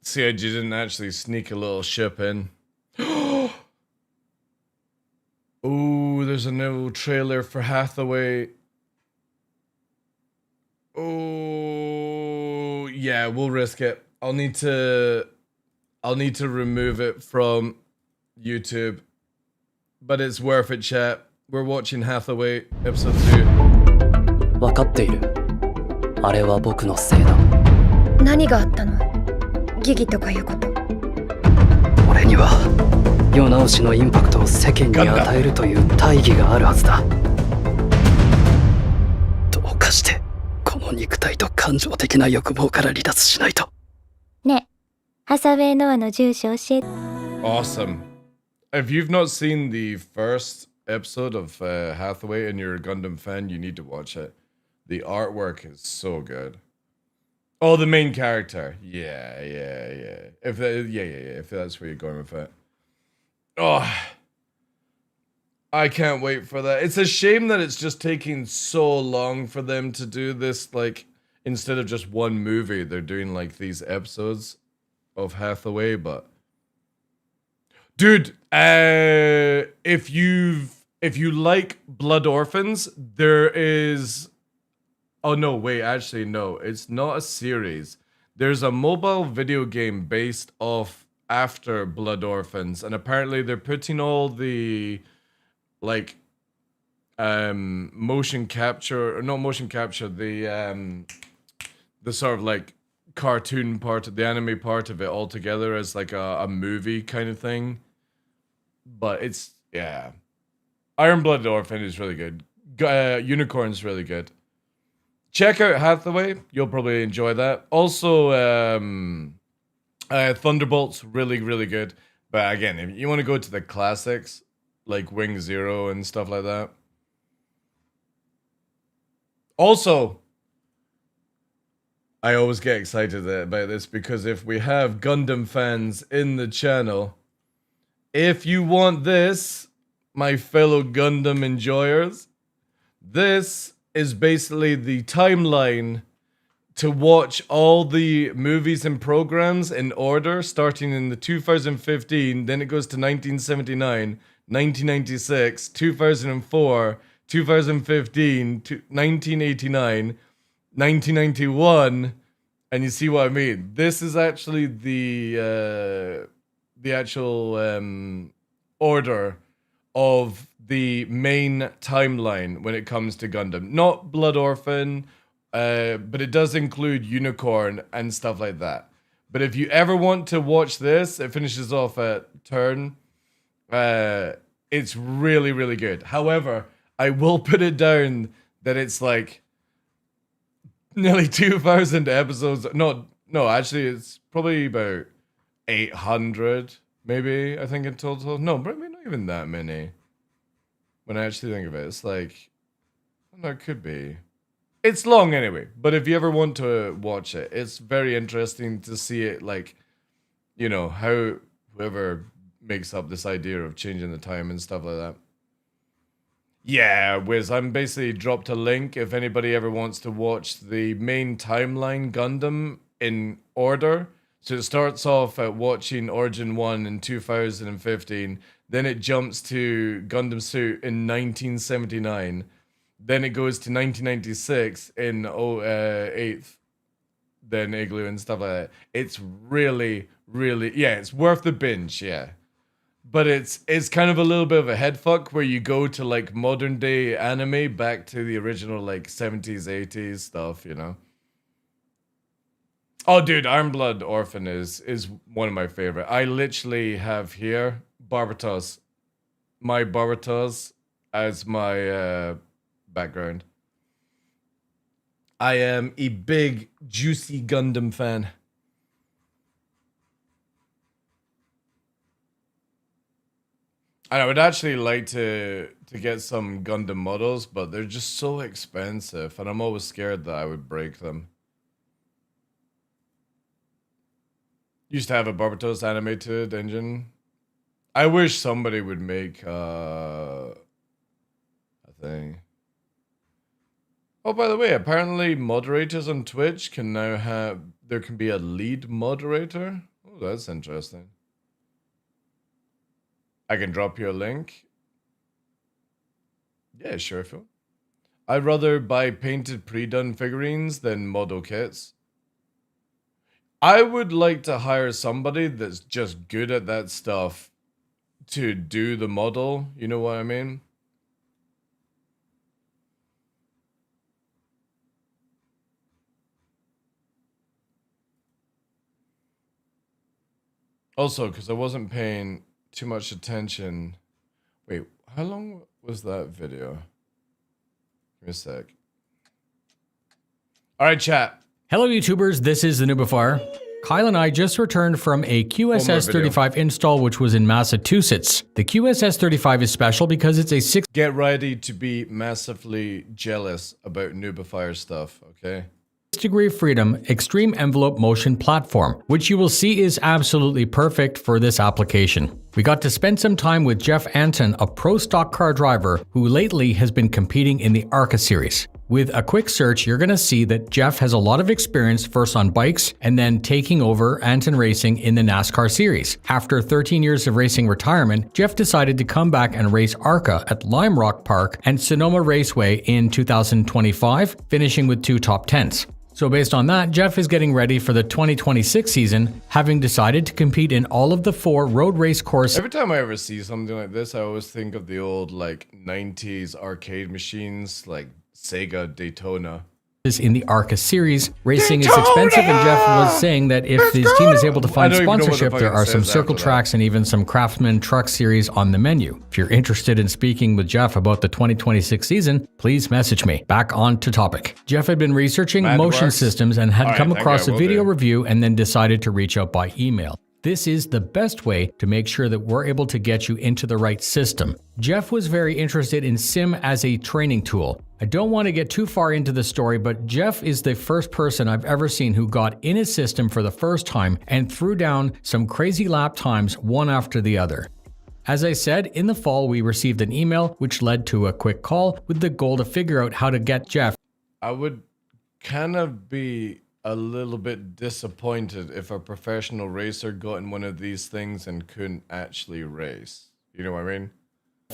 CIG didn't actually sneak a little ship in. Oh, there's a new trailer for Hathaway. Oh, yeah, we'll risk it. I'll need to remove it from YouTube. But it's worth it, chat. We're watching Hathaway episode 2. 分かっている。あれは僕のせいだ。何があったの？ギギとかいうこと。俺には世直しのインパクトを世間に与えるという大義があるはずだ。どうかしてこの肉体と感情的な欲望から離脱しないと。ね、ハサウェイノアの住所教えて。Awesome. If you've not seen the first episode of Hathaway and you're a Gundam fan, you need to watch it. The artwork is so good. Oh, the main character. Yeah. If that's where you're going with it. Oh, I can't wait for that. It's a shame that it's just taking so long for them to do this. Like, instead of just one movie, they're doing like these episodes of Hathaway. But, dude, if you like Blood Orphans, there is. Oh, no, wait, actually, no. It's not a series. There's a mobile video game based off after Blood Orphans, and apparently they're putting all the, like, motion capture, or not motion capture, the sort of, like, cartoon part, the anime part of it all together as, like, a movie kind of thing. But it's, yeah. Iron Blood Orphan is really good. Unicorn's really good. Check out Hathaway. You'll probably enjoy that. Also, Thunderbolt's really, really good. But again, if you want to go to the classics, like Wing Zero and stuff like that. Also, I always get excited about this because if we have Gundam fans in the channel, if you want this, my fellow Gundam enjoyers, this is basically the timeline to watch all the movies and programs in order, starting in the 2015, then it goes to 1979, 1996, 2004, 2015, 1989, 1991, and you see what I mean. This is actually the actual order of the main timeline when it comes to Gundam. Not Blood Orphan, but it does include Unicorn and stuff like that. But if you ever want to watch this, it finishes off at Turn. It's really, really good. However, I will put it down that it's like nearly 2,000 episodes. No, actually, it's probably about 800, maybe, I think in total. No, maybe not even that many. When I actually think of it, it's like, no, it could be. It's long anyway, but if you ever want to watch it, it's very interesting to see it, like, you know, how whoever makes up this idea of changing the time and stuff like that. Yeah, Wiz, I'm basically dropped a link if anybody ever wants to watch the main timeline Gundam in order. So it starts off at watching Origin 1 in 2015, then it jumps to Gundam Suit in 1979, then it goes to 1996 in 8th, than Igloo and stuff like that. It's really, really, yeah, it's worth the binge, yeah. But it's kind of a little bit of a head fuck where you go to like modern day anime back to the original like 70s, 80s stuff, you know. Oh, dude, Ironblood Orphan is one of my favorite. I literally have here Barbatos, my Barbatos as my background. I am a big Juicy Gundam fan. And I would actually like to get some Gundam models, but they're just so expensive, and I'm always scared that I would break them. Used to have a Barbatos animated engine. I wish somebody would make a thing. Oh, by the way, apparently moderators on Twitch can now have, there can be a lead moderator. Oh, that's interesting. I can drop you a link. Yeah, sure, Phil. I'd rather buy painted pre-done figurines than model kits. I would like to hire somebody that's just good at that stuff to do the model. You know what I mean? Also, because I wasn't paying too much attention. Wait, how long was that video? Give me a sec. All right, chat. Hello, YouTubers. This is the Noobifier. Kyle and I just returned from a QSS-35 install, which was in Massachusetts. The QSS-35 is special because it's a 6... Get ready to be massively jealous about Noobifier stuff, okay? degree of freedom extreme envelope motion platform, which you will see is absolutely perfect for this application. We got to spend some time with Jeff Anton, a pro stock car driver who lately has been competing in the ARCA series. With a quick search, you're going to see that Jeff has a lot of experience first on bikes and then taking over Anton Racing in the NASCAR series. After 13 years of racing retirement, Jeff decided to come back and race ARCA at Lime Rock Park and Sonoma Raceway in 2025, finishing with 2 top 10s. So based on that, Jeff is getting ready for the 2026 season, having decided to compete in all of the 4 road race courses. Every time I ever see something like this, I always think of the old like 90s arcade machines like Sega Daytona. In the ARCA series, racing is expensive, and Jeff was saying that if his team is able to find sponsorship, there are some circle tracks and even some Craftsman truck series on the menu. If you're interested in speaking with Jeff about the 2026 season, please message me. Back on to topic. Jeff had been researching motion systems and had come across a video review and then decided to reach out by email. This is the best way to make sure that we're able to get you into the right system. Jeff was very interested in Sim as a training tool. I don't want to get too far into the story, but Jeff is the first person I've ever seen who got in his system for the first time and threw down some crazy lap times one after the other. As I said, in the fall we received an email which led to a quick call with the goal to figure out how to get Jeff. I would kind of be a little bit disappointed if a professional racer got in one of these things and couldn't actually race. You know what I mean?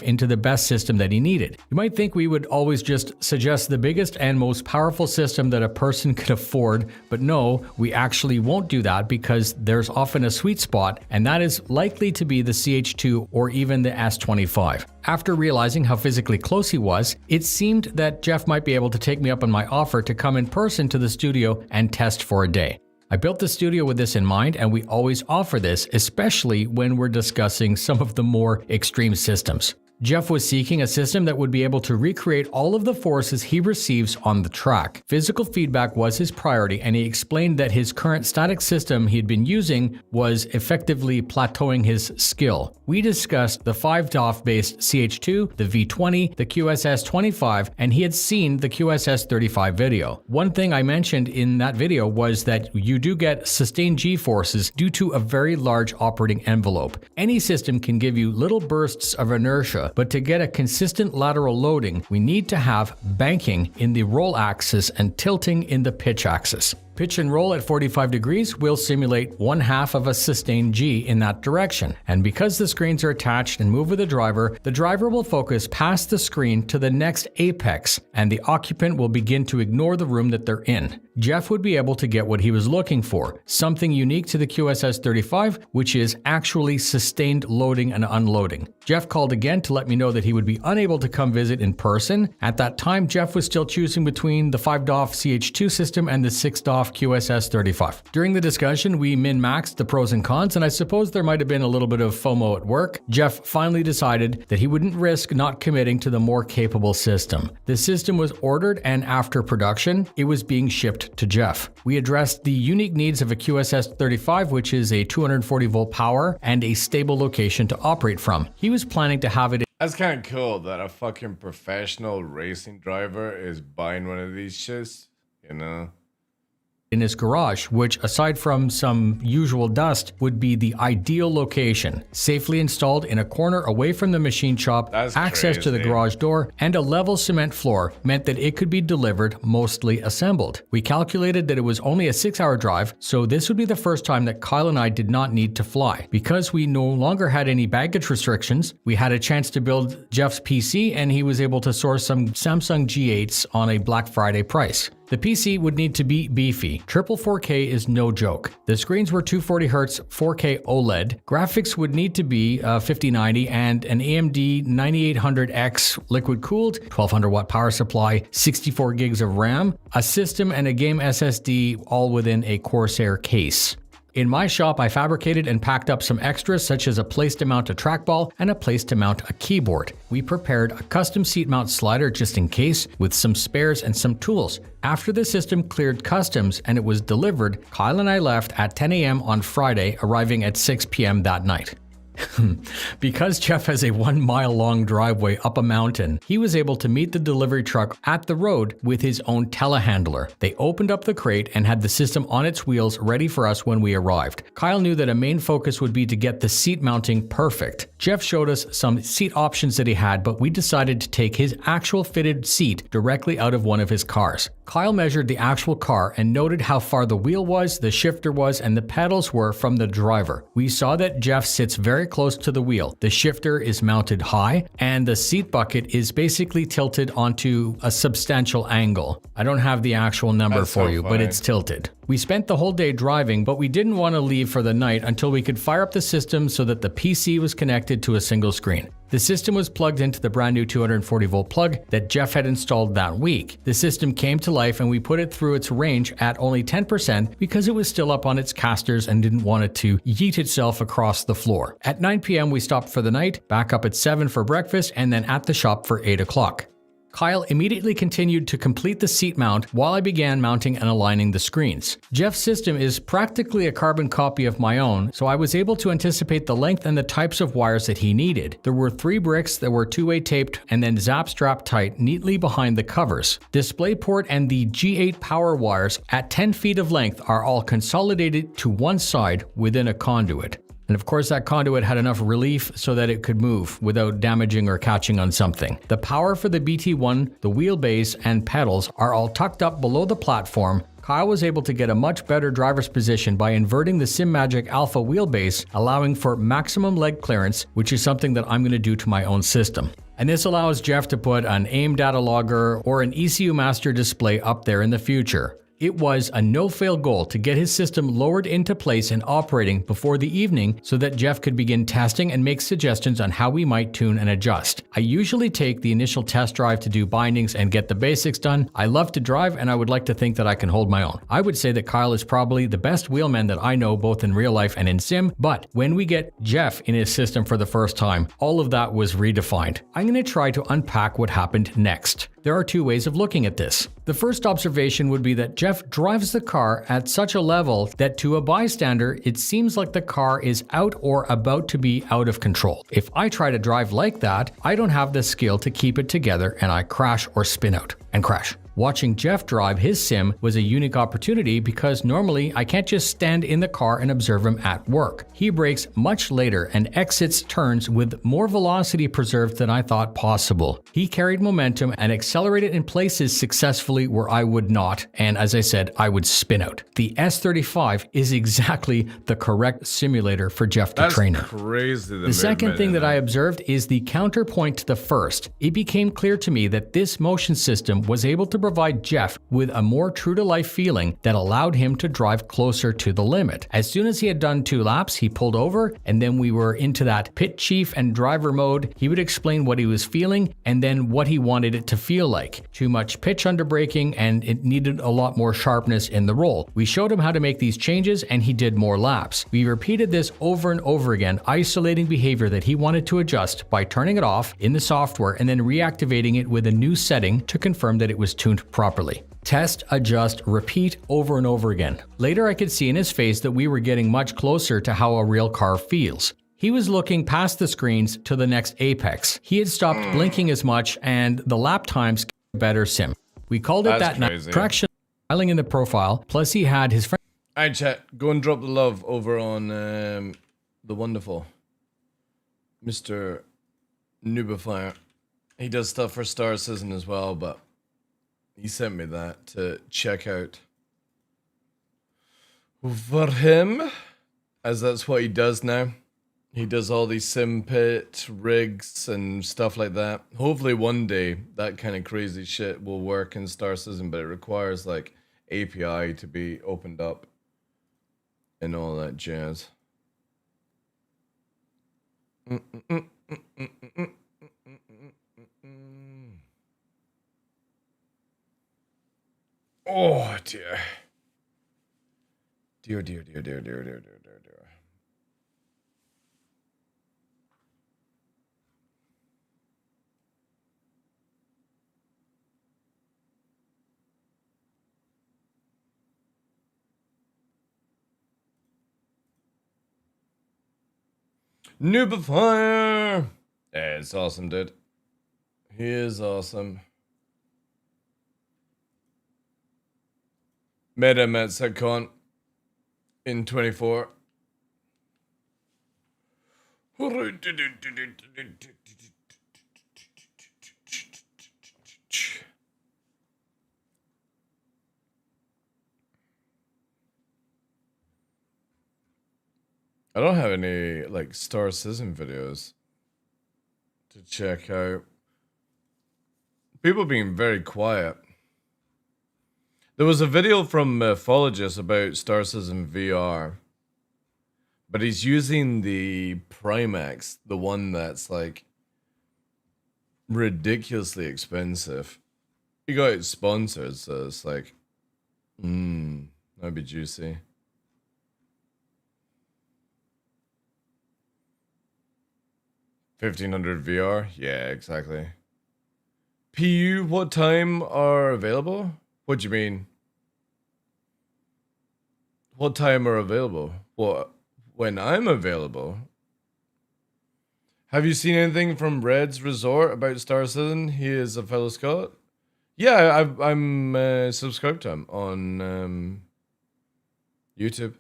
Into the best system that he needed. You might think we would always just suggest the biggest and most powerful system that a person could afford, but no, we actually won't do that because there's often a sweet spot, and that is likely to be the CH2 or even the S25. After realizing how physically close he was, it seemed that Jeff might be able to take me up on my offer to come in person to the studio and test for a day. I built the studio with this in mind, and we always offer this, especially when we're discussing some of the more extreme systems. Jeff was seeking a system that would be able to recreate all of the forces he receives on the track. Physical feedback was his priority, and he explained that his current static system he had been using was effectively plateauing his skill. We discussed the 5-DOF-based CH2, the V20, the QSS-25, and he had seen the QSS-35 video. One thing I mentioned in that video was that you do get sustained G-forces due to a very large operating envelope. Any system can give you little bursts of inertia, but to get a consistent lateral loading, we need to have banking in the roll axis and tilting in the pitch axis. Pitch and roll at 45 degrees will simulate 1/2 of a sustained G in that direction. And because the screens are attached and move with the driver will focus past the screen to the next apex, and the occupant will begin to ignore the room that they're in. Jeff would be able to get what he was looking for, something unique to the QSS-35, which is actually sustained loading and unloading. Jeff called again to let me know that he would be unable to come visit in person. At that time, Jeff was still choosing between the 5DOF CH2 system and the 6DOF QSS-35. During the discussion, we min-maxed the pros and cons, and I suppose there might have been a little bit of FOMO at work. Jeff finally decided that he wouldn't risk not committing to the more capable system. The system was ordered, and after production, it was being shipped to Jeff. We addressed the unique needs of a QSS-35, which is a 240 volt power and a stable location to operate from. He was planning to have it. That's kind of cool that a fucking professional racing driver is buying one of these shits, you know? In his garage, which aside from some usual dust would be the ideal location. Safely installed in a corner away from the machine shop, access to the garage door, and a level cement floor meant that it could be delivered mostly assembled. We calculated that it was only a 6-hour drive, so this would be the first time that Kyle and I did not need to fly. Because we no longer had any baggage restrictions, we had a chance to build Jeff's PC, and he was able to source some Samsung G8s on a Black Friday price. The PC would need to be beefy. Triple 4K is no joke. The screens were 240Hz 4K OLED. Graphics would need to be 5090 and an AMD 9800X liquid-cooled, 1200 watt power supply, 64 gigs of RAM, a system and a game SSD all within a Corsair case. In my shop, I fabricated and packed up some extras such as a place to mount a trackball and a place to mount a keyboard. We prepared a custom seat mount slider just in case, with some spares and some tools. After the system cleared customs and it was delivered, Kyle and I left at 10 a.m. on Friday, arriving at 6 p.m. that night. Because Jeff has a 1 mile long driveway up a mountain, he was able to meet the delivery truck at the road with his own telehandler. They opened up the crate and had the system on its wheels ready for us when we arrived. Kyle knew that a main focus would be to get the seat mounting perfect. Jeff showed us some seat options that he had, but we decided to take his actual fitted seat directly out of one of his cars. Kyle measured the actual car and noted how far the wheel was, the shifter was, and the pedals were from the driver. We saw that Jeff sits very close to the wheel. The shifter is mounted high, and the seat bucket is basically tilted onto a substantial angle. I don't have the actual number for you, but it's tilted. We spent the whole day driving, but we didn't want to leave for the night until we could fire up the system so that the PC was connected to a single screen. The system was plugged into the brand new 240 volt plug that Jeff had installed that week. The system came to life and we put it through its range at only 10% because it was still up on its casters and didn't want it to yeet itself across the floor. At 9 p.m. we stopped for the night, back up at 7 for breakfast, and then at the shop for 8 o'clock. Kyle immediately continued to complete the seat mount while I began mounting and aligning the screens. Jeff's system is practically a carbon copy of my own, so I was able to anticipate the length and the types of wires that he needed. There were 3 bricks that were 2-way taped and then zap strapped tight neatly behind the covers. DisplayPort and the G8 power wires at 10 feet of length are all consolidated to one side within a conduit. And of course that conduit had enough relief so that it could move without damaging or catching on something. The power for the BT1, the wheelbase, and pedals are all tucked up below the platform. Kyle was able to get a much better driver's position by inverting the SimMagic Alpha wheelbase, allowing for maximum leg clearance, which is something that I'm going to do to my own system. And this allows Jeff to put an AIM data logger or an ECU master display up there in the future. It was a no-fail goal to get his system lowered into place and operating before the evening so that Jeff could begin testing and make suggestions on how we might tune and adjust. I usually take the initial test drive to do bindings and get the basics done. I love to drive and I would like to think that I can hold my own. I would say that Kyle is probably the best wheelman that I know both in real life and in sim, but when we get Jeff in his system for the first time, all of that was redefined. I'm going to try to unpack what happened next. There are 2 ways of looking at this. The first observation would be that Jeff drives the car at such a level that to a bystander, it seems like the car is out or about to be out of control. If I try to drive like that, I don't have the skill to keep it together and I crash or spin out and crash Watching Jeff drive his sim was a unique opportunity because normally I can't just stand in the car and observe him at work. He brakes much later and exits turns with more velocity preserved than I thought possible. He carried momentum and accelerated in places successfully where I would not, and as I said, I would spin out. The S35 is exactly the correct simulator for Jeff to train in. That's crazy. The second thing that I observed is the counterpoint to the first. It became clear to me that this motion system was able to provide Jeff with a more true-to-life feeling that allowed him to drive closer to the limit. As soon as he had done 2 laps, he pulled over, and then we were into that pit chief and driver mode. He would explain what he was feeling and then what he wanted it to feel like. Too much pitch under braking, and it needed a lot more sharpness in the roll. We showed him how to make these changes, and he did more laps. We repeated this over and over again, isolating behavior that he wanted to adjust by turning it off in the software and then reactivating it with a new setting to confirm that it was tuned properly. Test, adjust, repeat over and over again. Later I could see in his face that we were getting much closer to how a real car feels. He was looking past the screens to the next apex. He had stopped blinking as much and the lap times better sim. We called it that night. Traction filing in the profile, plus he had his friend. Alright chat, go and drop the love over on the wonderful Mr. Nubifire. He does stuff for Star Citizen as well, but he sent me that to check out for him, as that's what he does now. He does all these sim pit rigs and stuff like that. Hopefully one day that kind of crazy shit will work in Star Citizen, but it requires like API to be opened up and all that jazz. Oh dear. Dear. Nubifier! Yeah, it's awesome, dude. He is awesome. Met him at SecCon in 24. I don't have any like Star Citizen videos to check out. People being very quiet. There was a video from Fologist about Star Citizen VR, but he's using the Primax, the one that's like ridiculously expensive. He got it sponsored, so it's like, that'd be juicy. $1,500 VR? Yeah, exactly. PU, what time are available? What do you mean? What time are available? What? When I'm available? Have you seen anything from Red's Resort about Star Citizen? He is a fellow Scot. Yeah, I'm subscribed to him on YouTube.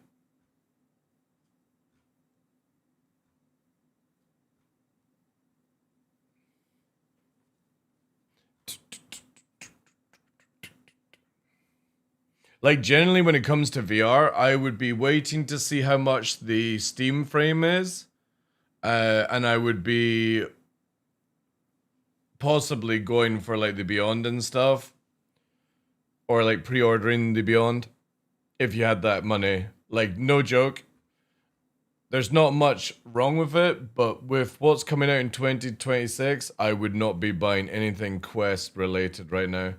Like, generally, when it comes to VR, I would be waiting to see how much the Steam frame is. And I would be possibly going for, like, the Beyond and stuff. Or, like, pre-ordering the Beyond. If you had that money. Like, no joke. There's not much wrong with it, but with what's coming out in 2026, I would not be buying anything Quest-related right now.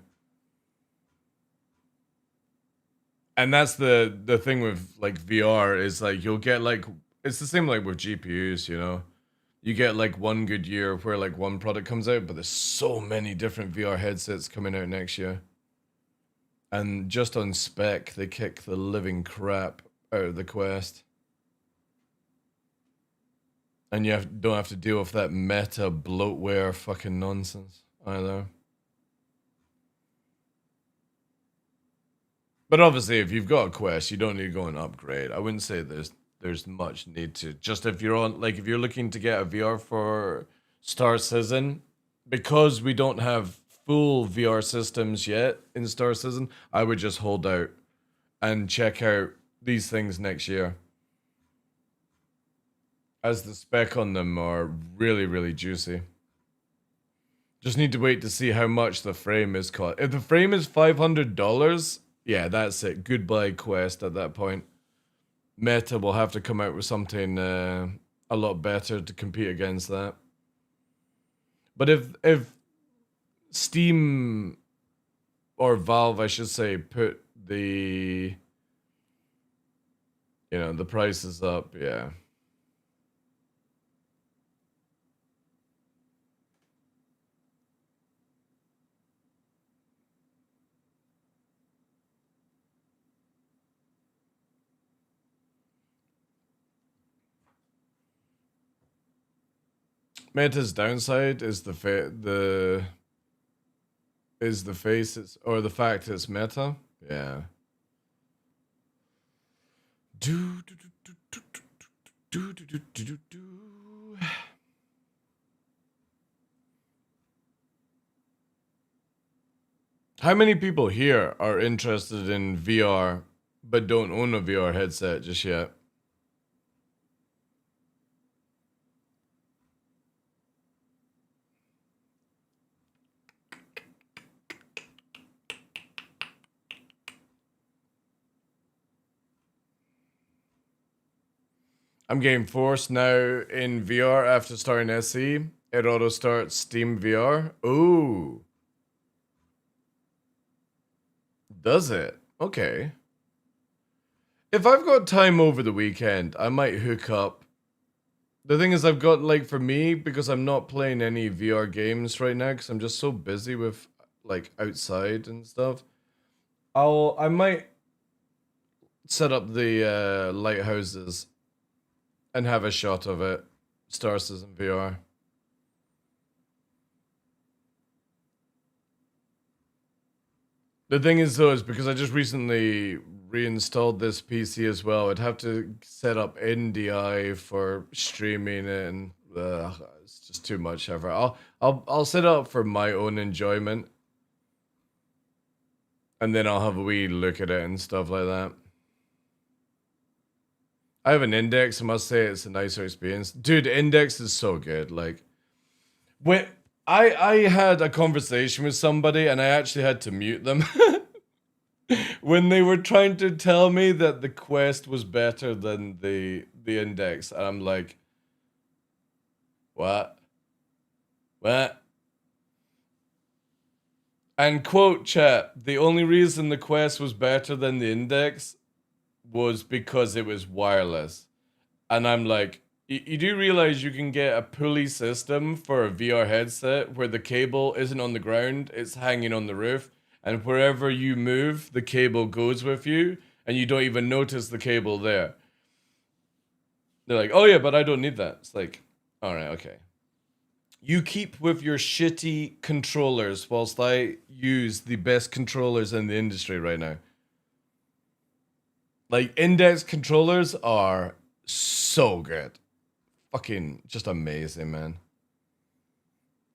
And that's the thing with like VR is like you'll get like it's the same like with GPUs, you know. You get like one good year where like one product comes out, but there's so many different VR headsets coming out next year. And just on spec, they kick the living crap out of the Quest. And you don't have to deal with that meta bloatware fucking nonsense either. But obviously, if you've got a Quest, you don't need to go and upgrade. I wouldn't say there's much need to. Just if you're on, like, if you're looking to get a VR for Star Citizen, because we don't have full VR systems yet in Star Citizen, I would just hold out and check out these things next year, as the spec on them are really, really juicy. Just need to wait to see how much the frame is cost. If the frame is $500, yeah, that's it. Goodbye Quest at that point. Meta will have to come out with something a lot better to compete against that. But if Steam or Valve, I should say, put the the prices up, yeah. Meta's downside is the face or the fact it's Meta. Yeah. How many people here are interested in VR but don't own a VR headset just yet? I'm getting forced now in VR after starting SE. It auto starts Steam VR. Ooh. Does it? Okay. If I've got time over the weekend, I might hook up. The thing is, I've got, like, for me, because I'm not playing any VR games right now, because I'm just so busy with, like, outside and stuff. I might set up the lighthouses and have a shot of it. Star Citizen VR. The thing is, though, is because I just recently reinstalled this PC as well, I'd have to set up NDI for streaming it, and it's just too much effort. I'll set it up for my own enjoyment, and then I'll have a wee look at it and stuff like that. I have an Index. I must say it's a nicer experience. Dude, Index is so good. Like, when I had a conversation with somebody and I actually had to mute them when they were trying to tell me that the Quest was better than the Index. And I'm like, what? What? And quote chat, the only reason the Quest was better than the Index was because it was wireless. And I'm like, you do realize you can get a pulley system for a VR headset where the cable isn't on the ground, it's hanging on the roof, and wherever you move, the cable goes with you, and you don't even notice the cable there. They're like, oh yeah, but I don't need that. It's like, all right, okay. You keep with your shitty controllers whilst I use the best controllers in the industry right now. Like, Index controllers are so good. Fucking just amazing, man.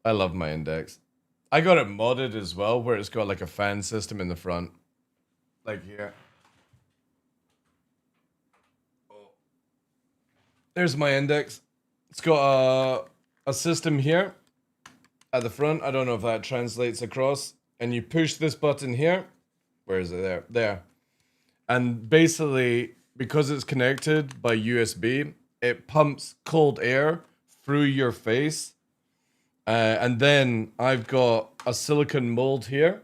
I love my Index. I got it modded as well, where it's got like a fan system in the front. Like here. There's my Index. It's got a system here at the front. I don't know if that translates across. And you push this button here. Where is it? There. There. And basically, because it's connected by USB, it pumps cold air through your face. And then I've got a silicone mold here,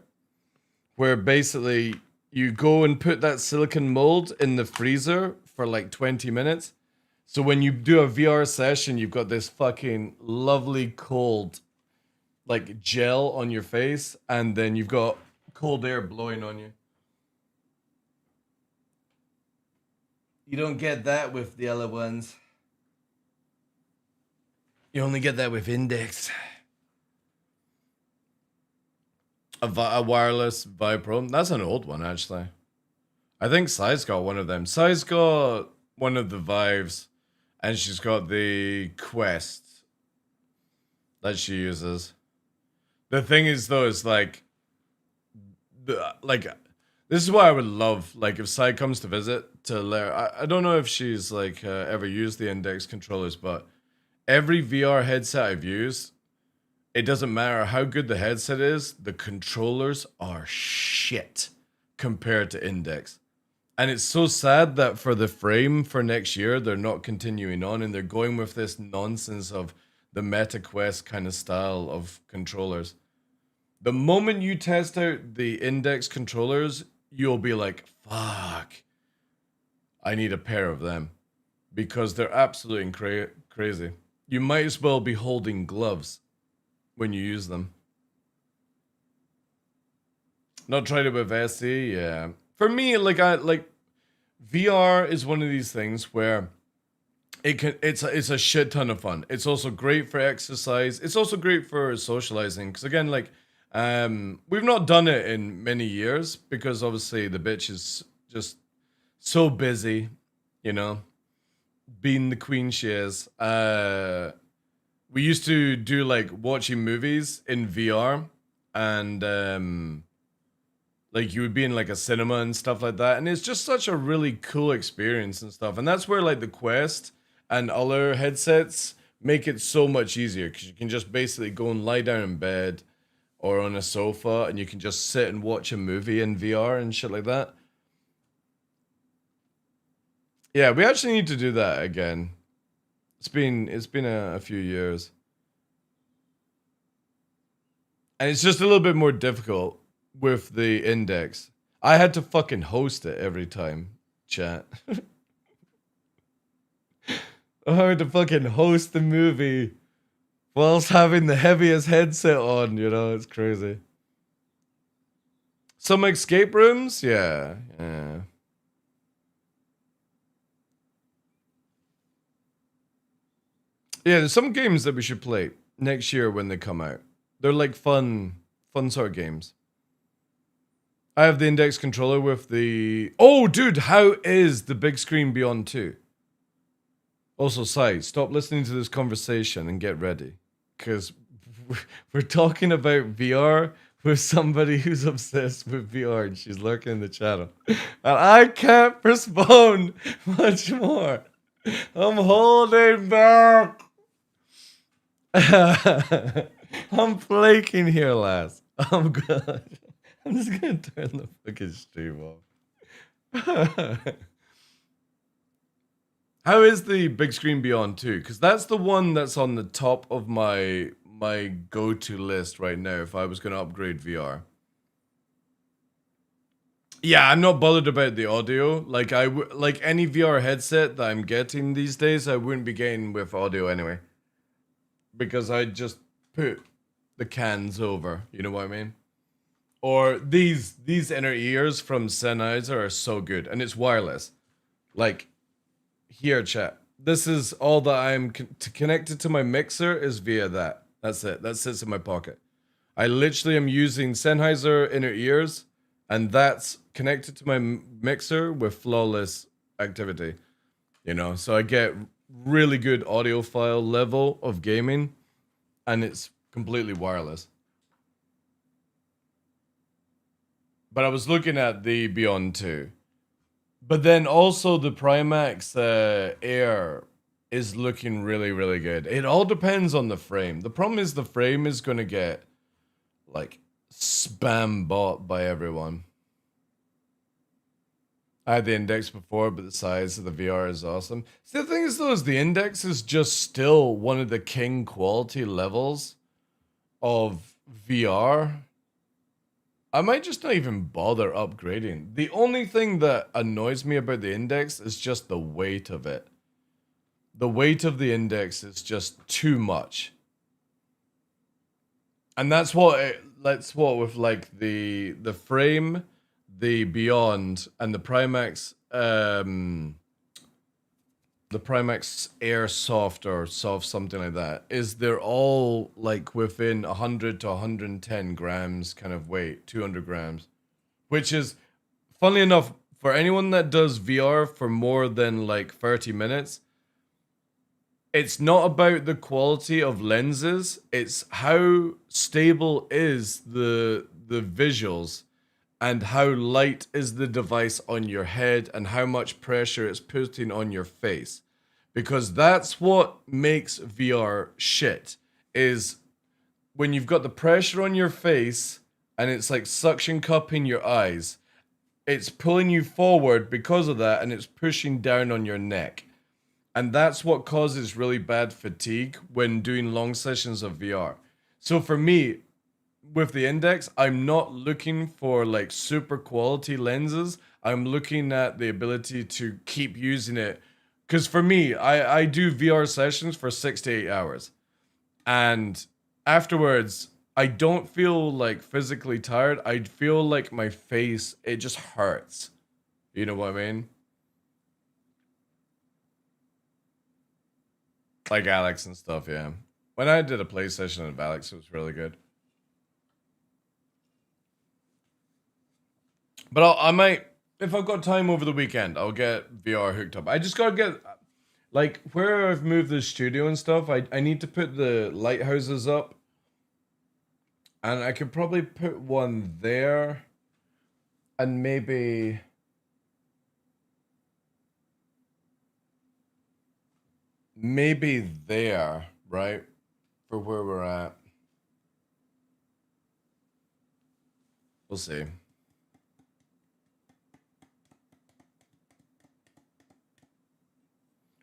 where basically you go and put that silicone mold in the freezer for like 20 minutes. So when you do a VR session, you've got this fucking lovely cold, like, gel on your face, and then you've got cold air blowing on you. You don't get that with the other ones. You only get that with Index. A wireless Vipro. That's an old one, actually. I think Sai's got one of them. Sai's got one of the Vives, and she's got the Quest that she uses. The thing is, though, is like, this is why I would love, like, if Sai comes to visit, to let her, I don't know if she's, like, ever used the index controllers, but every VR headset I've used, it doesn't matter how good the headset is, the controllers are shit compared to index. And it's so sad that for the frame for next year, they're not continuing on and they're going with this nonsense of the Meta Quest kind of style of controllers. The moment you test out the index controllers, you'll be like, fuck, I need a pair of them. Because they're absolutely crazy. You might as well be holding gloves when you use them. Not tried it with SE, yeah. For me, VR is one of these things where it's a shit ton of fun. It's also great for exercise. It's also great for socializing. Because again, we've not done it in many years because obviously the bitch is just so busy, you know, being the queen she is. We used to do like watching movies in VR and like you would be in like a cinema and stuff like that, and it's just such a really cool experience and stuff. And that's where like the Quest and other headsets make it so much easier because you can just basically go and lie down in bed or on a sofa and you can just sit and watch a movie in VR and shit like that. Yeah, we actually need to do that again. It's been a few years. And it's just a little bit more difficult with the index. I had to fucking host it every time, chat. I had to fucking host the movie whilst having the heaviest headset on, you know, it's crazy. Some escape rooms? Yeah. Yeah, there's some games that we should play next year when they come out. They're like fun sort of games. I have the index controller with the... Oh, dude, how is the big screen Beyond 2? Also, Sai, stop listening to this conversation and get ready. Because we're talking about VR with somebody who's obsessed with VR and she's lurking in the channel. And I can't respond much more. I'm holding back. I'm flaking here, lass. I'm good. I'm just gonna turn the fucking stream off. How is the big screen Beyond 2? Because that's the one that's on the top of my go-to list right now if I was gonna upgrade VR. Yeah, I'm not bothered about the audio. Like like any VR headset that I'm getting these days, I wouldn't be getting with audio anyway. Because I just put the cans over, you know what I mean? Or these inner ears from Sennheiser are so good, and it's wireless. Like, here, chat. This is all that I'm connected to my mixer is via that. That's it. That sits in my pocket. I literally am using Sennheiser inner ears, and that's connected to my mixer with flawless activity. You know, so I get really good audiophile level of gaming, and it's completely wireless. But I was looking at the Beyond 2. But then also the Primax Air is looking really, really good. It all depends on the frame. The problem is the frame is going to get, like, spam bought by everyone. I had the index before, but the size of the VR is awesome. See, the thing is, though, is the index is just still one of the king quality levels of VR. I might just not even bother upgrading. The only thing that annoys me about the index is just the weight of it. The weight of the index is just too much. And that's what with like the frame, the Beyond, and the Primax Air Soft or Soft something like that, is they're all like within 100 to 110 grams kind of weight, 200 grams, which is, funnily enough, for anyone that does VR for more than like 30 minutes, it's not about the quality of lenses, it's how stable is the visuals and how light is the device on your head and how much pressure it's putting on your face. Because that's what makes VR shit, is when you've got the pressure on your face and it's like suction cupping your eyes, it's pulling you forward because of that and it's pushing down on your neck. And that's what causes really bad fatigue when doing long sessions of VR. So for me, with the Index, I'm not looking for like super quality lenses. I'm looking at the ability to keep using it. Because for me, I do VR sessions for 6 to 8 hours. And afterwards, I don't feel like physically tired. I feel like my face, it just hurts. You know what I mean? Like Alex and stuff, yeah. When I did a play session of Alex, it was really good. But I might, if I've got time over the weekend, I'll get VR hooked up. I just gotta get, like, where I've moved the studio and stuff, I need to put the lighthouses up. And I could probably put one there. And maybe... maybe there, right? For where we're at. We'll see.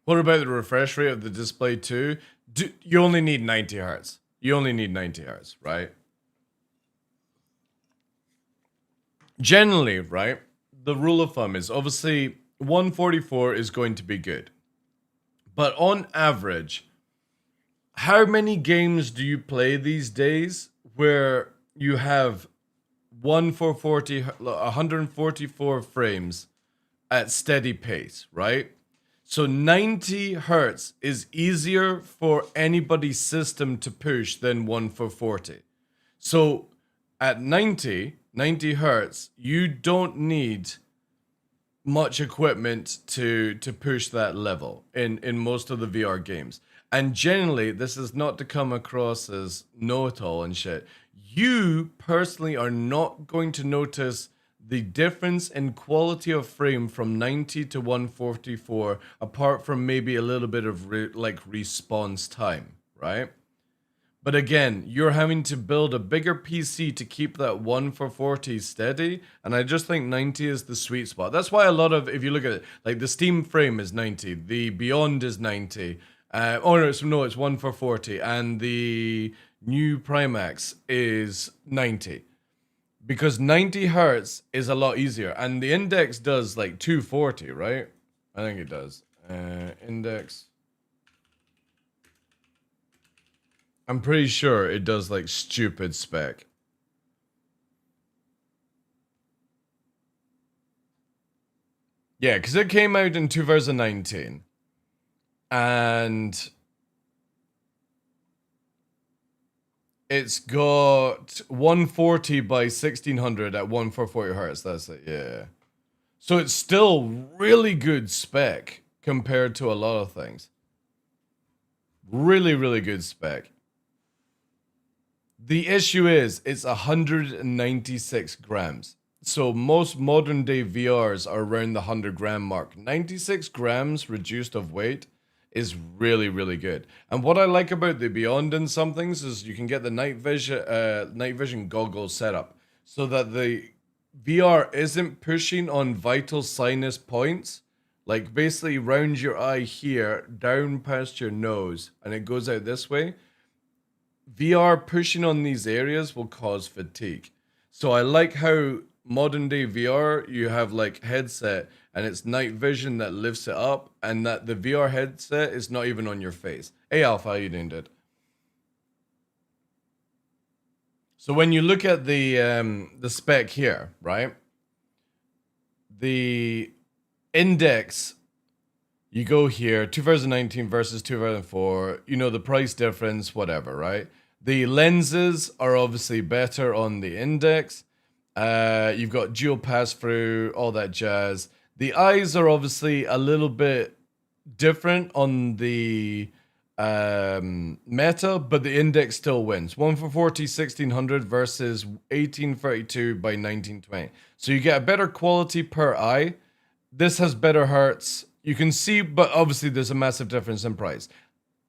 What about the refresh rate of the display too? You only need 90 hertz. You only need 90 hertz, right? Generally, right? The rule of thumb is obviously 144 is going to be good. But on average, how many games do you play these days where you have 144 frames at steady pace, right? So 90 hertz is easier for anybody's system to push than 140. So at 90 hertz, you don't need much equipment to push that level in most of the VR games. And generally, this is not to come across as know-it-all and shit. You personally are not going to notice the difference in quality of frame from 90 to 144, apart from maybe a little bit of response time, right? But again, you're having to build a bigger PC to keep that 144 steady, and I just think 90 is the sweet spot. That's why a lot of, if you look at it, like the Steam frame is 90, the Beyond is 90, it's 144, and the new Primax is 90. Because 90 hertz is a lot easier, and the Index does like 240, right? I think it does. Index. I'm pretty sure it does like stupid spec. Yeah, because it came out in 2019. And it's got 140 by 1600 at 144 hertz. That's it, yeah. So it's still really good spec compared to a lot of things. Really, really good spec. The issue is it's 196 grams. So most modern day VRs are around the 100 gram mark. 96 grams reduced of weight is really, really good. And what I like about the Beyond and some things is you can get the night vision goggles set up so that the VR isn't pushing on vital sinus points. Like basically round your eye here, down past your nose, and it goes out this way. VR pushing on these areas will cause fatigue. So I like how modern day VR, you have like headset and it's night vision that lifts it up, and that the VR headset is not even on your face. Hey Alpha, how you doing, dude? So when you look at the spec here, right? The Index, you go here, 2019 versus 2004, you know, the price difference, whatever, right? The lenses are obviously better on the Index, You've got dual pass-through, all that jazz. The eyes are obviously a little bit different on the meta, but the index still wins. 1 for 40, 1600 versus 1832 by 1920. So you get a better quality per eye. This has better hertz. You can see, but obviously there's a massive difference in price.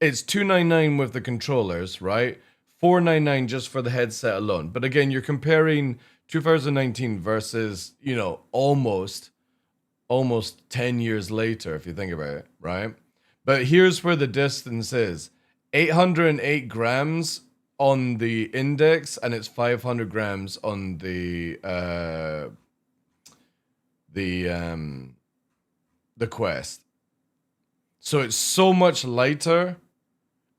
It's $299 with the controllers, right? $499 just for the headset alone. But again, you're comparing 2019 versus, you know, almost 10 years later, if you think about it, right? But here's where the distance is. 808 grams on the index, and it's 500 grams on the Quest. So it's so much lighter,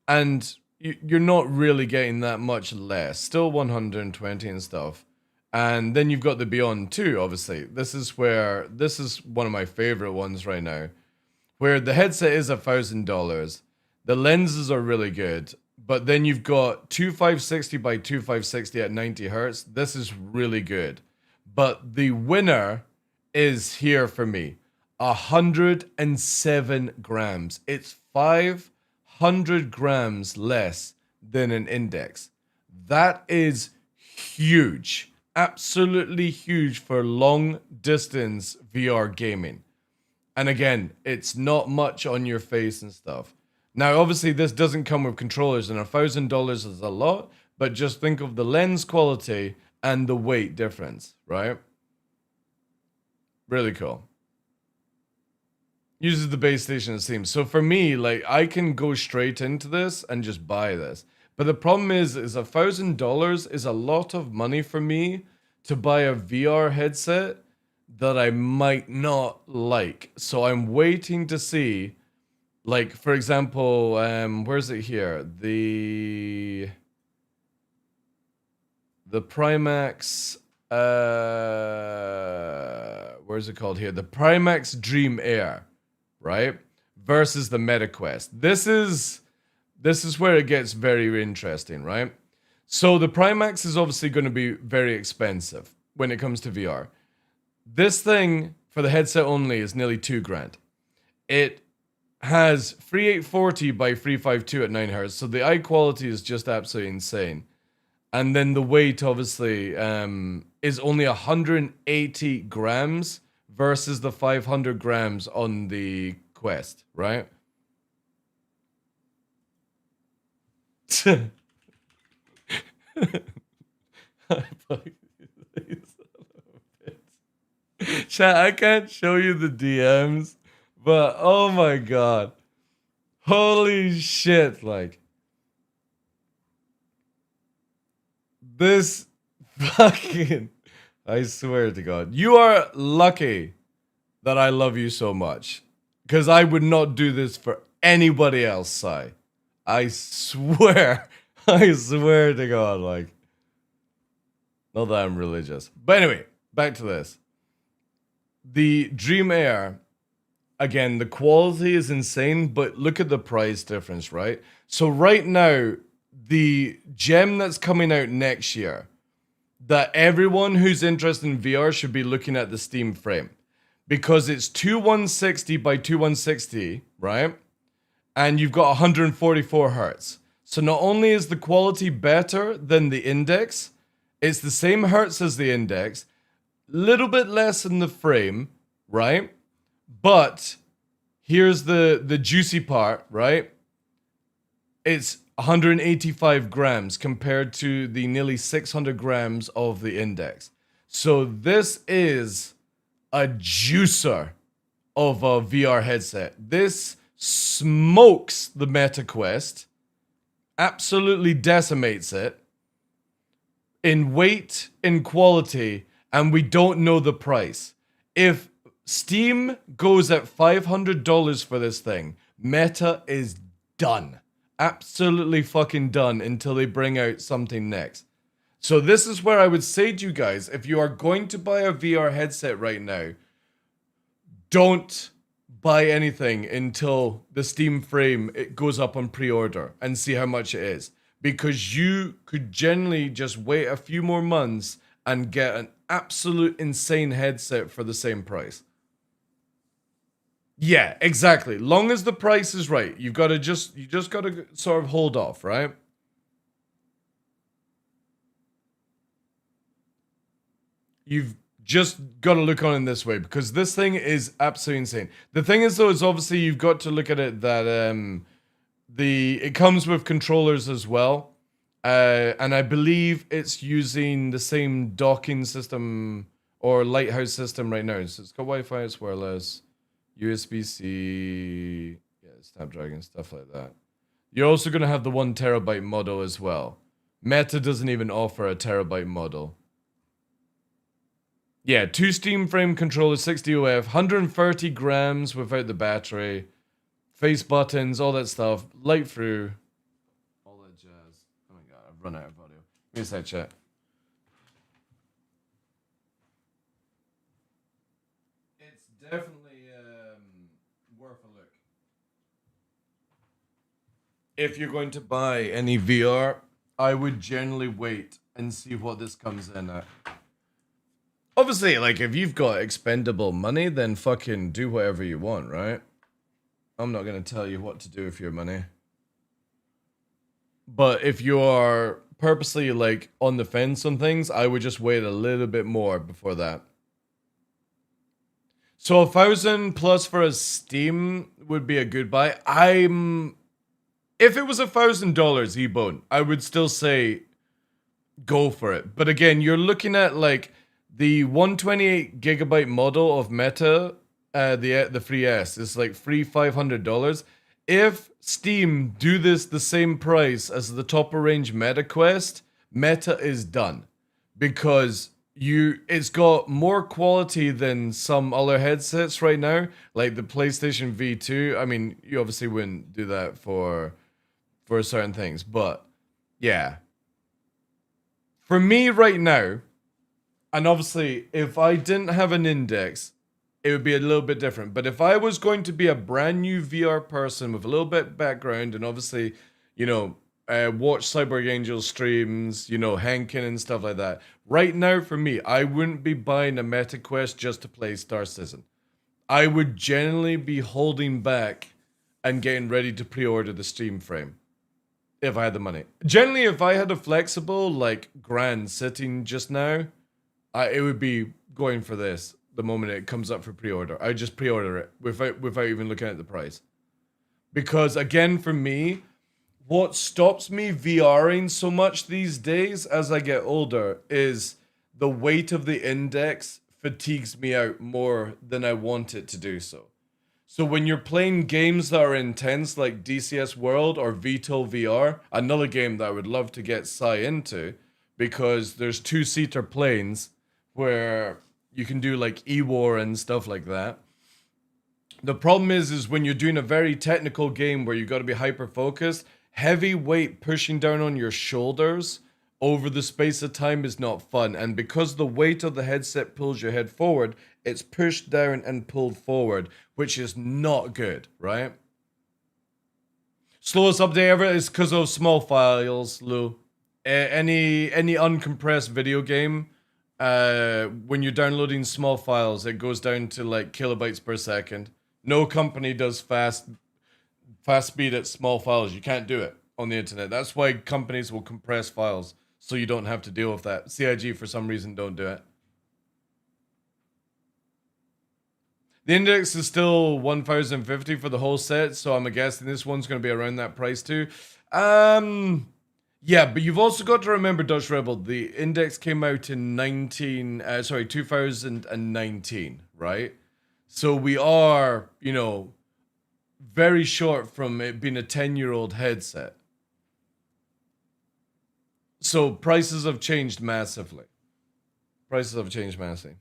and you're not really getting that much less. Still 120 and stuff. And then you've got the Beyond 2, obviously. This is one of my favorite ones right now, where the headset is $1,000. The lenses are really good, but then you've got 2560 by 2560 at 90 hertz. This is really good. But the winner is here for me. 107 grams. It's 500 grams less than an index. That is huge. Absolutely huge for long distance VR gaming. And again, it's not much on your face and stuff. Now, obviously, this doesn't come with controllers, and $1,000 is a lot, but just think of the lens quality and the weight difference, right? Really cool. Uses the base station, it seems. So for me, like, I can go straight into this and just buy this. But the problem is $1,000 is a lot of money for me to buy a VR headset that I might not like. So I'm waiting to see, like, for example, where's it here? The Primax, where's it called here? The Primax Dream Air, right? Versus the MetaQuest. This is where it gets very interesting, right? So the Primax is obviously going to be very expensive when it comes to VR. This thing for the headset only is nearly $2,000. It has 3840 by 352 at 9 hertz, so the eye quality is just absolutely insane. And then the weight obviously is only 180 grams versus the 500 grams on the Quest, right? Chat, I can't show you the DMs, but oh my god. Holy shit, like. This fucking, I swear to God. You are lucky that I love you so much. Because I would not do this for anybody else, Sai. I swear to God, like. Not that I'm religious. But anyway, back to this. The Dream Air, again, the quality is insane, but look at the price difference, right? So right now, the gem that's coming out next year, that everyone who's interested in VR should be looking at the Steam frame. Because it's 2160 by 2160, right? And you've got 144 hertz. So not only is the quality better than the index, it's the same hertz as the index, little bit less in the frame, right? But here's the juicy part, right? It's 185 grams compared to the nearly 600 grams of the index. So this is a juicer of a VR headset. This smokes the MetaQuest, absolutely decimates it in weight, in quality, and we don't know the price. If Steam goes at $500 for this thing, Meta is done. Absolutely fucking done until they bring out something next. So this is where I would say to you guys, if you are going to buy a VR headset right now, don't buy anything until the Steam frame it goes up on pre-order and see how much it is. Because you could generally just wait a few more months and get an absolute insane headset for the same price. Yeah, exactly. Long as the price is right, you just got to sort of hold off, right? You've just got to look on it this way because this thing is absolutely insane. The thing is though, is obviously you've got to look at it that it comes with controllers as well. And I believe it's using the same docking system or lighthouse system right now. So it's got Wi-Fi as well as USB-C, yeah, Snapdragon, stuff like that. You're also going to have the 1 terabyte model as well. Meta doesn't even offer a terabyte model. Yeah, 2 Steam frame controllers, 60 OF, 130 grams without the battery, face buttons, all that stuff, light through, all that jazz. Oh my god, I've run out of audio. Give me a sec, chat. It's definitely worth a look. If you're going to buy any VR, I would generally wait and see what this comes in at. Obviously, like, if you've got expendable money, then fucking do whatever you want, right? I'm not going to tell you what to do with your money. But if you are purposely, like, on the fence on things, I would just wait a little bit more before that. So 1,000 plus for a Steam would be a good buy. If it was $1,000 E-Bone, I would still say go for it. But again, you're looking at, like, the 128 gigabyte model of Meta, the free S, is like $500. If Steam do this the same price as the top of range Meta Quest, Meta is done because it's got more quality than some other headsets right now, like the PlayStation V2. I mean, you obviously wouldn't do that for certain things, but yeah. For me right now. And obviously, if I didn't have an index, it would be a little bit different. But if I was going to be a brand new VR person with a little bit background and obviously, you know, watch Cyborg Angel streams, you know, Henkin and stuff like that. Right now, for me, I wouldn't be buying a Meta Quest just to play Star Citizen. I would generally be holding back and getting ready to pre-order the Steam frame. If I had the money. Generally, if I had a flexible, like, grand sitting just now, it would be going for this the moment it comes up for pre-order. I just pre-order it without even looking at the price. Because again, for me, what stops me VRing so much these days as I get older is the weight of the index fatigues me out more than I want it to do so. So when you're playing games that are intense like DCS World or VTOL VR, another game that I would love to get Sai into, because there's 2-seater planes where you can do like E-War and stuff like that. The problem is when you're doing a very technical game where you got to be hyper-focused, heavy weight pushing down on your shoulders over the space of time is not fun. And because the weight of the headset pulls your head forward, it's pushed down and pulled forward, which is not good, right? Slowest update ever is because of small files, Lou. Any uncompressed video game, when you're downloading small files, it goes down to like kilobytes per second. No company does fast speed at small files. You can't do it on the internet. That's why companies will compress files so you don't have to deal with that. CIG for some reason don't do it. The index is still 1,050 for the whole set, so I'm guessing this one's going to be around that price too. Yeah, but you've also got to remember, Dutch Rebel, the index came out in 2019, right? So we are, you know, very short from it being a 10-year-old headset. So prices have changed massively. Prices have changed massively.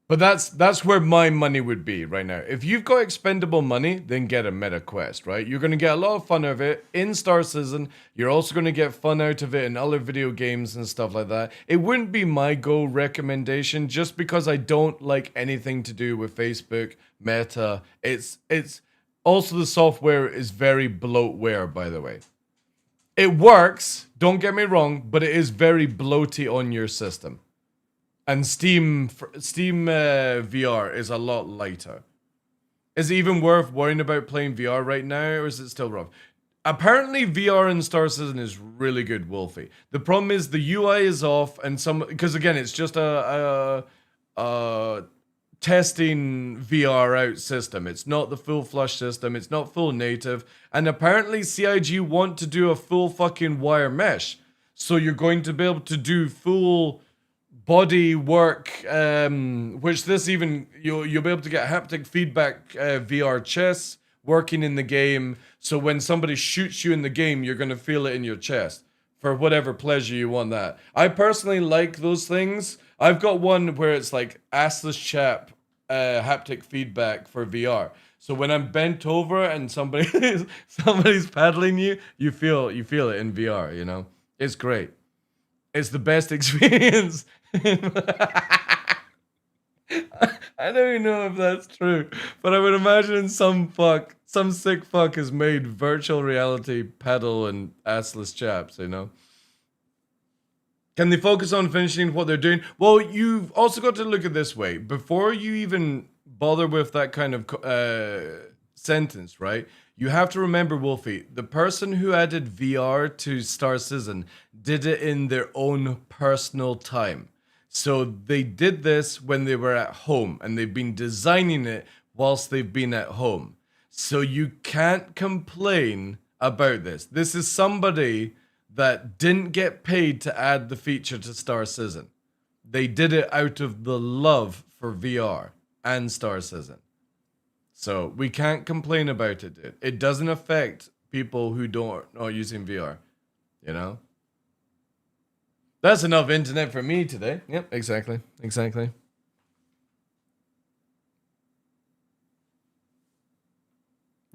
But that's where my money would be right now. If you've got expendable money, then get a Meta Quest, right? You're going to get a lot of fun out of it in Star Citizen. You're also going to get fun out of it in other video games and stuff like that. It wouldn't be my go recommendation just because I don't like anything to do with Facebook, Meta. It's Also, the software is very bloatware, by the way. It works, don't get me wrong, but it is very bloaty on your system. And Steam VR is a lot lighter. Is it even worth worrying about playing VR right now, or is it still rough? Apparently, VR in Star Citizen is really good, Wolfie. The problem is the UI is off, and because again, it's just a testing VR out system. It's not the full flush system. It's not full native. And apparently, CIG want to do a full fucking wire mesh, so you're going to be able to do full body work, which this even you'll be able to get haptic feedback VR chess working in the game. So when somebody shoots you in the game, you're going to feel it in your chest for whatever pleasure you want that. I personally like those things. I've got one where it's like assless chap haptic feedback for VR. So when I'm bent over and somebody's paddling you, you feel it in VR, you know? It's great. It's the best experience. I don't even know if that's true, but I would imagine some sick fuck has made virtual reality paddle and assless chaps, you know? Can they focus on finishing what they're doing? Well, you've also got to look at it this way. Before you even bother with that kind of sentence, right? You have to remember, Wolfie, the person who added VR to Star Citizen did it in their own personal time. So they did this when they were at home, and they've been designing it whilst they've been at home. So you can't complain about this. This is somebody that didn't get paid to add the feature to Star Citizen. They did it out of the love for VR and Star Citizen. So we can't complain about it, dude. It doesn't affect people who are using VR, you know? That's enough internet for me today. Yep, exactly.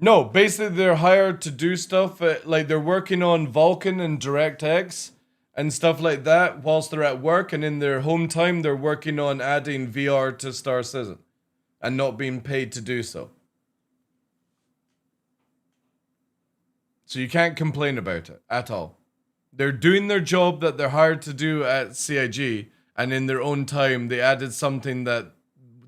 No, basically they're hired to do stuff, like they're working on Vulkan and DirectX and stuff like that whilst they're at work, and in their home time they're working on adding VR to Star Citizen and not being paid to do so. So you can't complain about it at all. They're doing their job that they're hired to do at CIG, and in their own time they added something that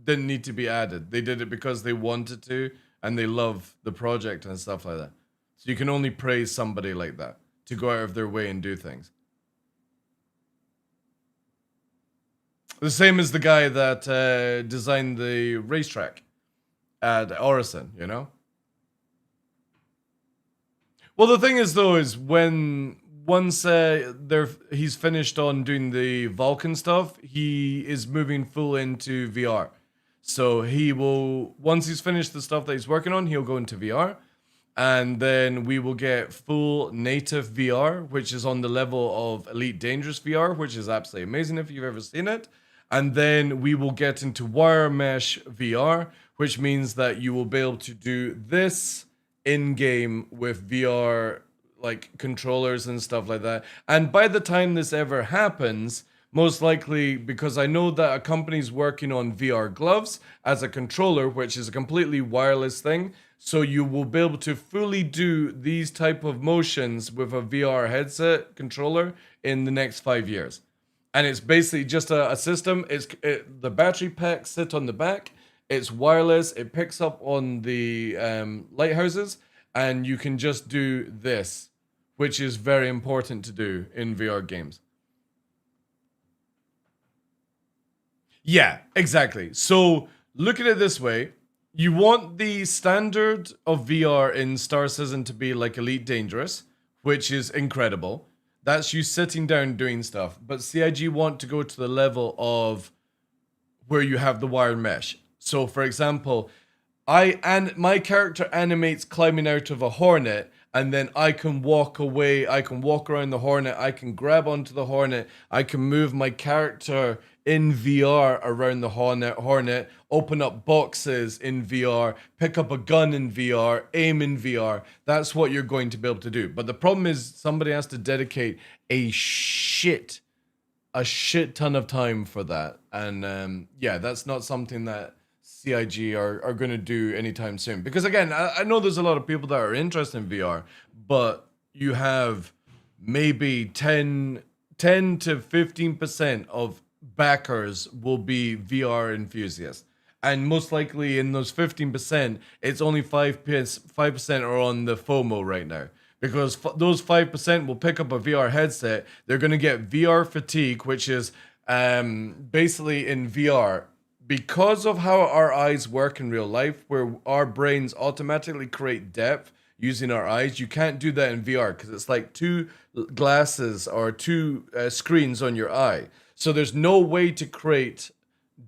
didn't need to be added. They did it because they wanted to, and they love the project and stuff like that. So you can only praise somebody like that, to go out of their way and do things. The same as the guy that designed the racetrack at Orison, you know? Well, the thing is, though, is once he's finished on doing the Vulkan stuff, he is moving full into VR. So he will, once he's finished the stuff that he's working on, he'll go into VR. And then we will get full native VR, which is on the level of Elite Dangerous VR, which is absolutely amazing if you've ever seen it. And then we will get into wire mesh VR, which means that you will be able to do this in-game with VR like controllers and stuff like that. And by the time this ever happens, most likely, because I know that a company's working on VR gloves as a controller, which is a completely wireless thing. So you will be able to fully do these type of motions with a VR headset controller in the next 5 years. And it's basically just a system. The battery packs sit on the back. It's wireless. It picks up on the lighthouses, and you can just do this, which is very important to do in VR games. Yeah, exactly. So look at it this way. You want the standard of VR in Star Citizen to be like Elite Dangerous, which is incredible. That's you sitting down doing stuff. But CIG want to go to the level of where you have the wired mesh. So, for example, my character animates climbing out of a hornet, and then I can walk away. I can walk around the hornet. I can grab onto the hornet. I can move my character in VR around the hornet, open up boxes in VR, pick up a gun in VR, aim in VR. That's what you're going to be able to do. But the problem is somebody has to dedicate a shit ton of time for that. And yeah, that's not something that CIG are going to do anytime soon. Because again, I know there's a lot of people that are interested in VR, but you have maybe 10 to 15% of backers will be VR enthusiasts. And most likely in those 15%, it's only 5% are on the FOMO right now. Because those 5% will pick up a VR headset. They're going to get VR fatigue, which is basically in VR. Because of how our eyes work in real life, where our brains automatically create depth using our eyes, you can't do that in VR because it's like two glasses or two screens on your eye. So there's no way to create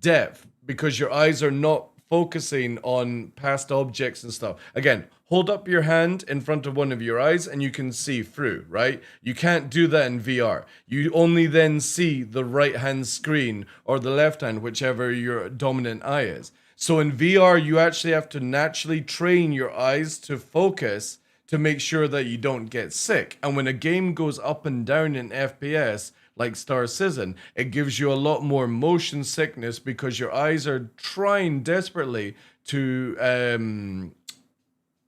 depth because your eyes are not focusing on past objects and stuff. Again, hold up your hand in front of one of your eyes and you can see through, right? You can't do that in VR. You only then see the right hand screen or the left hand, whichever your dominant eye is. So in VR, you actually have to naturally train your eyes to focus to make sure that you don't get sick. And when a game goes up and down in FPS, like Star Citizen, it gives you a lot more motion sickness because your eyes are trying desperately to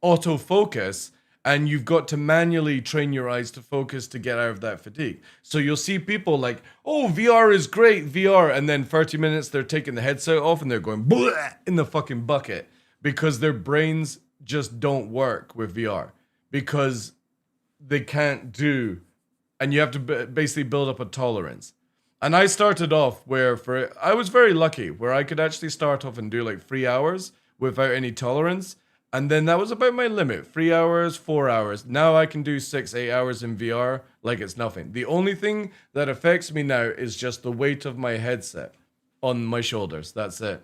autofocus, and you've got to manually train your eyes to focus to get out of that fatigue. So you'll see people like, oh, VR is great, VR, and then 30 minutes they're taking the headset off and they're going bleh in the fucking bucket because their brains just don't work with VR because they can't do, and you have to basically build up a tolerance. And I started off where I was very lucky where I could actually start off and do like 3 hours without any tolerance. And then that was about my limit, 3 hours, 4 hours. Now I can do 6-8 hours in VR like it's nothing. The only thing that affects me now is just the weight of my headset on my shoulders. That's it.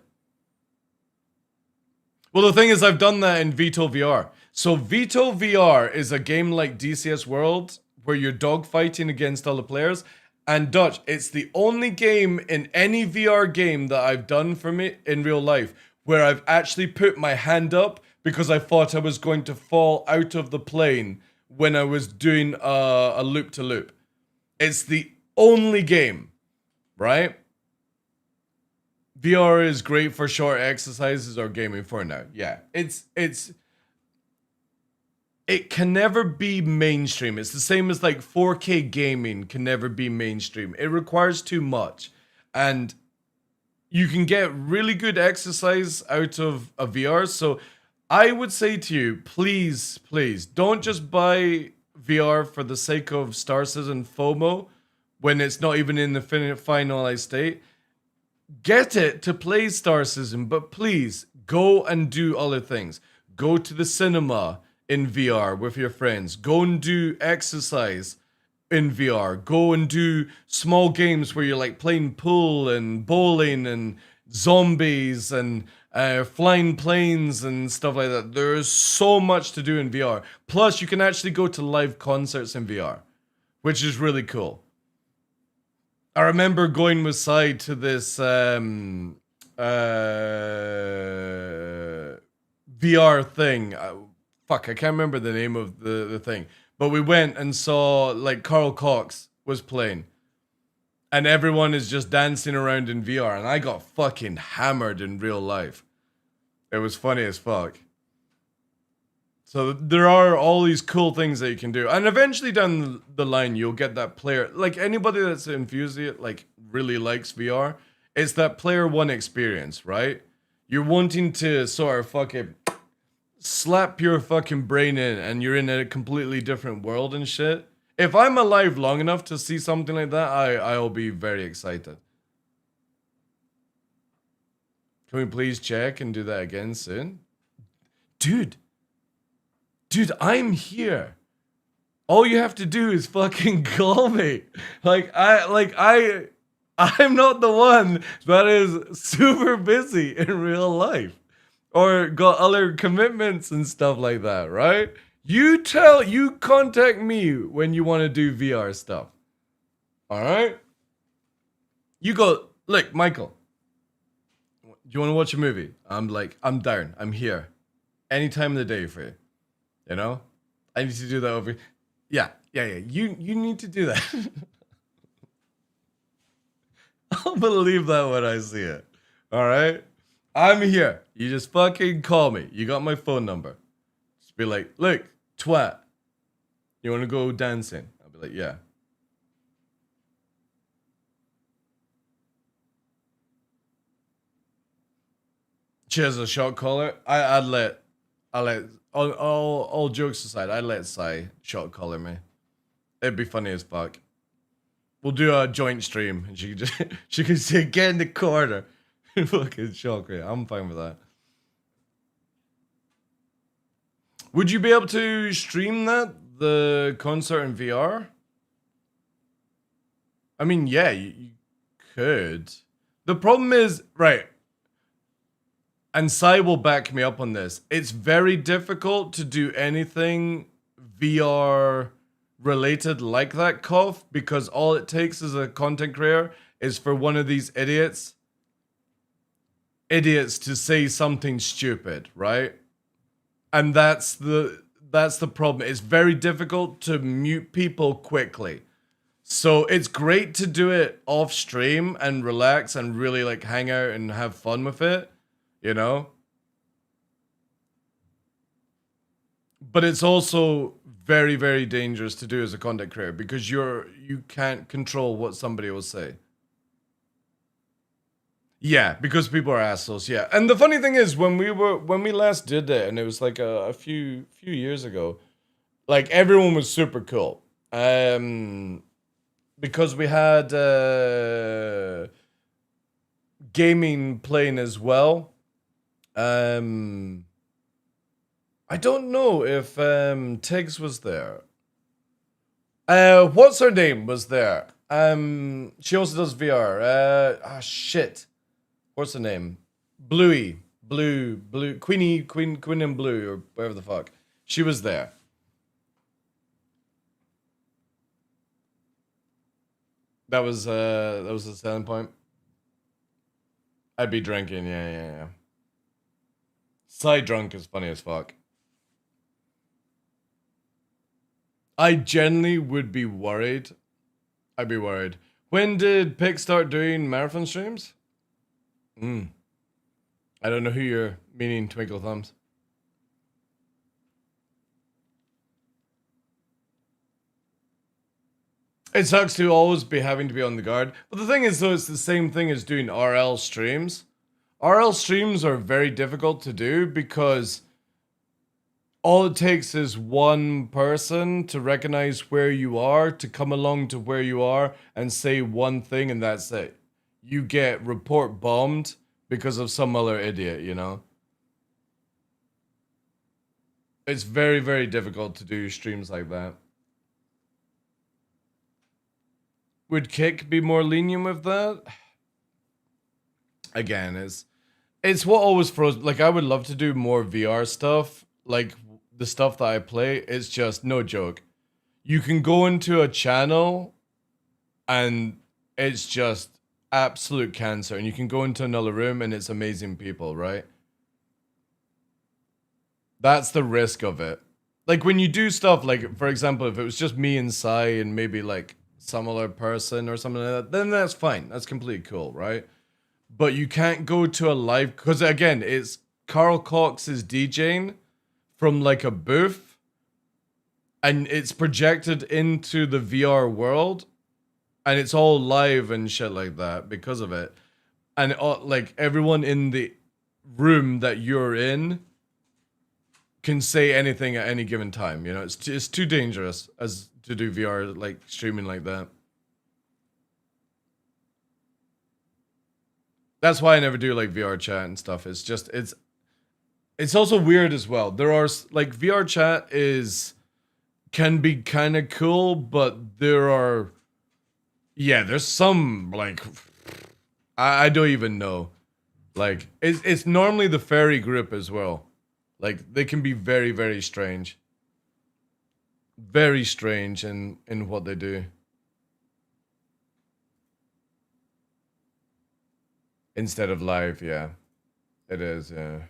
Well, the thing is, I've done that in Veto VR. So Veto VR is a game like DCS World where you're dogfighting against other players. And Dutch, it's the only game in any VR game that I've done for me in real life where I've actually put my hand up because I thought I was going to fall out of the plane when I was doing a loop-to-loop. It's the only game, right? VR is great for short exercises or gaming for now. Yeah, it can never be mainstream. It's the same as like 4K gaming can never be mainstream. It requires too much. And you can get really good exercise out of a VR. So I would say to you, please, don't just buy VR for the sake of Star Citizen FOMO when it's not even in the finalized state. Get it to play Star Citizen, but please go and do other things. Go to the cinema in VR with your friends. Go and do exercise in VR. Go and do small games where you're like playing pool and bowling and zombies and flying planes and stuff like that. There's so much to do in VR. Plus, you can actually go to live concerts in VR, which is really cool. I remember going with Sai to this VR thing. I can't remember the name of the thing. But we went and saw, like, Carl Cox was playing. And everyone is just dancing around in VR. And I got fucking hammered in real life. It was funny as fuck. So there are all these cool things that you can do. And eventually down the line, you'll get that player. Like, anybody that's an enthusiast, like, really likes VR, it's that player one experience, right? You're wanting to sort of fucking slap your fucking brain in and you're in a completely different world and shit. If I'm alive long enough to see something like that, I'll be very excited. Can we please check and do that again soon? Dude, I'm here. All you have to do is fucking call me. I'm not the one that is super busy in real life or got other commitments and stuff like that, right? You contact me when you want to do VR stuff. All right? You go, look, Michael, do you want to watch a movie? I'm down. I'm here. Any time of the day for you. You know? I need to do that over. Yeah. You need to do that. I'll believe that when I see it. All right? I'm here. You just fucking call me. You got my phone number. Just be like, look, twat. You want to go dancing? I'll be like, yeah. She has a shot caller. I'd let all jokes aside, I'd let Sai shot caller me. It'd be funny as fuck. We'll do a joint stream and she could just she could say get in the corner. Fucking shock me. I'm fine with that. Would you be able to stream the concert in VR? I mean, yeah, you could. The problem is, right, and Sai will back me up on this, it's very difficult to do anything VR related like that, Kof, because all it takes as a content creator is for one of these idiots to say something stupid, right? And that's the problem. It's very difficult to mute people quickly. So it's great to do it off stream and relax and really like hang out and have fun with it, you know? But it's also very, very dangerous to do as a content creator because you can't control what somebody will say. Yeah, because people are assholes. Yeah, and the funny thing is, when we last did that, and it was like a few years ago, like everyone was super cool. Because we had gaming playing as well. I don't know if Tiggs was there. What's her name was there? She also does VR. Shit. What's her name? Bluey. Blue. Queen and Blue, or whatever the fuck. She was there. That was the selling point. I'd be drinking, yeah. Side drunk is funny as fuck. I generally would be worried. I'd be worried. When did Pick start doing marathon streams? I don't know who you're meaning, Twinkle Thumbs. It sucks to always be having to be on the guard. But the thing is, though, it's the same thing as doing RL streams. RL streams are very difficult to do because all it takes is one person to recognize where you are, to come along to where you are and say one thing, and that's it. You get report bombed because of some other idiot, you know? It's very, very difficult to do streams like that. Would Kick be more lenient with that? Again, it's what always froze. Like, I would love to do more VR stuff. Like, the stuff that I play, it's just no joke. You can go into a channel and it's just absolute cancer. And you can go into another room and it's amazing people, right? That's the risk of it. Like, when you do stuff, like, for example, if it was just me and Sai and maybe, like, some other person or something like that, then that's fine. That's completely cool, right? But you can't go to a live, because again, it's Carl Cox is DJing from like a booth and it's projected into the VR world and it's all live and shit like that because of it. And like everyone in the room that you're in can say anything at any given time, you know? It's too dangerous as to do VR, like streaming like that. That's why I never do like VR chat and stuff. It's just, it's also weird as well. There are like VR chat can be kind of cool, but there's some like, I don't even know. Like it's normally the fairy group as well. Like they can be very, very strange. Very strange in what they do. Instead of live, yeah. It is, yeah.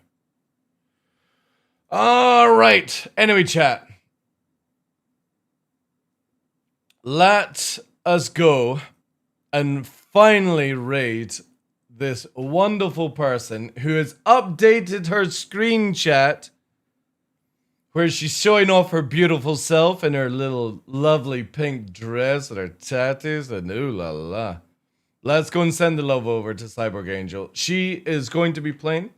Alright. Anyway, chat. Let us go and finally raid this wonderful person who has updated her screen chat where she's showing off her beautiful self in her little lovely pink dress and her tattoos and ooh la la. Let's go and send the love over to Cyborg Angel. She is going to be playing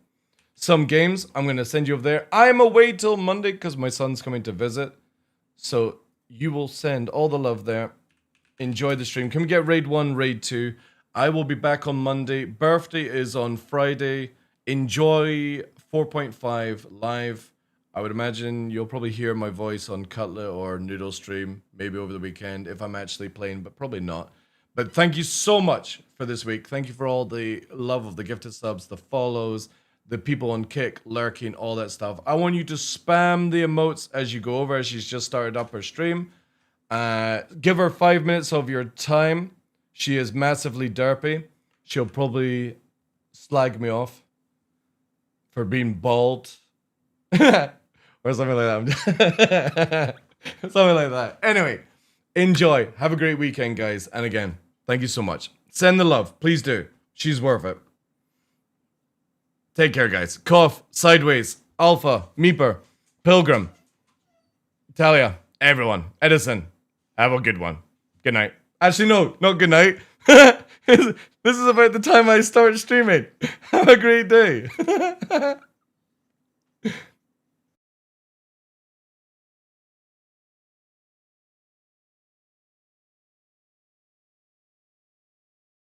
some games. I'm going to send you over there. I'm away till Monday because my son's coming to visit. So you will send all the love there. Enjoy the stream. Can we get raid 1, raid 2? I will be back on Monday. Birthday is on Friday. Enjoy 4.5 live. I would imagine you'll probably hear my voice on Cutlet or Noodle stream, maybe over the weekend if I'm actually playing, but probably not. But thank you so much for this week. Thank you for all the love of the gifted subs, the follows, the people on Kick, lurking, all that stuff. I want you to spam the emotes as you go over. She's just started up her stream. Give her 5 minutes of your time. She is massively derpy. She'll probably slag me off for being bald. Or something like that. Something like that. Anyway, enjoy. Have a great weekend, guys. And again, thank you so much. Send the love. Please do. She's worth it. Take care, guys. Cough, Sideways, Alpha, Meeper, Pilgrim, Talia, everyone, Edison. Have a good one. Good night. Actually, no, not good night. This is about the time I start streaming. Have a great day.